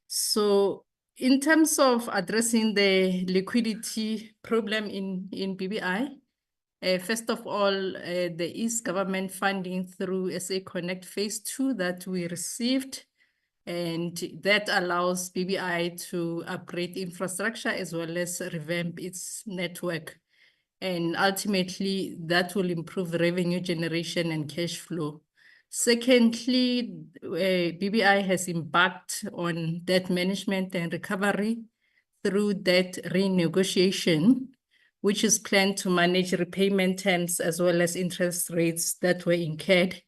So in terms of addressing the liquidity problem in BBI, first of all, there is government funding through SA Connect Phase 2 that we received, and that allows BBI to upgrade infrastructure as well as revamp its network. And ultimately, that will improve revenue generation and cash flow. Secondly, BBI has embarked on debt management and recovery through debt renegotiation, which is planned to manage repayment terms as well as interest rates that were incurred,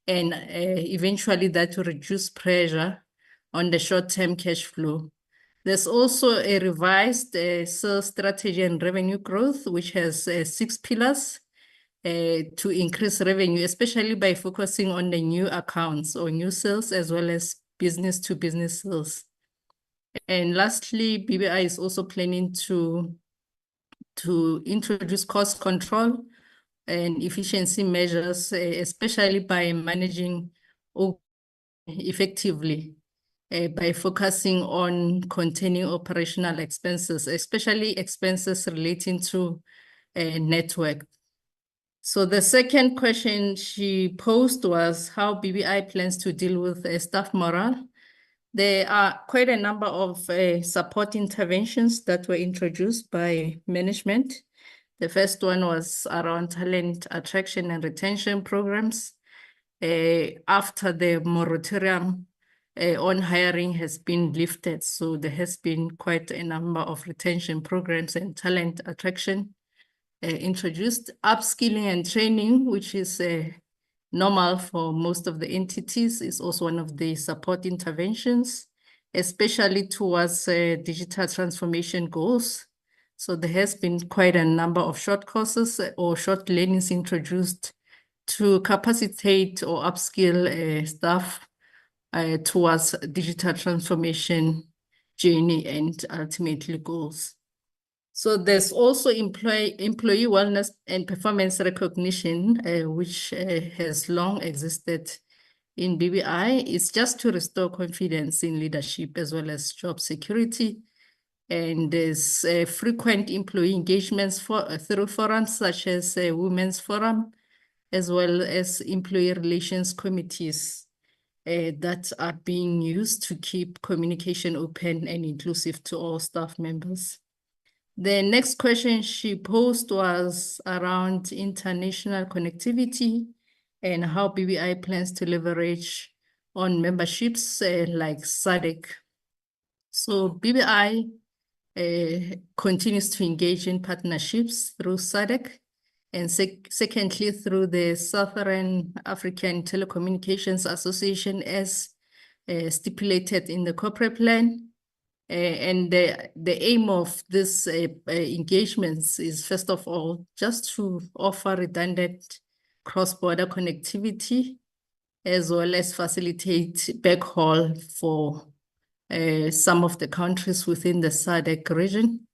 and eventually that will reduce pressure on the short-term cash flow. There's also a revised sales strategy and revenue growth, which has 6 pillars to increase revenue, especially by focusing on the new accounts or new sales as well as business-to-business sales. And lastly, BBI is also planning to introduce cost control and efficiency measures, especially by managing effectively. By focusing on containing operational expenses, especially expenses relating to network. So the second question she posed was how BBI plans to deal with staff morale. There are quite a number of support interventions that were introduced by management. The first one was around talent attraction and retention programs. After the moratorium on hiring has been lifted. So there has been quite a number of retention programs and talent attraction introduced. Upskilling and training, which is normal for most of the entities, is also one of the support interventions, especially towards digital transformation goals. So there has been quite a number of short courses or short learnings introduced to capacitate or upskill staff towards digital transformation journey and ultimately goals. So there's also employee wellness and performance recognition, which has long existed in BBI. It's just to restore confidence in leadership as well as job security. And there's frequent employee engagements through forums such as Women's Forum, as well as employee relations committees that are being used to keep communication open and inclusive to all staff members. The next question she posed was around international connectivity and how BBI plans to leverage on memberships like SADC. So BBI continues to engage in partnerships through SADC, and secondly, through the Southern African Telecommunications Association as stipulated in the corporate plan. And the aim of this engagements is, first of all, just to offer redundant cross-border connectivity as well as facilitate backhaul for some of the countries within the SADC region,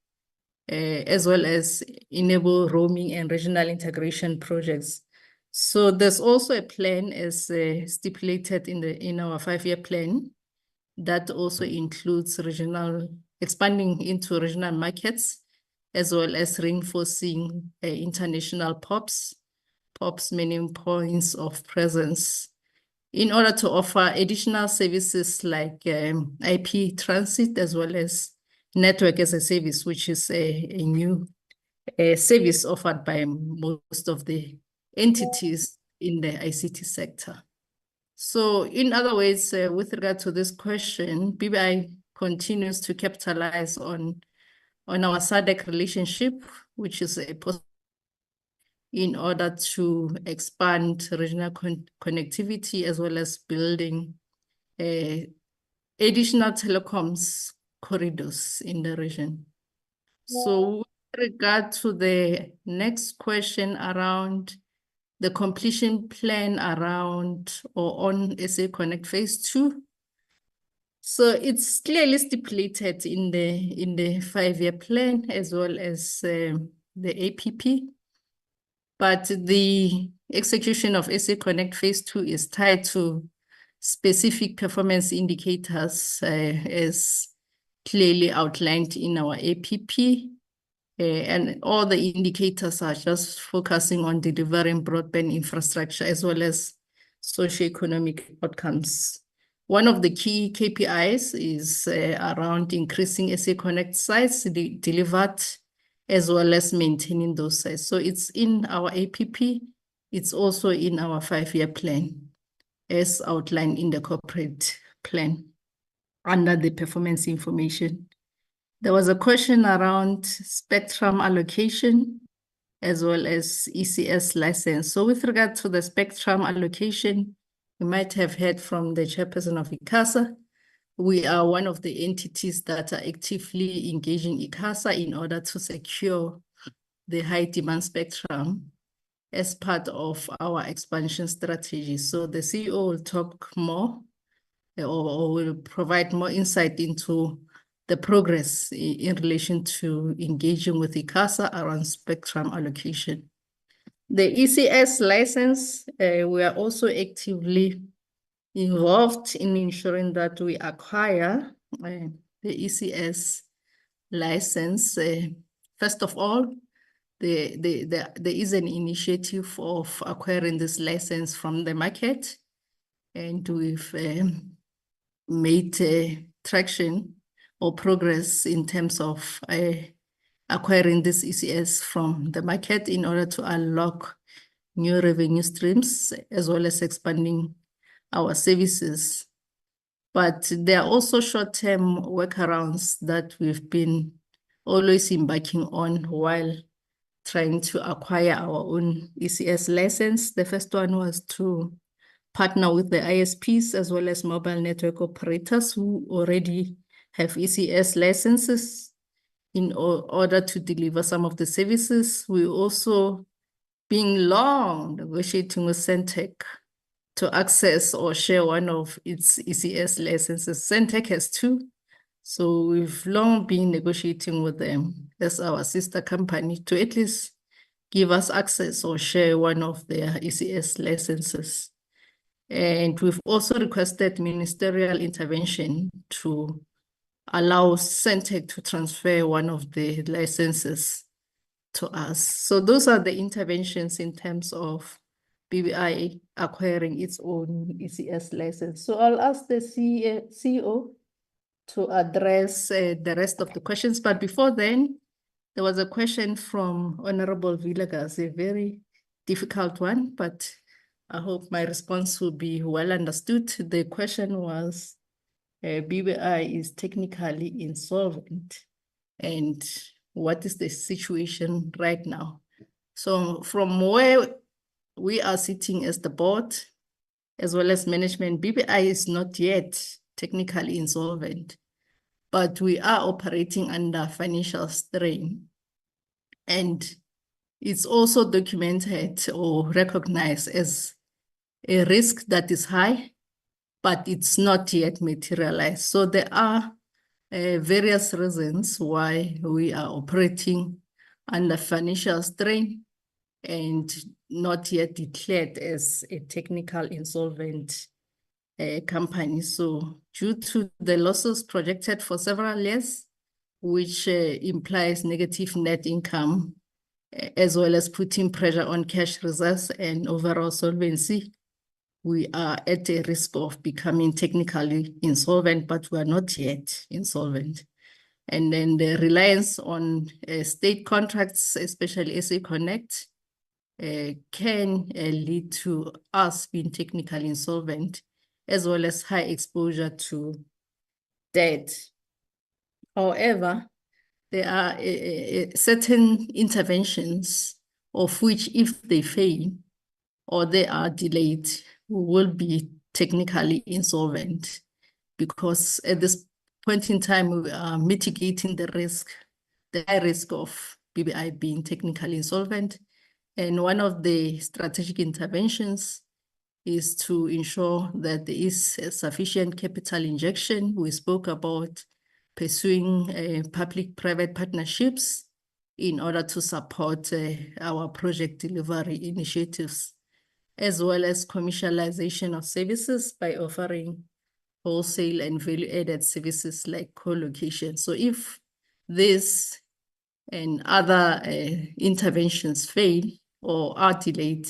as well as enable roaming and regional integration projects. So there's also a plan as stipulated in our 5-year plan that also includes expanding into regional markets, as well as reinforcing international POPs meaning points of presence, in order to offer additional services like IP transit, as well as network as a service, which is a new service offered by most of the entities in the ICT sector. So in other words, with regard to this question, BBI continues to capitalize on our SADC relationship, which is a in order to expand regional connectivity, as well as building additional telecoms corridors in the region. So with regard to the next question around the completion plan around or on SA Connect Phase 2. So it's clearly stipulated in the 5-year plan, as well as the APP. But the execution of SA Connect Phase 2 is tied to specific performance indicators as clearly outlined in our APP. And all the indicators are just focusing on delivering broadband infrastructure as well as socioeconomic outcomes. One of the key KPIs is around increasing SA Connect sites delivered, as well as maintaining those sites. So it's in our APP, it's also in our 5-year plan, as outlined in the corporate plan under the performance information. There was a question around spectrum allocation, as well as ECS license. So with regard to the spectrum allocation, you might have heard from the chairperson of ICASA. We are one of the entities that are actively engaging ICASA in order to secure the high demand spectrum as part of our expansion strategy. So the CEO will talk more or will provide more insight into the progress in relation to engaging with ICASA around spectrum allocation. The ECS license, we are also actively involved in ensuring that we acquire the ECS license. First of all, there is an initiative of acquiring this license from the market, and we've made traction or progress in terms of acquiring this ECS from the market in order to unlock new revenue streams, as well as expanding our services. But there are also short-term workarounds that we've been always embarking on while trying to acquire our own ECS license. The first one was to partner with the ISPs as well as mobile network operators who already have ECS licenses in order to deliver some of the services. We also been long negotiating with Sentech to access or share one of its ECS licenses. Sentech has 2, so we've long been negotiating with them as our sister company to at least give us access or share one of their ECS licenses. And we've also requested ministerial intervention to allow Sentech to transfer one of the licenses to us. So those are the interventions in terms of BBI acquiring its own ECS license. So I'll ask the CEO to address the rest of the questions. But before then, there was a question from Honorable Villegas, a very difficult one, but I hope my response will be well understood. The question was, BBI is technically insolvent, and what is the situation right now? So from where we are sitting as the board, as well as management, BBI is not yet technically insolvent, but we are operating under financial strain. And it's also documented or recognized as a risk that is high, but it's not yet materialized. So there are various reasons why we are operating under financial strain and not yet declared as a technical insolvent company. So due to the losses projected for several years, which implies negative net income, as well as putting pressure on cash reserves and overall solvency, we are at a risk of becoming technically insolvent, but we are not yet insolvent. And then the reliance on state contracts, especially SA Connect, can lead to us being technically insolvent, as well as high exposure to debt. However, there are certain interventions of which, if they fail or they are delayed, we will be technically insolvent, because at this point in time, we are mitigating the risk, the high risk of BBI being technically insolvent. And one of the strategic interventions is to ensure that there is a sufficient capital injection. We spoke about pursuing public-private partnerships in order to support our project delivery initiatives, as well as commercialization of services by offering wholesale and value-added services like co-location. So if this and other interventions fail or are delayed,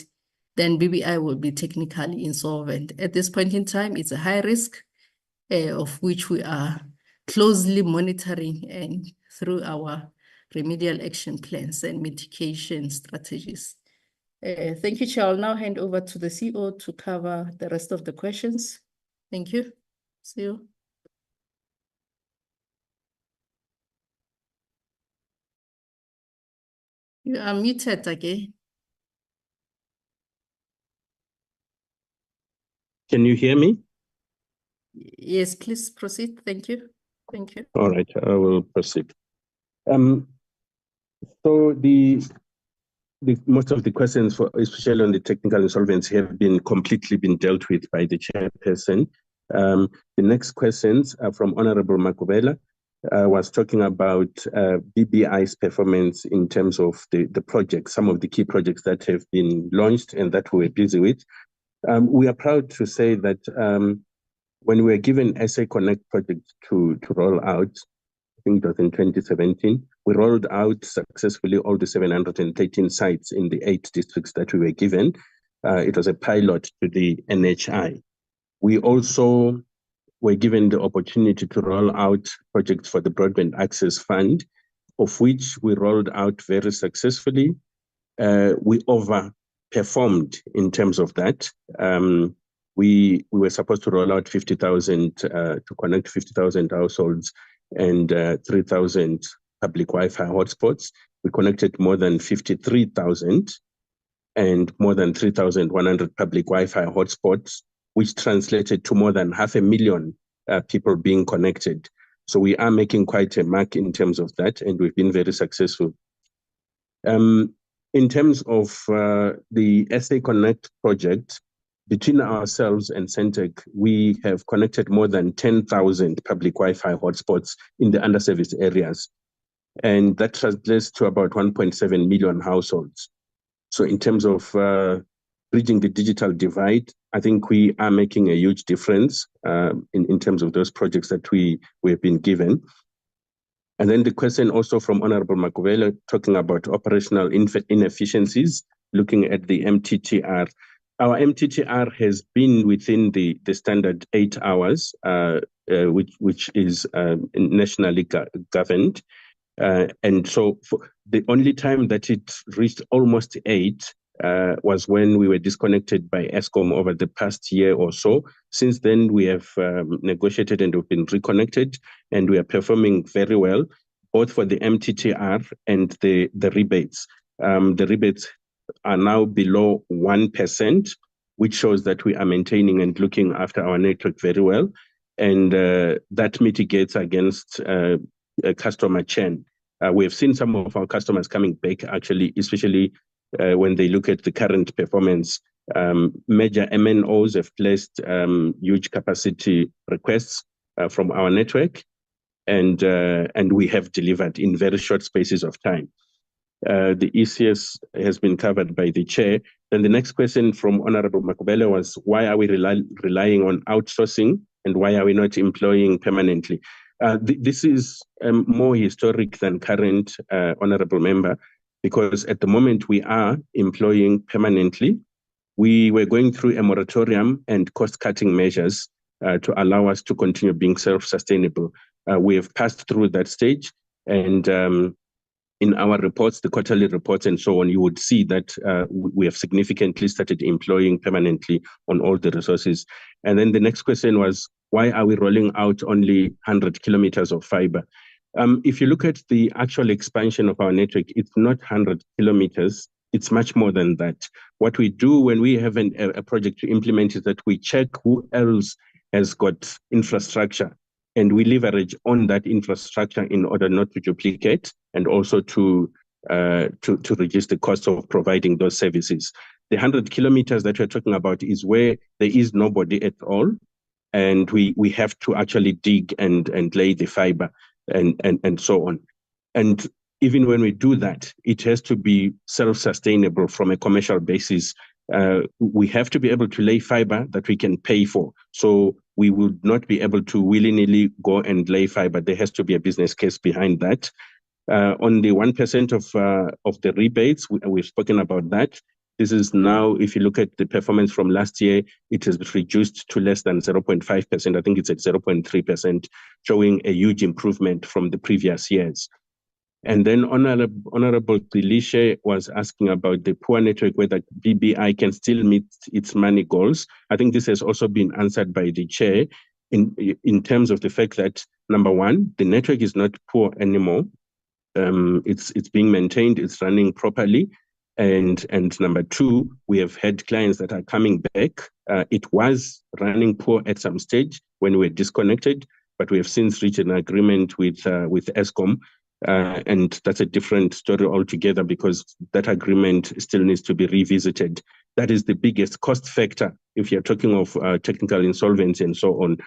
then BBI will be technically insolvent. At this point in time, it's a high risk of which we are closely monitoring and through our remedial action plans and mitigation strategies. Thank you, Chair. I'll now hand over to the CEO to cover the rest of the questions. Thank you. CEO. You are muted again. Can you hear me? Yes, please proceed. Thank you. Thank you. All right, I will proceed. So the most of the questions, for especially on the technical insolvency, have been completely dealt with by the chairperson. The next questions are from Honorable Makubela, was talking about BBI's performance in terms of the projects, some of the key projects that have been launched and that we're busy with. We are proud to say that when we were given SA Connect project to roll out, I think it was in 2017, we rolled out successfully all the 713 sites in the 8 districts that we were given. It was a pilot to the NHI. We also were given the opportunity to roll out projects for the Broadband Access Fund, of which we rolled out very successfully. We overperformed in terms of that. We were supposed to roll out 50,000 to connect 50,000 households and 3,000 public Wi-Fi hotspots. We connected more than 53,000 and more than 3,100 public Wi-Fi hotspots, which translated to more than 500,000 people being connected. So we are making quite a mark in terms of that, and we've been very successful. In terms of the SA Connect project, between ourselves and Sentech, we have connected more than 10,000 public Wi-Fi hotspots in the underserviced areas. And that translates to about 1.7 million households. So in terms of bridging the digital divide, I think we are making a huge difference in terms of those projects that we have been given. And then the question also from Honorable Makubela talking about operational inefficiencies, looking at the MTTR. Our MTTR has been within the standard 8 hours, which is nationally governed. And so the only time that it reached almost 8 was when we were disconnected by Eskom over the past year or so. Since then, we have negotiated and we've been reconnected, and we are performing very well, both for the MTTR and the rebates. The rebates are now below 1%, which shows that we are maintaining and looking after our network very well. And that mitigates against a customer churn. We have seen some of our customers coming back, actually, especially when they look at the current performance Major MNOs have placed huge capacity requests from our network, and we have delivered in very short spaces of time. The ECS has been covered by the chair. Then the next question from Honorable Makubele was, why are we relying on outsourcing and why are we not employing permanently? This is more historic than current, Honorable Member, because at the moment we are employing permanently. We were going through a moratorium and cost-cutting measures to allow us to continue being self-sustainable. We have passed through that stage, and in our reports, the quarterly reports and so on, you would see that we have significantly started employing permanently on all the resources. And then the next question was, why are we rolling out only 100 kilometers of fiber? If you look at the actual expansion of our network, it's not 100 kilometers, it's much more than that. What we do when we have a project to implement is that we check who else has got infrastructure, and we leverage on that infrastructure in order not to duplicate and also to reduce the cost of providing those services. The 100 kilometers that we're talking about is where there is nobody at all, and we have to actually dig and lay the fiber and so on. And even when we do that, it has to be self-sustainable from a commercial basis. We have to be able to lay fiber that we can pay for. So we would not be able to willy-nilly go and lay fiber. There has to be a business case behind that. On the 1% of the rebates, we've spoken about that. This is now, if you look at the performance from last year, it has reduced to less than 0.5%. I think it's at 0.3%, showing a huge improvement from the previous years. And then Honorable Tilishe was asking about the poor network, whether BBI can still meet its money goals. I think this has also been answered by the chair in terms of the fact that, number one, the network is not poor anymore. It's being maintained, it's running properly. And number two, we have had clients that are coming back. It was running poor at some stage when we were disconnected, but we have since reached an agreement with Eskom. And that's a different story altogether because that agreement still needs to be revisited. That is the biggest cost factor if you're talking of technical insolvency and so on,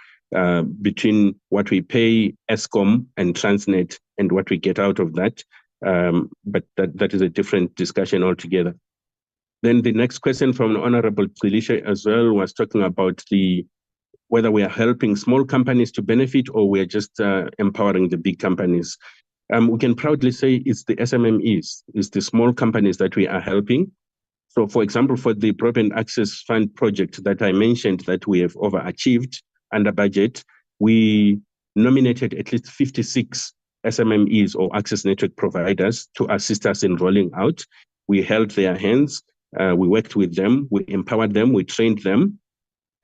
between what we pay Eskom and Transnet and what we get out of that. But that is a different discussion altogether. Then the next question from Honorable Tilishe as well was talking about whether we are helping small companies to benefit or we are just empowering the big companies. We can proudly say it's the SMMEs, it's the small companies that we are helping. So, for example, for the Broadband Access Fund project that I mentioned that we have overachieved under budget, we nominated at least 56 SMMEs or access network providers to assist us in rolling out. We held their hands, we worked with them, we empowered them, we trained them.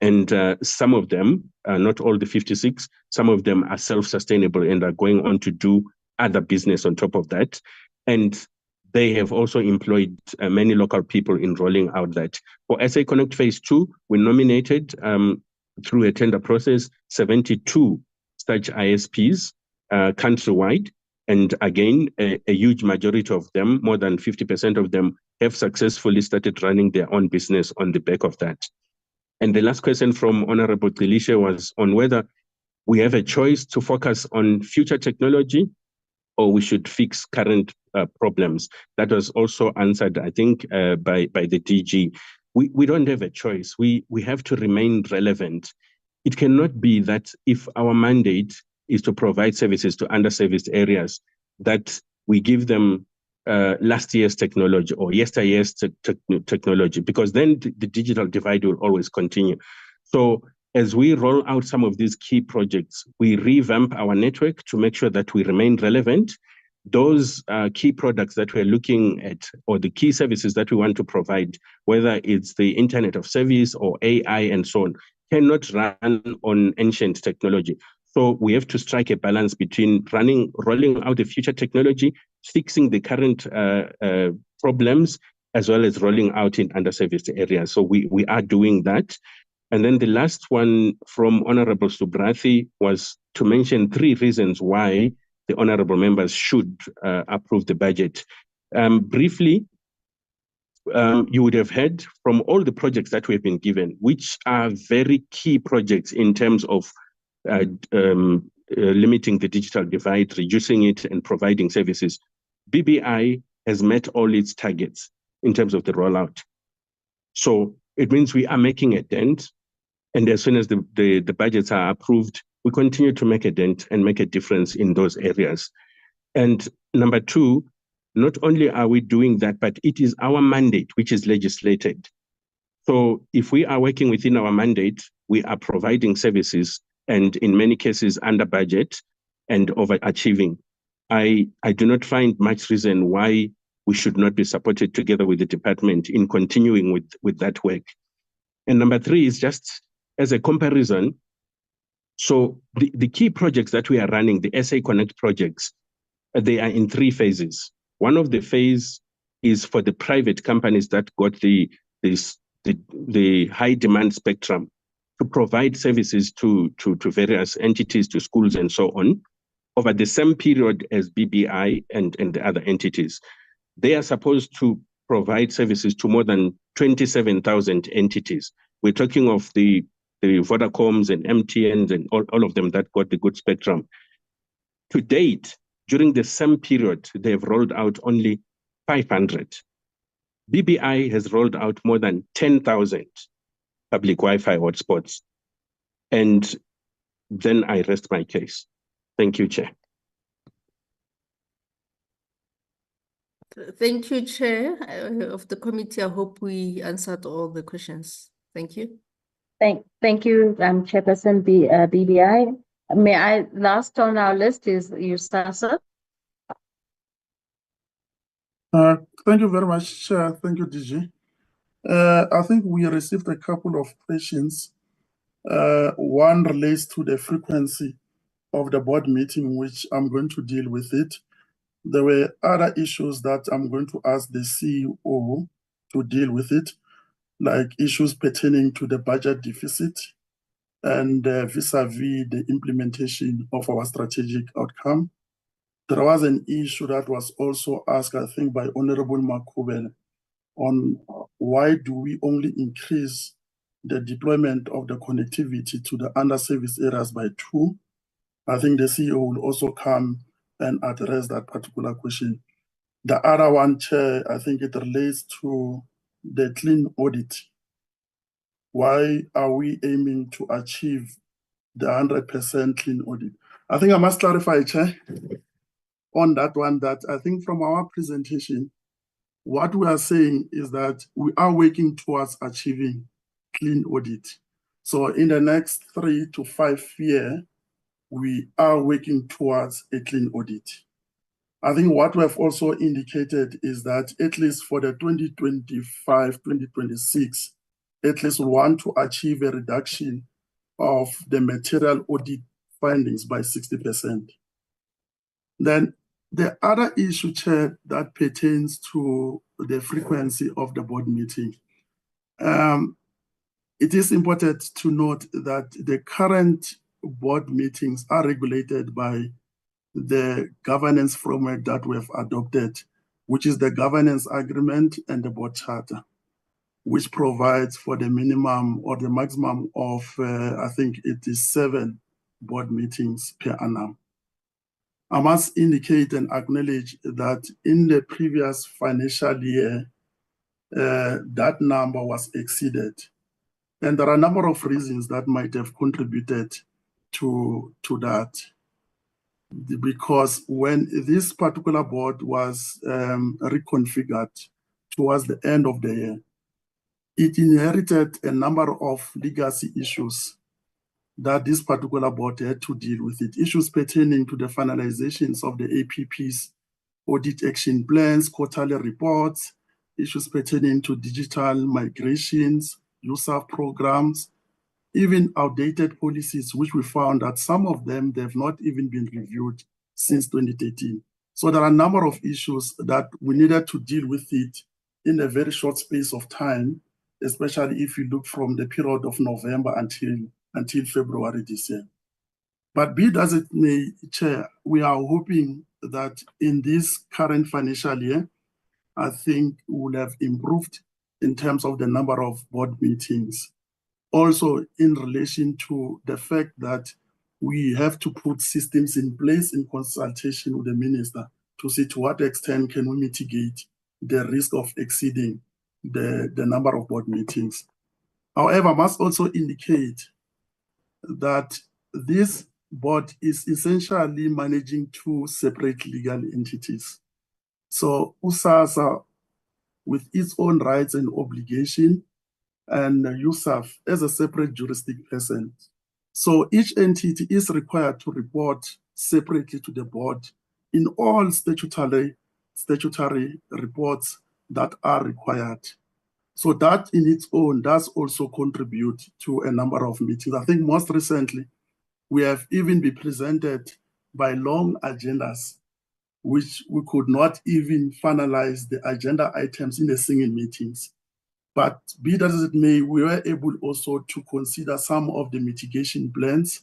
And some of them, not all the 56, some of them are self-sustainable and are going on to do other business on top of that. And they have also employed many local people in rolling out that. For SA Connect Phase 2, we nominated through a tender process 72 such ISPs countrywide. And again, a huge majority of them, more than 50% of them, have successfully started running their own business on the back of that. And the last question from Honorable Tilishe was on whether we have a choice to focus on future technology or we should fix current problems. That was also answered, I think, by the DG. We don't have a choice. We have to remain relevant. It cannot be that if our mandate is to provide services to underserviced areas, that we give them last year's technology or yesteryear's technology, because then the digital divide will always continue. So as we roll out some of these key projects, we revamp our network to make sure that we remain relevant. Those key products that we're looking at, or the key services that we want to provide, whether it's the Internet of Service or AI and so on, cannot run on ancient technology. So we have to strike a balance between rolling out the future technology, fixing the current problems, as well as rolling out in underserviced areas. So we are doing that. And then the last one from Honorable Subrathi was to mention 3 reasons why the honorable members should approve the budget. Briefly, you would have heard from all the projects that we have been given, which are very key projects in terms of limiting the digital divide, reducing it, and providing services. BBI has met all its targets in terms of the rollout. So it means we are making a dent. And as soon as the budgets are approved, we continue to make a dent and make a difference in those areas. And number two, not only are we doing that, but it is our mandate, which is legislated. So if we are working within our mandate, we are providing services and in many cases under budget and overachieving. I do not find much reason why we should not be supported together with the department in continuing with that work. And number three is just as a comparison. So the key projects that we are running, the SA Connect projects, they are in 3 phases. One of the phase is for the private companies that got the high demand spectrum to provide services to various entities, to schools and so on, over the same period as BBI and the other entities. They are supposed to provide services to more than 27,000 entities. We're talking of the Vodacoms and MTNs and all of them that got the good spectrum. To date, during the same period, they've rolled out only 500. BBI has rolled out more than 10,000 public Wi-Fi hotspots. And then I rest my case. Thank you, Chair. Thank you, Chair of the committee. I hope we answered all the questions. Thank you. Thank you, Chairperson BBI. May I, last on our list is USAASA. Thank you very much, Chair. Thank you, DG. I think we received a couple of questions. One relates to the frequency of the board meeting, which I'm going to deal with it. There were other issues that I'm going to ask the CEO to deal with it, like issues pertaining to the budget deficit and vis-a-vis the implementation of our strategic outcome. There was an issue that was also asked, I think, by Honorable Makubele on why do we only increase the deployment of the connectivity to the under-serviced areas by 2. I think the CEO will also come and address that particular question. The other one, Chair, I think it relates to the clean audit. Why are we aiming to achieve the 100% clean audit? I think I must clarify, Chair, on that one, that I think from our presentation, what we are saying is that we are working towards achieving clean audit. So in the next 3 to 5 years, we are working towards a clean audit. I think what we have also indicated is that at least for the 2025-2026, at least we want to achieve a reduction of the material audit findings by 60%. Then the other issue, Chair, that pertains to the frequency of the board meeting. It is important to note that the current board meetings are regulated by the governance framework that we have adopted, which is the governance agreement and the board charter, which provides for the minimum or the maximum of, I think it is 7 board meetings per annum. I must indicate and acknowledge that in the previous financial year, that number was exceeded. And there are a number of reasons that might have contributed to that. Because when this particular board was reconfigured towards the end of the year, it inherited a number of legacy issues that this particular board had to deal with it. Issues pertaining to the finalizations of the APP's audit action plans, quarterly reports, issues pertaining to digital migrations, USAF programs, even outdated policies, which we found that some of them, they've not even been reviewed since 2013. So there are a number of issues that we needed to deal with it in a very short space of time, especially if you look from the period of November until February this year. But be it as it may, Chair, we are hoping that in this current financial year, I think would have improved in terms of the number of board meetings. Also, in relation to the fact that we have to put systems in place in consultation with the minister to see to what extent can we mitigate the risk of exceeding the number of board meetings. However, I must also indicate that this board is essentially managing two separate legal entities. So USAASA with its own rights and obligation, and USAF as a separate juristic person. So each entity is required to report separately to the board in all statutory reports that are required. So that in its own does also contribute to a number of meetings. I think most recently, we have even been presented by long agendas, which we could not even finalize the agenda items in the single meetings. But be that as it may, we were able also to consider some of the mitigation plans,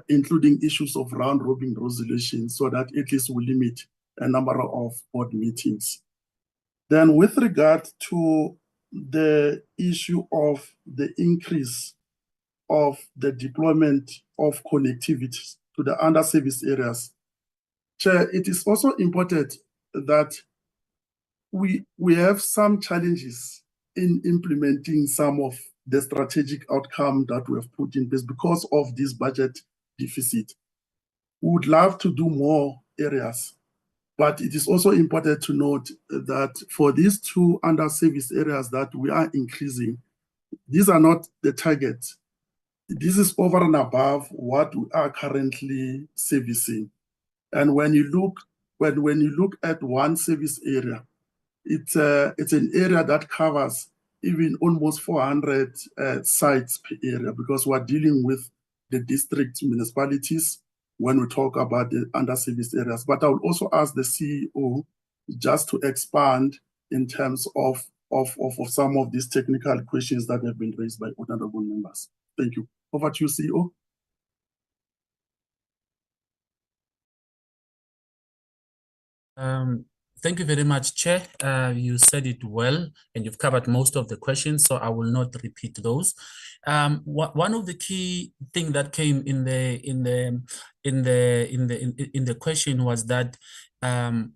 including issues of round-robin resolution, so that at least we limit a number of board meetings. Then with regard to the issue of the increase of the deployment of connectivity to the under-service areas, Chair, it is also important that we have some challenges in implementing some of the strategic outcome that we have put in place because of this budget deficit. We would love to do more areas, but it is also important to note that for these two under-service areas that we are increasing, these are not the targets. This is over and above what we are currently servicing. And when you look at one service area, it's an area that covers even almost 400 sites per area, because we're dealing with the district municipalities when we talk about the under-service areas. But I will also ask the CEO just to expand in terms of some of these technical questions that have been raised by honorable members. Thank you. Over to you, CEO. Thank you very much, Chair. You said it well, and you've covered most of the questions, so I will not repeat those. One of the key things that came in the question was that, and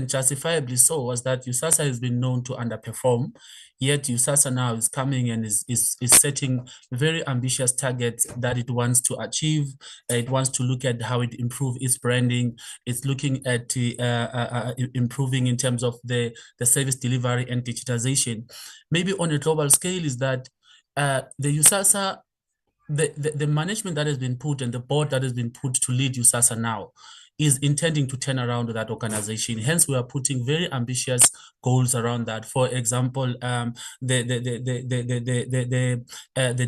justifiably so, was that USAASA has been known to underperform. Yet USAASA now is coming and is setting very ambitious targets that it wants to achieve. It wants to look at how it improves its branding. It's looking at improving in terms of the service delivery and digitization. Maybe on a global scale is that the USAASA, the management that has been put and the board that has been put to lead USAASA now is intending to turn around that organization. Hence, we are putting very ambitious goals around that. For example, the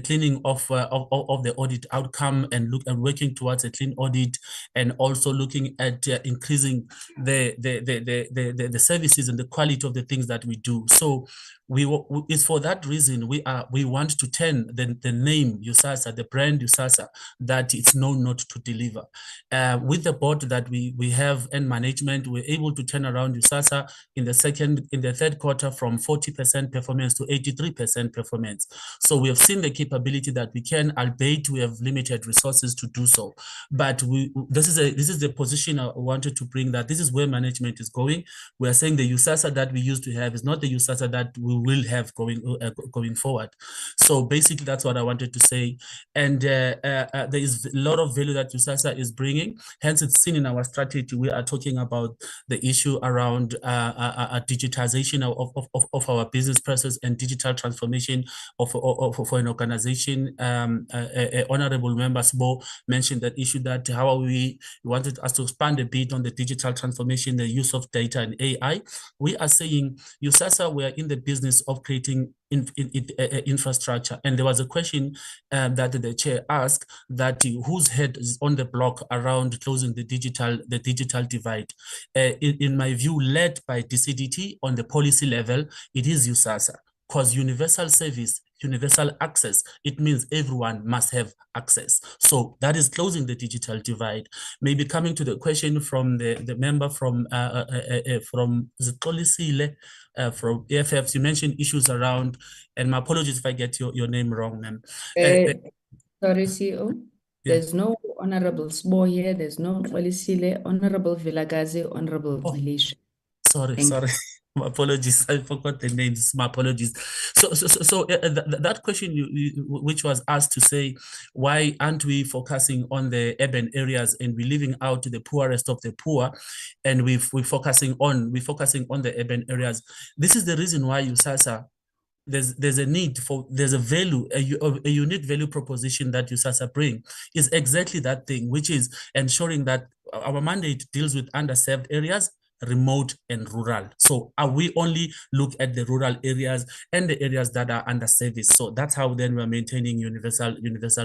cleaning of the audit outcome and working towards a clean audit, and also looking at increasing the services and the quality of the things that we do. So it's for that reason we want to turn the name USAASA, the brand USAASA, that it's known not to deliver. With the board that we have and management, we're able to turn around USAASA in the third quarter from 40% performance to 83% performance. So we have seen the capability that we can, albeit we have limited resources to do so. But this is the position I wanted to bring, that this is where management is going. We are saying the USAASA that we used to have is not the USAASA that we will have going forward. So basically, that's what I wanted to say. And there is a lot of value that USAASA is bringing. Hence, it's seen in our strategy. We are talking about the issue around digitization of our business process and digital transformation for an organization. Honorable members Bo mentioned that issue, that how we wanted us to expand a bit on the digital transformation, the use of data and AI. We are saying USAASA, we are in the business of creating infrastructure. And there was a question that the chair asked, that whose head is on the block around closing the digital divide. In my view, led by DCDT on the policy level, it is USAASA. because universal service, universal access, it means everyone must have access. So that is closing the digital divide. Maybe coming to the question from the member from Zitolisile, from EFFs, you mentioned issues around, and my apologies if I get your name wrong, ma'am. Sorry, CEO. Yeah. There's no Honorable Sbo here. There's no Olisile, Honorable Vilagazi, Honorable Malaysia. Sorry. My apologies. I forgot the names. My apologies. So that question which was asked to say, why aren't we focusing on the urban areas and we're leaving out the poorest of the poor, and we're focusing on the urban areas? This is the reason why USAASA, there's a need for, there's a value, a unique value proposition that USAASA bring is exactly that thing, which is ensuring that our mandate deals with underserved areas, remote and rural. So we only look at the rural areas and the areas that are under service. So that's how then we're maintaining universal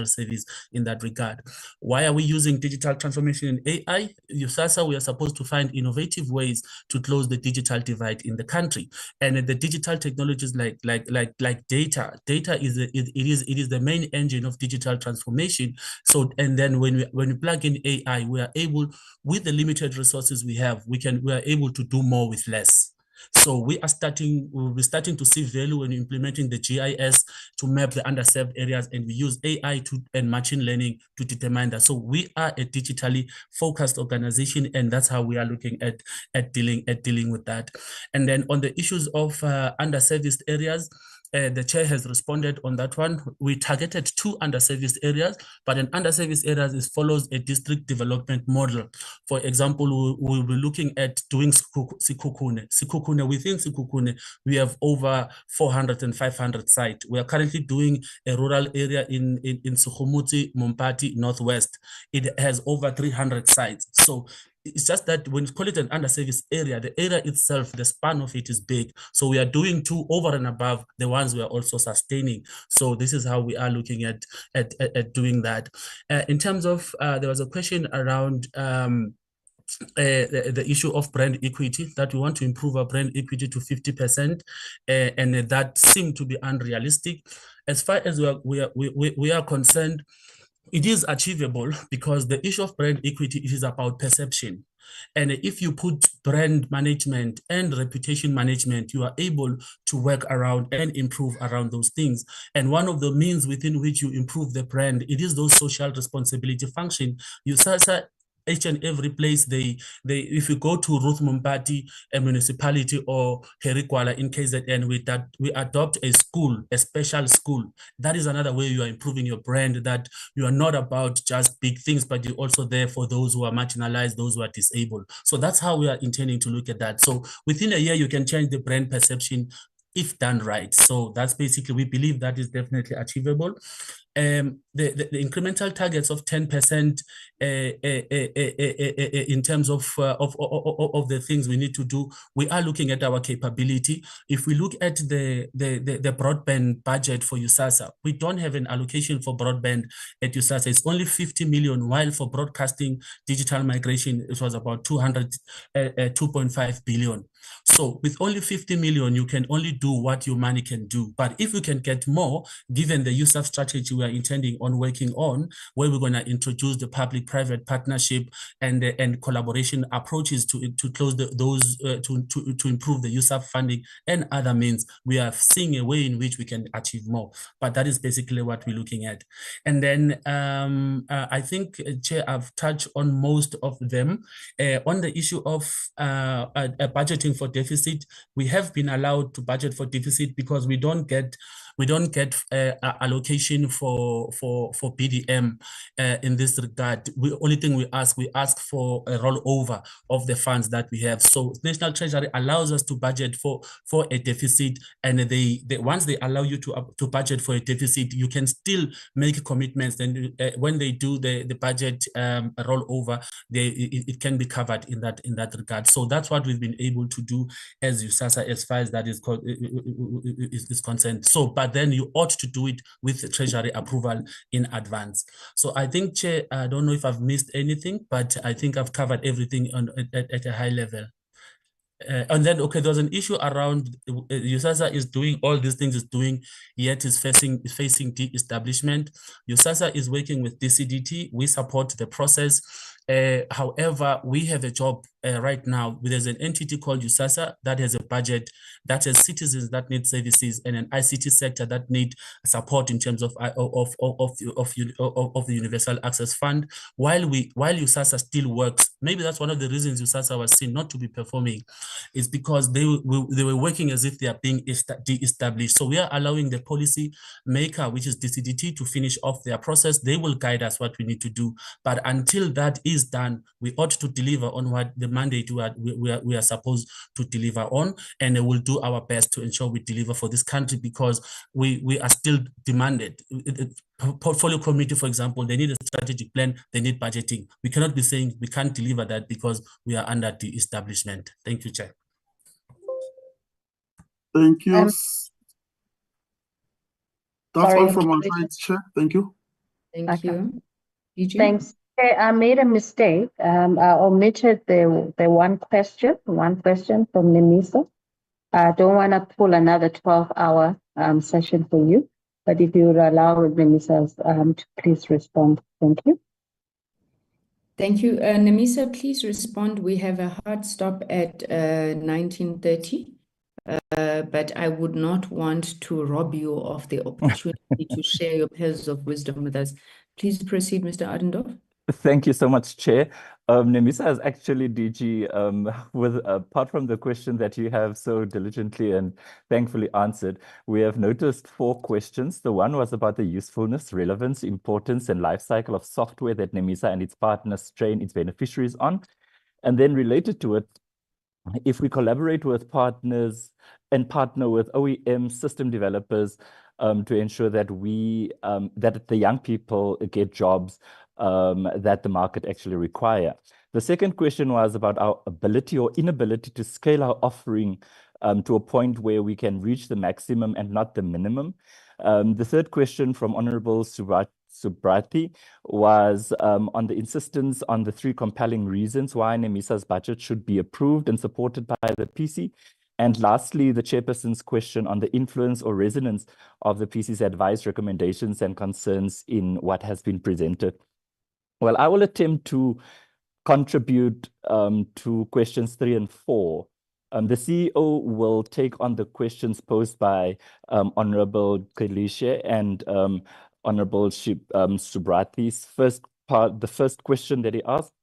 service in that regard. Why are we using digital transformation in AI? USAASA, we are supposed to find innovative ways to close the digital divide in the country. And the digital technologies like data is it is the main engine of digital transformation. So, and then when we plug in AI, we are able, with the limited resources we have, we are able to do more with less. So we'll be starting to see value in implementing the GIS to map the underserved areas, and we use AI and machine learning to determine that. So we are a digitally focused organization, and that's how we are looking at dealing with that. And then on the issues of underserviced areas, the chair has responded on that one. We targeted 2 underserviced areas, but an underserviced areas follows a district development model. For example, we'll be looking at doing Sikukune. Within Sikukune, we have over 400 and 500 sites. We are currently doing a rural area in Sukhumuti, Mompati, Northwest. It has over 300 sites. So it's just that when you call it an underserviced area, the area itself, the span of it is big. So we are doing 2 over and above the ones we are also sustaining. So this is how we are looking at doing that. In terms of, there was a question around the issue of brand equity, that we want to improve our brand equity to 50%, and that seemed to be unrealistic. As far as we are concerned, it is achievable, because the issue of brand equity, it is about perception. And if you put brand management and reputation management, you are able to work around and improve around those things. And one of the means within which you improve the brand, it is those social responsibility function. USAASA, each and every place if you go to Ruth Mumbati, a municipality, or Herikwala in KZN, we adopt a school, a special school. That is another way you are improving your brand, that you are not about just big things, but you're also there for those who are marginalized, those who are disabled. So that's how we are intending to look at that. So within a year, you can change the brand perception if done right. So that's basically, we believe that is definitely achievable. The incremental targets of 10% in terms of the things we need to do, we are looking at our capability. If we look at the broadband budget for USAASA, we don't have an allocation for broadband at USAASA. It's only 50 million, while for broadcasting digital migration, it was about 2.5 billion. So with only 50 million, you can only do what your money can do. But if we can get more, given the USAF strategy we are intending on working on, where we're going to introduce the public-private partnership and collaboration approaches to close to improve the USAF funding and other means, we are seeing a way in which we can achieve more. But that is basically what we're looking at. And then I think, Chair, I've touched on most of them. On the issue of budgeting for deficit, we have been allowed to budget for deficit because we don't get allocation for BDM in this regard. The only thing we ask for a rollover of the funds that we have. So National Treasury allows us to budget for a deficit, and once they allow you to budget for a deficit, you can still make commitments. And when they do the budget rollover, it can be covered in that regard. So that's what we've been able to do as USAASA as far as that is concerned. So, but then you ought to do it with Treasury approval in advance. So I think, Chair, I don't know if I've missed anything, but I think I've covered everything at a high level. And then, okay, there's an issue around USAASA is doing all these things, yet is facing de-establishment. USAASA is working with DCDT. We support the process. However, we have a job right now. There's an entity called USAASA that has a budget, that has citizens that need services, and an ICT sector that need support in terms of the Universal Access Fund. While USAASA still works, maybe that's one of the reasons USAASA was seen not to be performing, is because they were working as if they are being de-established. So we are allowing the policy maker, which is DCDT, to finish off their process. They will guide us what we need to do. But until that is done, we ought to deliver on what the mandate we are supposed to deliver on, and we'll do our best to ensure we deliver for this country, because we are still demanded. Portfolio committee, for example, they need a strategic plan, they need budgeting. We cannot be saying we can't deliver that because we are under de-establishment. Thank you, Chair. Thank you. That's all from our side, Chair. Thank you. Thank you. DG? Thanks. I made a mistake. I omitted the one question from NEMISA. I don't want to pull another 12-hour session for you, but if you would allow NEMISA to please respond. Thank you. Thank you. NEMISA, please respond. We have a hard stop at 19:30, but I would not want to rob you of the opportunity to share your pearls of wisdom with us. Please proceed, Mr. Adendorf. Thank you so much, Chair. NEMISA has actually, DG, apart from the question that you have so diligently and thankfully answered, we have noticed 4 questions. The one was about the usefulness, relevance, importance, and life cycle of software that NEMISA and its partners train its beneficiaries on. And then related to it, if we collaborate with partners and partner with OEM system developers to ensure that that the young people get jobs that the market actually require. The second question was about our ability or inability to scale our offering to a point where we can reach the maximum and not the minimum. The third question from Honorable Subrati was on the insistence on the 3 compelling reasons why NEMISA's budget should be approved and supported by the PC. And lastly, the chairperson's question on the influence or resonance of the PC's advice, recommendations, and concerns in what has been presented. Well, I will attempt to contribute to questions 3 and 4. The CEO will take on the questions posed by Honorable Kalishe and Honorable Subrati's the first question that he asked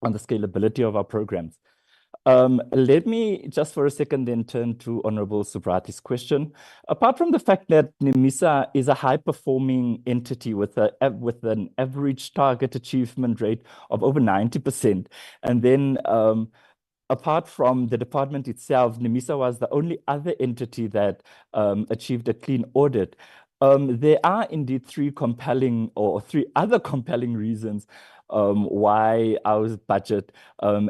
on the scalability of our programs. Let me just for a second then turn to Honorable Subrati's question. Apart from the fact that NEMISA is a high-performing entity with an average target achievement rate of over 90%, and then apart from the department itself, NEMISA was the only other entity that achieved a clean audit. There are indeed 3 other compelling reasons why our budget,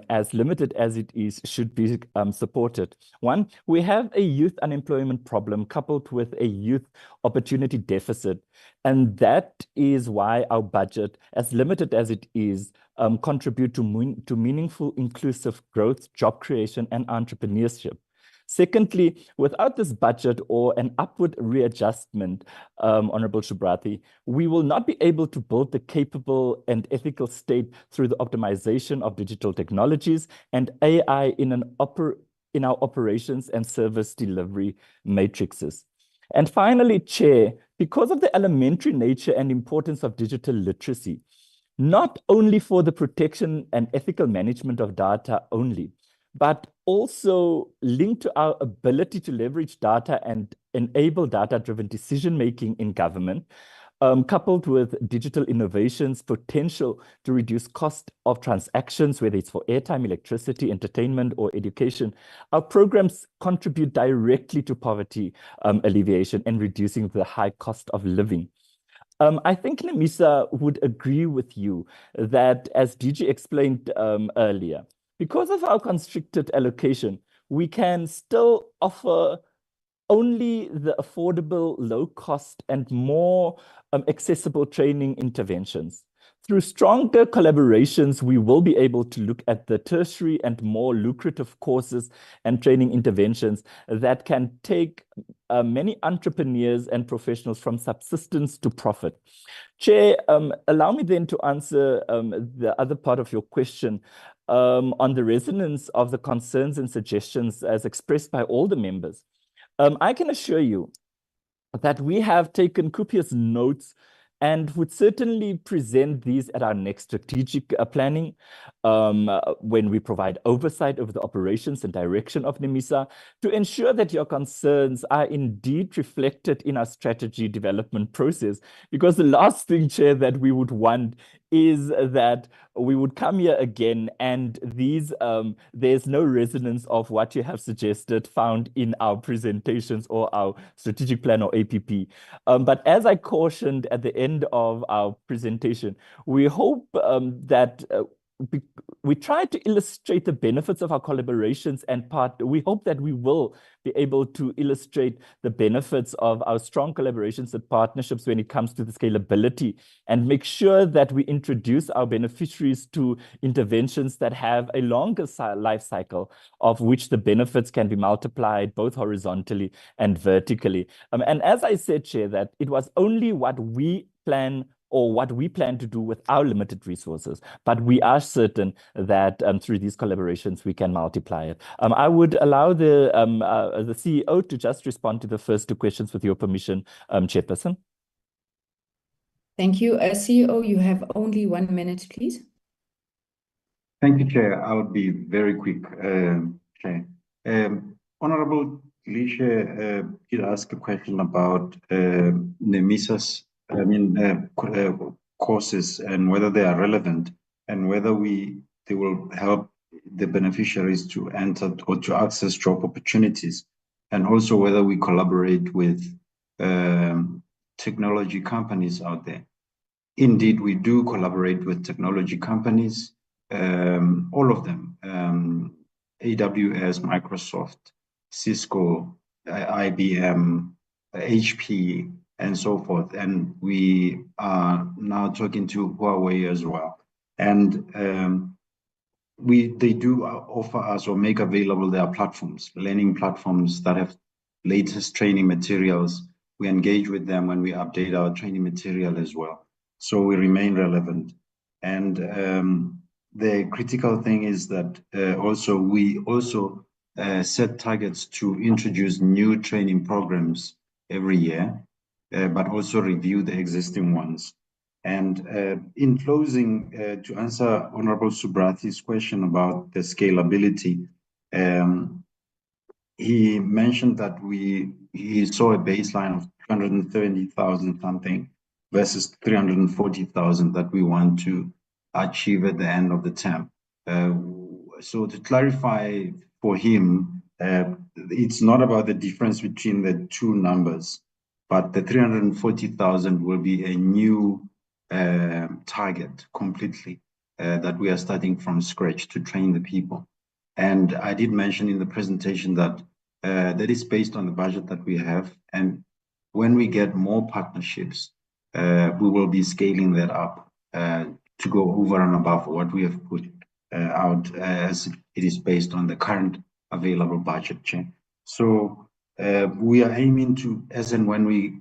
as limited as it is, should be supported. One, we have a youth unemployment problem coupled with a youth opportunity deficit. And that is why our budget, as limited as it is, contribute to meaningful inclusive growth, job creation, and entrepreneurship. Secondly, without this budget or an upward readjustment, Honorable Subrati, we will not be able to build the capable and ethical state through the optimization of digital technologies and AI in our operations and service delivery matrices. And finally, Chair, because of the elementary nature and importance of digital literacy, not only for the protection and ethical management of data only, but also linked to our ability to leverage data and enable data-driven decision-making in government, coupled with digital innovations, potential to reduce cost of transactions, whether it's for airtime, electricity, entertainment, or education. Our programs contribute directly to poverty alleviation and reducing the high cost of living. I think NEMISA would agree with you that, as DG explained earlier, because of our constricted allocation, we can still offer only the affordable, low cost, and more accessible training interventions. Through stronger collaborations, we will be able to look at the tertiary and more lucrative courses and training interventions that can take many entrepreneurs and professionals from subsistence to profit. Chair, allow me then to answer the other part of your question on the resonance of the concerns and suggestions as expressed by all the members. I can assure you that we have taken copious notes and would certainly present these at our next strategic planning when we provide oversight over the operations and direction of NEMISA to ensure that your concerns are indeed reflected in our strategy development process. Because the last thing, Chair, that we would want is that we would come here again and there's no resonance of what you have suggested found in our presentations or our strategic plan or APP. But as I cautioned at the end of our presentation, we hope that we try to illustrate the benefits of our collaborations and we hope that we will be able to illustrate the benefits of our strong collaborations and partnerships when it comes to the scalability and make sure that we introduce our beneficiaries to interventions that have a longer life cycle of which the benefits can be multiplied both horizontally and vertically. And as I said, Chair, that it was only what we plan to do with our limited resources. But we are certain that through these collaborations, we can multiply it. I would allow the CEO to just respond to the first two questions with your permission, Chairperson. Thank you. CEO, you have only 1 minute, please. Thank you, Chair. I will be very quick, Chair. Honorable Lisha did ask a question about NEMISA's courses and whether they are relevant and whether they will help the beneficiaries to enter or to access job opportunities, and also whether we collaborate with technology companies out there. Indeed, we do collaborate with technology companies, all of them, AWS, Microsoft, Cisco, IBM, HP, and so forth. And we are now talking to Huawei as well. And they do offer us or make available their platforms, learning platforms that have latest training materials. We engage with them when we update our training material as well. So we remain relevant. And the critical thing is that we also set targets to introduce new training programs every year, but also review the existing ones. And in closing, to answer Honorable Subrathi's question about the scalability, he mentioned that he saw a baseline of 270,000 something versus 340,000 that we want to achieve at the end of the term. So to clarify for him, it's not about the difference between the two numbers, but the 340,000 will be a new target completely that we are starting from scratch to train the people. And I did mention in the presentation that that is based on the budget that we have. And when we get more partnerships, we will be scaling that up to go over and above what we have put out as it is based on the current available budget chain. So we are aiming to, as and when we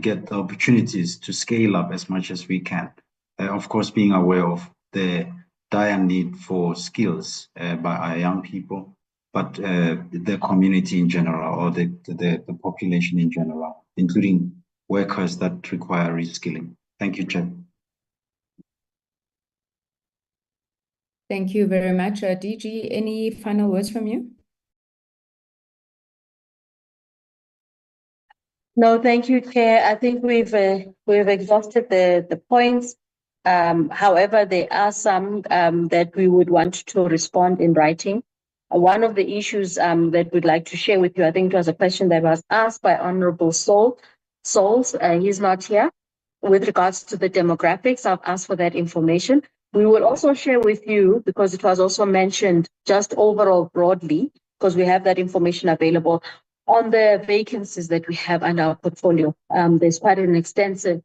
get the opportunities to scale up as much as we can, of course, being aware of the dire need for skills by our young people, but the community in general, or the population in general, including workers that require reskilling. Thank you, Chair. Thank you very much. DG, any final words from you? No, thank you, Chair. I think we've exhausted the points. However, there are some that we would want to respond in writing. One of the issues that we'd like to share with you, I think it was a question that was asked by Honorable Souls. He's not here. With regards to the demographics, I've asked for that information. We will also share with you, because it was also mentioned just overall broadly, because we have that information available on the vacancies that we have under our portfolio. There's quite an extensive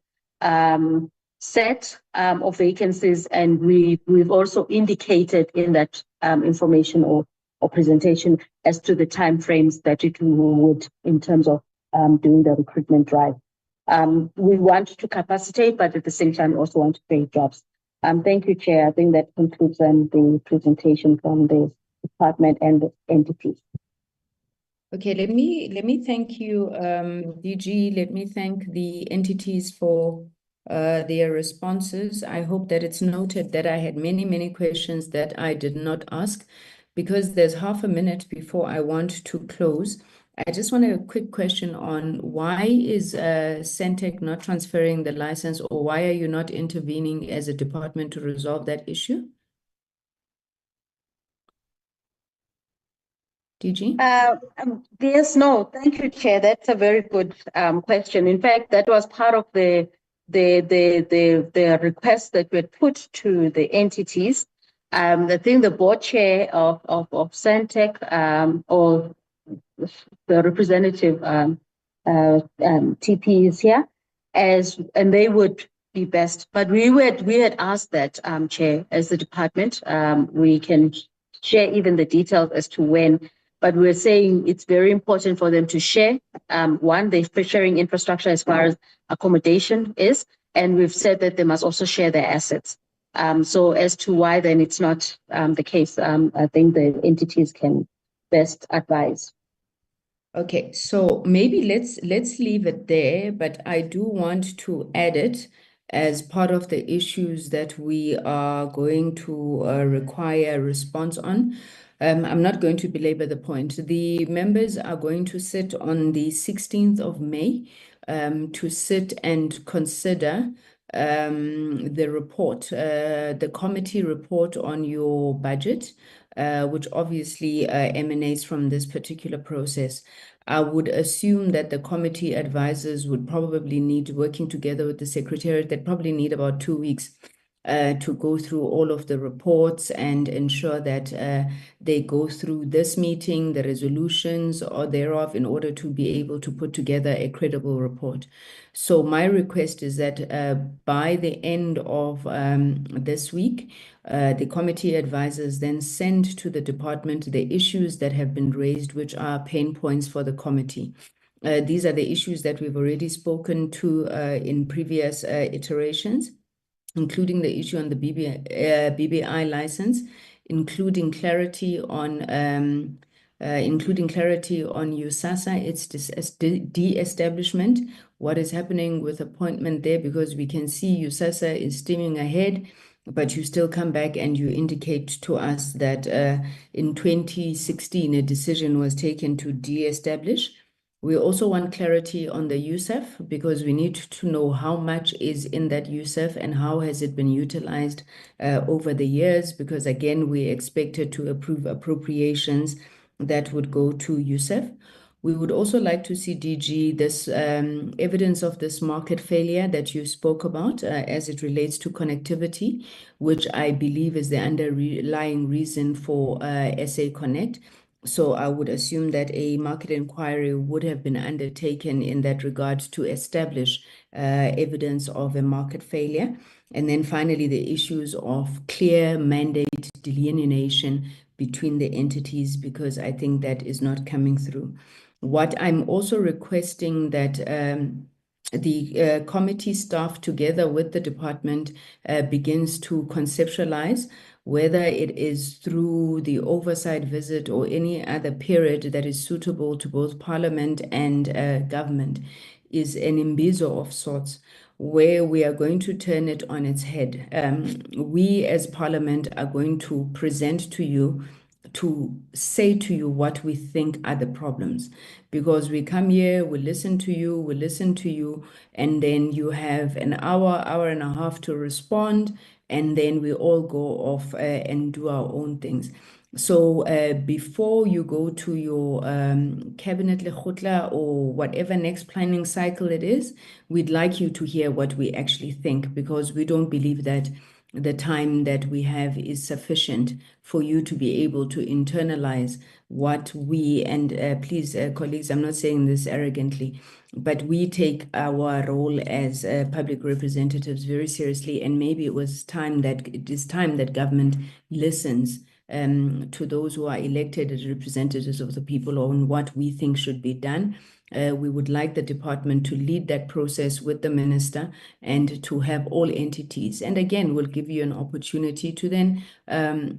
set of vacancies, and we've also indicated in that information or presentation as to the timeframes that it would in terms of doing the recruitment drive. We want to capacitate, but at the same time also want to create jobs. Thank you, Chair. I think that concludes the presentation from the department and the entities. Okay, let me thank you, DG. Let me thank the entities for their responses. I hope that it's noted that I had many questions that I did not ask, because there's half a minute before I want to close. I just want a quick question on why is Sentech not transferring the license, or why are you not intervening as a department to resolve that issue? DG? Yes, no, thank you, Chair. That's a very good question. In fact, that was part of the request that we put to the entities. I think the board chair of Sentech or the representative TP is here, and they would be best. But we had asked that, Chair, as the department, we can share even the details as to when. But we're saying it's very important for them to share, one, the sharing infrastructure as far as accommodation is, and we've said that they must also share their assets. So as to why then it's not the case, I think the entities can best advise. Okay, so maybe let's leave it there, but I do want to add it as part of the issues that we are going to require a response on. I'm not going to belabor the point. The members are going to sit on the 16th of May to sit and consider the report, the committee report on your budget, which obviously emanates from this particular process. I would assume that the committee advisors would probably need, working together with the secretariat, they'd probably need about 2 weeks to go through all of the reports and ensure that they go through this meeting, the resolutions or thereof, in order to be able to put together a credible report. So my request is that by the end of this week, the committee advisors then send to the department the issues that have been raised, which are pain points for the committee. These are the issues that we've already spoken to in previous iterations, including the issue on the BBI license, including clarity on USAASA, its de-establishment, what is happening with appointment there, because we can see USAASA is steaming ahead, but you still come back and you indicate to us that in 2016 a decision was taken to de-establish. We also want clarity on the USAF, because we need to know how much is in that USAF and how has it been utilized over the years, because again, we expected to approve appropriations that would go to USAF. We would also like to see, DG, this evidence of this market failure that you spoke about as it relates to connectivity, which I believe is the underlying reason for SA Connect. So I would assume that a market inquiry would have been undertaken in that regard to establish evidence of a market failure. And then finally, the issues of clear mandate delineation between the entities, because I think that is not coming through. What I'm also requesting that the committee staff, together with the department, begins to conceptualize, whether it is through the oversight visit or any other period that is suitable to both Parliament and government, is an imbizo of sorts, where we are going to turn it on its head. We as Parliament are going to present to you, to say to you what we think are the problems, because we come here, we listen to you, and then you have an hour and a half to respond, and then we all go off and do our own things. So before you go to your cabinet lekgotla or whatever next planning cycle it is, we'd like you to hear what we actually think, because we don't believe that the time that we have is sufficient for you to be able to internalize what we, and please, colleagues, I'm not saying this arrogantly, But we take our role as public representatives very seriously, and maybe it is time that government listens to those who are elected as representatives of the people on what we think should be done. We would like the department to lead that process with the minister and to have all entities. And again, we'll give you an opportunity to then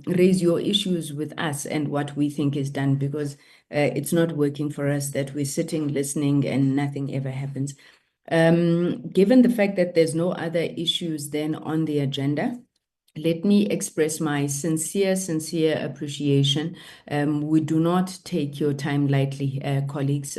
raise your issues with us and what we think is done, because it's not working for us that we're sitting, listening, and nothing ever happens. Given the fact that there's no other issues then on the agenda, let me express my sincere appreciation. We do not take your time lightly, colleagues.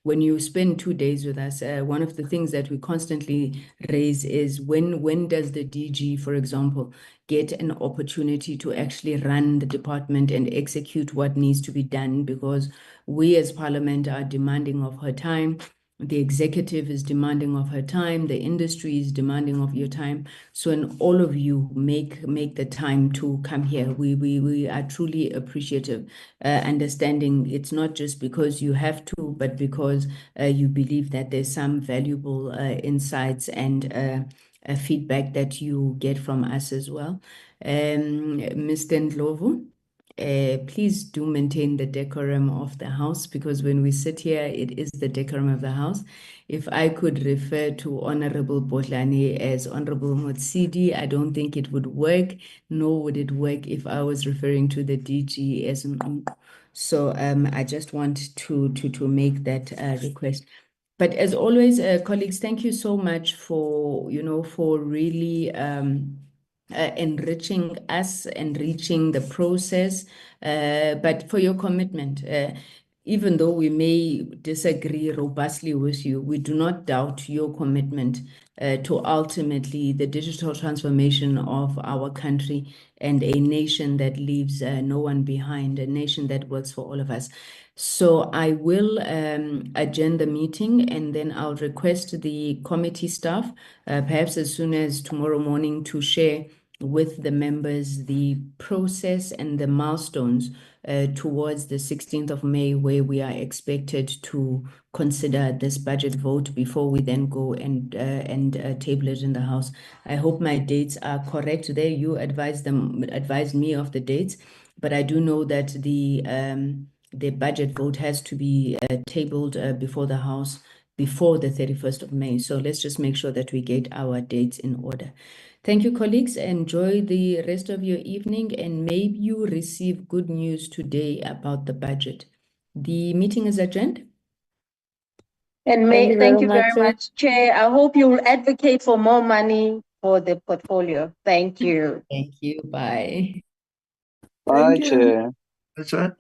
When you spend 2 days with us, one of the things that we constantly raise is when does the DG, for example, get an opportunity to actually run the department and execute what needs to be done, because we as Parliament are demanding of her time. The executive is demanding of her time. The industry is demanding of your time. So, and all of you make the time to come here. We are truly appreciative, understanding it's not just because you have to, but because you believe that there's some valuable insights and feedback that you get from us as well. Mr. Ndlovu, please do maintain the decorum of the house, because when we sit here, it is the decorum of the house. If I could refer to Honorable Botlani as Honorable Motsidi, I don't think it would work, nor would it work if I was referring to the DG as so I just want to make that request. But as always, colleagues, thank you so much for really enriching us and reaching the process, but for your commitment. Even though we may disagree robustly with you, we do not doubt your commitment to ultimately the digital transformation of our country and a nation that leaves no one behind, a nation that works for all of us. So I will adjourn the meeting, and then I'll request the committee staff, perhaps as soon as tomorrow morning, to share with the members the process and the milestones towards the 16th of May, where we are expected to consider this budget vote before we then go and table it in the House. I hope my dates are correct there. You advise me of the dates, but I do know that the budget vote has to be tabled before the House before the 31st of May. So let's just make sure that we get our dates in order. Thank you, colleagues. Enjoy the rest of your evening, and may you receive good news today about the budget. The meeting is adjourned. And thank you very much, Chair. I hope you will advocate for more money for the portfolio. Thank you. Thank you. Bye. Bye, Thank you. Chair. Chair.